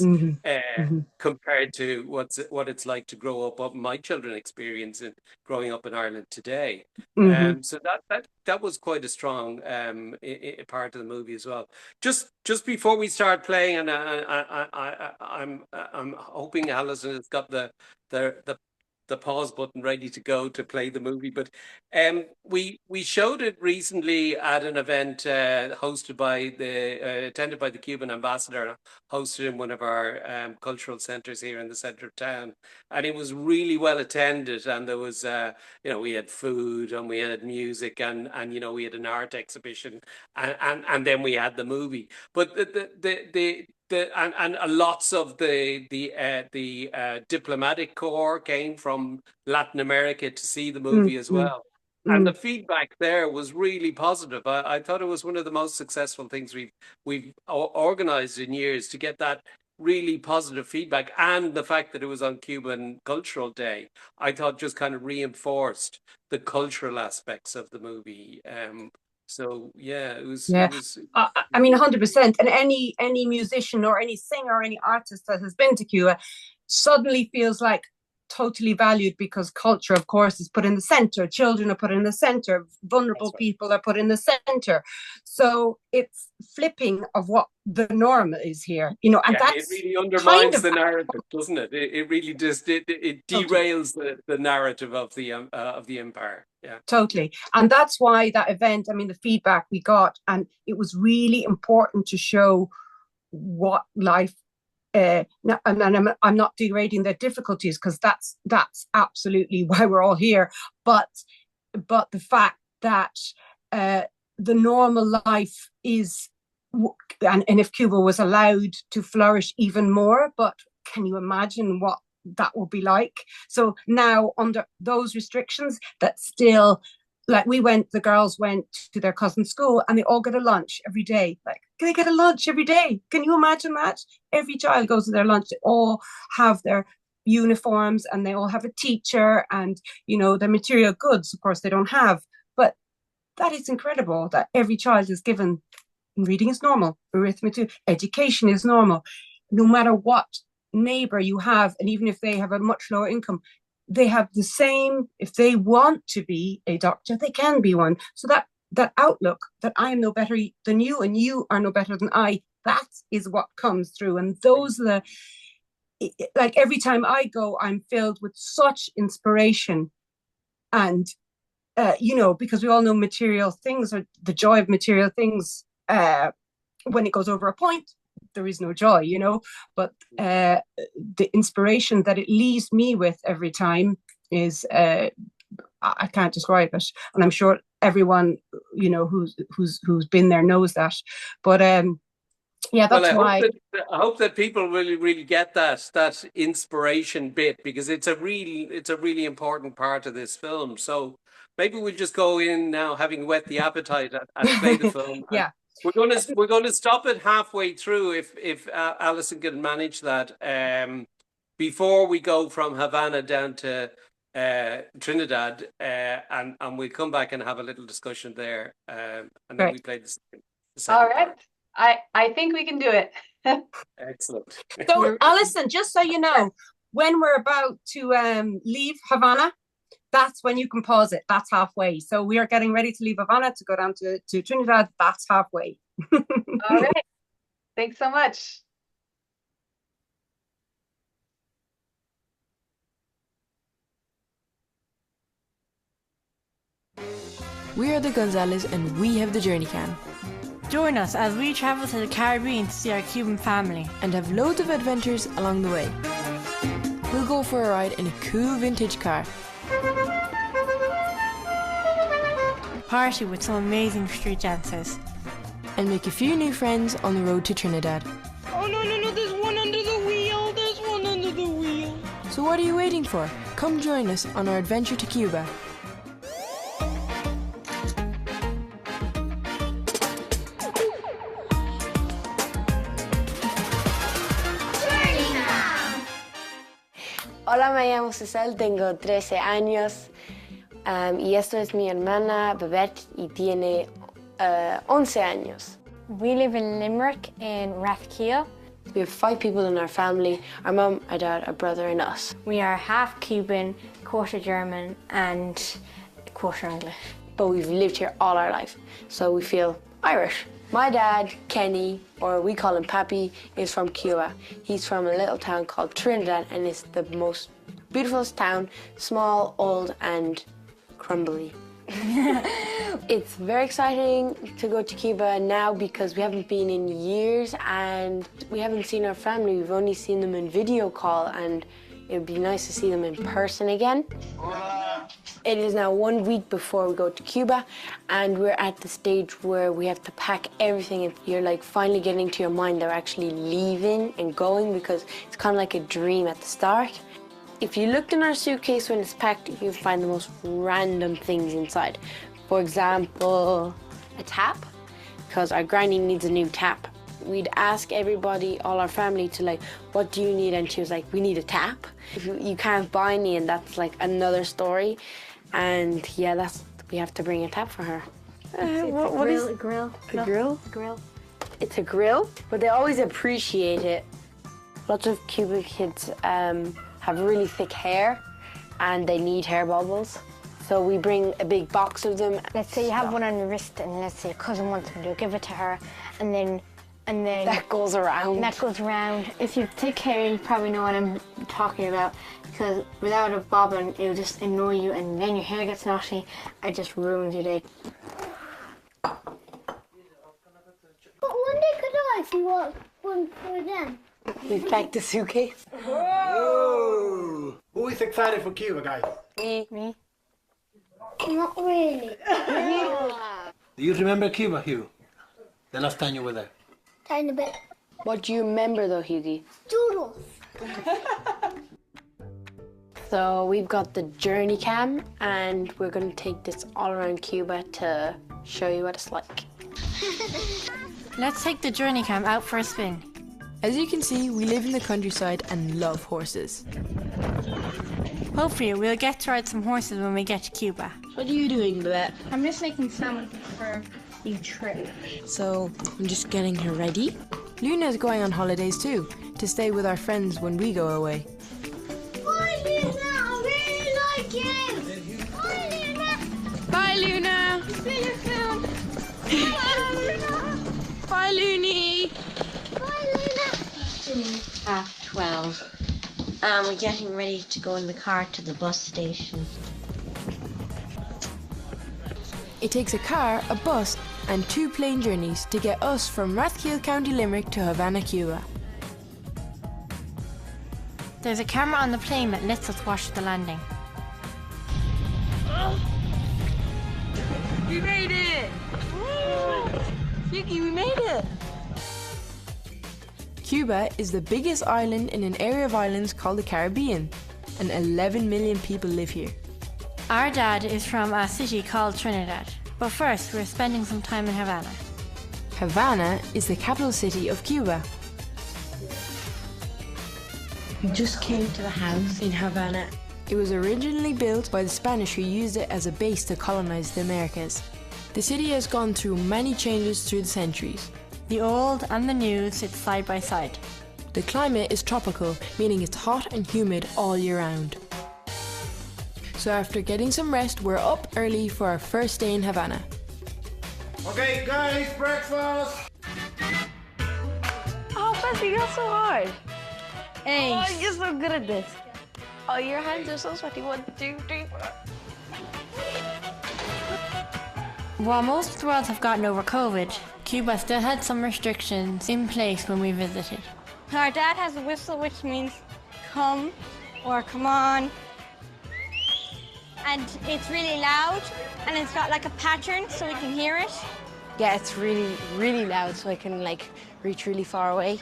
compared to what it's like to grow up, what my children experience in growing up in Ireland today. So that was quite a strong part of the movie as well. Just before we start playing, and I'm hoping Alison has got the pause button ready to go to play the movie, but we showed it recently at an event attended by the Cuban ambassador, hosted in one of our cultural centers here in the center of town, and it was really well attended. And there was you know, we had food and we had music and you know, we had an art exhibition and then we had the movie. But and lots of the diplomatic corps came from Latin America to see the movie as well. And the feedback there was really positive. I thought it was one of the most successful things we've organized in years, to get that really positive feedback. And the fact that it was on Cuban Cultural Day, I thought just kind of reinforced the cultural aspects of the movie. So yeah, it was.
I mean, 100%. And any musician or any singer or any artist that has been to Cuba suddenly feels like totally valued, because culture, of course, is put in the center. Children are put in the center. Vulnerable people are put in the center. So it's flipping of what the norm is here, you know. And
it really undermines the narrative, doesn't it? It really just it derails the narrative of the empire. Yeah, totally.
And that's why that event, I mean, the feedback we got, and it was really important to show what life. And I'm not degrading their difficulties, because that's absolutely why we're all here. But the fact that the normal life is, and if Cuba was allowed to flourish even more, but can you imagine what that would be like? So now under those restrictions, that still, like the girls went to their cousin's school and they all get a lunch every day. Like, they get a lunch every day. Can you imagine that? Every child goes to their lunch. They all have their uniforms and they all have a teacher, and, you know, the material goods, of course, they don't have. But that is incredible that every child is given, reading is normal, arithmetic, education is normal. No matter what neighbor you have, and even if they have a much lower income, they have the same. If they want to be a doctor, they can be one. So that that outlook that I am no better than you and you are no better than I, that is what comes through. And those are like every time I go, I'm filled with such inspiration. And, because we all know material things, or the joy of material things, when it goes over a point, there is no joy, but the inspiration that it leaves me with every time is, I can't describe it. And I'm sure everyone, who's been there knows that. But that's why
I hope that people really get that inspiration bit, because it's a really important part of this film. So maybe we'll just go in now, having whet the appetite, and play the film.
Yeah.
We're going to stop it halfway through if Alison can manage that, before we go from Havana down to Trinidad, and we'll come back and have a little discussion there, and then we play the second
All right.
part.
I think we can do it.
Excellent.
So Alison, just so you know, when we're about to leave Havana, that's when you can pause it. That's halfway. So we are getting ready to leave Havana to go down to Trinidad. That's halfway.
All right. Thanks so much.
We are the Gonzalez and we have the Journey Cam.
Join us as we travel to the Caribbean to see our Cuban family
and have loads of adventures along the way. We'll go for a ride in a cool vintage car,
party with some amazing street dancers,
and make a few new friends on the road to Trinidad.
Oh no, there's one under the wheel,
So what are you waiting for? Come join us on our adventure to Cuba.
Hola, me llamo Cecil, tengo 13 años y esto es mi hermana Babette y tiene 11 años.
We live in Limerick in Rathkeogh.
We have 5 people in our family, our mum, our dad, our brother and us.
We are half Cuban, quarter German and quarter English.
But we've lived here all our life, so we feel Irish. My dad, Kenny, or we call him Pappy, is from Cuba. He's from a little town called Trinidad, and it's the most beautiful town, small, old, and crumbly. It's very exciting to go to Cuba now because we haven't been in years and we haven't seen our family. We've only seen them in video call, and it would be nice to see them in person again. It is now 1 week before we go to Cuba, and we're at the stage where we have to pack everything, and you're like finally getting to your mind that we're actually leaving and going, because it's kind of like a dream at the start. If you looked in our suitcase when it's packed, you'll find the most random things inside. For example, a tap, because our granny needs a new tap. We'd ask everybody, all our family, to like, what do you need? And she was like, we need a tap. If you can't buy any, and that's like another story. And yeah, we have to bring a tap for her.
What is it? A grill.
A grill?
A grill.
It's a grill, but they always appreciate it. Lots of Cuban kids have really thick hair, and they need hair bubbles. So we bring a big box of them.
Let's say you have one on your wrist, and let's say your cousin wants one, you'll give it to her, and then
that goes around.
That goes around. If you have thick hair, you probably know what I'm talking about, because without a bobbin, it'll just annoy you, and then your hair gets knotty. It just ruins your day.
But one day could I if you want one for them.
We packed the suitcase.
Whoa! Who is excited for Cuba, guys?
Me.
Not really.
Do you remember Cuba, Hugh? The last time you were there?
Tiny bit.
What do you remember though, Hughie?
Doodles.
So we've got the Journey Cam, and we're going to take this all around Cuba to show you what it's like.
Let's take the Journey Cam out for a spin.
As you can see, we live in the countryside and love horses.
Hopefully we'll get to ride some horses when we get to Cuba.
What are you doing, Babette?
I'm just making some for the trip.
So I'm just getting her ready. Luna's going on holidays too, to stay with our friends when we go away.
Bye, Luna. I really like you. Bye, Luna.
Bye, Luna.
See you soon.
We're getting ready to go in the car to the bus station.
It takes a car, a bus, and 2 plane journeys to get us from Rathkeale, County Limerick to Havana, Cuba.
There's a camera on the plane that lets us watch the landing.
We made it! Vicky, we made it!
Cuba is the biggest island in an area of islands called the Caribbean, and 11 million people live here.
Our dad is from a city called Trinidad, but first we're spending some time in Havana.
Havana is the capital city of Cuba.
We just came to the house in Havana.
It was originally built by the Spanish, who used it as a base to colonize the Americas. The city has gone through many changes through the centuries.
The old and the new sit side by side.
The climate is tropical, meaning it's hot and humid all year round. So after getting some rest, we're up early for our first day in Havana.
Okay, guys, breakfast.
Oh, Bessie, you're so hard.
Thanks.
Oh, you're so good at this. Oh, your hands are so sweaty. 1, 2, 3, 4.
While most of the world have gotten over COVID, Cuba still had some restrictions in place when we visited.
Our dad has a whistle, which means come or come on. And it's really loud, and it's got like a pattern so we can hear it.
Yeah, it's really, really loud, so I can like reach really far away.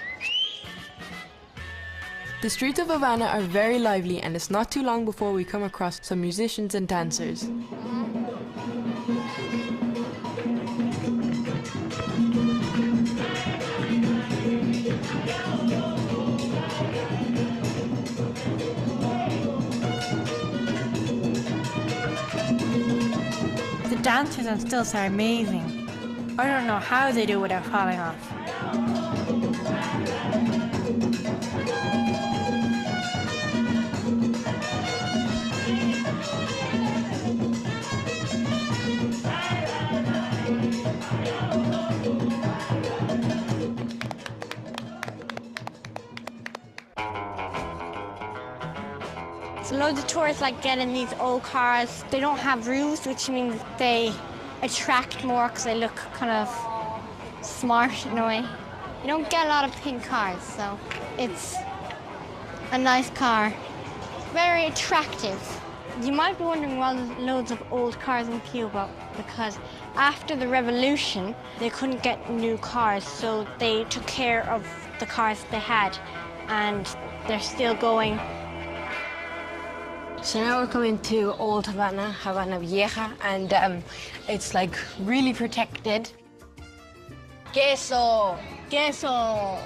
The streets of Havana are very lively, and it's not too long before we come across some musicians and dancers.
The dancers and stilts are amazing. I don't know how they do without falling off.
So loads of tourists like getting these old cars. They don't have roofs, which means they attract more because they look kind of smart in a way. You don't get a lot of pink cars, so it's a nice car. Very attractive. You might be wondering why there's loads of old cars in Cuba, because after the revolution, they couldn't get new cars, so they took care of the cars they had, and they're still going.
So now we're coming to Old Havana, Havana Vieja, and it's like really protected. Queso! Queso!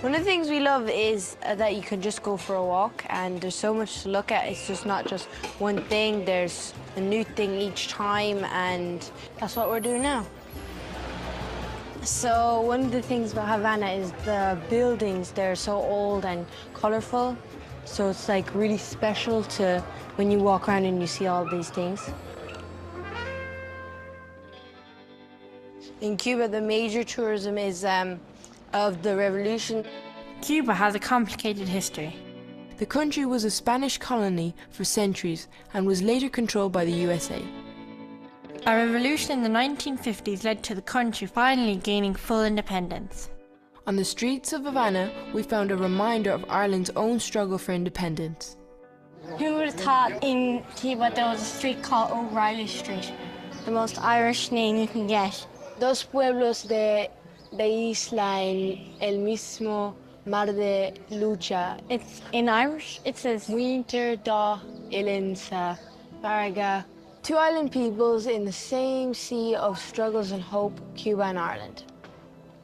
One of the things we love is that you can just go for a walk, and there's so much to look at. It's just not just one thing, there's a new thing each time, and that's what we're doing now. So one of the things about Havana is the buildings, they're so old and colorful. So it's like really special to when you walk around and you see all these things. In Cuba, the major tourism is of the revolution.
Cuba has a complicated history.
The country was a Spanish colony for centuries and was later controlled by the USA.
A revolution in the 1950s led to the country finally gaining full independence.
On the streets of Havana, we found a reminder of Ireland's own struggle for independence.
Who would have thought in Cuba there was a street called O'Reilly Street? The most Irish name you can get.
Dos pueblos de isla en el mismo mar de lucha.
It's in Irish, it says
Winter da Ilensa Barga. 2 island peoples in the same sea of struggles and hope, Cuba and Ireland.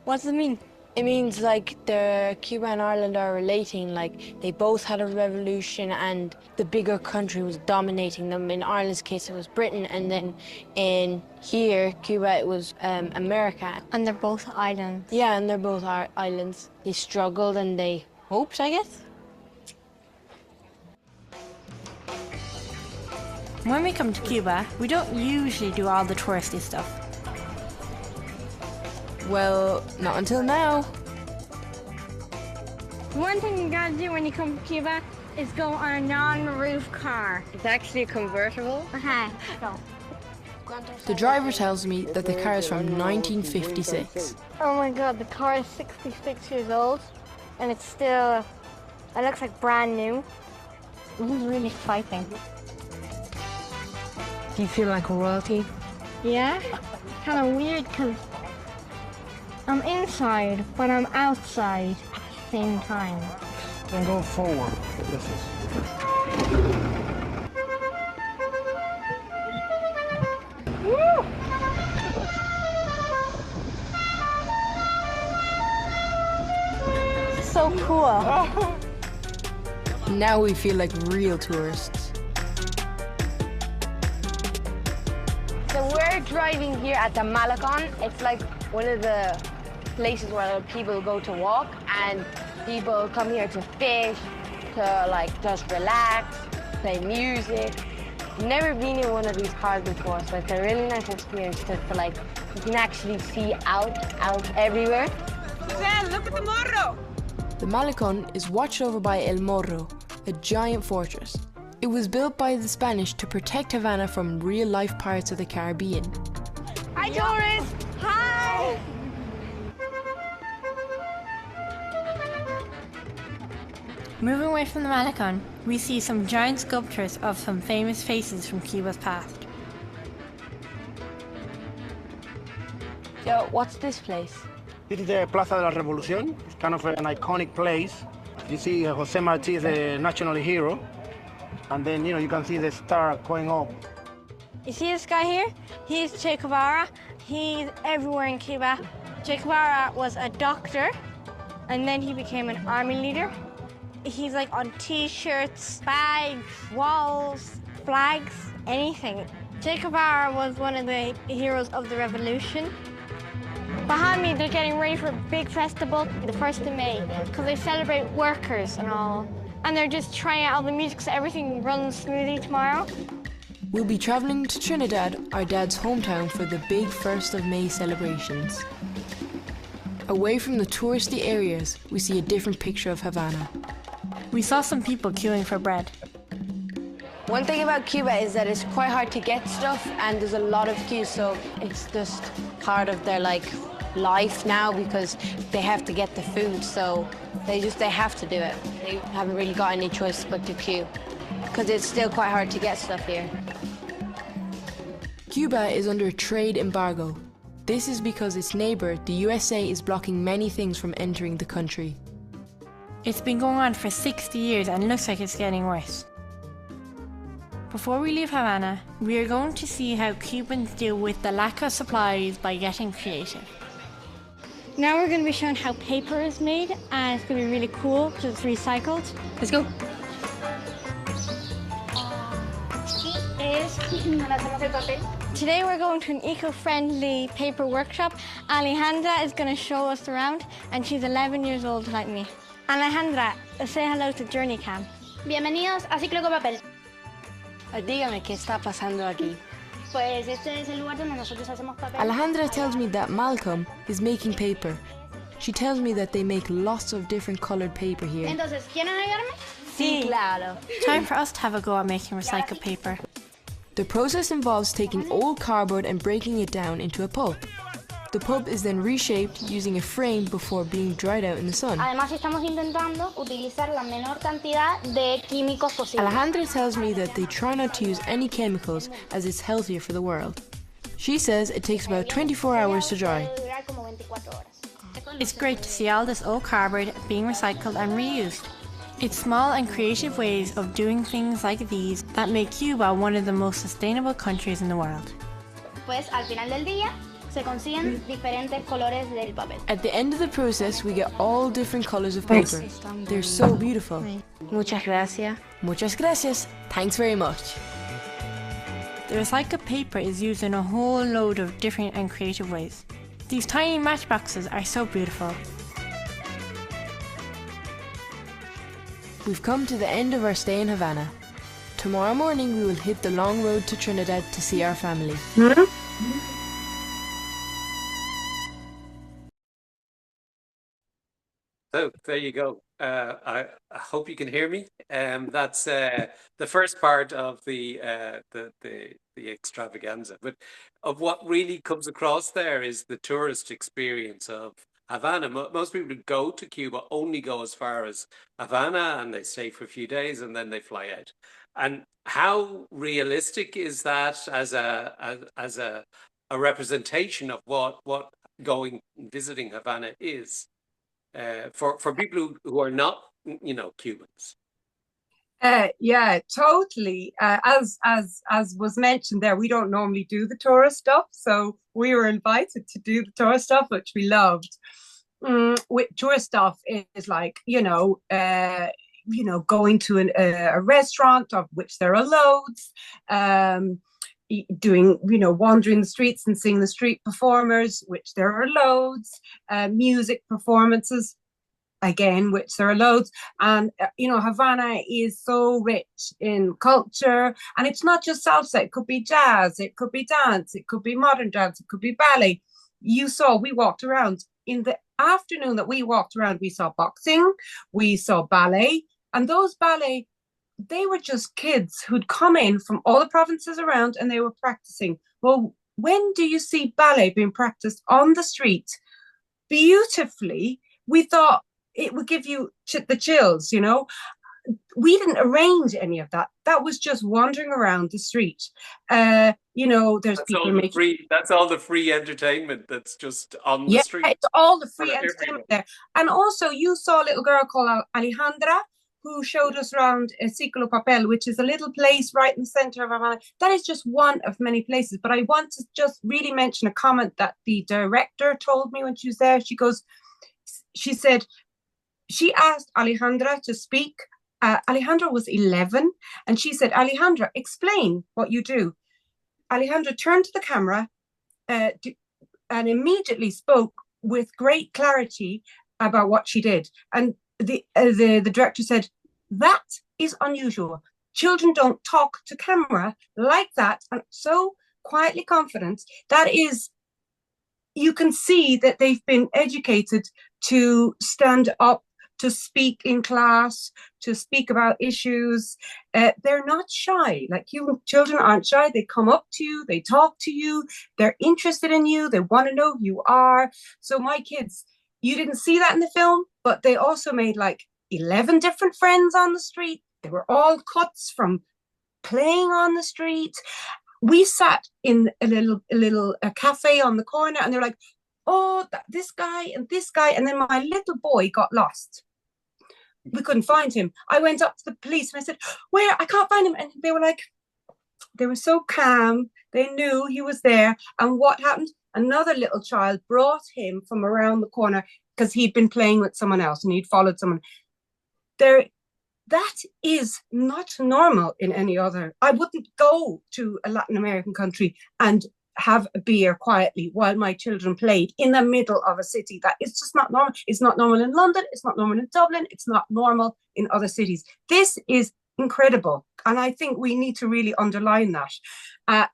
What does it mean?
It means like Cuba and Ireland are relating, like they both had a revolution and the bigger country was dominating them. In Ireland's case, it was Britain, and then in here, Cuba, it was America.
And they're both islands.
Yeah, and they're both islands. They struggled and they hoped, I guess.
When we come to Cuba, we don't usually do all the touristy stuff.
Well, not until now.
One thing you gotta do when you come to Cuba is go on a non-roof car.
It's actually a convertible.
Okay, go.
The driver tells me that the car is from 1956.
Oh my god, the car is 66 years old and it's still, it looks like brand new. This is really exciting.
Do you feel like royalty?
Yeah, kind of weird because I'm inside, but I'm outside at the same time.
Then go forward. This is.
Woo! So cool.
Now we feel like real tourists.
So we're driving here at the Malecon. It's like one of the places where people go to walk, and people come here to fish, to like just relax, play music. Never been in one of these cars before, so it's a really nice experience to like, you can actually see out everywhere.
Suzanne, look at the morro!
The Malecon is watched over by El Morro, a giant fortress. It was built by the Spanish to protect Havana from real-life pirates of the Caribbean.
Hi, tourists! Hi!
Moving away from the Malecon, we see some giant sculptures of some famous faces from Cuba's past.
Yo, what's this place?
This is the Plaza de la Revolución. It's kind of an iconic place. You see Jose Marti is a national hero. And then, you can see the star going up.
You see this guy here? He's Che Guevara. He's everywhere in Cuba. Che Guevara was a doctor, and then he became an army leader. He's like on t-shirts, bags, walls, flags, anything. Che Guevara was one of the heroes of the revolution. Behind me, they're getting ready for a big festival, the 1st of May, because they celebrate workers and all. And they're just trying out all the music so everything runs smoothly tomorrow.
We'll be traveling to Trinidad, our dad's hometown, for the big 1st of May celebrations. Away from the touristy areas, we see a different picture of Havana.
We saw some people queuing for bread.
One thing about Cuba is that it's quite hard to get stuff, and there's a lot of queues, so it's just part of their life now because they have to get the food, so they have to do it. They haven't really got any choice but to queue because it's still quite hard to get stuff here.
Cuba is under a trade embargo. This is because its neighbor, the USA, is blocking many things from entering the country.
It's been going on for 60 years and looks like it's getting worse. Before we leave Havana, we are going to see how Cubans deal with the lack of supplies by getting creative.
Now we're going to be shown how paper is made, and it's going to be really cool because it's recycled. Let's go. Today we're going to an eco-friendly paper workshop. Alejandra is going to show us around, and she's 11 years old like me. Alejandra, say hello to Journey Cam.
Bienvenidos a Ciclo con Papel. Dígame qué está pasando aquí.
Pues este es el lugar donde nosotros hacemos papel.
Alejandra tells me that Malcolm is making paper. She tells me that they make lots of different colored paper here.
Entonces, ¿quieren ayudarme?
Sí, claro.
Time for us to have a go at making recycled paper.
The process involves taking old cardboard and breaking it down into a pulp. The pulp is then reshaped using a frame before being dried out in the sun.
Además, estamos intentando utilizar la menor cantidad de químicos posible.
Alejandra tells me that they try not to use any chemicals as it's healthier for the world. She says it takes about 24 hours to dry.
It's great to see all this old cardboard being recycled and reused. It's small and creative ways of doing things like these that make Cuba one of the most sustainable countries in the world.
Pues al final del día se consiguen diferentes colores del papel.
At the end of the process, we get all different colors of paper. They're so beautiful.
Muchas gracias.
Muchas gracias. Thanks very much.
The recycled paper is used in a whole load of different and creative ways. These tiny matchboxes are so beautiful.
We've come to the end of our stay in Havana. Tomorrow morning we will hit the long road to Trinidad to see our family.
So there you go. I hope you can hear me. That's the first part of the extravaganza. But of what really comes across there is the tourist experience of Havana. Most people who go to Cuba only go as far as Havana, and they stay for a few days and then they fly out. And how realistic is that as a representation of what going visiting Havana is? For people who are not, Cubans.
Yeah, totally. As was mentioned there, we don't normally do the tourist stuff, so we were invited to do the tourist stuff, which we loved. With tourist stuff is like going to a restaurant, of which there are loads. Doing, wandering the streets and seeing the street performers, which there are loads, music performances, again, which there are loads. And, Havana is so rich in culture. And it's not just salsa, it could be jazz, it could be dance, it could be modern dance, it could be ballet. We walked around. In the afternoon that we walked around, we saw boxing, we saw ballet, and those ballet, they were just kids who'd come in from all the provinces around and they were practicing. Well, when do you see ballet being practiced on the street beautifully? We thought it would give you the chills, We didn't arrange any of that. That was just wandering around the street. There's
that's
people
making... That's all the free entertainment that's just on the street.
Yeah, it's all the free entertainment there. And also you saw a little girl called Alejandra, who showed us around Ciclo Papel, which is a little place right in the center of Havana. That is just one of many places. But I want to just really mention a comment that the director told me when she was there. She said, she asked Alejandra to speak. Alejandra was 11, and she said, Alejandra, explain what you do. Alejandra turned to the camera and immediately spoke with great clarity about what she did. And the director said, that is unusual. Children don't talk to camera like that and so quietly confident. That is, you can see that they've been educated to stand up, to speak in class, to speak about issues. They're not shy. Like children aren't shy. They come up to you, they talk to you, they're interested in you, they want to know who you are. So my kids, you didn't see that in the film, but they also made like 11 different friends on the street. They were all cuts from playing on the street. We sat in a little cafe on the corner, and they're like, oh, this guy and this guy. And then my little boy got lost. We couldn't find him. I went up to the police and I said, where? I can't find him. And they were like, they were so calm. They knew he was there. And what happened? Another little child brought him from around the corner because he'd been playing with someone else and he'd followed someone. That is not normal in any other. I wouldn't go to a Latin American country and have a beer quietly while my children played in the middle of a city. That is just not normal. It's not normal in London. It's not normal in Dublin. It's not normal in other cities. This is incredible. And I think we need to really underline that.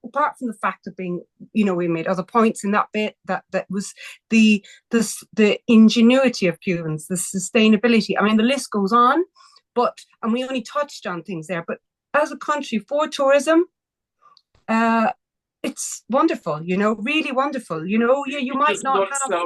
Apart from the fact of being, we made other points in that bit, that was the ingenuity of Cubans, the sustainability. I mean, the list goes on, and we only touched on things there. But as a country for tourism, it's wonderful, really wonderful. You might not have...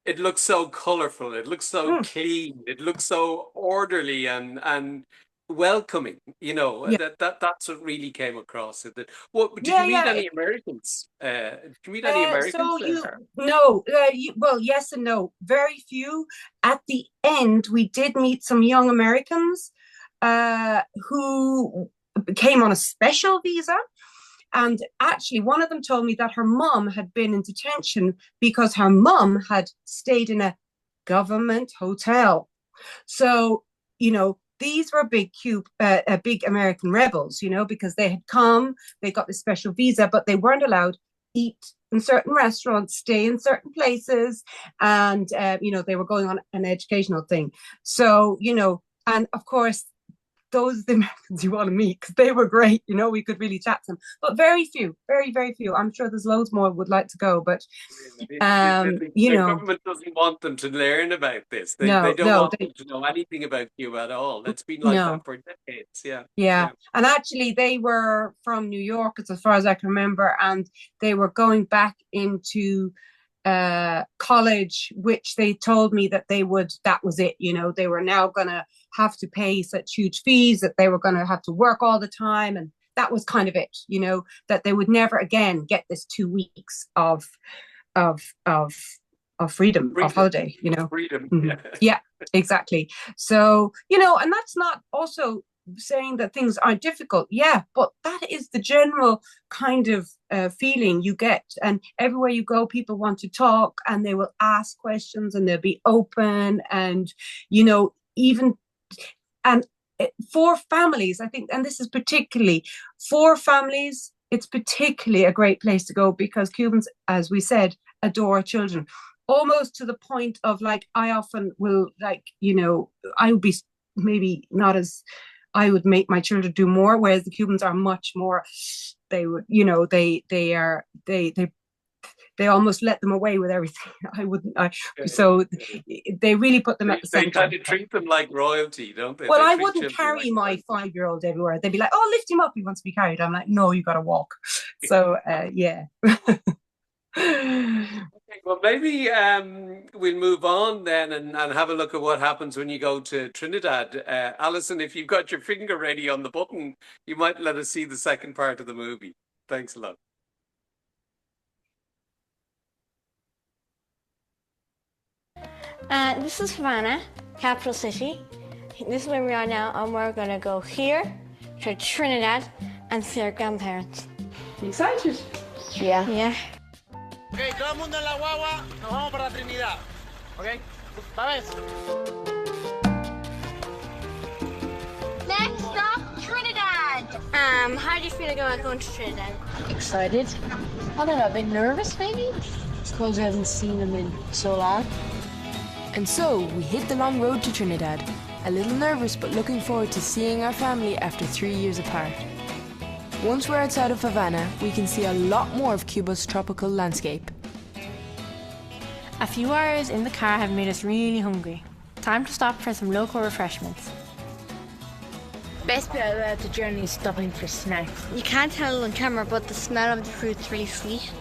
It looks so colorful. It looks so clean. It looks so orderly and welcoming. That's what really came across. Did you meet any Americans? Did you meet any Americans?
Well, yes and no. Very few. At the end, we did meet some young Americans who came on a special visa. And actually, one of them told me that her mom had been in detention because her mom had stayed in a government hotel. So, these were big American rebels, because they had come, they got this special visa, but they weren't allowed to eat in certain restaurants, stay in certain places. And, they were going on an educational thing. So, and of course, those are the Americans you want to meet, because they were great. You know, we could really chat to them, but very few, very few. I'm sure there's loads more would like to go, but you
The
know,
government doesn't want them to learn about this. They
no,
don't want them to know anything about Cuba at all. It's been like that for decades.
Yeah. And actually they were from New York, as far as I can remember, and they were going back into college, which they told me that that was it, you know, they were now gonna have to pay such huge fees, that they were gonna have to work all the time, and that was kind of it, you know, that they would never again get this 2 weeks of freedom, of holiday, you know.
Freedom.
Yeah, exactly. So, you know, and that's not also saying that things aren't difficult. Yeah, but that is the general kind of feeling you get. And everywhere you go, people want to talk, and they will ask questions, and they'll be open, and, you know, even, and for families, I think, and this is particularly for families, it's particularly a great place to go, because Cubans, as we said, adore children, almost to the point of, like, I often will, like, you know, I would be maybe not as, I would make my children do more, whereas the Cubans are much more, they would, you know, they almost let them away with everything. So they really put them at the center.
They kind of treat them like royalty, don't they?
Well,
they
I wouldn't carry my 5-year-old everywhere. They'd be like, "Oh, lift him up, he wants to be carried." I'm like, "No, you got to walk." So yeah.
Okay, well, maybe we'll move on then and have a look at what happens when you go to Trinidad. Alison, if you've got your finger ready on the button, you might let us see the second part of the movie. Thanks a lot.
This is Havana, capital city. This is where we are now, and we're gonna go here to Trinidad and see our grandparents.
Excited?
Yeah. Yeah.
Ok, todo el mundo en la guagua, nos vamos para Trinidad. Ok, ¿sabes?
Next stop, Trinidad. How do you feel about going to Trinidad?
Excited. I don't know, a bit nervous maybe, because I haven't seen them in so long.
And so we hit the long road to Trinidad, a little nervous but looking forward to seeing our family after 3 years apart. Once we're outside of Havana, we can see a lot more of Cuba's tropical landscape.
A few hours in the car have made us really hungry. Time to stop for some local refreshments.
Best bit about the journey is stopping for snacks.
You can't tell on camera, but the smell of the fruit's really sweet.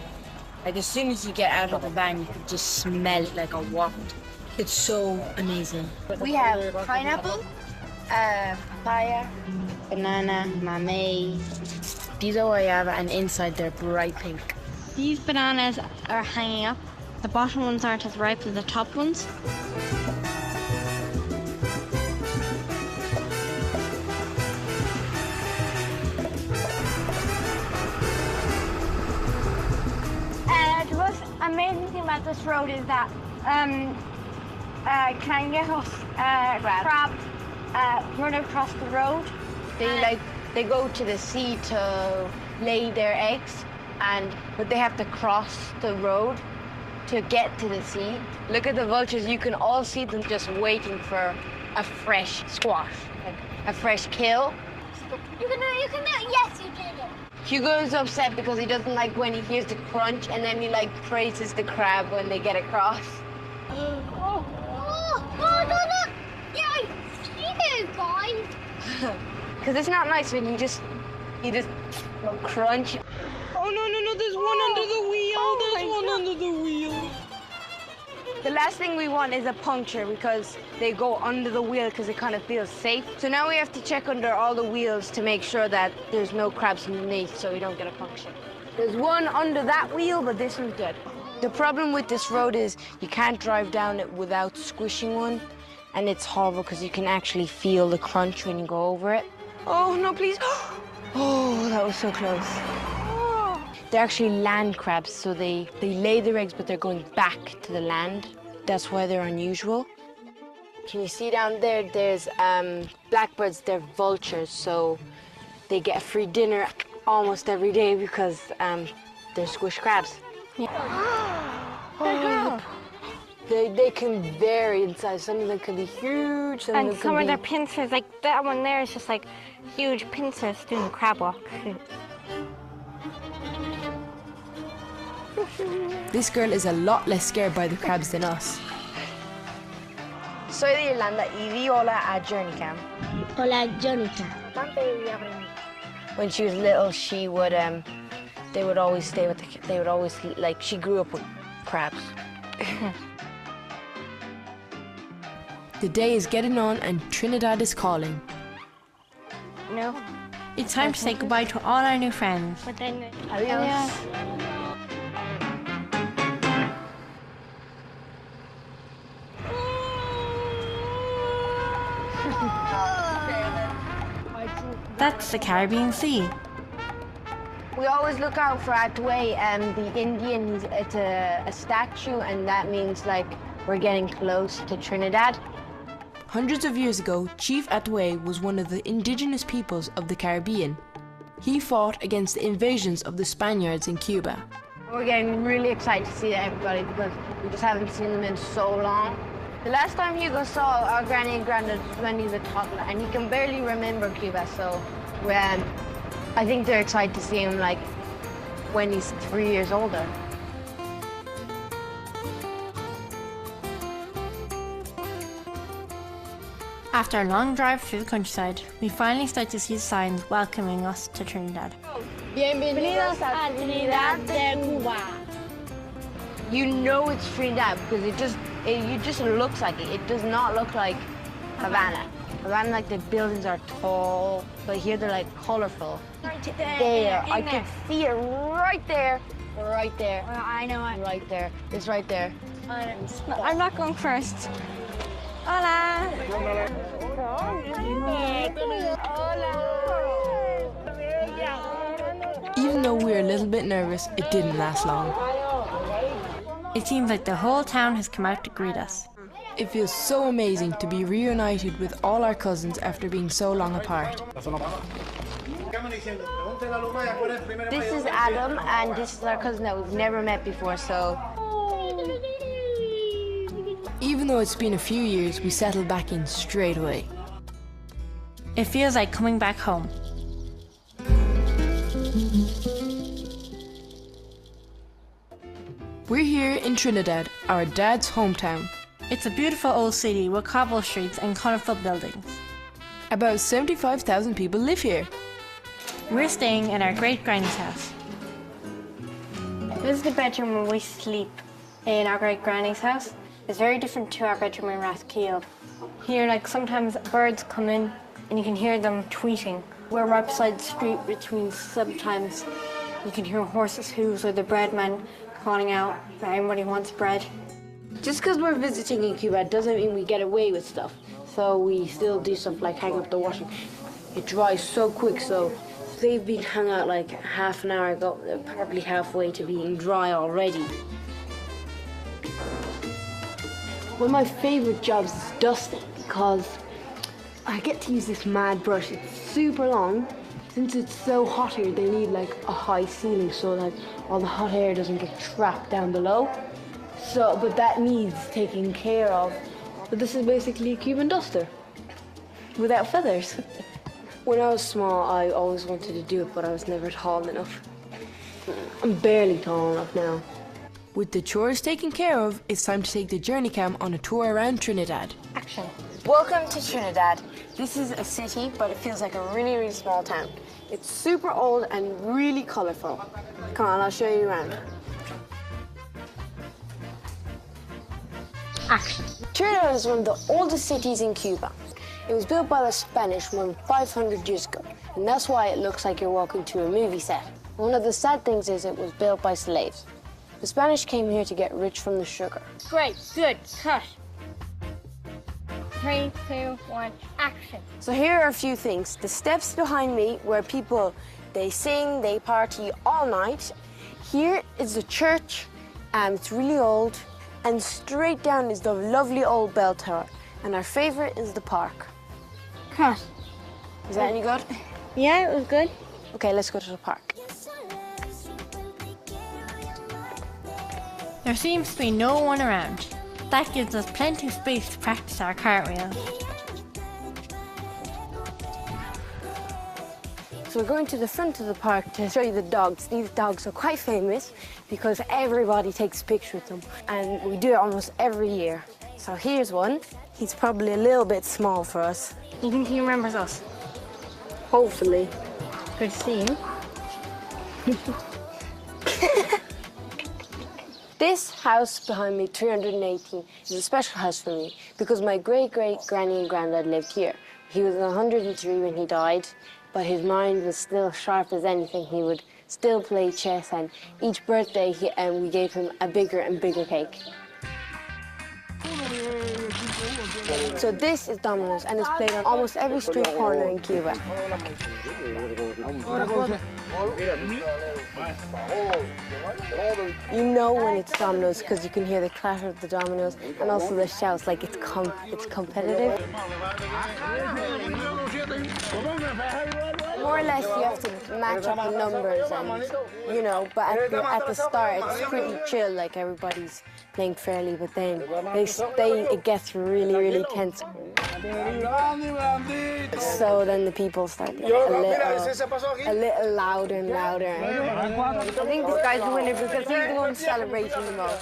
Like as soon as you get out of the van, you can just smell it like a waft. It's so amazing.
We have pineapple, papaya, banana, mamey.
These are guayaba, and inside they're bright pink.
These bananas are hanging up. The bottom ones aren't as ripe as the top ones. The most amazing thing about this road is that kangaroos, crabs run across the road.
They go to the sea to lay their eggs, but they have to cross the road to get to the sea. Look at the vultures, you can all see them just waiting for a fresh squash, like a fresh kill.
You can do it, yes you did it.
Hugo's upset because he doesn't like when he hears the crunch, and then he praises the crab when they get across.
Oh, no, look! Yeah, I see it, guys.
Because it's not nice when you just crunch.
Oh no, there's one under the wheel, there's one under the wheel.
The last thing we want is a puncture, because they go under the wheel because it kind of feels safe. So now we have to check under all the wheels to make sure that there's no crabs underneath so we don't get a puncture. There's one under that wheel, but this one's good. The problem with this road is you can't drive down it without squishing one, and it's horrible because you can actually feel the crunch when you go over it. Oh, no, please. Oh, that was so close. They're actually land crabs, so they lay their eggs, but they're going back to the land. That's why they're unusual. Can you see down there, there's blackbirds, they're vultures, so they get a free dinner almost every day because they're squish crabs. Yeah. Oh, They can vary in size. Some of them can be huge. Some
And
of them
some
can
of their
be...
pincers, like that one there, is just like huge pincers doing the crab walk.
This girl is a lot less scared by the crabs than us.
Soy de Irlanda y di hola a Journey Cam.
Hola, Jonica.
When she was little, she would they would always stay with they would always like she grew up with crabs.
The day is getting on and Trinidad is calling.
No.
It's time to say goodbye to all our new friends.
But then,
Adios.
That's the Caribbean Sea.
We always look out for Atway, the Indian. It's a statue, and that means like we're getting close to Trinidad.
Hundreds of years ago, Chief Atway was one of the indigenous peoples of the Caribbean. He fought against the invasions of the Spaniards in Cuba.
We're getting really excited to see everybody because we just haven't seen them in so long. The last time Hugo saw our granny and granddad was when he was a toddler, and he can barely remember Cuba, so I think they're excited to see him like when he's 3 years older.
After a long drive through the countryside, we finally start to see signs welcoming us to Trinidad.
Bienvenidos a Trinidad de Cuba. You know it's Trinidad because it just looks like it. It does not look like Havana. Havana, like the buildings are tall, but here they're like colorful.
Right
there, I
in
can
there.
see it right there, right there.
I know it.
Right there. It's right there.
I'm not going first. Hola.
Even though we were a little bit nervous, it didn't last long.
It seems like the whole town has come out to greet us.
It feels so amazing to be reunited with all our cousins after being so long apart.
This is Adam, and this is our cousin that we've never met before, so...
Even though it's been a few years, we settled back in straight away.
It feels like coming back home.
We're here in Trinidad, our dad's hometown.
It's a beautiful old city with cobble streets and colourful buildings.
About 75,000 people live here.
We're staying in our great granny's house.
This is the bedroom where we sleep in our great granny's house. It's very different to our bedroom in Rathkeel. Here, like, sometimes birds come in and you can hear them tweeting. We're right beside the street, which means sometimes you can hear horses' hooves or the bread man calling out that everybody wants bread.
Just because we're visiting in Cuba doesn't mean we get away with stuff. So we still do stuff like hang up the washing. It dries so quick, so they've been hung out like half an hour ago. They're probably halfway to being dry already. One of my favorite jobs is dusting because I get to use this mad brush. It's super long. Since it's so hot here, they need like a high ceiling so that all the hot air doesn't get trapped down below. So, but that needs taking care of. But this is basically a Cuban duster without feathers. When I was small, I always wanted to do it, but I was never tall enough. I'm barely tall enough now.
With the chores taken care of, it's time to take the Journey Cam on a tour around Trinidad.
Action.
Welcome to Trinidad. This is a city, but it feels like a really, really small town. It's super old and really colorful. Come on, I'll show you around.
Action.
Trinidad is one of the oldest cities in Cuba. It was built by the Spanish more than 500 years ago, and that's why it looks like you're walking to a movie set. One of the sad things is it was built by slaves. The Spanish came here to get rich from the sugar.
Great, good, cut. 3, 2, 1, action.
So here are a few things. The steps behind me where people, they sing, they party all night. Here is the church, it's really old. And straight down is the lovely old bell tower. And our favorite is the park.
Cut.
Is that any good?
Yeah, it was good.
Okay, let's go to the park.
There seems to be no one around. That gives us plenty of space to practice our cartwheels.
So we're going to the front of the park to show you the dogs. These dogs are quite famous because everybody takes a picture with them, and we do it almost every year. So here's one. He's probably a little bit small for us.
You think he remembers us?
Hopefully.
Good to see you.
This house behind me, 318, is a special house for me because my great-great-granny and granddad lived here. He was 103 when he died, but his mind was still sharp as anything. He would still play chess, and each birthday we gave him a bigger and bigger cake. So this is dominoes, and it's played on almost every street corner in Cuba. You know when it's dominoes because you can hear the clatter of the dominoes and also the shouts, like it's competitive. More or less you have to match up the numbers and, you know, but at the start it's pretty chill, like everybody's playing fairly, but then it gets really, really tense. So then the people start getting a little louder and louder. I think this guy's the winner because he's the one celebrating the most.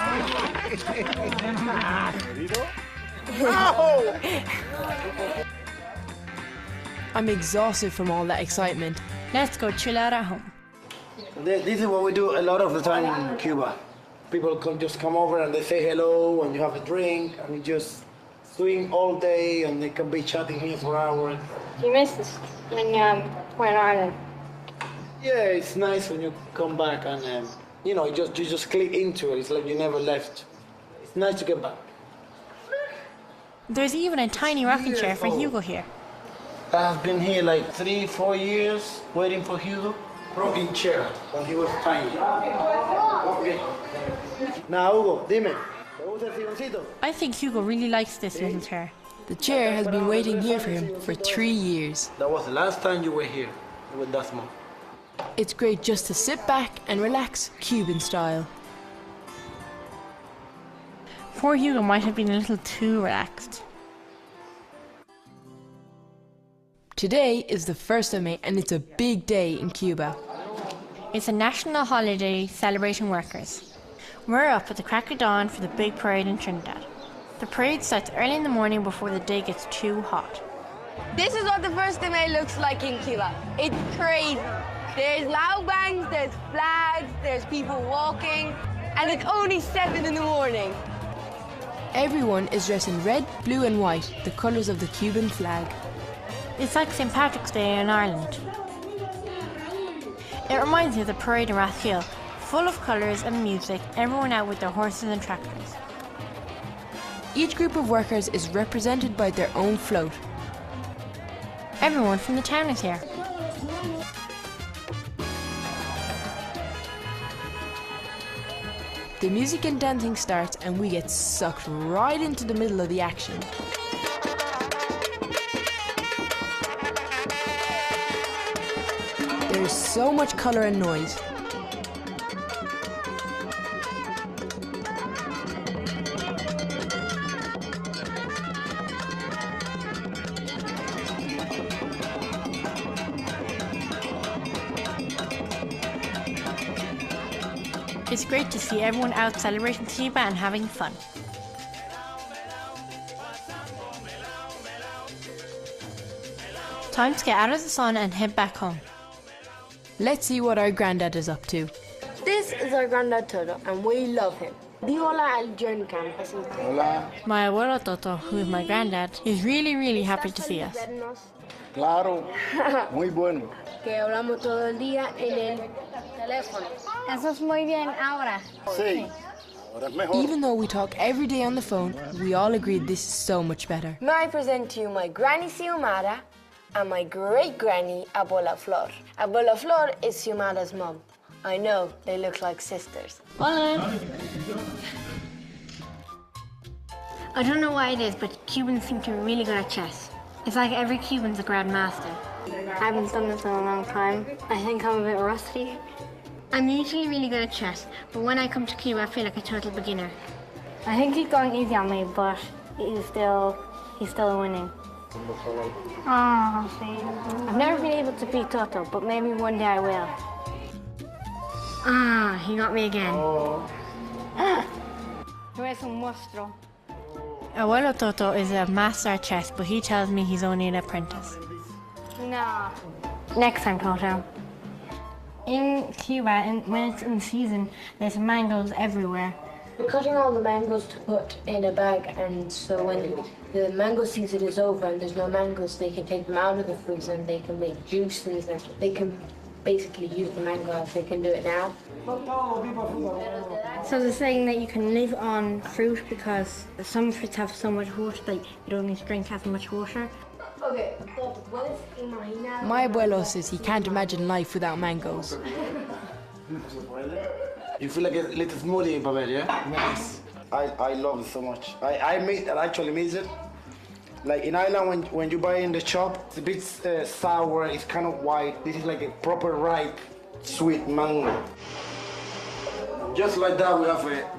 I'm exhausted from all that excitement.
Let's go chill out at home.
This is what we do a lot of the time in Cuba. People just come over and they say hello and you have a drink and we just swing all day and they can be chatting here for hours.
You missed us when you were in Ireland.
Yeah, it's nice when you come back and you know, you just click into it. It's like you never left. It's nice to get back.
There's even a tiny rocking chair for Hugo here.
I've been here like 3-4 years waiting for Hugo. Rocking chair when he was tiny. Okay. Now, Hugo, dime.
I think Hugo really likes this little chair.
The chair has been waiting here for him for 3 years.
That was the last time you were here with that small.
It's great just to sit back and relax, Cuban style.
Poor Hugo might have been a little too relaxed.
Today is the 1st of May and it's a big day in Cuba.
It's a national holiday celebrating workers. We're up at the crack of dawn for the big parade in Trinidad. The parade starts early in the morning before the day gets too hot.
This is what the 1st of May looks like in Cuba. It's crazy. There's loud bangs, there's flags, there's people walking, and it's only 7 in the morning.
Everyone is dressed in red, blue and white, the colours of the Cuban flag.
It's like St. Patrick's Day in Ireland. It reminds me of the parade in Rathhill, full of colours and music, everyone out with their horses and tractors.
Each group of workers is represented by their own float.
Everyone from the town is here.
The music and dancing starts and we get sucked right into the middle of the action. There's so much colour and noise.
It's great to see everyone out celebrating Cuba and having fun. Time to get out of the sun and head back home.
Let's see what our granddad is up to.
This is our granddad Toto, and we love him. Di hola al journey camp.
Hola.
My abuelo Toto, who is my granddad, is really happy to see us.
Claro. Muy bueno.
Que hablamos todo el día en el teléfono.
Eso es muy bien ahora.
Sí.
Even though we talk every day on the phone, we all agree this is so much better.
May I present to you my granny Xiomara and my great-granny Abuela Flor. Abuela Flor is Xiomara's mom. I know, they look like sisters.
Hola. I don't know why it is, but Cubans seem to be really good at chess. It's like every Cuban's a grandmaster. I haven't done this in a long time. I think I'm a bit rusty. I'm usually really good at chess, but when I come to Cuba, I feel like a total beginner. I think he's going easy on me, but he's still winning. Oh, see. I've never been able to beat Toto, but maybe one day I will. Ah, he got me again. Tú eres un monstruo.
Abuelo Toto is a master at chess, but he tells me he's only an apprentice.
No. Next time, Toto. In Cuba, when it's in season, there's mangoes everywhere.
We're cutting all the mangoes to put in a bag, and so when the mango season is over and there's no mangoes, they can take them out of the freezer and they can make juices, and they can basically use the mango as they can do it now.
So they're saying that you can live on fruit because some fruits have so much water that you don't need to drink as much water.
Okay,
My abuelo says he can't imagine life without mangoes.
You feel like a little smoothie, Babel, yeah? Nice. I love it so much. I actually miss it. Like in Ireland, when you buy in the shop, it's a bit sour, it's kind of white. This is like a proper ripe, sweet mango. Just like that, we have a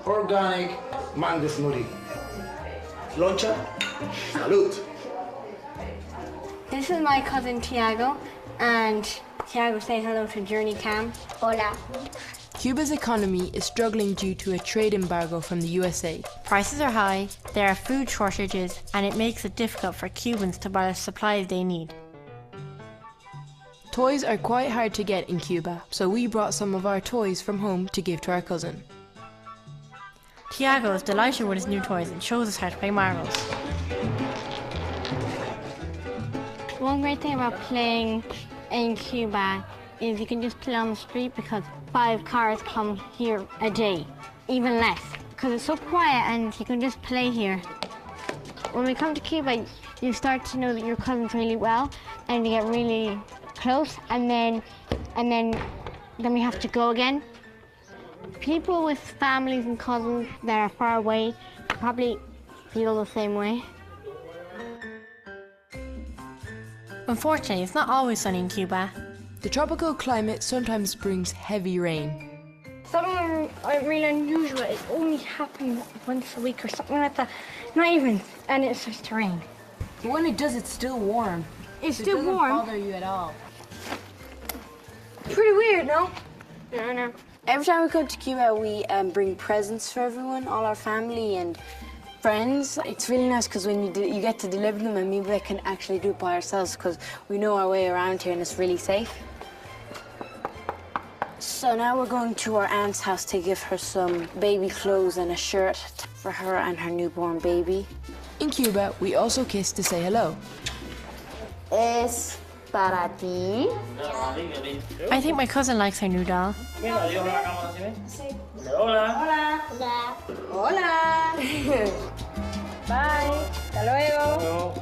organic mango smoothie. Loncha, salud.
This is my cousin Tiago, and Tiago says hello to Journey Cam. Hola.
Cuba's economy is struggling due to a trade embargo from the USA.
Prices are high, there are food shortages, and it makes it difficult for Cubans to buy the supplies they need.
Toys are quite hard to get in Cuba, so we brought some of our toys from home to give to our cousin.
Tiago is delighted with his new toys and shows us how to play marbles.
One great thing about playing in Cuba is you can just play on the street because 5 cars come here a day, even less, because it's so quiet and you can just play here. When we come to Cuba, you start to know that your cousins really well, and you get really close, and then we have to go again. People with families and cousins that are far away probably feel the same way.
Unfortunately, it's not always sunny in Cuba.
The tropical climate sometimes brings heavy rain.
Something really unusual, it only happens once a week or something like that. Not even, and it starts to rain.
But when it does, it's still warm.
It's
So
still
it doesn't
warm.
bother you at all.
Pretty weird, no? No.
Every time we come to Cuba, we bring presents for everyone, all our family and friends. It's really nice because when you get to deliver them, and maybe we can actually do it by ourselves because we know our way around here and it's really safe. So now we're going to our aunt's house to give her some baby clothes and a shirt for her and her newborn baby.
In Cuba, we also kiss to say hello.
Es para ti.
I think my cousin likes her new doll.
Hola. Hola. Bye. Hasta luego.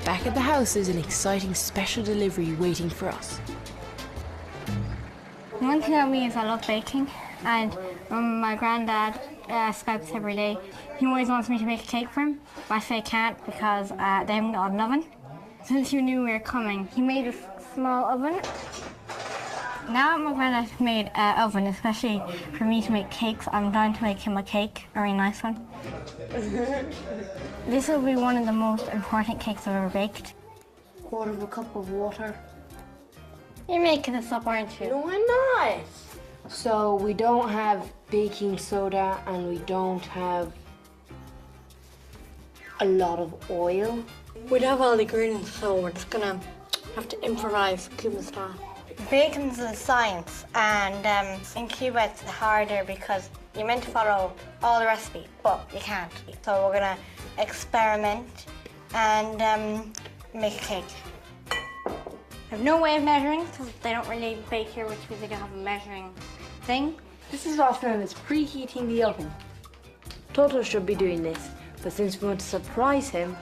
Back at the house is an exciting special delivery waiting for us.
One thing about me is I love baking, and when my granddad Skypes every day, he always wants me to make a cake for him, but I say I can't because they haven't got an oven. Since he knew we were coming, he made a small oven. Now that my granddad made an oven, especially for me to make cakes, I'm trying to make him a cake, a really nice one. This will be one of the most important cakes I've ever baked.
1/4 cup of water.
You're making this up, aren't you?
No, I'm not. So we don't have baking soda and we don't have a lot of oil.
We don't have all the ingredients, so we're just gonna have to improvise Cuban style. Bacon's a science, and in Cuba it's harder because you're meant to follow all the recipes, but you can't. So we're gonna experiment and make a cake. I have no way of measuring because they don't really bake here, which means they don't have a measuring thing.
This is what's known as preheating the oven. Toto should be doing this, but since we want to surprise him,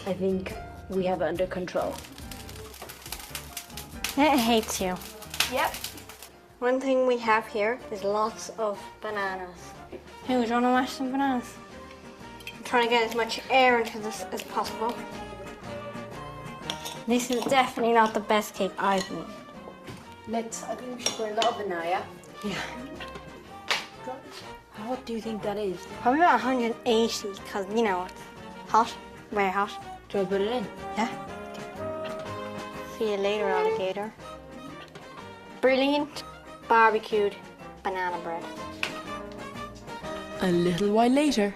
I think we have it under control.
It hates you.
Yep.
One thing we have here is lots of bananas. Hey, do you want to mash some bananas? I'm trying to get as much air into this as possible. This is definitely not the best cake I've made.
I think we should put it in the oven now, yeah? Yeah. What do you think that is?
Probably about 180 because, you know, it's hot, very hot.
Do I put it in?
Yeah. See you later, alligator. Brilliant barbecued banana bread.
A little while later.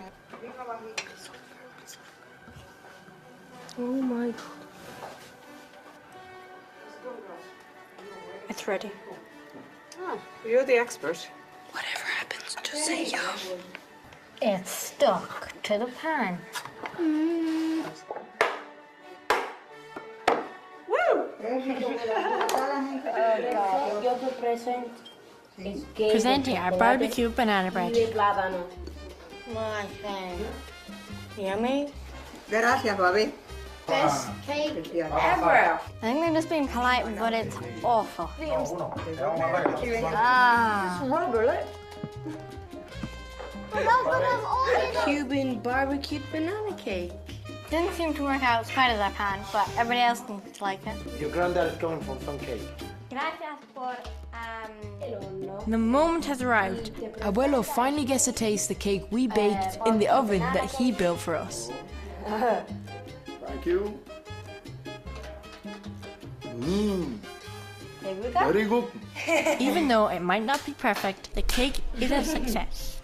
Oh my God. It's ready.
Oh, you're the expert.
Whatever happens, just say yeah. It's stuck to the pan.
Presenting our barbecue banana bread.
My thing. Yummy.
Gracias, Bobby.
Best cake ever. I think they're just being polite, but it's awful. Ah.
Cuban barbecued banana cake.
Didn't seem to work out as quite as our pan, but everybody else seems to like it.
Your granddad is coming from some cake.
Gracias por,
The moment has arrived. Abuelo finally gets to taste the cake we baked in the oven that he built for us.
Thank you. Very good.
Even though it might not be perfect, the cake is a success.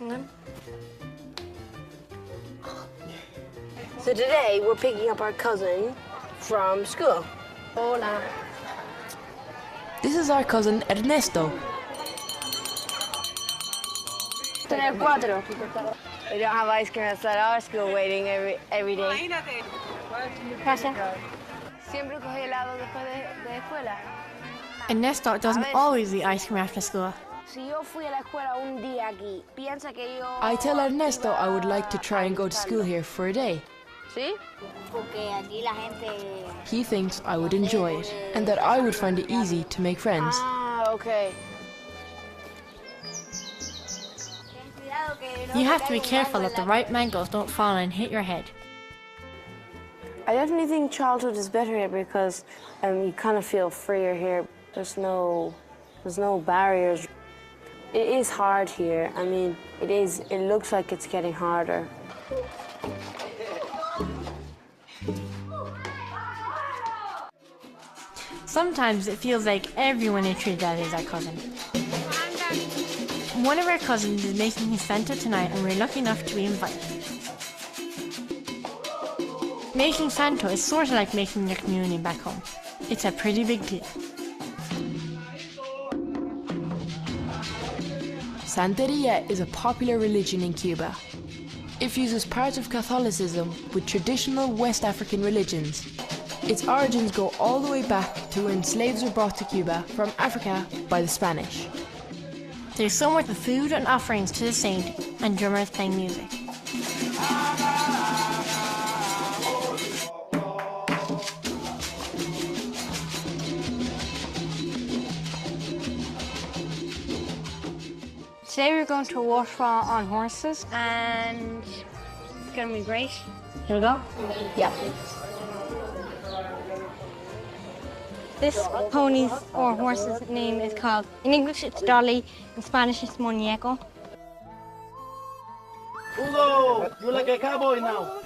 So today we're picking up our cousin from school. Hola.
This is our cousin Ernesto.
Tener cuatro. We don't have ice cream outside our school waiting every day.
Gracias.
Siempre cogí helado después de escuela.
Ernesto doesn't always eat ice cream after school.
Si yo fui a la escuela un día aquí, piensa que yo...
I tell Ernesto I would like to try and go to school here for a day.
¿Sí?
Porque aquí la gente...
He thinks I would enjoy it and that I would find it easy to make friends.
Ah, okay.
You have to be careful that the ripe mangoes don't fall and hit your head.
I definitely think childhood is better here because you kind of feel freer here. There's no barriers. It is hard here. I mean, it looks like it's getting harder.
Sometimes it feels like everyone in Trinidad is our cousin. One of our cousins is making his Santa tonight and we're lucky enough to be invited. Making Santa is sort of like making your communion back home. It's a pretty big deal.
Santeria is a popular religion in Cuba. It fuses parts of Catholicism with traditional West African religions. Its origins go all the way back to when slaves were brought to Cuba from Africa by the Spanish.
There's so much of food and offerings to the saint and drummers playing music.
Today we're going to a waterfall on horses and it's going to be great. Here we go?
Yeah.
This pony's or horse's name is called, in English it's Dolly, in Spanish it's Muñeco.
Hugo, you're like a cowboy now.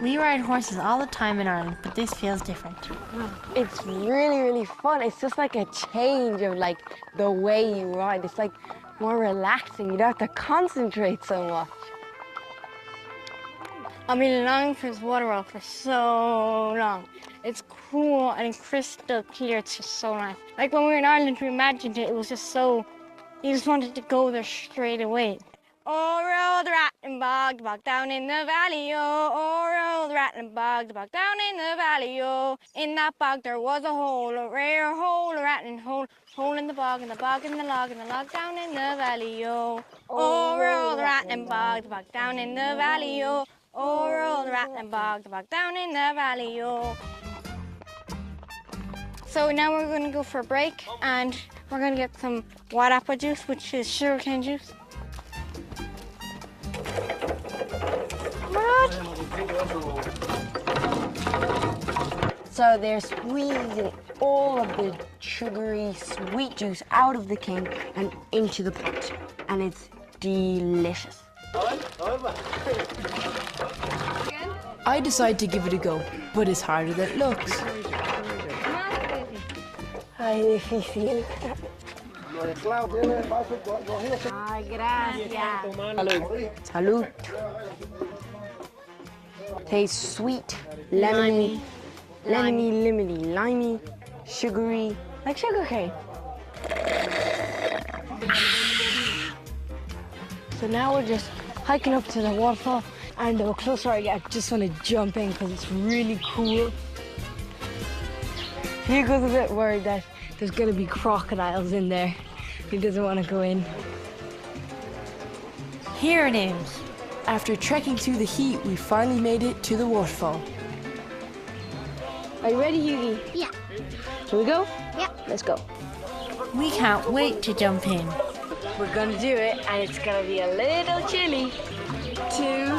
We ride horses all the time in Ireland, but this feels different.
It's really, really fun. It's just like a change of like the way you ride. It's like more relaxing. You don't have to concentrate so much.
I've been longing for this waterfall for so long. It's cool and crystal clear. It's just so nice. Like when we were in Ireland, we imagined it. It was just so, you just wanted to go there straight away. Oh, roll the rattling bog, the bog down in the valley, yo. Oh, roll the rattling bog, the bog down in the valley, yo. In that bog there was a hole, a rare hole, a rattling hole. Hole in the bog, and the bog in the log, and the log down in the valley, yo. Oh, roll the rattling bog, the bog down in the valley, yo. Oh, roll the rattling bog, the bog down in the valley, yo. So now we're going to go for a break, and we're going to get some white apple juice, which is sugarcane juice.
So
So they're squeezing all of the sugary sweet juice out of the cane and into the pot. And it's delicious.
I decide to give it a go, but it's harder than it looks.
Ay, difícil. Ay, gracias. Salud. Tastes sweet, lemony, limey, sugary, like sugar cane. So now we're just hiking up to the waterfall, and the closer I get, I just want to jump in because it's really cool. Hugo's a bit worried that there's going to be crocodiles in there. He doesn't want to go in.
Here it is. After trekking through the heat, we finally made it to the waterfall.
Are you ready, Hughie?
Yeah.
Shall we go?
Yeah.
Let's go.
We can't wait to jump in.
We're gonna do it, and it's gonna be a little chilly, too.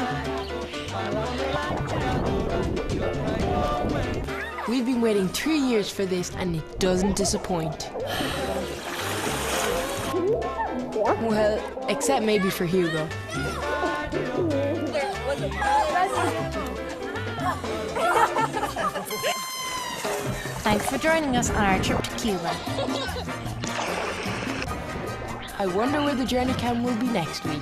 We've been waiting 3 years for this, and it doesn't disappoint. Well, except maybe for Hugo.
Thanks for joining us on our trip to Cuba.
I wonder where the journey camp will be next week.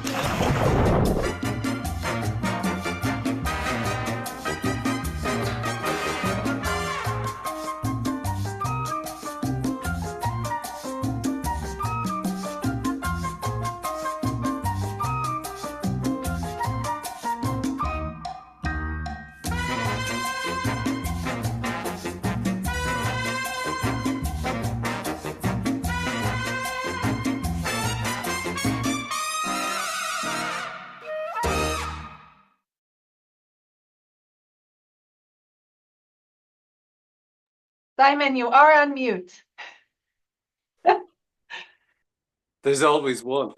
Simon, you are on mute.
There's always one.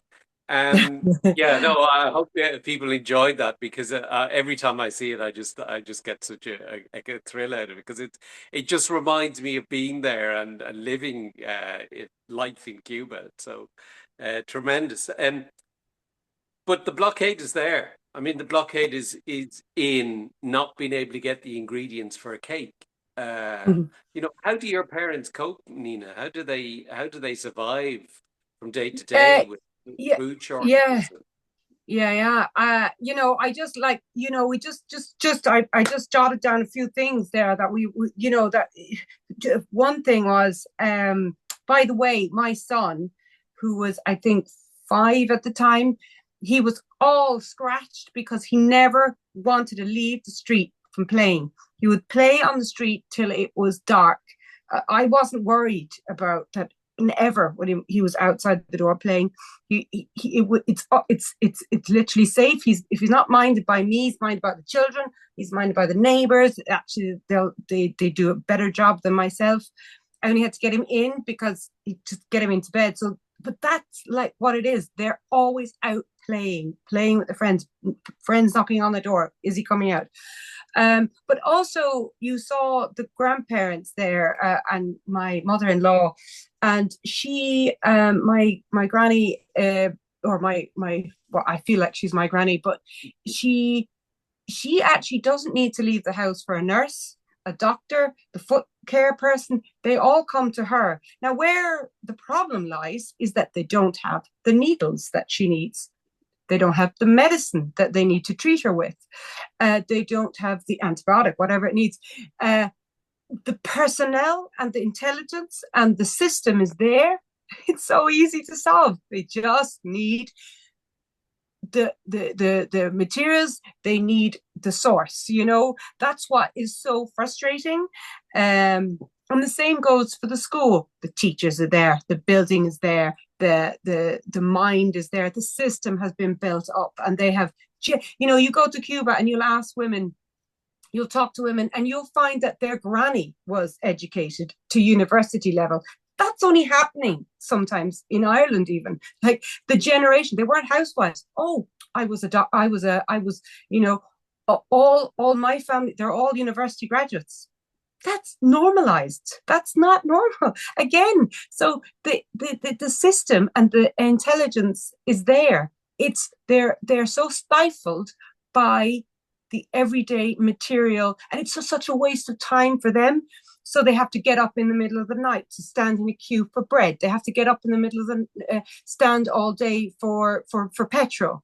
Yeah, no, I hope people enjoyed that, because every time I see it, I just get such a thrill out of it, because it just reminds me of being there and living life in Cuba. So tremendous. But the blockade is there. I mean, the blockade is in not being able to get the ingredients for a cake. You know, how do your parents cope, Nina? How do they survive from day to day with food shortages?
You know, I just like, you know, we I just jotted down a few things there that we you know, that one thing was, by the way, my son, who was, I think, 5 at the time, he was all scratched because he never wanted to leave the street from playing. He would play on the street till it was dark. I wasn't worried about that ever when he was outside the door playing. It's literally safe. If he's not minded by me, he's minded by the children. He's minded by the neighbors. Actually, they do a better job than myself. I only had to get him in because just get him into bed. So, but that's like what it is. They're always out playing with their friends knocking on the door. Is he coming out? But also you saw the grandparents there, and my mother-in-law, and she, my granny, or my well, I feel like she's my granny, but she actually doesn't need to leave the house for a nurse, a doctor, the foot care person. They all come to her. Now, where the problem lies is that they don't have the needles that she needs. They don't have the medicine that they need to treat her with. They don't have the antibiotic, whatever it needs. The personnel and the intelligence and the system is there. It's so easy to solve. They just need the materials. They need the source. You know, that's what is so frustrating. And the same goes for the school. The teachers are there. The building is there. The mind is there. The system has been built up, and they have, you know, you go to Cuba and you'll ask women, you'll talk to women, and you'll find that their granny was educated to university level. That's only happening sometimes in Ireland, even. Like the generation, they weren't housewives. Oh, I was, you know, all my family, they're all university graduates. that's normalized. That's not normal. Again, so the system and the intelligence is there. They're so stifled by the everyday material, and it's just such a waste of time for them. So they have to get up in the middle of the night to stand in a queue for bread. They have to get up in the middle of the stand all day for petrol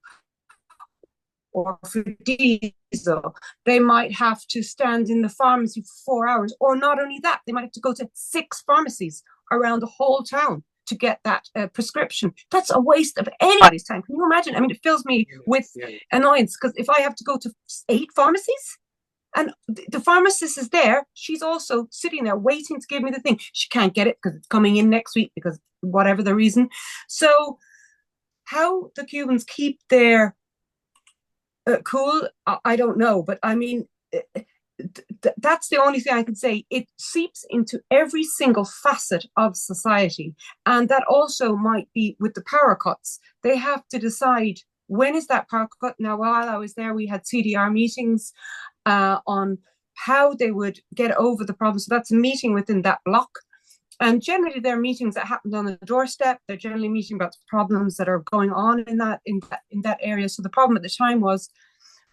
or for diesel. They might have to stand in the pharmacy for 4 hours, or not only that, they might have to go to 6 pharmacies around the whole town to get that prescription. That's a waste of anybody's time. Can you imagine? I mean, it fills me with annoyance, because if I have to go to 8 pharmacies and the pharmacist is there, she's also sitting there waiting to give me the thing. She can't get it because it's coming in next week, because whatever the reason. So how the Cubans keep their cool, I don't know, but I mean, that's the only thing I can say. It seeps into every single facet of society, and that also might be with the power cuts. They have to decide, when is that power cut. Now, while I was there, we had CDR meetings on how they would get over the problem. So that's a meeting within that block. And generally, they're meetings that happened on the doorstep. They're generally meeting about the problems that are going on in that area. So the problem at the time was,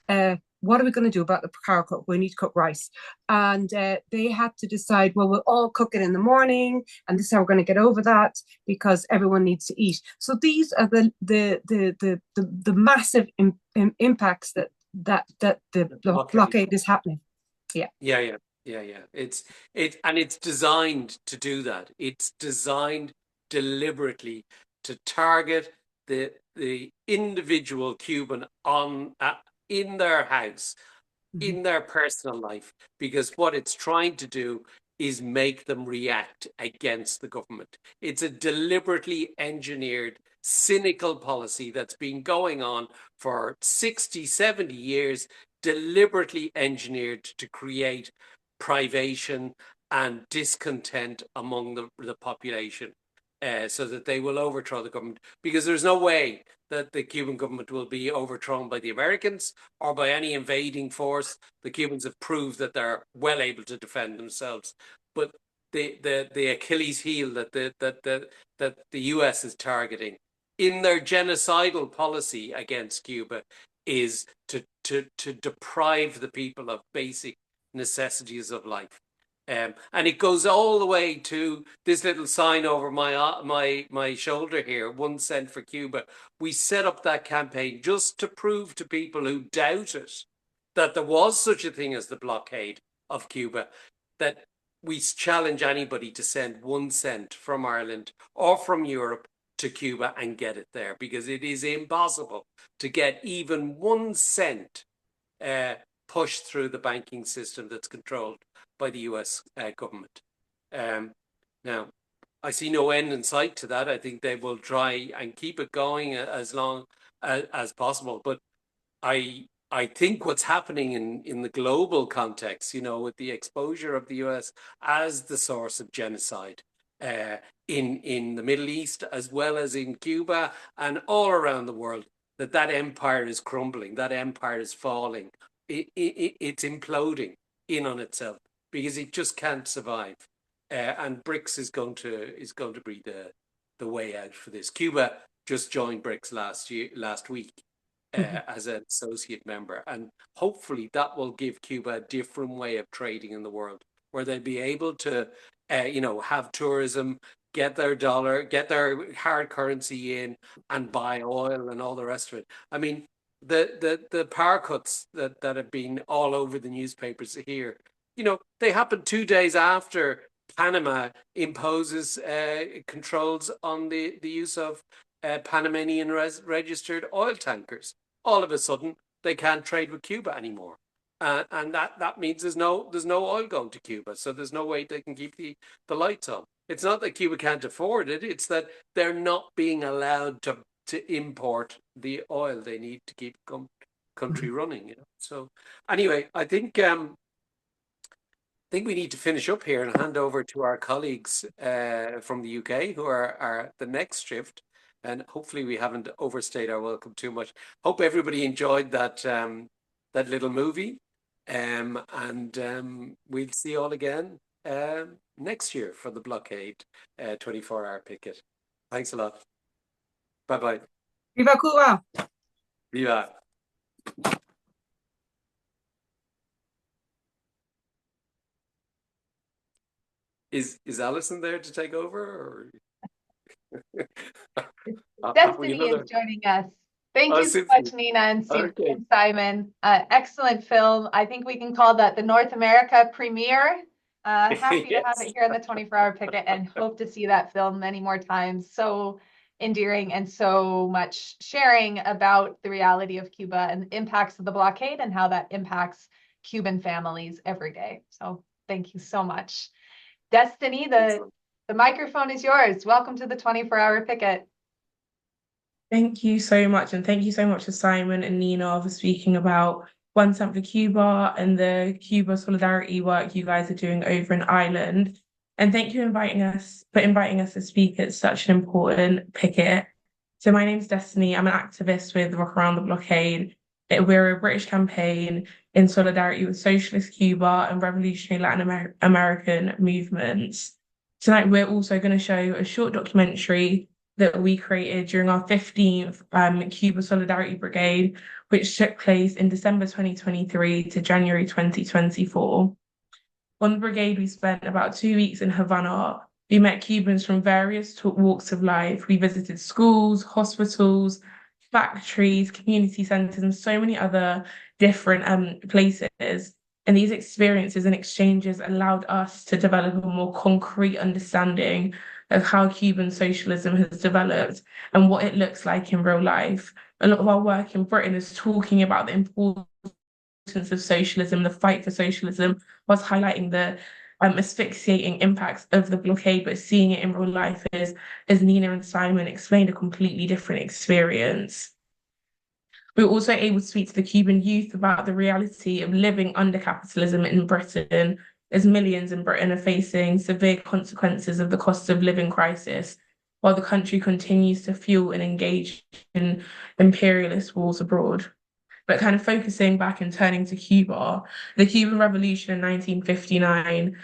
what are we going to do about the power cut? We need to cook rice. And they had to decide, well, we'll all cook it in the morning, and this is how we're going to get over that, because everyone needs to eat. So these are the massive impacts that the blockade is happening.
Yeah. It's designed to do that. It's designed deliberately to target the individual Cuban in their house, in their personal life, because what it's trying to do is make them react against the government. It's a deliberately engineered, cynical policy that's been going on for 60, 70 years, deliberately engineered to create privation and discontent among the population, so that they will overthrow the government, because there's no way that the Cuban government will be overthrown by the Americans or by any invading force. The Cubans have proved that they're well able to defend themselves. But the Achilles heel that the U.S. is targeting in their genocidal policy against Cuba is to deprive the people of basic necessities of life. And it goes all the way to this little sign over my shoulder here, 1 cent for Cuba. We set up that campaign just to prove to people who doubt it that there was such a thing as the blockade of Cuba, that we challenge anybody to send 1 cent from Ireland or from Europe to Cuba and get it there, because it is impossible to get even 1 cent pushed through the banking system that's controlled by the U.S. government. Now, I see no end in sight to that. I think they will try and keep it going as long as possible. But I think what's happening in the global context, with the exposure of the U.S. as the source of genocide in the Middle East, as well as in Cuba and all around the world, that empire is crumbling, that empire is falling. It's imploding in on itself, because it just can't survive, and BRICS is going to be the way out for this. Cuba just joined BRICS last week as an associate member, and hopefully that will give Cuba a different way of trading in the world, where they'll be able to, have tourism, get their dollar, get their hard currency in, and buy oil and all the rest of it. I mean, the power cuts that have been all over the newspapers here, they happen 2 days after Panama imposes controls on the use of Panamanian registered oil tankers. All of a sudden, they can't trade with Cuba anymore, and that means there's no oil going to Cuba. So there's no way they can keep the lights on. It's not that Cuba can't afford it; it's that they're not being allowed to import the oil they need to keep country running. So anyway, I think we need to finish up here and hand over to our colleagues from the UK, who are the next shift. And hopefully we haven't overstayed our welcome too much. Hope everybody enjoyed that little movie. And we'll see you all again next year for the Blockade 24-hour picket. Thanks a lot. Bye-bye.
Viva Cuba!
Viva! Is Alison there to take over? Or
Destiny is joining us. Thank you so much, Nina and Simon. Excellent film. I think we can call that the North America premiere. Happy to have it here in the 24-hour picket and hope to see that film many more times. So endearing and so much sharing about the reality of Cuba and the impacts of the blockade and how that impacts Cuban families every day. So thank you so much. Destiny, the microphone is yours. Welcome to the 24-hour picket.
Thank you so much. And thank you so much to Simon and Nina for speaking about One Cent for Cuba and the Cuba solidarity work you guys are doing over in Ireland. And thank you for inviting us to speak at such an important picket. So my name's Destiny. I'm an activist with Rock Around the Blockade. We're a British campaign in solidarity with socialist Cuba and revolutionary Latin American movements. Tonight, we're also going to show a short documentary that we created during our 15th Cuba Solidarity Brigade, which took place in December 2023 to January 2024. On the brigade, we spent about 2 weeks in Havana. We met Cubans from various walks of life. We visited schools, hospitals, factories, community centres, and so many other different places. And these experiences and exchanges allowed us to develop a more concrete understanding of how Cuban socialism has developed and what it looks like in real life. A lot of our work in Britain is talking about the importance of socialism, the fight for socialism, whilst highlighting the asphyxiating impacts of the blockade, but seeing it in real life is, as Nina and Simon explained, a completely different experience. We were also able to speak to the Cuban youth about the reality of living under capitalism in Britain, as millions in Britain are facing severe consequences of the cost of living crisis, while the country continues to fuel and engage in imperialist wars abroad. But kind of focusing back and turning to Cuba, the Cuban Revolution in 1959,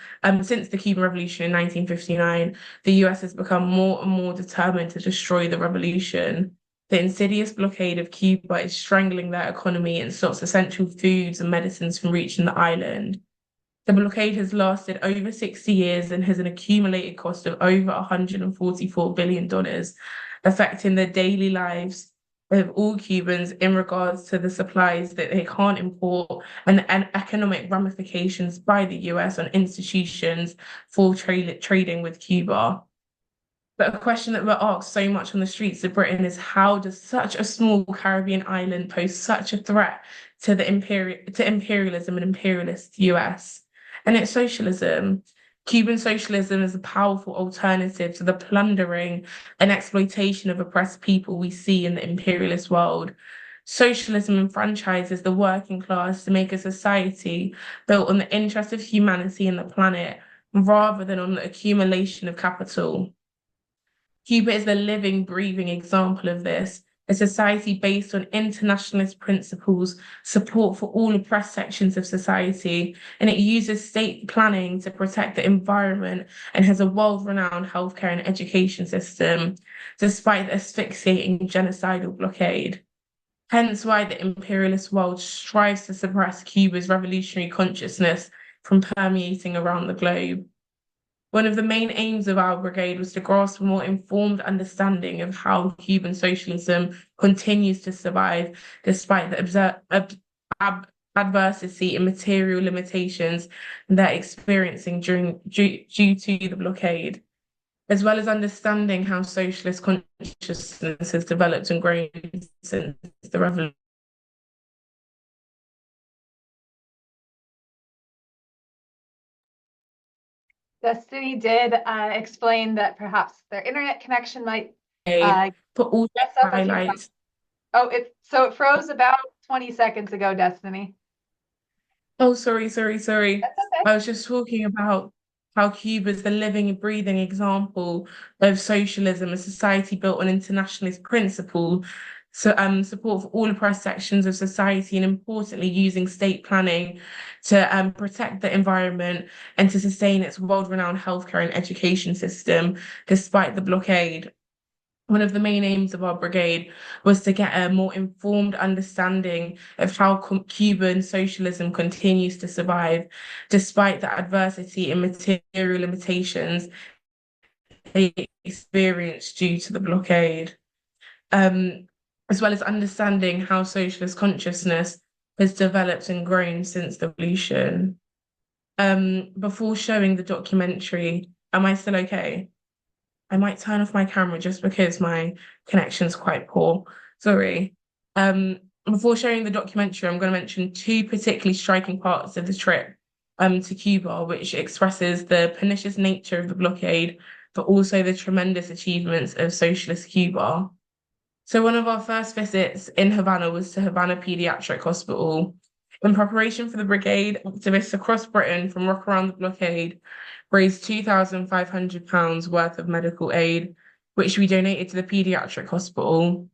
since the Cuban Revolution in 1959, the US has become more and more determined to destroy the revolution. The insidious blockade of Cuba is strangling their economy and stops essential foods and medicines from reaching the island. The blockade has lasted over 60 years and has an accumulated cost of over $144 billion, affecting the daily lives of all Cubans in regards to the supplies that they can't import and economic ramifications by the US on institutions for trading with Cuba. But a question that we're asked so much on the streets of Britain is, how does such a small Caribbean island pose such a threat to the imperialism and imperialist US? And it's socialism. Cuban socialism is a powerful alternative to the plundering and exploitation of oppressed people we see in the imperialist world. Socialism enfranchises the working class to make a society built on the interest of humanity and the planet, rather than on the accumulation of capital. Cuba is the living, breathing example of this, a society based on internationalist principles, support for all oppressed sections of society, and it uses state planning to protect the environment and has a world-renowned healthcare and education system, despite the asphyxiating genocidal blockade. Hence why the imperialist world strives to suppress Cuba's revolutionary consciousness from permeating around the globe. One of the main aims of our brigade was to grasp a more informed understanding of how Cuban socialism continues to survive despite the adversity and material limitations they're experiencing due to the blockade, as well as understanding how socialist consciousness has developed and grown since the revolution.
Destiny did explain that perhaps their internet connection might
put all
mess up
highlights.
Oh, it froze about 20 seconds ago, Destiny.
Oh, sorry.
That's okay.
I was just talking about how Cuba is the living and breathing example of socialism, a society built on internationalist principle support for all oppressed sections of society, and importantly, using state planning to protect the environment and to sustain its world-renowned healthcare and education system despite the blockade. One of the main aims of our brigade was to get a more informed understanding of how Cuban socialism continues to survive despite the adversity and material limitations they experienced due to the blockade, as well as understanding how socialist consciousness has developed and grown since the revolution. Before showing the documentary, am I still okay? I might turn off my camera just because my connection's quite poor. Sorry. Before showing the documentary, I'm going to mention two particularly striking parts of the trip to Cuba, which expresses the pernicious nature of the blockade, but also the tremendous achievements of socialist Cuba. So one of our first visits in Havana was to Havana Pediatric Hospital. In preparation for the brigade, activists across Britain from Rock Around the Blockade raised £2,500 worth of medical aid, which we donated to the paediatric hospital.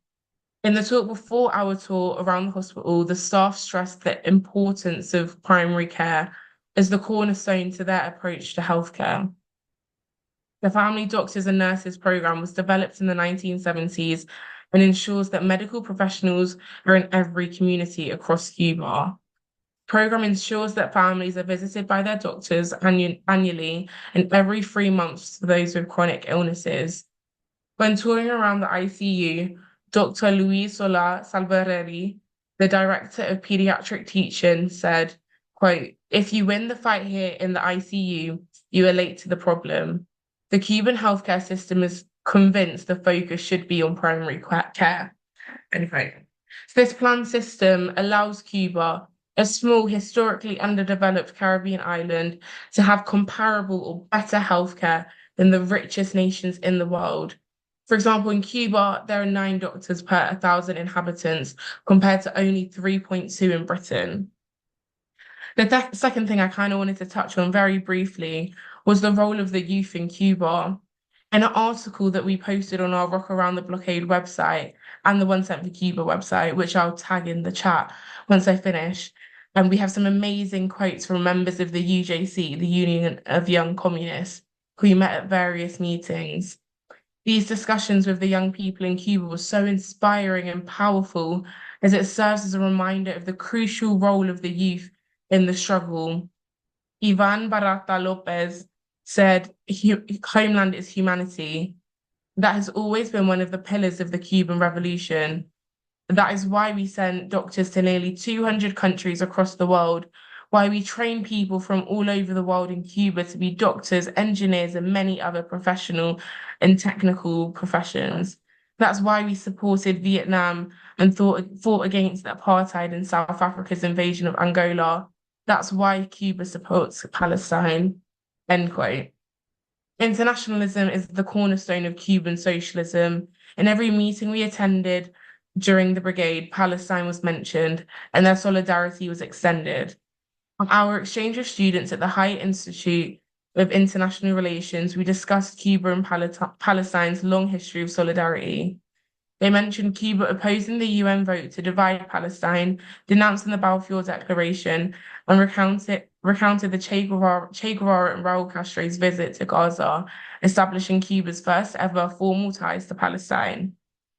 In the talk before our tour around the hospital, the staff stressed the importance of primary care as the cornerstone to their approach to healthcare. The Family Doctors and Nurses program was developed in the 1970s and ensures that medical professionals are in every community across Cuba. The program ensures that families are visited by their doctors annually and every 3 months for those with chronic illnesses. When touring around the ICU, Dr. Luis Sola Salvarelli, the director of pediatric teaching, said, quote, "If you win the fight here in the ICU, you are late to the problem. The Cuban healthcare system is convinced the focus should be on primary care." Anyway, so this planned system allows Cuba, a small, historically underdeveloped Caribbean island, to have comparable or better healthcare than the richest nations in the world. For example, in Cuba, there are 9 doctors per 1,000 inhabitants compared to only 3.2 in Britain. The second thing I kind of wanted to touch on very briefly was the role of the youth in Cuba. In an article that we posted on our Rock Around the Blockade website and the One Cent for Cuba website, which I'll tag in the chat once I finish, and we have some amazing quotes from members of the UJC, the Union of Young Communists, who we met at various meetings. These discussions with the young people in Cuba were so inspiring and powerful as it serves as a reminder of the crucial role of the youth in the struggle. Ivan Barata Lopez said, "Homeland is humanity." That has always been one of the pillars of the Cuban Revolution. That is why we sent doctors to nearly 200 countries across the world, why we train people from all over the world in Cuba to be doctors, engineers, and many other professional and technical professions. That's why we supported Vietnam and fought against apartheid and South Africa's invasion of Angola. That's why Cuba supports Palestine, end quote. Internationalism is the cornerstone of Cuban socialism. In every meeting we attended during the brigade, Palestine was mentioned and their solidarity was extended. On our exchange of students at the High Institute of International Relations, we discussed Cuba and Palestine's long history of solidarity. They mentioned Cuba opposing the UN vote to divide Palestine, denouncing the Balfour Declaration, and recounted the Che Guevara and Raul Castro's visit to Gaza, establishing Cuba's first ever formal ties to Palestine.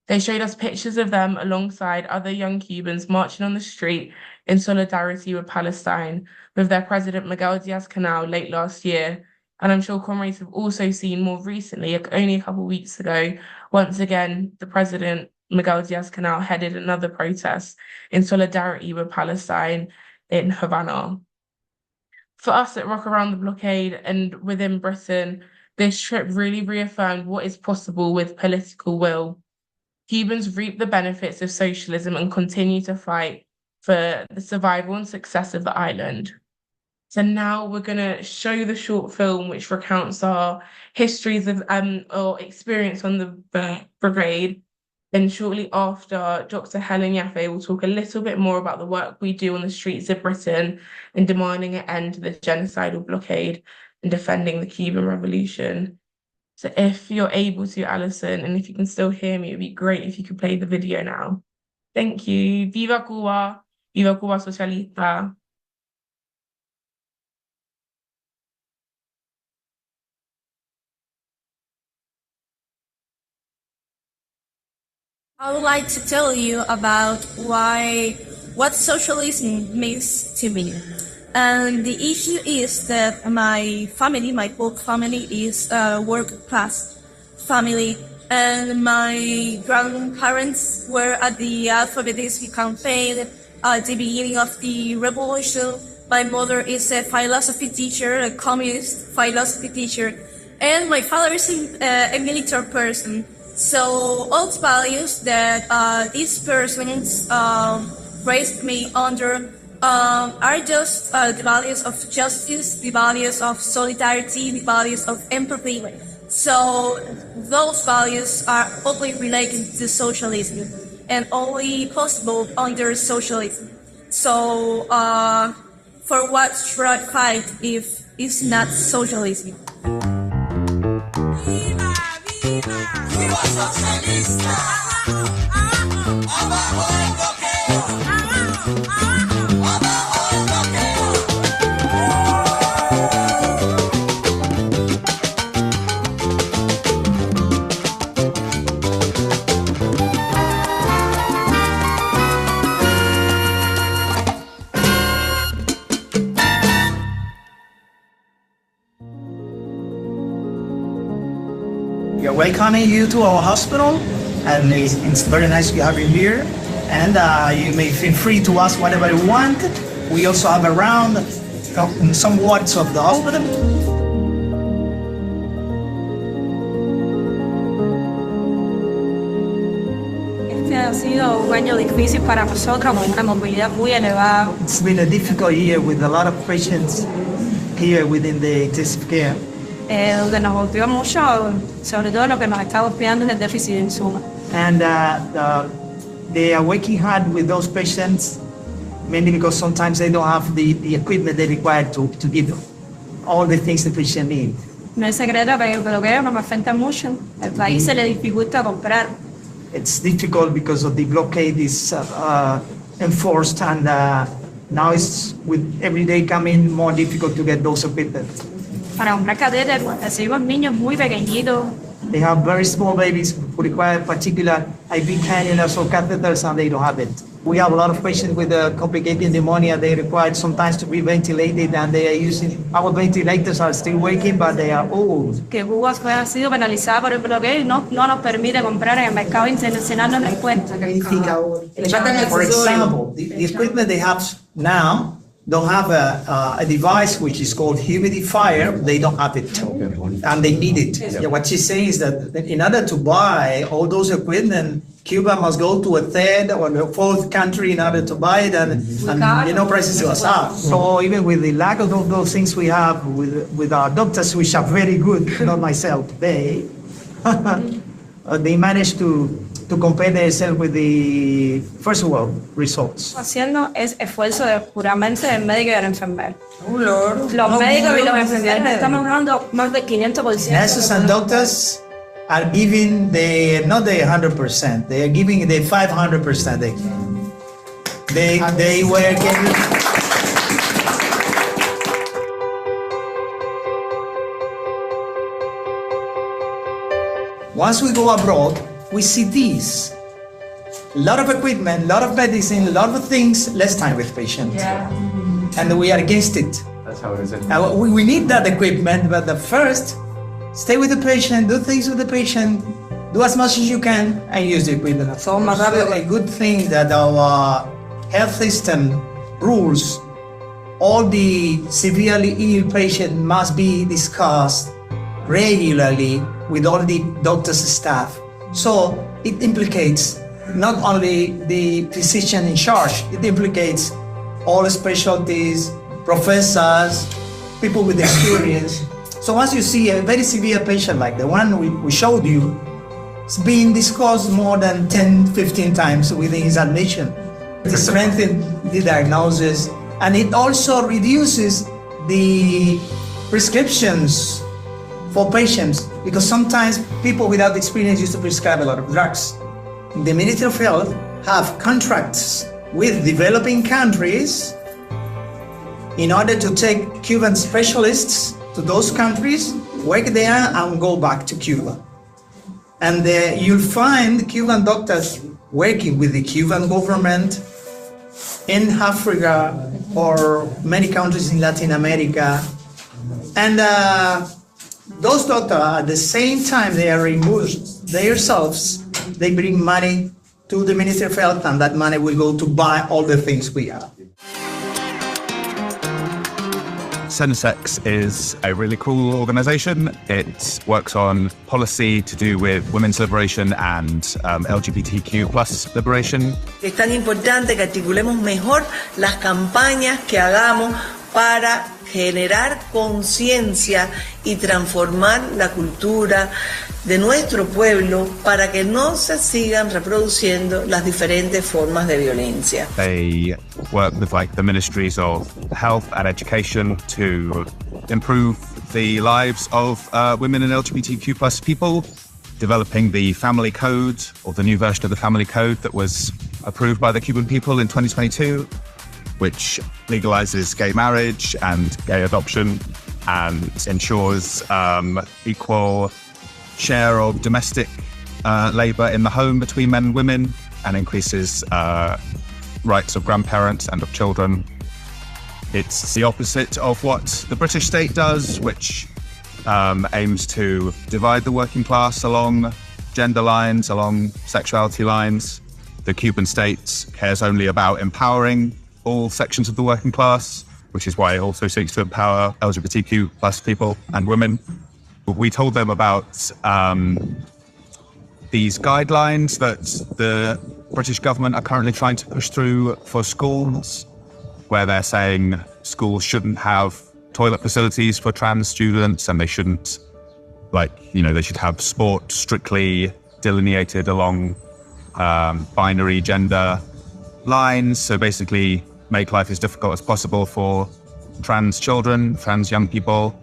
They showed us pictures of them alongside other young Cubans marching on the street in solidarity with Palestine, with their president Miguel Diaz-Canel late last year. And I'm sure comrades have also seen more recently, only a couple of weeks ago, once again, the president Miguel Diaz-Canel headed another protest in solidarity with Palestine in Havana. For us at Rock Around the Blockade and within Britain, this trip really reaffirmed what is possible with political will. Cubans reap the benefits of socialism and continue to fight for the survival and success of the island. So now we're going to show the short film which recounts our histories of or experience on the brigade. And shortly after, Dr. Helen Yaffe will talk a little bit more about the work we do on the streets of Britain in demanding an end to the genocidal blockade and defending the Cuban Revolution. So if you're able to, Alison, and if you can still hear me, it'd be great if you could play the video now. Thank you. Viva Cuba. Viva Cuba Socialista.
I would like to tell you about what socialism means to me. And the issue is that my family, my whole family, is a work-class family. And my grandparents were at the alphabetism campaign at the beginning of the revolution. My mother is a philosophy teacher, a communist philosophy teacher. And my father is a military person. So all the values that these persons raised me under are just the values of justice, the values of solidarity, the values of empathy. So those values are only related to socialism and only possible under socialism. So for what should I fight if it's not socialism?
¡Viva socialista! ¡Abajo el bloqueo! ¡Abajo el bloqueo!
We are welcoming you to our hospital, and it's very nice to have you here. And you may feel free to ask whatever you want. We also have around some wards of the hospital.
Este ha sido un año difícil para nosotros, con una movilidad muy elevada.
It's been a difficult year with a lot of patients here within the intensive care.
Donde nos golpeó mucho, sobre todo lo que nos está golpeando es el déficit de insumos.
And they are working hard with those patients, mainly because sometimes they don't have the equipment they require to give them all the things the patient needs.
No es secreto, pero el bloqueo nos afecta mucho. El país se le dificulta comprar.
It's difficult because of the blockade is enforced, and now it's with every day coming more difficult to get those equipment.
Para comprar catéter, recibimos niños muy pequeñitos.
They have very small babies who require particular IV cannulas or catheters, and they don't have it. We have a lot of patients with complicated pneumonia. They require sometimes to be ventilated, and they are using, our ventilators are still working, but they are old.
Que Cuba ha sido penalizada por el bloqueo y no nos permite comprar en el mercado internacional los repuestos.
For example, the equipment they have now don't have a device which is called humidifier. They don't have it, and they need it. Yeah, what she's saying is that in order to buy all those equipment, Cuba must go to a third or a fourth country in order to buy it, and prices goes up. So even with the lack of those things we have with our doctors, which are very good, not myself, they managed to compare themselves with the first world results.
Haciendo es esfuerzo puramente del médico y del enfermero. Los médicos y los enfermeros estamos dando más del 500%.
Nurses and doctors are giving not the 100%, they are giving the 500%. They were getting. Once we go abroad, we see these. A lot of equipment, a lot of medicine, a lot of things, less time with patients.
Yeah.
And we are against it.
That's how it is.
We need that equipment, but the first, stay with the patient, do things with the patient, do as much as you can, and use the equipment. So a good thing that our health system rules, all the severely ill patients must be discussed regularly with all the doctors' staff. So it implicates not only the physician in charge, it implicates all specialties, professors, people with experience. So once you see a very severe patient like the one we showed you, it's being discussed more than 10, 15 times within his admission. It strengthens the diagnosis, and it also reduces the prescriptions for patients, because sometimes people without experience used to prescribe a lot of drugs. the Ministry of Health have contracts with developing countries in order to take Cuban specialists to those countries, work there, and go back to Cuba. And you'll find Cuban doctors working with the Cuban government in Africa or many countries in Latin America. And those doctors, at the same time they are reimbursed themselves, they bring money to the Ministry of Health, and that money will go to buy all the things we have.
SSOT is a really cool organization. It works on policy to do with women's liberation and LGBTQ plus liberation.
Es tan importante que articulemos mejor las campañas que hagamos para generar conciencia y transformar la cultura de nuestro pueblo para que no se sigan reproduciendo las diferentes formas de violencia.
They work with the ministries of health and education to improve the lives of women and LGBTQ plus people, developing the family code, or the new version of the family code that was approved by the Cuban people in 2022, which legalizes gay marriage and gay adoption and ensures equal share of domestic labor in the home between men and women, and increases rights of grandparents and of children. It's the opposite of what the British state does, which aims to divide the working class along gender lines, along sexuality lines. The Cuban state cares only about empowering all sections of the working class, which is why it also seeks to empower LGBTQ plus people and women. We told them about these guidelines that the British government are currently trying to push through for schools, where they're saying schools shouldn't have toilet facilities for trans students, and they shouldn't, they should have sport strictly delineated along binary gender lines. So basically make life as difficult as possible for trans children, trans young people,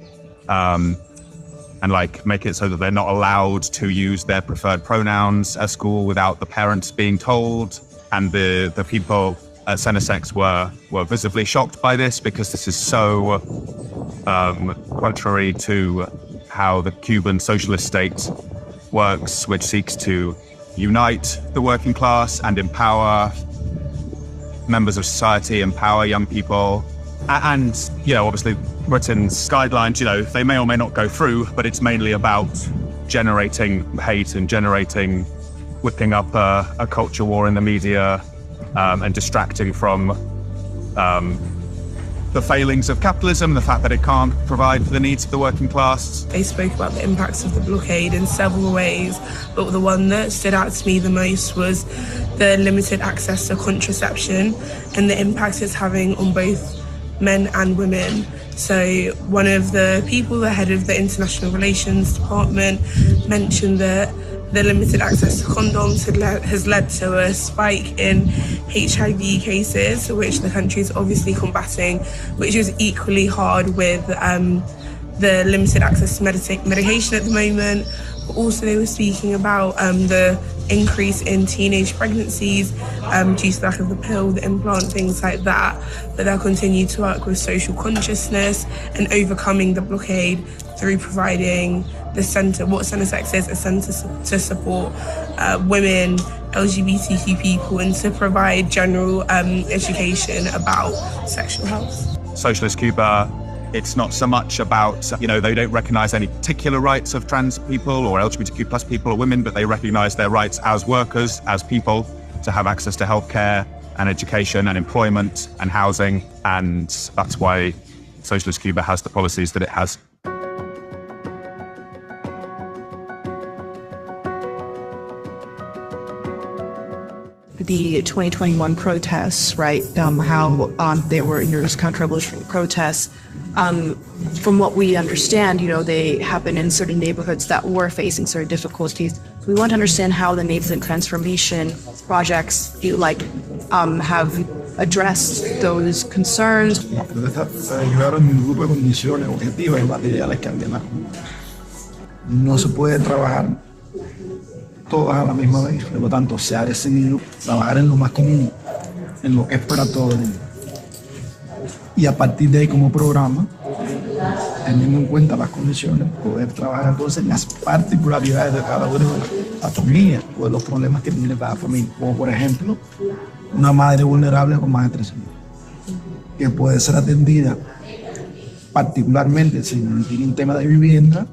and make it so that they're not allowed to use their preferred pronouns at school without the parents being told. And the people at SSOT were visibly shocked by this, because this is so contrary to how the Cuban socialist state works, which seeks to unite the working class and empower members of society, empower young people. And, obviously Britain's guidelines, they may or may not go through, but it's mainly about generating hate and whipping up a culture war in the media, and distracting from the failings of capitalism, the fact that it can't provide for the needs of the working class.
They spoke about the impacts of the blockade in several ways, but the one that stood out to me the most was the limited access to contraception and the impact it's having on both men and women. So one of the people, the head of the International Relations Department, mentioned that the limited access to condoms has led to a spike in HIV cases, which the country is obviously combating, which is equally hard with the limited access to medication at the moment. But also they were speaking about the increase in teenage pregnancies due to the lack of the pill, the implant, things like that. But they'll continue to work with social consciousness and overcoming the blockade through providing the centre, what SSOT is, a centre to support women, LGBTQ people, and to provide general education about sexual health.
Socialist Cuba, it's not so much about, they don't recognise any particular rights of trans people or LGBTQ plus people or women, but they recognise their rights as workers, as people, to have access to healthcare and education and employment and housing. And that's why Socialist Cuba has the policies that it has.
The 2021 protests, right? How there were counter-revolutionary protests. From what we understand, they happen in certain neighborhoods that were facing certain difficulties. We want to understand how the neighborhood transformation projects have addressed those concerns.
Ayudaron un grupo de condiciones objetivas y materiales que han demás. No se puede trabajar todas a la misma vez. Por lo tanto, se ha decidido trabajar en lo más común, en lo que es para todo el mundo. Y a partir de ahí, como programa, teniendo en cuenta las condiciones, poder trabajar entonces en las particularidades de cada una de las familias o de los problemas que tiene cada familia. Como por ejemplo, una madre vulnerable con más de 3 hijos, que puede ser atendida particularmente si tiene un tema de vivienda,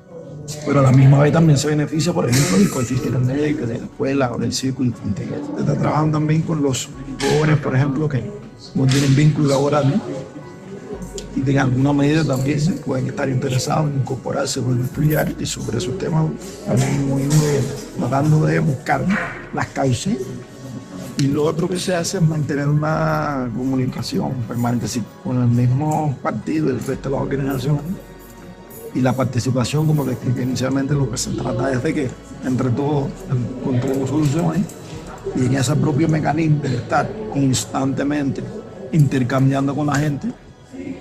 pero a la misma vez también se beneficia, por ejemplo, del coeficiente médico, de la escuela o del círculo infantil. Se está trabajando también con los jóvenes, por ejemplo, que no tienen vínculo laboral y de alguna medida también se pueden estar interesados en incorporarse o en estudiar, y sobre esos temas también muy tratando de buscar las causas. Y lo otro que se hace es mantener una comunicación permanente con el mismo partido y el resto de las organizaciones. Y la participación, como les expliqué inicialmente, lo que se trata es de que entre todos encontremos soluciones, y en ese propio mecanismo de estar constantemente intercambiando con la gente,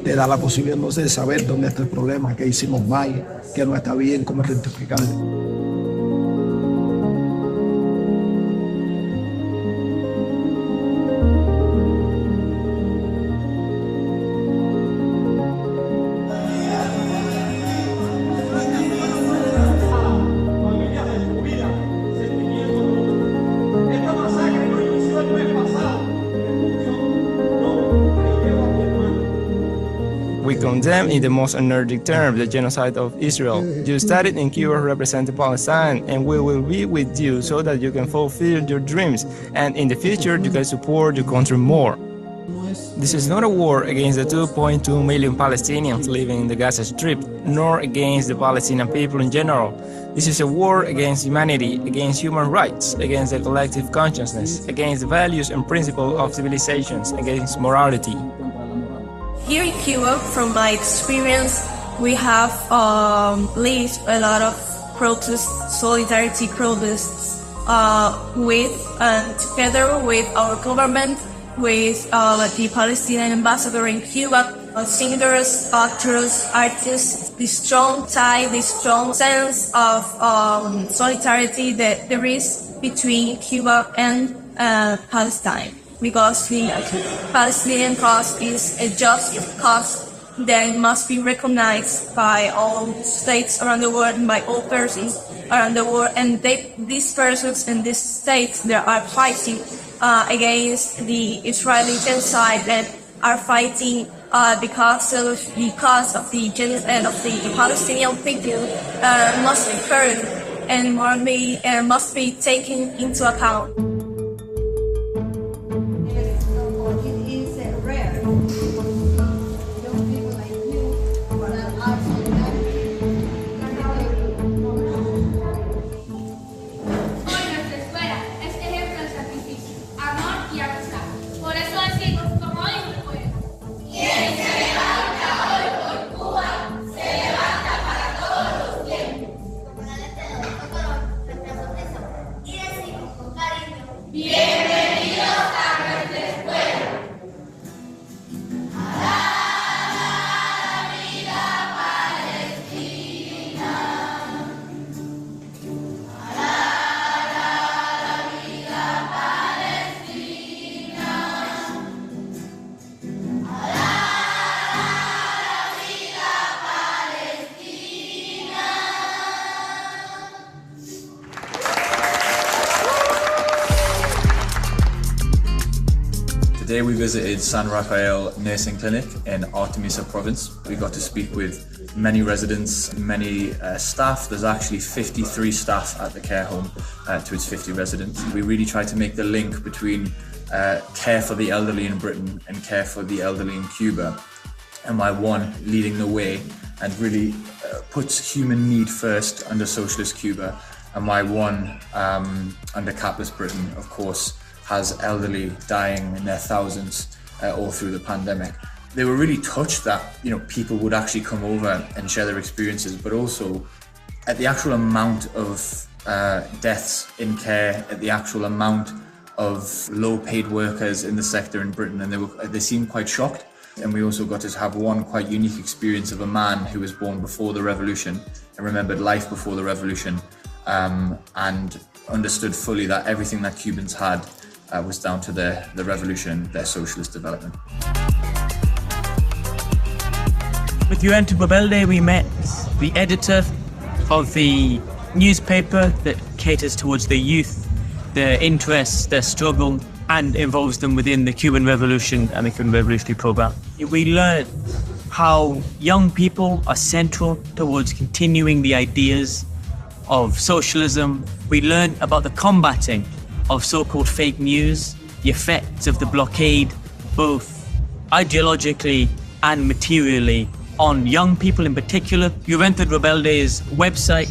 te da la posibilidad de saber dónde está el problema, qué hicimos mal, qué no está bien, cómo rectificarlo.
We condemn in the most energetic terms the genocide of Israel. You studied in Cuba representing Palestine, and we will be with you so that you can fulfill your dreams, and in the future you can support your country more. This is not a war against the 2.2 million Palestinians living in the Gaza Strip, nor against the Palestinian people in general. This is a war against humanity, against human rights, against the collective consciousness, against the values and principles of civilizations, against morality.
Here in Cuba, from my experience, we have led a lot of protests, solidarity protests, together with our government, with the Palestinian ambassador in Cuba, singers, actors, artists, the strong tie, the strong sense of solidarity that there is between Cuba and Palestine. Because the Palestinian cause is a just cause that must be recognized by all states around the world and by all persons around the world. And these persons and these states that are fighting against the Israeli genocide, that are fighting because of the genocide of the Palestinian people, must be heard and must be taken into account.
Today we visited San Rafael Nursing Clinic in Artemisa province. We got to speak with many residents, many staff. There's actually 53 staff at the care home to its 50 residents. We really try to make the link between care for the elderly in Britain and care for the elderly in Cuba. And my one leading the way and really puts human need first under socialist Cuba. And my one under capitalist Britain, of course, has elderly dying in their thousands all through the pandemic. They were really touched that people would actually come over and share their experiences, but also at the actual amount of deaths in care, at the actual amount of low-paid workers in the sector in Britain, and they seemed quite shocked. And we also got to have one quite unique experience of a man who was born before the revolution and remembered life before the revolution, and understood fully that everything that Cubans had was down to the revolution, their socialist development.
With UN to Rebelde, we met the editor of the newspaper that caters towards the youth, their interests, their struggle, and involves them within the Cuban Revolution and the Cuban Revolutionary Program. We learned how young people are central towards continuing the ideas of socialism. We learned about the combating of so-called fake news, the effects of the blockade, both ideologically and materially, on young people in particular. Juventud Rebelde's website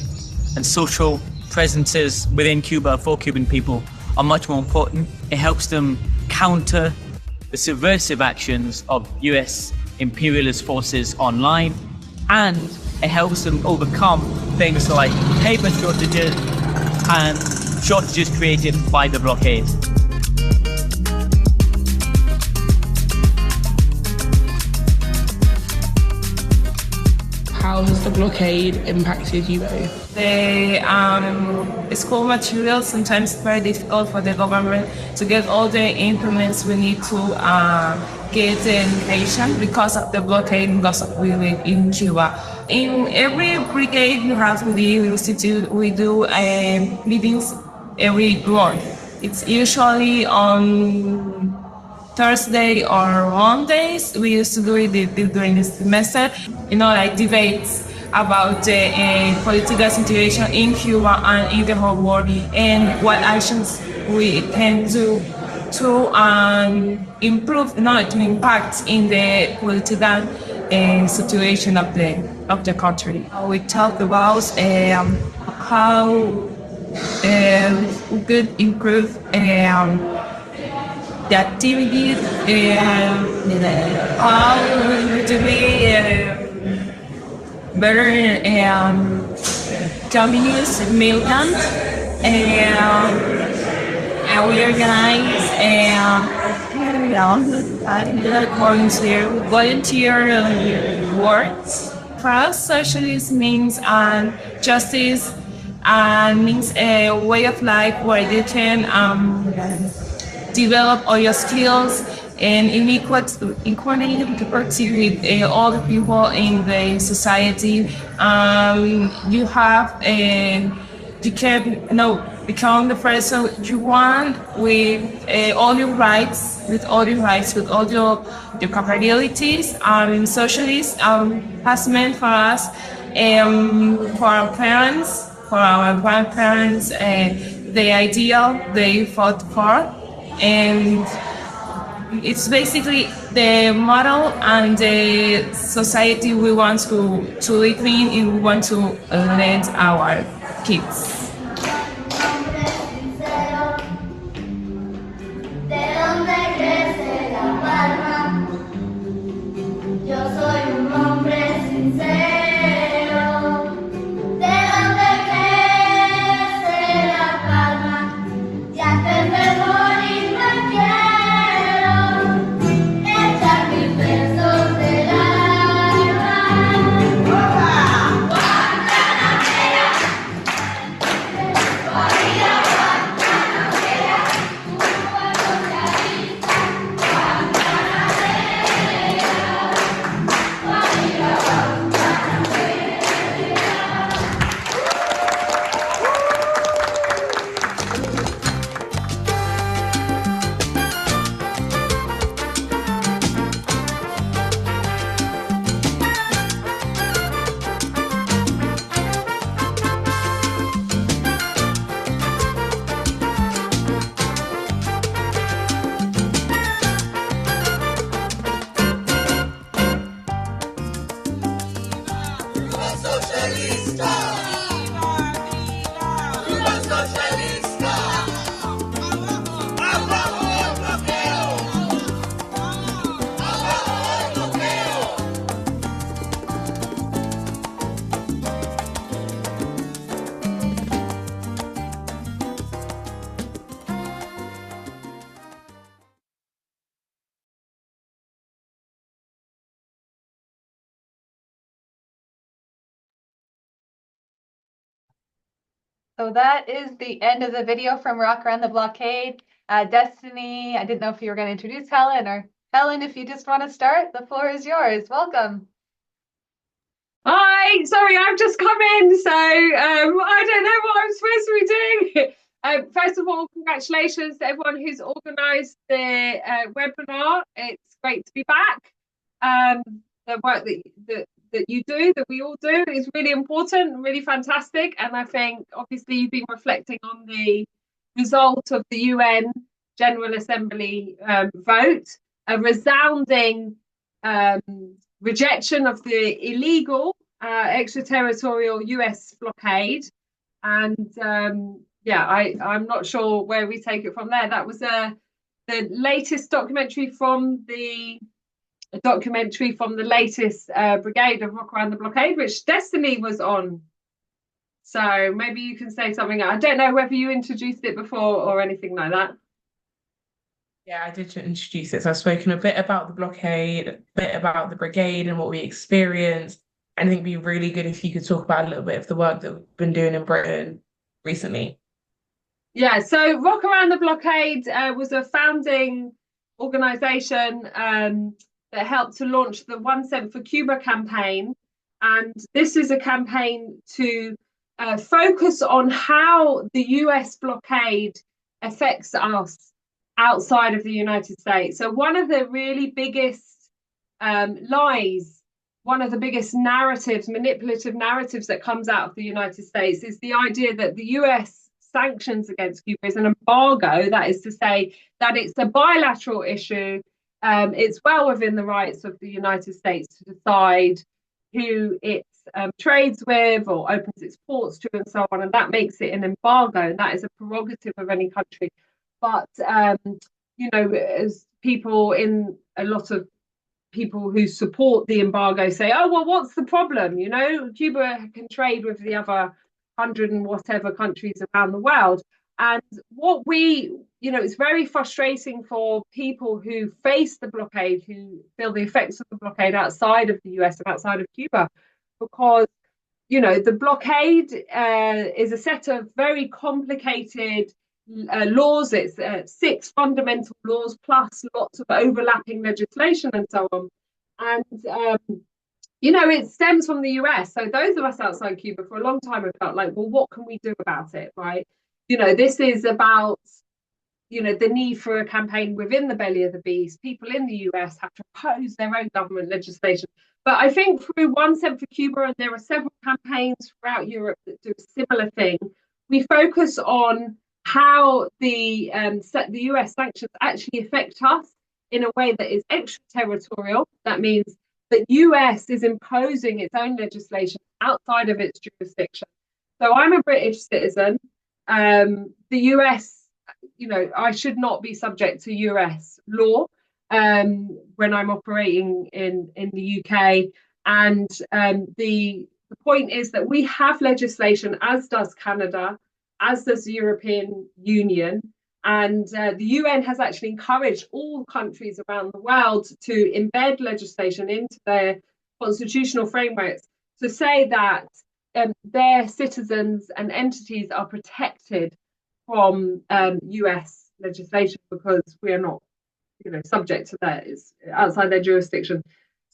and social presences within Cuba for Cuban people are much more important. It helps them counter the subversive actions of US imperialist forces online, and it helps them overcome things like paper shortages and shortages created by the blockade.
How has the blockade impacted you both? The school materials sometimes very difficult for the government to get all the implements we need to get education because of the blockade, because we live in Cuba. In every brigade we have with the institute, we do meetings every month. It's usually on Thursday or Mondays. We used to do it during the semester, like debates about the political situation in Cuba and in the whole world, and what actions we can do to improve, to impact in the political situation of the country. We talk about how we could improve the activities, how to be better communist militant, and we organize volunteer works. For us, socialism means justice and means a way of life where you can develop all your skills and equality with all the people in the society. You have you can become the person you want with all your rights, with all your capabilities. Socialist has meant for us, for our parents, for our grandparents, the ideal they fought for. And it's basically the model and the society we want to live in, and we want to let our kids.
So that is the end of the video from Rock Around the Blockade. Destiny, I didn't know if you were going to introduce Helen, or Helen, if you just want to start, the floor is yours. Welcome.
Hi, sorry, I've just come in, so I don't know what I'm supposed to be doing. First of all, congratulations to everyone who's organised the webinar. It's great to be back. The work that you do, that we all do, is really important, really fantastic. And I think, obviously, you've been reflecting on the result of the UN General Assembly vote, a resounding rejection of the illegal extraterritorial US blockade. And I'm not sure where we take it from there. That was the latest documentary from the latest brigade of Rock Around the Blockade, which Destiny was on. So maybe you can say something. I don't know whether you introduced it before or anything like that.
Yeah, I did introduce it. So I've spoken a bit about the blockade, a bit about the brigade and what we experienced. And I think it'd be really good if you could talk about a little bit of the work that we've been doing in Britain recently.
Yeah, so Rock Around the Blockade was a founding organisation that helped to launch the 1 Cent for Cuba campaign. And this is a campaign to focus on how the US blockade affects us outside of the United States. So one of the really biggest lies, one of the biggest narratives, manipulative narratives that comes out of the United States is the idea that the US sanctions against Cuba is an embargo. That is to say that it's a bilateral issue. It's well within the rights of the United States to decide who it trades with or opens its ports to and so on. And that makes it an embargo. And that is a prerogative of any country. But, as people a lot of people who support the embargo say, oh, well, what's the problem? Cuba can trade with the other 100 and whatever countries around the world. And it's very frustrating for people who face the blockade, who feel the effects of the blockade outside of the US and outside of Cuba, because, the blockade is a set of very complicated laws. It's 6 fundamental laws plus lots of overlapping legislation and so on. And, it stems from the US. So those of us outside Cuba for a long time have felt like, well, what can we do about it, right? This is about, the need for a campaign within the belly of the beast. People in the US have to oppose their own government legislation. But I think through 1 Cent for Cuba, and there are several campaigns throughout Europe that do a similar thing, we focus on how the US sanctions actually affect us in a way that is extraterritorial. That means that US is imposing its own legislation outside of its jurisdiction. So I'm a British citizen. The US, I should not be subject to US law when I'm operating in the UK. And the point is that we have legislation, as does Canada, as does the European Union. And the UN has actually encouraged all countries around the world to embed legislation into their constitutional frameworks to say that their citizens and entities are protected from US legislation because we are not, subject to that. It's outside their jurisdiction.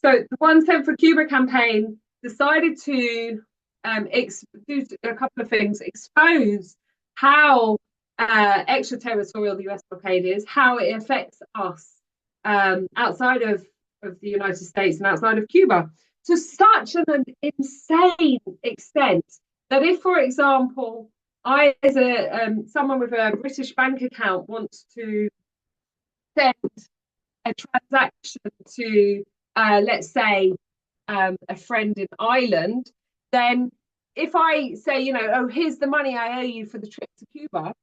So the 1 Cent for Cuba campaign decided to do a couple of things: expose how extraterritorial the US blockade is, how it affects us outside of the United States and outside of Cuba, to such an insane extent that if, for example, I, as someone with a British bank account, wants to send a transaction to, let's say, a friend in Ireland, then if I say, oh, here's the money I owe you for the trip to Cuba,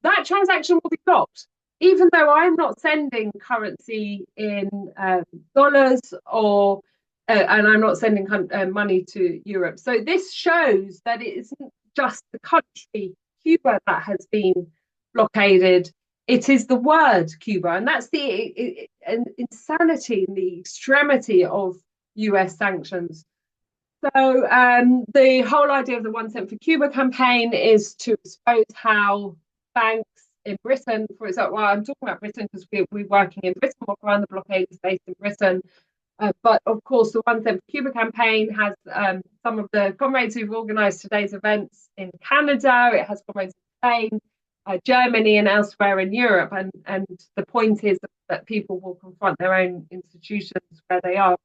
that transaction will be blocked, even though I'm not sending currency in dollars or and I'm not sending money to Europe. So this shows that it isn't just the country, Cuba, that has been blockaded. It is the word Cuba. And that's the insanity and the extremity of US sanctions. So the whole idea of the 1 Cent for Cuba campaign is to expose how banks in Britain, for example, well, I'm talking about Britain because we're working in Britain, Walk Around the Blockade is based in Britain. But of course, the 1 Cent for Cuba campaign has some of the comrades who've organised today's events in Canada. It has comrades in Spain, Germany, and elsewhere in Europe. And the point is that people will confront their own institutions where they are.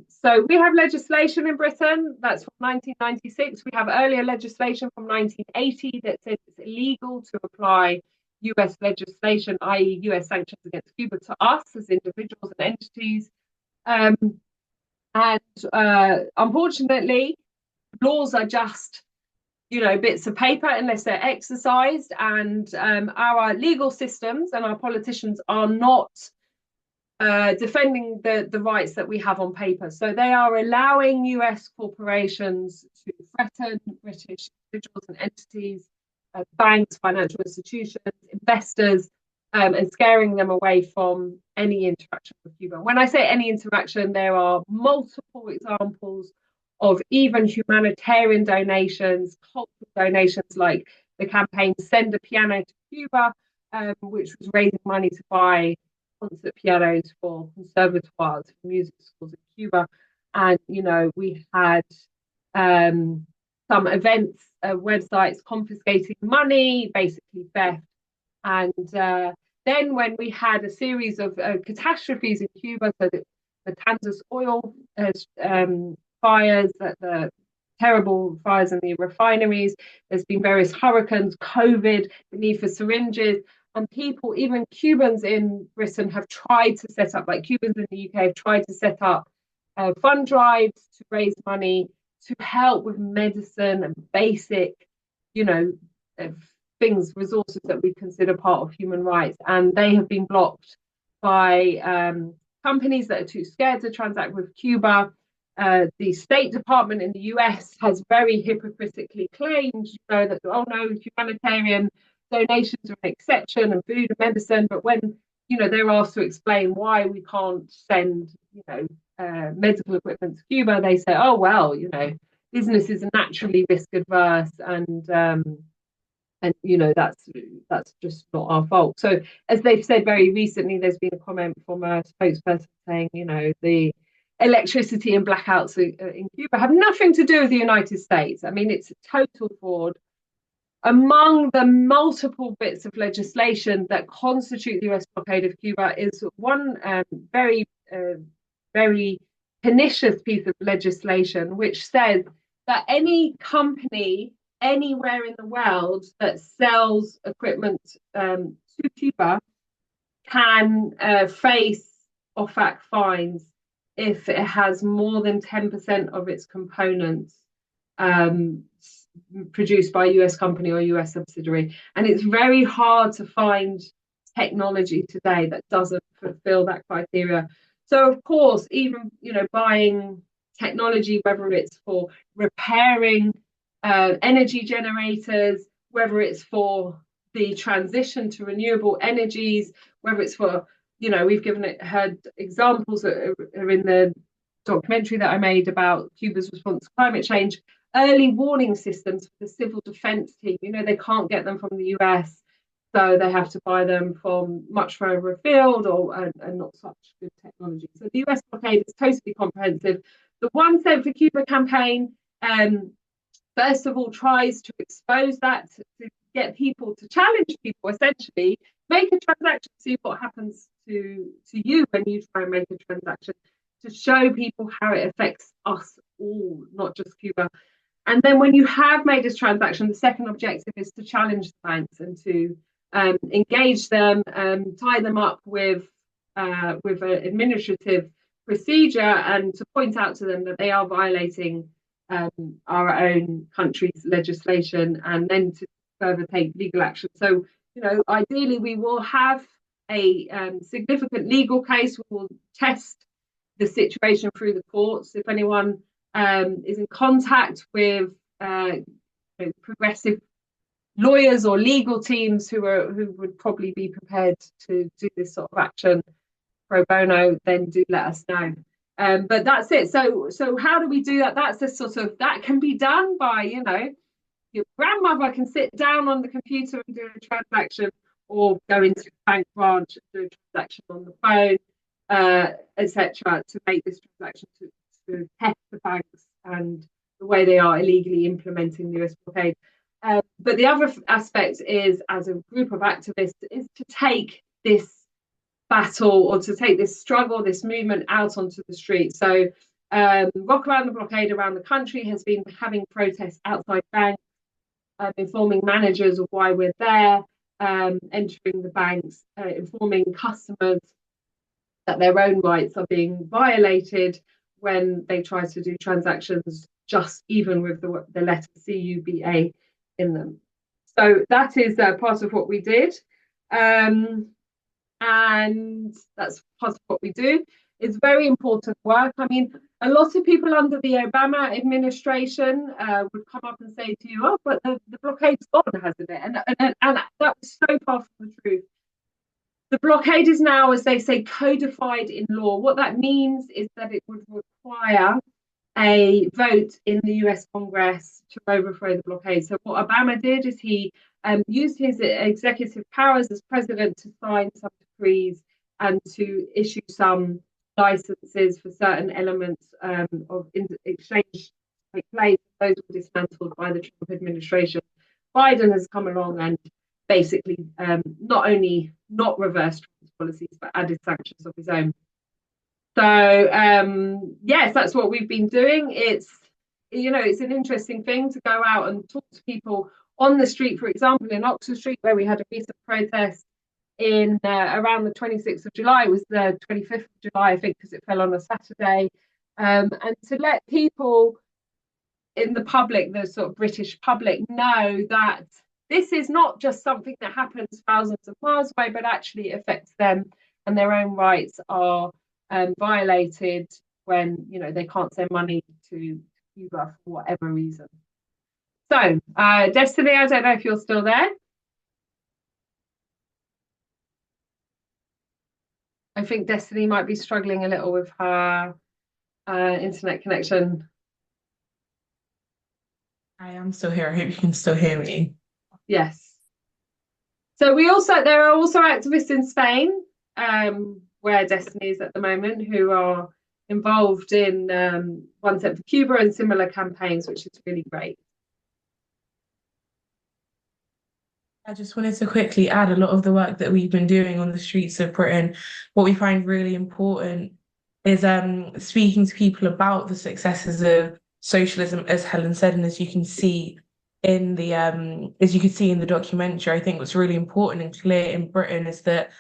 So we have legislation in Britain that's from 1996. We have earlier legislation from 1980 that says it's illegal to apply US legislation, i.e. US sanctions against Cuba, to us as individuals and entities. Unfortunately, laws are just, bits of paper unless they're exercised, and our legal systems and our politicians are not defending the rights that we have on paper. So they are allowing US corporations to threaten British individuals and entities, banks, financial institutions, investors, and scaring them away from any interaction with Cuba. When I say any interaction, there are multiple examples of even humanitarian donations, cultural donations, like the campaign Send a Piano to Cuba, which was raising money to buy concert pianos for conservatoires, for music schools in Cuba. And, we had some events, websites confiscating money, basically theft. And then when we had a series of catastrophes in Cuba, so the Matanzas oil fires, the terrible fires in the refineries, there's been various hurricanes, COVID, the need for syringes, and people, even Cubans in Britain, have tried to set up, like Cubans in the UK have tried to set up fund drives to raise money to help with medicine and basic, things, resources that we consider part of human rights. And they have been blocked by companies that are too scared to transact with Cuba. The State Department in the US has very hypocritically claimed, that, oh no, humanitarian donations are an exception, and food and medicine. But when, they're asked to explain why we can't send, medical equipment to Cuba, they say, oh, well, businesses are naturally risk adverse, and that's just not our fault. So as they've said very recently, there's been a comment from a spokesperson saying, the electricity and blackouts in Cuba have nothing to do with the United States. I mean, it's a total fraud. Among the multiple bits of legislation that constitute the US blockade of Cuba is one very pernicious piece of legislation, which says that any company anywhere in the world that sells equipment to Cuba can face OFAC fines if it has more than 10% of its components produced by a US company or US subsidiary. And it's very hard to find technology today that doesn't fulfill that criteria. So of course, even buying technology, whether it's for repairing energy generators, whether it's for the transition to renewable energies, whether it's for, we've heard examples that are in the documentary that I made about Cuba's response to climate change, early warning systems for the civil defense team. They can't get them from the US, so they have to buy them from much further afield and not such good technology. So the US blockade is totally comprehensive. The 1 Cent for Cuba campaign, first of all, tries to expose that, to get people to challenge people, essentially, make a transaction, see what happens to you when you try and make a transaction, to show people how it affects us all, not just Cuba. And then when you have made this transaction, the second objective is to challenge the banks and to engage them, tie them up with an administrative procedure, and to point out to them that they are violating our own country's legislation, and then to further take legal action. So, ideally, we will have a significant legal case. We will test the situation through the courts. If anyone is in contact with progressive lawyers or legal teams who would probably be prepared to do this sort of action pro bono, then do let us know. But that's it. So how do we do that? That's a sort of, that can be done by, your grandmother can sit down on the computer and do a transaction, or go into a bank branch and do a transaction on the phone, etc., to make this transaction to test the banks and the way they are illegally implementing the US blockade. But the other aspect is, as a group of activists, is to take this battle, or to take this struggle, this movement out onto the street. So Rock Around the Blockade around the country has been having protests outside banks, informing managers of why we're there, entering the banks, informing customers that their own rights are being violated when they try to do transactions, just even with the letter CUBA in them. So that is part of what we did. And that's part of what we do. It's very important work. I mean, a lot of people under the Obama administration would come up and say to you, oh, but the blockade's gone, hasn't it? And that was so far from the truth. The blockade is now, as they say, codified in law. What that means is that it would require a vote in the US Congress to overthrow the blockade. So what Obama did is he used his executive powers as president to sign some decrees and to issue some licenses for certain elements of exchange to take place. Those were dismantled by the Trump administration. Biden has come along and basically not only not reversed Trump's policies, but added sanctions of his own. So yes, that's what we've been doing. It's an interesting thing to go out and talk to people on the street. For example, in Oxford Street, where we had a recent protest in around the 26th of July, it was the 25th of July, I think, because it fell on a Saturday, and to let people in the public, the sort of British public, know that this is not just something that happens thousands of miles away, but actually affects them, and their own rights are violated when they can't send money to Cuba for whatever reason. So Destiny, I don't know if you're still there. I think Destiny might be struggling a little with her internet connection.
I am still here. I hope you can still hear me.
Yes. So there are also activists in Spain, where Destiny is at the moment, who are involved in One Cent for Cuba and similar campaigns, which is really great.
I just wanted to quickly add, a lot of the work that we've been doing on the streets of Britain, what we find really important is speaking to people about the successes of socialism, as Helen said, and as you can see in the documentary. I think what's really important and clear in Britain is that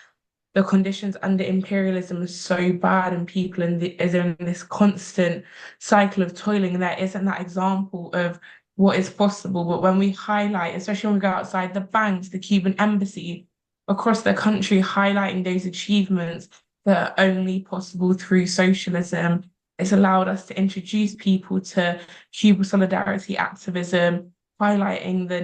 the conditions under imperialism are so bad, and people is in this constant cycle of toiling. There isn't that example of what is possible. But when we highlight, especially when we go outside the banks, the Cuban embassy across the country, highlighting those achievements that are only possible through socialism, it's allowed us to introduce people to Cuba solidarity activism, highlighting the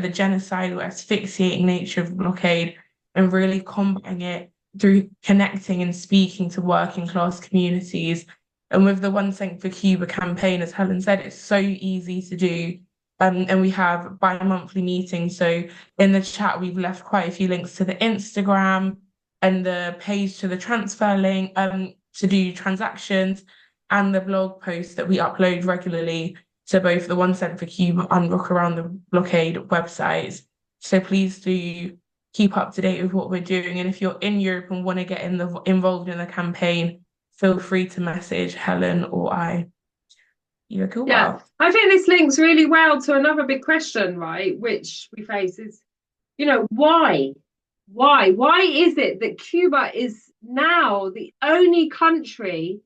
genocidal, asphyxiating nature of the blockade, and really combating it through connecting and speaking to working class communities. And with the One Cent for Cuba campaign, as Helen said, it's so easy to do. And we have bi-monthly meetings. So in the chat, we've left quite a few links to the Instagram and the page to the transfer link to do transactions, and the blog posts that we upload regularly to both the One Cent for Cuba and Rock Around the Blockade websites. So please do keep up to date with what we're doing. And if you're in Europe and want to get involved in the campaign, feel free to message Helen or I. Yeah, cool.
Yeah, I think this links really well to another big question, right, which we face is, why? Why is it that Cuba is now the only country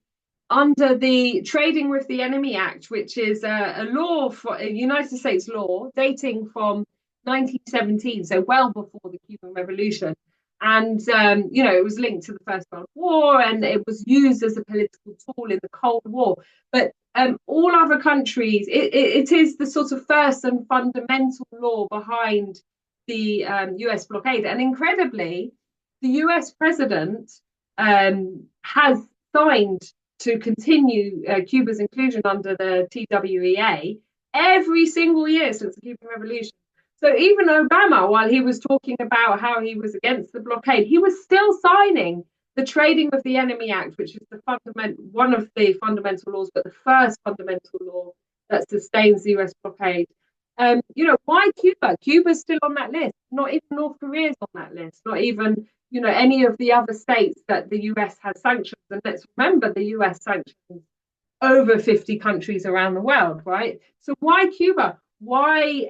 under the Trading with the Enemy Act, which is a law, for a United States law dating from 1917, so well before the Cuban Revolution. And, it was linked to the First World War, and it was used as a political tool in the Cold War. But all other countries, it is the sort of first and fundamental law behind the US blockade. And incredibly, the US president has signed to continue Cuba's inclusion under the TWEA every single year since the Cuban Revolution. So even Obama, while he was talking about how he was against the blockade, he was still signing the Trading with the Enemy Act, which is one of the fundamental laws, but the first fundamental law that sustains the US blockade. Why Cuba? Cuba's still on that list. Not even North Korea's on that list. Not even, any of the other states that the US has sanctions. And let's remember, the US sanctions over 50 countries around the world, right? So why Cuba? Why,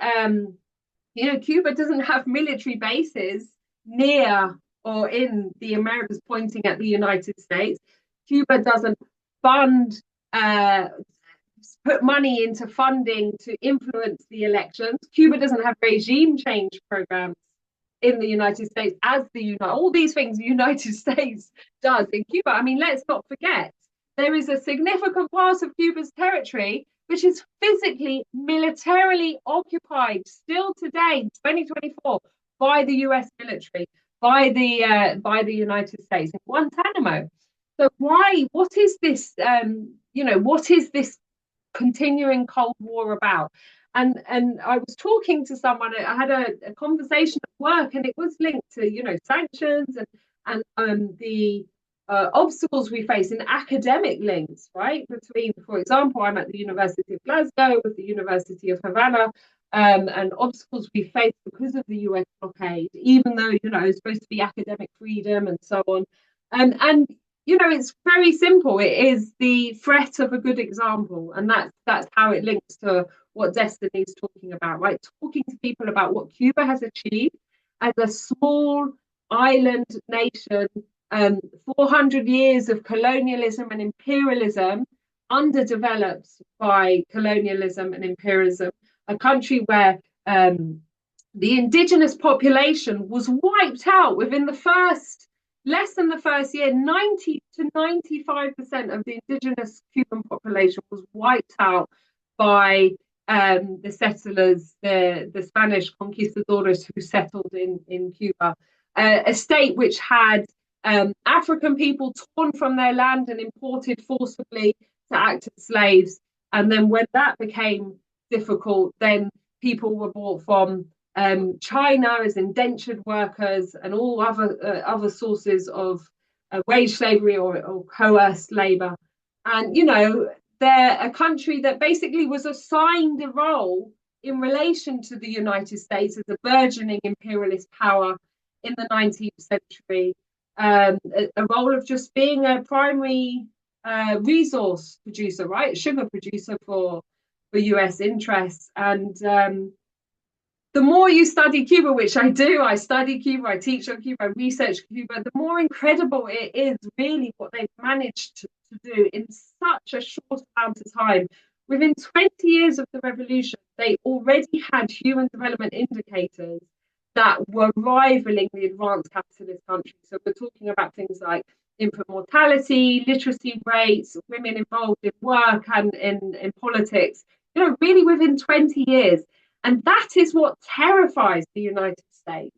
Cuba doesn't have military bases near or in the Americas pointing at the United States. Cuba doesn't put money into funding to influence the elections. Cuba doesn't have regime change programs in the United States all these things the United States does in Cuba. I mean, let's not forget, there is a significant part of Cuba's territory which is physically, militarily occupied still today, 2024, by the US military, by the United States, in Guantanamo. So what is this, what is this continuing Cold War about? And I was talking to someone, I had a conversation at work, and it was linked to, sanctions and the obstacles we face in academic links, right? Between, for example, I'm at the University of Glasgow with the University of Havana, and obstacles we face because of the US blockade, even though, it's supposed to be academic freedom and so on. And it's very simple. It is the threat of a good example. And that's how it links to what Destiny is talking about, right? Talking to people about what Cuba has achieved as a small island nation, 400 years of colonialism and imperialism, underdeveloped by colonialism and imperialism, a country where the indigenous population was wiped out within less than the first year. 90 to 95% of the indigenous Cuban population was wiped out by the settlers, the Spanish conquistadores who settled in Cuba, a state which had African people torn from their land and imported forcibly to act as slaves. And then when that became difficult, then people were brought from China as indentured workers and all other sources of wage slavery or coerced labor. And, they're a country that basically was assigned a role in relation to the United States as a burgeoning imperialist power in the 19th century, a role of just being a primary resource producer, right? Sugar producer for US interests. And the more you study Cuba, which I do, I study Cuba, I teach on Cuba, I research Cuba, the more incredible it is really what they've managed to do in such a short amount of time. Within 20 years of the revolution, they already had human development indicators that were rivaling the advanced capitalist countries. So we're talking about things like infant mortality, literacy rates, women involved in work and in politics, really within 20 years. And that is what terrifies the United States,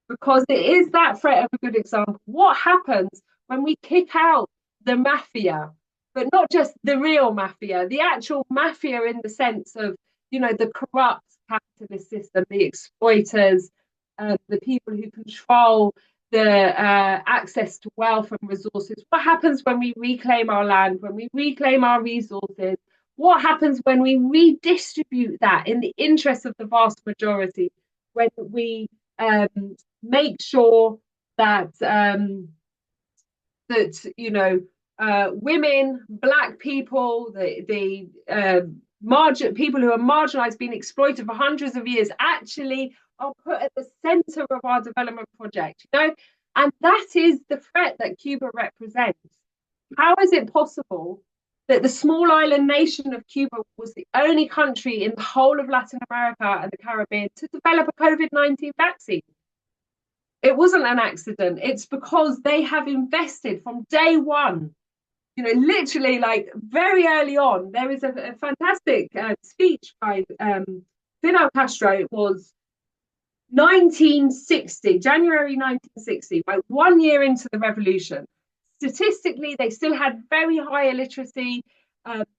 because it is that threat of a good example. What happens when we kick out the mafia, but not just the real mafia, the actual mafia in the sense of, the corrupt capitalist system, the exploiters, the people who control the access to wealth and resources? What happens when we reclaim our land, when we reclaim our resources? What happens when we redistribute that in the interest of the vast majority? When we make sure that women, Black people, the people who are marginalized, being exploited for hundreds of years, actually are put at the center of our development project, and that is the threat that Cuba represents. How is it possible that the small island nation of Cuba was the only country in the whole of Latin America and the Caribbean to develop a COVID-19 vaccine? It wasn't an accident. It's because they have invested from day one, literally like very early on. There is a fantastic speech by Fidel Castro. It was 1960, January 1960, like 1 year into the revolution, statistically, they still had very high illiteracy.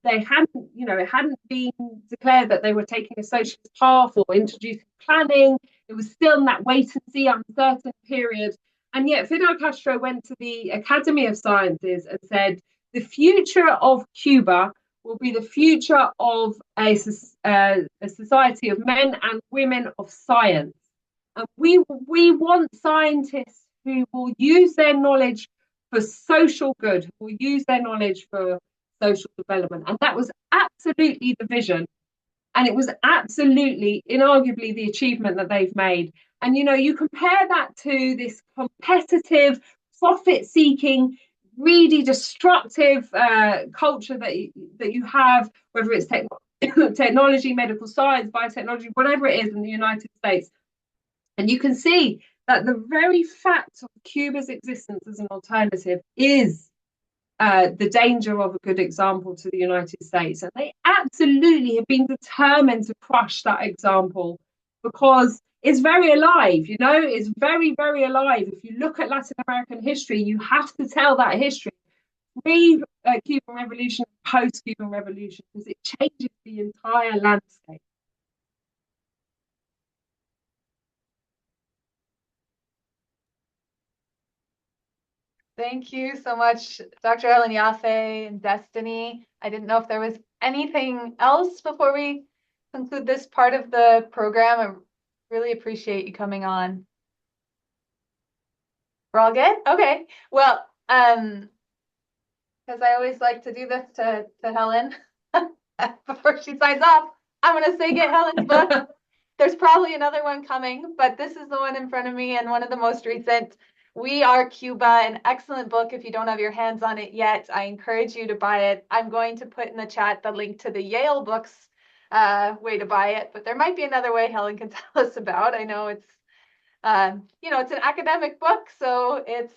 They hadn't, it hadn't been declared that they were taking a socialist path or introducing planning. It was still in that wait and see, uncertain period. And yet Fidel Castro went to the Academy of Sciences and said, the future of Cuba will be the future of a society of men and women of science. And we want scientists who will use their knowledge for social good, who will use their knowledge for social development. And that was absolutely the vision. And it was absolutely, inarguably, the achievement that they've made. And, you compare that to this competitive, profit-seeking, really destructive culture that you have, whether it's technology, medical science, biotechnology, whatever it is in the United States. And you can see that the very fact of Cuba's existence as an alternative is the danger of a good example to the United States. And they absolutely have been determined to crush that example because it's very alive, it's very, very alive. If you look at Latin American history, you have to tell that history. Pre-Cuban Revolution, post-Cuban Revolution, because it changes the entire landscape.
Thank you so much, Dr. Helen Yaffe and Destiny. I didn't know if there was anything else before we conclude this part of the program. I really appreciate you coming on. We're all good? Okay. Well, because I always like to do this to Helen before she signs off, I'm going to say get Helen's book. There's probably another one coming, but this is the one in front of me and one of the most recent. We Are Cuba, an excellent book. If you don't have your hands on it yet, I encourage you to buy it. I'm going to put in the chat the link to the Yale Books way to buy it, but there might be another way Helen can tell us about. I know it's, it's an academic book, so it's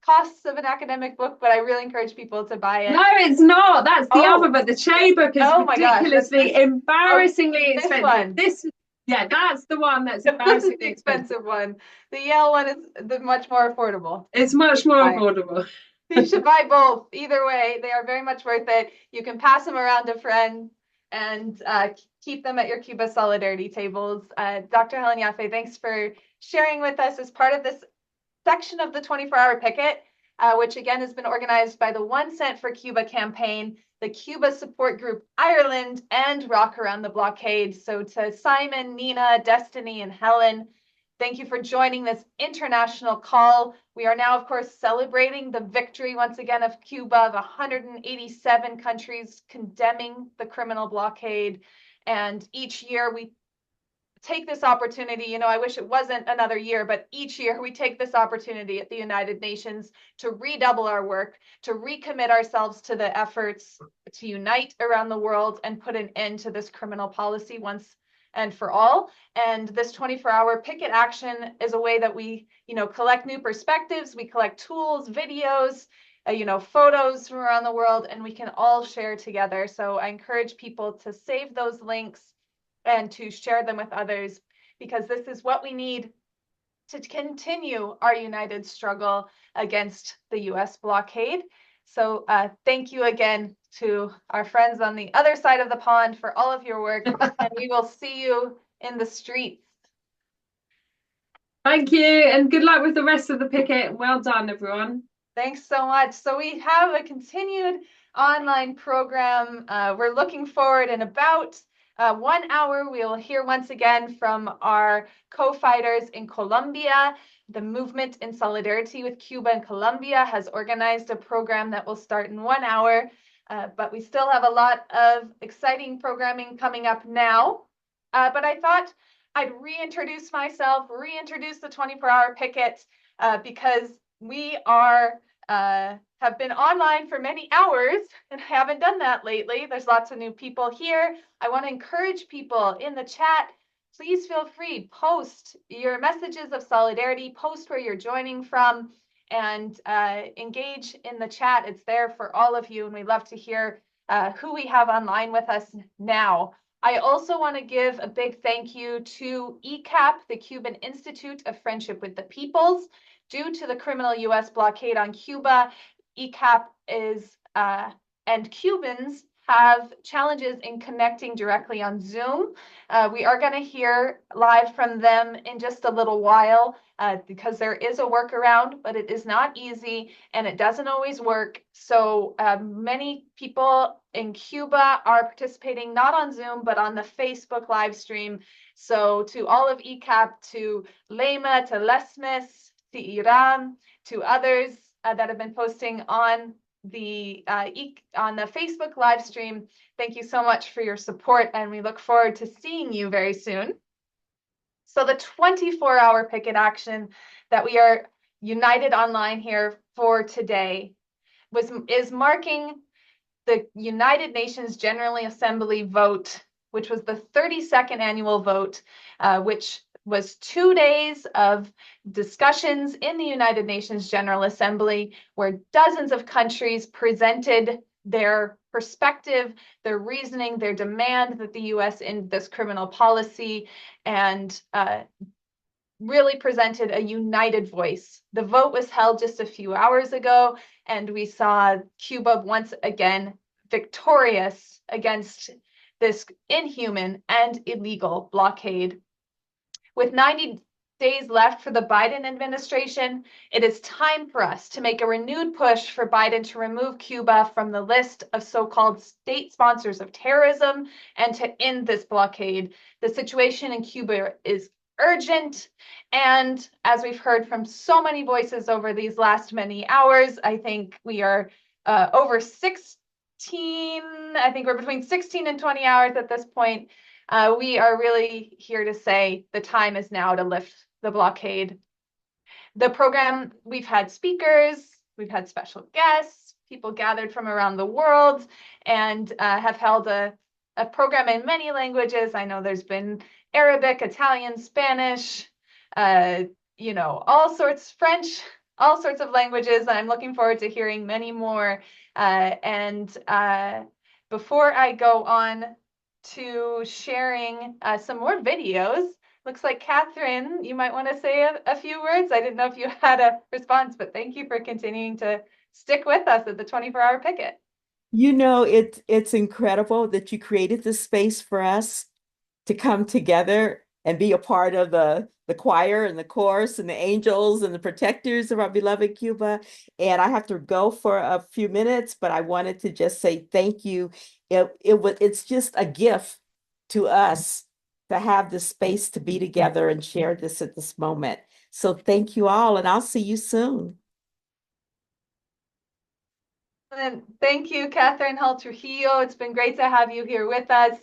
costs of an academic book, but I really encourage people to buy it.
No, it's not. That's the other, but the Che book is ridiculously, embarrassingly expensive. Yeah, that's the one that's embarrassingly
the expensive one. The Yale one is much more affordable.
It's much more affordable.
You should buy both. Either way, they are very much worth it. You can pass them around to friends and keep them at your Cuba Solidarity tables. Dr. Helen Yaffe, thanks for sharing with us as part of this section of the 24-hour picket, which again has been organized by the 1 Cent for Cuba campaign, the Cuba support group Ireland, and Rock Around the Blockade. So to Simon, Nina, Destiny, and Helen, thank you for joining this international call. We are now, of course, celebrating the victory once again of Cuba, of 187 countries condemning the criminal blockade. And each year we take this opportunity, I wish it wasn't another year, but each year we take this opportunity at the United Nations to redouble our work, to recommit ourselves to the efforts to unite around the world and put an end to this criminal policy once and for all. And this 24-hour picket action is a way that we, collect new perspectives, we collect tools, videos, photos from around the world, and we can all share together. So I encourage people to save those links and to share them with others, because this is what we need to continue our united struggle against the U.S. blockade. So thank you again to our friends on the other side of the pond for all of your work, and we will see you in the streets.
Thank you, and good luck with the rest of the picket. Well done, everyone.
Thanks so much. So we have a continued online program. We're looking forward in about 1 hour. We will hear once again from our co-fighters in Colombia. The movement in solidarity with Cuba and Colombia has organized a program that will start in 1 hour, but we still have a lot of exciting programming coming up now. But I thought I'd reintroduce myself, reintroduce the 24-hour picket, because we have been online for many hours and haven't done that lately. There's lots of new people here. I want to encourage people in the chat, please feel free, post your messages of solidarity, post where you're joining from, and engage in the chat. It's there for all of you, and we love to hear who we have online with us now. I also want to give a big thank you to ECAP, the Cuban Institute of Friendship with the Peoples. Due to the criminal U.S. blockade on Cuba, ECAP and Cubans have challenges in connecting directly on Zoom. We are going to hear live from them in just a little while because there is a workaround, but it is not easy and it doesn't always work. So many people in Cuba are participating not on Zoom, but on the Facebook live stream. So to all of ECAP, to Lema, to Lesmes, to Iran, to others that have been posting on the Facebook live stream. Thank you so much for your support, and we look forward to seeing you very soon. So the 24-hour picket action that we are united online here for today is marking the United Nations General Assembly vote, which was the 32nd annual vote, which was 2 days of discussions in the United Nations General Assembly where dozens of countries presented their perspective, their reasoning, their demand that the U.S. end this criminal policy, and really presented a united voice. The vote was held just a few hours ago, and we saw Cuba once again victorious against this inhuman and illegal blockade. With 90 days left for the Biden administration, it is time for us to make a renewed push for Biden to remove Cuba from the list of so-called state sponsors of terrorism and to end this blockade. The situation in Cuba is urgent, and as we've heard from so many voices over these last many hours, I think we are over 16, I think we're between 16 and 20 hours at this point. We are really here to say the time is now to lift the blockade. The program, we've had speakers, we've had special guests, people gathered from around the world, and have held a program in many languages. I know there's been Arabic, Italian, Spanish, all sorts, French, all sorts of languages. And I'm looking forward to hearing many more. Before I go on to sharing some more videos, looks like Catherine, you might want to say a few words. I didn't know if you had a response, but thank you for continuing to stick with us at the 24-hour picket.
It's incredible that you created this space for us to come together and be a part of the choir and the chorus and the angels and the protectors of our beloved Cuba. And I have to go for a few minutes, but I wanted to just say thank you. It's just a gift to us to have the space to be together and share this at this moment. So thank you all, and I'll see you soon.
And thank you, Catherine Hull Trujillo. It's been great to have you here with us.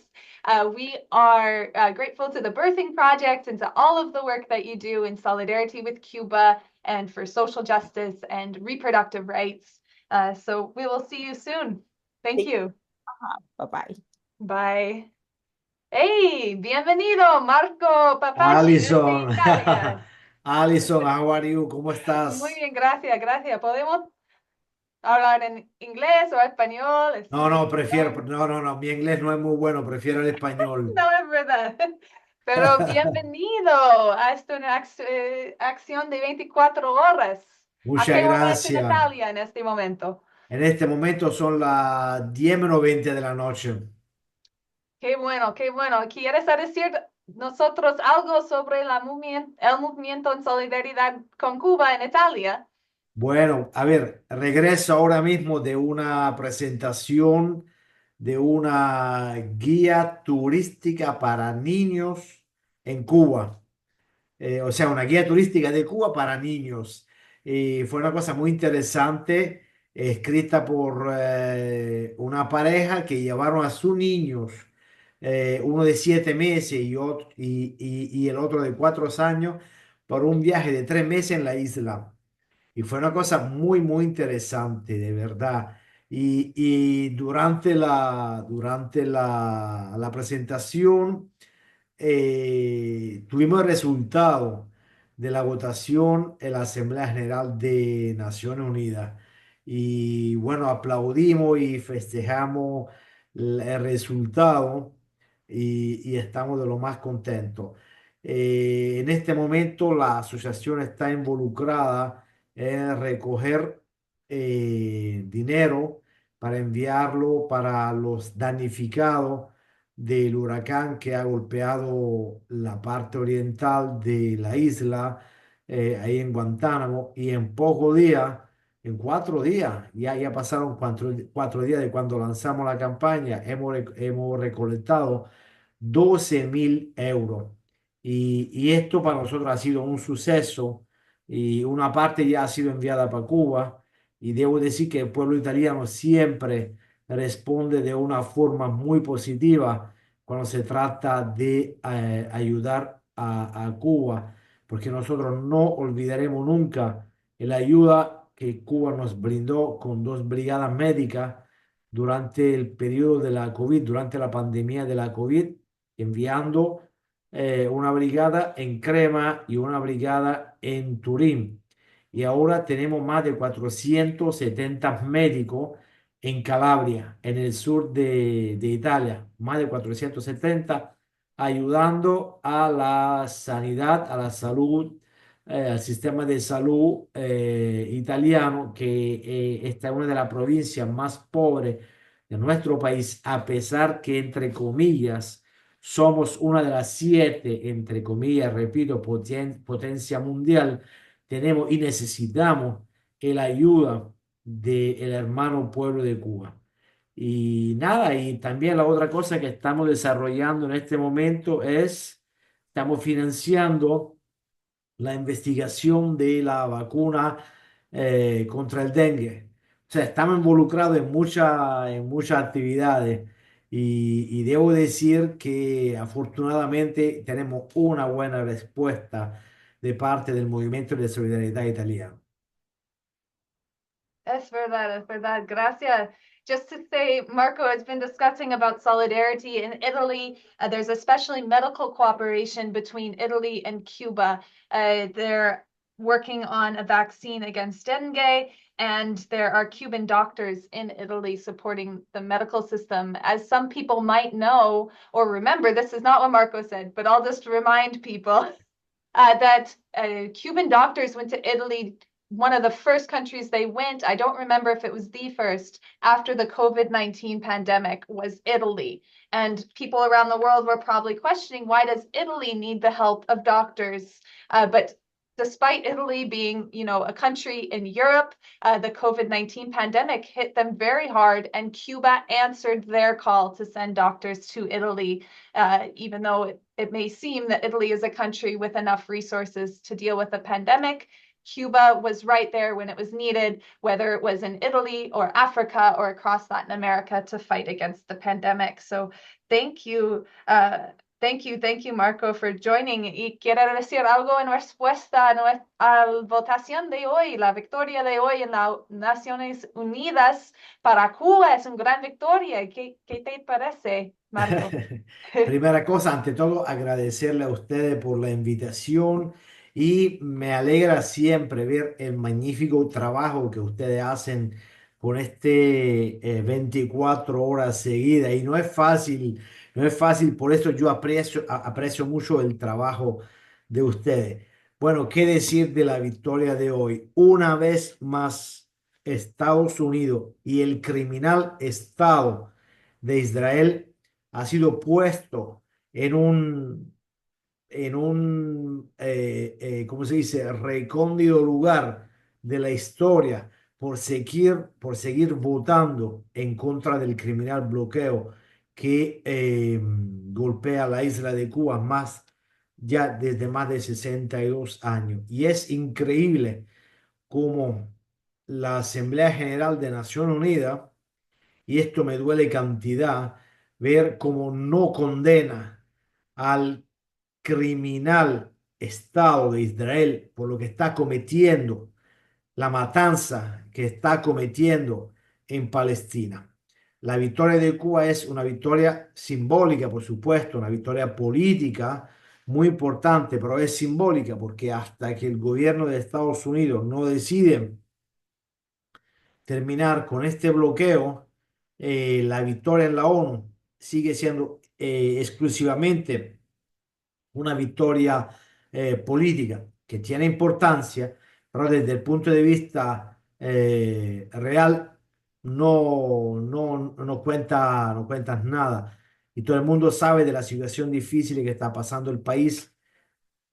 We are grateful to the Birthing Project and to all of the work that you do in solidarity with Cuba and for social justice and reproductive rights. So we will see you soon. Thank you.
Bye-bye.
Bye. Hey, bienvenido, Marco Papachi.
Alison,
desde Italia.
Alison, how are you? ¿Cómo estás?
Muy bien, gracias, gracias. ¿Podemos hablar en inglés o español?
No, prefiero, no, mi inglés no es muy bueno, prefiero el español.
No, es verdad. Pero bienvenido a esta acción de 24 horas.
Muchas
¿A qué hora es
gracias.
en Italia en este momento?
En este momento son las 10:20 de la noche.
Qué bueno, qué bueno. ¿Quieres decir nosotros algo sobre el movimiento en solidaridad con Cuba en Italia?
Bueno, a ver, regreso ahora mismo de una presentación de una guía turística para niños en Cuba. O sea, una guía turística de Cuba para niños. Y fue una cosa muy interesante, escrita por una pareja que llevaron a sus niños, uno de 7 meses y el otro de 4 años, por un viaje de 3 meses en la isla. Y fue una cosa muy, muy interesante, de verdad. Y durante la presentación tuvimos el resultado de la votación en la Asamblea General de Naciones Unidas. Y bueno, aplaudimos y festejamos el resultado y estamos de lo más contentos. En este momento la asociación está involucrada en recoger dinero para enviarlo para los damnificados del huracán que ha golpeado la parte oriental de la isla, ahí en Guantánamo, y en pocos días, en 4 días, ya pasaron 4 días de cuando lanzamos la campaña, hemos recolectado 12.000 euros. Y esto para nosotros ha sido un suceso y una parte ya ha sido enviada para Cuba. Y debo decir que el pueblo italiano siempre responde de una forma muy positiva cuando se trata de ayudar a Cuba, porque nosotros no olvidaremos nunca la ayuda que Cuba nos brindó con 2 brigadas médicas durante el periodo de la COVID, durante la pandemia de la COVID, enviando una brigada en Crema y una brigada en Turín. Y ahora tenemos más de 470 médicos en Calabria, en el sur de Italia, más de 470, ayudando a la sanidad, a la salud, al sistema de salud italiano, que esta es una de las provincias más pobres de nuestro país, a pesar que, entre comillas, somos una de las 7, entre comillas, repito, potencia mundial. Tenemos y necesitamos la ayuda del hermano pueblo de Cuba. Y nada, y también la otra cosa que estamos desarrollando en este momento es, estamos financiando la investigación de la vacuna contra el dengue. O sea, estamos involucrados en muchas actividades y debo decir que afortunadamente tenemos una buena respuesta de parte del movimiento de solidaridad italiano.
Es verdad. Gracias. Just to say, Marco has been discussing about solidarity in Italy. There's especially medical cooperation between Italy and Cuba. They're working on a vaccine against dengue, and there are Cuban doctors in Italy supporting the medical system. As some people might know or remember, this is not what Marco said, but I'll just remind people that Cuban doctors went to Italy. One of the first countries they went, I don't remember if it was the first, after the COVID-19 pandemic, was Italy. And people around the world were probably questioning, why does Italy need the help of doctors? But despite Italy being, a country in Europe, the COVID-19 pandemic hit them very hard, and Cuba answered their call to send doctors to Italy, even though it may seem that Italy is a country with enough resources to deal with the pandemic. Cuba was right there when it was needed, whether it was in Italy or Africa or across Latin America, to fight against the pandemic. So thank you. Thank you, Marco, for joining. Y quiero decir algo en respuesta a la votación de hoy, la victoria de hoy en las Naciones Unidas para Cuba es una gran victoria. ¿Qué te parece, Marco?
Primera cosa, ante todo, agradecerle a ustedes por la invitación y me alegra siempre ver el magnífico trabajo que ustedes hacen con 24 horas seguidas y no es fácil, no es fácil, por eso yo aprecio mucho el trabajo de ustedes. Bueno, ¿qué decir de la victoria de hoy? Una vez más, Estados Unidos y el criminal Estado de Israel ha sido puesto en un ¿cómo se dice?, recóndito lugar de la historia por seguir votando en contra del criminal bloqueo que golpea la isla de Cuba ya desde más de 62 años. Y es increíble cómo la Asamblea General de Naciones Unidas, y esto me duele cantidad, ver cómo no condena al criminal Estado de Israel por lo que está cometiendo, la matanza que está cometiendo en Palestina. La victoria de Cuba es una victoria simbólica, por supuesto, una victoria política muy importante, pero es simbólica porque hasta que el gobierno de Estados Unidos no decide terminar con este bloqueo, la victoria en la ONU sigue siendo exclusivamente una vittoria politica que tiene importancia, pero desde el punto de vista real no cuenta, no cuentas nada. Y todo el mundo sabe de la situación difícil que está pasando el país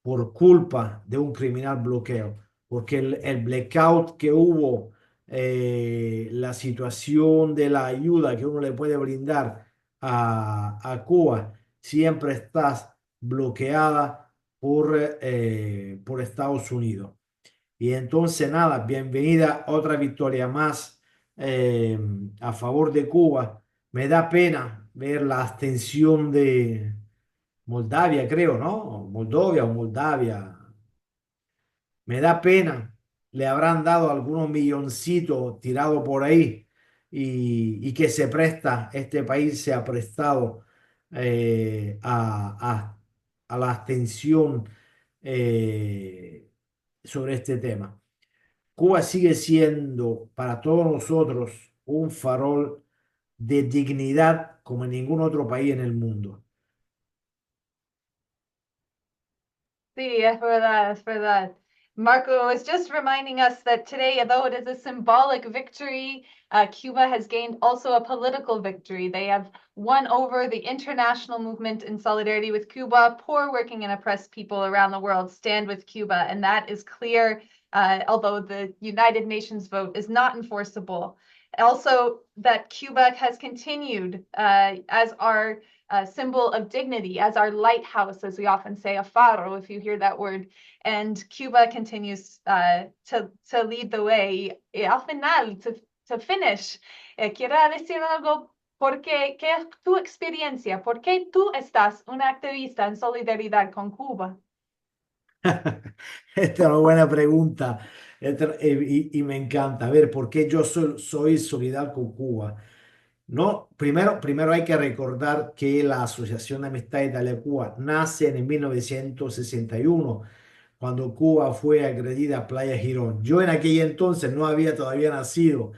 por culpa de un criminal bloqueo, porque el blackout que hubo, la situación de la ayuda que uno le puede brindar a Cuba, siempre está bloqueada por Estados Unidos. Y entonces, nada, bienvenida otra victoria más eh, a favor de Cuba. Me da pena ver la abstención de Moldavia, creo, ¿no? Moldovia o Moldavia. Me da pena. Le habrán dado algunos milloncitos tirados por ahí y que se presta, este país se ha prestado a la abstención eh, sobre este tema. Cuba sigue siendo para todos nosotros un farol de dignidad como en ningún otro país en el mundo.
Sí, es verdad, es verdad. Marco was just reminding us that today, though it is a symbolic victory, Cuba has gained also a political victory. They have won over the international movement in solidarity with Cuba. Poor, working, and oppressed people around the world stand with Cuba, and that is clear, although the United Nations vote is not enforceable. Also, that Cuba has continued as our symbol of dignity, as our lighthouse, as we often say, a faro, if you hear that word. And Cuba continues to lead the way. Y al final, to finish, quiero decir algo, porque, ¿qué es tu experiencia? ¿Por qué tú estás una activista en solidaridad con Cuba?
Esta es una buena pregunta y me encanta. A ver, ¿por qué yo soy solidario con Cuba? No, primero hay que recordar que la Asociación de Amistad Italia-Cuba nace en el 1961, cuando Cuba fue agredida a Playa Girón. Yo en aquel entonces no había todavía nacido,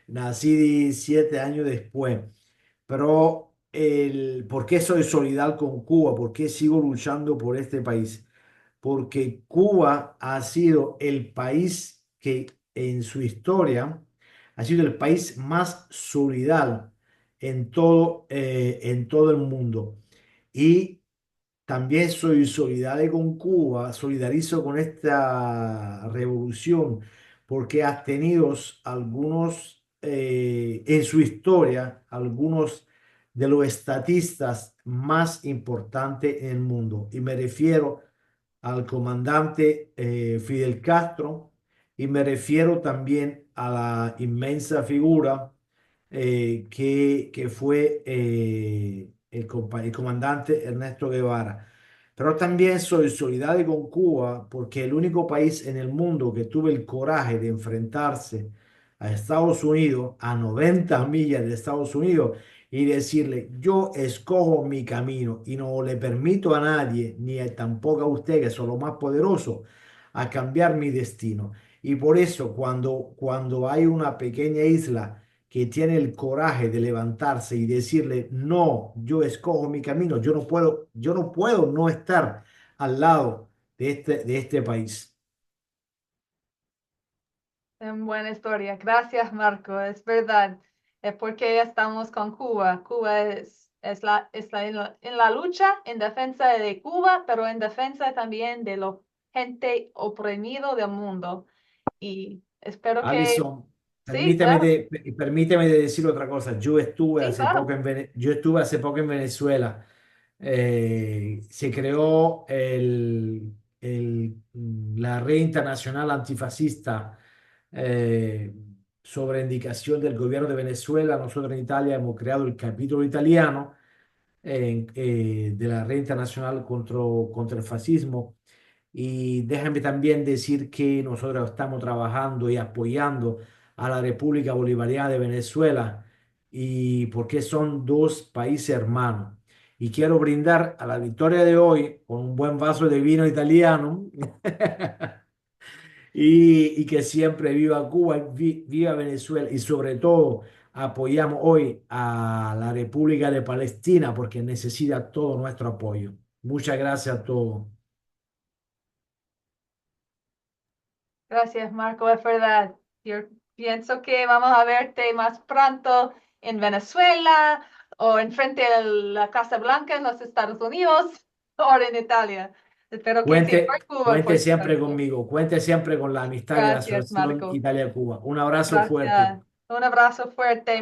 nací 7 años después, pero ¿por qué soy solidario con Cuba? ¿Por qué sigo luchando por este país? Porque Cuba ha sido el país que en su historia ha sido el país más solidario en todo el mundo. Y también soy solidario con Cuba, solidarizo con esta revolución, porque ha tenido algunos, en su historia, algunos de los estatistas más importantes en el mundo. Y me refiero al comandante Fidel Castro y me refiero también a la inmensa figura que fue el comandante Ernesto Guevara. Pero también soy solidario con Cuba porque el único país en el mundo que tuvo el coraje de enfrentarse a Estados Unidos, a 90 millas de Estados Unidos, y decirle, yo escojo mi camino y no le permito a nadie, tampoco a usted, que son los más poderosos, a cambiar mi destino. Y por eso cuando hay una pequeña isla que tiene el coraje de levantarse y decirle, no, yo escojo mi camino, yo no puedo no estar al lado de este país.
Buena historia. Gracias, Marco. Es verdad. Es porque estamos con Cuba. Cuba está en la lucha en defensa de Cuba, pero en defensa también de la gente oprimido del mundo. Y espero que...
Alison,
Sí, claro.
permíteme de decir otra cosa.
Sí, claro.
Yo estuve hace poco en Venezuela. Se creó la Red Internacional Antifascista sobre indicación del gobierno de Venezuela. Nosotros en Italia hemos creado el capítulo italiano de la Red Internacional contra el Fascismo. Y déjame también decir que nosotros estamos trabajando y apoyando a la República Bolivariana de Venezuela y porque son dos países hermanos. Y quiero brindar a la victoria de hoy con un buen vaso de vino italiano y que siempre viva Cuba, viva Venezuela y sobre todo apoyamos hoy a la República de Palestina porque necesita todo nuestro apoyo. Muchas gracias a todos.
Gracias, Marco, es verdad. Yo pienso que vamos a verte más pronto en Venezuela o en frente a la Casa Blanca en los Estados Unidos o en Italia. Espero que sí, por Cuba,
Cuente
por
siempre
supuesto.
conmigo, cuente siempre con la amistad de la
Gracias,
Asociación
Marco.
Italia-Cuba. Un abrazo fuerte.
Gracias. Un abrazo fuerte.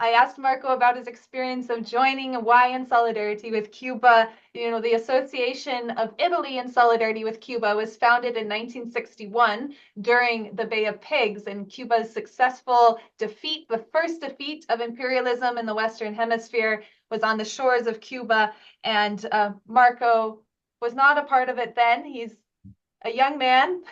I asked Marco about his experience of joining Why in solidarity with Cuba. You know, the Association of Italy in Solidarity with Cuba was founded in 1961 during the Bay of Pigs, and Cuba's successful defeat, the first defeat of imperialism in the Western Hemisphere, was on the shores of Cuba. And Marco was not a part of it then. He's a young man,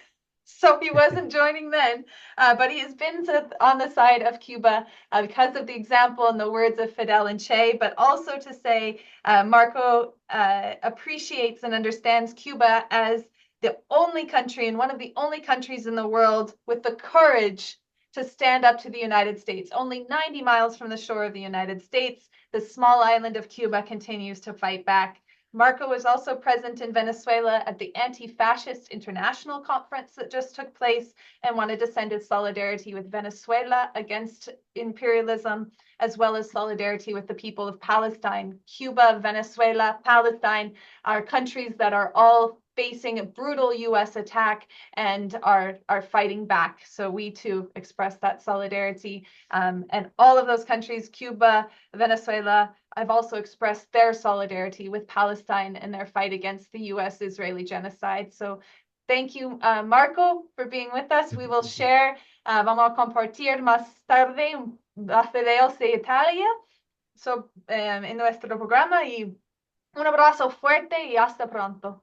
so he wasn't joining then, but he has been on the side of Cuba because of the example and the words of Fidel and Che, but also to say Marco appreciates and understands Cuba as the only country and one of the only countries in the world with the courage to stand up to the United States. Only 90 miles from the shore of the United States, the small island of Cuba continues to fight back. Marco was also present in Venezuela at the Anti-Fascist International Conference that just took place and wanted to send his solidarity with Venezuela against imperialism, as well as solidarity with the people of Palestine. Cuba, Venezuela, Palestine are countries that are all facing a brutal U.S. attack and are fighting back. So we too express that solidarity. And all of those countries, Cuba, Venezuela, I've also expressed their solidarity with Palestine and their fight against the U.S.-Israeli genocide. So thank you, Marco, for being with us. We will share, vamos a compartir más tarde las videos de Italia en nuestro programa y un abrazo fuerte y hasta pronto.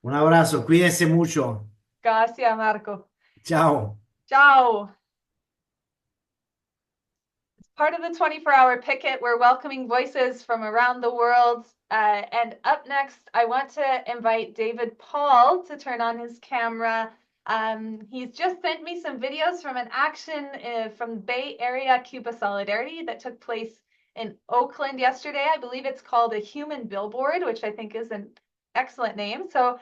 Un abrazo, cuídense mucho.
Gracias, Marco.
Chao.
Ciao. Part of the 24-hour picket, we're welcoming voices from around the world. And up next, I want to invite David Paul to turn on his camera. He's just sent me some videos from an action from Bay Area Cuba Solidarity that took place in Oakland yesterday. I believe it's called a human billboard, which I think is an excellent name. So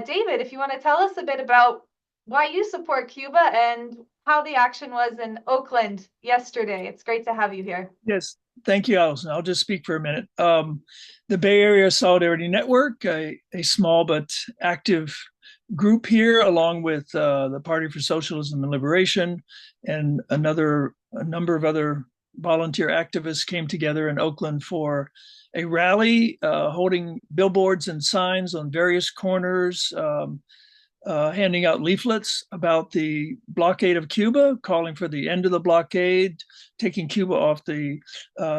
David, if you want to tell us a bit about why you support Cuba and how the action was in Oakland yesterday. It's great to have you here.
Yes, thank you, Allison. I'll just speak for a minute. The Bay Area Solidarity Network, a small but active group here, along with the Party for Socialism and Liberation and a number of other volunteer activists came together in Oakland for a rally, holding billboards and signs on various corners, handing out leaflets about the blockade of Cuba, calling for the end of the blockade, taking Cuba off the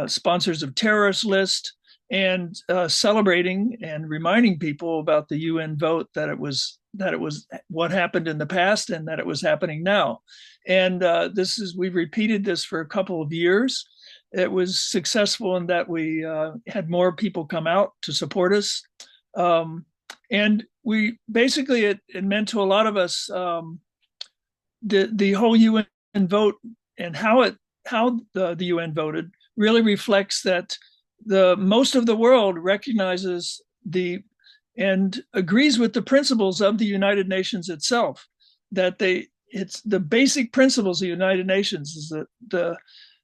sponsors of terrorist list, and celebrating and reminding people about the UN vote, that it was what happened in the past and that it was happening now. And we've repeated this for a couple of years. It was successful in that we had more people come out to support us. And we basically, it meant to a lot of us, the whole UN vote and how the UN voted really reflects that most of the world recognizes and agrees with the principles of the United Nations itself, that it's the basic principles of the United Nations is that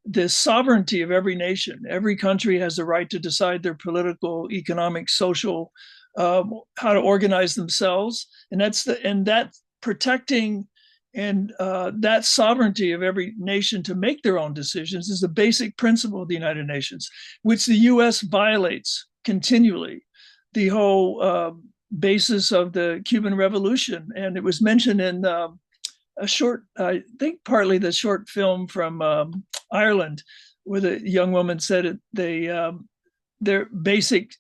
the sovereignty of every nation. Every country has the right to decide their political, economic, social, how to organize themselves, and that protecting and that sovereignty of every nation to make their own decisions is the basic principle of the United Nations, which the U.S. violates continually. The whole basis of the Cuban Revolution, and it was mentioned in a short, I think partly the short film from Ireland, where the young woman said their basic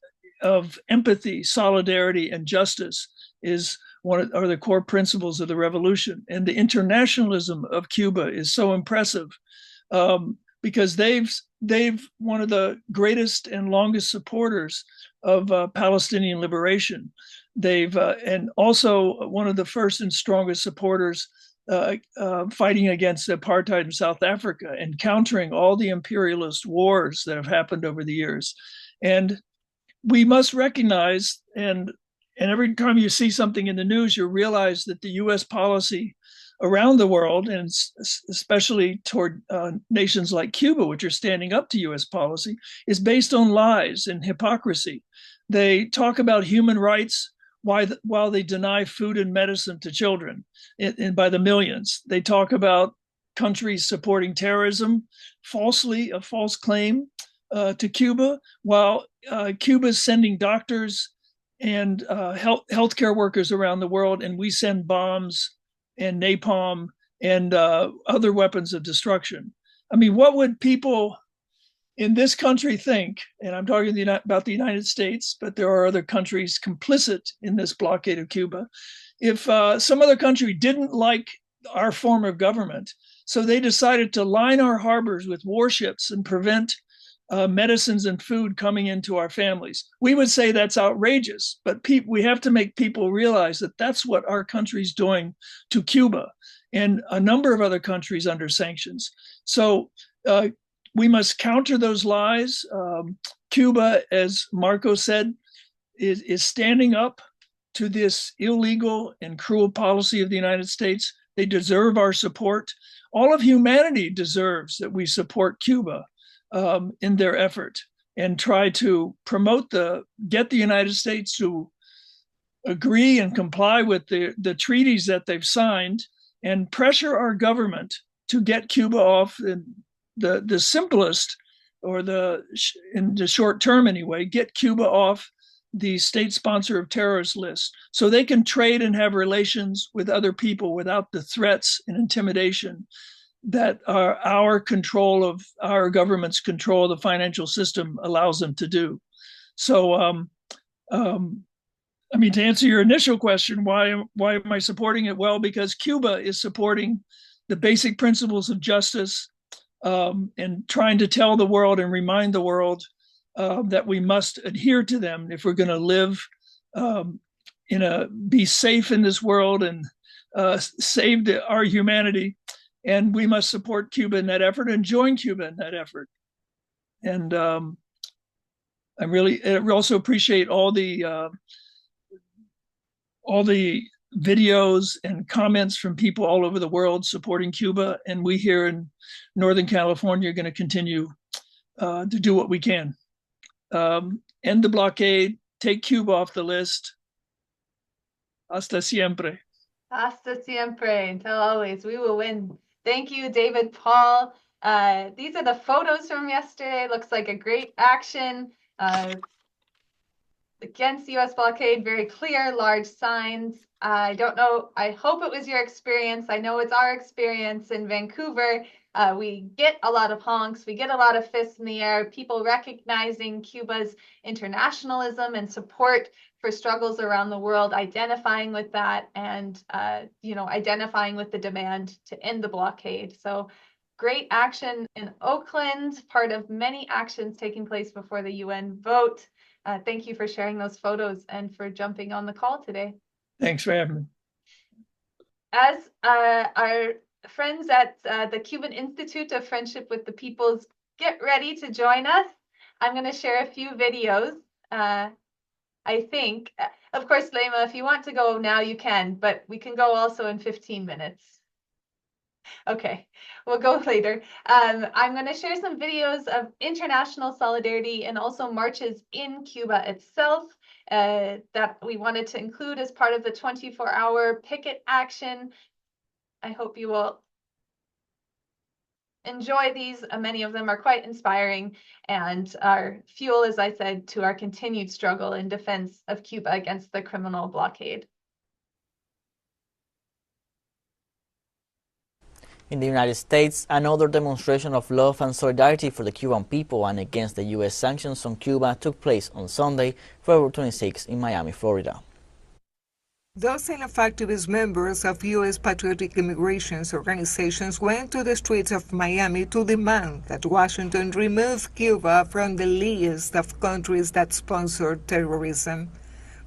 of empathy, solidarity, and justice are the core principles of the revolution. And the internationalism of Cuba is so impressive because they've one of the greatest and longest supporters of Palestinian liberation. They've and also one of the first and strongest supporters fighting against apartheid in South Africa and countering all the imperialist wars that have happened over the years. And we must recognize, and every time you see something in the news, you realize that the U.S. policy around the world, and especially toward nations like Cuba, which are standing up to U.S. policy, is based on lies and hypocrisy. They talk about human rights while they deny food and medicine to children and by the millions. They talk about countries supporting terrorism, falsely, a false claim to Cuba, while Cuba is sending doctors and healthcare workers around the world, and we send bombs and napalm and other weapons of destruction. I mean, what would people in this country think, and I'm talking about the United States, but there are other countries complicit in this blockade of Cuba, if some other country didn't like our form of government, so they decided to line our harbors with warships and prevent medicines and food coming into our families, we would say that's outrageous. But we have to make people realize that that's what our country's doing to Cuba and a number of other countries under sanctions. So we must counter those lies. Cuba, as Marco said, is standing up to this illegal and cruel policy of the United States. They deserve our support. All of humanity deserves that we support Cuba in their effort and try to get the United States to agree and comply with the treaties that they've signed and pressure our government to get Cuba off the simplest, or in the short term anyway, get Cuba off the state sponsor of terrorist list so they can trade and have relations with other people without the threats and intimidation that our control of our government's control of the financial system allows them to do. So, I mean, to answer your initial question, why am I supporting it? Well, because Cuba is supporting the basic principles of justice and trying to tell the world and remind the world that we must adhere to them if we're going to live be safe in this world and save our humanity. And we must support Cuba in that effort and join Cuba in that effort. And I also appreciate all the videos and comments from people all over the world supporting Cuba. And we here in Northern California are going to continue to do what we can. End the blockade, take Cuba off the list. Hasta siempre.
Hasta siempre, until always. We will win. Thank you, David Paul. These are the photos from yesterday. Looks like a great action against the U.S. blockade. Very clear, large signs. I don't know. I hope it was your experience. I know it's our experience in Vancouver. We get a lot of honks. We get a lot of fists in the air. People recognizing Cuba's internationalism and support for struggles around the world, identifying with that, and identifying with the demand to end the blockade. So great action in Oakland, part of many actions taking place before the UN vote. Thank you for sharing those photos and for jumping on the call today.
Thanks for having me.
As our friends at the Cuban Institute of Friendship with the Peoples get ready to join us, I'm going to share a few videos. I think, of course, Lema, if you want to go now, you can, but we can go also in 15 minutes. Okay, we'll go later. I'm going to share some videos of international solidarity and also marches in Cuba itself that we wanted to include as part of the 24-hour picket action. I hope you will enjoy these. Many of them are quite inspiring and are fuel, as I said, to our continued struggle in defense of Cuba against the criminal blockade.
In the United States, another demonstration of love and solidarity for the Cuban people and against the U.S. sanctions on Cuba took place on Sunday, February 26 in Miami, Florida.
Dozen of activist members of U.S. patriotic immigration organizations went to the streets of Miami to demand that Washington remove Cuba from the list of countries that sponsor terrorism.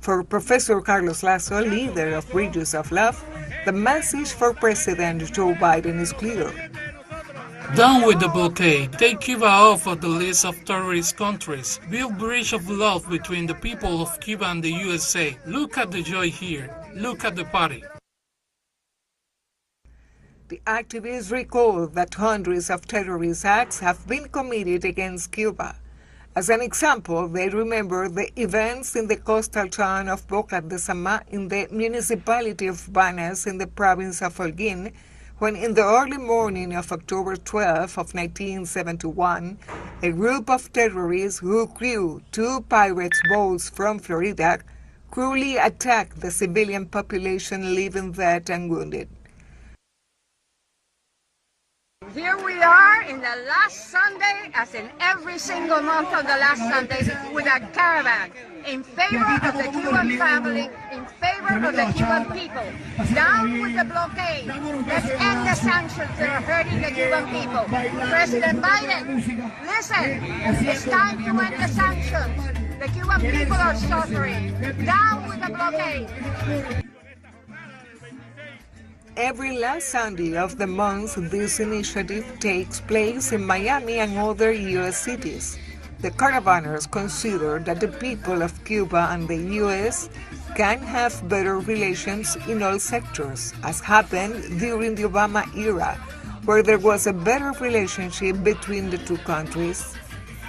For Professor Carlos Lasso, leader of Bridges of Love, the message for President Joe Biden is clear.
Down with the blockade. Take Cuba off of the list of terrorist countries. Build bridge of love between the people of Cuba and the USA. Look at the joy here. Look at the party.
The activists recall that hundreds of terrorist acts have been committed against Cuba. As an example, they remember the events in the coastal town of Boca de Sama in the municipality of Banas in the province of Holguín, when in the early morning of October 12 of 1971, a group of terrorists who crewed two pirates' boats from Florida cruelly attacked the civilian population, leaving dead and wounded.
Here we are in the last Sunday, as in every single month of the last Sunday, with a caravan in favor of the Cuban family, in favor of the Cuban people. Down with the blockade. Let's end the sanctions that are hurting the Cuban people. President Biden, listen, it's time to end the sanctions. The Cuban people are suffering. Down with the blockade.
Every last Sunday of the month, this initiative takes place in Miami and other U.S. cities. The caravanners consider that the people of Cuba and the U.S. can have better relations in all sectors, as happened during the Obama era, where there was a better relationship between the two countries.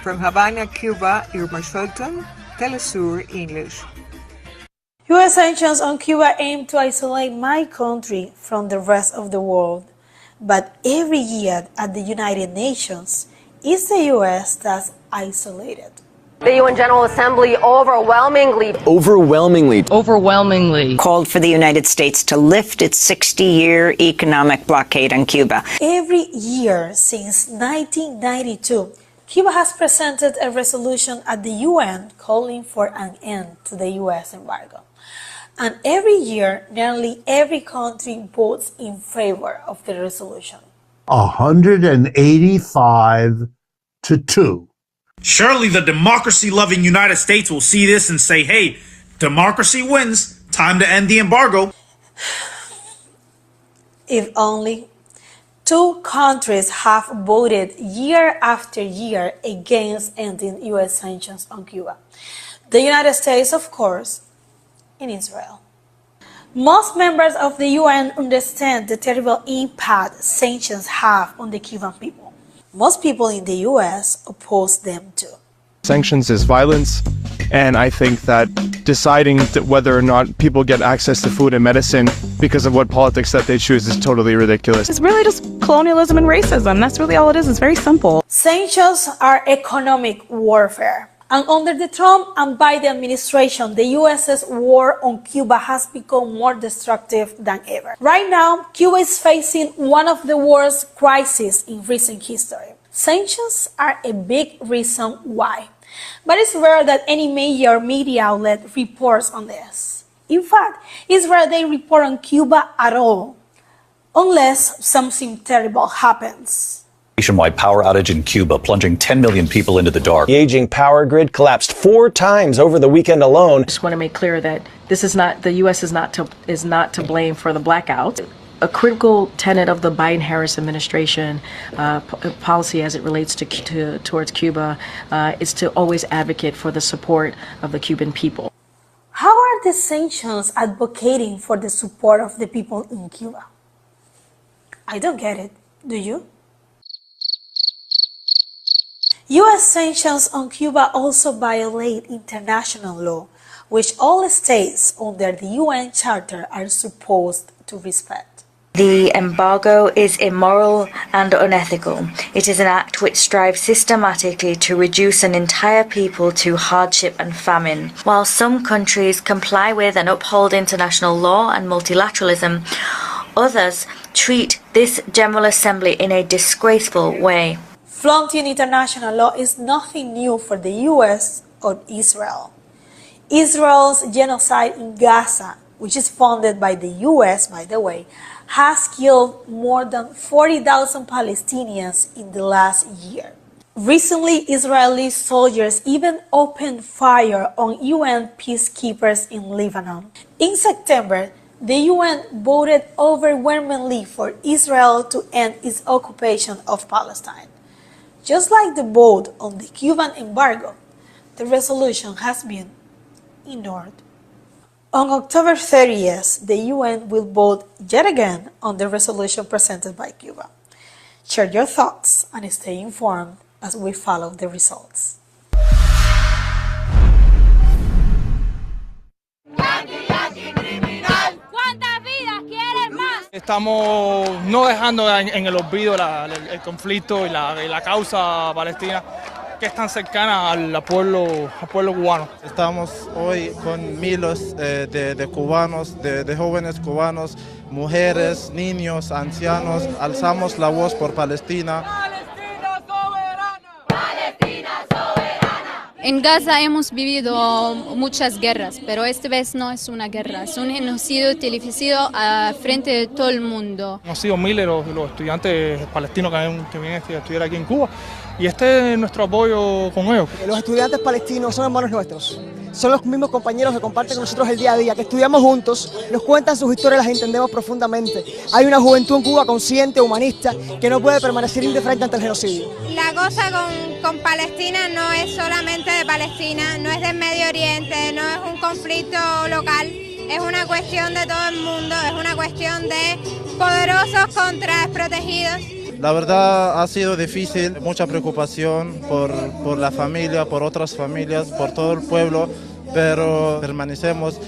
From Havana, Cuba, Irma Shelton, Telesur English.
U.S. sanctions on Cuba aim to isolate my country from the rest of the world. But every year at the United Nations, it's the U.S. that's isolated.
The UN General Assembly overwhelmingly
called for the United States to lift its 60-year economic blockade on Cuba.
Every year since 1992, Cuba has presented a resolution at the UN calling for an end to the U.S. embargo. And every year, nearly every country votes in favor of the resolution.
185 to 2.
Surely the democracy-loving United States will see this and say, hey, democracy wins. Time to end the embargo.
If only. 2 countries have voted year after year against ending U.S. sanctions on Cuba. The United States, of course, and Israel. Most members of the UN understand the terrible impact sanctions have on the Cuban people. Most people in the US oppose them too.
Sanctions is violence, and I think that deciding whether or not people get access to food and medicine because of what politics that they choose is totally ridiculous.
It's really just colonialism and racism. That's really all it is. It's very simple.
Sanctions are economic warfare. And under the Trump and Biden administration, the US's war on Cuba has become more destructive than ever. Right now, Cuba is facing one of the worst crises in recent history. Sanctions are a big reason why. But it's rare that any major media outlet reports on this. In fact, it's rare they report on Cuba at all, unless something terrible happens.
Nationwide power outage in Cuba, plunging 10 million people into the dark.
The aging power grid collapsed 4 times over the weekend alone.
I just want to make clear that this is not, the U.S. is not to blame for the blackout. A critical tenet of the Biden-Harris administration policy as it relates towards Cuba is to always advocate for the support of the Cuban people.
How are the sanctions advocating for the support of the people in Cuba? I don't get it. Do you? U.S. sanctions on Cuba also violate international law, which all states under the UN Charter are supposed to respect.
The embargo is immoral and unethical. It is an act which strives systematically to reduce an entire people to hardship and famine. While some countries comply with and uphold international law and multilateralism, others treat this General Assembly in a disgraceful way.
Flaunting international law is nothing new for the U.S. or Israel. Israel's genocide in Gaza, which is funded by the U.S., by the way, has killed more than 40,000 Palestinians in the last year. Recently, Israeli soldiers even opened fire on UN peacekeepers in Lebanon. In September, The UN voted overwhelmingly for Israel to end its occupation of Palestine. Just like the vote on the Cuban embargo, the resolution has been ignored. On October 30th, the UN will vote yet again on the resolution presented by Cuba. Share your thoughts and stay informed as we follow the results.
¿Cuántas vidas quieren más?
Estamos no dejando en el olvido el conflicto y la causa palestina, que es tan cercana al pueblo cubano.
Estamos hoy con miles de cubanos, de jóvenes cubanos, mujeres, niños, ancianos. Alzamos la voz por Palestina.
En Gaza hemos vivido muchas guerras, pero esta vez no es una guerra, es un genocidio televisado frente de todo el mundo.
Hemos sido miles los estudiantes palestinos que vienen a estudiar aquí en Cuba, y este es nuestro apoyo con ellos.
Los estudiantes palestinos son hermanos nuestros, son los mismos compañeros que comparten con nosotros el día a día, que estudiamos juntos, nos cuentan sus historias, las entendemos profundamente. Hay una juventud en Cuba consciente, humanista, que no puede permanecer indiferente ante el genocidio.
La cosa con Palestina no es solamente de Palestina, no es del Medio Oriente, no es un conflicto local, es una cuestión de todo el mundo, es una cuestión de poderosos contra desprotegidos.
La verdad ha sido difícil, mucha preocupación por la familia, por otras familias, por todo el pueblo, pero permanecemos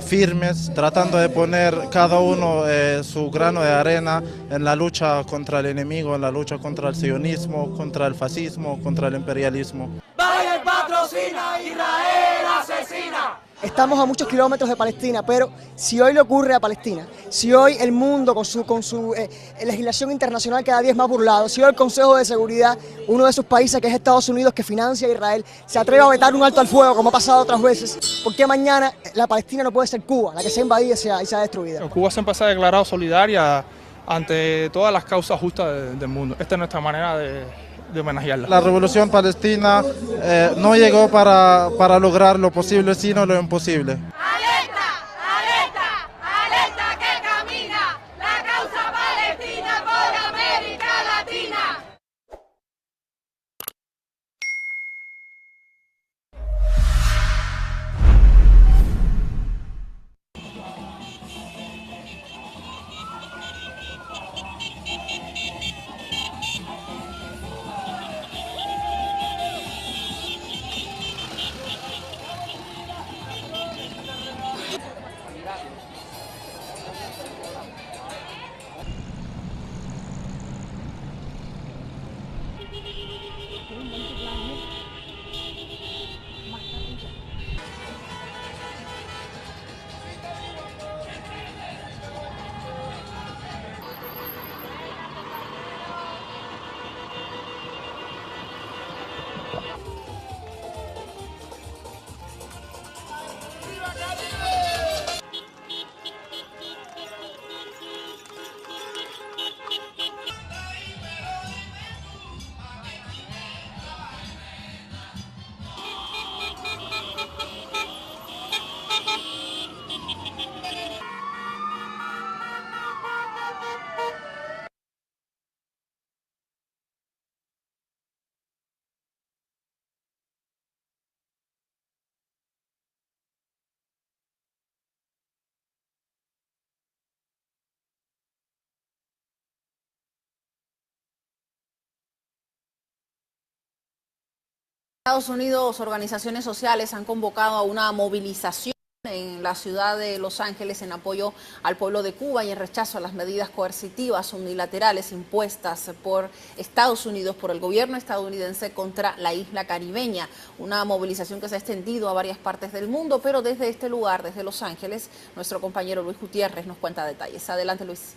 firmes, tratando de poner cada uno su grano de arena en la lucha contra el enemigo, en la lucha contra el sionismo, contra el fascismo, contra el imperialismo.
Biden patrocina, Israel asesina. Estamos a muchos kilómetros de Palestina, pero si hoy le ocurre a Palestina, si hoy el mundo con su legislación internacional cada día es más burlado, si hoy el Consejo de Seguridad, uno de sus países que es Estados Unidos, que financia a Israel, se atreve a vetar un alto al fuego como ha pasado otras veces, ¿por qué mañana la Palestina no puede ser Cuba, la que sea invadida y sea destruida?
Cuba siempre se ha declarado solidaria ante todas las causas justas del mundo. Esta es nuestra manera de homenajearla.
La revolución palestina no llegó para lograr lo posible, sino lo imposible.
¡Alerta! ¡Alerta! ¡Alerta que camina! ¡La causa palestina por América Latina!
Estados Unidos, organizaciones sociales han convocado a una movilización en la ciudad de Los Ángeles en apoyo al pueblo de Cuba y en rechazo a las medidas coercitivas unilaterales impuestas por Estados Unidos, por el gobierno estadounidense contra la isla caribeña. Una movilización que se ha extendido a varias partes del mundo, pero desde este lugar, desde Los Ángeles, nuestro compañero Luis Gutiérrez nos cuenta detalles. Adelante, Luis.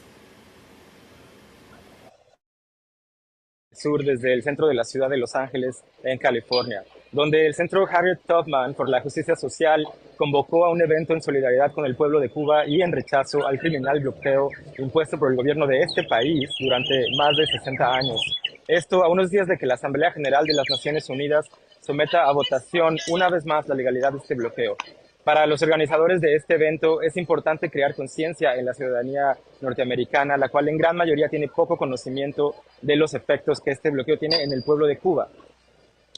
Sur desde el centro de la ciudad de Los Ángeles, en California, donde el Centro Harriet Tubman por la Justicia Social convocó a un evento en solidaridad con el pueblo de Cuba y en rechazo al criminal bloqueo impuesto por el gobierno de este país durante más de 60 años. Esto a unos días de que la Asamblea General de las Naciones Unidas someta a votación una vez más la legalidad de este bloqueo. Para los organizadores de este evento es importante crear conciencia en la ciudadanía norteamericana, la cual en gran mayoría tiene poco conocimiento de los efectos que este bloqueo tiene en el pueblo de Cuba.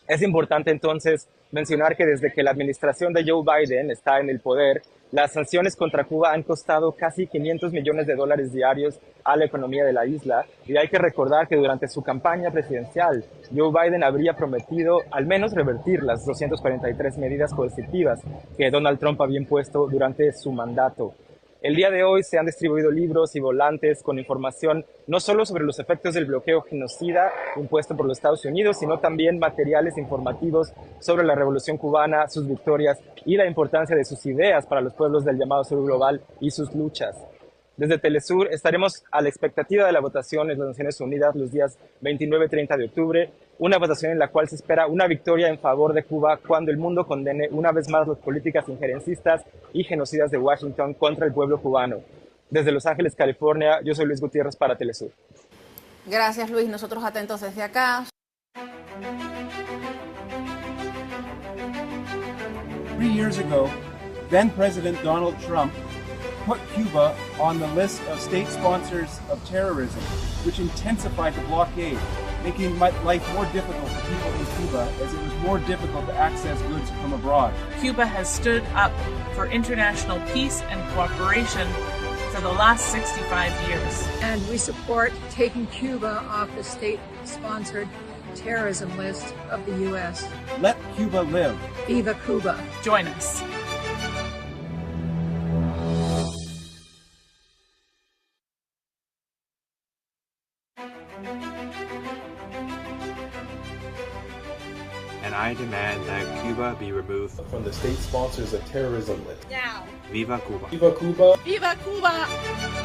Es importante entonces mencionar que desde que la administración de Joe Biden está en el poder, las sanciones contra Cuba han costado casi $500 millones diarios a la economía de la isla, y hay que recordar que durante su campaña presidencial, Joe Biden habría prometido al menos revertir las 243 medidas coercitivas que Donald Trump había impuesto durante su mandato. El día de hoy se han distribuido libros y volantes con información no solo sobre los efectos del bloqueo genocida impuesto por los Estados Unidos, sino también materiales informativos sobre la Revolución Cubana, sus victorias y la importancia de sus ideas para los pueblos del llamado Sur global y sus luchas. Desde Telesur estaremos a la expectativa de la votación en las Naciones Unidas los días 29 y 30 de octubre, una votación en la cual se espera una victoria en favor de Cuba cuando el mundo condene una vez más las políticas injerencistas y genocidas de Washington contra el pueblo cubano. Desde Los Ángeles, California, yo soy Luis Gutiérrez para Telesur.
Gracias, Luis. Nosotros atentos desde acá.
3 years ago, then President Donald Trump put Cuba on the list of state sponsors of terrorism, which intensified the blockade, making life more difficult for people in Cuba as it was more difficult to access goods from abroad.
Cuba has stood up for international peace and cooperation for the last 65 years.
And we support taking Cuba off the state-sponsored terrorism list of the U.S.
Let Cuba live.
Viva Cuba.
Join us.
And I demand that Cuba be removed
from the state sponsors of terrorism list.
Now. Viva Cuba.
Viva Cuba.
Viva Cuba.